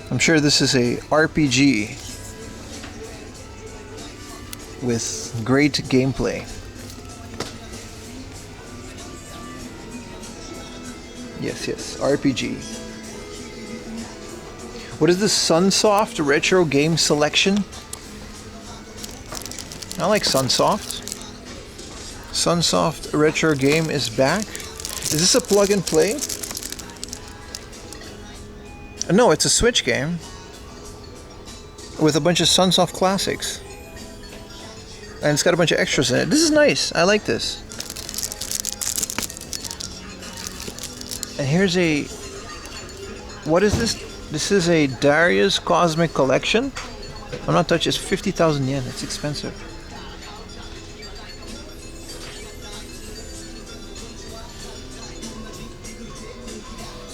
I'm sure this is a RPG with great gameplay. Yes, yes, RPG. What is this Sunsoft Retro Game Selection? I like Sunsoft. Sunsoft Retro Game is back. Is this a plug and play? No, it's a Switch game with a bunch of Sunsoft classics. And it's got a bunch of extras in it. This is nice. I like this. And here's a... What is this? This is a Darius Cosmic Collection. I'm not touching. It's 50,000 yen. It's expensive.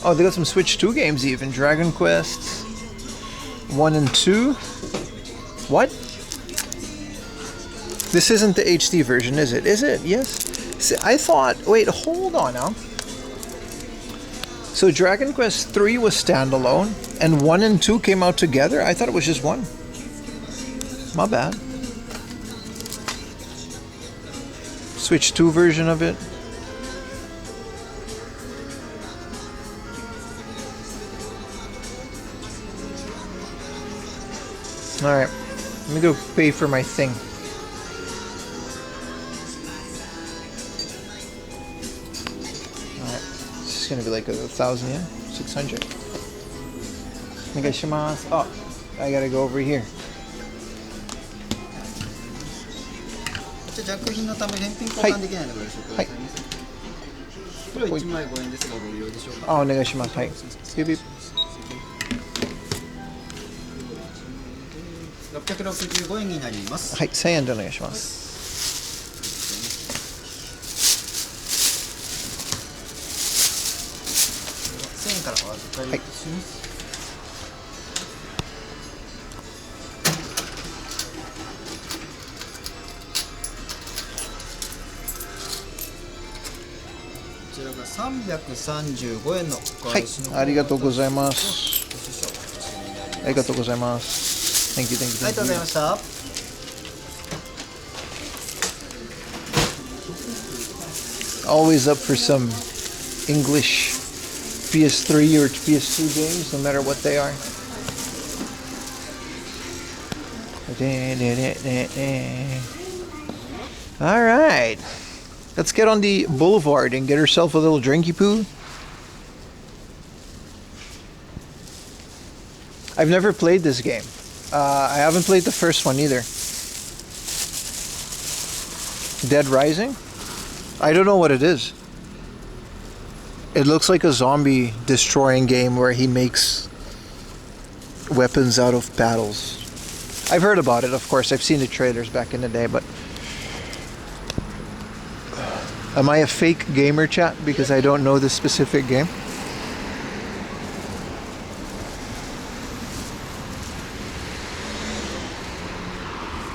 Oh, they got some Switch 2 games even. Dragon Quest 1 and 2. What? This isn't the HD version, is it? Is it? Yes. See, I thought... Wait, hold on now. So Dragon Quest 3 was standalone, and 1 and 2 came out together? I thought it was just 1. My bad. Switch 2 version of it. Alright, let me go pay for my thing. Alright, this is gonna be like 1,000 yen? 600. Negashimasu. Oh, I gotta go over here. Oh, negashimasu. Hi. Beep beep. 665円になります。はい、1000円でお願いします。1000円からお預かりいたします。こちらが335円のお返しの。はい、ありがとうございます。Arigatou gozaimasu. Thank you, thank you, あり thank がとうござい you. ました。 Always up for some English PS3 or PS2 games, no matter what they are. All right, let's get on the boulevard and get ourselves a little drinky poo. I've never played this game. I haven't played the first one either. Dead Rising? I don't know what it is. It looks like a zombie destroying game where he makes weapons out of paddles. I've heard about it, of course. I've seen the trailers back in the day, but am I a fake gamer, chat, because I don't know this specific game?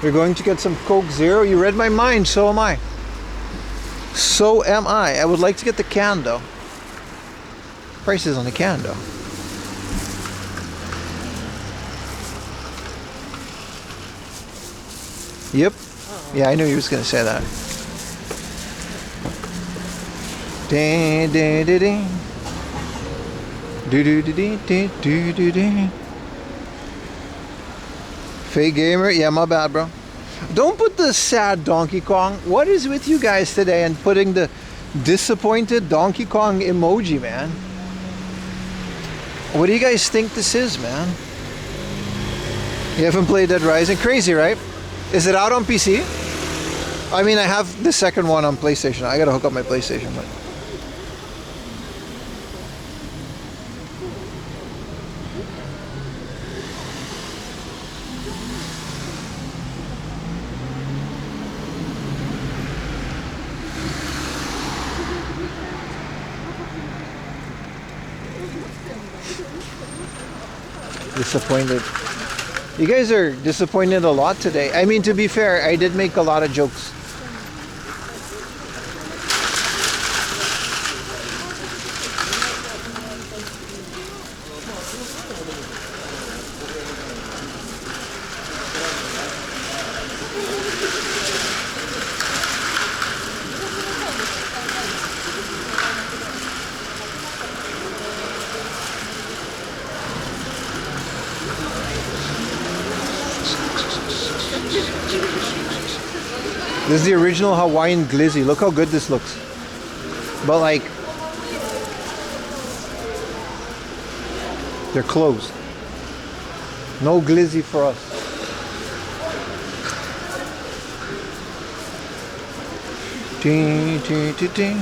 We're going to get some Coke Zero. You read my mind, so am I. So am I. I would like to get the can though. Prices on the can though. Yep. Yeah, I knew he was going to say that. Ding, ding, ding, ding. Do do do do do do do do. Fake gamer? Yeah, my bad, bro. Don't put the sad Donkey Kong. What is with you guys today and putting the disappointed Donkey Kong emoji, man? What do you guys think this is, man? You haven't played Dead Rising? Crazy, right? Is it out on PC? I mean, I have the second one on PlayStation. I gotta hook up my PlayStation, but... Disappointed. You guys are disappointed a lot today. I mean, to be fair, I did make a lot of jokes. This is the original Hawaiian glizzy. Look how good this looks. But like, they're closed. No glizzy for us. Ding, ding, ding, ding.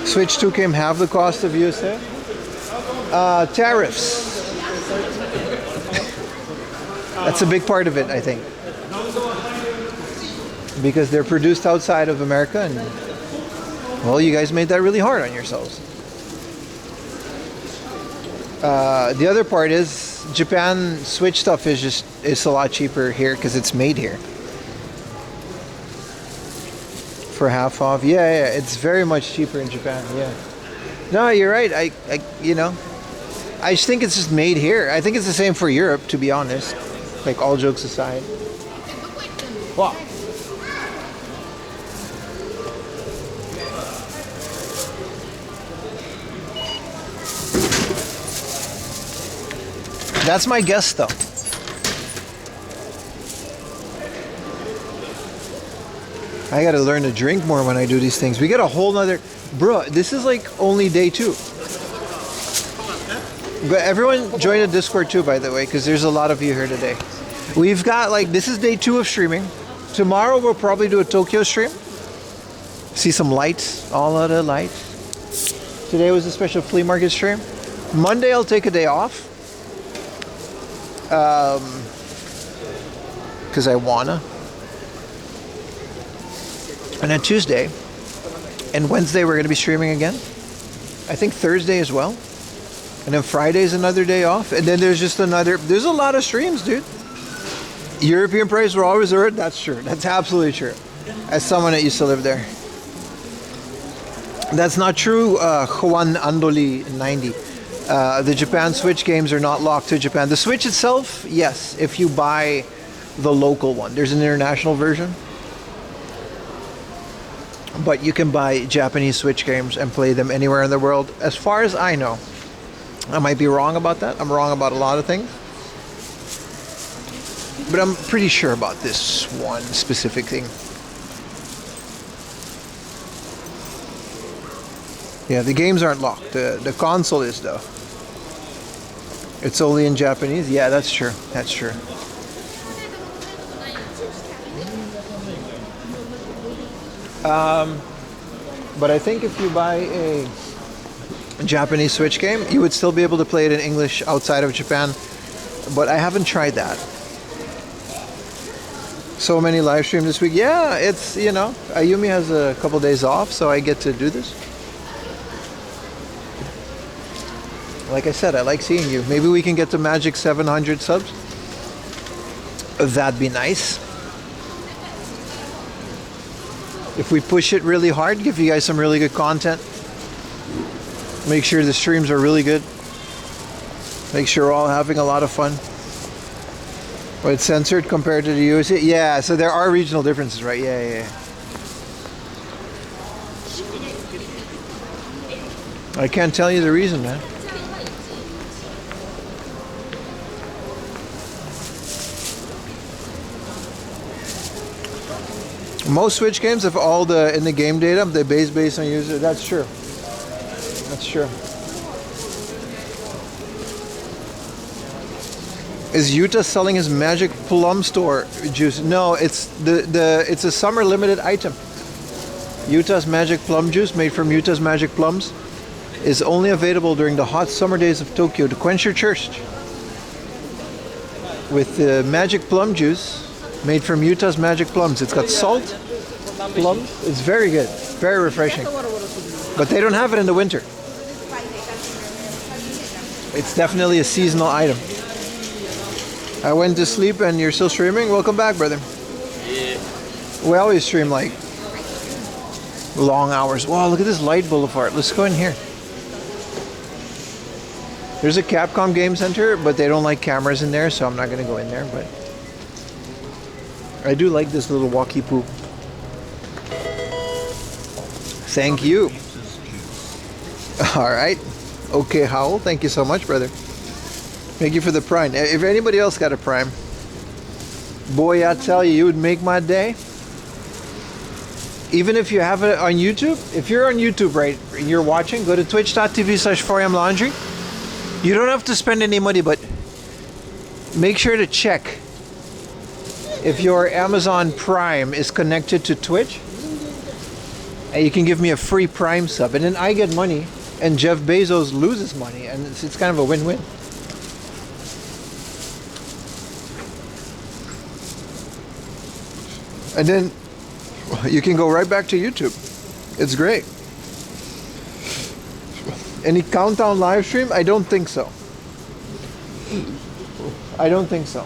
Switch 2 came half the cost of USA. Tariffs. That's a big part of it, I think. Because they're produced outside of America, and well, you guys made that really hard on yourselves. The other part is Japan Switch stuff is a lot cheaper here because it's made here for half off. Yeah, it's very much cheaper in Japan. Yeah, no, you're right. I you know, I just think it's just made here. I think it's the same for Europe, to be honest. Like, all jokes aside. Wow. That's my guess, though. I gotta learn to drink more when I do these things. We get a whole nother... Bro, this is like only day 2. But everyone join the Discord too, by the way, because there's a lot of you here today. We've got, like, this is day 2 of streaming. Tomorrow we'll probably do a Tokyo stream. See some lights, all of the lights. Today was a special Flea Market stream. Monday I'll take a day off. Because I wanna. And then Tuesday and Wednesday we're gonna be streaming again. I think Thursday as well. And then Friday is another day off. And then there's just another, there's a lot of streams, dude. European prices were always reserved. That's true. That's absolutely true. As someone that used to live there. That's not true, Juan Andoli 90. The Japan Switch games are not locked to Japan. The Switch itself, yes, if you buy the local one. There's an international version. But you can buy Japanese Switch games and play them anywhere in the world, as far as I know. I might be wrong about that. I'm wrong about a lot of things. But I'm pretty sure about this one specific thing. Yeah, the games aren't locked. The console is, though. It's only in Japanese? Yeah, that's true. That's true. But I think if you buy a Japanese Switch game, you would still be able to play it in English outside of Japan. But I haven't tried that. So many live streams this week. Yeah, it's, you know, Ayumi has a couple days off, so I get to do this. Like I said, I like seeing you. Maybe we can get to magic 700 subs. That'd be nice. If we push it really hard, give you guys some really good content. Make sure the streams are really good. Make sure we're all having a lot of fun. Oh, it's censored compared to the US? Yeah, so there are regional differences, right? Yeah. I can't tell you the reason, man. Most Switch games have all the in the game data, they based on user. That's true. That's true. Is Yuta selling his Magic Plum Store juice? No, it's it's a summer limited item. Yuta's Magic Plum Juice, made from Yuta's Magic Plums, is only available during the hot summer days of Tokyo to quench your thirst. With the Magic Plum Juice, made from Yuta's Magic Plums. It's got salt, plums. It's very good, very refreshing. But they don't have it in the winter. It's definitely a seasonal item. I went to sleep and you're still streaming? Welcome back, brother. Yeah. We always stream like long hours. Wow, look at this light boulevard. Let's go in here. There's a Capcom Game Center, but they don't like cameras in there, so I'm not going to go in there. But I do like this little walkie poo. Thank you. All right. Okay, Howell. Thank you so much, brother. Thank you for the Prime. If anybody else got a Prime, boy, I tell you, you would make my day. Even if you have it on YouTube, if you're on YouTube, right, and you're watching, go to twitch.tv/4amlaundry. You don't have to spend any money, but make sure to check if your Amazon Prime is connected to Twitch. And you can give me a free Prime sub, and then I get money, and Jeff Bezos loses money, and it's kind of a win-win. And then you can go right back to YouTube. It's great. Any countdown live stream? I don't think so. I don't think so.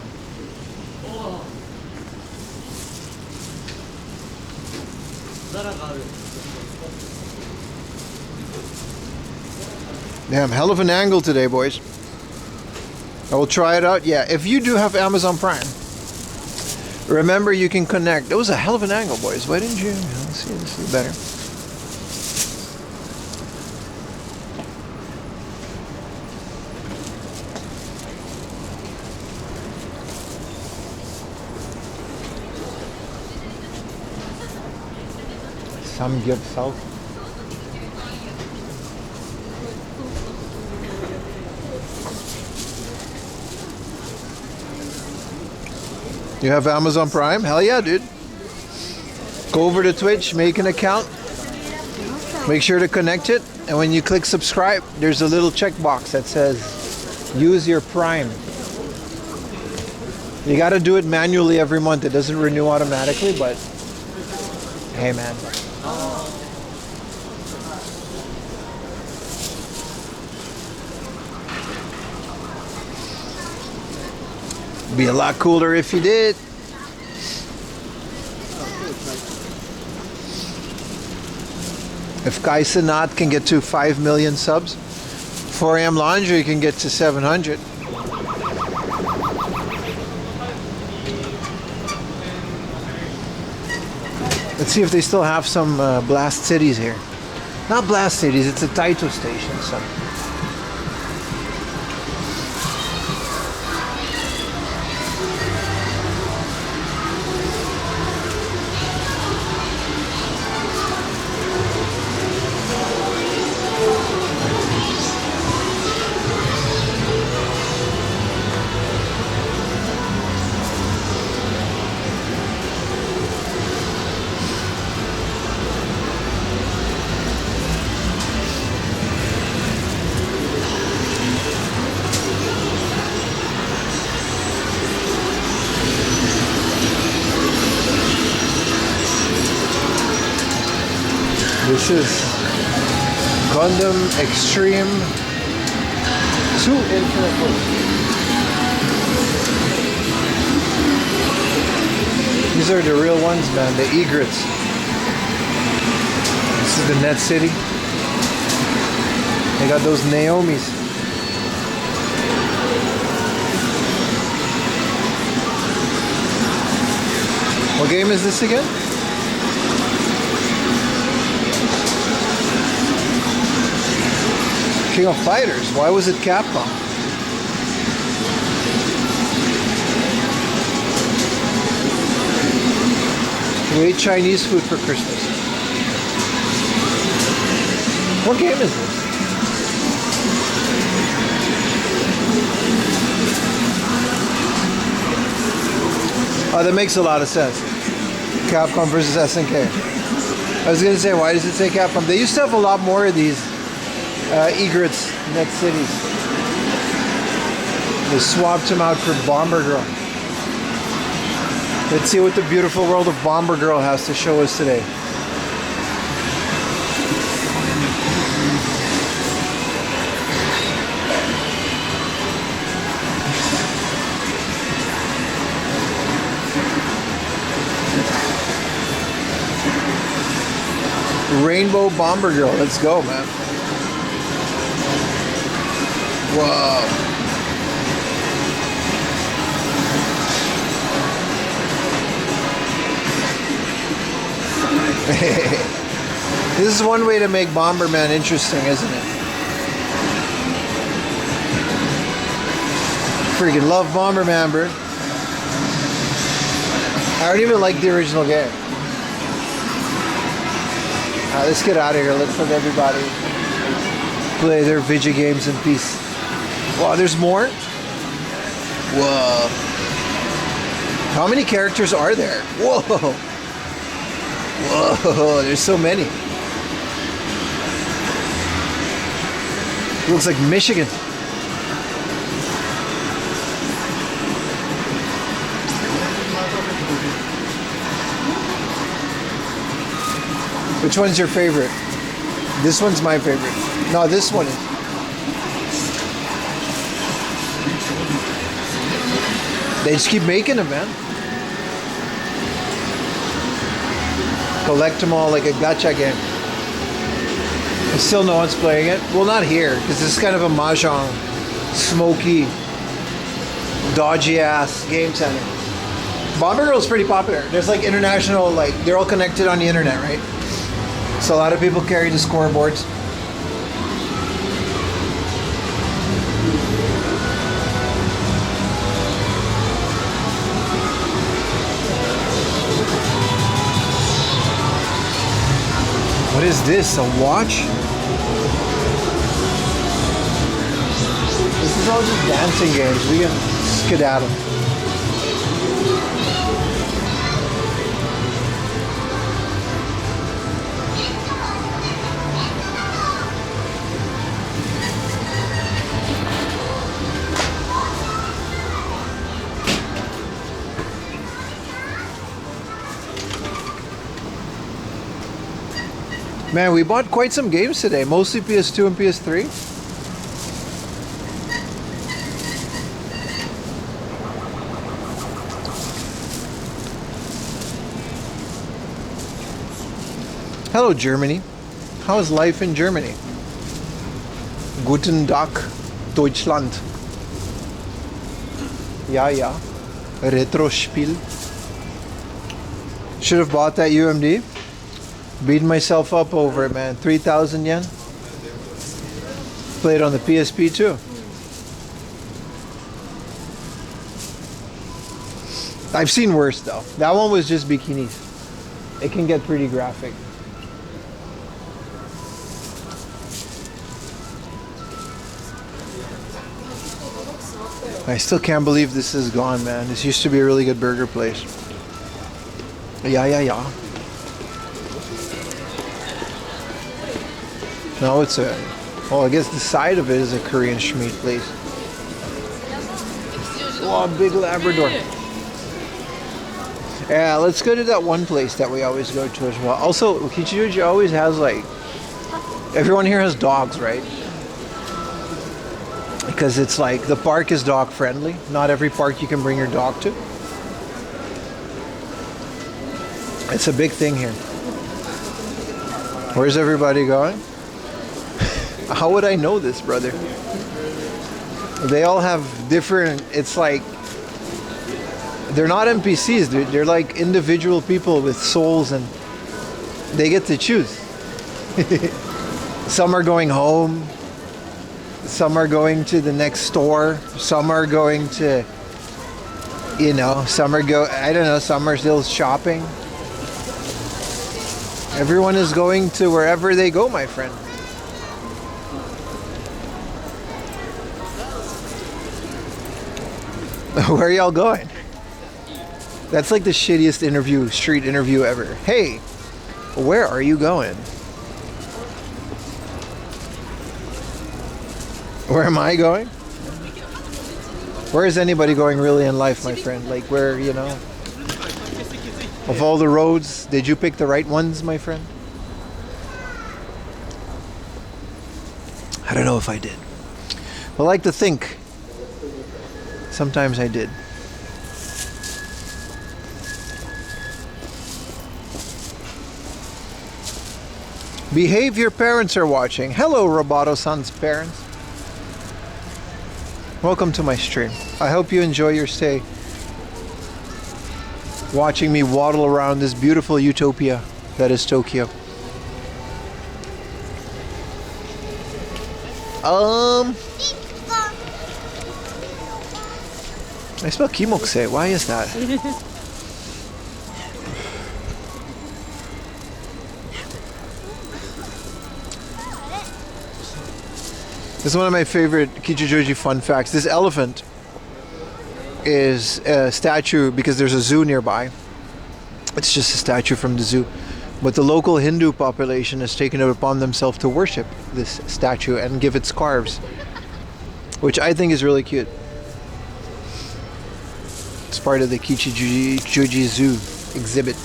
Damn, hell of an angle today, boys. I will try it out. Yeah, if you do have Amazon Prime, remember, you can connect. That was a hell of an angle, boys. Why didn't you? Let's see. This is better. Some give south. You have Amazon Prime? Hell yeah, dude. Go over to Twitch, make an account, make sure to connect it, and when you click subscribe, there's a little checkbox that says use your Prime. You got to do it manually every month. It doesn't renew automatically, but hey, man. Be a lot cooler if you did. If Kai Sanat can get to 5 million subs, 4 a.m. laundry, you can get to 700. Let's see if they still have some Blast Cities here. Not Blast Cities, it's a Taito Station. So. This is Gundam Extreme 2 Infinite Loop. These are the real ones, man, the egrets. This is the Net City. They got those Naomis. What game is this again? King of Fighters. Why was it Capcom? We ate Chinese food for Christmas. What game is this? Oh, that makes a lot of sense. Capcom versus SNK. I was gonna say, why does it say Capcom? They used to have a lot more of these egrets, Net Cities. They swapped them out for Bomber Girl. Let's see what the beautiful world of Bomber Girl has to show us today. Rainbow Bomber Girl, let's go, man. Whoa. This is one way to make Bomberman interesting, isn't it? Freaking love Bomberman, bro. I don't even like the original game. Alright, let's get out of here. Let's let everybody play their video games in peace. Wow, there's more? Whoa. How many characters are there? Whoa. Whoa, there's so many. Looks like Michigan. Which one's your favorite? This one's my favorite. No, this one is. They just keep making them, man. Collect them all like a gacha game. And still no one's playing it. Well, not here, because this is kind of a mahjong, smoky, dodgy ass game center. Bomber Girl is pretty popular. There's like international, like they're all connected on the internet, right? So a lot of people carry the scoreboards. What is this? A watch? This is all just dancing games. We can skedaddle. Man, we bought quite some games today, mostly PS2 and PS3. Hello, Germany. How is life in Germany? Guten Tag, Deutschland. Ja. Retro Spiel. Should have bought that UMD. Beating myself up over it, man. 3,000 yen. Played on the PSP too. I've seen worse though. That one was just bikinis. It can get pretty graphic. I still can't believe this is gone, man. This used to be a really good burger place. Yeah. No, it's a... Well, I guess the side of it is a Korean schmeat place. Oh, big Labrador. Yeah, let's go to that one place that we always go to as well. Also, Kichijuji always has like... Everyone here has dogs, right? Because it's like, the park is dog friendly. Not every park you can bring your dog to. It's a big thing here. Where's everybody going? How would I know this, brother? They all have different, it's like, they're not NPCs, dude. They're like individual people with souls and they get to choose. Some are going home. Some are going to the next store. Some are going to, some are still shopping. Everyone is going to wherever they go, my friend. Where are y'all going? That's like the shittiest street interview ever. Hey, where are you going? Where am I going? Where is anybody going really in life, my friend? Like where, of all the roads, did you pick the right ones, my friend? I don't know if I did. I like to think. Sometimes I did. Behave, your parents are watching. Hello, Roboto-san's parents. Welcome to my stream. I hope you enjoy your stay. Watching me waddle around this beautiful utopia that is Tokyo. I smell kimokse. Why is that? This is one of my favorite Kichijoji fun facts. This elephant is a statue because there's a zoo nearby. It's just a statue from the zoo. But the local Hindu population has taken it upon themselves to worship this statue and give it scarves, which I think is really cute. It's part of the Kichijoji Zoo exhibit.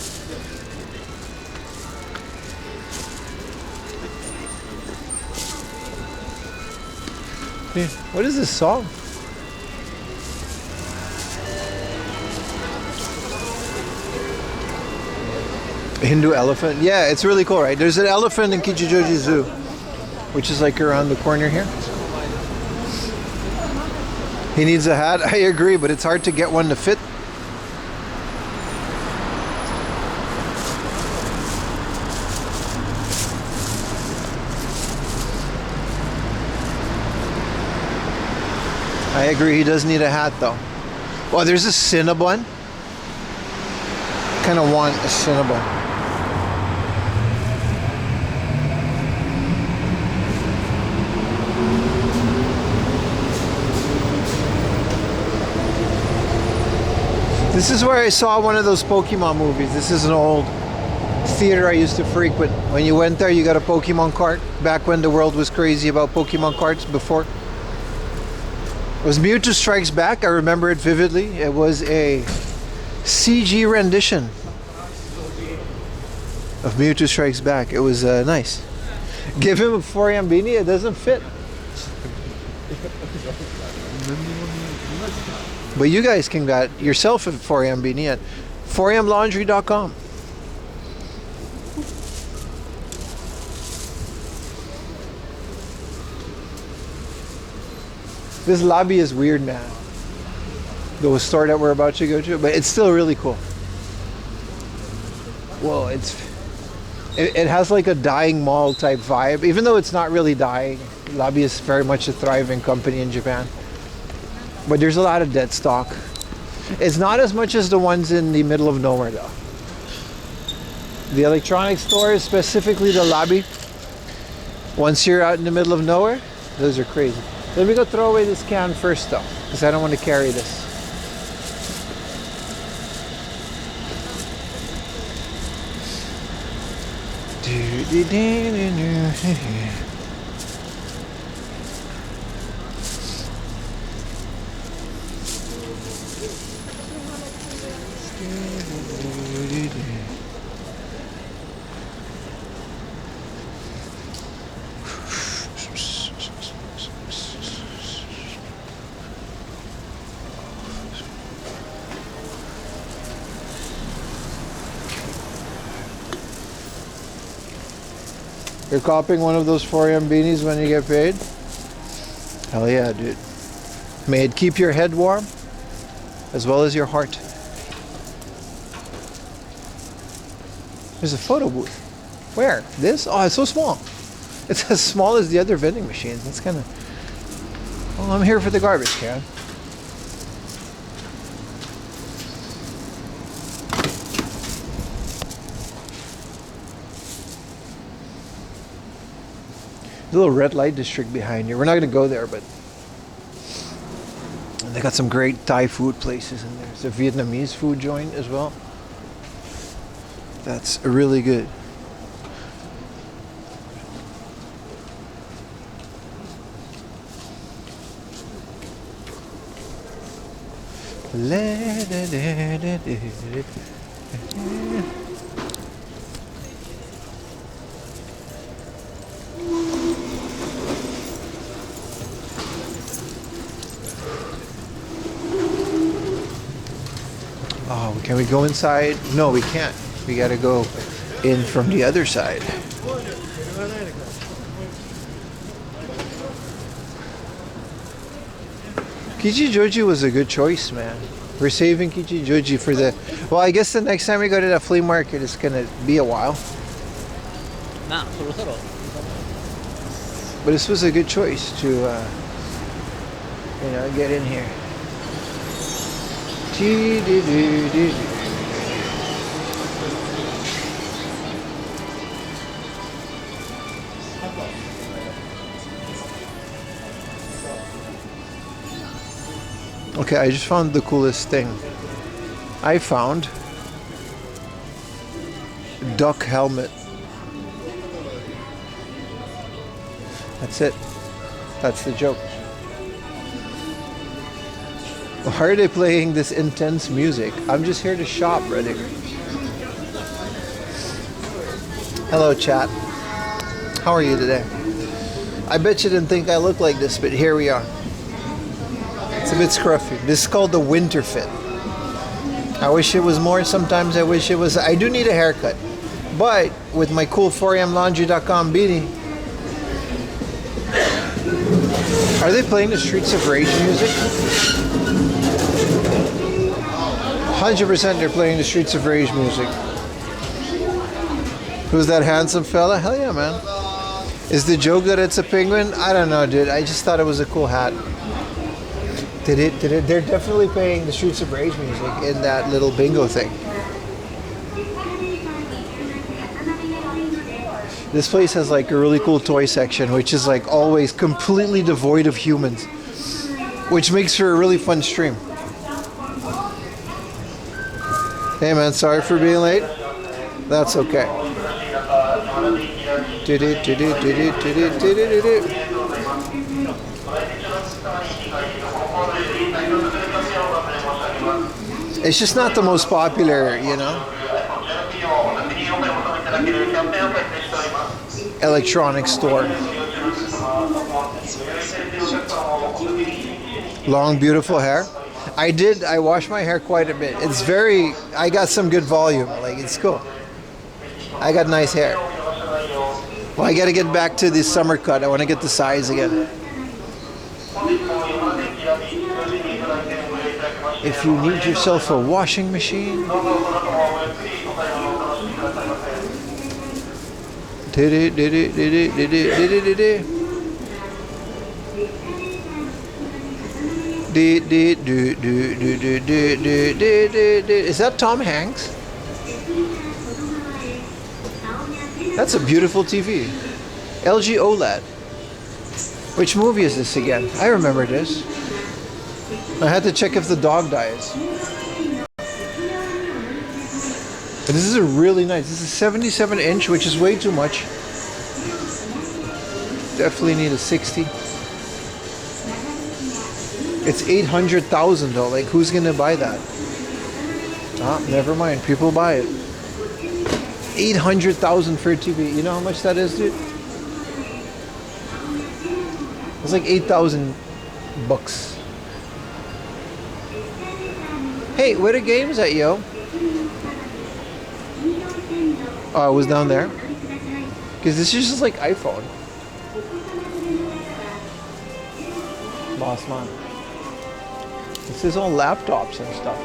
What is this song? Hindu elephant? Yeah, it's really cool, right? There's an elephant in Kichijoji Zoo, which is like around the corner here. He needs a hat. I agree, but it's hard to get one to fit. I agree, he does need a hat though. Well, there's a Cinnabon. Kind of want a Cinnabon. This is where I saw one of those Pokemon movies. This is an old theater I used to frequent. When you went there, you got a Pokemon cart. Back when the world was crazy about Pokemon carts before. It was Mewtwo Strikes Back. I remember it vividly. It was a CG rendition of Mewtwo Strikes Back. It was nice. Give him a 4am beanie. It doesn't fit. But you guys can get yourself a 4am beanie at 4amlaundry.com. This LABI is weird, man. The store that we're about to go to, but it's still really cool. Well, it has like a dying mall type vibe, even though it's not really dying. LABI is very much a thriving company in Japan, but there's a lot of dead stock. It's not as much as the ones in the middle of nowhere, though. The electronics stores, specifically the LABI, once you're out in the middle of nowhere, those are crazy. Let me go throw away this can first, though, because I don't want to carry this. You're copying one of those 4M beanies when you get paid? Hell yeah, dude. May it keep your head warm as well as your heart. There's a photo booth. Where? This? Oh, it's so small. It's as small as the other vending machines. That's kind of... Well, I'm here for the garbage can. The little red light district behind you. We're not going to go there, but they got some great Thai food places in there. There's a Vietnamese food joint as well. That's really good. Oh, can we go inside? No, we can't. We gotta go in from the other side. Kichijoji was a good choice, man. We're saving Kichijoji for the... Well, I guess the next time we go to the flea market, it's gonna be a while. But this was a good choice to, you know, get in here. Okay, I just found the coolest thing. I found duck helmet. That's it. That's the joke. Why are they playing this intense music? I'm just here to shop, brother. Hello, chat. How are you today? I bet you didn't think I looked like this, but here we are. It's a bit scruffy. This is called the winter fit. I wish it was more. Sometimes I wish it was. I do need a haircut. But with my cool 4amlaundry.com beanie. Are they playing the Streets of Rage music? 100% they're playing the Streets of Rage music. Who's that handsome fella? Hell yeah, man. Is the joke that it's a penguin? I don't know, dude. I just thought it was a cool hat. They're definitely playing the Streets of Rage music in that little bingo thing. This place has like a really cool toy section, which is like always completely devoid of humans, which makes for a really fun stream. Hey man, sorry for being late. That's okay. It's just not the most popular, you know, electronics store. Long, beautiful hair. I wash my hair quite a bit. It's very, I got some good volume. Like, it's cool. I got nice hair. Well, I gotta get back to the summer cut. I want to get the size again. If you need yourself a washing machine. Is that Tom Hanks? That's a beautiful TV. LG OLED. Which movie is this again? I remember this. I had to check if the dog dies. But this is a really nice. This is 77 inch, which is way too much. Definitely need a 60. It's 800,000 though. Like, who's gonna buy that? Ah, never mind. People buy it. 800,000 for a TV. You know how much that is, dude? It's like 8,000 bucks. Hey, where the games at, yo? Oh, it was down there? Because this is just like iPhone. Boss man. This is all laptops and stuff.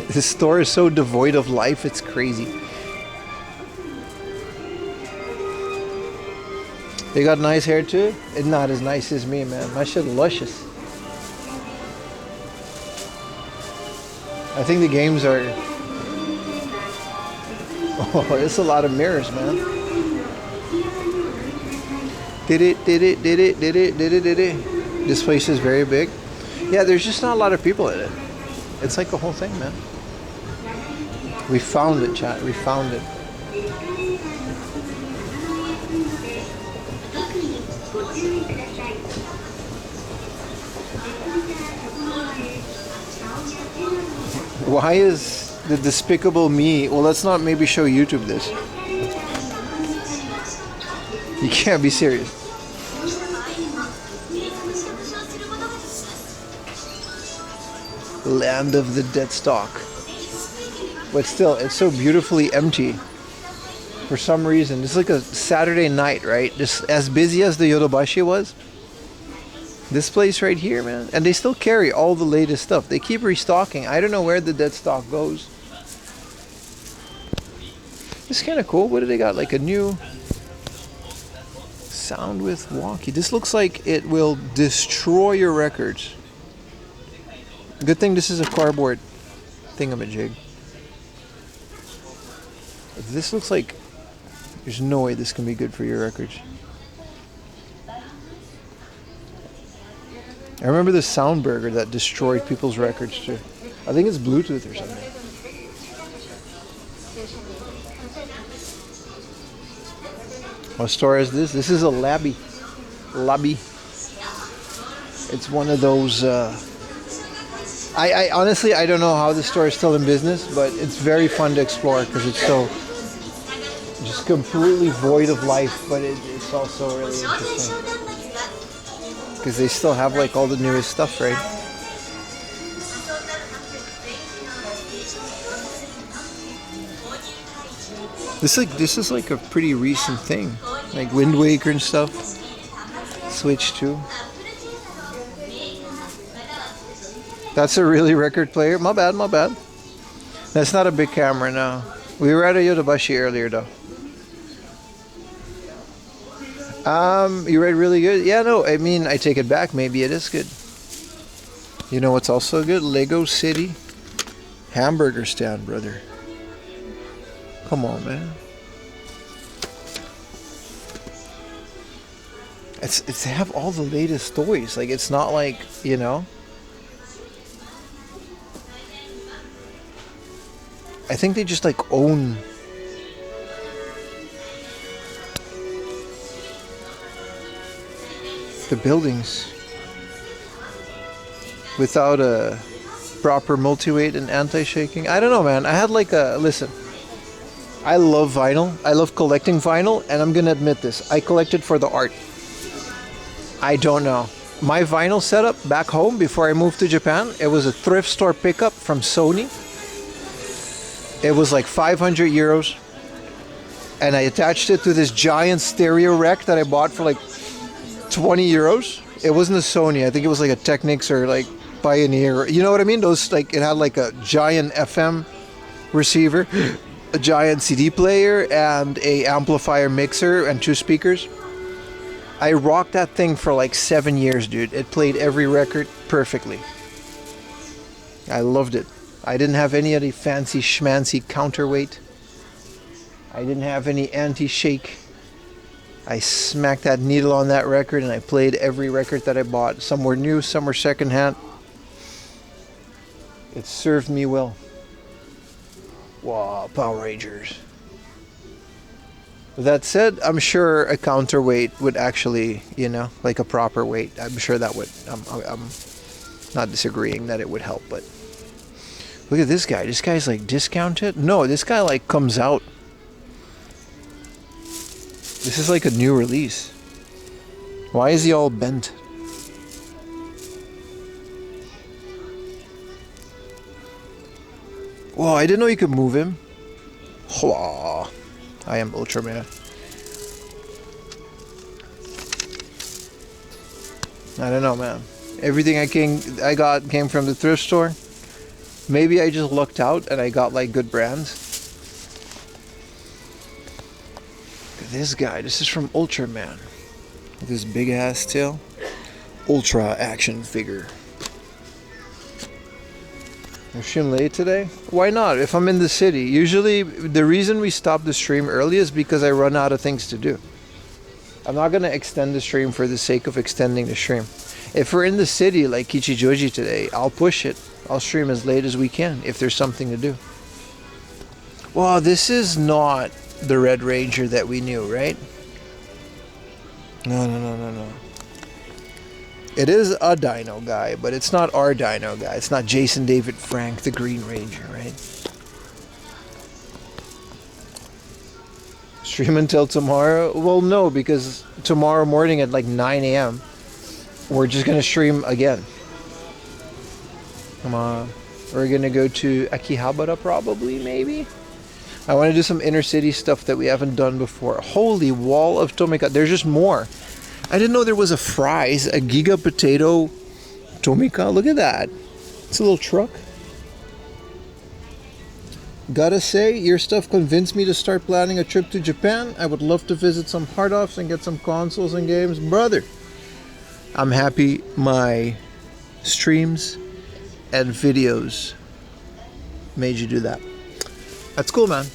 This store is so devoid of life, it's crazy. They got nice hair too? It's not as nice as me, man. My shit luscious. I think the games are... Oh, it's a lot of mirrors, man. This place is very big. Yeah, there's just not a lot of people in it. It's like the whole thing, man. We found it, chat. We found it. Why is the Despicable Me... Well, let's not maybe show YouTube this. You can't be serious. Land of the Deadstock. But still, it's so beautifully empty. For some reason. It's like a Saturday night, right? Just as busy as the Yodobashi was. This place right here, man. And they still carry all the latest stuff. They keep restocking. I don't know where the dead stock goes. It's kind of cool. What do they got? Like a new sound with walkie. This looks like it will destroy your records. Good thing this is a cardboard thingamajig. This looks like there's no way this can be good for your records. I remember the sound burger that destroyed people's records too. I think it's Bluetooth or something. What store is this? This is a LABI. LABI. It's one of those... I honestly, I don't know how the store is still in business, but it's very fun to explore because it's so... just completely void of life, but it's also really interesting. Because they still have like all the newest stuff, right? This is like a pretty recent thing, like Wind Waker and stuff. Switch 2. That's a really record player. My bad, my bad. That's not a big camera now. We were at a Yodobashi earlier though. You read really good? Yeah, no, I mean, I take it back. Maybe it is good. You know what's also good? Lego City hamburger stand, brother. Come on, man. It's they have all the latest toys. Like, it's not like, you know. I think they just like own the buildings without a proper multi-weight and anti-shaking. I don't know, man. I had like a... Listen, I love vinyl. I love collecting vinyl, and I'm gonna admit this. I collected for the art. I don't know. My vinyl setup back home before I moved to Japan, it was a thrift store pickup from Sony. It was like 500 euros. And I attached it to this giant stereo rack that I bought for like 20 euros. It wasn't a Sony. I think it was like a Technics or like Pioneer. You know what I mean? Those, like, it had like a giant FM receiver, a giant CD player, and a amplifier mixer and 2 speakers. I rocked that thing for like 7 years, dude. It played every record perfectly. I loved it. I didn't have any of the fancy schmancy counterweight. I didn't have any anti-shake. I smacked that needle on that record and I played every record that I bought. Some were new, some were secondhand. It served me well. Wow, Power Rangers. With that said, I'm sure a counterweight would actually, you know, like a proper weight. I'm sure that would, I'm not disagreeing that it would help, but look at this guy. This guy's like discounted? No, this guy like comes out. This is like a new release. Why is he all bent? Whoa, I didn't know you could move him. Whoa. I am Ultraman. I don't know, man. Everything I got came from the thrift store. Maybe I just lucked out and I got like good brands. This guy, this is from Ultraman. With his big ass tail. Ultra action figure. I'm stream late today? Why not? If I'm in the city. Usually the reason we stop the stream early is because I run out of things to do. I'm not going to extend the stream for the sake of extending the stream. If we're in the city like Kichijoji today, I'll push it. I'll stream as late as we can if there's something to do. Wow, this is not the Red Ranger that we knew, right? No. It is a dino guy, but it's not our dino guy. It's not Jason David Frank, the Green Ranger, right? Stream until tomorrow? Well, no, because tomorrow morning at like 9 a.m. we're just going to stream again. Come on. We're going to go to Akihabara probably, maybe? I want to do some inner city stuff that we haven't done before. Holy wall of Tomika. There's just more. I didn't know there was a fries, a Giga Potato Tomika. Look at that. It's a little truck. Gotta say, your stuff convinced me to start planning a trip to Japan. I would love to visit some hard offs and get some consoles and games. Brother, I'm happy my streams and videos made you do that. That's cool, man.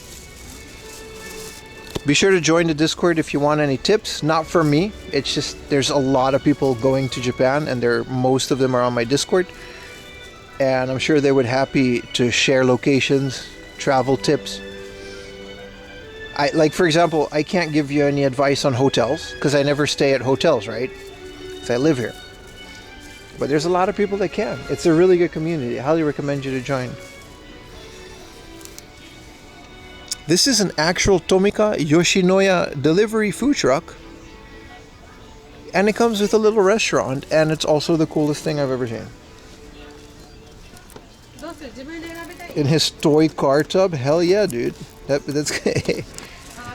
Be sure to join the Discord if you want any tips. Not for me. It's just there's a lot of people going to Japan and most of them are on my Discord. And I'm sure they would happy to share locations, travel tips. Like for example, I can't give you any advice on hotels because I never stay at hotels, right? Because I live here. But there's a lot of people that can. It's a really good community. I highly recommend you to join. This is an actual Tomika Yoshinoya delivery food truck. And it comes with a little restaurant. And it's also the coolest thing I've ever seen. In his toy car tub? Hell yeah, dude. That's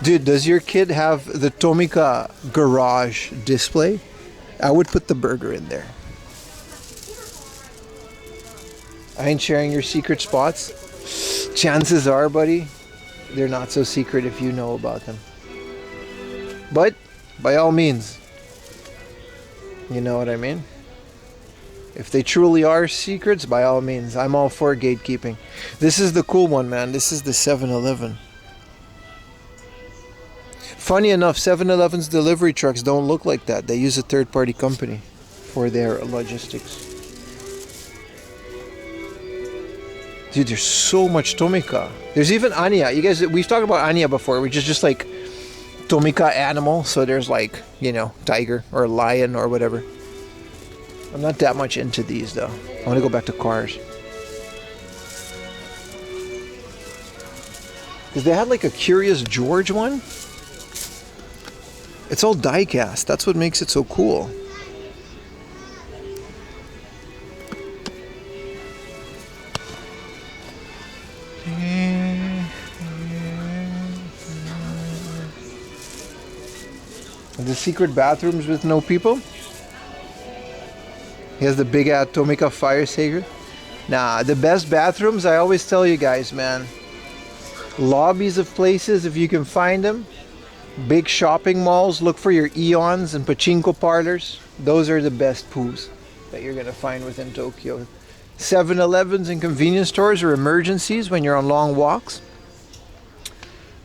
Dude, does your kid have the Tomika garage display? I would put the burger in there. I ain't sharing your secret spots. Chances are, buddy, they're not so secret if you know about them. But, by all means, you know what I mean? If they truly are secrets, by all means, I'm all for gatekeeping. This is the cool one, man. This is the 7-Eleven. Funny enough, 7-Eleven's delivery trucks don't look like that. They use a third-party company for their logistics. Dude, there's so much Tomika. There's even Anya. You guys, we've talked about Anya before, which is just like Tomika animal. So there's like, you know, tiger or lion or whatever. I'm not that much into these though. I want to go back to cars. Because they had like a Curious George one. It's all die cast. That's what makes it so cool. The secret bathrooms with no people? He has the big Atomica fire saver. Nah, the best bathrooms, I always tell you guys, man. Lobbies of places, if you can find them. Big shopping malls, look for your Eons and pachinko parlors. Those are the best poos that you're gonna find within Tokyo. 7-Elevens and convenience stores are emergencies when you're on long walks.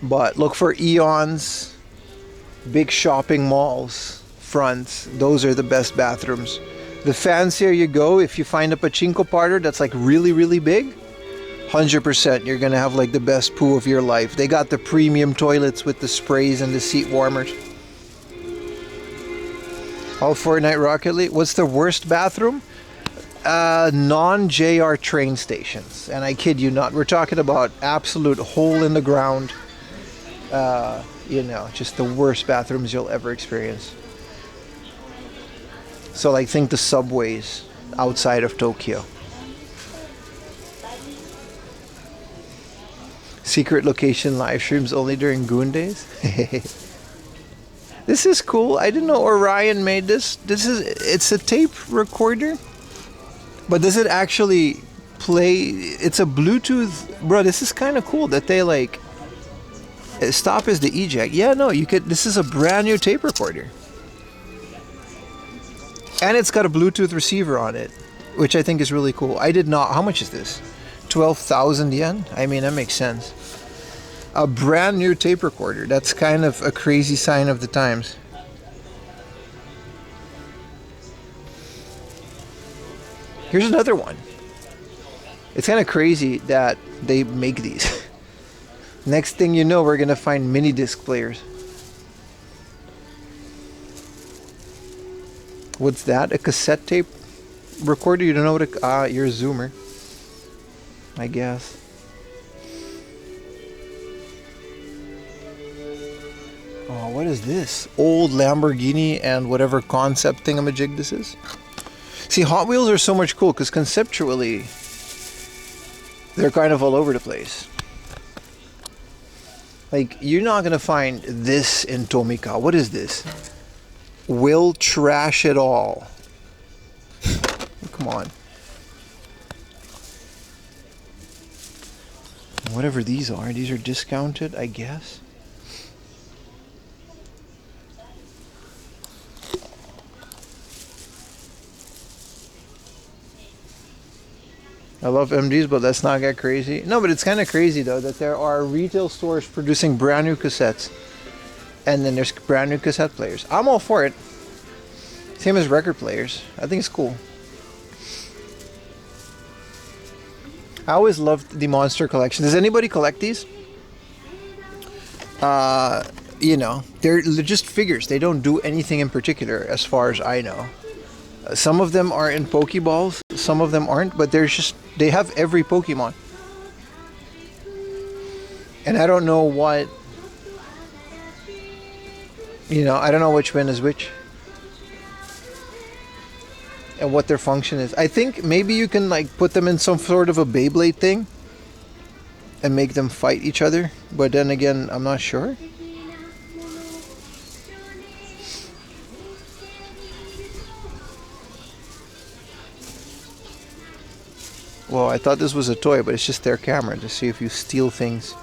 But look for Eons, big shopping malls, fronts. Those are the best bathrooms. The fancier you go, if you find a pachinko parlor that's like really, really big, 100% you're gonna have like the best poo of your life. They got the premium toilets with the sprays and the seat warmers. All Fortnite Rocket League. What's the worst bathroom? Non-JR train stations. And I kid you not, we're talking about absolute hole in the ground. You know, just the worst bathrooms you'll ever experience. So like think the subways outside of Tokyo. Secret location live streams only during Goon days. This is cool. I didn't know Orion made this. It's a tape recorder. But does it actually play? It's a Bluetooth. Bro, this is kind of cool that they like stop is the eject. Yeah, no, you could. This is a brand new tape recorder. And it's got a Bluetooth receiver on it, which I think is really cool. I did not. How much is this? 12,000 yen? I mean, that makes sense. A brand new tape recorder. That's kind of a crazy sign of the times. Here's another one. It's kind of crazy that they make these. Next thing you know, we're going to find mini disc players. What's that? A cassette tape recorder? You don't know what you're a zoomer, I guess. Oh, what is this? Old Lamborghini and whatever concept thingamajig this is. See, Hot Wheels are so much cool because conceptually they're kind of all over the place. Like, you're not gonna find this in Tomika. What is this? Will trash it all. Come on. Whatever these are discounted, I guess. I love MDs, but let's not get crazy. No, but it's kind of crazy though that there are retail stores producing brand new cassettes, and then there's brand new cassette players. I'm all for it. Same as record players. I think it's cool. I always loved the Monster collection. Does anybody collect these? You know, they're just figures. They don't do anything in particular as far as I know. Some of them are in Pokeballs, some of them aren't, but they have every Pokemon. And I don't know what, you know, I don't know which one is which. And what their function is. I think maybe you can like put them in some sort of a Beyblade thing and make them fight each other. But then again, I'm not sure. Well, I thought this was a toy, but it's just their camera to see if you steal things.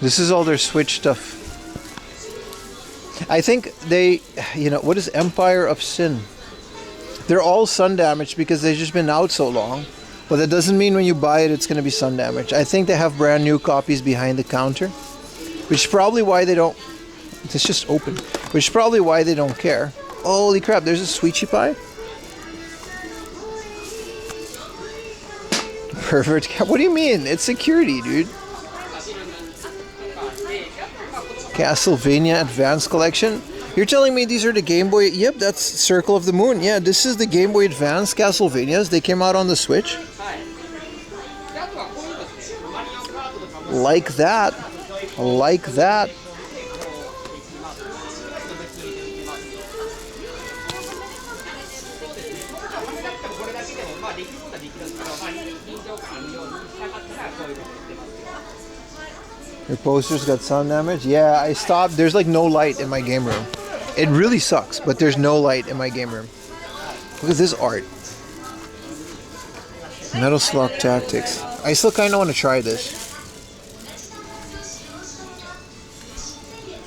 This is all their Switch stuff. I think they, you know, what is Empire of Sin? They're all sun damaged because they've just been out so long. But that doesn't mean when you buy it, it's going to be sun damaged. I think they have brand new copies behind the counter, which is probably why they don't, it's just open, which is probably why they don't care. Holy crap, there's a Sweetie Pie? Pervert cat, what do you mean? It's security, dude. Castlevania Advance Collection. You're telling me these are the Game Boy? Yep, that's Circle of the Moon. Yeah, this is the Game Boy Advance Castlevanias. They came out on the Switch. Like that. Like that. Your poster's got sound damage? Yeah, I stopped. There's like no light in my game room. It really sucks, but there's no light in my game room. Look at this art. Metal Slug Tactics. I still kind of want to try this.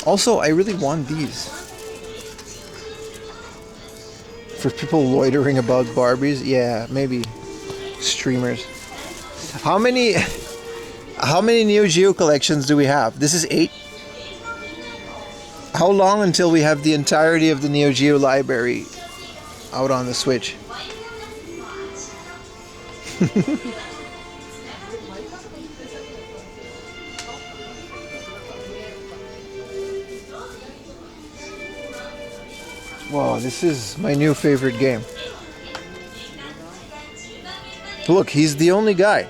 Also, I really want these. For people loitering about Barbies? Yeah, maybe. Streamers. How many Neo Geo collections do we have? This is 8. How long until we have the entirety of the Neo Geo library out on the Switch? Wow, this is my new favorite game. Look, he's the only guy.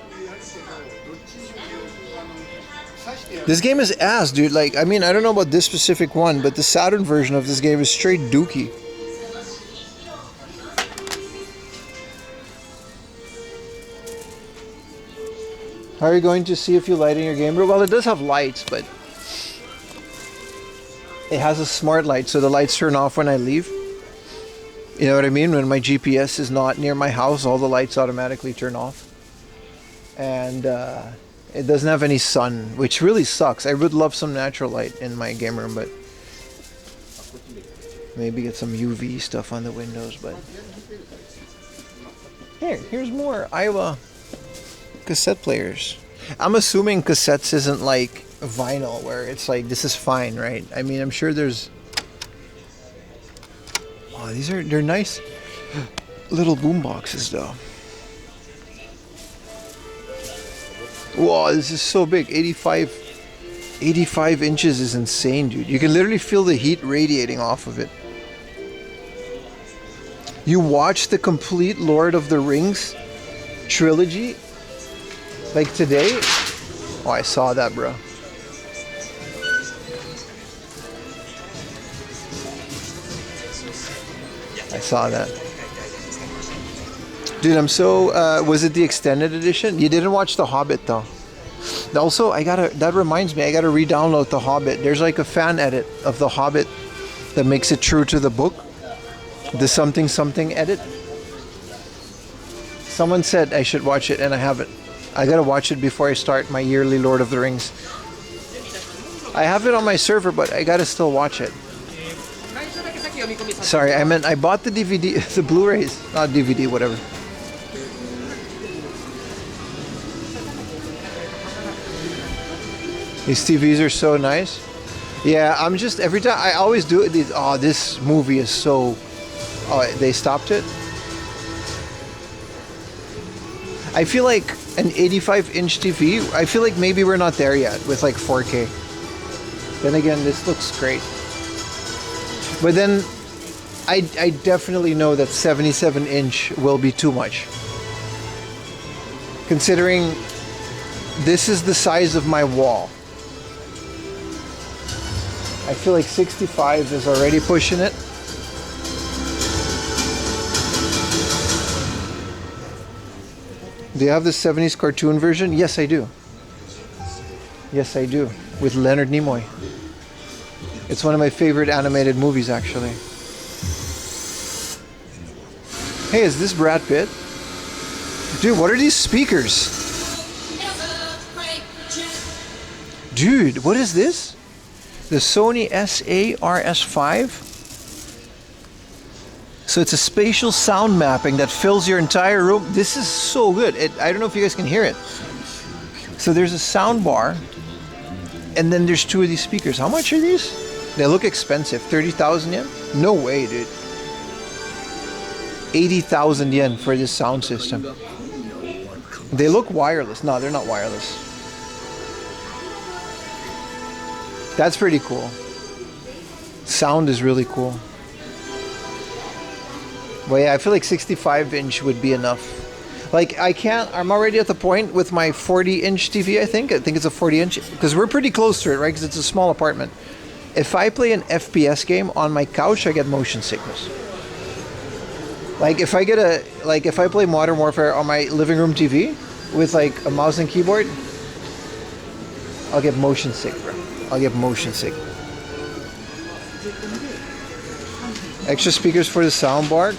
This game is ass, dude. Like, I mean, I don't know about this specific one, but the Saturn version of this game is straight dookie. How are you going to see if you light in your game room? Well, it does have lights, but it has a smart light, so the lights turn off when I leave. You know what I mean? When my GPS is not near my house, all the lights automatically turn off. And it doesn't have any sun, which really sucks. I would love some natural light in my game room, but maybe get some UV stuff on the windows. But here's more Iowa cassette players. I'm assuming cassettes isn't like vinyl where it's like this is fine, right? I mean, I'm sure there's they're nice little boom boxes though. Wow, this is so big. 85 inches is insane, dude. You can literally feel the heat radiating off of it. You watch the complete Lord of the Rings trilogy like today? Oh, I saw that, bro. I saw that. Dude, I'm so... was it the extended edition? You didn't watch The Hobbit, though. Also, that reminds me, I gotta re-download The Hobbit. There's like a fan edit of The Hobbit that makes it true to the book. The something something edit. Someone said I should watch it, and I haven't. I gotta watch it before I start my yearly Lord of the Rings. I have it on my server, but I gotta still watch it. Sorry, I meant I bought the DVD, the Blu-rays, not DVD, whatever. These TVs are so nice. Yeah, I'm just, every time, I always do it, this movie is so, they stopped it. I feel like an 85-inch TV, I feel like maybe we're not there yet with like 4K. Then again, this looks great. But then, I definitely know that 77-inch will be too much. Considering this is the size of my wall. I feel like 65 is already pushing it. Do you have the 70s cartoon version? Yes, I do. Yes, I do. With Leonard Nimoy. It's one of my favorite animated movies, actually. Hey, is this Brad Pitt? Dude, what are these speakers? Dude, what is this? The Sony SA-RS5? So it's a spatial sound mapping that fills your entire room. This is so good. I don't know if you guys can hear it. So there's a sound bar, and then there's 2 of these speakers. How much are these? They look expensive. 30,000 yen? No way, dude. 80,000 yen for this sound system. They look wireless. No, they're not wireless. That's pretty cool. Sound is really cool. Well, yeah, I feel like 65-inch would be enough. Like, I'm already at the point with my 40-inch TV, I think it's a 40-inch, because we're pretty close to it, right? Because it's a small apartment. If I play an FPS game on my couch, I get motion sickness. Like if I play Modern Warfare on my living room TV with like a mouse and keyboard, I'll get motion sick, bro. I'll get motion sick. Extra speakers for the soundbar.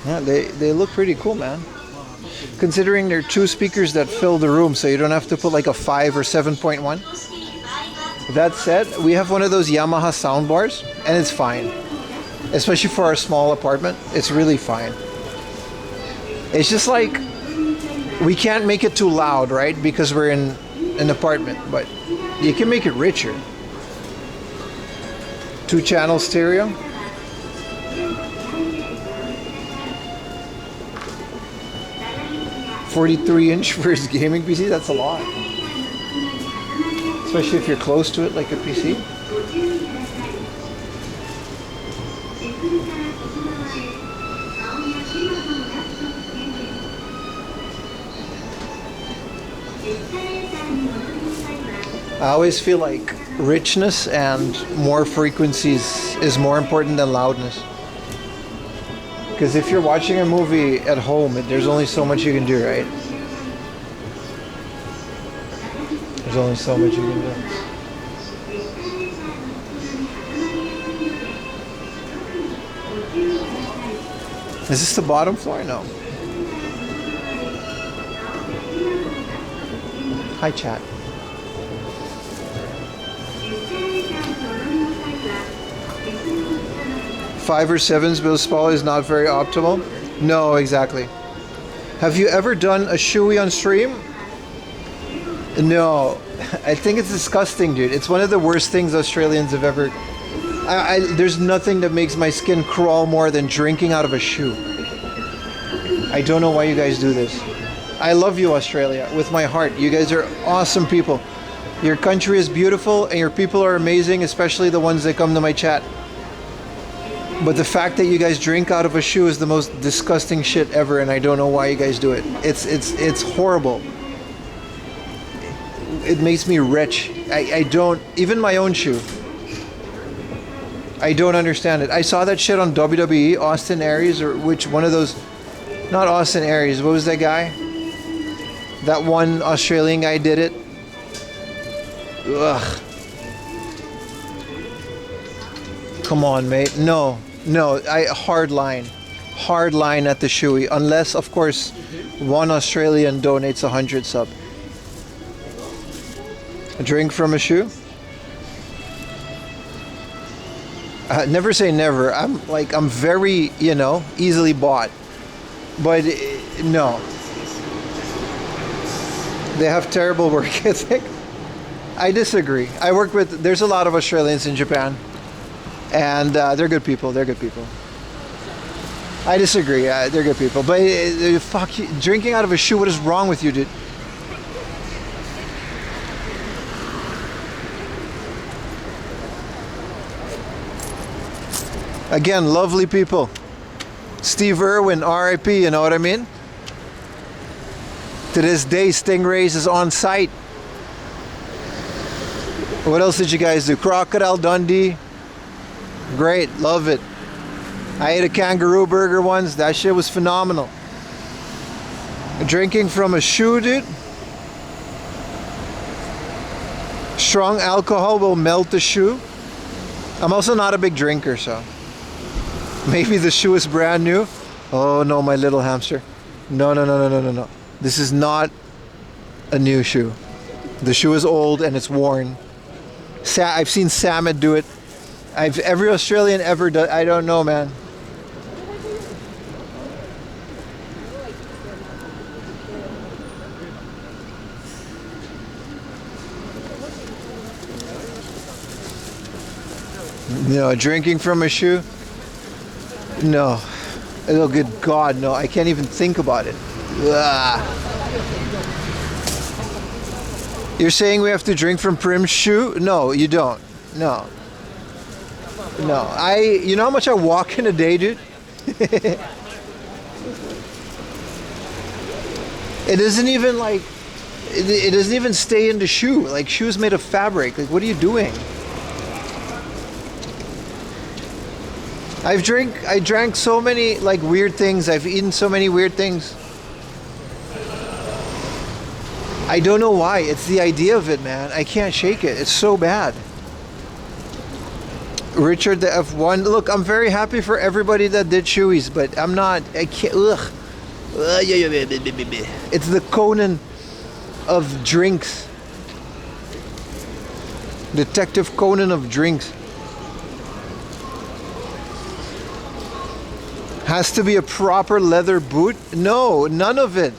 Yeah, they look pretty cool, man. Considering they're 2 speakers that fill the room, so you don't have to put like a 5 or 7.1. That said, we have one of those Yamaha soundbars, and it's fine. Especially for our small apartment, it's really fine. It's just like we can't make it too loud, right? Because we're in an apartment, but you can make it richer. 2-channel stereo. $43-inch for his gaming PC, that's a lot. Especially if you're close to it like a PC. I always feel like richness and more frequencies is more important than loudness. Because if you're watching a movie at home, there's only so much you can do, right? There's only so much you can do. Is this the bottom floor? No. Hi, chat. Five or sevens, but small is not very optimal. No, exactly. Have you ever done a shoey on stream? No. I think it's disgusting, dude. It's one of the worst things Australians have ever... there's nothing that makes my skin crawl more than drinking out of a shoe. I don't know why you guys do this. I love you, Australia, with my heart. You guys are awesome people. Your country is beautiful and your people are amazing, especially the ones that come to my chat. But the fact that you guys drink out of a shoe is the most disgusting shit ever, and I don't know why you guys do it. It's horrible. It makes me rich. I don't... Even my own shoe. I don't understand it. I saw that shit on WWE, Austin Aries, or which one of those... Not Austin Aries, what was that guy? That one Australian guy did it. Ugh. Come on, mate. No, hard line at the shoey, unless of course one Australian donates 100 sub. A drink from a shoe? Never say never. I'm very, easily bought, but no, they have terrible work ethic. I disagree. There's a lot of Australians in Japan. And they're good people. They're good people. I disagree. They're good people. But fuck you. Drinking out of a shoe. What is wrong with you, dude? Again, lovely people. Steve Irwin, R.I.P. You know what I mean? To this day, Stingrays is on site. What else did you guys do? Crocodile Dundee. Great, love it. I ate a kangaroo burger once. That shit was phenomenal. Drinking from a shoe, dude. Strong alcohol will melt the shoe. I'm also not a big drinker, so maybe the shoe is brand new. Oh no, my little hamster. No. This is not a new shoe. The shoe is old and it's worn. I've seen Samet do it. Every Australian ever does. I don't know, man. No, drinking from a shoe? No. Oh, good God, no. I can't even think about it. Ugh. You're saying we have to drink from Prim's shoe? No, you don't. No. No, you know how much I walk in a day, dude? It doesn't even it doesn't even stay in the shoe. Like, shoes made of fabric. Like, what are you doing? I drank so many like weird things. I've eaten so many weird things. I don't know why. It's the idea of it, man. I can't shake it. It's so bad. Richard the F1. Look, I'm very happy for everybody that did shoeies, but I'm not. I can't. Ugh. It's the Conan of drinks. Detective Conan of drinks. Has to be a proper leather boot? No, none of it.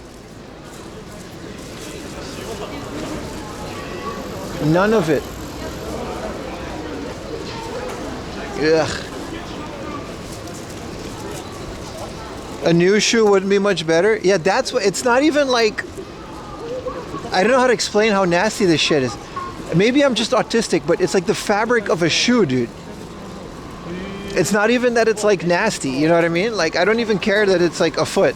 None of it. Ugh. A new shoe wouldn't be much better? Yeah, that's what, it's not even like, I don't know how to explain how nasty this shit is. Maybe I'm just autistic, but it's like the fabric of a shoe, dude. It's not even that it's like nasty, you know what I mean? Like, I don't even care that it's like a foot.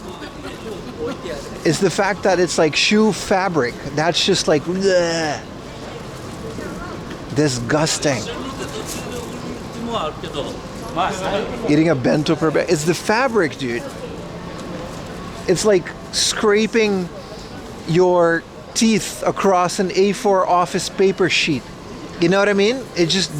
It's the fact that it's like shoe fabric. That's just like, bleh. Disgusting. Eating a bento per bag. It's the fabric, dude. It's like scraping your teeth across an A4 office paper sheet. You know what I mean? It just...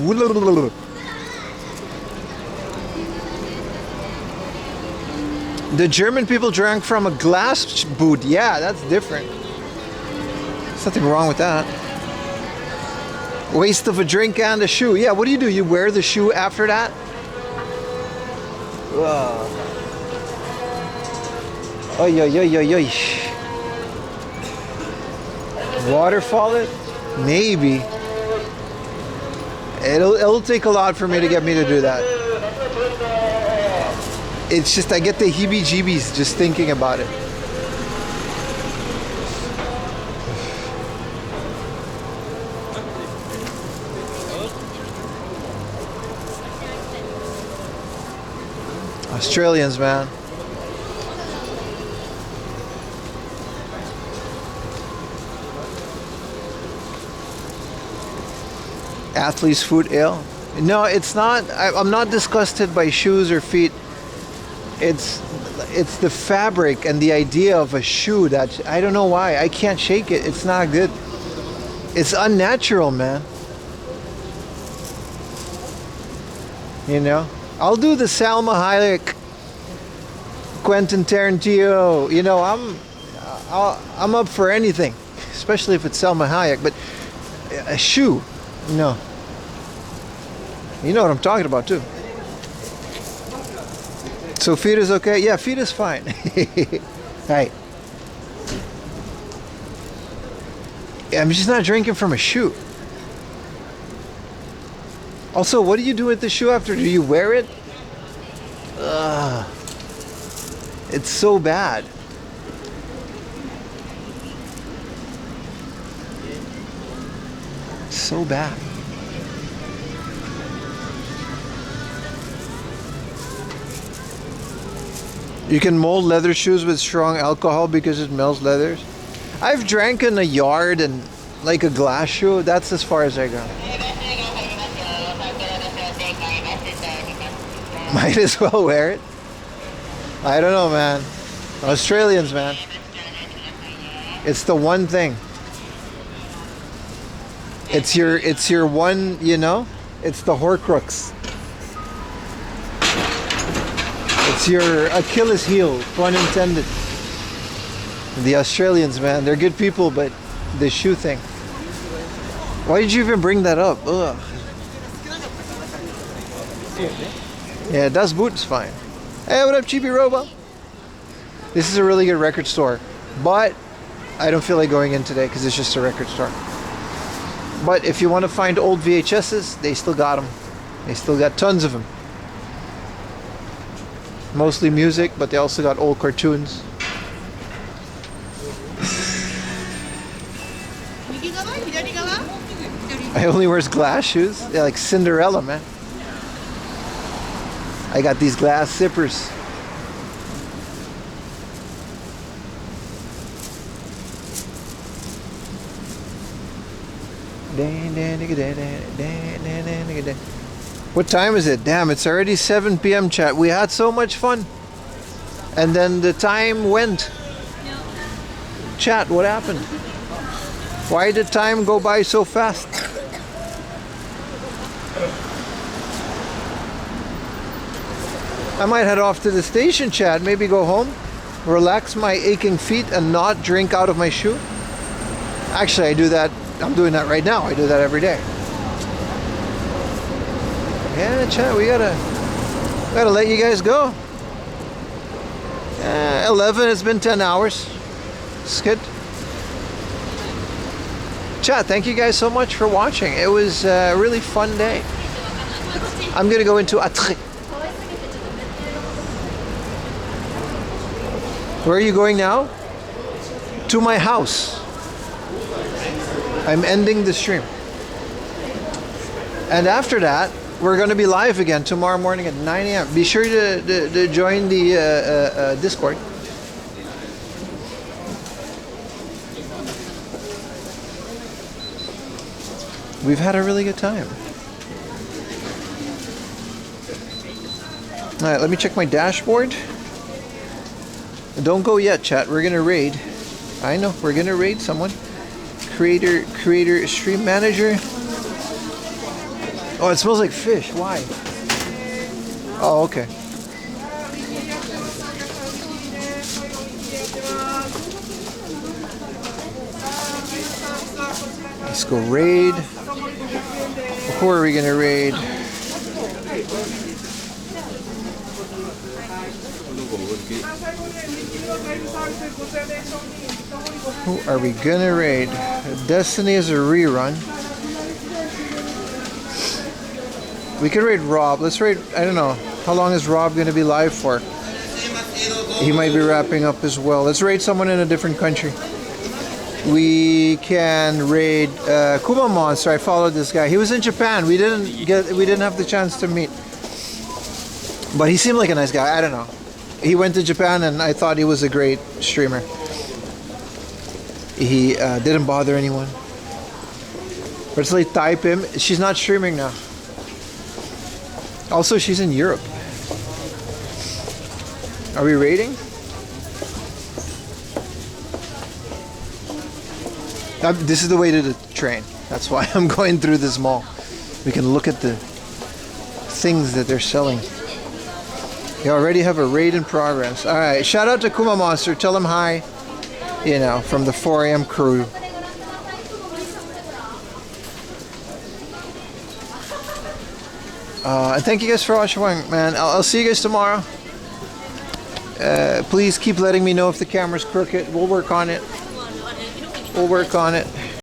The German people drank from a glass boot. Yeah, that's different. There's nothing wrong with that. Waste of a drink and a shoe. Yeah, what do? You wear the shoe after that? Oy, oy, oy, oy, oy. Waterfall it? Maybe. It'll take a lot for me to get me to do that. It's just, I get the heebie-jeebies just thinking about it. Australians, man. Athlete's foot ale? No, it's not. I'm not disgusted by shoes or feet. It's the fabric and the idea of a shoe that I don't know why. I can't shake it. It's not good. It's unnatural, man. You know? I'll do the Salma Hayek, Quentin Tarantino. You know, I'm up for anything, especially if it's Salma Hayek. But a shoe, no. You know what I'm talking about too. So feet is okay? Yeah, feet is fine. Right. Yeah, I'm just not drinking from a shoe. Also, what do you do with the shoe after? Do you wear it? Ugh. It's so bad. So bad. You can mold leather shoes with strong alcohol because it melts leathers. I've drank in a yard and like a glass shoe. That's as far as I go. Might as well wear it. I don't know, man. Australians, man. It's the one thing. It's your one, you know? It's the Horcrux. It's your Achilles heel, pun intended. The Australians, man, they're good people, but the shoe thing. Why did you even bring that up? Ugh. Yeah, Das Boot's fine. Hey, what up, Chibi Robo? This is a really good record store, but I don't feel like going in today because it's just a record store. But if you want to find old VHSs, they still got them. They still got tons of them. Mostly music, but they also got old cartoons. I only wears glass shoes. Yeah, like Cinderella, man. I got these glass zippers. What time is it? Damn, it's already 7 p.m. chat. We had so much fun. And then the time went. Chat, what happened? Why did time go by so fast? I might head off to the station, chat. Maybe go home, relax my aching feet, and not drink out of my shoe. Actually, I do that. I'm doing that right now. I do that every day. Yeah, chat. We gotta let you guys go. 11. It's been 10 hours. It's good. Chat, thank you guys so much for watching. It was a really fun day. I'm gonna go into Atre. Where are you going now? To my house. I'm ending the stream. And after that, we're going to be live again tomorrow morning at 9 a.m. Be sure to join the Discord. We've had a really good time. All right, let me check my dashboard. Don't go yet, chat. We're gonna raid. I know, we're gonna raid someone. Creator, stream manager. Oh, it smells like fish. Why? Oh, okay. Let's go raid. Who are we gonna raid? Who are we gonna raid? Destiny is a rerun. We can raid Rob. Let's raid, I don't know. How long is Rob gonna be live for? He might be wrapping up as well. Let's raid someone in a different country. We can raid Kuma Monster. I followed this guy. He was in Japan. We didn't have the chance to meet. But he seemed like a nice guy. I don't know. He went to Japan and I thought he was a great streamer. He didn't bother anyone. Let's like type him. She's not streaming now. Also, she's in Europe. Are we raiding? This is the way to the train. That's why I'm going through this mall. We can look at the things that they're selling. You already have a raid in progress. All right, shout out to Kuma Monster. Tell him hi, you know, from the 4 a.m. crew. And thank you guys for watching, man. I'll see you guys tomorrow. Please keep letting me know if the camera's crooked. We'll work on it. We'll work on it.